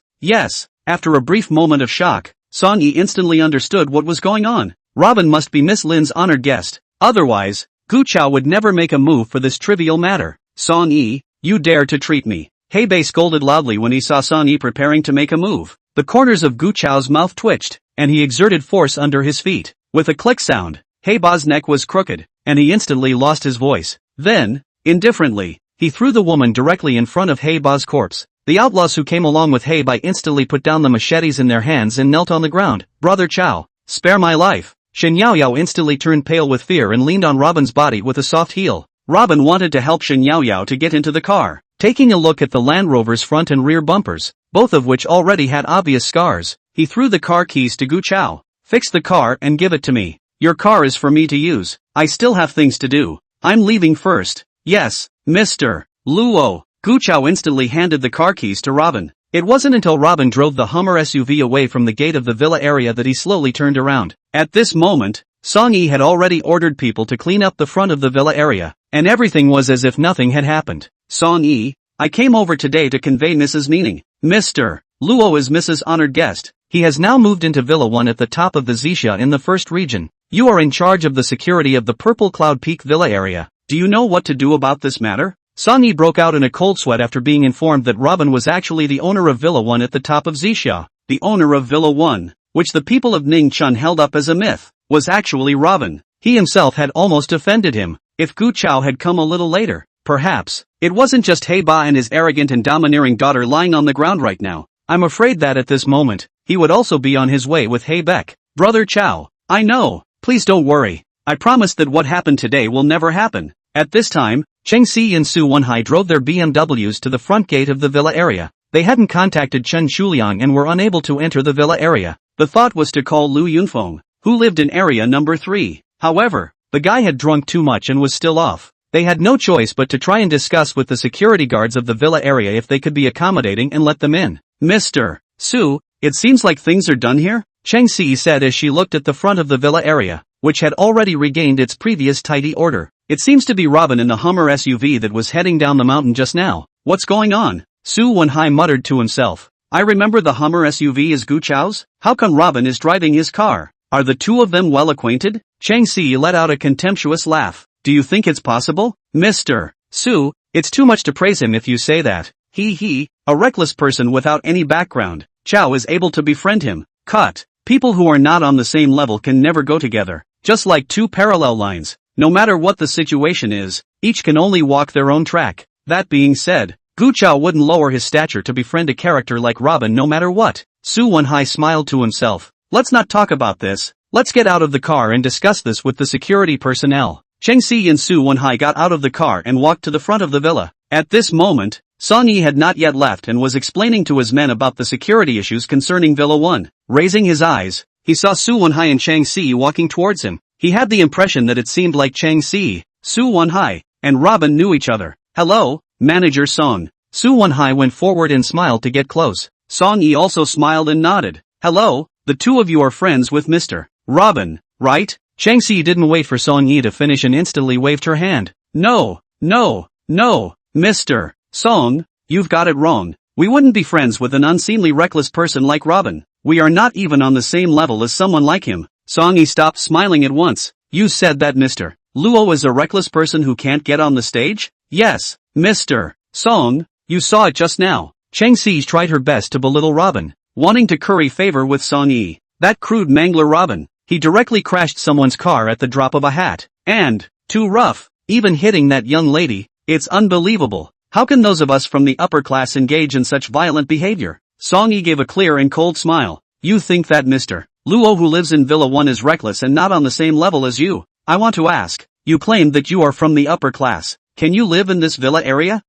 After a brief moment of shock, Song Yi instantly understood what was going on. Robin must be Miss Lin's honored guest. Otherwise, Gu Chao would never make a move for this trivial matter. Song Yi, you dare to treat me. Heiba scolded loudly when he saw Song Yi preparing to make a move. The corners of Gu Chao's mouth twitched, and he exerted force under his feet. With a click sound, Heiba's neck was crooked, and he instantly lost his voice. Then, indifferently, he threw the woman directly in front of Heiba's corpse. The outlaws who came along with Heiba instantly put down the machetes in their hands and knelt on the ground. Brother Chao, spare my life. Shen Yaoyao instantly turned pale with fear and leaned on Robin's body with a soft heel. Robin wanted to help Shen Yaoyao to get into the car. Taking a look at the Land Rover's front and rear bumpers, both of which already had obvious scars, he threw the car keys to Gu Chao. Fix the car and give it to me. Your car is for me to use. I still have things to do. I'm leaving first. Yes, Mr. Luo. Gu Chao instantly handed the car keys to Robin. It wasn't until Robin drove the Hummer SUV away from the gate of the villa area that he slowly turned around. At this moment, Song Yi had already ordered people to clean up the front of the villa area, and everything was as if nothing had happened. Song Yi, I came over today to convey Mrs. Meaning. Mr. Luo is Mrs. Honored Guest. He has now moved into Villa 1 at the top of the Zixia in the 1st region. You are in charge of the security of the Purple Cloud Peak Villa area. Do you know what to do about this matter? Song Yi broke out in a cold sweat after being informed that Robin was actually the owner of Villa 1 at the top of Zixia. The owner of Villa 1, which the people of Ningchun held up as a myth, was actually Robin. He himself had almost offended him. If Gu Chao had come a little later, perhaps, it wasn't just Heiba and his arrogant and domineering daughter lying on the ground right now. I'm afraid that at this moment, he would also be on his way with Heibeck. Brother Chao, I know, please don't worry. I promise that what happened today will never happen. At this time, Cheng Si and Su Wenhai drove their BMWs to the front gate of the villa area. They hadn't contacted Chen Shuliang and were unable to enter the villa area. The thought was to call Lu Yunfeng, who lived in area number 3. However, the guy had drunk too much and was still off. They had no choice but to try and discuss with the security guards of the villa area if they could be accommodating and let them in. Mr. Su, it seems like things are done here, Cheng Si said as she looked at the front of the villa area, which had already regained its previous tidy order. It seems to be Robin in the Hummer SUV that was heading down the mountain just now. What's going on? Su Wenhai muttered to himself. I remember the Hummer SUV is Gu Chao's? How come Robin is driving his car? Are the two of them well acquainted? Cheng Si let out a contemptuous laugh. Do you think it's possible? Mr. Su, it's too much to praise him if you say that. He, a reckless person without any background. Chao is able to befriend him. Cut. People who are not on the same level can never go together. Just like two parallel lines. No matter what the situation is, each can only walk their own track. That being said, Gu Chao wouldn't lower his stature to befriend a character like Robin no matter what. Su Wenhai smiled to himself. Let's not talk about this. Let's get out of the car and discuss this with the security personnel. Cheng Si and Su Wenhai got out of the car and walked to the front of the villa. At this moment, Song Yi had not yet left and was explaining to his men about the security issues concerning Villa 1. Raising his eyes, he saw Su Wenhai and Cheng Si walking towards him. He had the impression that it seemed like Cheng Si, Su Wenhai, and Robin knew each other. Hello, Manager Song. Su Wenhai went forward and smiled to get close. Song Yi also smiled and nodded. Hello, the two of you are friends with Mr. Robin, right? Cheng Si didn't wait for Song Yi to finish and instantly waved her hand. No, Mr. Song, you've got it wrong. We wouldn't be friends with an unseemly reckless person like Robin. We are not even on the same level as someone like him. Song Yi stopped smiling at once. You said that Mr. Luo is a reckless person who can't get on the stage? Yes, Mr. Song, you saw it just now. Cheng Si tried her best to belittle Robin, wanting to curry favor with Song Yi. That crude mangler Robin. He directly crashed someone's car at the drop of a hat. And, too rough, even hitting that young lady. It's unbelievable. How can those of us from the upper class engage in such violent behavior? Song Yi gave a clear and cold smile. You think that Mr. Luo who lives in Villa 1 is reckless and not on the same level as you? I want to ask. You claim that you are from the upper class. Can you live in this villa area?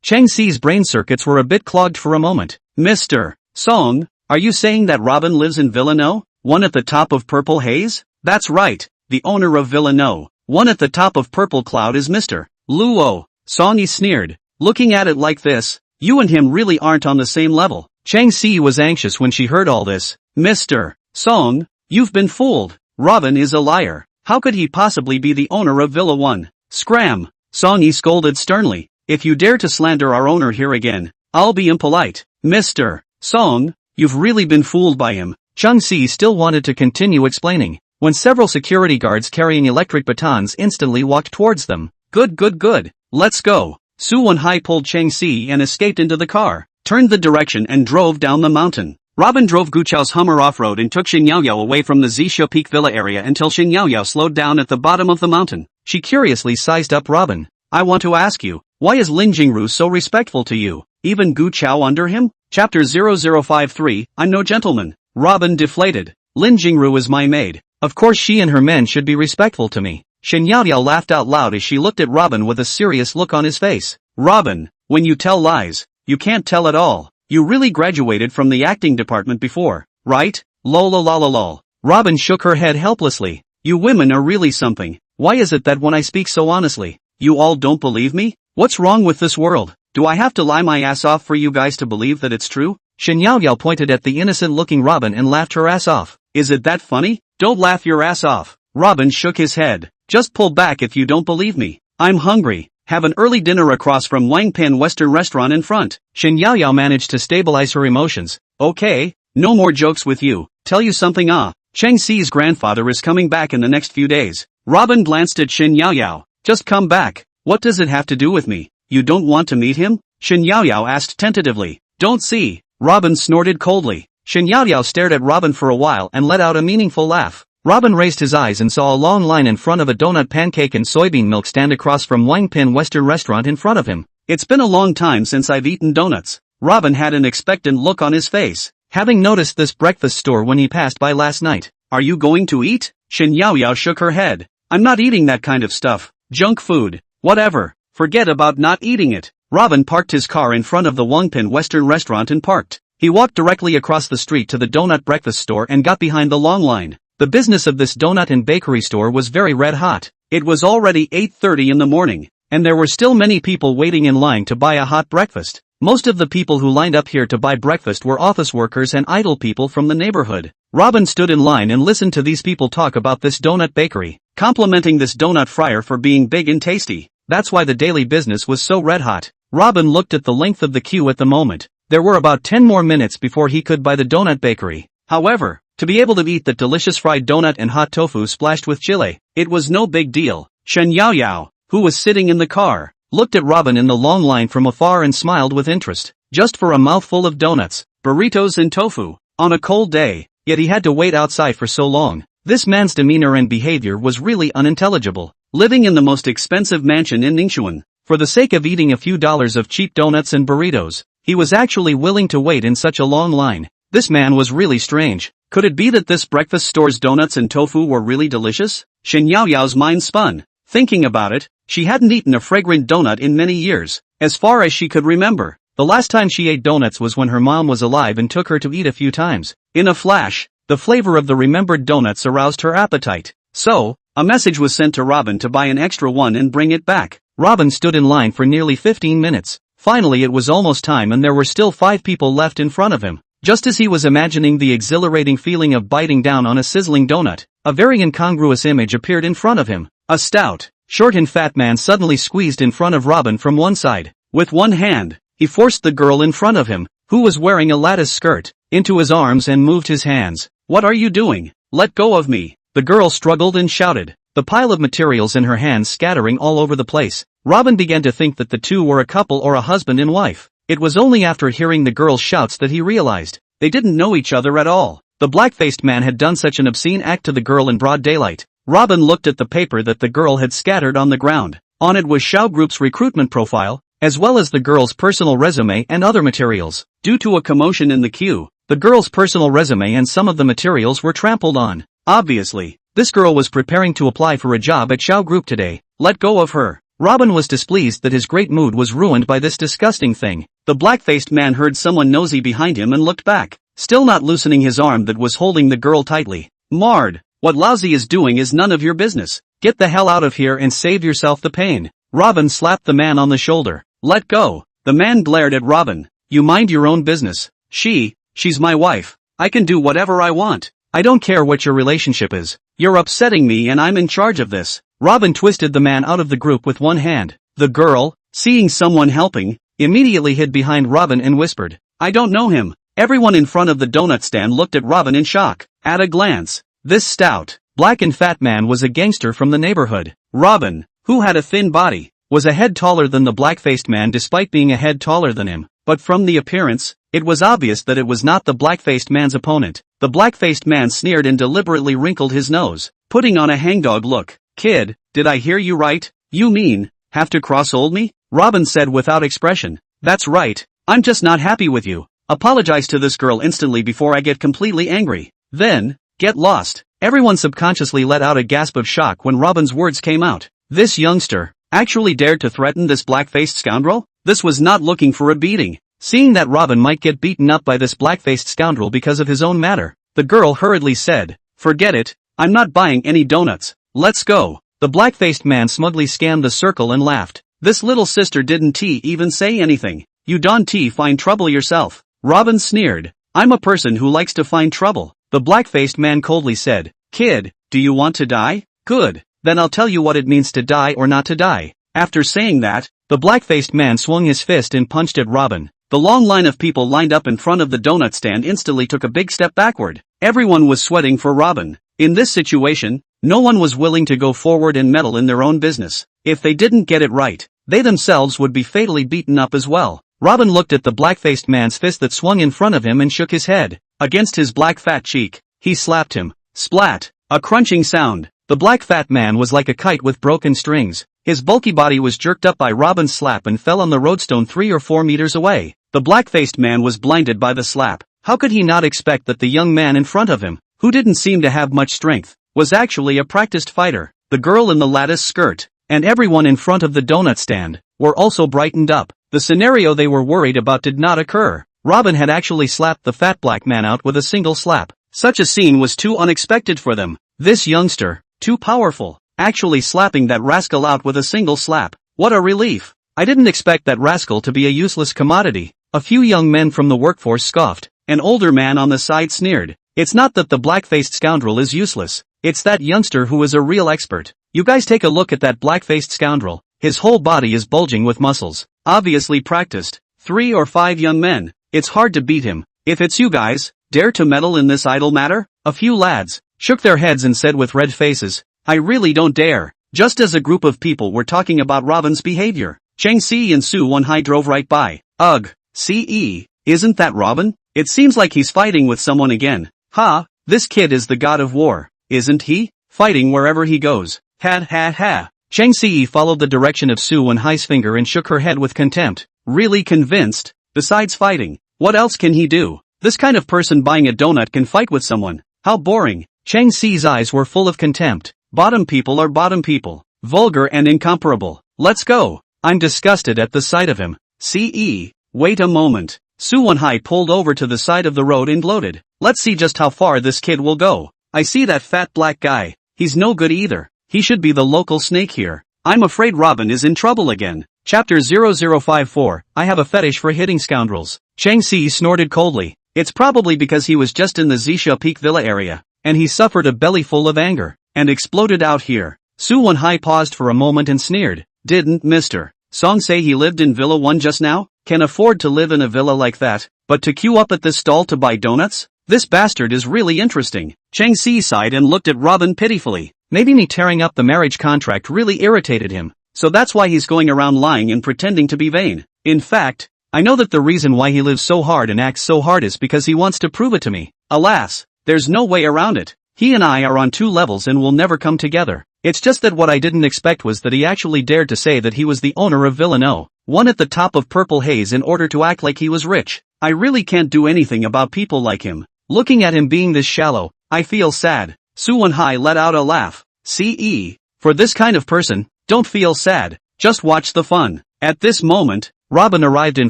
Cheng Si's brain circuits were a bit clogged for a moment. Mr. Song, are you saying that Robin lives in Villa No? 1 at the top of Purple Haze? That's right, the owner of Villa No. 1 at the top of Purple Cloud is Mr. Luo. Song Yi sneered. Looking at it like this, you and him really aren't on the same level. Cheng Si was anxious when she heard all this. Mr. Song, you've been fooled. Robin is a liar. How could he possibly be the owner of Villa 1? Scram! Song Yi scolded sternly. If you dare to slander our owner here again, I'll be impolite. Mr. Song, you've really been fooled by him. Cheng Si still wanted to continue explaining, when several security guards carrying electric batons instantly walked towards them. Good. Let's go. Su Wenhai pulled Cheng Si and escaped into the car, turned the direction and drove down the mountain. Robin drove Gu Chao's Hummer off-road and took Xin Yaoyao away from the Zishu Peak Villa area until Xin Yaoyao slowed down at the bottom of the mountain. She curiously sized up Robin. I want to ask you, why is Lin Jingru so respectful to you? Even Gu Chao under him? Chapter 0053, I'm no gentleman. Robin deflated. Lin Jingru is my maid. Of course she and her men should be respectful to me. Xin Yaoyao laughed out loud as she looked at Robin with a serious look on his face. Robin, when you tell lies, you can't tell at all. You really graduated from the acting department before, right? Lol. Robin shook her head helplessly. You women are really something. Why is it that when I speak so honestly, you all don't believe me? What's wrong with this world? Do I have to lie my ass off for you guys to believe that it's true? Xin Yaoyao pointed at the innocent-looking Robin and laughed her ass off. Is it that funny? Don't laugh your ass off. Robin shook his head. Just pull back if you don't believe me. I'm hungry. Have an early dinner across from Wangpan Western Restaurant in front. Xin Yaoyao managed to stabilize her emotions. Okay, no more jokes with you. Tell you something Cheng Si's grandfather is coming back in the next few days. Robin glanced at Xin Yaoyao. Just come back. What does it have to do with me? You don't want to meet him? Xin Yaoyao asked tentatively. Don't see. Robin snorted coldly. Xin Yaoyao stared at Robin for a while and let out a meaningful laugh. Robin raised his eyes and saw a long line in front of a donut pancake and soybean milk stand across from Wangpan Western Restaurant in front of him. It's been a long time since I've eaten donuts. Robin had an expectant look on his face, having noticed this breakfast store when he passed by last night. Are you going to eat? Xin Yaoyao shook her head. I'm not eating that kind of stuff. Junk food. Whatever. Forget about not eating it. Robin parked his car in front of the Wongpin Western restaurant and parked. He walked directly across the street to the donut breakfast store and got behind the long line. The business of this donut and bakery store was very red hot. It was already 8:30 in the morning, and there were still many people waiting in line to buy a hot breakfast. Most of the people who lined up here to buy breakfast were office workers and idle people from the neighborhood. Robin stood in line and listened to these people talk about this donut bakery, complimenting this donut fryer for being big and tasty. That's why the daily business was so red hot. Robin looked at the length of the queue at the moment. There were about 10 more minutes before he could buy the donut bakery. However, to be able to eat that delicious fried donut and hot tofu splashed with chile, it was no big deal. Shen Yaoyao, who was sitting in the car, looked at Robin in the long line from afar and smiled with interest. Just for a mouthful of donuts, burritos and tofu, on a cold day, yet he had to wait outside for so long. This man's demeanor and behavior was really unintelligible. Living in the most expensive mansion in Ningxuan, for the sake of eating a few dollars of cheap donuts and burritos, he was actually willing to wait in such a long line. This man was really strange. Could it be that this breakfast store's donuts and tofu were really delicious? Shen Yaoyao's mind spun. Thinking about it, she hadn't eaten a fragrant donut in many years, as far as she could remember. The last time she ate donuts was when her mom was alive and took her to eat a few times. In a flash, the flavor of the remembered donuts aroused her appetite. So, a message was sent to Robin to buy an extra one and bring it back. Robin stood in line for nearly 15 minutes. Finally it was almost time and there were still 5 people left in front of him. Just as he was imagining the exhilarating feeling of biting down on a sizzling donut, a very incongruous image appeared in front of him. A stout, short and fat man suddenly squeezed in front of Robin from one side. With one hand, he forced the girl in front of him, who was wearing a lattice skirt, into his arms and moved his hands. "What are you doing? Let go of me." The girl struggled and shouted, the pile of materials in her hands scattering all over the place. Robin began to think that the two were a couple or a husband and wife. It was only after hearing the girl's shouts that he realized they didn't know each other at all. The black-faced man had done such an obscene act to the girl in broad daylight. Robin looked at the paper that the girl had scattered on the ground. On it was Xiao Group's recruitment profile, as well as the girl's personal resume and other materials. Due to a commotion in the queue, the girl's personal resume and some of the materials were trampled on. Obviously, this girl was preparing to apply for a job at Xiao Group today. Let go of her. Robin was displeased that his great mood was ruined by this disgusting thing. The black-faced man heard someone nosy behind him and looked back, still not loosening his arm that was holding the girl tightly. "Marred, what Lousy is doing is none of your business. Get the hell out of here and save yourself the pain." Robin slapped the man on the shoulder. "Let go." The man glared at Robin. "You mind your own business. She's my wife. I can do whatever I want. I don't care what your relationship is. You're upsetting me and I'm in charge of this." Robin twisted the man out of the group with one hand. The girl, seeing someone helping, immediately hid behind Robin and whispered, "I don't know him." Everyone in front of the donut stand looked at Robin in shock. At a glance, this stout, black and fat man was a gangster from the neighborhood. Robin, who had a thin body, was a head taller than the black-faced man despite being a head taller than him. But from the appearance, it was obvious that it was not the black-faced man's opponent. The black-faced man sneered and deliberately wrinkled his nose, putting on a hangdog look. "Kid, did I hear you right? You mean, have to cross-old me?" Robin said without expression. "That's right, I'm just not happy with you. Apologize to this girl instantly before I get completely angry. Then, get lost." Everyone subconsciously let out a gasp of shock when Robin's words came out. This youngster actually dared to threaten this black-faced scoundrel? This was not looking for a beating. Seeing that Robin might get beaten up by this black-faced scoundrel because of his own matter, the girl hurriedly said, "Forget it, I'm not buying any donuts. Let's go." The black-faced man smugly scanned the circle and laughed. "This little sister didn't even say anything. You don't find trouble yourself." Robin sneered. "I'm a person who likes to find trouble." The black-faced man coldly said, "Kid, do you want to die? Good, then I'll tell you what it means to die or not to die." After saying that, the black-faced man swung his fist and punched at Robin. The long line of people lined up in front of the donut stand instantly took a big step backward. Everyone was sweating for Robin. In this situation, no one was willing to go forward and meddle in their own business. If they didn't get it right, they themselves would be fatally beaten up as well. Robin looked at the black-faced man's fist that swung in front of him and shook his head. Against his black fat cheek, he slapped him. Splat! A crunching sound. The black fat man was like a kite with broken strings. His bulky body was jerked up by Robin's slap and fell on the roadstone 3 or 4 meters away. The black-faced man was blinded by the slap. How could he not expect that the young man in front of him, who didn't seem to have much strength, was actually a practiced fighter? The girl in the lattice skirt, and everyone in front of the donut stand were also brightened up. The scenario they were worried about did not occur. Robin had actually slapped the fat black man out with a single slap. Such a scene was too unexpected for them. This youngster, too powerful, actually slapping that rascal out with a single slap. What a relief. I didn't expect that rascal to be a useless commodity. A few young men from the workforce scoffed. An older man on the side sneered. It's not that the black-faced scoundrel is useless. It's that youngster who is a real expert. You guys take a look at that black-faced scoundrel. His whole body is bulging with muscles. Obviously practiced. 3 or 5 young men. It's hard to beat him. If it's you guys, dare to meddle in this idle matter? A few lads shook their heads and said with red faces, I really don't dare. Just as a group of people were talking about Robin's behavior, Chang Si and Su Wonhai drove right by. Ugh, CE, isn't that Robin? It seems like he's fighting with someone again. Ha, this kid is the god of war, isn't he? Fighting wherever he goes. Ha ha ha. Chang Si followed the direction of Su Wonhai's finger and shook her head with contempt. Really convinced? Besides fighting, what else can he do? This kind of person buying a donut can fight with someone. How boring. Chang Si's eyes were full of contempt. Bottom people are bottom people. Vulgar and incomparable. Let's go. I'm disgusted at the sight of him. CE. Wait a moment. Su Wonhai pulled over to the side of the road and gloated. Let's see just how far this kid will go. I see that fat black guy. He's no good either. He should be the local snake here. I'm afraid Robin is in trouble again. Chapter 0054, I have a fetish for hitting scoundrels. Chang Si snorted coldly. It's probably because he was just in the Zisha Peak Villa area, and he suffered a belly full of anger, and exploded out here. Su Wonhai paused for a moment and sneered. Didn't Mr. Song say he lived in Villa 1 just now? Can afford to live in a villa like that, but to queue up at this stall to buy donuts? This bastard is really interesting. Chang Si sighed and looked at Robin pitifully. Maybe me tearing up the marriage contract really irritated him, so that's why he's going around lying and pretending to be vain. In fact, I know that the reason why he lives so hard and acts so hard is because he wants to prove it to me. Alas, there's no way around it. He and I are on 2 levels and will never come together. It's just that what I didn't expect was that he actually dared to say that he was the owner of Villa No. 1 at the top of Purple Haze in order to act like he was rich. I really can't do anything about people like him. Looking at him being this shallow, I feel sad. Su Wonhai let out a laugh. CE. For this kind of person, don't feel sad. Just watch the fun. At this moment, Robin arrived in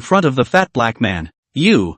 front of the fat black man. You,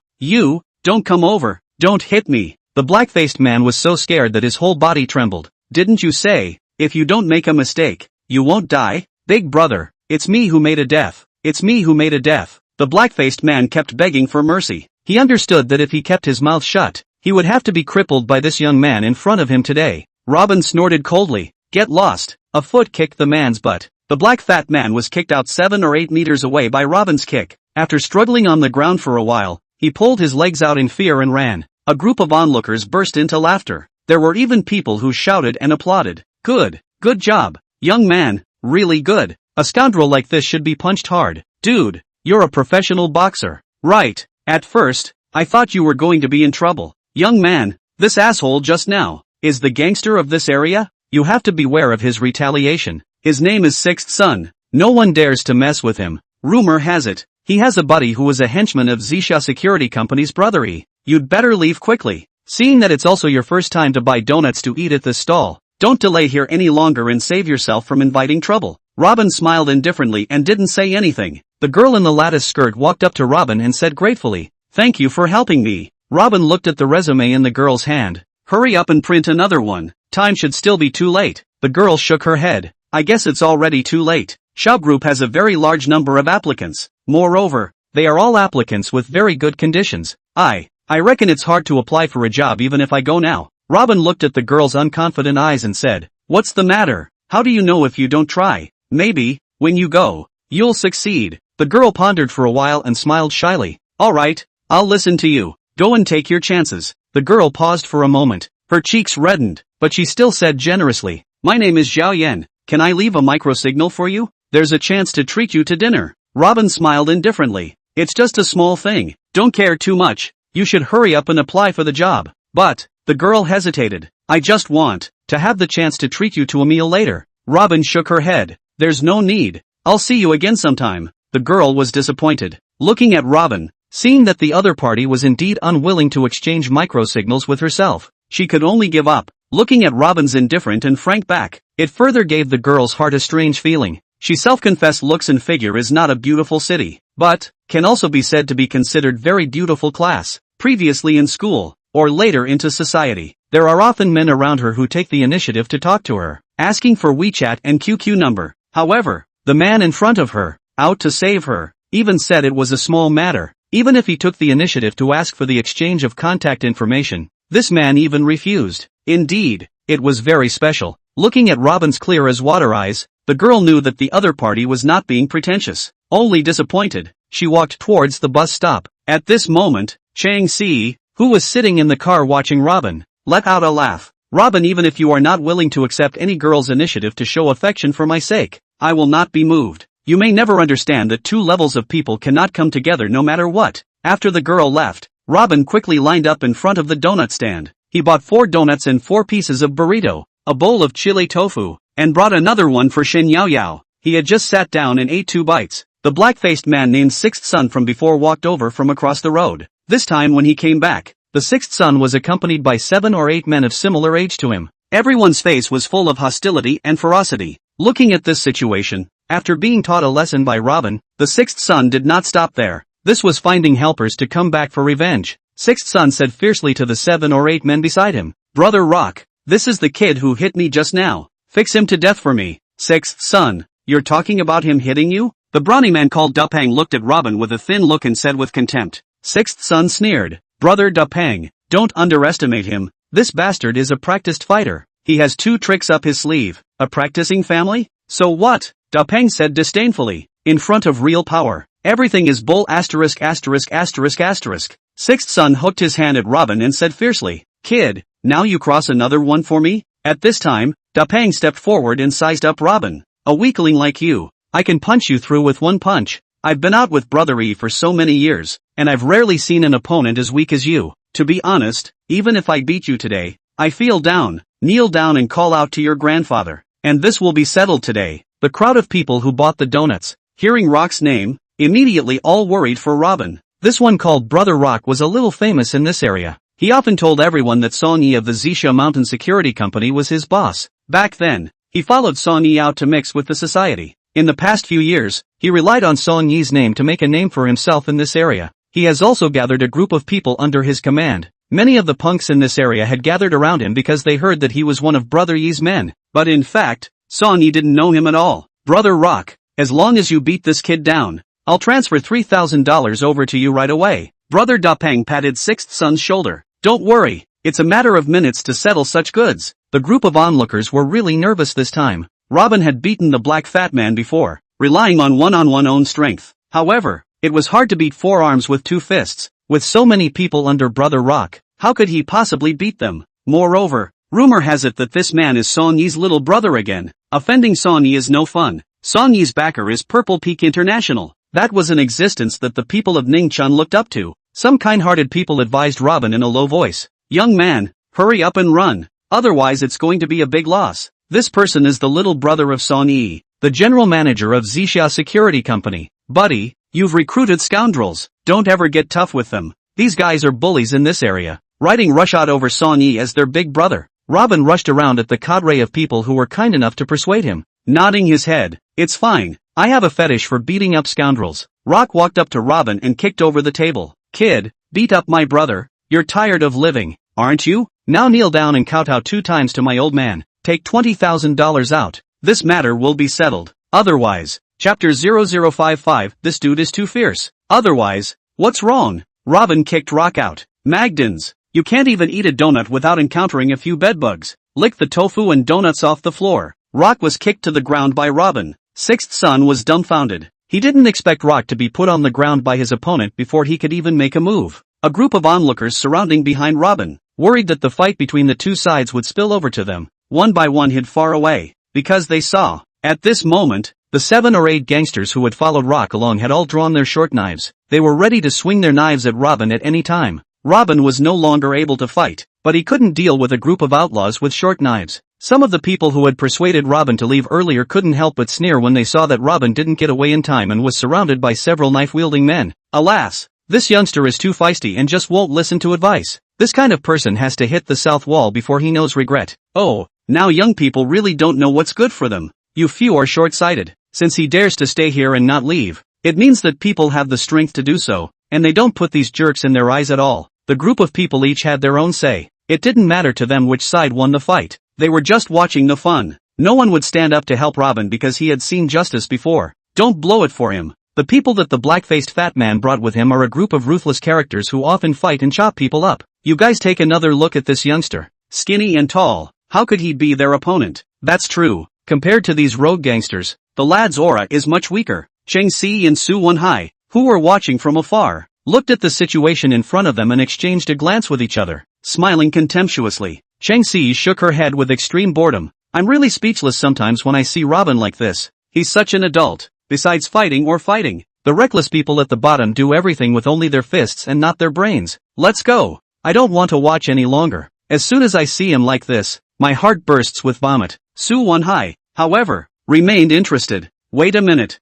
don't come over. Don't hit me. The black-faced man was so scared that his whole body trembled. Didn't you say, if you don't make a mistake, you won't die? Big brother, it's me who made a death. It's me who made a death. The black-faced man kept begging for mercy. He understood that if he kept his mouth shut, he would have to be crippled by this young man in front of him today. Robin snorted coldly. Get lost. A foot kicked the man's butt. The black fat man was kicked out 7 or 8 meters away by Robin's kick. After struggling on the ground for a while, he pulled his legs out in fear and ran. A group of onlookers burst into laughter. There were even people who shouted and applauded. Good job, young man, really good. A scoundrel like this should be punched hard. Dude, you're a professional boxer. Right. At first, I thought you were going to be in trouble. Young man, this asshole just now is the gangster of this area? You have to beware of his retaliation. His name is Sixth Son. No one dares to mess with him. Rumor has it, he has a buddy who was a henchman of Zisha Security Company's brother-y. You'd better leave quickly. Seeing that it's also your first time to buy donuts to eat at this stall, don't delay here any longer and save yourself from inviting trouble. Robin smiled indifferently and didn't say anything. The girl in the lattice skirt walked up to Robin and said gratefully, "Thank you for helping me." Robin looked at the resume in the girl's hand. "Hurry up and print another one. Time should still be too late." The girl shook her head. "I guess it's already too late. Xiao Group has a very large number of applicants. Moreover, they are all applicants with very good conditions. I reckon it's hard to apply for a job even if I go now." Robin looked at the girl's unconfident eyes and said, "What's the matter? How do you know if you don't try? Maybe, when you go, you'll succeed." The girl pondered for a while and smiled shyly. "All right, I'll listen to you. Go and take your chances." The girl paused for a moment. Her cheeks reddened, but she still said generously, "My name is Zhao Yan. Can I leave a microsignal for you? There's a chance to treat you to dinner." Robin smiled indifferently. "It's just a small thing. Don't care too much. You should hurry up and apply for the job." "But," the girl hesitated, "I just want to have the chance to treat you to a meal later." Robin shook her head. "There's no need. I'll see you again sometime." The girl was disappointed. Looking at Robin, seeing that the other party was indeed unwilling to exchange microsignals with herself, she could only give up. Looking at Robin's indifferent and frank back, It further gave the girl's heart a strange feeling. She self-confessed looks and figure is not a beautiful city, but can also be said to be considered very beautiful class, previously in school, or later into society. There are often men around her who take the initiative to talk to her, asking for WeChat and QQ number. However, the man in front of her, out to save her, even said it was a small matter, even if he took the initiative to ask for the exchange of contact information. This man even refused. Indeed, it was very special. Looking at Robin's clear as water eyes, the girl knew that the other party was not being pretentious, only disappointed. She walked towards the bus stop. At this moment, Chang Si, who was sitting in the car watching Robin, let out a laugh. Robin, even if you are not willing to accept any girl's initiative to show affection for my sake, I will not be moved. You may never understand that two levels of people cannot come together no matter what. After the girl left, Robin quickly lined up in front of the donut stand. He bought 4 donuts and 4 pieces of burrito, a bowl of chili tofu, and brought another one for Shen Yao Yao. He had just sat down and ate 2 bites. The black-faced man named Sixth Son from before walked over from across the road. This time when he came back, the Sixth Son was accompanied by 7 or 8 men of similar age to him. Everyone's face was full of hostility and ferocity. Looking at this situation, after being taught a lesson by Robin, the Sixth Son did not stop there. This was finding helpers to come back for revenge. Sixth Son said fiercely to the 7 or 8 men beside him, "Brother Rock, this is the kid who hit me just now. Fix him to death for me." Sixth Son, you're talking about him hitting you? The brawny man called Dupang looked at Robin with a thin look and said with contempt. Sixth Son sneered, "Brother Dupang, don't underestimate him. This bastard is a practiced fighter. He has 2 tricks up his sleeve. A practicing family? So what?" Dupang said disdainfully. "In front of real power, everything is bull asterisk asterisk asterisk asterisk." Sixth Son hooked his hand at Robin and said fiercely, "Kid, now you cross another one for me?" At this time, Dupang stepped forward and sized up Robin. "A weakling like you, I can punch you through with one punch. I've been out with Brother E for so many years, and I've rarely seen an opponent as weak as you. To be honest, even if I beat you today, I feel down. Kneel down and call out to your grandfather, and this will be settled today." The crowd of people who bought the donuts, hearing Rock's name, immediately all worried for Robin. This one called Brother Rock was a little famous in this area. He often told everyone that Song Yi of the Zixia Mountain Security Company was his boss. Back then, he followed Song Yi out to mix with the society. In the past few years, he relied on Song Yi's name to make a name for himself in this area. He has also gathered a group of people under his command. Many of the punks in this area had gathered around him because they heard that he was one of Brother Yi's men. But in fact, Song Yi didn't know him at all. "Brother Rock, as long as you beat this kid down, I'll transfer $3,000 over to you right away." Brother Dupang patted Sixth Son's shoulder. "Don't worry, it's a matter of minutes to settle such goods." The group of onlookers were really nervous this time. Robin had beaten the black fat man before, relying on one-on-one own strength. However, it was hard to beat 4 arms with 2 fists. With so many people under Brother Rock, how could he possibly beat them? Moreover, rumor has it that this man is Song Yi's little brother again. Offending Song Yi is no fun. Song Yi's backer is Purple Peak International. That was an existence that the people of Ningchun looked up to. Some kind-hearted people advised Robin in a low voice, "Young man, hurry up and run. Otherwise it's going to be a big loss." This person is the little brother of Song Yi, the general manager of Zixia Security Company. "Buddy, you've recruited scoundrels. Don't ever get tough with them. These guys are bullies in this area." Writing rush-out over Song Yi as their big brother, Robin rushed around at the cadre of people who were kind enough to persuade him. Nodding his head, "It's fine. I have a fetish for beating up scoundrels." Rock walked up to Robin and kicked over the table. "Kid, beat up my brother. You're tired of living, aren't you? Now kneel down and kowtow 2 times to my old man. Take $20,000 out. This matter will be settled. Otherwise." Chapter 0055, this dude is too fierce. Otherwise, what's wrong? Robin kicked Rock out. "Magdans, you can't even eat a donut without encountering a few bedbugs. Lick the tofu and donuts off the floor." Rock was kicked to the ground by Robin. Sixth Son was dumbfounded. He didn't expect Rock to be put on the ground by his opponent before he could even make a move. A group of onlookers surrounding behind Robin, worried that the fight between the 2 sides would spill over to them, one by one hid far away, because they saw. At this moment, the 7 or 8 gangsters who had followed Rock along had all drawn their short knives. They were ready to swing their knives at Robin at any time. Robin was no longer able to fight, but he couldn't deal with a group of outlaws with short knives. Some of the people who had persuaded Robin to leave earlier couldn't help but sneer when they saw that Robin didn't get away in time and was surrounded by several knife-wielding men. Alas, this youngster is too feisty and just won't listen to advice. This kind of person has to hit the south wall before he knows regret. Oh, Now young people really don't know what's good for them. You few are short-sighted. Since he dares to stay here and not leave, it means that people have the strength to do so, and they don't put these jerks in their eyes at all. The group of people each had their own say. It didn't matter to them which side won the fight. They were just watching the fun. No one would stand up to help Robin because he had seen justice before. Don't blow it for him. The people that the black-faced fat man brought with him are a group of ruthless characters who often fight and chop people up. You guys take another look at this youngster. Skinny and tall. How could he be their opponent? That's true. Compared to these rogue gangsters, the lad's aura is much weaker. Cheng Si and Su Wenhai, who were watching from afar, looked at the situation in front of them and exchanged a glance with each other, smiling contemptuously. Cheng Si shook her head with extreme boredom. I'm really speechless sometimes when I see Robin like this. He's such an adult. Besides fighting, the reckless people at the bottom do everything with only their fists and not their brains. Let's go. I don't want to watch any longer. As soon as I see him like this, my heart bursts with vomit. Su Wenhai, however, remained interested. Wait a minute.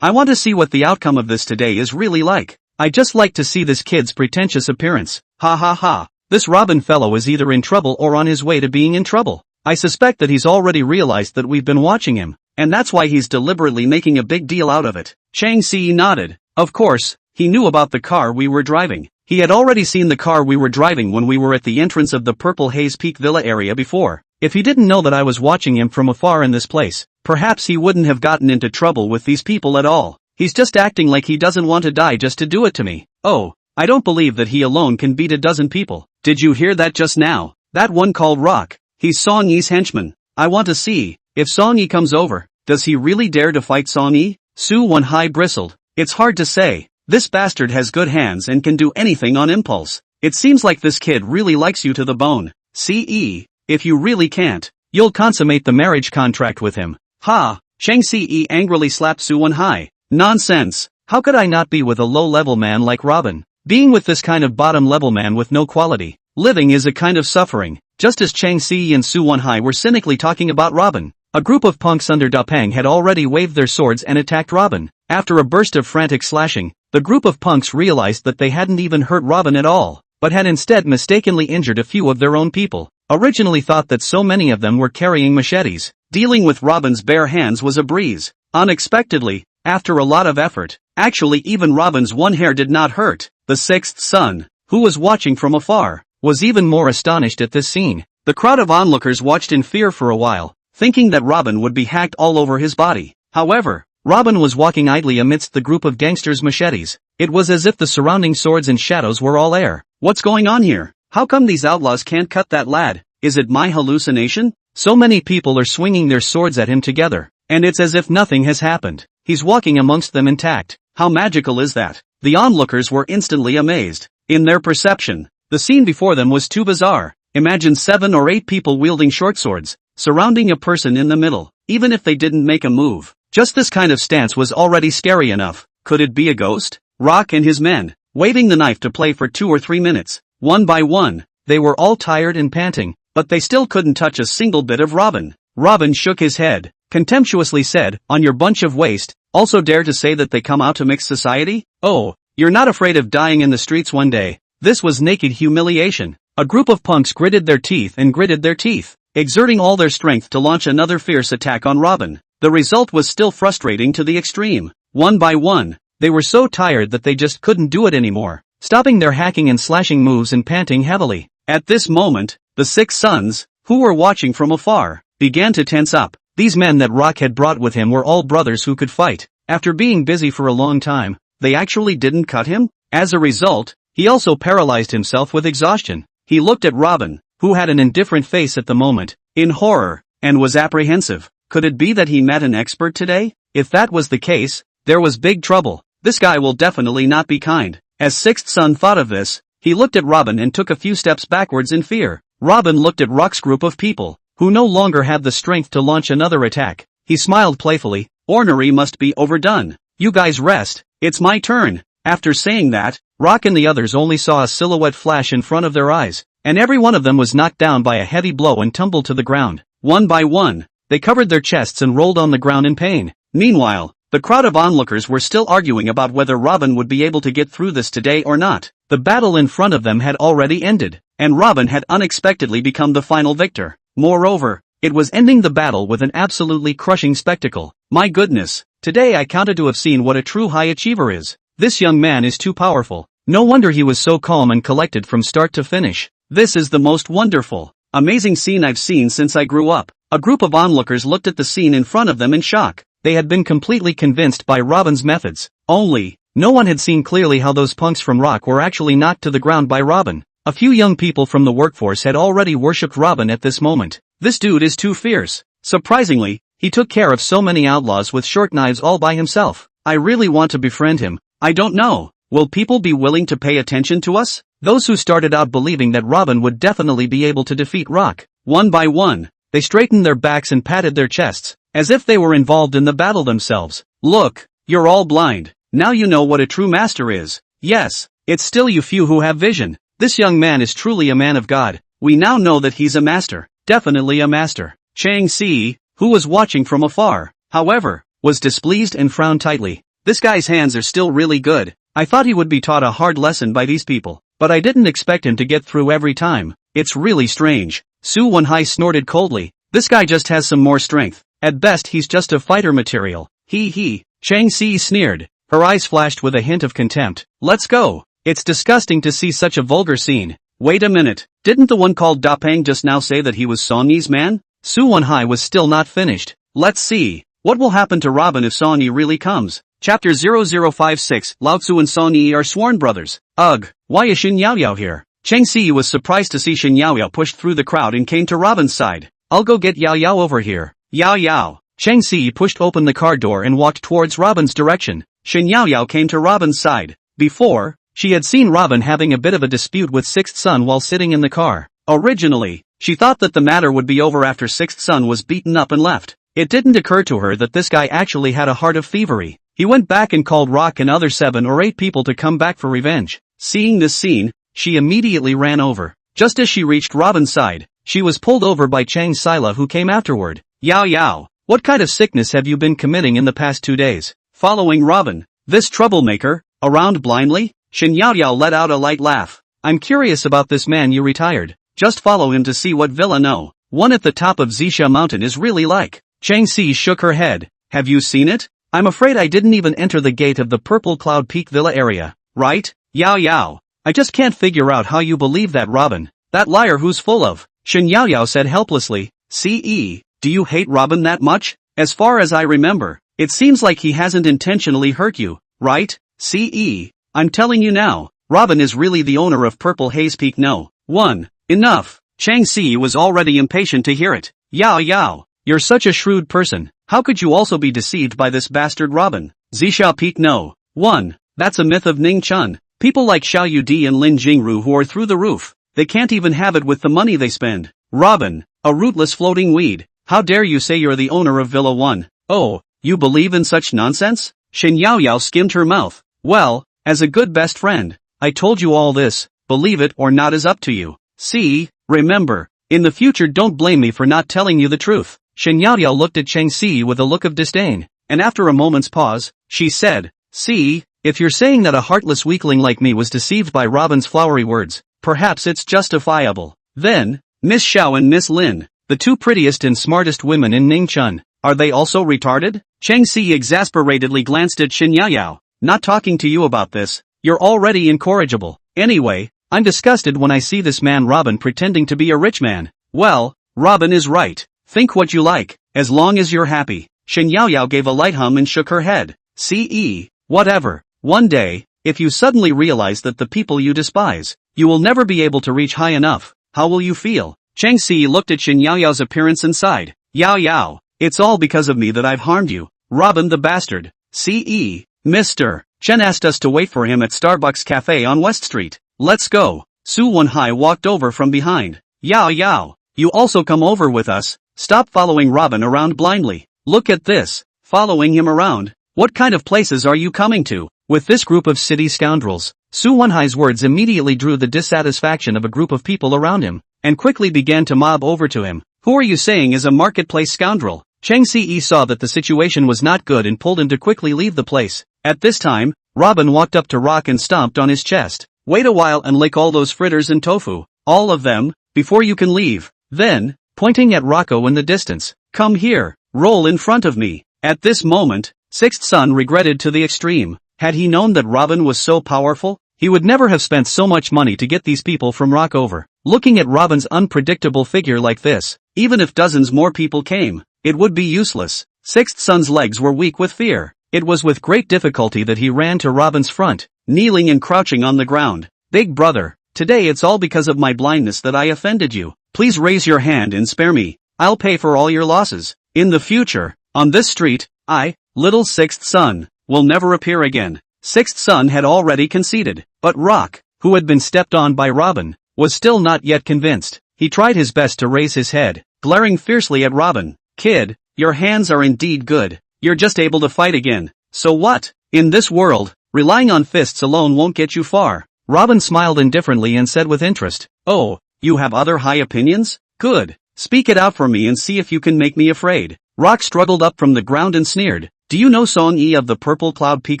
I want to see what the outcome of this today is really like. I just like to see this kid's pretentious appearance. Ha ha ha. This Robin fellow is either in trouble or on his way to being in trouble. I suspect that he's already realized that we've been watching him, and that's why he's deliberately making a big deal out of it. Cheng Si nodded. Of course, he knew about the car we were driving. He had already seen the car we were driving when we were at the entrance of the Purple Haze Peak Villa area before. If he didn't know that I was watching him from afar in this place, perhaps he wouldn't have gotten into trouble with these people at all. He's just acting like he doesn't want to die just to do it to me. Oh, I don't believe that he alone can beat a dozen people. Did you hear that just now? That one called Rock. He's Song Yi's henchman. I want to see, if Song Yi comes over, does he really dare to fight Song Yi? Su Wenhai bristled. It's hard to say. This bastard has good hands and can do anything on impulse. It seems like this kid really likes you to the bone. If you really can't, you'll consummate the marriage contract with him. Ha! Cheng Si angrily slapped Su Wenhai. Nonsense! How could I not be with a low-level man like Robin? Being with this kind of bottom-level man with no quality living is a kind of suffering. Just as Cheng Si and Su Wenhai were cynically talking about Robin, a group of punks under Da Peng had already waved their swords and attacked Robin. After a burst of frantic slashing, the group of punks realized that they hadn't even hurt Robin at all, but had instead mistakenly injured a few of their own people. Originally thought that so many of them were carrying machetes, dealing with Robin's bare hands was a breeze. Unexpectedly, after a lot of effort, actually even Robin's one hair did not hurt. The sixth son, who was watching from afar, was even more astonished at this scene. The crowd of onlookers watched in fear for a while, thinking that Robin would be hacked all over his body. However, Robin was walking idly amidst the group of gangsters' machetes. It was as if the surrounding swords and shadows were all air. What's going on here? How come these outlaws can't cut that lad? Is it my hallucination? So many people are swinging their swords at him together, and it's as if nothing has happened. He's walking amongst them intact. How magical is that? The onlookers were instantly amazed. In their perception, the scene before them was too bizarre. Imagine 7 or 8 people wielding short swords, surrounding a person in the middle, even if they didn't make a move. Just this kind of stance was already scary enough. Could it be a ghost? Rock and his men, waving the knife to play for 2 or 3 minutes. One by one, they were all tired and panting, but they still couldn't touch a single bit of Robin. Robin shook his head, contemptuously said, "On your bunch of waste, also dare to say that they come out to mix society? Oh, you're not afraid of dying in the streets one day." This was naked humiliation. A group of punks gritted their teeth, exerting all their strength to launch another fierce attack on Robin. The result was still frustrating to the extreme. One by one, they were so tired that they just couldn't do it anymore, stopping their hacking and slashing moves and panting heavily. At this moment, the 6 sons, who were watching from afar, began to tense up. These men that Rock had brought with him were all brothers who could fight. After being busy for a long time, they actually didn't cut him? As a result, he also paralyzed himself with exhaustion. He looked at Robin, who had an indifferent face at the moment, in horror, and was apprehensive. Could it be that he met an expert today? If that was the case, there was big trouble. This guy will definitely not be kind. As Sixth Son thought of this, he looked at Robin and took a few steps backwards in fear. Robin looked at Rock's group of people, who no longer had the strength to launch another attack. He smiled playfully. Ornery must be overdone. You guys rest. It's my turn. After saying that, Rock and the others only saw a silhouette flash in front of their eyes, and every one of them was knocked down by a heavy blow and tumbled to the ground. One by one, they covered their chests and rolled on the ground in pain. Meanwhile, the crowd of onlookers were still arguing about whether Robin would be able to get through this today or not. The battle in front of them had already ended, and Robin had unexpectedly become the final victor. Moreover, it was ending the battle with an absolutely crushing spectacle. My goodness, today I counted to have seen what a true high achiever is. This young man is too powerful. No wonder he was so calm and collected from start to finish. This is the most wonderful, amazing scene I've seen since I grew up. A group of onlookers looked at the scene in front of them in shock. They had been completely convinced by Robin's methods. Only, no one had seen clearly how those punks from Rock were actually knocked to the ground by Robin. A few young people from the workforce had already worshipped Robin at this moment. This dude is too fierce. Surprisingly, he took care of so many outlaws with short knives all by himself. I really want to befriend him. I don't know. Will people be willing to pay attention to us? Those who started out believing that Robin would definitely be able to defeat Rock, one by one, they straightened their backs and patted their chests, as if they were involved in the battle themselves. Look, you're all blind. Now you know what a true master is. Yes, it's still you few who have vision. This young man is truly a man of God. We now know that he's a master. Definitely a master. Chang Si, who was watching from afar, however, was displeased and frowned tightly. This guy's hands are still really good. I thought he would be taught a hard lesson by these people, but I didn't expect him to get through every time. It's really strange. Su Wenhai snorted coldly. This guy just has some more strength. At best he's just a fighter material. He. Chang Si sneered. Her eyes flashed with a hint of contempt. Let's go. It's disgusting to see such a vulgar scene. Wait a minute. Didn't the one called Da Peng just now say that he was Song Yi's man? Su Wenhai was still not finished. Let's see. What will happen to Robin if Song Yi really comes? Chapter 0056, Lao Tzu and Song Yi are sworn brothers. Ugh, why is Shin Yaoyao here? Chang Si was surprised to see Shin Yaoyao pushed through the crowd and came to Robin's side. I'll go get Yaoyao over here. Yaoyao. Chang Si pushed open the car door and walked towards Robin's direction. Shin Yaoyao came to Robin's side. Before, she had seen Robin having a bit of a dispute with Sixth Son while sitting in the car. Originally, she thought that the matter would be over after Sixth Son was beaten up and left. It didn't occur to her that this guy actually had a heart of thievery. He went back and called Rock and other 7 or 8 people to come back for revenge. Seeing this scene, she immediately ran over. Just as she reached Robin's side, she was pulled over by Chang Sila, who came afterward. Yaoyao, what kind of sickness have you been committing in the past 2 days? Following Robin, this troublemaker, around blindly? Shin Yaoyao let out a light laugh. I'm curious about this man you retired. Just follow him to see what Villa No. 1 at the top of Zisha Mountain is really like. Chang Si shook her head. Have you seen it? I'm afraid I didn't even enter the gate of the Purple Cloud Peak Villa area. Right? Yaoyao. I just can't figure out how you believe that Robin. That liar who's full of. Shin Yaoyao said helplessly. C.E. Do you hate Robin that much? As far as I remember, it seems like he hasn't intentionally hurt you, right? C.E. I'm telling you now, Robin is really the owner of Purple Haze Peak No. 1. Enough. Chang Si was already impatient to hear it. Yaoyao. You're such a shrewd person. How could you also be deceived by this bastard Robin? Zisha Peak No. 1. That's a myth of Ning Chun. People like Xiao Yudi and Lin Jingru who are through the roof. They can't even have it with the money they spend. Robin, a rootless floating weed. How dare you say you're the owner of Villa 1? Oh, you believe in such nonsense? Shin Yaoyao skimmed her mouth. Well, as a good best friend, I told you all this. Believe it or not is up to you. See, remember, in the future don't blame me for not telling you the truth. Shin Yaoyao looked at Chang Si with a look of disdain, and after a moment's pause, she said, see, if you're saying that a heartless weakling like me was deceived by Robin's flowery words, perhaps it's justifiable. Then, Miss Xiao and Miss Lin, the 2 prettiest and smartest women in Ningchun, are they also retarded? Chang Si exasperatedly glanced at Shin Yaoyao. Not talking to you about this, you're already incorrigible. Anyway, I'm disgusted when I see this man Robin pretending to be a rich man. Well, Robin is right. Think what you like, as long as you're happy. Shin Yaoyao gave a light hum and shook her head. C.E. Whatever. One day, if you suddenly realize that the people you despise, you will never be able to reach high enough, how will you feel? Chang Si looked at Shin Yaoyao's appearance and sighed. Yaoyao, it's all because of me that I've harmed you. Robin the bastard. C.E. Mr. Chen asked us to wait for him at Starbucks Cafe on West Street. Let's go. Su Wenhai walked over from behind. Yaoyao, you also come over with us. Stop following Robin around blindly. Look at this. Following him around. What kind of places are you coming to? With this group of city scoundrels. Su Wenhai's words immediately drew the dissatisfaction of a group of people around him, and quickly began to mob over to him. Who are you saying is a marketplace scoundrel? Chang Si saw that the situation was not good and pulled him to quickly leave the place. At this time, Robin walked up to Rock and stomped on his chest. Wait a while and lick all those fritters and tofu. All of them, before you can leave. Then, pointing at Rocco in the distance. Come here, roll in front of me. At this moment, Sixth Son regretted to the extreme. Had he known that Robin was so powerful, he would never have spent so much money to get these people from Rock over. Looking at Robin's unpredictable figure like this, even if dozens more people came, it would be useless. Sixth Son's legs were weak with fear. It was with great difficulty that he ran to Robin's front, kneeling and crouching on the ground. Big brother, today it's all because of my blindness that I offended you. Please raise your hand and spare me. I'll pay for all your losses. In the future, on this street, I, little Sixth Son, will never appear again. Sixth Son had already conceded, but Rock, who had been stepped on by Robin, was still not yet convinced. He tried his best to raise his head, glaring fiercely at Robin. Kid, your hands are indeed good. You're just able to fight again. So what? In this world, relying on fists alone won't get you far. Robin smiled indifferently and said with interest, Oh, you have other high opinions? Good. Speak it out for me and see if you can make me afraid. Rock struggled up from the ground and sneered. Do you know Song Yi of the Purple Cloud Peak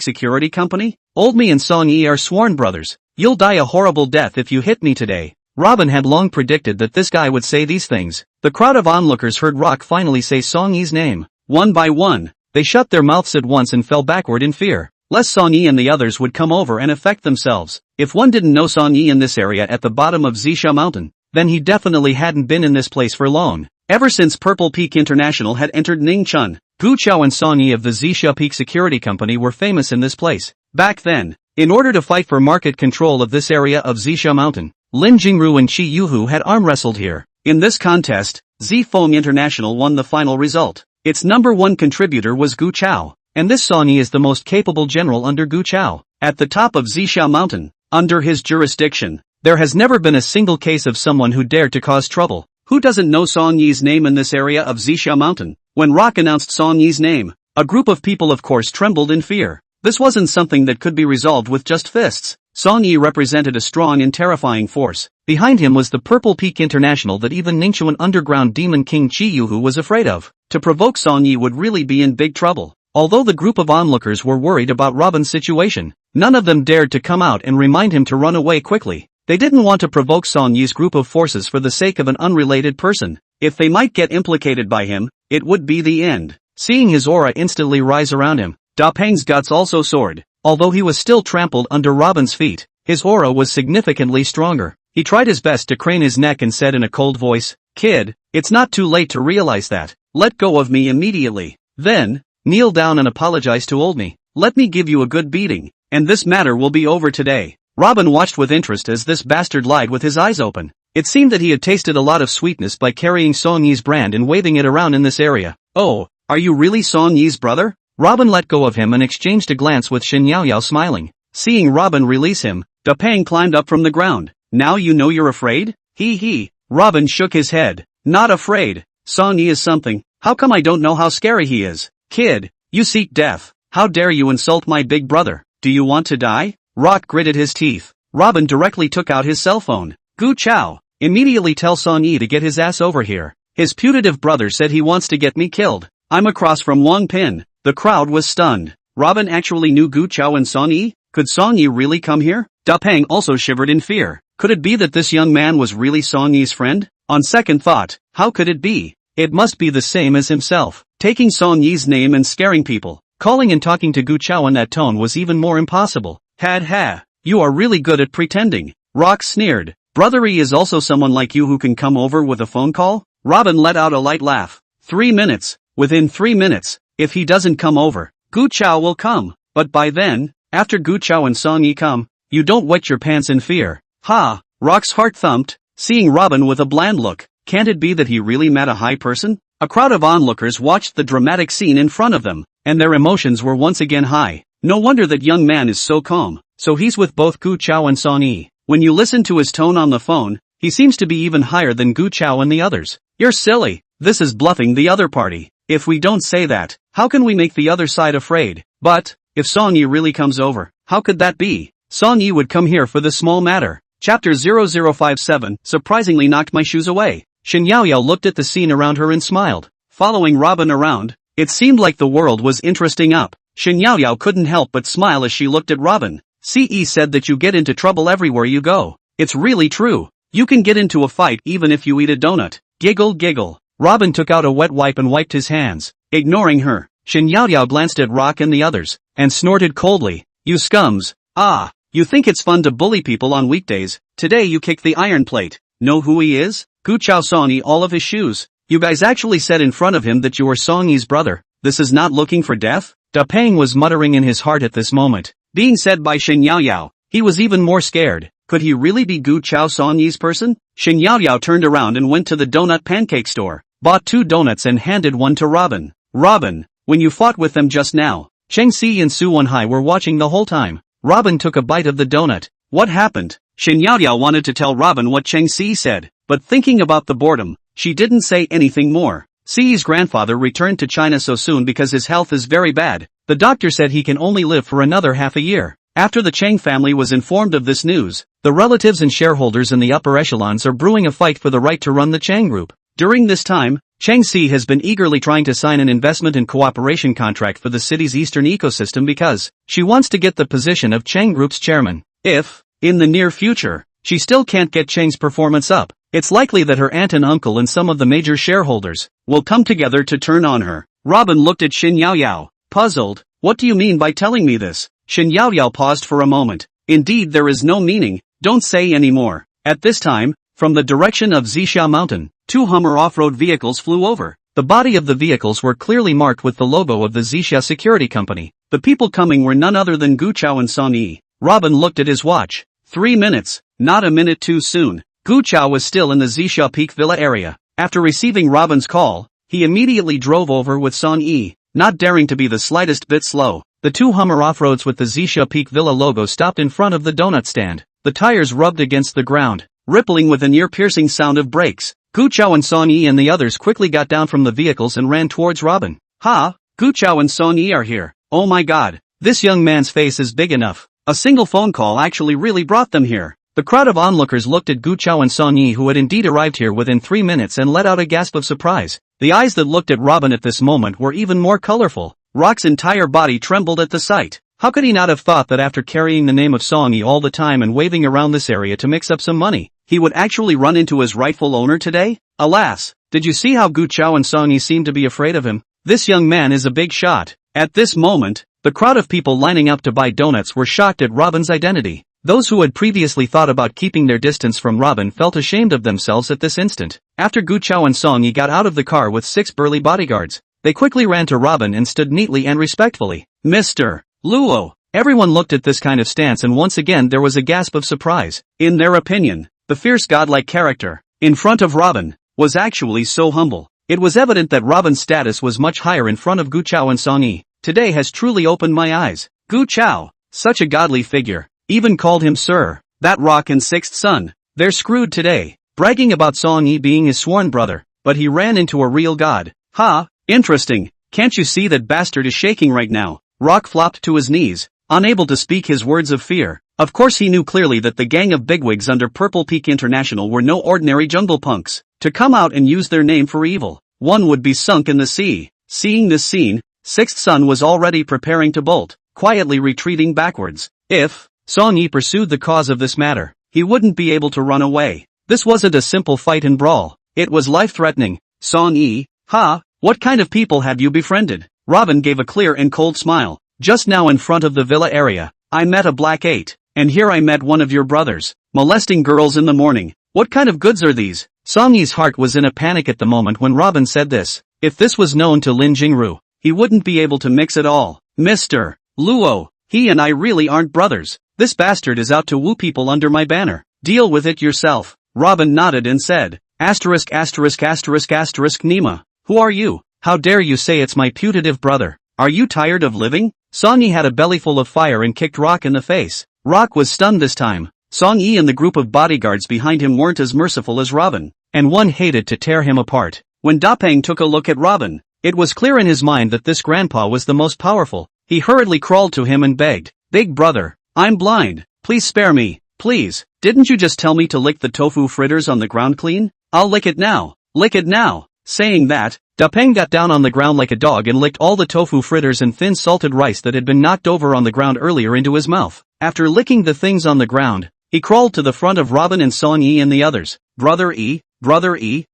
Security Company? Old me and Song Yi are sworn brothers. You'll die a horrible death if you hit me today. Robin had long predicted that this guy would say these things. The crowd of onlookers heard Rock finally say Song Yi's name. One by one, they shut their mouths at once and fell backward in fear, lest Song Yi and the others would come over and affect themselves. If one didn't know Song Yi in this area at the bottom of Zisha Mountain, then he definitely hadn't been in this place for long. Ever since Purple Peak International had entered Ningchun, Gu Chao and Song Yi of the Zisha Peak Security Company were famous in this place. Back then, in order to fight for market control of this area of Zisha Mountain, Lin Jingru and Qi Yuhu had arm wrestled here. In this contest, Zifeng International won the final result. Its number one contributor was Gu Chao, and this Song Yi is the most capable general under Gu Chao. At the top of Zisha Mountain, under his jurisdiction, there has never been a single case of someone who dared to cause trouble. Who doesn't know Song Yi's name in this area of Zisha Mountain? When Rock announced Song Yi's name, a group of people of course trembled in fear. This wasn't something that could be resolved with just fists. Song Yi represented a strong and terrifying force. Behind him was the Purple Peak International that even Ningchuan Underground Demon King Qi Yuhu was afraid of. To provoke Song Yi would really be in big trouble. Although the group of onlookers were worried about Robin's situation, none of them dared to come out and remind him to run away quickly. They didn't want to provoke Song Yi's group of forces for the sake of an unrelated person. If they might get implicated by him, it would be the end. Seeing his aura instantly rise around him, Da Peng's guts also soared. Although he was still trampled under Robin's feet, his aura was significantly stronger. He tried his best to crane his neck and said in a cold voice, Kid, it's not too late to realize that. Let go of me immediately. Then, kneel down and apologize to old me. Let me give you a good beating, and this matter will be over today. Robin watched with interest as this bastard lied with his eyes open. It seemed that he had tasted a lot of sweetness by carrying Song Yi's brand and waving it around in this area. Oh, are you really Song Yi's brother? Robin let go of him and exchanged a glance with Shen Yaoyao smiling. Seeing Robin release him, Da Peng climbed up from the ground. Now you know you're afraid? He. Robin shook his head. Not afraid. Song Yi is something. How come I don't know how scary he is? Kid, you seek death. How dare you insult my big brother? Do you want to die? Rock gritted his teeth. Robin directly took out his cell phone. Gu Chao, immediately tell Song Yi to get his ass over here. His putative brother said he wants to get me killed. I'm across from Wang Pin. The crowd was stunned. Robin actually knew Gu Chao and Song Yi? Could Song Yi really come here? Da Peng also shivered in fear. Could it be that this young man was really Song Yi's friend? On second thought, how could it be? It must be the same as himself. Taking Song Yi's name and scaring people. Calling and talking to Gu Chao in that tone was even more impossible. Ha, you are really good at pretending. Rock sneered. Brothery is also someone like you who can come over with a phone call? Robin let out a light laugh. 3 minutes. Within 3 minutes, if he doesn't come over, Gu Chao will come. But by then, after Gu Chao and Song Yi come, you don't wet your pants in fear. Ha! Rock's heart thumped, seeing Robin with a bland look. Can't it be that he really met a high person? A crowd of onlookers watched the dramatic scene in front of them, and their emotions were once again high. No wonder that young man is so calm. So he's with both Gu Chao and Song Yi. When you listen to his tone on the phone, he seems to be even higher than Gu Chao and the others. You're silly. This is bluffing the other party. If we don't say that, how can we make the other side afraid? But, if Song Yi really comes over, how could that be? Song Yi would come here for this small matter. Chapter 0057 surprisingly knocked my shoes away. Shen Yaoyao looked at the scene around her and smiled. Following Robin around, it seemed like the world was interesting up. Shen Yaoyao couldn't help but smile as she looked at Robin. CE said that you get into trouble everywhere you go. It's really true. You can get into a fight even if you eat a donut. Giggle giggle. Robin took out a wet wipe and wiped his hands. Ignoring her, Shin Yaoyao glanced at Rock and the others, and snorted coldly. You scums. Ah, you think it's fun to bully people on weekdays. Today you kick the iron plate. Know who he is? Gu Chao Song all of his shoes. You guys actually said in front of him that you were Song Yi's brother. This is not looking for death? Da Peng was muttering in his heart at this moment. Being said by Shin Yaoyao, he was even more scared. Could he really be Gu Chao Song Yi's person? Shin Yaoyao turned around and went to the donut pancake store, bought 2 donuts and handed one to Robin. Robin, when you fought with them just now, Cheng Si and Su Wenhai were watching the whole time. Robin took a bite of the donut. What happened? Shin Yaoyao wanted to tell Robin what Cheng Si said, but thinking about the boredom, she didn't say anything more. Si's grandfather returned to China so soon because his health is very bad. The doctor said he can only live for another half a year. After the Cheng family was informed of this news, the relatives and shareholders in the upper echelons are brewing a fight for the right to run the Cheng Group. During this time, Cheng Si has been eagerly trying to sign an investment and cooperation contract for the city's eastern ecosystem because she wants to get the position of Cheng Group's chairman. If, in the near future, she still can't get Cheng's performance up, it's likely that her aunt and uncle and some of the major shareholders will come together to turn on her. Robin looked at Shin Yaoyao, puzzled. What do you mean by telling me this? Shin Yaoyao paused for a moment. Indeed, there is no meaning. Don't say any more. At this time, from the direction of Zixia Mountain, 2 Hummer off-road vehicles flew over. The body of the vehicles were clearly marked with the logo of the Zixia Security Company. The people coming were none other than Gu Chao and Song Yi. Robin looked at his watch. 3 minutes. Not a minute too soon. Gu Chao was still in the Zixia Peak Villa area. After receiving Robin's call, he immediately drove over with Song Yi, not daring to be the slightest bit slow. The 2 Hummer off-roads with the Zixia Peak Villa logo stopped in front of the donut stand. The tires rubbed against the ground, rippling with an ear-piercing sound of brakes. Gu Chao and Song Yi and the others quickly got down from the vehicles and ran towards Robin. Ha! Gu Chao and Song Yi are here. Oh my god. This young man's face is big enough. A single phone call actually really brought them here. The crowd of onlookers looked at Gu Chao and Song Yi, who had indeed arrived here within 3 minutes, and let out a gasp of surprise. The eyes that looked at Robin at this moment were even more colorful. Rock's entire body trembled at the sight. How could he not have thought that after carrying the name of Song Yi all the time and waving around this area to mix up some money, he would actually run into his rightful owner today? Alas, did you see how Gu Chao and Song Yi seemed to be afraid of him? This young man is a big shot. At this moment, the crowd of people lining up to buy donuts were shocked at Robin's identity. Those who had previously thought about keeping their distance from Robin felt ashamed of themselves at this instant. After Gu Chao and Song Yi got out of the car with 6 burly bodyguards, they quickly ran to Robin and stood neatly and respectfully. Mr. Luo. Everyone looked at this kind of stance, and once again there was a gasp of surprise. In their opinion, the fierce godlike character, in front of Robin, was actually so humble. It was evident that Robin's status was much higher in front of Gu Chao and Song Yi. Today has truly opened my eyes. Gu Chao, such a godly figure, even called him sir. That Rock and 6th son, they're screwed today, bragging about Song Yi being his sworn brother, but he ran into a real god. Ha, interesting, can't you see that bastard is shaking right now? Rock flopped to his knees, unable to speak his words of fear. Of course he knew clearly that the gang of bigwigs under Purple Peak International were no ordinary jungle punks. To come out and use their name for evil, one would be sunk in the sea. Seeing this scene, 6th son was already preparing to bolt, quietly retreating backwards. If Song Yi pursued the cause of this matter, he wouldn't be able to run away. This wasn't a simple fight and brawl. It was life-threatening. Song Yi, ha, what kind of people have you befriended? Robin gave a clear and cold smile. Just now in front of the villa area, I met a black 8, and here I met one of your brothers, molesting girls in the morning. What kind of goods are these? Song Yi's heart was in a panic at the moment when Robin said this. If this was known to Lin Jingru, he wouldn't be able to mix it all. Mr. Luo, he and I really aren't brothers. This bastard is out to woo people under my banner. Deal with it yourself. Robin nodded and said, asterisk asterisk asterisk asterisk Nima. Who are you? How dare you say it's my putative brother? Are you tired of living? Song Yi had a bellyful of fire and kicked Rock in the face. Rock was stunned this time. Song Yi and the group of bodyguards behind him weren't as merciful as Robin, and one hated to tear him apart. When Da Peng took a look at Robin, it was clear in his mind that this grandpa was the most powerful. He hurriedly crawled to him and begged, Big brother, I'm blind, please spare me, please. Didn't you just tell me to lick the tofu fritters on the ground clean? I'll lick it now, lick it now. Saying that, Da Peng got down on the ground like a dog and licked all the tofu fritters and thin salted rice that had been knocked over on the ground earlier into his mouth. After licking the things on the ground, He crawled to the front of Robin and Song Yi and the others. Brother E,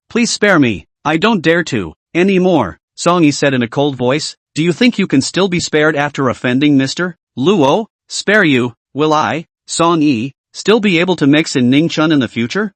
please spare me. I don't dare to, anymore, Song Yi said in a cold voice. Do you think you can still be spared after offending Mr. Luo? Spare you, will I, Song Yi, still be able to mix in Ningchun in the future?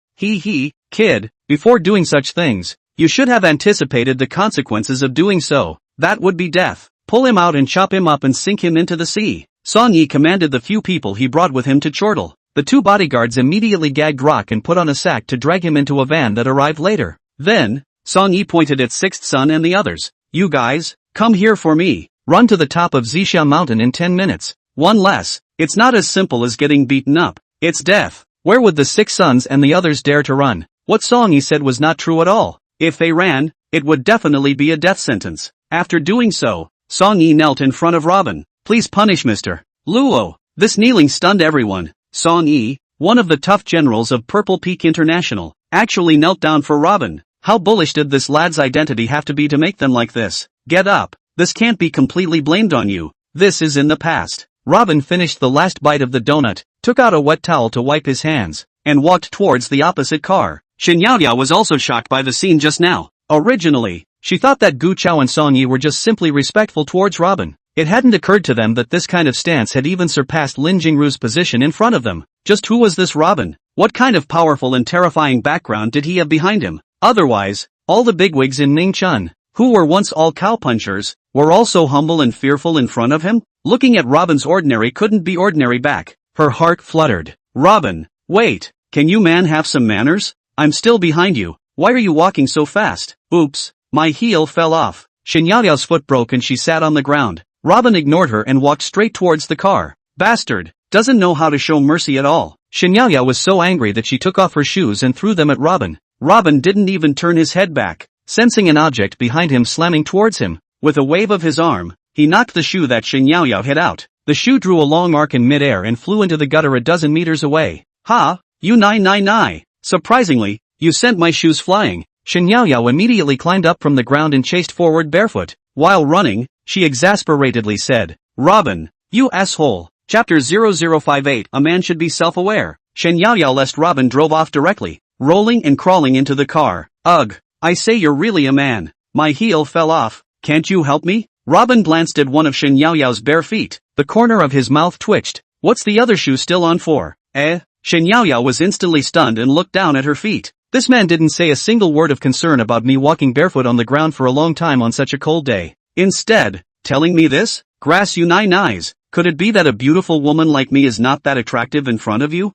Kid, before doing such things, you should have anticipated the consequences of doing so. That would be death. Pull him out and chop him up and sink him into the sea. Song Yi commanded the few people he brought with him to chortle. The two bodyguards immediately gagged Rock and put on a sack to drag him into a van that arrived later. Then, Song Yi pointed at Sixth Son and the others. You guys, come here for me. Run to the top of Zixia Mountain in 10 minutes. One less. It's not as simple as getting beaten up. It's death. Where would the Six Sons and the others dare to run? What Song Yi said was not true at all. If they ran, it would definitely be a death sentence. After doing so, Song Yi knelt in front of Robin. Please punish Mr. Luo. This kneeling stunned everyone. Song Yi, one of the tough generals of Purple Peak International, actually knelt down for Robin. How bullish did this lad's identity have to be to make them like this? Get up. This can't be completely blamed on you. This is in the past. Robin finished the last bite of the donut, took out a wet towel to wipe his hands, and walked towards the opposite car. Shen Yaoyao was also shocked by the scene just now. Originally, she thought that Gu Chao and Song Yi were just simply respectful towards Robin. It hadn't occurred to them that this kind of stance had even surpassed Lin Jingru's position in front of them. Just who was this Robin? What kind of powerful and terrifying background did he have behind him? Otherwise, all the bigwigs in Ningchun, who were once all cowpunchers, were also humble and fearful in front of him? Looking at Robin's ordinary couldn't be ordinary back. Her heart fluttered. Robin, wait, can you man have some manners? I'm still behind you. Why are you walking so fast? Oops, my heel fell off. Shen Yaoyao's foot broke and she sat on the ground. Robin ignored her and walked straight towards the car. Bastard, doesn't know how to show mercy at all. Shen Yaoyao was so angry that she took off her shoes and threw them at Robin. Robin didn't even turn his head back, sensing an object behind him slamming towards him. With a wave of his arm, he knocked the shoe that Shen Yaoyao had out. The shoe drew a long arc in midair and flew into the gutter a dozen meters away. Ha, you nai. Surprisingly, you sent my shoes flying. Shen Yaoyao immediately climbed up from the ground and chased forward barefoot. While running, she exasperatedly said, Robin, you asshole. Chapter 0058. A man should be self-aware. Shen Yaoyao lest Robin drove off directly, rolling and crawling into the car. Ugh, I say you're really a man. My heel fell off. Can't you help me? Robin glanced at one of Shen Yaoyao's bare feet. The corner of his mouth twitched. What's the other shoe still on for? Shen Yaoyao was instantly stunned and looked down at her feet. This man didn't say a single word of concern about me walking barefoot on the ground for a long time on such a cold day. Instead, telling me this? Grass you nais. Could it be that a beautiful woman like me is not that attractive in front of you?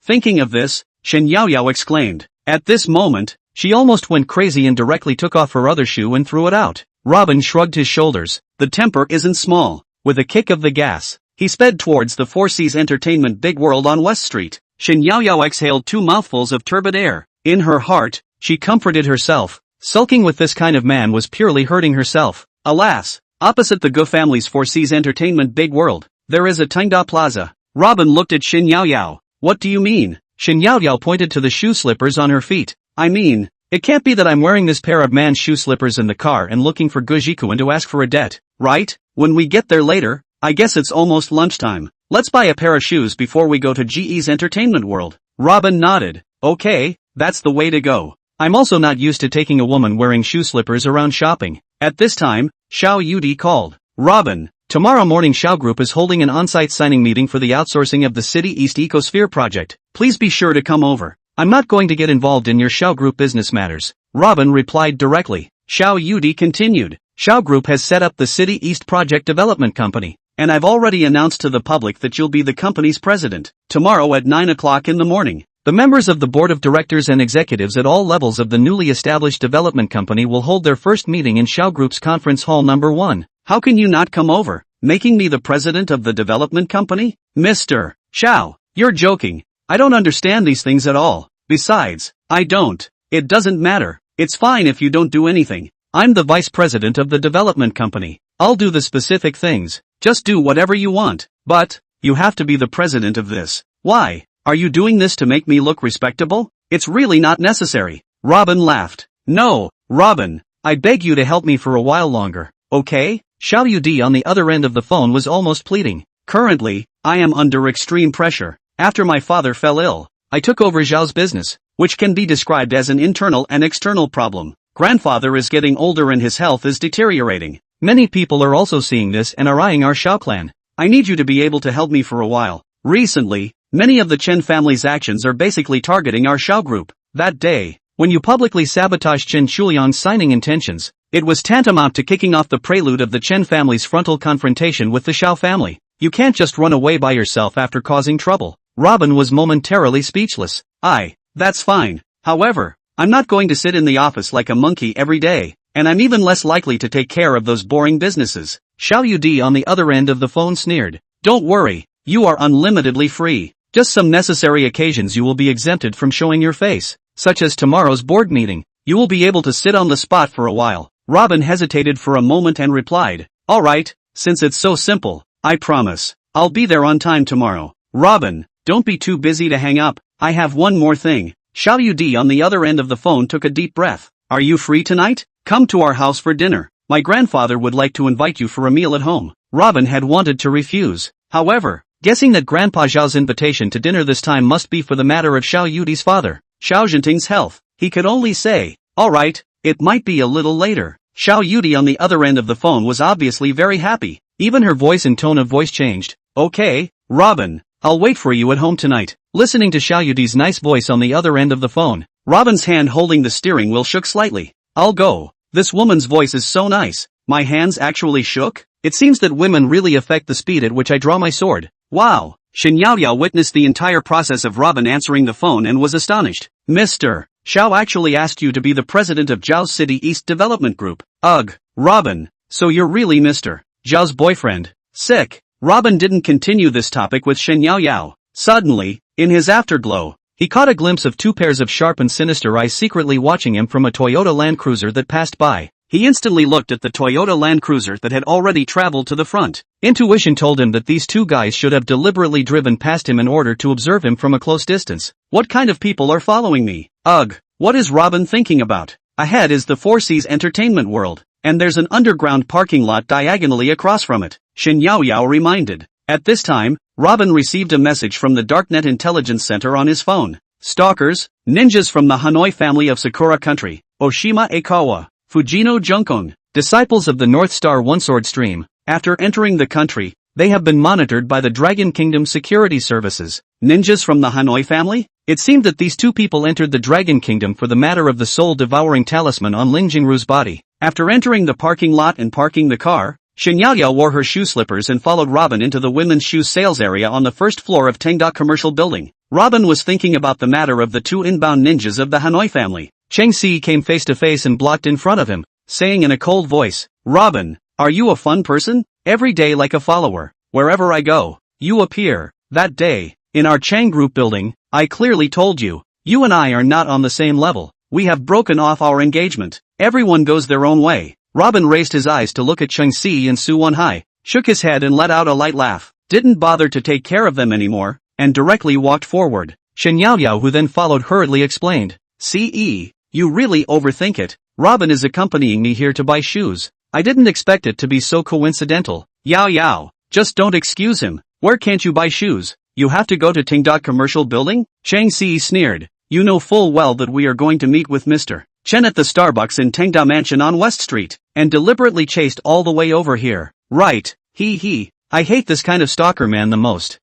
Thinking of this, Shen Yaoyao exclaimed. At this moment, she almost went crazy and directly took off her other shoe and threw it out. Robin shrugged his shoulders. The temper isn't small. With a kick of the gas, he sped towards the Four Seas Entertainment Big World on West Street. Shen Yaoyao exhaled 2 mouthfuls of turbid air. In her heart, she comforted herself. Sulking with this kind of man was purely hurting herself. Alas, opposite the Gu family's Four Seas Entertainment Big World, there is a Tengda Plaza. Robin looked at Shen Yaoyao. What do you mean? Shen Yaoyao pointed to the shoe slippers on her feet. I mean, it can't be that I'm wearing this pair of man's shoe slippers in the car and looking for Gu Jikuan to ask for a debt, right? When we get there later, I guess it's almost lunchtime. Let's buy a pair of shoes before we go to GE's Entertainment World. Robin nodded. Okay, that's the way to go. I'm also not used to taking a woman wearing shoe slippers around shopping. At this time, Xiao Yudi called. Robin, tomorrow morning Xiao Group is holding an on-site signing meeting for the outsourcing of the City East Ecosphere project. Please be sure to come over. I'm not going to get involved in your Xiao Group business matters. Robin replied directly. Xiao Yudi continued. Xiao Group has set up the City East Project Development Company, and I've already announced to the public that you'll be the company's president. Tomorrow at 9 o'clock in the morning. The members of the board of directors and executives at all levels of the newly established development company will hold their first meeting in Xiao Group's conference hall number 1. How can you not come over, making me the president of the development company? Mr. Xiao, you're joking. I don't understand these things at all. Besides, I don't. It doesn't matter. It's fine if you don't do anything. I'm the vice president of the development company. I'll do the specific things. Just do whatever you want. But, you have to be the president of this. Why? Are you doing this to make me look respectable? It's really not necessary. Robin laughed. No, Robin, I beg you to help me for a while longer, okay? Xiao Yudi on the other end of the phone was almost pleading. Currently, I am under extreme pressure. After my father fell ill, I took over Zhao's business, which can be described as an internal and external problem. Grandfather is getting older and his health is deteriorating. Many people are also seeing this and are eyeing our Xiao clan. I need you to be able to help me for a while. Recently, many of the Chen family's actions are basically targeting our Xiao group. That day, when you publicly sabotaged Chen Shuliang's signing intentions, it was tantamount to kicking off the prelude of the Chen family's frontal confrontation with the Xiao family. You can't just run away by yourself after causing trouble. Robin was momentarily speechless. That's fine. However, I'm not going to sit in the office like a monkey every day, and I'm even less likely to take care of those boring businesses. Xiao Yudi on the other end of the phone sneered. Don't worry, you are unlimitedly free. Just some necessary occasions you will be exempted from showing your face, such as tomorrow's board meeting. You will be able to sit on the spot for a while. Robin hesitated for a moment and replied, alright, since it's so simple, I promise. I'll be there on time tomorrow. Robin, don't be too busy to hang up. I have one more thing. Xiao Yudi on the other end of the phone took a deep breath. Are you free tonight? Come to our house for dinner. My grandfather would like to invite you for a meal at home. Robin had wanted to refuse. However, guessing that Grandpa Zhao's invitation to dinner this time must be for the matter of Xiao Yudi's father, Xiao Zhenting's health, he could only say, alright, it might be a little later. Xiao Yudi on the other end of the phone was obviously very happy. Even her voice and tone of voice changed. Okay, Robin, I'll wait for you at home tonight. Listening to Xiao Yudi's nice voice on the other end of the phone, Robin's hand holding the steering wheel shook slightly. I'll go. This woman's voice is so nice. My hands actually shook? It seems that women really affect the speed at which I draw my sword. Wow. Shen Yaoyao witnessed the entire process of Robin answering the phone and was astonished. Mr. Xiao actually asked you to be the president of Zhao's City East Development Group. Ugh. Robin. So you're really Mr. Zhao's boyfriend. Sick. Robin didn't continue this topic with Shen Yaoyao. Suddenly, in his afterglow, he caught a glimpse of two pairs of sharp and sinister eyes secretly watching him from a Toyota Land Cruiser that passed by. He instantly looked at the Toyota Land Cruiser that had already traveled to the front. Intuition told him that these two guys should have deliberately driven past him in order to observe him from a close distance. What kind of people are following me? Ugh, what is Robin thinking about? Ahead is the Four Seas Entertainment World, and there's an underground parking lot diagonally across from it, Shen Yaoyao reminded. At this time, Robin received a message from the Darknet Intelligence Center on his phone. Stalkers, ninjas from the Hanoi family of Sakura Country, Oshima Ekawa, Fujino Junkong, disciples of the North Star One Sword Stream. After entering the country, they have been monitored by the Dragon Kingdom security services. Ninjas from the Hanoi family? It seemed that these two people entered the Dragon Kingdom for the matter of the soul-devouring talisman on Ling Jingru's body. After entering the parking lot and parking the car, Shen Yaoyao wore her shoe slippers and followed Robin into the women's shoe sales area on the first floor of Tengda Commercial Building. Robin was thinking about the matter of the two inbound ninjas of the Hanoi family. Cheng Si came face to face and blocked in front of him, saying in a cold voice, Robin, are you a fun person? Every day like a follower. Wherever I go, you appear. That day, in our Chang Group building, I clearly told you, you and I are not on the same level. We have broken off our engagement. Everyone goes their own way. Robin raised his eyes to look at Cheng Si and Su Wenhai, shook his head and let out a light laugh, didn't bother to take care of them anymore, and directly walked forward. Shen Yaoyao, who then followed, hurriedly explained, "Ce, you really overthink it. Robin is accompanying me here to buy shoes. I didn't expect it to be so coincidental. Yaoyao, just don't excuse him. Where can't you buy shoes? You have to go to Tengda Commercial Building?" Cheng Si sneered. "You know full well that we are going to meet with Mr. Chen at the Starbucks in Tengda Mansion on West Street, and deliberately chased all the way over here. Right, he. I hate this kind of stalker man the most.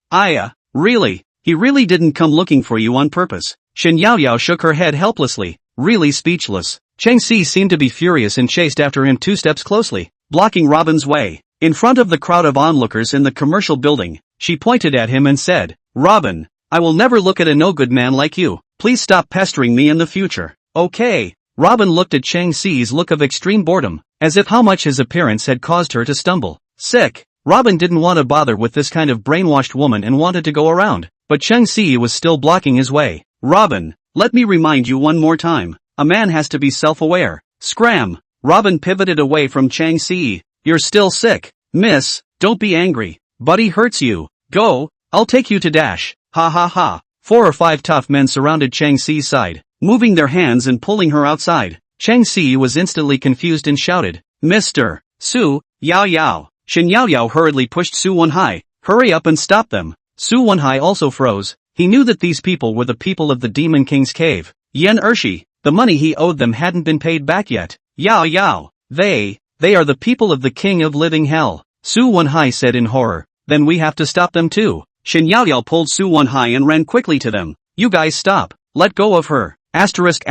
Really? He really didn't come looking for you on purpose?" Shen Yaoyao shook her head helplessly, really speechless. Cheng Si seemed to be furious and chased after him 2 steps closely, blocking Robin's way. In front of the crowd of onlookers in the commercial building, she pointed at him and said, "Robin, I will never look at a no-good man like you. Please stop pestering me in the future." "Okay." Robin looked at Cheng Si's look of extreme boredom, as if how much his appearance had caused her to stumble. Sick. Robin didn't want to bother with this kind of brainwashed woman and wanted to go around, but Cheng Si was still blocking his way. "Robin, let me remind you one more time. A man has to be self-aware." Scram. Robin pivoted away from Cheng Si. "You're still sick. Miss, don't be angry. Buddy hurts you. Go, I'll take you to Dash. Ha ha ha." 4 or 5 tough men surrounded Cheng Si's side, moving their hands and pulling her outside. Cheng Si was instantly confused and shouted, "Mr. Su, Yaoyao." Shen Yaoyao hurriedly pushed Su Wenhai. "Hurry up and stop them." Su Wenhai also froze, He knew that these people were the people of the Demon King's cave. Yan Ershi, the money he owed them hadn't been paid back yet. Yao Yao, they are the people of the King of Living Hell, Su Wenhai said in horror. Then we have to stop them too. Shen Yaoyao pulled Su Wenhai and ran quickly to them. You guys stop. Let go of her. Asterisk.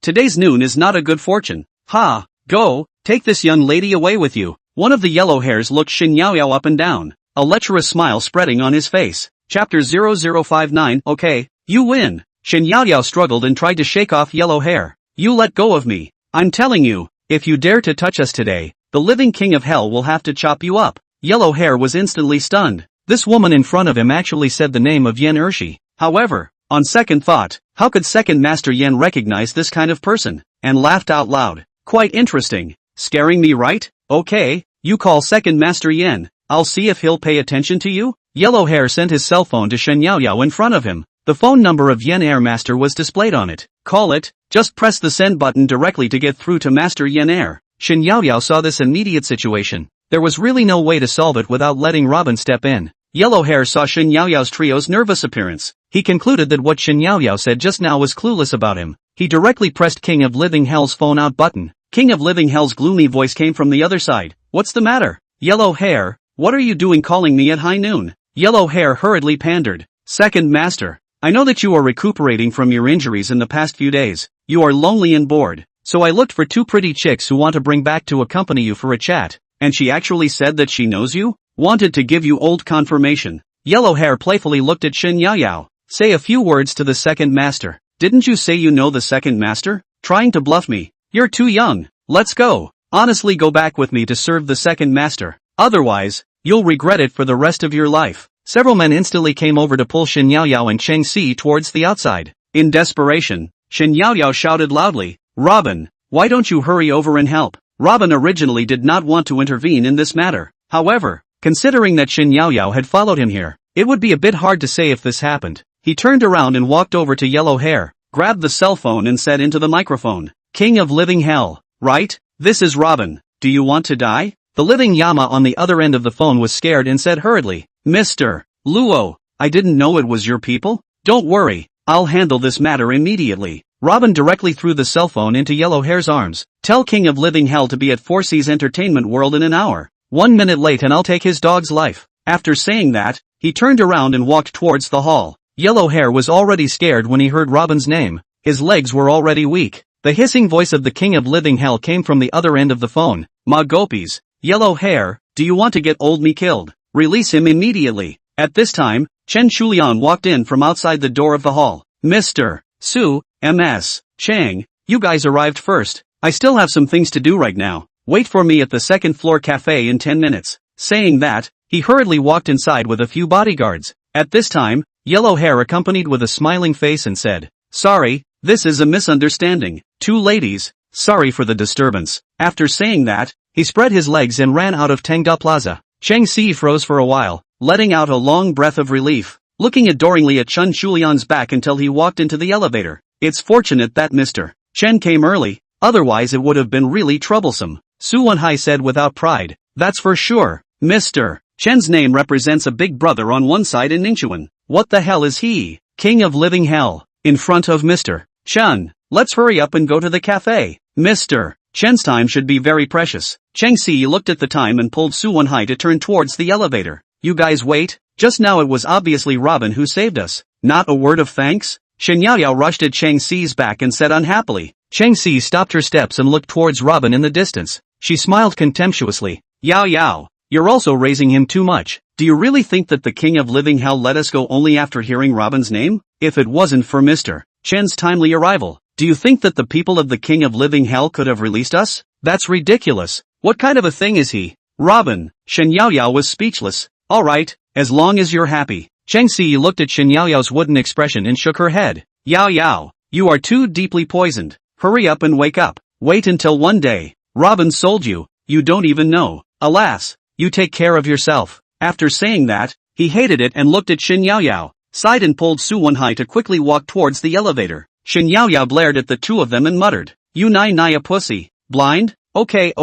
Today's noon is not a good fortune. Ha, go, take this young lady away with you. One of the yellow hairs looked Shen Yaoyao up and down, a lecherous smile spreading on his face. Chapter 0059. Okay, you win. Shen Yaoyao struggled and tried to shake off yellow hair. You let go of me. I'm telling you, if you dare to touch us today, the living king of hell will have to chop you up. Yellow hair was instantly stunned. This woman in front of him actually said the name of Yan Ershi. However, on second thought, how could Second Master Yan recognize this kind of person? And laughed out loud. Quite interesting. Scaring me, right? Okay, you call Second Master Yan. I'll see if he'll pay attention to you. Yellow hair sent his cell phone to Shen Yaoyao in front of him. The phone number of Yan Air Master was displayed on it. Call it. Just press the send button directly to get through to Master Yan Air. Shen Yaoyao saw this immediate situation. There was really no way to solve it without letting Robin step in. Yellow hair saw Shen Yaoyao's trio's nervous appearance. He concluded that what Shen Yaoyao said just now was clueless about him. He directly pressed King of Living Hell's phone out button. King of Living Hell's gloomy voice came from the other side. What's the matter? Yellow hair, what are you doing calling me at high noon? Yellow hair hurriedly pandered. Second Master, I know that you are recuperating from your injuries in the past few days. You are lonely and bored. So I looked for two pretty chicks who want to bring back to accompany you for a chat. And she actually said that she knows you? Wanted to give you old confirmation. Yellow hair playfully looked at Shen Yaoyao. Say a few words to the Second Master. Didn't you say you know the Second Master? Trying to bluff me. You're too young. Let's go. Honestly, go back with me to serve the Second Master. Otherwise, you'll regret it for the rest of your life. Several men instantly came over to pull Shen Yaoyao and Cheng Si towards the outside. In desperation, Shen Yaoyao shouted loudly, Robin, why don't you hurry over and help? Robin originally did not want to intervene in this matter. However, considering that Shen Yaoyao had followed him here, it would be a bit hard to say if this happened. He turned around and walked over to Yellow Hair, grabbed the cell phone and said into the microphone, King of Living Hell, right? This is Robin. Do you want to die? The living Yama on the other end of the phone was scared and said hurriedly, Mr. Luo, I didn't know it was your people. Don't worry, I'll handle this matter immediately. Robin directly threw the cell phone into Yellow Hair's arms. Tell King of Living Hell to be at 4C's Entertainment World in an hour. 1 minute late and I'll take his dog's life. After saying that, he turned around and walked towards the hall. Yellow Hair was already scared when he heard Robin's name. His legs were already weak. The hissing voice of the King of Living Hell came from the other end of the phone. Ma Gopis, Yellow Hair, do you want to get old me killed? Release him immediately. At this time, Chen Shulian walked in from outside the door of the hall. Mr. Su, MS, Chang, you guys arrived first. I still have some things to do right now. Wait for me at the second floor cafe in 10 minutes. Saying that, he hurriedly walked inside with a few bodyguards. At this time, Yellow Hair accompanied with a smiling face and said, Sorry, this is a misunderstanding. Two ladies, sorry for the disturbance. After saying that, he spread his legs and ran out of Tengda Plaza. Cheng Si froze for a while, letting out a long breath of relief, looking adoringly at Chen Shulian's back until he walked into the elevator. It's fortunate that Mr. Chen came early, otherwise it would have been really troublesome. Su Wenhai said without pride, That's for sure. Mr. Chen's name represents a big brother on one side in Ningxuan. What the hell is he? King of Living Hell. In front of Mr. Chen. Let's hurry up and go to the cafe. Mr. Chen's time should be very precious. Cheng Si looked at the time and pulled Su Wenhai to turn towards the elevator. You guys wait. Just now it was obviously Robin who saved us. Not a word of thanks? Shen Yaoyao rushed at Cheng Si's back and said unhappily. Cheng Si stopped her steps and looked towards Robin in the distance. She smiled contemptuously. Yao Yao, you're also raising him too much. Do you really think that the King of Living Hell let us go only after hearing Robin's name? If it wasn't for Mr. Chen's timely arrival, do you think that the people of the King of Living Hell could have released us? That's ridiculous. What kind of a thing is he? Robin, Shen Yaoyao was speechless. Alright, as long as you're happy. Cheng Si looked at Shen Yaoyao's wooden expression and shook her head. Yao Yao, you are too deeply poisoned. Hurry up and wake up. Wait until one day. Robin sold you. You don't even know. Alas, you take care of yourself. After saying that, he hated it and looked at Shen Yaoyao, sighed and pulled Su Wenhai to quickly walk towards the elevator. Shen Yaoyao glared at the two of them and muttered, You naya pussy. Blind? Okay,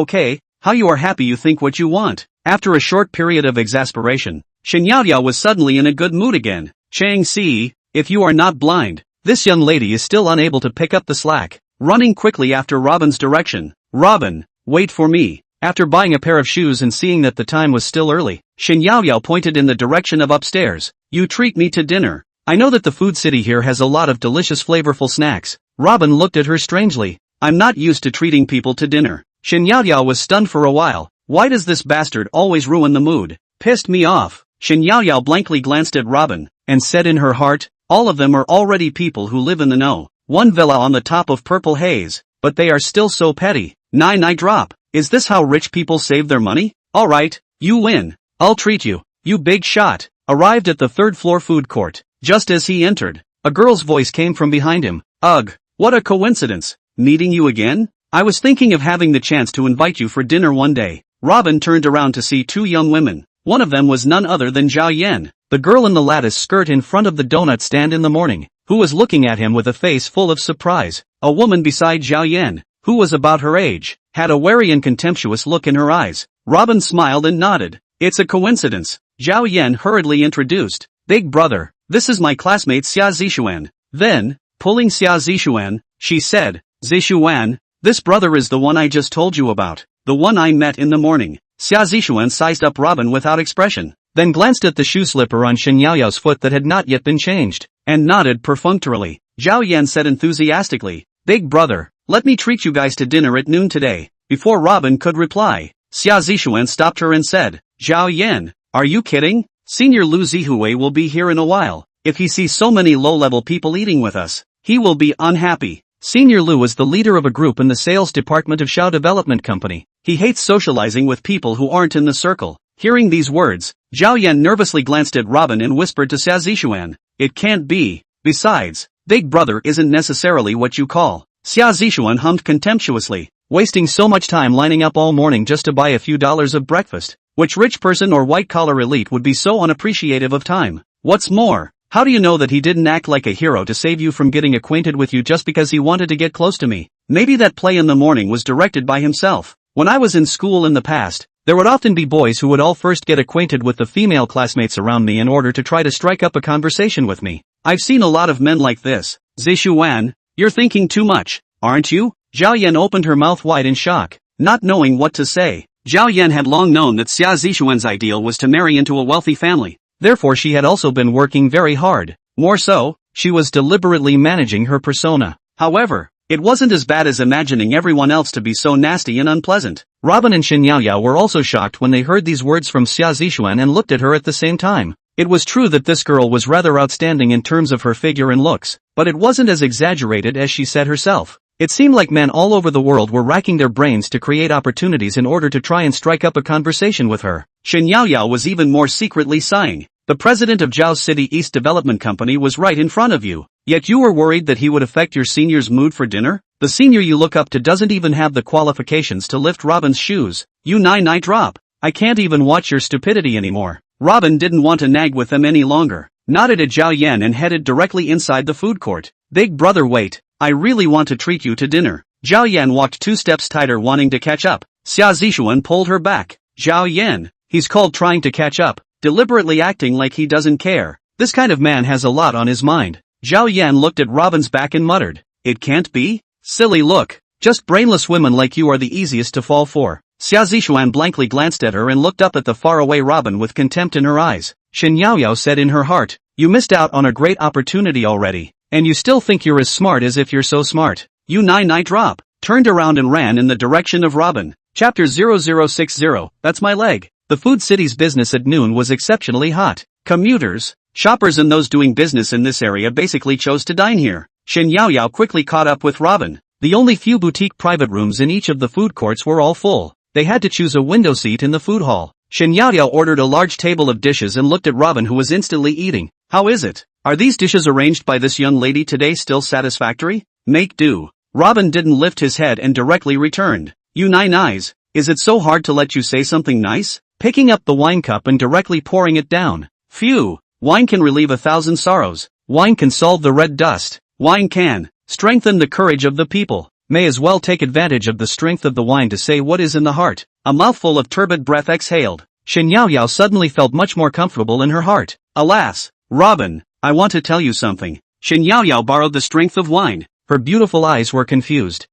how you are happy you think what you want. After a short period of exasperation, Shen Yaoyao was suddenly in a good mood again. Chang Si, if you are not blind, this young lady is still unable to pick up the slack. Running quickly after Robin's direction. Robin, wait for me. After buying a pair of shoes and seeing that the time was still early, Shen Yaoyao pointed in the direction of upstairs. You treat me to dinner. I know that the food city here has a lot of delicious flavorful snacks. Robin looked at her strangely. I'm not used to treating people to dinner. Shen Yaoyao was stunned for a while. Why does this bastard always ruin the mood? Pissed me off. Shen Yaoyao blankly glanced at Robin, and said in her heart, all of them are already people who live in the know. One villa on the top of purple haze, but they are still so petty. 9 drop. Is this how rich people save their money? Alright, you win. I'll treat you, you big shot. Arrived at the third floor food court. Just as he entered, a girl's voice came from behind him. Ugh, what a coincidence. Meeting you again? I was thinking of having the chance to invite you for dinner one day. Robin turned around to see two young women. One of them was none other than Zhao Yan, the girl in the lattice skirt in front of the donut stand in the morning, who was looking at him with a face full of surprise. A woman beside Zhao Yan, who was about her age, had a wary and contemptuous look in her eyes. Robin smiled and nodded. It's a coincidence. Zhao Yan hurriedly introduced. Big brother, this is my classmate Xia Zishuan. Then, pulling Xia Zishuan, she said, Zishuan, this brother is the one I just told you about, the one I met in the morning. Xia Zishuan sized up Robin without expression, then glanced at the shoe slipper on Shen Yaoyao's foot that had not yet been changed, and nodded perfunctorily. Zhao Yan said enthusiastically, Big brother, let me treat you guys to dinner at noon today. Before Robin could reply, Xia Zishuan stopped her and said, Zhao Yan, are you kidding? Senior Lu Zihui will be here in a while. If he sees so many low-level people eating with us, he will be unhappy. Senior Lu is the leader of a group in the sales department of Shao Development Company. He hates socializing with people who aren't in the circle. Hearing these words, Zhao Yan nervously glanced at Robin and whispered to Xia Zishuan, it can't be. Besides, big brother isn't necessarily what you call. Xia Zishuan hummed contemptuously, wasting so much time lining up all morning just to buy a few dollars of breakfast. Which rich person or white-collar elite would be so unappreciative of time? What's more, how do you know that he didn't act like a hero to save you from getting acquainted with you just because he wanted to get close to me? Maybe that play in the morning was directed by himself. When I was in school in the past, there would often be boys who would all first get acquainted with the female classmates around me in order to try to strike up a conversation with me. I've seen a lot of men like this. Zishuan, you're thinking too much, aren't you? Zhao Yan opened her mouth wide in shock, not knowing what to say. Zhao Yan had long known that Xia Zishuan's ideal was to marry into a wealthy family. Therefore she had also been working very hard. More so, she was deliberately managing her persona. However, it wasn't as bad as imagining everyone else to be so nasty and unpleasant. Robin and Shen Yaoyao were also shocked when they heard these words from Xia Zishuan and looked at her at the same time. It was true that this girl was rather outstanding in terms of her figure and looks, but it wasn't as exaggerated as she said herself. It seemed like men all over the world were racking their brains to create opportunities in order to try and strike up a conversation with her. Shen Yaoyao was even more secretly sighing. The president of Zhao City East Development Company was right in front of you. Yet you were worried that he would affect your senior's mood for dinner? The senior you look up to doesn't even have the qualifications to lift Robin's shoes. You 9 drop. I can't even watch your stupidity anymore. Robin didn't want to nag with them any longer, nodded at Zhao Yan and headed directly inside the food court. Big brother wait. I really want to treat you to dinner. Zhao Yan walked 2 steps tighter wanting to catch up. Xia Zishuan pulled her back. Zhao Yan, he's called trying to catch up, deliberately acting like he doesn't care. This kind of man has a lot on his mind. Zhao Yan looked at Robin's back and muttered, it can't be? Silly look. Just brainless women like you are the easiest to fall for. Xia Zishuan blankly glanced at her and looked up at the faraway Robin with contempt in her eyes. Shen Yaoyao said in her heart, you missed out on a great opportunity already. And you still think you're as smart as if you're so smart. You 9 drop, turned around and ran in the direction of Robin. Chapter 0060, that's my leg. The food city's business at noon was exceptionally hot. Commuters, shoppers and those doing business in this area basically chose to dine here. Shen Yaoyao quickly caught up with Robin. The only few boutique private rooms in each of the food courts were all full. They had to choose a window seat in the food hall. Shen Yaoyao ordered a large table of dishes and looked at Robin who was instantly eating. How is it? Are these dishes arranged by this young lady today still satisfactory? Make do. Robin didn't lift his head and directly returned. You 9 eyes, is it so hard to let you say something nice? Picking up the wine cup and directly pouring it down. Phew, wine can relieve 1,000 sorrows. Wine can solve the red dust. Wine can strengthen the courage of the people. May as well take advantage of the strength of the wine to say what is in the heart. A mouthful of turbid breath exhaled. Shen Yaoyao suddenly felt much more comfortable in her heart. Alas, Robin, I want to tell you something. Shen Yaoyao borrowed the strength of wine. Her beautiful eyes were confused.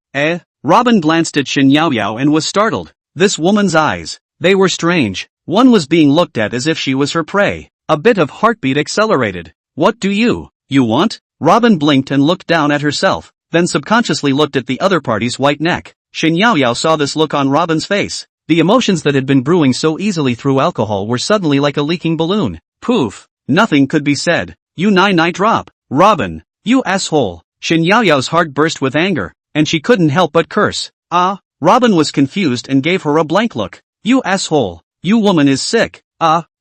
Robin glanced at Shen Yaoyao and was startled. This woman's eyes. They were strange. One was being looked at as if she was her prey. A bit of heartbeat accelerated. What do you want? Robin blinked and looked down at herself, then subconsciously looked at the other party's white neck. Shen Yaoyao saw this look on Robin's face. The emotions that had been brewing so easily through alcohol were suddenly like a leaking balloon. Poof. Nothing could be said. You nine-night drop. Robin. You asshole. Shen Yaoyao's heart burst with anger, and she couldn't help but curse. Robin was confused and gave her a blank look. You asshole. You woman is sick.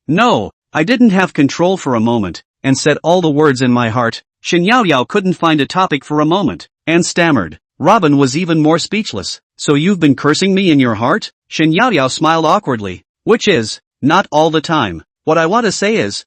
No. I didn't have control for a moment, and said all the words in my heart. Shen Yaoyao couldn't find a topic for a moment, and stammered. Robin was even more speechless. So you've been cursing me in your heart? Shen Yaoyao smiled awkwardly. Which is, not all the time. What I want to say is,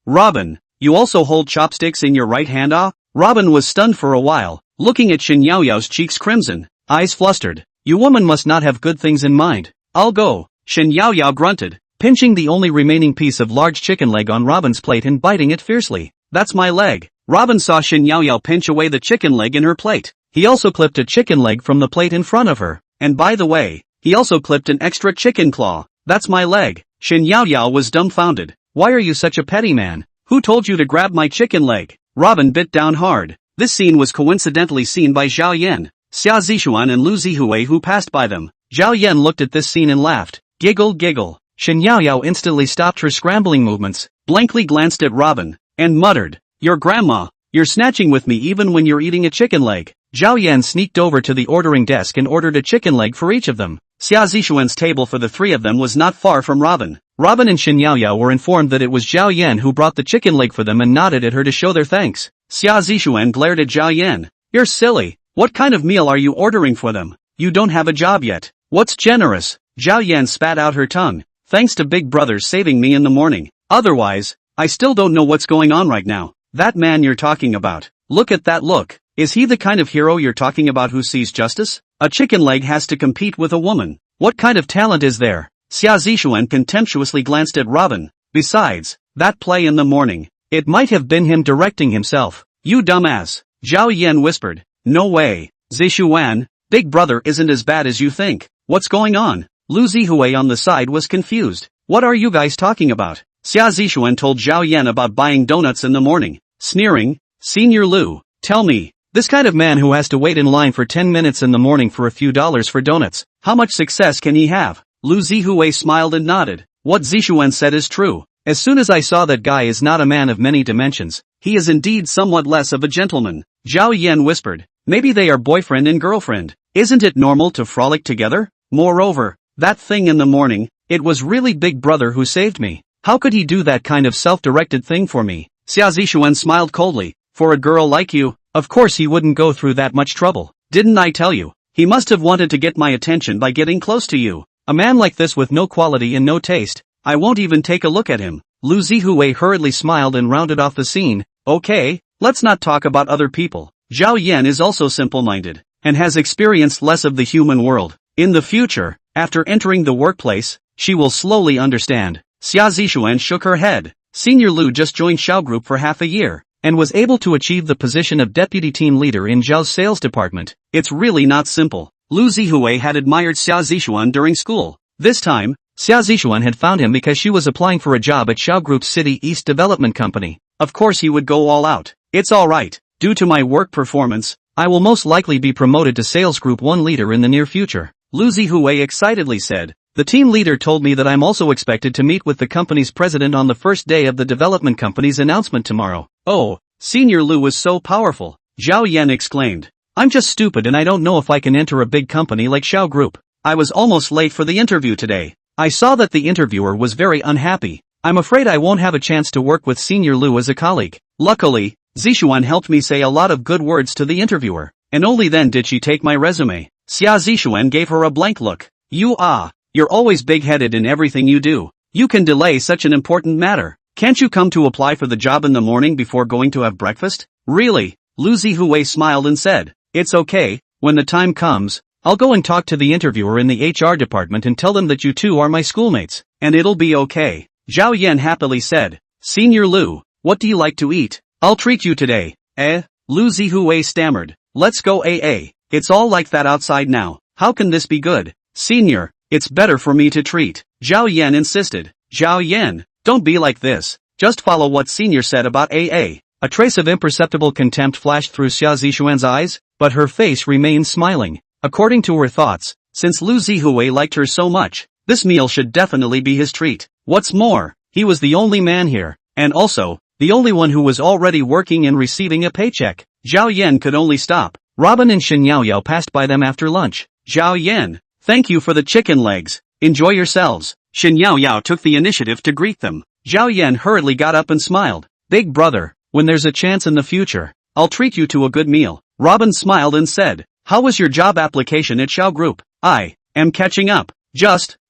Robin, you also hold chopsticks in your right hand, Robin was stunned for a while, looking at Shen Yaoyao's cheeks crimson, eyes flustered. You woman must not have good things in mind. I'll go. Shen Yaoyao grunted, pinching the only remaining piece of large chicken leg on Robin's plate and biting it fiercely. That's my leg. Robin saw Shen Yaoyao pinch away the chicken leg in her plate. He also clipped a chicken leg from the plate in front of her. And by the way, he also clipped an extra chicken claw. That's my leg. Shen Yaoyao was dumbfounded. Why are you such a petty man? Who told you to grab my chicken leg? Robin bit down hard. This scene was coincidentally seen by Zhao Yan, Xia Zixuan and Lu Zihui who passed by them. Zhao Yan looked at this scene and laughed. Giggle. Shen Yaoyao instantly stopped her scrambling movements, blankly glanced at Robin, and muttered, Your grandma, you're snatching with me even when you're eating a chicken leg. Zhao Yan sneaked over to the ordering desk and ordered a chicken leg for each of them. Xia Zixuan's table for the three of them was not far from Robin. Robin and Shen Yaoyao were informed that it was Zhao Yan who brought the chicken leg for them and nodded at her to show their thanks. Xia Zixuan glared at Zhao Yan. You're silly. What kind of meal are you ordering for them? You don't have a job yet. What's generous? Zhao Yan spat out her tongue. Thanks to Big Brother saving me in the morning. Otherwise, I still don't know what's going on right now. That man you're talking about. Look at that look. Is he the kind of hero you're talking about who sees justice? A chicken leg has to compete with a woman. What kind of talent is there? Xia Zixuan contemptuously glanced at Robin. Besides, that play in the morning. It might have been him directing himself. You dumbass. Zhao Yan whispered. No way. Zixuan, Big Brother isn't as bad as you think. What's going on? Lu Zihui on the side was confused. What are you guys talking about? Xia Zixuan told Zhao Yan about buying donuts in the morning. Sneering. Senior Lu, tell me. This kind of man who has to wait in line for 10 minutes in the morning for a few dollars for donuts, how much success can he have? Lu Zihui smiled and nodded. What Zixuan said is true. As soon as I saw that guy is not a man of many dimensions, he is indeed somewhat less of a gentleman. Zhao Yan whispered. Maybe they are boyfriend and girlfriend. Isn't it normal to frolic together? Moreover, that thing in the morning, it was really Big Brother who saved me. How could he do that kind of self-directed thing for me? Xia Zixuan smiled coldly. For a girl like you, of course he wouldn't go through that much trouble. Didn't I tell you? He must have wanted to get my attention by getting close to you. A man like this with no quality and no taste. I won't even take a look at him. Lu Zihui hurriedly smiled and rounded off the scene. Okay, let's not talk about other people. Zhao Yan is also simple-minded, and has experienced less of the human world. In the future, after entering the workplace, she will slowly understand. Xia Zixuan shook her head. Senior Lu just joined Xiao Group for half a year, and was able to achieve the position of deputy team leader in Zhao's sales department. It's really not simple. Lu Zihui had admired Xia Zixuan during school. This time, Xia Zixuan had found him because she was applying for a job at Xiao Group's City East Development Company. Of course he would go all out. It's alright. Due to my work performance, I will most likely be promoted to Sales Group 1 leader in the near future. Lu Zihui excitedly said. The team leader told me that I'm also expected to meet with the company's president on the first day of the development company's announcement tomorrow. Oh, Senior Lu is so powerful, Zhao Yan exclaimed. I'm just stupid and I don't know if I can enter a big company like Xiao Group. I was almost late for the interview today. I saw that the interviewer was very unhappy. I'm afraid I won't have a chance to work with Senior Lu as a colleague. Luckily, Zixuan helped me say a lot of good words to the interviewer, and only then did she take my resume. Xia Zixuan gave her a blank look. You're always big-headed in everything you do. You can delay such an important matter. Can't you come to apply for the job in the morning before going to have breakfast? Really? Lu Zihui smiled and said, it's okay, when the time comes, I'll go and talk to the interviewer in the HR department and tell them that you two are my schoolmates, and it'll be okay. Zhao Yan happily said. Senior Lu, what do you like to eat? I'll treat you today. Lu Zihui stammered. Let's go AA. It's all like that outside now. How can this be good? Senior, it's better for me to treat. Zhao Yan insisted. Zhao Yan, don't be like this. Just follow what Senior said about AA. A trace of imperceptible contempt flashed through Xia Zishuan's eyes, but her face remained smiling. According to her thoughts, since Lu Zihui liked her so much, this meal should definitely be his treat. What's more, he was the only man here, and also, the only one who was already working and receiving a paycheck. Zhao Yan could only stop. Robin and Shen Yaoyao passed by them after lunch. Zhao Yan, thank you for the chicken legs. Enjoy yourselves. Shen Yaoyao took the initiative to greet them. Zhao Yan hurriedly got up and smiled. Big brother, when there's a chance in the future, I'll treat you to a good meal. Robin smiled and said, how was your job application at Xiao Group? I am catching up.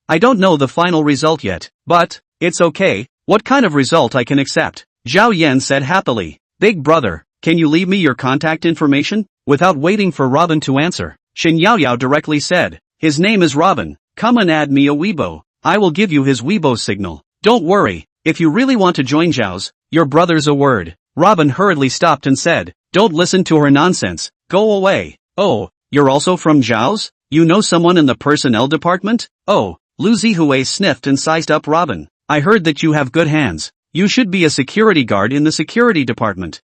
I don't know the final result yet, but it's okay. What kind of result I can accept? Zhao Yan said happily. Big brother, can you leave me your contact information? Without waiting for Robin to answer, Shen Yaoyao directly said, his name is Robin. Come and add me a Weibo. I will give you his Weibo signal. Don't worry, if you really want to join Zhao's, your brother's a word. Robin hurriedly stopped and said, don't listen to her nonsense. Go away. Oh, you're also from Zhao's? You know someone in the personnel department? Oh, Lu Zihui sniffed and sized up Robin. I heard that you have good hands. You should be a security guard in the security department.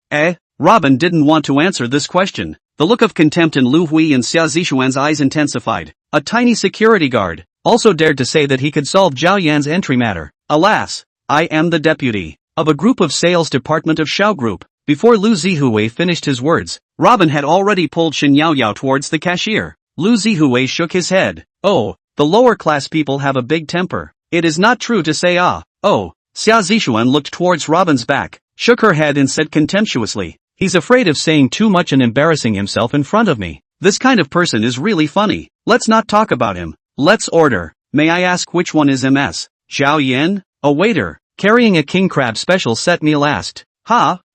Robin didn't want to answer this question. The look of contempt in Lu Hui and Xia Zishuan's eyes intensified. A tiny security guard also dared to say that he could solve Zhao Yan's entry matter. Alas, I am the deputy of a group of sales department of Xiao Group. Before Lu Zihui finished his words, Robin had already pulled Shen Yaoyao towards the cashier. Lu Zihui shook his head. Oh, the lower class people have a big temper. It is not true to say ah. Oh, Xia Zishuan looked towards Robin's back, shook her head and said contemptuously, he's afraid of saying too much and embarrassing himself in front of me. This kind of person is really funny. Let's not talk about him. Let's order. May I ask which one is MS? Zhao Yan? A waiter, carrying a king crab special set meal asked.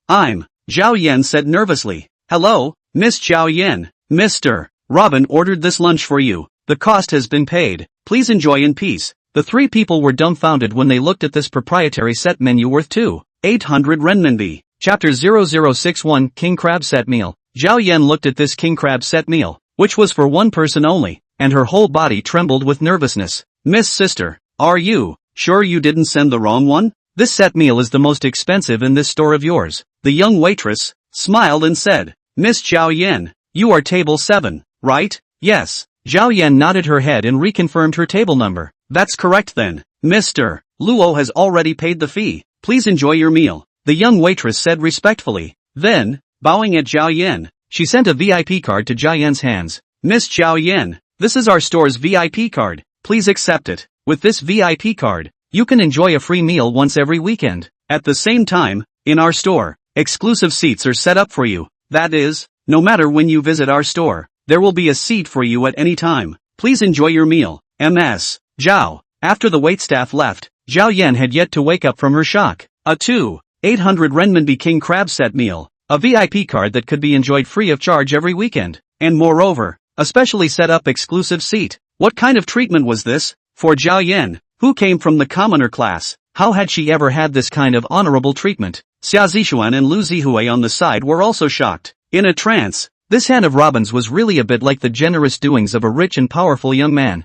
I'm. Zhao Yan said nervously. Hello, Miss Zhao Yan. Mr. Robin ordered this lunch for you. The cost has been paid. Please enjoy in peace. The three people were dumbfounded when they looked at this proprietary set menu worth 2,800 renminbi. Chapter 0061 King Crab Set Meal. Zhao Yan looked at this king crab set meal, which was for one person only, and her whole body trembled with nervousness. Miss Sister, are you sure you didn't send the wrong one? This set meal is the most expensive in this store of yours. The young waitress smiled and said, Miss Zhao Yan, you are table 7, right? Yes. Zhao Yan nodded her head and reconfirmed her table number. That's correct then. Mr. Luo has already paid the fee. Please enjoy your meal, the young waitress said respectfully. Then, bowing at Zhao Yan, she sent a VIP card to Zhao Yan's hands. Miss Zhao Yan, this is our store's VIP card. Please accept it. With this VIP card, you can enjoy a free meal once every weekend. At the same time, in our store, exclusive seats are set up for you. That is, no matter when you visit our store, there will be a seat for you at any time. Please enjoy your meal. MS. Zhao. After the waitstaff left, Zhao Yan had yet to wake up from her shock. A 2,800 renminbi king crab set meal. A VIP card that could be enjoyed free of charge every weekend. And moreover, a specially set up exclusive seat. What kind of treatment was this? For Zhao Yan, who came from the commoner class, how had she ever had this kind of honorable treatment? Xia Zishuan and Lu Zihui on the side were also shocked. In a trance, this hand of Robin's was really a bit like the generous doings of a rich and powerful young man.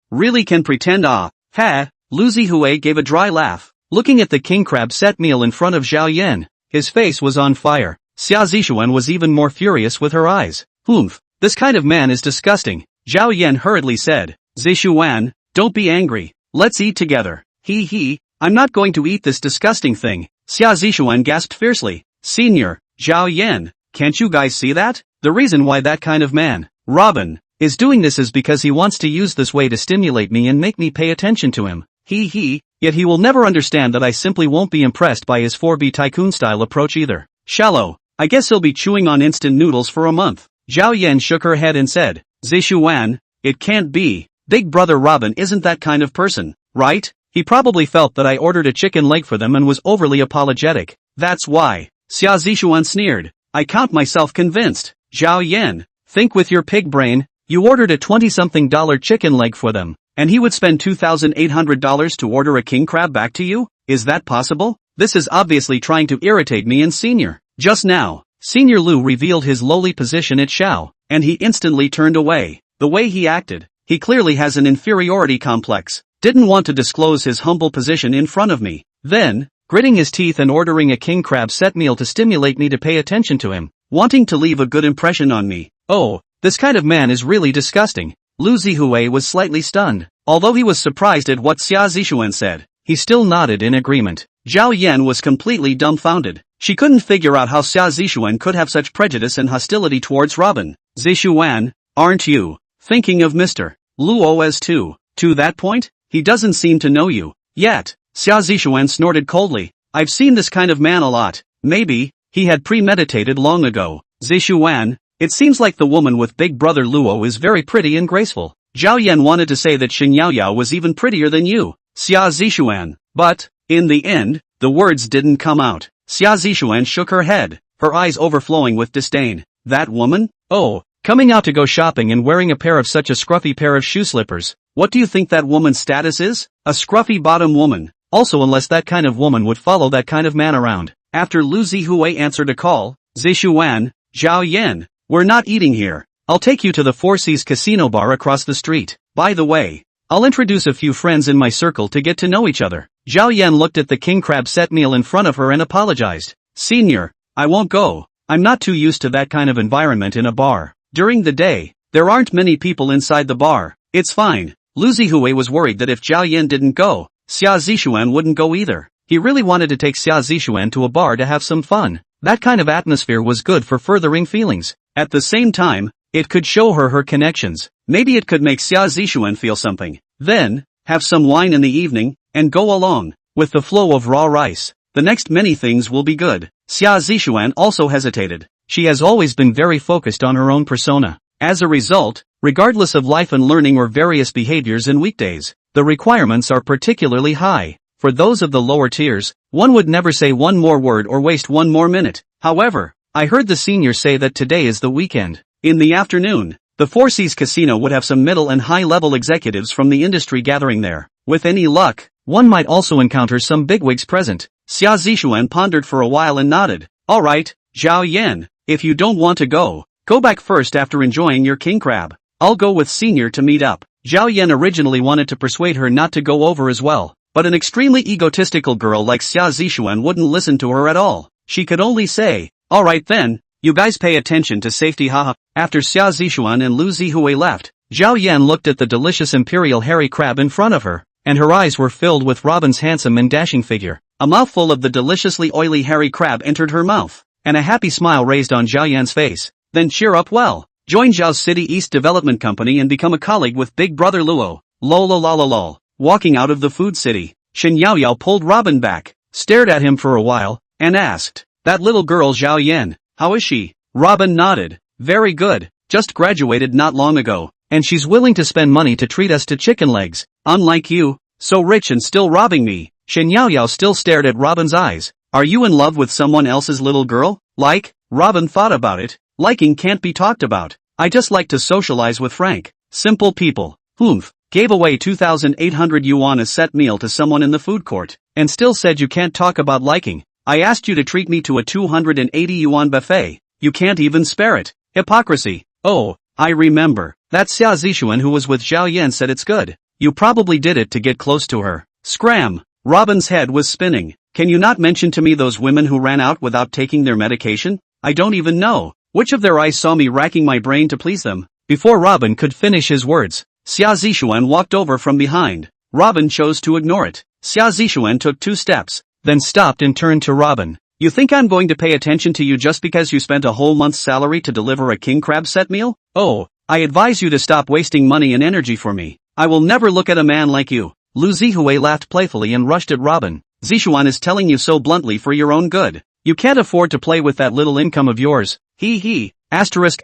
Really can pretend Lu Zihui gave a dry laugh. Looking at the king crab set meal in front of Zhao Yan, his face was on fire. Xia Zishuan was even more furious with her eyes. This kind of man is disgusting. Zhao Yan hurriedly said. Zishuan, don't be angry. Let's eat together. I'm not going to eat this disgusting thing. Xia Zishuan gasped fiercely. Senior, Zhao Yan, can't you guys see that? The reason why that kind of man, Robin, is doing this is because he wants to use this way to stimulate me and make me pay attention to him. Yet he will never understand that I simply won't be impressed by his 4B tycoon style approach either. Shallow, I guess he'll be chewing on instant noodles for a month. Zhao Yan shook her head and said, Zishuan, it can't be. Big brother Robin isn't that kind of person, right? He probably felt that I ordered a chicken leg for them and was overly apologetic. That's why. Xia Zishuan sneered. I count myself convinced. Zhao Yan, think with your pig brain. You ordered a $20-something chicken leg for them, and he would spend $2,800 to order a king crab back to you? Is that possible? This is obviously trying to irritate me and Senior. Just now, Senior Lu revealed his lowly position at Xiao, and he instantly turned away. The way he acted, he clearly has an inferiority complex. Didn't want to disclose his humble position in front of me. Then, gritting his teeth and ordering a king crab set meal to stimulate me to pay attention to him, wanting to leave a good impression on me. Oh, this kind of man is really disgusting. Lu Zihui was slightly stunned. Although he was surprised at what Xia Zixuan said, he still nodded in agreement. Zhao Yan was completely dumbfounded. She couldn't figure out how Xia Zixuan could have such prejudice and hostility towards Robin. Zixuan, aren't you thinking of Mr. Luo as too? To that point, he doesn't seem to know you yet. Xia Zixuan snorted coldly. I've seen this kind of man a lot. Maybe he had premeditated long ago. Zixuan, it seems like the woman with big brother Luo is very pretty and graceful. Zhao Yan wanted to say that Shen Yaoyao was even prettier than you, Xia Zixuan, but, in the end, the words didn't come out. Xia Zixuan shook her head, her eyes overflowing with disdain. That woman? Oh, coming out to go shopping and wearing a pair of such a scruffy pair of shoe slippers. What do you think that woman's status is? A scruffy bottom woman. Also, unless that kind of woman would follow that kind of man around. After Lu Zihui answered a call, Zixuan, Zhao Yan, we're not eating here. I'll take you to the Four Seas Casino bar across the street. By the way, I'll introduce a few friends in my circle to get to know each other. Zhao Yan looked at the king crab set meal in front of her and apologized. Senior, I won't go. I'm not too used to that kind of environment in a bar. During the day, there aren't many people inside the bar. It's fine. Lu Zihui was worried that if Zhao Yan didn't go, Xia Zixuan wouldn't go either. He really wanted to take Xia Zixuan to a bar to have some fun. That kind of atmosphere was good for furthering feelings. At the same time, it could show her connections. Maybe it could make Xia Zixuan feel something. Then, have some wine in the evening, and go along with the flow of raw rice. The next many things will be good. Xia Zixuan also hesitated. She has always been very focused on her own persona. As a result, regardless of life and learning or various behaviors in weekdays, the requirements are particularly high. For those of the lower tiers, one would never say one more word or waste one more minute. However, I heard the senior say that today is the weekend. In the afternoon, the Four Seas Casino would have some middle and high-level executives from the industry gathering there. With any luck, one might also encounter some bigwigs present. Xia Zixuan pondered for a while and nodded. Alright, Zhao Yan, if you don't want to go back first after enjoying your king crab. I'll go with senior to meet up. Zhao Yan originally wanted to persuade her not to go over as well, but an extremely egotistical girl like Xia Zixuan wouldn't listen to her at all. She could only say, alright then, you guys pay attention to safety haha. After Xia Zixuan and Lu Zihui left, Zhao Yan looked at the delicious imperial hairy crab in front of her, and her eyes were filled with Robin's handsome and dashing figure. A mouthful of the deliciously oily hairy crab entered her mouth, and a happy smile raised on Zhao Yan's face. Then cheer up well. Join Zhao's City East Development Company and become a colleague with Big Brother Luo. Lol. Walking out of the food city, Shen Yaoyao pulled Robin back, stared at him for a while, and asked, that little girl Zhao Yan, how is she? Robin nodded. Very good, just graduated not long ago, and she's willing to spend money to treat us to chicken legs. Unlike you, so rich and still robbing me. Shen Yaoyao still stared at Robin's eyes. Are you in love with someone else's little girl? Like? Robin thought about it. Liking can't be talked about. I just like to socialize with frank, simple people. Humph. Gave away 2,800 yuan a set meal to someone in the food court, and still said you can't talk about liking. I asked you to treat me to a 280 yuan buffet. You can't even spare it. Hypocrisy. Oh, I remember. That Xia Zixuan who was with Zhao Yan said it's good. You probably did it to get close to her. Scram. Robin's head was spinning. Can you not mention to me those women who ran out without taking their medication? I don't even know which of their eyes saw me racking my brain to please them. Before Robin could finish his words, Xia Zixuan walked over from behind. Robin chose to ignore it. Xia Zixuan took 2 steps, then stopped and turned to Robin. You think I'm going to pay attention to you just because you spent a whole month's salary to deliver a king crab set meal? Oh, I advise you to stop wasting money and energy for me. I will never look at a man like you. Lu Zihui laughed playfully and rushed at Robin. Zixuan is telling you so bluntly for your own good. You can't afford to play with that little income of yours. He. Asterisk.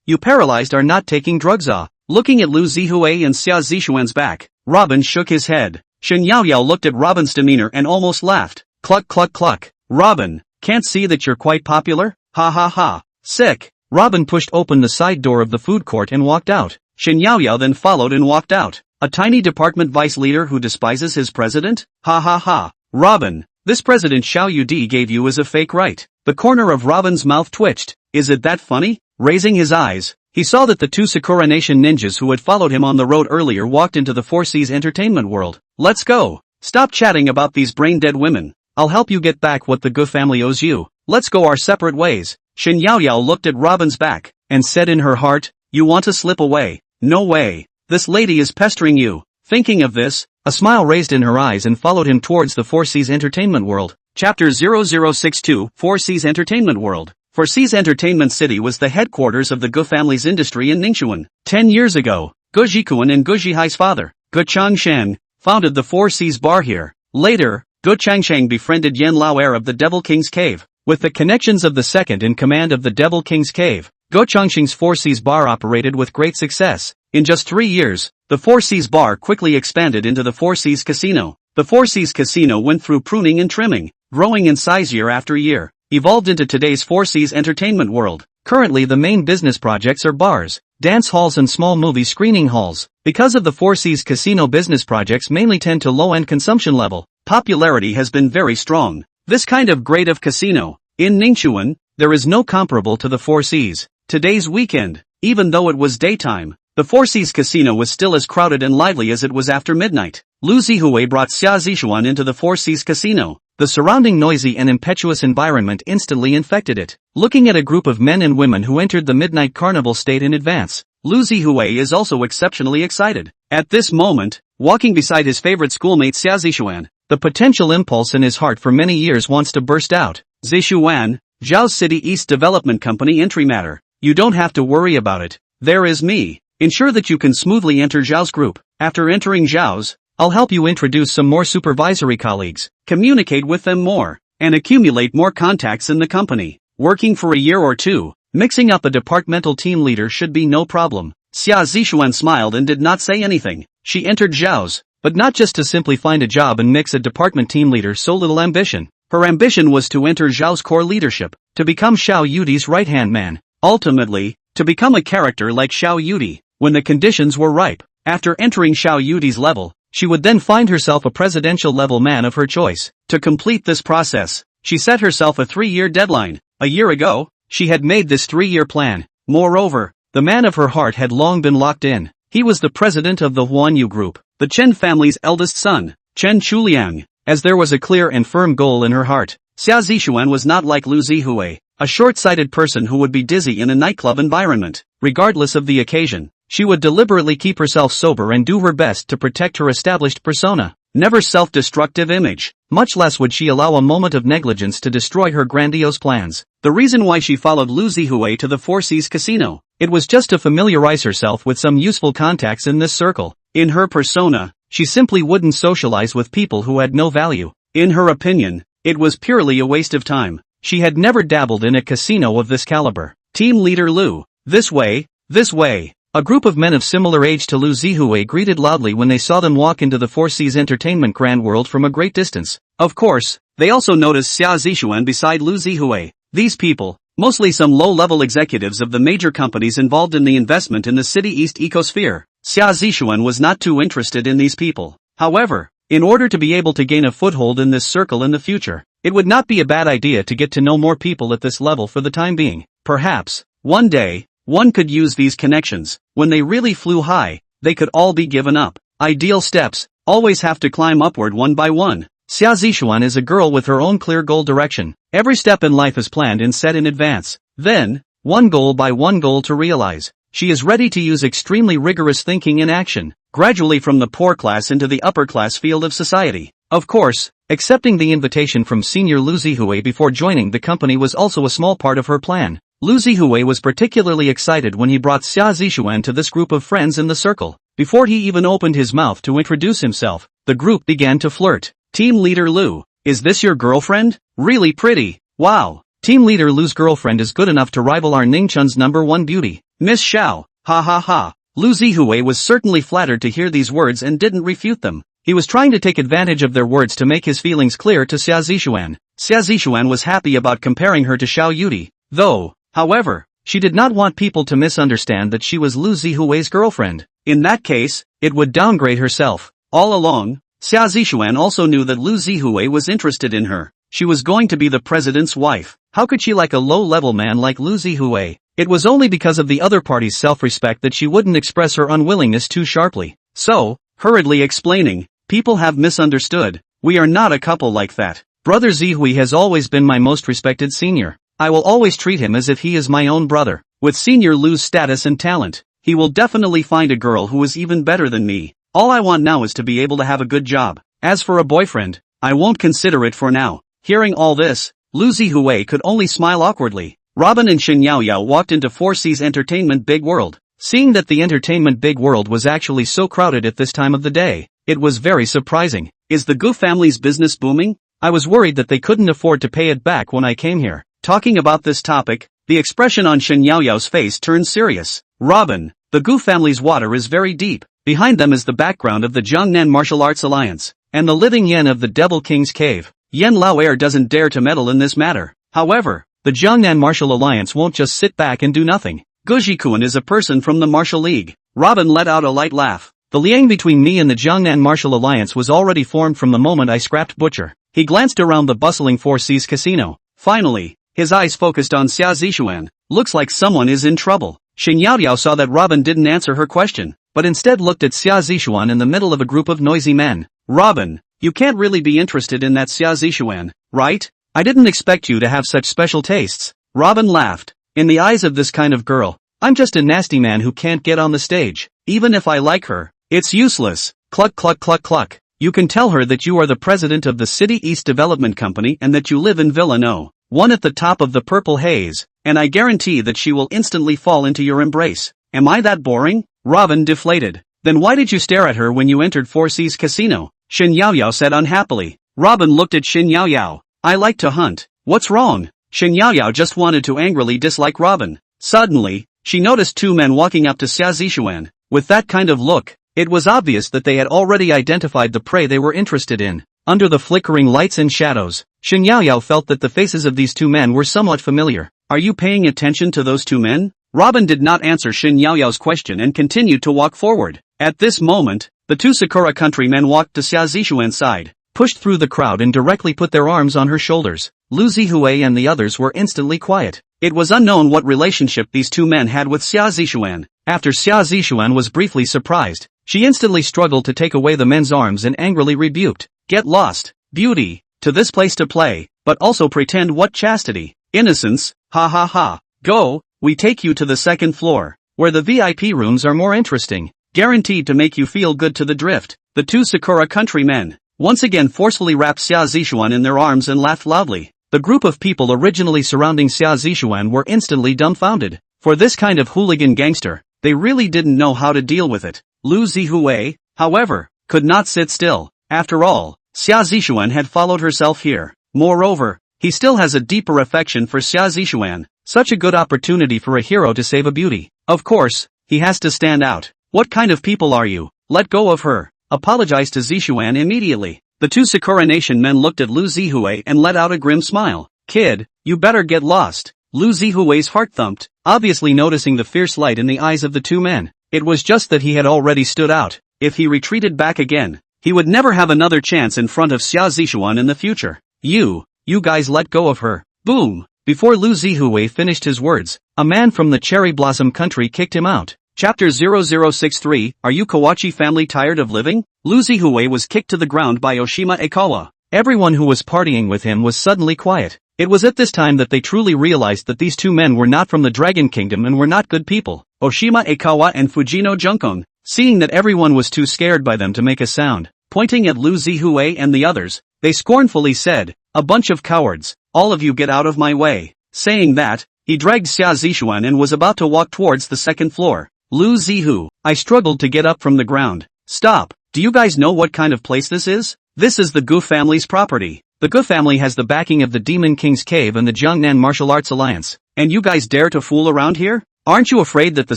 You paralyzed are not taking drugs ah. Looking at Lu Zihui and Xia Zixuan's back, Robin shook his head. Shen Yaoyao looked at Robin's demeanor and almost laughed. Cluck. Robin, can't see that you're quite popular? Ha. Sick. Robin pushed open the side door of the food court and walked out. Shen Yaoyao then followed and walked out. A tiny department vice leader who despises his president? Ha ha ha. Robin, this President Xiao Yudi gave you as a fake, right? The corner of Robin's mouth twitched. Is it that funny? Raising his eyes, he saw that the two Sakura Nation ninjas who had followed him on the road earlier walked into the Four Seas entertainment world. Let's go. Stop chatting about these brain-dead women. I'll help you get back what the Gu family owes you. Let's go our separate ways. Shen Yaoyao looked at Robin's back, and said in her heart, you want to slip away? No way. This lady is pestering you. Thinking of this, a smile raised in her eyes and followed him towards the Four Seas entertainment world. Chapter 0062, Four Seas Entertainment World. Four Seas Entertainment City was the headquarters of the Gu family's industry in Ningxuan. 10 years ago, Gu Jikuan and Gu Zhihai's father, Gu Changsheng, founded the Four Seas Bar here. Later, Gu Changsheng befriended Yan Laoer of the Devil King's Cave. With the connections of the second in command of the Devil King's Cave, Gu Changsheng's Four Seas Bar operated with great success. In just 3 years, the Four Seas Bar quickly expanded into the Four Seas Casino. The Four Seas Casino went through pruning and trimming, growing in size year after year, evolved into today's Four Seas entertainment world. Currently the main business projects are bars, dance halls and small movie screening halls. Because of the Four Seas Casino business projects mainly tend to low-end consumption level, popularity has been very strong. This kind of grade of casino, in Ningxuan, there is no comparable to the Four Seas. Today's weekend, even though it was daytime, the Four Seas Casino was still as crowded and lively as it was after midnight. Lu Zihue brought Xia Zishuan into the Four Seas Casino. The surrounding noisy and impetuous environment instantly infected it. Looking at a group of men and women who entered the midnight carnival state in advance, Lu Zihue is also exceptionally excited. At this moment, walking beside his favorite schoolmate Xia Zishuan, the potential impulse in his heart for many years wants to burst out. Zishuan, Zhao's City East Development Company entry matter. You don't have to worry about it. There is me. Ensure that you can smoothly enter Zhao's group. After entering Zhao's, I'll help you introduce some more supervisory colleagues, communicate with them more, and accumulate more contacts in the company. Working for a year or two, mixing up a departmental team leader should be no problem. Xia Zishuan smiled and did not say anything. She entered Zhao's, but not just to simply find a job and mix a department team leader. So little ambition. Her ambition was to enter Zhao's core leadership, to become Xiao Yudi's right-hand man. Ultimately, to become a character like Xiao Yudi, when the conditions were ripe. After entering Xiao Yudi's level, she would then find herself a presidential-level man of her choice. To complete this process, she set herself a 3-year deadline. A year ago, she had made this 3-year plan. Moreover, the man of her heart had long been locked in. He was the president of the Huanyu Group, the Chen family's eldest son, Chen Chuliang. As there was a clear and firm goal in her heart, Xia Zishuan was not like Lu Zihue, a short-sighted person who would be dizzy in a nightclub environment. Regardless of the occasion, she would deliberately keep herself sober and do her best to protect her established persona, never self-destructive image. Much less would she allow a moment of negligence to destroy her grandiose plans. The reason why she followed Lu Zihue to the Four Seas Casino, it was just to familiarize herself with some useful contacts in this circle. In her persona, she simply wouldn't socialize with people who had no value. In her opinion, it was purely a waste of time. She had never dabbled in a casino of this caliber. Team leader Lu, this way, this way. A group of men of similar age to Lu Zihue greeted loudly when they saw them walk into the Four Seas Entertainment Grand World from a great distance. Of course, they also noticed Xia Zishuan beside Lu Zihue. These people, mostly some low-level executives of the major companies involved in the investment in the City East ecosphere. Xia Zishuan was not too interested in these people. However, in order to be able to gain a foothold in this circle in the future, it would not be a bad idea to get to know more people at this level for the time being. Perhaps, one day, one could use these connections. When they really flew high, they could all be given up. Ideal steps, always have to climb upward one by one. Xia Zishuan is a girl with her own clear goal direction. Every step in life is planned and set in advance. Then, one goal by one goal to realize. She is ready to use extremely rigorous thinking in action, gradually from the poor class into the upper class field of society. Of course, accepting the invitation from senior Lu Zihue before joining the company was also a small part of her plan. Lu Zihue was particularly excited when he brought Xia Zishuan to this group of friends in the circle. Before he even opened his mouth to introduce himself, the group began to flirt. Team leader Lu, is this your girlfriend? Really pretty. Wow. Team leader Lu's girlfriend is good enough to rival our Ningchun's #1 beauty, Miss Xiao. Ha ha ha. Lu Zihue was certainly flattered to hear these words and didn't refute them. He was trying to take advantage of their words to make his feelings clear to Xia Zishuan. Xia Zishuan was happy about comparing her to Xiao Yudi, though. However, She did not want people to misunderstand that she was Lu Zihui's girlfriend. In that case, it would downgrade herself. All along, Xia Zixuan also knew that Lu Zihui was interested in her. She was going to be the president's wife. How could she like a low-level man like Lu Zihui? It was only because of the other party's self-respect that she wouldn't express her unwillingness too sharply. So, hurriedly explaining, people have misunderstood. We are not a couple like that. Brother Zihui has always been my most respected senior. I will always treat him as if he is my own brother. With Senior Lu's status and talent, he will definitely find a girl who is even better than me. All I want now is to be able to have a good job. As for a boyfriend, I won't consider it for now. Hearing all this, Lu Zihui could only smile awkwardly. Robin and Shen Yaoyao walked into 4C's Entertainment Big World. Seeing that the Entertainment Big World was actually so crowded at this time of the day, it was very surprising. Is the Gu family's business booming? I was worried that they couldn't afford to pay it back when I came here. Talking about this topic, the expression on Shen Yaoyao's face turned serious. Robin, the Gu family's water is very deep. Behind them is the background of the Jiangnan Martial Arts Alliance, and the living Yen of the Devil King's Cave. Yen Laoer doesn't dare to meddle in this matter. However, the Jiangnan Martial Alliance won't just sit back and do nothing. Gujikuan is a person from the Martial League. Robin let out a light laugh. The liaison between me and the Jiangnan Martial Alliance was already formed from the moment I scrapped Butcher. He glanced around the bustling 4C's casino. Finally, his eyes focused on Xia Zixuan. Looks like someone is in trouble. Shen Yaoyao saw that Robin didn't answer her question, but instead looked at Xia Zixuan in the middle of a group of noisy men. Robin, you can't really be interested in that Xia Zixuan, right? I didn't expect you to have such special tastes. Robin laughed. In the eyes of this kind of girl, I'm just a nasty man who can't get on the stage. Even if I like her, it's useless. Cluck cluck cluck cluck. You can tell her that you are the president of the City East Development Company and that you live in Villa No. 1 at the top of the purple haze, and I guarantee that she will instantly fall into your embrace. Am I that boring? Robin deflated. Then why did you stare at her when you entered 4C's casino? Shen Yaoyao said unhappily. Robin looked at Shen Yaoyao. I like to hunt. What's wrong? Shen Yaoyao just wanted to angrily dislike Robin. Suddenly, she noticed 2 men walking up to Xia Zixuan. With that kind of look, it was obvious that they had already identified the prey they were interested in. Under the flickering lights and shadows, Shen Yaoyao felt that the faces of these 2 men were somewhat familiar. Are you paying attention to those 2 men? Robin did not answer Shen Yaoyao's question and continued to walk forward. At this moment, the 2 Sakura countrymen walked to Xia Zixuan's side, pushed through the crowd and directly put their arms on her shoulders. Lu Zihui and the others were instantly quiet. It was unknown what relationship these 2 men had with Xia Zixuan. After Xia Zixuan was briefly surprised, she instantly struggled to take away the men's arms and angrily rebuked. Get lost, beauty, to this place to play, but also pretend what chastity, innocence, ha ha ha. Go, we take you to the 2nd floor, where the VIP rooms are more interesting, guaranteed to make you feel good to the drift. The 2 Sakura countrymen once again forcefully wrapped Xia Zixuan in their arms and laughed loudly. The group of people originally surrounding Xia Zixuan were instantly dumbfounded. For this kind of hooligan gangster, they really didn't know how to deal with it. Lu Zihui, however, could not sit still. After all, Xia Zixuan had followed herself here. Moreover, he still has a deeper affection for Xia Zixuan. Such a good opportunity for a hero to save a beauty. Of course, he has to stand out. What kind of people are you? Let go of her. Apologize to Zixuan immediately. The 2 Sakura Nation men looked at Lu Zihui and let out a grim smile. Kid, you better get lost. Lu Zihui's heart thumped, obviously noticing the fierce light in the eyes of the 2 men. It was just that he had already stood out. If he retreated back again, he would never have another chance in front of Xia Zixuan in the future. You guys let go of her. Boom! Before Lu Zihui finished his words, a man from the Cherry Blossom country kicked him out. Chapter 0063, Are you Kawachi family tired of living? Lu Zihui was kicked to the ground by Oshima Ikawa. Everyone who was partying with him was suddenly quiet. It was at this time that they truly realized that these 2 men were not from the Dragon Kingdom and were not good people. Oshima Ikawa and Fujino Junkon, seeing that everyone was too scared by them to make a sound, pointing at Lu Zihui and the others, they scornfully said, a bunch of cowards, all of you get out of my way. Saying that, he dragged Xia Zixuan and was about to walk towards the 2nd floor. Lu Zihu, I struggled to get up from the ground. Stop, do you guys know what kind of place this is? This is the Gu family's property. The Gu family has the backing of the Demon King's Cave and the Jiangnan Martial Arts Alliance. And you guys dare to fool around here? Aren't you afraid that the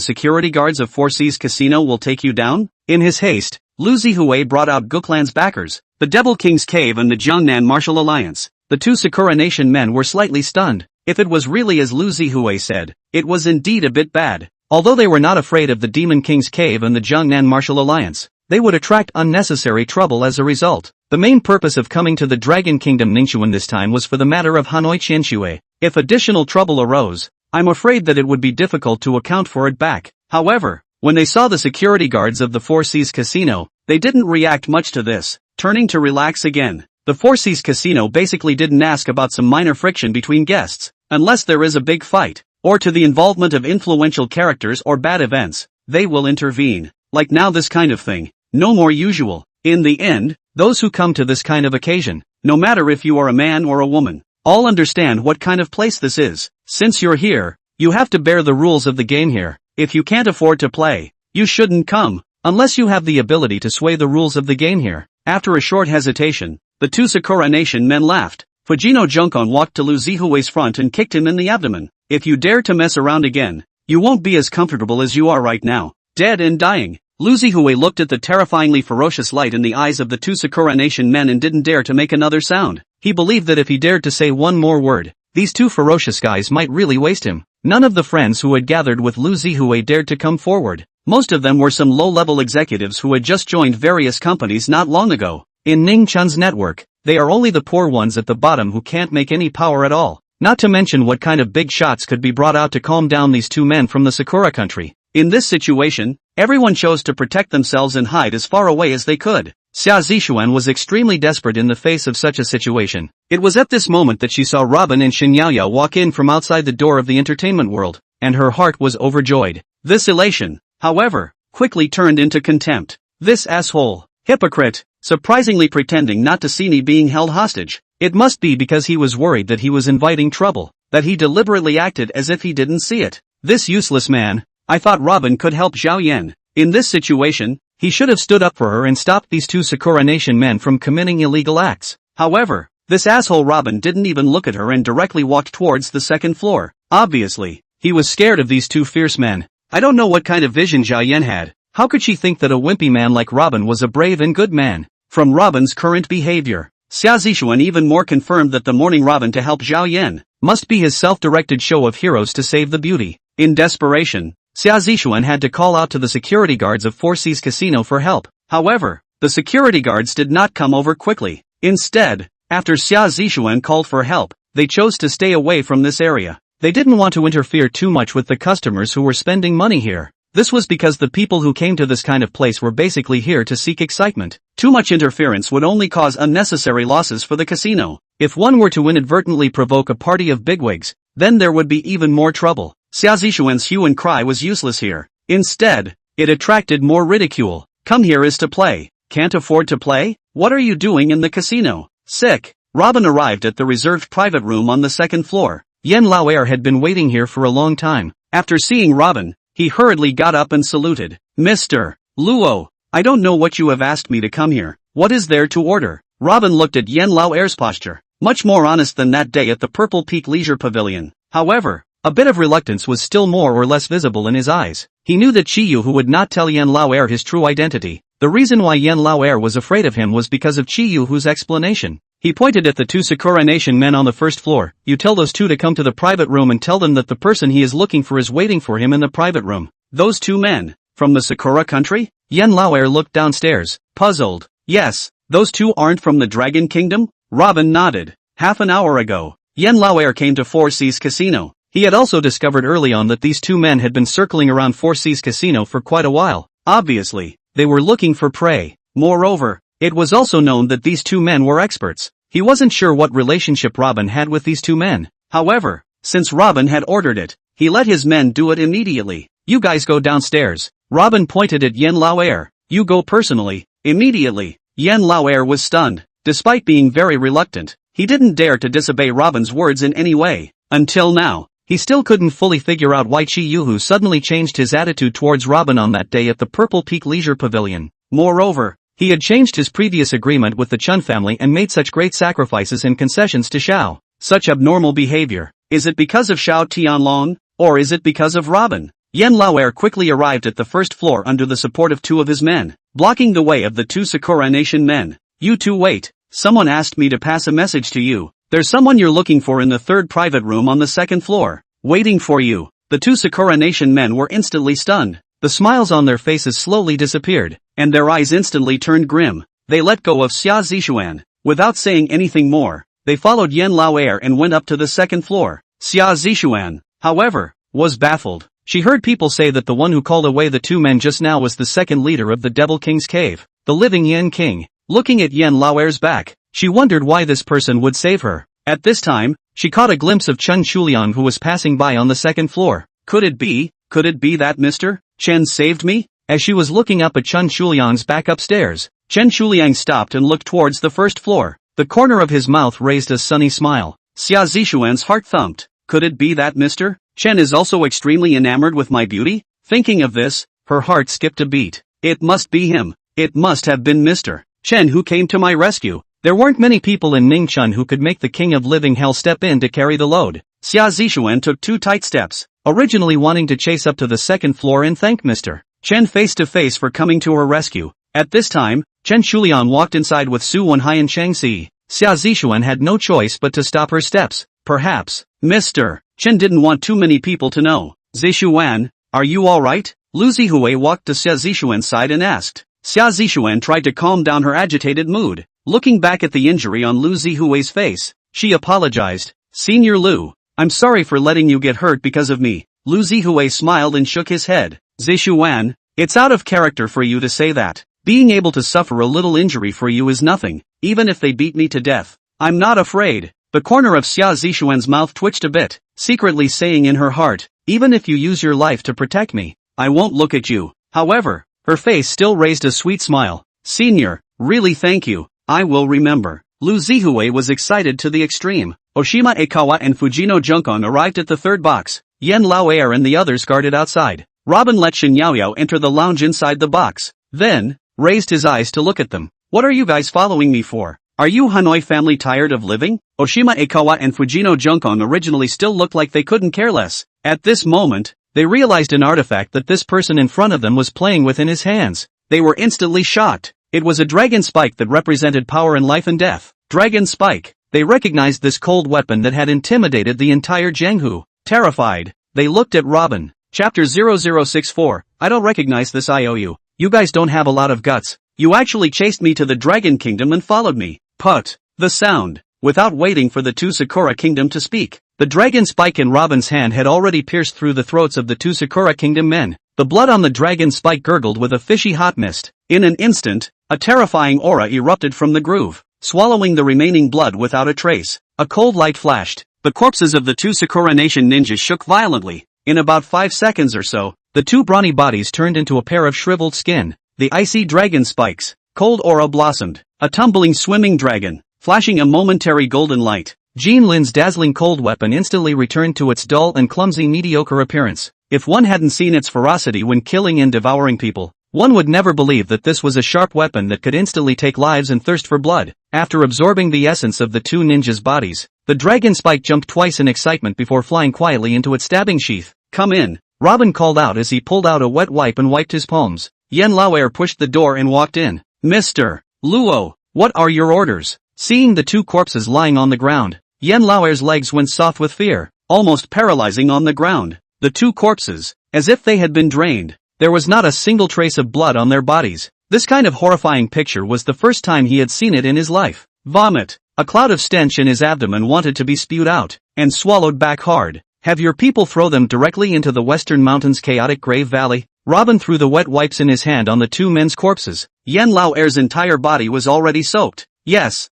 security guards of 4C's casino will take you down? In his haste, Lu Zihui brought out Gu clan's backers, the Devil King's Cave and the Jiangnan Martial Alliance. The 2 Sakura Nation men were slightly stunned. If it was really as Lu Zihue said, it was indeed a bit bad. Although they were not afraid of the Demon King's cave and the Jiangnan Martial Alliance, they would attract unnecessary trouble as a result. The main purpose of coming to the Dragon Kingdom Ningxuan this time was for the matter of Hanoi Qianxue. If additional trouble arose, I'm afraid that it would be difficult to account for it back. However, when they saw the security guards of the Four Seas Casino, they didn't react much to this, turning to relax again. The Four Seas Casino basically didn't ask about some minor friction between guests, unless there is a big fight, or to the involvement of influential characters or bad events, they will intervene. Like now this kind of thing, no more usual. In the end, those who come to this kind of occasion, no matter if you are a man or a woman, all understand what kind of place this is. Since you're here, you have to bear the rules of the game here. If you can't afford to play, you shouldn't come, unless you have the ability to sway the rules of the game here. After a short hesitation, the two Sakura Nation men laughed. Fujino Junkon walked to Lu Zihue's front and kicked him in the abdomen. If you dare to mess around again, you won't be as comfortable as you are right now, dead and dying. Lu Zihue looked at the terrifyingly ferocious light in the eyes of the two Sakura Nation men and didn't dare to make another sound. He believed that if he dared to say one more word, these two ferocious guys might really waste him. None of the friends who had gathered with Lu Zihue dared to come forward. Most of them were some low-level executives who had just joined various companies not long ago. In Ning Chun's network, they are only the poor ones at the bottom who can't make any power at all. Not to mention what kind of big shots could be brought out to calm down these two men from the Sakura country. In this situation, everyone chose to protect themselves and hide as far away as they could. Xia Zishuan was extremely desperate in the face of such a situation. It was at this moment that she saw Robin and Shin Yaoyao walk in from outside the door of the entertainment world, and her heart was overjoyed. This elation, however, quickly turned into contempt. This asshole, hypocrite, surprisingly pretending not to see me being held hostage. It must be because he was worried that he was inviting trouble, that he deliberately acted as if he didn't see it. This useless man. I thought Robin could help Zhao Yan. In this situation, he should have stood up for her and stopped these two Sakura Nation men from committing illegal acts. However, this asshole Robin didn't even look at her and directly walked towards the second floor. Obviously, he was scared of these two fierce men. I don't know what kind of vision Zhao Yan had. How could she think that a wimpy man like Robin was a brave and good man? From Robin's current behavior, Xia Zishuan even more confirmed that the morning Robin to help Zhao Yan must be his self-directed show of heroes to save the beauty. In desperation, Xia Zishuan had to call out to the security guards of Four Seas Casino for help. However, the security guards did not come over quickly. Instead, after Xia Zishuan called for help, they chose to stay away from this area. They didn't want to interfere too much with the customers who were spending money here. This was because the people who came to this kind of place were basically here to seek excitement. Too much interference would only cause unnecessary losses for the casino. If one were to inadvertently provoke a party of bigwigs, then there would be even more trouble. Xia Zishuan's hue and cry was useless here. Instead, it attracted more ridicule. Come here is to play. Can't afford to play? What are you doing in the casino? Sick. Robin arrived at the reserved private room on the second floor. Yan Laoer had been waiting here for a long time. After seeing Robin, he hurriedly got up and saluted. Mr. Luo, I don't know what you have asked me to come here. What is there to order? Robin looked at Yan Laoer's posture, much more honest than that day at the Purple Peak Leisure Pavilion. However, a bit of reluctance was still more or less visible in his eyes. He knew that Chiyu would not tell Yan Laoer his true identity. The reason why Yan Laoer was afraid of him was because of Chiyu's explanation. He pointed at the two Sakura Nation men on the first floor. You tell those two to come to the private room and tell them that the person he is looking for is waiting for him in the private room. Those two men, from the Sakura country? Yan Laoer looked downstairs, puzzled. Yes, those two aren't from the Dragon Kingdom? Robin nodded. Half an hour ago, Yan Laoer came to Four Seas Casino. He had also discovered early on that these two men had been circling around Four Seas Casino for quite a while. Obviously, they were looking for prey. Moreover, it was also known that these two men were experts. He wasn't sure what relationship Robin had with these two men. However, since Robin had ordered it, he let his men do it immediately. You guys go downstairs. Robin pointed at Yan Laoer. You go personally. Immediately, Yan Laoer was stunned. Despite being very reluctant, he didn't dare to disobey Robin's words in any way. Until now, he still couldn't fully figure out why Chiyuhu suddenly changed his attitude towards Robin on that day at the Purple Peak Leisure Pavilion. Moreover, he had changed his previous agreement with the Chun family and made such great sacrifices and concessions to Xiao. Such abnormal behavior. Is it because of Xiao Tianlong? Or is it because of Robin? Yan Laoer quickly arrived at the first floor under the support of two of his men, blocking the way of the two Sakura Nation men. You two wait. Someone asked me to pass a message to you. There's someone you're looking for in the third private room on the second floor, waiting for you. The two Sakura Nation men were instantly stunned. The smiles on their faces slowly disappeared, and their eyes instantly turned grim. They let go of Xia Zishuan. Without saying anything more, they followed Yan Laoer and went up to the second floor. Xia Zishuan, however, was baffled. She heard people say that the one who called away the two men just now was the second leader of the Devil King's cave, the living Yan King. Looking at Yan Laoer's back, she wondered why this person would save her. At this time, she caught a glimpse of Chen Shuliang who was passing by on the second floor. Could it be that Mr. Chen saved me? As she was looking up at Chen Shuliang's back upstairs, Chen Shuliang stopped and looked towards the first floor. The corner of his mouth raised a sunny smile. Xia Zishuan's heart thumped. Could it be that Mr. Chen is also extremely enamored with my beauty? Thinking of this, her heart skipped a beat. It must be him. It must have been Mr. Chen who came to my rescue. There weren't many people in Ningchun who could make the king of living hell step in to carry the load. Xia Zishuan took 2 tight steps, originally wanting to chase up to the second floor and thank Mr. Chen face to face for coming to her rescue. At this time, Chen Shuliang walked inside with Su Wenhai and Chang Si. Xia Zishuan had no choice but to stop her steps. Perhaps, Mr. Chen didn't want too many people to know. Zishuan, are you alright? Lu Zihui walked to Xia Zishuan's side and asked. Xia Zishuan tried to calm down her agitated mood. Looking back at the injury on Lu Zihui's face, she apologized. Senior Lu, I'm sorry for letting you get hurt because of me. Lu Zihui smiled and shook his head. Zishuan, it's out of character for you to say that. Being able to suffer a little injury for you is nothing, even if they beat me to death. I'm not afraid. The corner of Xia Zishuan's mouth twitched a bit, secretly saying in her heart, even if you use your life to protect me, I won't look at you. However, her face still raised a sweet smile. Senior, really thank you. I will remember. Lu Zihui was excited to the extreme. Oshima Ekawa and Fujino Junkon arrived at the third box. Yan Laoer and the others guarded outside. Robin let Shin Yaoyao enter the lounge inside the box, then raised his eyes to look at them. What are you guys following me for? Are you Hanoi family tired of living? Oshima Ekawa and Fujino Junkon originally still looked like they couldn't care less. At this moment, they realized an artifact that this person in front of them was playing with in his hands. They were instantly shocked. It was a dragon spike that represented power in life and death. Dragon spike. They recognized this cold weapon that had intimidated the entire Zhenghu. Terrified, they looked at Robin. Chapter 0064, I don't recognize this IOU. You guys don't have a lot of guts. You actually chased me to the Dragon Kingdom and followed me. Put. The sound. Without waiting for the two Sakura Kingdom to speak, the dragon spike in Robin's hand had already pierced through the throats of the two Sakura Kingdom men. The blood on the dragon spike gurgled with a fishy hot mist. In an instant, a terrifying aura erupted from the groove, swallowing the remaining blood without a trace. A cold light flashed. The corpses of the two Sakura Nation ninjas shook violently. In about 5 seconds or so, the two brawny bodies turned into a pair of shriveled skin. The icy dragon spikes. Cold aura blossomed. A tumbling swimming dragon, flashing a momentary golden light. Jean Lin's dazzling cold weapon instantly returned to its dull and clumsy mediocre appearance. If one hadn't seen its ferocity when killing and devouring people, one would never believe that this was a sharp weapon that could instantly take lives and thirst for blood. After absorbing the essence of the two ninjas' bodies, the dragon spike jumped twice in excitement before flying quietly into its stabbing sheath. Come in, Robin called out as he pulled out a wet wipe and wiped his palms. Yan Laoer pushed the door and walked in. Mr. Luo, what are your orders? Seeing the two corpses lying on the ground, Yan Laoer's legs went soft with fear, almost paralyzing on the ground. The two corpses, as if they had been drained. There was not a single trace of blood on their bodies. This kind of horrifying picture was the first time he had seen it in his life. Vomit. A cloud of stench in his abdomen wanted to be spewed out, and swallowed back hard. Have your people throw them directly into the Western Mountains' chaotic grave valley. Robin threw the wet wipes in his hand on the two men's corpses. Yan Laoer's entire body was already soaked. Yes,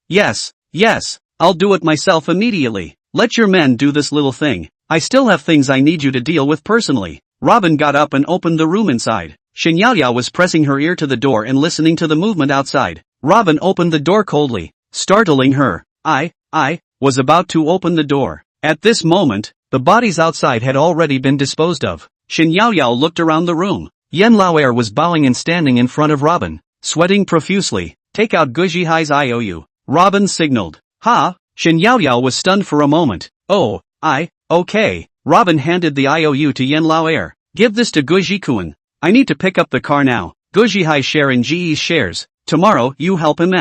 I'll do it myself immediately. Let your men do this little thing. I still have things I need you to deal with personally. Robin got up and opened the room inside. Shin Yaoyao was pressing her ear to the door and listening to the movement outside. Robin opened the door coldly, startling her. I was about to open the door. At this moment, the bodies outside had already been disposed of. Shin Yaoyao looked around the room. Yan Laoer was bowing and standing in front of Robin, sweating profusely. Take out Gujihai's IOU. Robin signaled. Ha! Shin Yaoyao was stunned for a moment. Oh, okay. Robin handed the IOU to Yan Laoer. Give this to Gujikun. I need to pick up the car now. Gujihai share in GE's shares. Tomorrow, you help him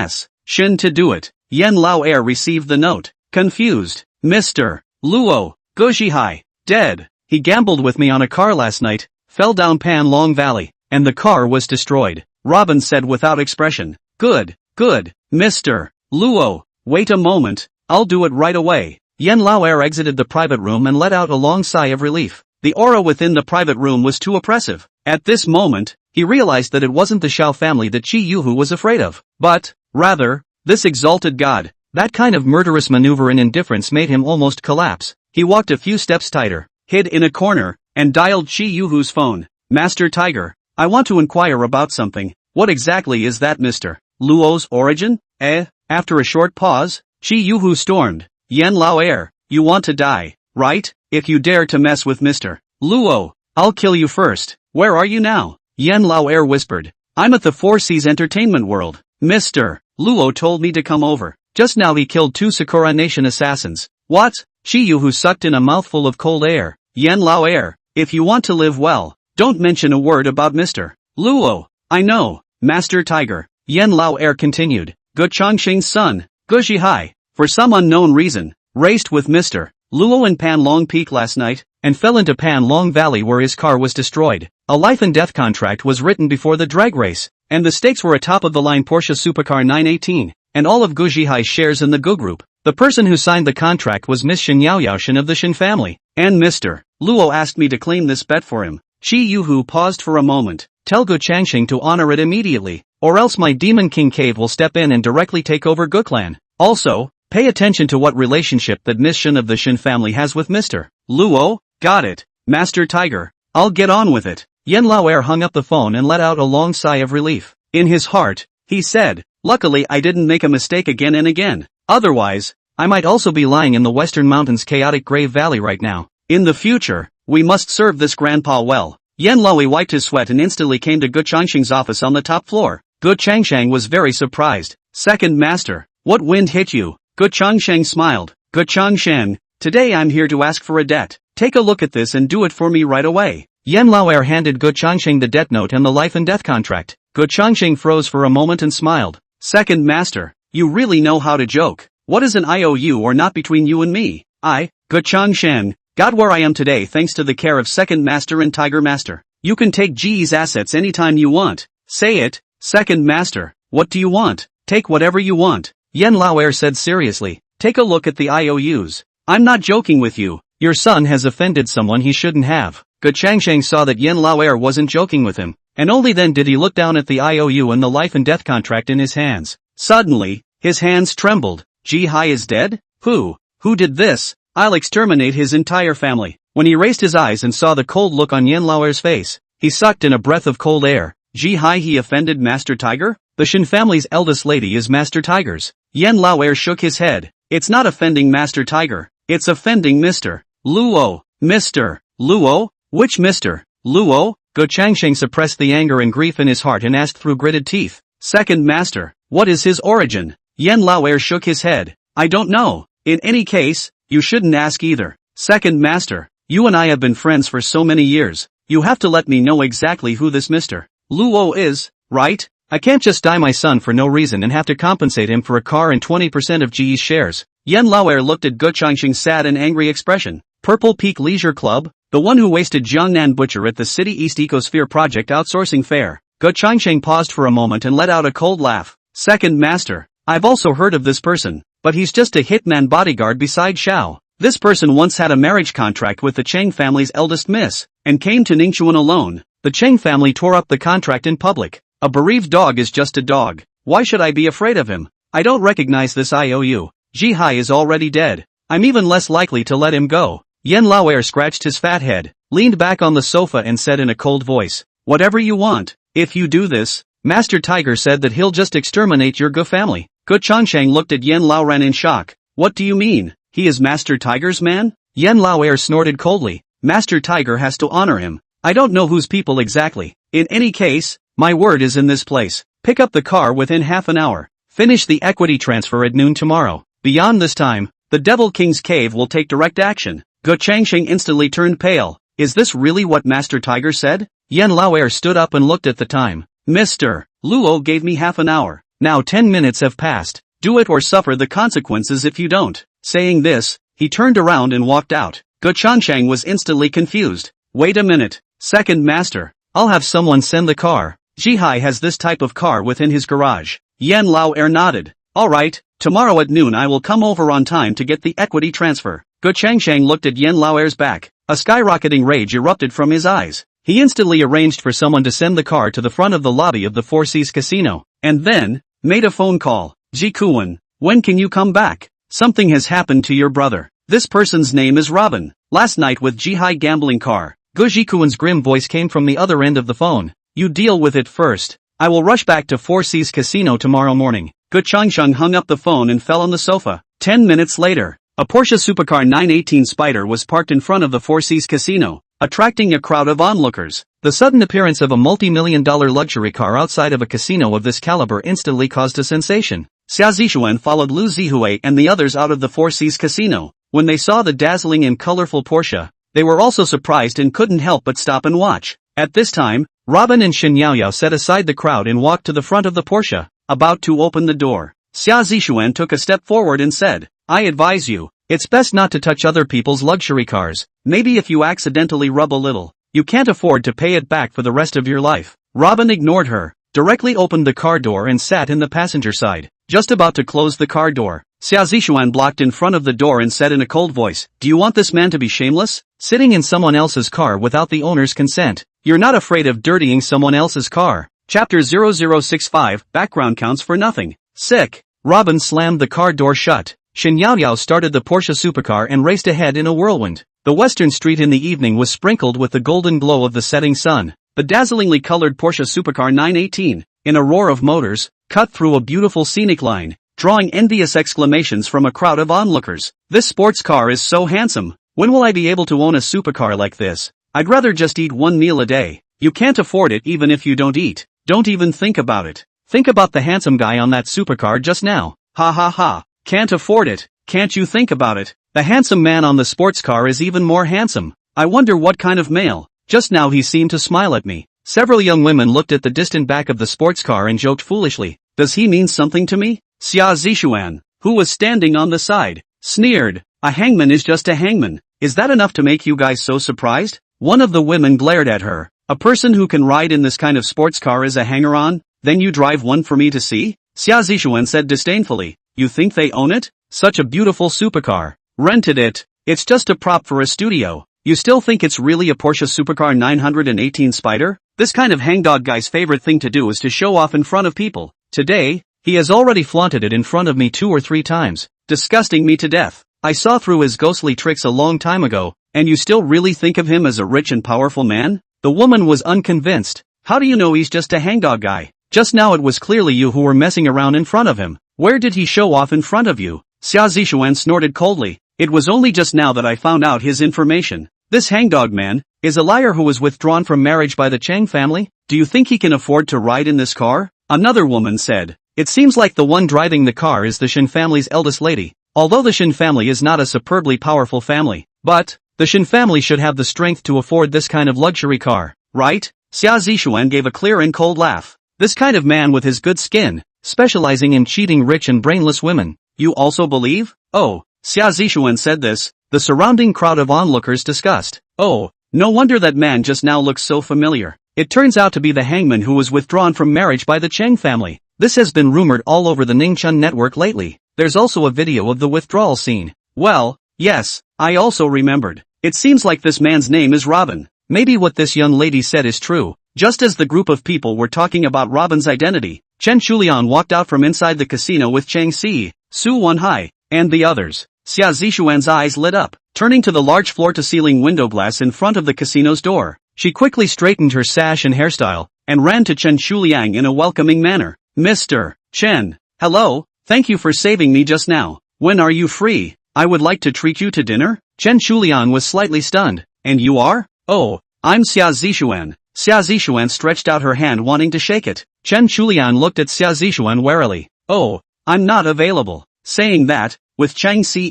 Shin to do it. Yan Laoer received the note. Confused. Mr. Luo, Gojihai, dead. He gambled with me on a car last night, fell down Pan Long Valley, and the car was destroyed, Robin said without expression. Good, good, Mr. Luo, wait a moment, I'll do it right away. Yen Laoer exited the private room and let out a long sigh of relief. The aura within the private room was too oppressive. At this moment, he realized that it wasn't the Xiao family that Qi Yuhu was afraid of, but, rather, this exalted god. That kind of murderous maneuver and indifference made him almost collapse. He walked a few steps tighter, hid in a corner, and dialed Qi Yuhu's phone. Master Tiger, I want to inquire about something. What exactly is that, Mr. Luo's origin? After a short pause, Qi Yuhu stormed. Yen Laoer, you want to die, right? If you dare to mess with Mr. Luo, I'll kill you first. Where are you now? Yen Laoer whispered. I'm at the Four Seas Entertainment World. Mr. Luo told me to come over. Just now he killed 2 Sakura Nation assassins. What? Qi Yuhu sucked in a mouthful of cold air. Yen Laoer, if you want to live well, don't mention a word about Mr. Luo. I know, Master Tiger. Yen Laoer continued. Ge Chongqing's son, Ge Zhihai, for some unknown reason, raced with Mr. Luo in Pan Long Peak last night, and fell into Pan Long Valley where his car was destroyed. A life and death contract was written before the drag race, and the stakes were a top-of-the-line Porsche Supercar 918, and all of Ge Zhihai's shares in the Ge Group. The person who signed the contract was Miss Shin Yaoyaoshin of the Shin family, and Mr. Luo asked me to claim this bet for him. Qi Yuhu paused for a moment. Tell Ge Changqing to honor it immediately, or else my Demon King Cave will step in and directly take over Ge Clan. Also, pay attention to what relationship that Miss Shin of the Shin family has with Mr. Luo. Got it, Master Tiger. I'll get on with it. Yen Laoer hung up the phone and let out a long sigh of relief. In his heart, he said, luckily I didn't make a mistake again and again. Otherwise, I might also be lying in the Western Mountains' chaotic Grave Valley right now. In the future, we must serve this grandpa well. Yen Laoe wiped his sweat and instantly came to Ge Changqing's office on the top floor. Ge Changqing was very surprised. Second Master, what wind hit you? Ge Changqing smiled. Ge Changqing, today I'm here to ask for a debt. Take a look at this and do it for me right away. Yen Laoer handed Ge Changqing the debt note and the life and death contract. Ge Changqing froze for a moment and smiled. Second Master, you really know how to joke. What is an IOU or not between you and me? I, Ge Changqing, got where I am today thanks to the care of Second Master and Tiger Master. You can take Ji's assets anytime you want. Say it, Second Master. What do you want? Take whatever you want. Yen Laoer said seriously. Take a look at the IOUs. I'm not joking with you. Your son has offended someone he shouldn't have. Ge Changqing saw that Yen Laoer wasn't joking with him, and only then did he look down at the IOU and the life and death contract in his hands. Suddenly, his hands trembled. Zhihai is dead? Who did this? I'll exterminate his entire family. When he raised his eyes and saw the cold look on Yen Laoer's face, he sucked in a breath of cold air. Zhihai, he offended Master Tiger? The Shin family's eldest lady is Master Tiger's. Yen Laoer shook his head. It's not offending Master Tiger. It's offending Mr. Luo. Mr. Luo? Which Mr. Luo? Ge Changqing suppressed the anger and grief in his heart and asked through gritted teeth. Second Master, what is his origin? Yen Laoer shook his head. I don't know. In any case, you shouldn't ask either. Second Master, you and I have been friends for so many years. You have to let me know exactly who this Mr. Luo is, right? I can't just die my son for no reason and have to compensate him for a car and 20% of GE's shares. Yen Laoer looked at Ge Changqing's sad and angry expression. Purple Peak Leisure Club? The one who wasted Jiangnan Butcher at the City East Ecosphere Project outsourcing fair. Ge Changqing paused for a moment and let out a cold laugh. Second Master, I've also heard of this person, but he's just a hitman bodyguard beside Xiao. This person once had a marriage contract with the Cheng family's eldest miss, and came to Ningchuan alone. The Cheng family tore up the contract in public. A bereaved dog is just a dog. Why should I be afraid of him? I don't recognize this IOU. Zhihai is already dead. I'm even less likely to let him go. Yen Laoer scratched his fat head, leaned back on the sofa and said in a cold voice, whatever you want. If you do this, Master Tiger said that he'll just exterminate your Ge family. Ge Changqing looked at Yen Laoran in shock. What do you mean? He is Master Tiger's man? Yen Laoer snorted coldly. Master Tiger has to honor him. I don't know whose people exactly. In any case, my word is in this place. Pick up the car within half an hour. Finish the equity transfer at noon tomorrow. Beyond this time, the Devil King's cave will take direct action. Ge Changqing instantly turned pale. Is this really what Master Tiger said? Yen Laoer stood up and looked at the time. Mr. Luo gave me half an hour. Now 10 minutes have passed. Do it or suffer the consequences if you don't. Saying this, he turned around and walked out. Go Changchang was instantly confused. Wait a minute. Second master. I'll have someone send the car. Jihai has this type of car within his garage. Yan Lao nodded. Alright, tomorrow at noon I will come over on time to get the equity transfer. Go Changchang looked at Yan Lao's back. A skyrocketing rage erupted from his eyes. He instantly arranged for someone to send the car to the front of the lobby of the Four Seas Casino, and then made a phone call. Ji Kuan, when can you come back? Something has happened to your brother. This person's name is Robin. Last night with Jihai gambling car. Go Ji Kuan's grim voice came from the other end of the phone. You deal with it first. I will rush back to Four Seas Casino tomorrow morning. Go Changcheng hung up the phone and fell on the sofa. 10 minutes later, a Porsche Supercar 918 Spider was parked in front of the Four Seas Casino, attracting a crowd of onlookers. The sudden appearance of a multi-million-dollar luxury car outside of a casino of this caliber instantly caused a sensation. Xia Zixuan followed Lu Zihui and the others out of the Four Seas Casino. When they saw the dazzling and colorful Porsche, they were also surprised and couldn't help but stop and watch. At this time, Robin and Shen Yaoyao set aside the crowd and walked to the front of the Porsche, about to open the door. Xia Zixuan took a step forward and said, I advise you, it's best not to touch other people's luxury cars. Maybe if you accidentally rub a little, you can't afford to pay it back for the rest of your life. Robin ignored her, directly opened the car door and sat in the passenger side. Just about to close the car door, Xia Zixuan blocked in front of the door and said in a cold voice, do you want this man to be shameless? Sitting in someone else's car without the owner's consent. You're not afraid of dirtying someone else's car. Chapter 0065, Background counts for nothing. Sick. Robin slammed the car door shut. Shen Yaoyao started the Porsche supercar and raced ahead in a whirlwind. The western street in the evening was sprinkled with the golden glow of the setting sun. The dazzlingly colored Porsche supercar 918, in a roar of motors, cut through a beautiful scenic line, drawing envious exclamations from a crowd of onlookers. This sports car is so handsome. When will I be able to own a supercar like this? I'd rather just eat one meal a day. You can't afford it even if you don't eat. Don't even think about it. Think about the handsome guy on that supercar just now. Ha ha ha. Can't afford it. Can't you think about it? The handsome man on the sports car is even more handsome. I wonder what kind of male. Just now he seemed to smile at me. Several young women looked at the distant back of the sports car and joked foolishly. Does he mean something to me? Xia Zixuan, who was standing on the side, sneered. A hangman is just a hangman. Is that enough to make you guys so surprised? One of the women glared at her. A person who can ride in this kind of sports car is a hanger-on? Then you drive one for me to see? Xia Zixuan said disdainfully. You think they own it? Such a beautiful supercar. Rented it. It's just a prop for a studio. You still think it's really a Porsche Supercar 918 Spider? This kind of hangdog guy's favorite thing to do is to show off in front of people. Today, he has already flaunted it in front of me 2 or 3 times, disgusting me to death. I saw through his ghostly tricks a long time ago, and you still really think of him as a rich and powerful man? The woman was unconvinced. How do you know he's just a hangdog guy? Just now it was clearly you who were messing around in front of him. Where did he show off in front of you? Xia Zixuan snorted coldly. It was only just now that I found out his information. This hangdog man is a liar who was withdrawn from marriage by the Chang family. Do you think he can afford to ride in this car? Another woman said. It seems like the one driving the car is the Shen family's eldest lady. Although the Shen family is not a superbly powerful family, but the Shen family should have the strength to afford this kind of luxury car, right? Xia Zixuan gave a clear and cold laugh. This kind of man with his good skin, specializing in cheating rich and brainless women. You also believe? Oh, Xia Zixuan said this. The surrounding crowd of onlookers discussed. Oh, no wonder that man just now looks so familiar. It turns out to be the hangman who was withdrawn from marriage by the Cheng family. This has been rumored all over the Ningchun network lately. There's also a video of the withdrawal scene. Well, yes, I also remembered. It seems like this man's name is Robin. Maybe what this young lady said is true. Just as the group of people were talking about Robin's identity, Chen Shulian walked out from inside the casino with Cheng Si, Su Wenhai, and the others. Xia Zixuan's eyes lit up. Turning to the large floor-to-ceiling window glass in front of the casino's door, she quickly straightened her sash and hairstyle, and ran to Chen Shuliang in a welcoming manner. Mr. Chen. Hello, thank you for saving me just now. When are you free? I would like to treat you to dinner. Chen Shuliang was slightly stunned. And you are? Oh, I'm Xia Zixuan. Xia Zixuan stretched out her hand wanting to shake it. Chen Shuliang looked at Xia Zixuan warily. Oh, I'm not available. Saying that, with Chang Ce,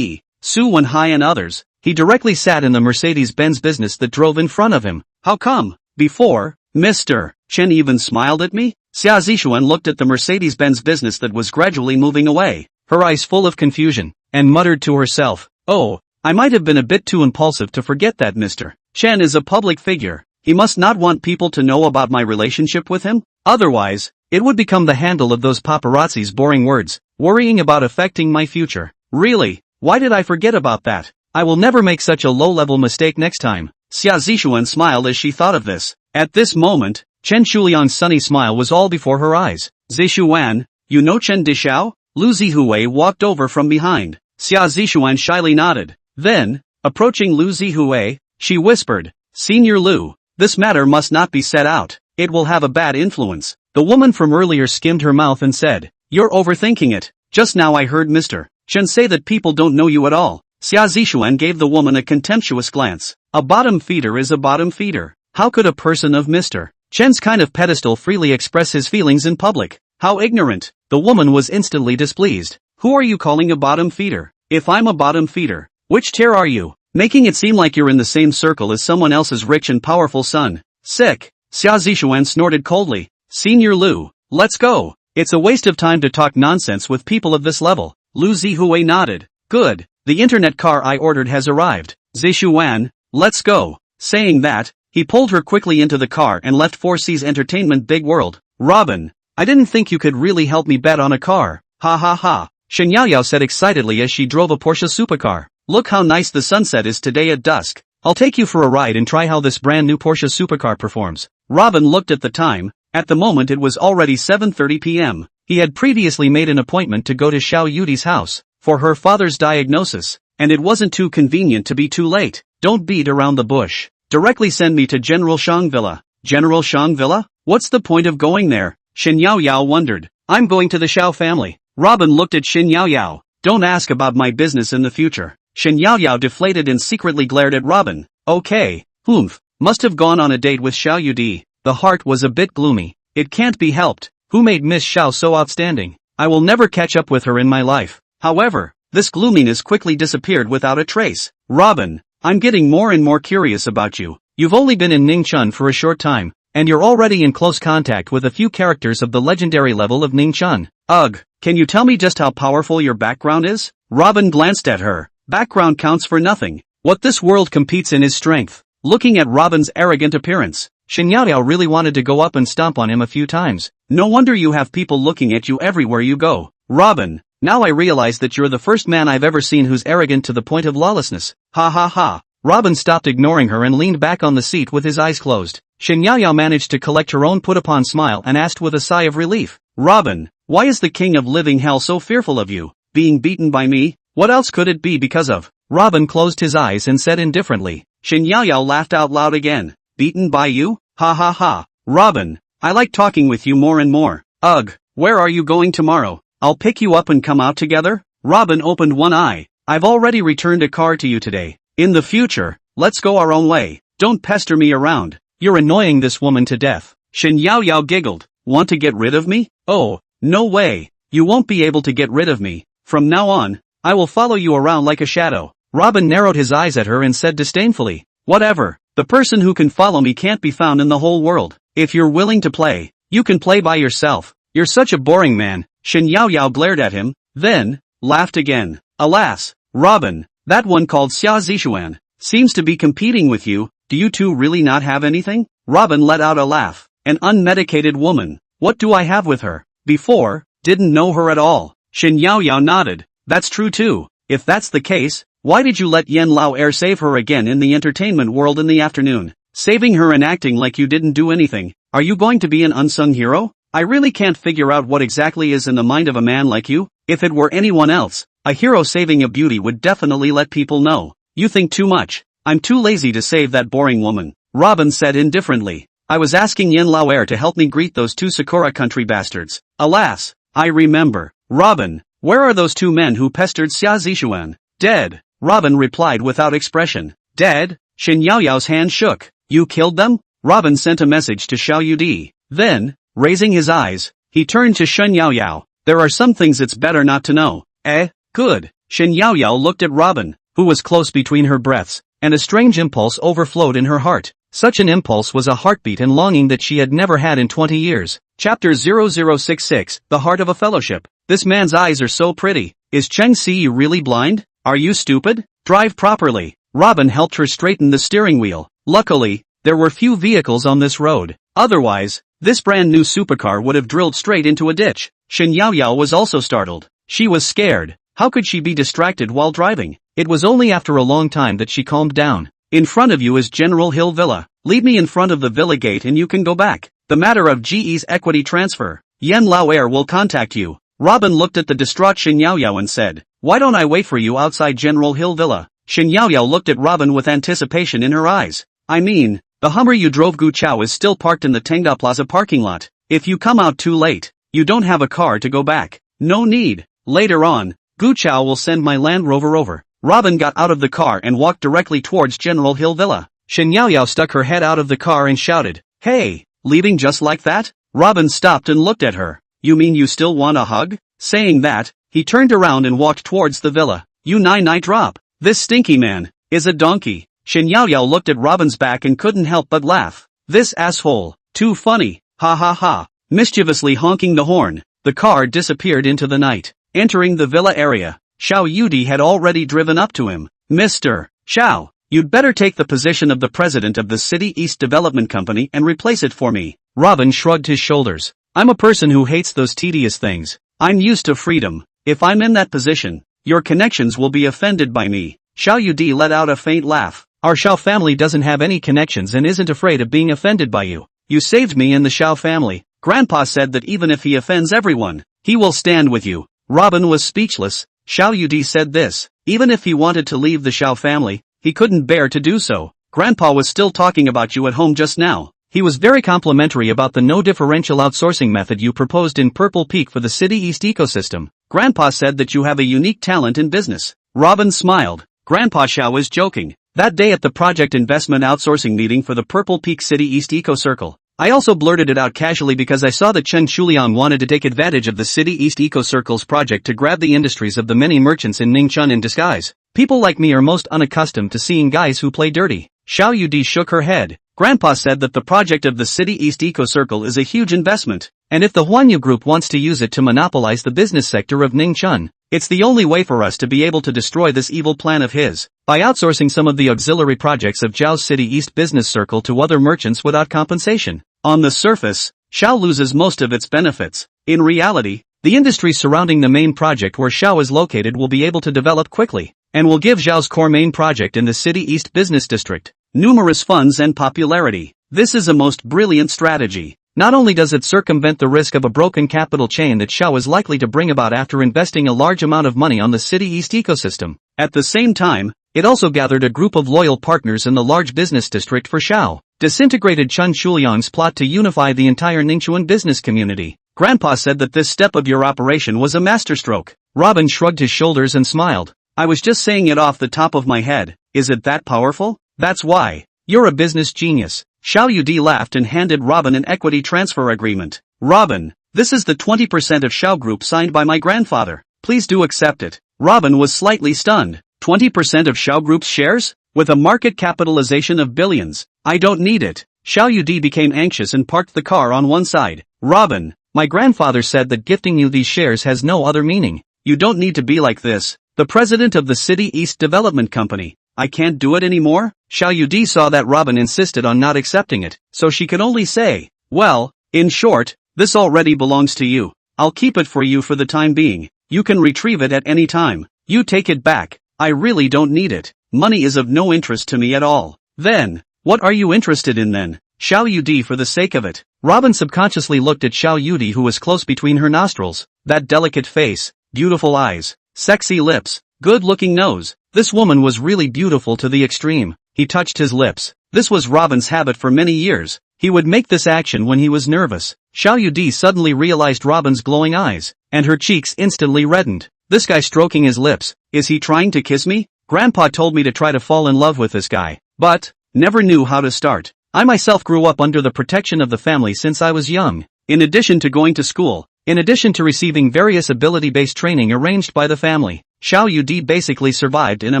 Su Wenhai and others, he directly sat in the Mercedes-Benz business that drove in front of him. How come? Before, Mr. Chen even smiled at me? Xia Zishuan looked at the Mercedes-Benz business that was gradually moving away, her eyes full of confusion, and muttered to herself, "Oh, I might have been a bit too impulsive to forget that Mr. Chen is a public figure. He must not want people to know about my relationship with him? Otherwise, it would become the handle of those paparazzi's boring words, worrying about affecting my future. Really, why did I forget about that? I will never make such a low-level mistake next time." Xia Zishuan smiled as she thought of this. At this moment, Chen Shuliang's sunny smile was all before her eyes. "Zishuan, you know Chen Dishao?" Lu Zihui walked over from behind. Xia Zishuan shyly nodded. Then, approaching Lu Zihui, she whispered, "Senior Lu, this matter must not be said out. It will have a bad influence." The woman from earlier skimmed her mouth and said, "You're overthinking it. Just now I heard Mr. Chen say that people don't know you at all." Xia Zishuan gave the woman a contemptuous glance. A bottom feeder is a bottom feeder. How could a person of Mr. Chen's kind of pedestal freely express his feelings in public? How ignorant! The woman was instantly displeased. "Who are you calling a bottom feeder? If I'm a bottom feeder, which tier are you? Making it seem like you're in the same circle as someone else's rich and powerful son." "Sick." Xia Zishuan snorted coldly. "Senior Lu, let's go. It's a waste of time to talk nonsense with people of this level." Lu Zihui nodded. "Good. The internet car I ordered has arrived. Zishuan, let's go." Saying that, he pulled her quickly into the car and left 4C's Entertainment Big World. "Robin, I didn't think you could really help me bet on a car. Ha ha ha." Shen Yaoyao said excitedly as she drove a Porsche supercar. "Look how nice the sunset is today at dusk. I'll take you for a ride and try how this brand new Porsche supercar performs." Robin looked at the time. At the moment it was already 7:30 p.m. He had previously made an appointment to go to Xiao Yudi's house for her father's diagnosis, and it wasn't too convenient to be too late. "Don't beat around the bush. Directly send me to General Shang Villa." "General Shang Villa? What's the point of going there?" Shen Yaoyao wondered. "I'm going to the Xiao family." Robin looked at Shen Yaoyao. "Don't ask about my business in the future." Shen Yaoyao deflated and secretly glared at Robin. "Okay, humph, must have gone on a date with Xiao Yudi." The heart was a bit gloomy. It can't be helped. Who made Miss Xiao so outstanding? I will never catch up with her in my life. However, this gloominess quickly disappeared without a trace. "Robin, I'm getting more and more curious about you. You've only been in Ningchun for a short time, and you're already in close contact with a few characters of the legendary level of Ningchun. Ugh, can you tell me just how powerful your background is?" Robin glanced at her. Background counts for nothing. What this world competes in is strength. Looking at Robin's arrogant appearance, Shen Yaoyao really wanted to go up and stomp on him a few times. "No wonder you have people looking at you everywhere you go. Robin, now I realize that you're the first man I've ever seen who's arrogant to the point of lawlessness." Ha ha ha. Robin stopped ignoring her and leaned back on the seat with his eyes closed. Shen Yaoyao managed to collect her own put-upon smile and asked with a sigh of relief, "Robin, why is the king of living hell so fearful of you? Being beaten by me? What else could it be because of?" Robin closed his eyes and said indifferently. Shen Yaoyao laughed out loud again. "Beaten by you? Ha ha ha. Robin, I like talking with you more and more. Ugh, where are you going tomorrow? I'll pick you up and come out together?" Robin opened one eye. "I've already returned a car to you today. In the future, let's go our own way. Don't pester me around. You're annoying this woman to death." Shen Yaoyao giggled. "Want to get rid of me? Oh, no way. You won't be able to get rid of me. From now on, I will follow you around like a shadow." Robin narrowed his eyes at her and said disdainfully, "Whatever. The person who can follow me can't be found in the whole world. If you're willing to play, you can play by yourself. You're such a boring man." Shen Yaoyao glared at him, then laughed again. "Alas, Robin, that one called Xia Zishuan seems to be competing with you. Do you two really not have anything?" Robin let out a laugh. "An unmedicated woman. What do I have with her? Before, didn't know her at all." Shen Yaoyao nodded. "That's true too. If that's the case, why did you let Yen Lao Er save her again in the entertainment world in the afternoon? Saving her and acting like you didn't do anything. Are you going to be an unsung hero? I really can't figure out what exactly is in the mind of a man like you. If it were anyone else, a hero saving a beauty would definitely let people know. You think too much. I'm too lazy to save that boring woman." Robin said indifferently. "I was asking Yen Lao Er to help me greet those two Sakura country bastards. Alas, I remember. Robin, where are those two men who pestered Xia Zishuan?" "Dead," Robin replied without expression. "Dead?" Shen Yaoyao's hand shook. "You killed them?" Robin sent a message to Xiao Yudi. Then, raising his eyes, he turned to Shen Yaoyao. "There are some things it's better not to know." "Eh? Good." Shen Yaoyao looked at Robin, who was close between her breaths, and a strange impulse overflowed in her heart. Such an impulse was a heartbeat and longing that she had never had in 20 years. Chapter 0066, The Heart of a Fellowship. This man's eyes are so pretty. Is Cheng Si really blind? Are you stupid? Drive properly. Robin helped her straighten the steering wheel. Luckily, there were few vehicles on this road. Otherwise, this brand new supercar would have drilled straight into a ditch. Shen Yaoyao was also startled. She was scared. How could she be distracted while driving? It was only after a long time that she calmed down. In front of you is General Hill Villa. Leave me in front of the villa gate and you can go back. The matter of GE's equity transfer. Yen Lao will contact you. Robin looked at the distraught Shen Yaoyao and said, why don't I wait for you outside General Hill Villa? Shen Yaoyao looked at Robin with anticipation in her eyes. I mean, the Hummer you drove Gu Chao is still parked in the Tengda Plaza parking lot. If you come out too late, you don't have a car to go back. No need. Later on, Gu Chao will send my Land Rover over. Robin got out of the car and walked directly towards General Hill Villa. Shen Yaoyao stuck her head out of the car and shouted, hey, leaving just like that? Robin stopped and looked at her. You mean you still want a hug? Saying that, he turned around and walked towards the villa. You nine drop. This stinky man is a donkey. Shen Yaoyao looked at Robin's back and couldn't help but laugh. This asshole. Too funny. Ha ha ha. Mischievously honking the horn, the car disappeared into the night. Entering the villa area, Xiao Yudi had already driven up to him. Mr. Xiao, you'd better take the position of the president of the City East Development Company and replace it for me. Robin shrugged his shoulders. I'm a person who hates those tedious things. I'm used to freedom. If I'm in that position, your connections will be offended by me. Xiao Yudi let out a faint laugh. Our Xiao family doesn't have any connections and isn't afraid of being offended by you. You saved me and the Xiao family. Grandpa said that even if he offends everyone, he will stand with you. Robin was speechless. Xiao Yudi said this. Even if he wanted to leave the Xiao family, he couldn't bear to do so. Grandpa was still talking about you at home just now. He was very complimentary about the no-differential outsourcing method you proposed in Purple Peak for the City East ecosystem. Grandpa said that you have a unique talent in business. Robin smiled. Grandpa Xiao was joking. That day at the project investment outsourcing meeting for the Purple Peak City East Eco Circle, I also blurted it out casually because I saw that Chen Shuliang wanted to take advantage of the City East Eco Circle's project to grab the industries of the many merchants in Ningchun in disguise. People like me are most unaccustomed to seeing guys who play dirty. Xiao Yudi shook her head. Grandpa said that the project of the City East Eco Circle is a huge investment, and if the Huanyu Group wants to use it to monopolize the business sector of Ningchun, it's the only way for us to be able to destroy this evil plan of his, by outsourcing some of the auxiliary projects of Zhao's City East Business Circle to other merchants without compensation. On the surface, Xiao loses most of its benefits. In reality, the industries surrounding the main project where Xiao is located will be able to develop quickly, and will give Zhao's core main project in the City East Business District numerous funds and popularity. This is a most brilliant strategy. Not only does it circumvent the risk of a broken capital chain that Xiao is likely to bring about after investing a large amount of money on the City East ecosystem, at the same time, it also gathered a group of loyal partners in the large business district for Xiao, disintegrated Chen Shuliang's plot to unify the entire Ningchuan business community. Grandpa said that this step of your operation was a masterstroke. Robin shrugged his shoulders and smiled. I was just saying it off the top of my head. Is it that powerful? That's why. You're a business genius. Xiao Yudi laughed and handed Robin an equity transfer agreement. Robin, this is the 20% of Xiao Group signed by my grandfather. Please do accept it. Robin was slightly stunned. 20% of Xiao Group's shares? With a market capitalization of billions. I don't need it. Xiao Yudi became anxious and parked the car on one side. Robin, my grandfather said that gifting you these shares has no other meaning. You don't need to be like this. The president of the City East Development Company. I can't do it anymore? Xiao Yudi saw that Robin insisted on not accepting it, so she could only say, well, in short, this already belongs to you. I'll keep it for you for the time being. You can retrieve it at any time. You take it back. I really don't need it. Money is of no interest to me at all. Then, what are you interested in then? Xiao Yudi for the sake of it. Robin subconsciously looked at Xiao Yudi who was close between her nostrils. That delicate face, beautiful eyes, sexy lips, good-looking nose. This woman was really beautiful to the extreme. He touched his lips. This was Robin's habit for many years. He would make this action when he was nervous. Xiao Yudi suddenly realized Robin's glowing eyes, and her cheeks instantly reddened. This guy stroking his lips, is he trying to kiss me? Grandpa told me to try to fall in love with this guy, but never knew how to start. I myself grew up under the protection of the family since I was young. In addition to going to school, in addition to receiving various ability-based training arranged by the family, Xiao Yudi basically survived in a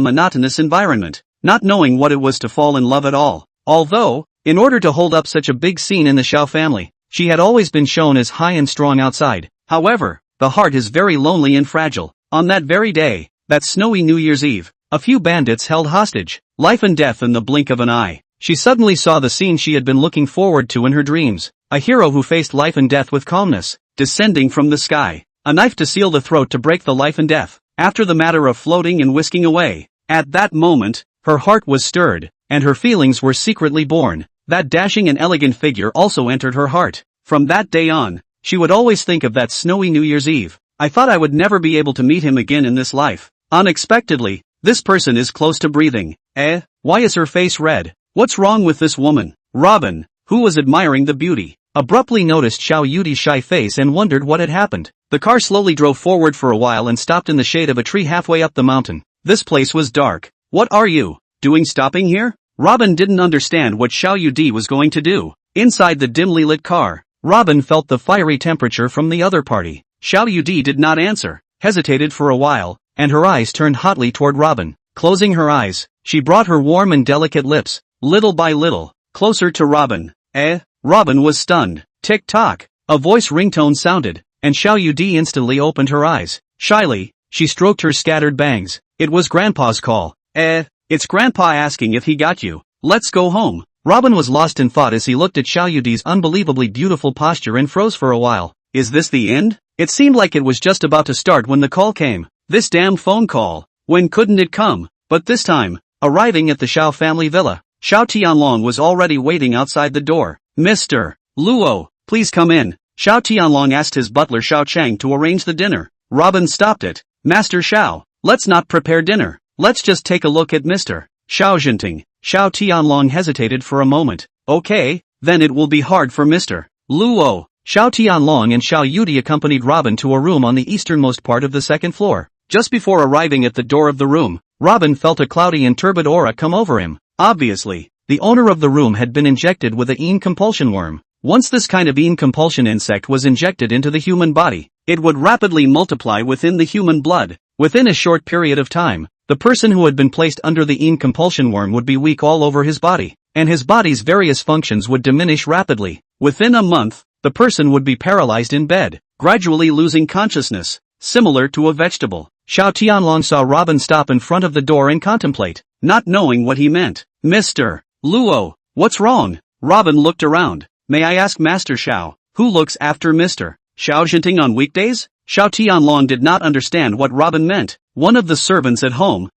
monotonous environment, not knowing what it was to fall in love at all. Although, In order to hold up such a big scene in the Xiao family, she had always been shown as high and strong outside. However, the heart is very lonely and fragile. On that very day, that snowy New Year's Eve, a few bandits held hostage, life and death in the blink of an eye. She suddenly saw the scene she had been looking forward to in her dreams, a hero who faced life and death with calmness, descending from the sky, a knife to seal the throat to break the life and death, after the matter of floating and whisking away. At that moment, her heart was stirred, and her feelings were secretly born. That dashing and elegant figure also entered her heart. From that day on, she would always think of that snowy New Year's Eve. I thought I would never be able to meet him again in this life. Unexpectedly, this person is close to breathing. Why is her face red? What's wrong with this woman? Robin, who was admiring the beauty, abruptly noticed Xiao Yudi's shy face and wondered what had happened. The car slowly drove forward for a while and stopped in the shade of a tree halfway up the mountain. This place was dark. What are you doing stopping here? Robin didn't understand what Xiao Yudi was going to do. Inside the dimly lit car, Robin felt the fiery temperature from the other party. Xiao Yudi did not answer, hesitated for a while, and her eyes turned hotly toward Robin. Closing her eyes, she brought her warm and delicate lips, little by little, closer to Robin. Robin was stunned. Tick-tock, a voice ringtone sounded, and Xiao Yudi instantly opened her eyes. Shyly, she stroked her scattered bangs. It was Grandpa's call. It's Grandpa asking if he got you. Let's go home. Robin was lost in thought as he looked at Xiao Yudi's unbelievably beautiful posture and froze for a while. Is this the end? It seemed like it was just about to start when the call came. This damn phone call. When couldn't it come? But this time, arriving at the Xiao family villa, Xiao Tianlong was already waiting outside the door. Mr. Luo, please come in. Xiao Tianlong asked his butler Xiao Chang to arrange the dinner. Robin stopped it. Master Xiao, let's not prepare dinner. Let's just take a look at Mr. Xiao Jinting. Xiao Tianlong hesitated for a moment. Okay, then it will be hard for Mr. Luo. Xiao Tianlong and Xiao Yudi accompanied Robin to a room on the easternmost part of the second floor. Just before arriving at the door of the room, Robin felt a cloudy and turbid aura come over him. Obviously, the owner of the room had been injected with a Yin compulsion worm. Once this kind of Yin compulsion insect was injected into the human body, it would rapidly multiply within the human blood. Within a short period of time, the person who had been placed under the Yin compulsion worm would be weak all over his body, and his body's various functions would diminish rapidly. Within a month, the person would be paralyzed in bed, gradually losing consciousness, similar to a vegetable. Xiao Tianlong saw Robin stop in front of the door and contemplate, not knowing what he meant. Mr. Luo, what's wrong? Robin looked around. May I ask Master Xiao, who looks after Mr. Xiao Jinting on weekdays? Xiao Tianlong did not understand what Robin meant. One of the servants at home.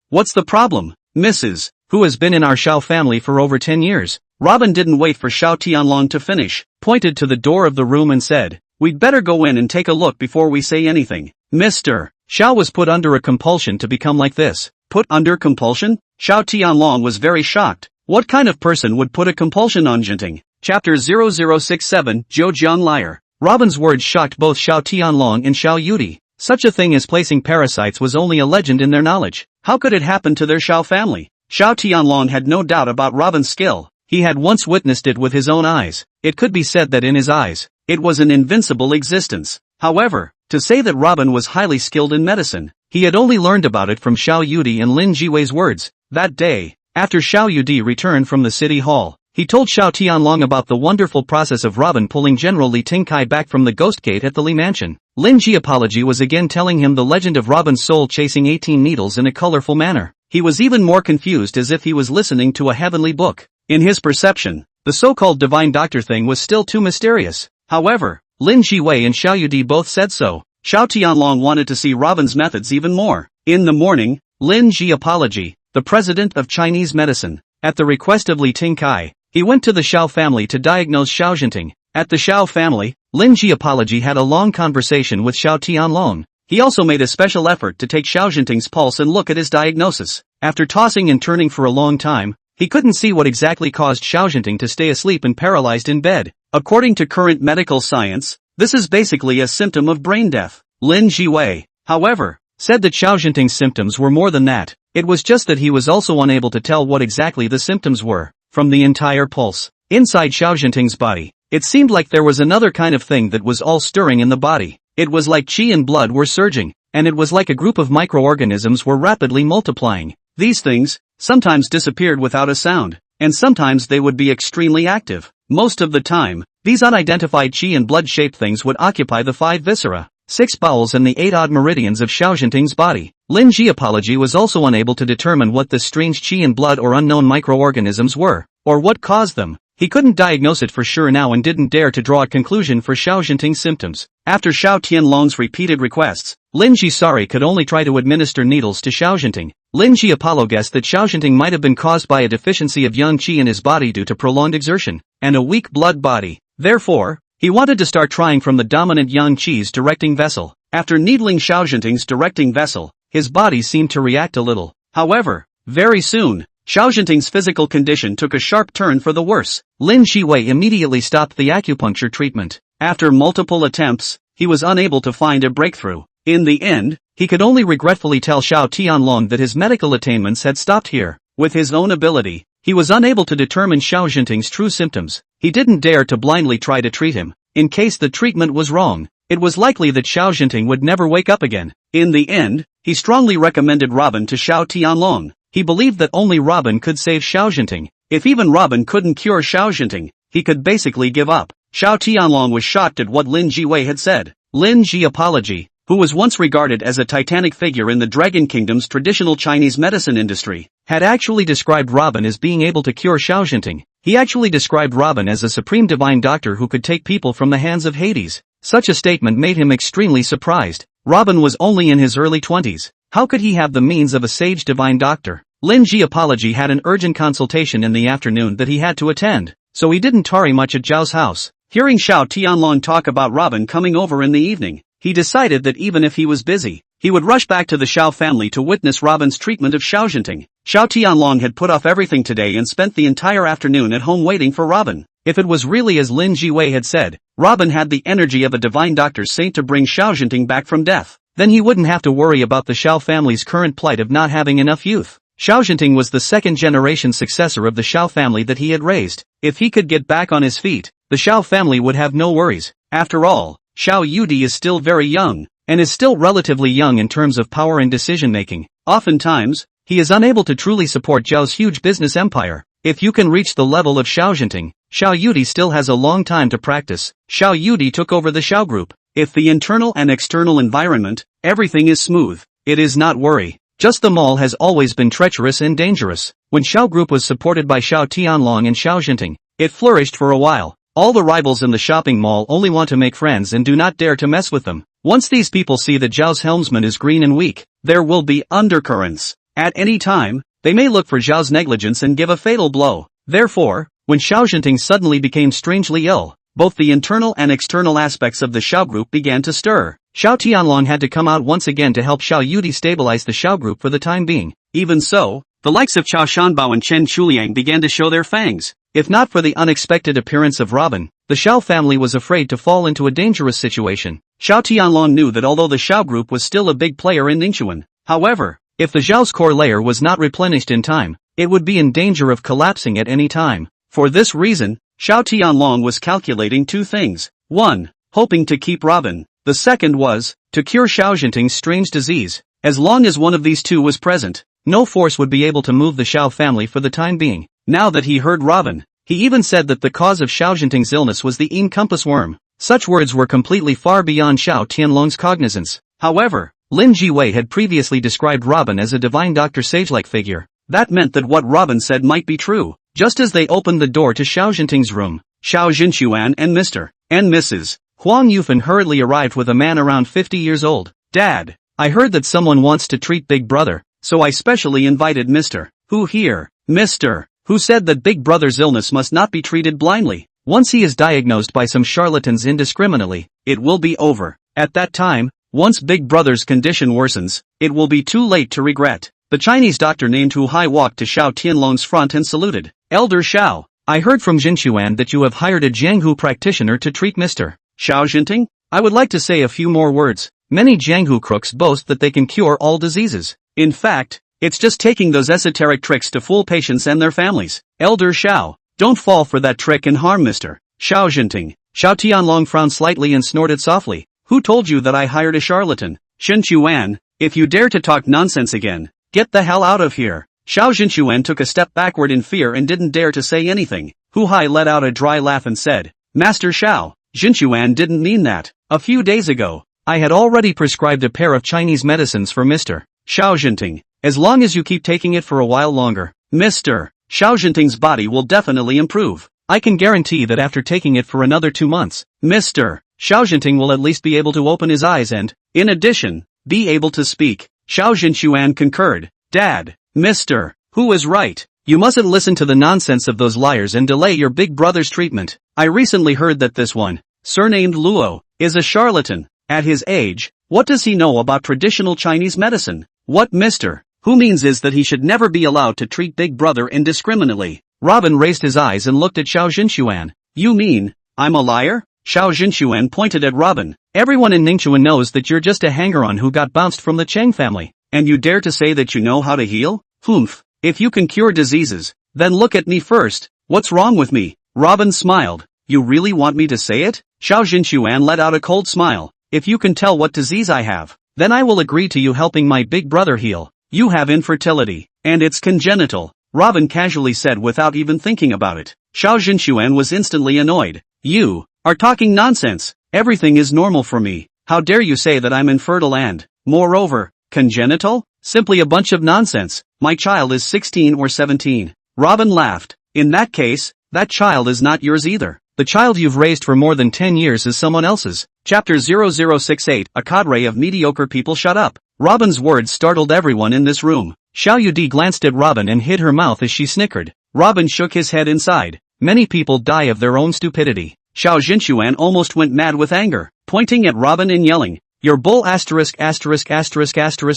What's the problem? Mrs. Who has been in our Xiao family for over 10 years. Robin didn't wait for Xiao Tianlong to finish, pointed to the door of the room and said, we'd better go in and take a look before we say anything. Mr. Xiao was put under a compulsion to become like this. Put under compulsion? Xiao Tianlong was very shocked. What kind of person would put a compulsion on Jinting? Chapter 0067, Zhoujiang Liar. Robin's words shocked both Xiao Tianlong and Xiao Yudi. Such a thing as placing parasites was only a legend in their knowledge. How could it happen to their Xiao family? Xiao Tianlong had no doubt about Robin's skill. He had once witnessed it with his own eyes. It could be said that in his eyes, it was an invincible existence. However, to say that Robin was highly skilled in medicine, he had only learned about it from Xiao Yudi and Lin Jiwei's words. That day, after Xiao Yudi returned from the city hall, he told Xiao Tianlong about the wonderful process of Robin pulling General Li Tingkai back from the ghost gate at the Li mansion. Lin Ji apology was again telling him the legend of Robin's soul chasing 18 needles in a colorful manner. He was even more confused as if he was listening to a heavenly book. In his perception, the so-called divine doctor thing was still too mysterious. However, Lin Jiwei and Xiao Yudi both said so. Xiao Tianlong wanted to see Robin's methods even more. In the morning, Lin Ji apology, the president of Chinese medicine, at the request of Li Tingkai, he went to the Xiao family to diagnose Xiao Jinting. At the Xiao family, Lin Ji apology had a long conversation with Xiao Tianlong. He also made a special effort to take Xiao Jinting's pulse and look at his diagnosis. After tossing and turning for a long time, he couldn't see what exactly caused Xiao Jinting to stay asleep and paralyzed in bed. According to current medical science, this is basically a symptom of brain death. Lin Jiwei, however, said that Xiao Jinting's symptoms were more than that. It was just that he was also unable to tell what exactly the symptoms were. From the entire pulse, inside Xiao Jinting's body, it seemed like there was another kind of thing that was all stirring in the body. It was like qi and blood were surging, and it was like a group of microorganisms were rapidly multiplying. These things sometimes disappeared without a sound. and sometimes they would be extremely active. Most of the time, these unidentified chi and blood-shaped things would occupy the 5 viscera, 6 bowels and the 8 odd meridians of Xiao Jinting's body. Lin Ji apology was also unable to determine what this strange chi and blood or unknown microorganisms were, or what caused them. He couldn't diagnose it for sure now and didn't dare to draw a conclusion for Xiao Jinting's symptoms. After Xiao Tianlong's repeated requests, Lin Ji Sari could only try to administer needles to Xiao Jinting. Lin Ji Apollo guessed that Xiao Jinting might have been caused by a deficiency of yang qi in his body due to prolonged exertion, and a weak blood body. Therefore, he wanted to start trying from the dominant yang qi's directing vessel. After needling Xiao Jinting's directing vessel, his body seemed to react a little. However, very soon, Xiao Jinting's physical condition took a sharp turn for the worse. Lin Shiwei immediately stopped the acupuncture treatment. After multiple attempts, he was unable to find a breakthrough. In the end, he could only regretfully tell Xiao Tianlong that his medical attainments had stopped here. With his own ability, he was unable to determine Xiao Jinting's true symptoms. He didn't dare to blindly try to treat him. In case the treatment was wrong, it was likely that Xiao Jinting would never wake up again. In the end, he strongly recommended Robin to Xiao Tianlong. He believed that only Robin could save Xiao Jinting. If even Robin couldn't cure Xiao Jinting, he could basically give up. Xiao Tianlong was shocked at what Lin Jiwei had said. Lin Ji Apology, who was once regarded as a titanic figure in the Dragon Kingdom's traditional Chinese medicine industry, had actually described Robin as being able to cure Xiao Jinting. He actually described Robin as a supreme divine doctor who could take people from the hands of Hades. Such a statement made him extremely surprised. Robin was only in his early 20s. How could he have the means of a sage divine doctor? Lin Ji Apology had an urgent consultation in the afternoon that he had to attend, so he didn't tarry much at Zhao's house. Hearing Xiao Tianlong talk about Robin coming over in the evening, he decided that even if he was busy, he would rush back to the Xiao family to witness Robin's treatment of Xiao Jinting. Xiao Tianlong had put off everything today and spent the entire afternoon at home waiting for Robin. If it was really as Lin Jiwei had said, Robin had the energy of a divine doctor saint to bring Xiao Jinting back from death, then he wouldn't have to worry about the Xiao family's current plight of not having enough youth. Xiao Jinting was the second-generation successor of the Xiao family that he had raised. If he could get back on his feet, the Xiao family would have no worries. After all, Xiao Yudi is still very young, and is still relatively young in terms of power and decision-making. Oftentimes, he is unable to truly support Zhao's huge business empire. If you can reach the level of Xiao Jinting, Xiao Yudi still has a long time to practice. Xiao Yudi took over the Xiao group. If the internal and external environment, everything is smooth, it is not worry. Just the mall has always been treacherous and dangerous. When Xiao group was supported by Xiao Tianlong and Xiao Jinting, it flourished for a while. All the rivals in the shopping mall only want to make friends and do not dare to mess with them. Once these people see that Zhao's helmsman is green and weak, there will be undercurrents. At any time, they may look for Zhao's negligence and give a fatal blow. Therefore, when Xiao Jinting suddenly became strangely ill, both the internal and external aspects of the Xiao group began to stir. Xiao Tianlong had to come out once again to help Xiao Yudi stabilize the Xiao group for the time being. Even so, the likes of Qiao Shanbao and Chen Chuliang began to show their fangs. If not for the unexpected appearance of Robin, the Xiao family was afraid to fall into a dangerous situation. Xiao Tianlong knew that although the Xiao group was still a big player in Ningxuan, however, if the Zhao's core layer was not replenished in time, it would be in danger of collapsing at any time. For this reason, Xiao Tianlong was calculating two things. 1. Hoping to keep Robin. The second was, to cure Xiao Jinting's strange disease. As long as one of these two was present, no force would be able to move the Xiao family for the time being. Now that he heard Robin, he even said that the cause of Xiao Jinting's illness was the encompass worm. Such words were completely far beyond Xiao Tianlong's cognizance. However, Lin Jiwei had previously described Robin as a divine doctor sage-like figure. That meant that what Robin said might be true. Just as they opened the door to Xiao Jinting's room, Xiao Jinchuan and Mr. and Mrs. Huang Yufan hurriedly arrived with a man around 50 years old. Dad, I heard that someone wants to treat Big Brother, so I specially invited Mr. Who here. Mr. Who said that Big Brother's illness must not be treated blindly. Once he is diagnosed by some charlatans indiscriminately, it will be over. At that time, once Big Brother's condition worsens, it will be too late to regret. The Chinese doctor named Hu Hai walked to Xiao Tianlong's front and saluted. Elder Xiao, I heard from Jinchuan that you have hired a Jianghu practitioner to treat Mr. Xiao Jinting? I would like to say a few more words. Many Jianghu crooks boast that they can cure all diseases. In fact, it's just taking those esoteric tricks to fool patients and their families. Elder Xiao, don't fall for that trick and harm Mr. Xiao Jinting. Xiao Tianlong frowned slightly and snorted softly. Who told you that I hired a charlatan? Shen Chuan, if you dare to talk nonsense again, get the hell out of here. Xiao Zhenxuan took a step backward in fear and didn't dare to say anything. Hu Hai let out a dry laugh and said, Master Xiao, Zhenxuan didn't mean that. A few days ago, I had already prescribed a pair of Chinese medicines for Mr. Xiao Zhenting. As long as you keep taking it for a while longer, Mr. Xiao Zhenting's body will definitely improve. I can guarantee that after taking it for another 2 months, Mr. Xiao Zhenting will at least be able to open his eyes and, in addition, be able to speak. Xiao Zhenxuan concurred. Dad, Mr. Who is right? You mustn't listen to the nonsense of those liars and delay your big brother's treatment. I recently heard that this one, surnamed Luo, is a charlatan. At his age, what does he know about traditional Chinese medicine? What Mr. Who means is that he should never be allowed to treat big brother indiscriminately. Robin raised his eyes and looked at Xiao Zhenxuan. You mean, I'm a liar? Xiao Zhenxuan pointed at Robin. Everyone in Ningxuan knows that you're just a hanger-on who got bounced from the Cheng family. And you dare to say that you know how to heal? Humph. If you can cure diseases, then look at me first. What's wrong with me? Robin smiled. You really want me to say it? Xiao Zhenxuan let out a cold smile. If you can tell what disease I have, then I will agree to you helping my big brother heal. You have infertility, and it's congenital, Robin casually said without even thinking about it. Xiao Zhenxuan was instantly annoyed. You are talking nonsense. Everything is normal for me. How dare you say that I'm infertile and, moreover, congenital? Simply a bunch of nonsense. My child is 16 or 17. Robin laughed. In that case, that child is not yours either. The child you've raised for more than 10 years is someone else's. Chapter 0068. A cadre of mediocre people. Shut up. Robin's words startled everyone in this room. Xiao Yudi glanced at Robin and hid her mouth as she snickered. Robin shook his head inside. Many people die of their own stupidity. Xiao Zhenxuan almost went mad with anger, pointing at Robin and yelling, Your bull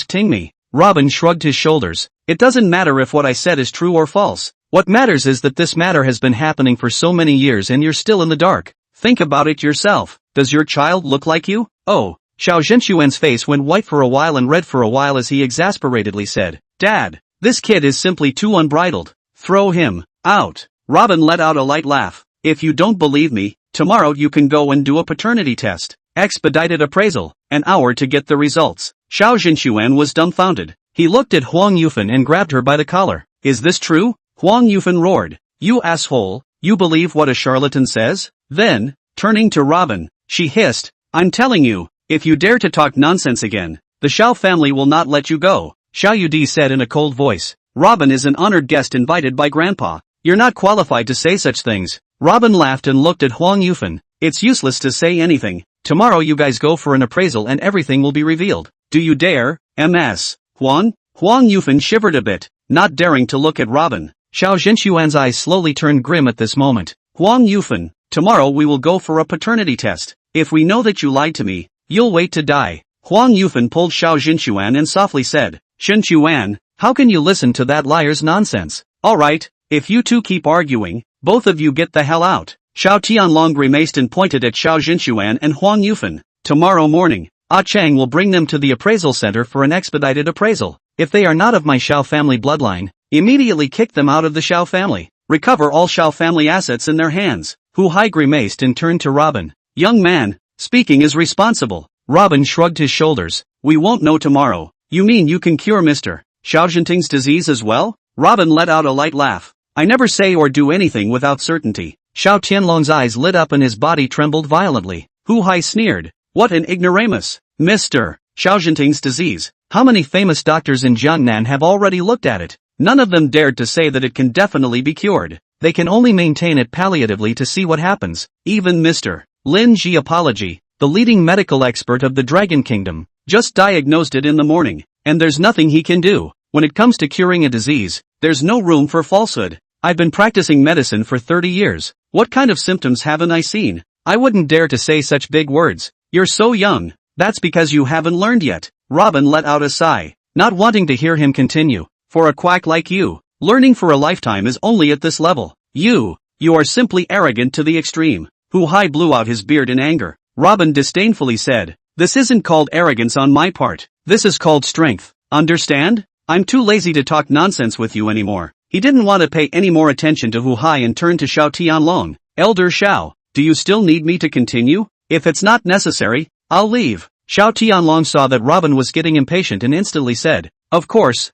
ting me. Robin shrugged his shoulders. It doesn't matter if what I said is true or false. What matters is that this matter has been happening for so many years and you're still in the dark. Think about it yourself. Does your child look like you? Oh. Xiao Zhenxuan's face went white for a while and red for a while as he exasperatedly said, Dad, this kid is simply too unbridled. Throw him out. Robin let out a light laugh. If you don't believe me, tomorrow you can go and do a paternity test. Expedited appraisal. An hour to get the results. Xiao Zhenxuan was dumbfounded. He looked at Huang Yufan and grabbed her by the collar. Is this true? Huang Yufan roared. You asshole, you believe what a charlatan says? Then, turning to Robin, she hissed, I'm telling you, if you dare to talk nonsense again, the Xiao family will not let you go. Xiao Yudi said in a cold voice. Robin is an honored guest invited by Grandpa. You're not qualified to say such things. Robin laughed and looked at Huang Yufan. It's useless to say anything. Tomorrow you guys go for an appraisal and everything will be revealed. Do you dare, Ms. Huang? Huang Yufan shivered a bit, not daring to look at Robin. Xiao Zhenxuan's eyes slowly turned grim at this moment. Huang Yufan, tomorrow we will go for a paternity test. If we know that you lied to me, you'll wait to die. Huang Yufan pulled Xiao Zhenxuan and softly said, Zhenxuan, how can you listen to that liar's nonsense? Alright, if you two keep arguing, both of you get the hell out. Xiao Tianlong grimaced and pointed at Xiao Zhenxuan and Huang Yufan. Tomorrow morning, Ah Chang will bring them to the appraisal center for an expedited appraisal. If they are not of my Xiao family bloodline, immediately kick them out of the Xiao family. Recover all Xiao family assets in their hands. Hu Hai grimaced and turned to Robin. Young man, speaking is responsible. Robin shrugged his shoulders. We won't know tomorrow. You mean you can cure Mr. Xiao Zhenting's disease as well? Robin let out a light laugh. I never say or do anything without certainty. Xiao Tianlong's eyes lit up and his body trembled violently. Hu Hai sneered. What an ignoramus. Mr. Xiao Zhenting's disease. How many famous doctors in Jiangnan have already looked at it? None of them dared to say that it can definitely be cured. They can only maintain it palliatively to see what happens. Even Mr. Lin Ji Apology, the leading medical expert of the Dragon Kingdom, just diagnosed it in the morning, and there's nothing he can do. When it comes to curing a disease, there's no room for falsehood. I've been practicing medicine for 30 years. What kind of symptoms haven't I seen? I wouldn't dare to say such big words. You're so young. That's because you haven't learned yet. Robin let out a sigh, not wanting to hear him continue. For a quack like you, learning for a lifetime is only at this level. You are simply arrogant to the extreme. Hu Hai blew out his beard in anger. Robin disdainfully said, This isn't called arrogance on my part. This is called strength. Understand? I'm too lazy to talk nonsense with you anymore. He didn't want to pay any more attention to Hu Hai and turned to Xiao Tianlong. Elder Xiao, do you still need me to continue? If it's not necessary, I'll leave. Xiao Tianlong saw that Robin was getting impatient and instantly said, Of course.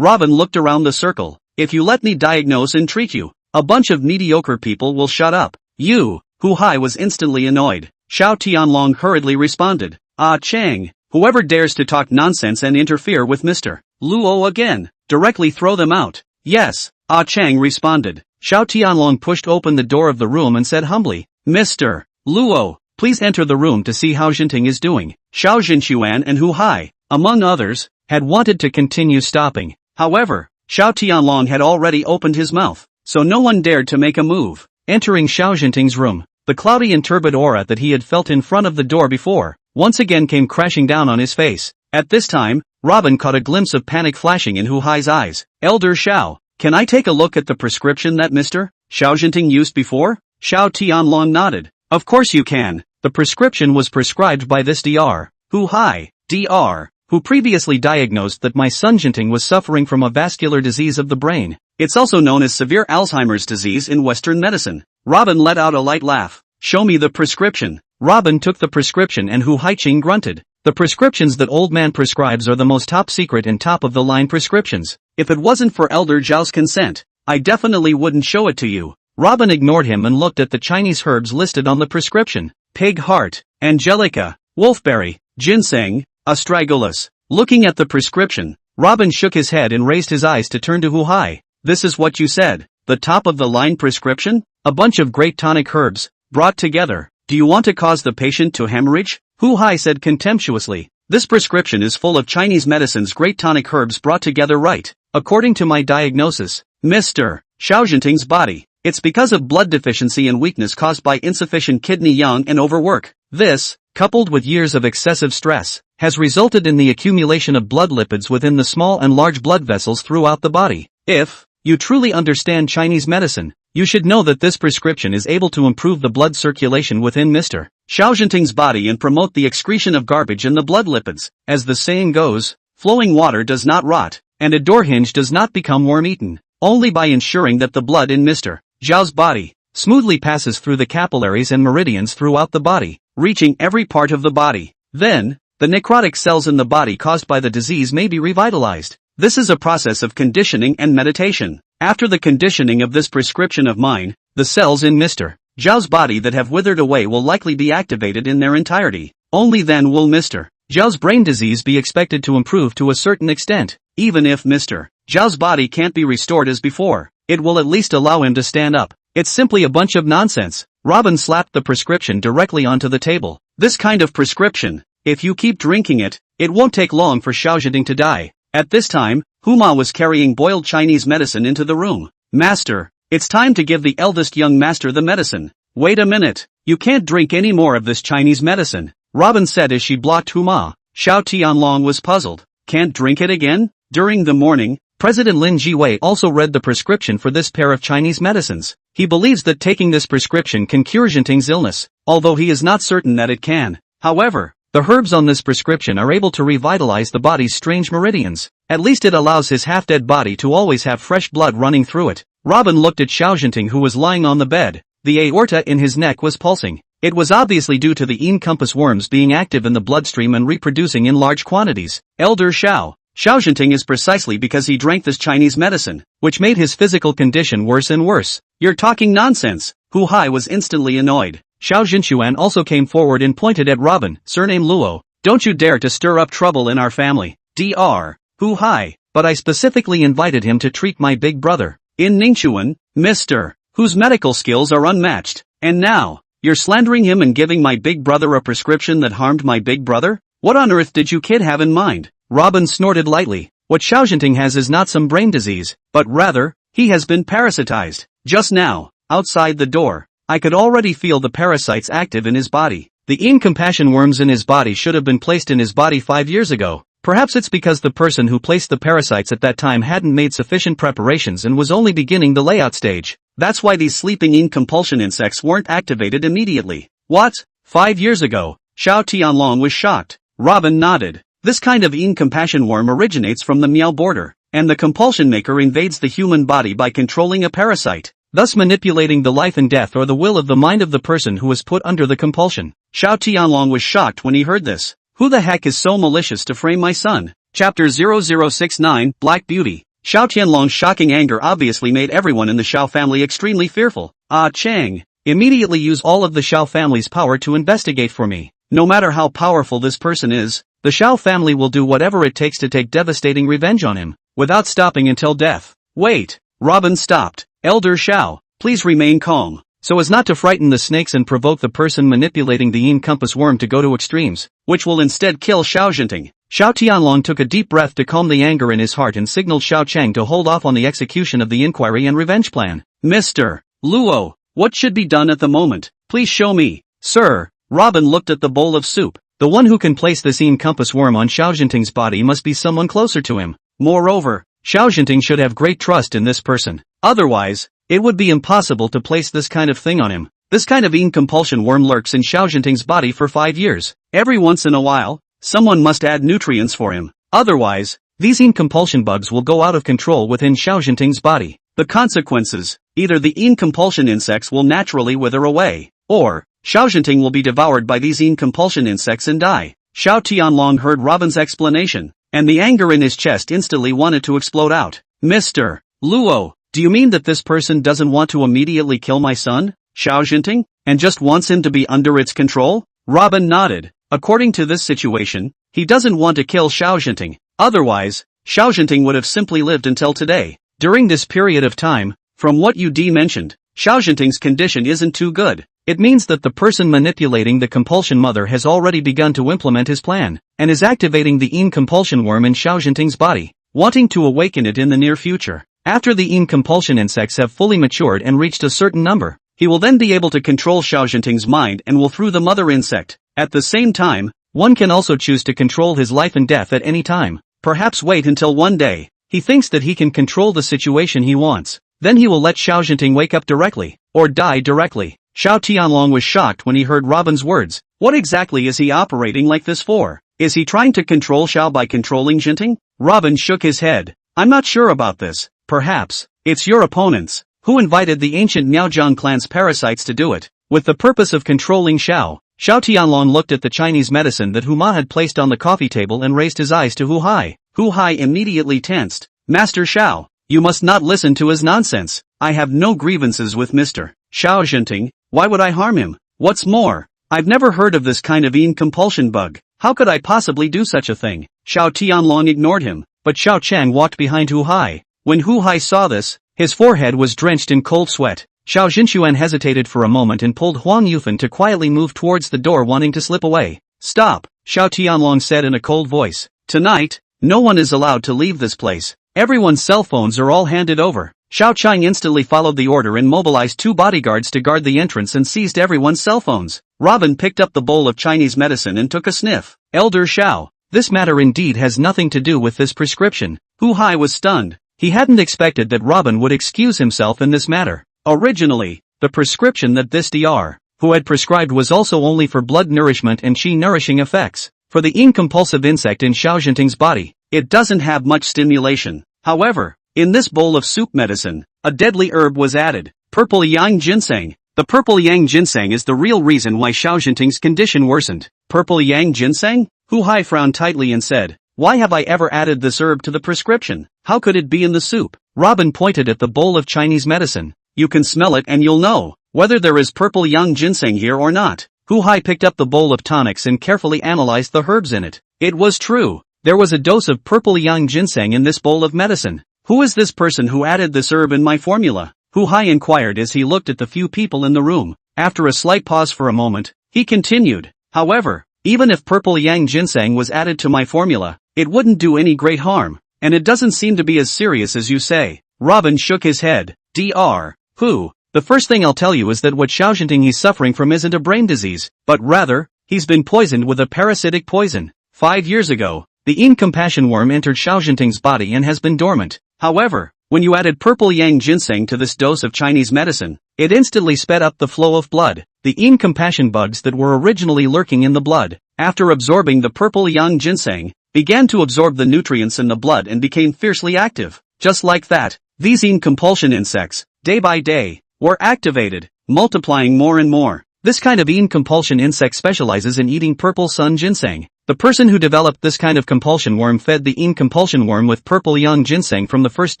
Robin looked around the circle. If you let me diagnose and treat you, a bunch of mediocre people will shut up. You, Hu Hai was instantly annoyed. Xiao Tianlong hurriedly responded. Ah Chang, whoever dares to talk nonsense and interfere with Mr. Luo again, directly throw them out. Yes, Ah Chang responded. Xiao Tianlong pushed open the door of the room and said humbly, Mr. Luo, please enter the room to see how Jinting is doing. Xiao Jinchuan and Hu Hai, among others, had wanted to continue stopping. However, Xiao Tianlong had already opened his mouth, so no one dared to make a move. Entering Xiao Jinting's room, the cloudy and turbid aura that he had felt in front of the door before, once again came crashing down on his face. At this time, Robin caught a glimpse of panic flashing in Hu Hai's eyes. Elder Xiao, can I take a look at the prescription that Mr. Xiao Jinting used before? Xiao Tianlong nodded. Of course you can. The prescription was prescribed by this Dr. Hu Hai, Dr. who previously diagnosed that my son Jinting was suffering from a vascular disease of the brain. It's also known as severe Alzheimer's disease in Western medicine. Robin let out a light laugh. Show me the prescription. Robin took the prescription and Hu Haiqing grunted. The prescriptions that old man prescribes are the most top secret and top of the line prescriptions. If it wasn't for Elder Zhao's consent, I definitely wouldn't show it to you. Robin ignored him and looked at the Chinese herbs listed on the prescription. Pig heart, angelica, wolfberry, ginseng, astragalus. Looking at the prescription, Robin shook his head and raised his eyes to turn to Hu Hai. This is what you said, the top of the line prescription? A bunch of great tonic herbs, brought together. Do you want to cause the patient to hemorrhage? Hu Hai said contemptuously. This prescription is full of Chinese medicine's great tonic herbs brought together right. According to my diagnosis, Mr. Xiao Jinting's body. It's because of blood deficiency and weakness caused by insufficient kidney yang and overwork. This, coupled with years of excessive stress, has resulted in the accumulation of blood lipids within the small and large blood vessels throughout the body. If you truly understand Chinese medicine, you should know that this prescription is able to improve the blood circulation within Mr. Xiao Jinting's body and promote the excretion of garbage in the blood lipids. As the saying goes, flowing water does not rot, and a door hinge does not become worm-eaten. Only by ensuring that the blood in Mr. Zhao's body smoothly passes through the capillaries and meridians throughout the body, reaching every part of the body. Then, the necrotic cells in the body caused by the disease may be revitalized. This is a process of conditioning and meditation. After the conditioning of this prescription of mine, the cells in Mr. Zhao's body that have withered away will likely be activated in their entirety. Only then will Mr. Zhao's brain disease be expected to improve to a certain extent. Even if Mr. Zhao's body can't be restored as before, it will at least allow him to stand up. It's simply a bunch of nonsense. Robin slapped the prescription directly onto the table. This kind of prescription, if you keep drinking it, it won't take long for Xiao Jinting to die. At this time, Huma was carrying boiled Chinese medicine into the room. Master, it's time to give the eldest young master the medicine. Wait a minute, you can't drink any more of this Chinese medicine, Robin said as she blocked Huma. Xiao Tianlong was puzzled. Can't drink it again? During the morning, President Lin Jiwei also read the prescription for this pair of Chinese medicines. He believes that taking this prescription can cure Jinting's illness, although he is not certain that it can. However, the herbs on this prescription are able to revitalize the body's strange meridians. At least it allows his half-dead body to always have fresh blood running through it. Robin looked at Xiao Jinting who was lying on the bed. The aorta in his neck was pulsing. It was obviously due to the encompass worms being active in the bloodstream and reproducing in large quantities. Elder Xiao Jinting is precisely because he drank this Chinese medicine, which made his physical condition worse and worse. You're talking nonsense. Hu Hai was instantly annoyed. Xiao Jinchuan also came forward and pointed at Robin, surname Luo. Don't you dare to stir up trouble in our family. Dr. Hu Hai, but I specifically invited him to treat my big brother. In Ningchuan, Mr. whose medical skills are unmatched. And now, you're slandering him and giving my big brother a prescription that harmed my big brother? What on earth did you kid have in mind? Robin snorted lightly. What Xiao Jinting has is not some brain disease, but rather, he has been parasitized. Just now, outside the door, I could already feel the parasites active in his body. The incompassion worms in his body should have been placed in his body 5 years ago. Perhaps it's because the person who placed the parasites at that time hadn't made sufficient preparations and was only beginning the layout stage. That's why these sleeping incompulsion insects weren't activated immediately. What? 5 years ago? Xiao Tianlong was shocked. Robin nodded. This kind of incompassion worm originates from the Miao border, and the compulsion maker invades the human body by controlling a parasite, thus manipulating the life and death or the will of the mind of the person who was put under the compulsion. Xiao Tianlong was shocked when he heard this. Who the heck is so malicious to frame my son? Chapter 0069, Black Beauty. Xiao Tianlong's shocking anger obviously made everyone in the Xiao family extremely fearful. Ah Chang, immediately use all of the Xiao family's power to investigate for me. No matter how powerful this person is, the Xiao family will do whatever it takes to take devastating revenge on him, without stopping until death. Wait, Robin stopped. Elder Xiao, please remain calm, so as not to frighten the snakes and provoke the person manipulating the Yin compass worm to go to extremes, which will instead kill Xiao Jinting. Xiao Tianlong took a deep breath to calm the anger in his heart and signaled Xiao Chang to hold off on the execution of the inquiry and revenge plan. Mr. Luo, what should be done at the moment? Please show me. Sir, Robin looked at the bowl of soup. The one who can place this Yin compass worm on Xiao Jinting's body must be someone closer to him. Moreover, Xiao Jinting should have great trust in this person. Otherwise, it would be impossible to place this kind of thing on him. This kind of Yin compulsion worm lurks in Xiao Jinting's body for 5 years. Every once in a while, someone must add nutrients for him. Otherwise, these Yin compulsion bugs will go out of control within Xiao Jinting's body. The consequences, either the Yin compulsion insects will naturally wither away, or Xiao Jinting will be devoured by these Yin compulsion insects and die. Xiao Tianlong heard Robin's explanation, and the anger in his chest instantly wanted to explode out. Mr. Luo, do you mean that this person doesn't want to immediately kill my son, Xiao Jinting, and just wants him to be under its control? Robin nodded. According to this situation, he doesn't want to kill Xiao Jinting. Otherwise, Xiao Jinting would have simply lived until today. During this period of time, from what you mentioned, Xiao Jinting's condition isn't too good. It means that the person manipulating the compulsion mother has already begun to implement his plan, and is activating the Yin compulsion worm in Xiao Jinting's body, wanting to awaken it in the near future. After the Yin compulsion insects have fully matured and reached a certain number, he will then be able to control Xiao Jinting's mind and will through the mother insect. At the same time, one can also choose to control his life and death at any time. Perhaps wait until one day, he thinks that he can control the situation he wants. Then he will let Xiao Jinting wake up directly, or die directly. Xiao Tianlong was shocked when he heard Robin's words. What exactly is he operating like this for? Is he trying to control Xiao by controlling Jinting? Robin shook his head. I'm not sure about this. Perhaps it's your opponents, who invited the ancient Miaozhang clan's parasites to do it, with the purpose of controlling Xiao. Xiao Tianlong looked at the Chinese medicine that Hu Ma had placed on the coffee table and raised his eyes to Hu Hai. Hu Hai immediately tensed. Master Xiao, you must not listen to his nonsense. I have no grievances with Mr. Xiao Jinting. Why would I harm him? What's more, I've never heard of this kind of Yin compulsion bug. How could I possibly do such a thing? Xiao Tianlong ignored him, but Xiao Chang walked behind Hu Hai. When Hu Hai saw this, his forehead was drenched in cold sweat. Xiao Jinchuan hesitated for a moment and pulled Huang Yufan to quietly move towards the door, wanting to slip away. Stop, Xiao Tianlong said in a cold voice. Tonight, no one is allowed to leave this place. Everyone's cell phones are all handed over. Xiao Chang instantly followed the order and mobilized 2 bodyguards to guard the entrance and seized everyone's cell phones. Robin picked up the bowl of Chinese medicine and took a sniff. Elder Xiao, this matter indeed has nothing to do with this prescription. Hu Hai was stunned. He hadn't expected that Robin would excuse himself in this matter. Originally, the prescription that this Dr. Who had prescribed was also only for blood nourishment and qi nourishing effects. For the incompulsive insect in Xiao Jinting's body, it doesn't have much stimulation. However, in this bowl of soup medicine, a deadly herb was added, purple yang ginseng. The purple yang ginseng is the real reason why Xiao Jinting's condition worsened. Purple yang ginseng? Hu Hai frowned tightly and said, why have I ever added this herb to the prescription? How could it be in the soup? Robin pointed at the bowl of Chinese medicine. You can smell it and you'll know whether there is purple yang ginseng here or not. Hu Hai picked up the bowl of tonics and carefully analyzed the herbs in it. It was true. There was a dose of purple yang ginseng in this bowl of medicine. Who is this person who added this herb in my formula? Hu Hai inquired as he looked at the few people in the room. After a slight pause for a moment, he continued. However, even if purple yang ginseng was added to my formula, it wouldn't do any great harm, and it doesn't seem to be as serious as you say. Robin shook his head. Dr. Who? The first thing I'll tell you is that what Xiao Jinting he's suffering from isn't a brain disease, but rather, he's been poisoned with a parasitic poison. 5 years ago, the Yin compassion worm entered Xiao Jinting's body and has been dormant. However, when you added purple yang ginseng to this dose of Chinese medicine, it instantly sped up the flow of blood. The Yin compassion bugs that were originally lurking in the blood, after absorbing the purple yang ginseng, began to absorb the nutrients in the blood and became fiercely active. Just like that, these Yin compulsion insects, day by day, were activated, multiplying more and more. This kind of Yin compulsion insect specializes in eating purple sun ginseng. The person who developed this kind of compulsion worm fed the yin compulsion worm with purple yang ginseng from the first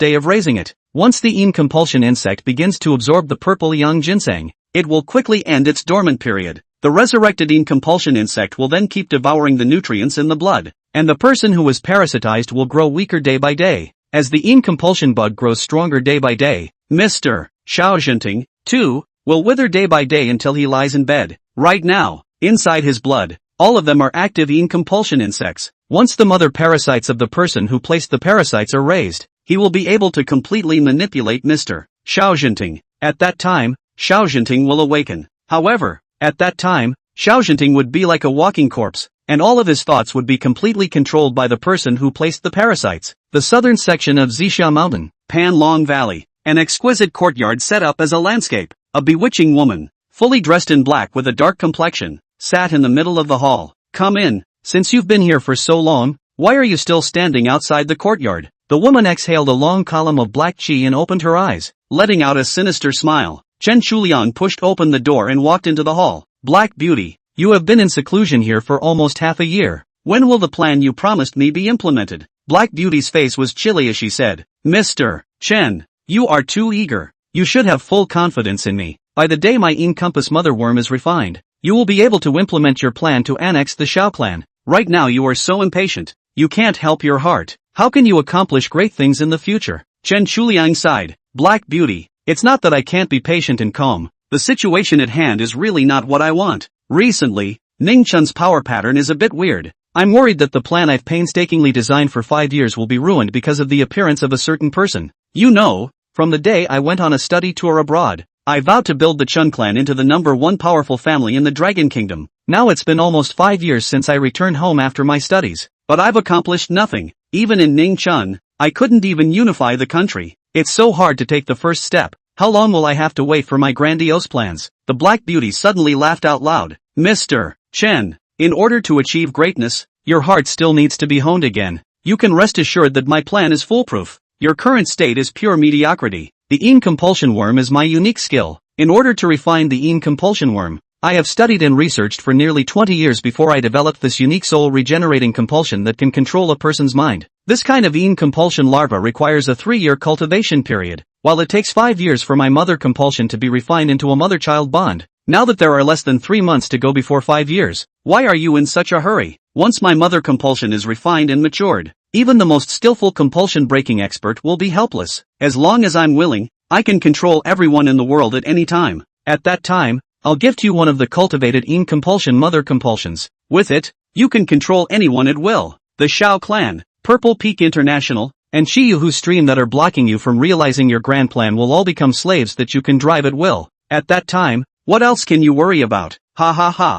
day of raising it. Once the yin compulsion insect begins to absorb the purple yang ginseng, it will quickly end its dormant period. The resurrected yin compulsion insect will then keep devouring the nutrients in the blood, and the person who was parasitized will grow weaker day by day. As the yin compulsion bug grows stronger day by day, Mr. Xiaojinting, too, will wither day by day until he lies in bed. Right now, inside his blood, all of them are active yin compulsion insects. Once the mother parasites of the person who placed the parasites are raised, he will be able to completely manipulate Mr. Xiaojinting. At that time, Xiaojinting will awaken. However, at that time, Xiaojinting would be like a walking corpse, and all of his thoughts would be completely controlled by the person who placed the parasites. The southern section of Zixia Mountain, Panlong Valley, an exquisite courtyard set up as a landscape. A bewitching woman, fully dressed in black with a dark complexion, sat in the middle of the hall. Come in, since you've been here for so long, why are you still standing outside the courtyard? The woman exhaled a long column of black qi and opened her eyes, letting out a sinister smile. Chen Shuliang pushed open the door and walked into the hall. Black Beauty, you have been in seclusion here for almost half a year. When will the plan you promised me be implemented? Black Beauty's face was chilly as she said, Mr. Chen, you are too eager. You should have full confidence in me. By the day my Encompass Mother Worm is refined, you will be able to implement your plan to annex the Xiao clan. Right now you are so impatient, you can't help your heart. How can you accomplish great things in the future? Chen Shuliang sighed. Black Beauty, it's not that I can't be patient and calm. The situation at hand is really not what I want. Recently, Ning Chun's power pattern is a bit weird. I'm worried that the plan I've painstakingly designed for 5 years will be ruined because of the appearance of a certain person. You know, from the day I went on a study tour abroad, I vowed to build the Chun clan into the #1 powerful family in the Dragon Kingdom. Now it's been almost 5 years since I returned home after my studies, but I've accomplished nothing. Even in Ning Chun, I couldn't even unify the country. It's so hard to take the first step. How long will I have to wait for my grandiose plans? The Black Beauty suddenly laughed out loud. Mr. Chen, in order to achieve greatness, your heart still needs to be honed again. You can rest assured that my plan is foolproof. Your current state is pure mediocrity. The yin compulsion worm is my unique skill. In order to refine the yin compulsion worm, I have studied and researched for nearly 20 years before I developed this unique soul-regenerating compulsion that can control a person's mind. This kind of yin compulsion larva requires a 3-year cultivation period, while it takes 5 years for my mother compulsion to be refined into a mother-child bond. Now that there are less than 3 months to go before 5 years, why are you in such a hurry? Once my mother compulsion is refined and matured, even the most skillful compulsion-breaking expert will be helpless. As long as I'm willing, I can control everyone in the world at any time. At that time, I'll gift you one of the cultivated yin compulsion mother compulsions. With it, you can control anyone at will. The Xiao clan, Purple Peak International, and Shiyu whose stream that are blocking you from realizing your grand plan will all become slaves that you can drive at will. At that time, what else can you worry about? Ha ha ha.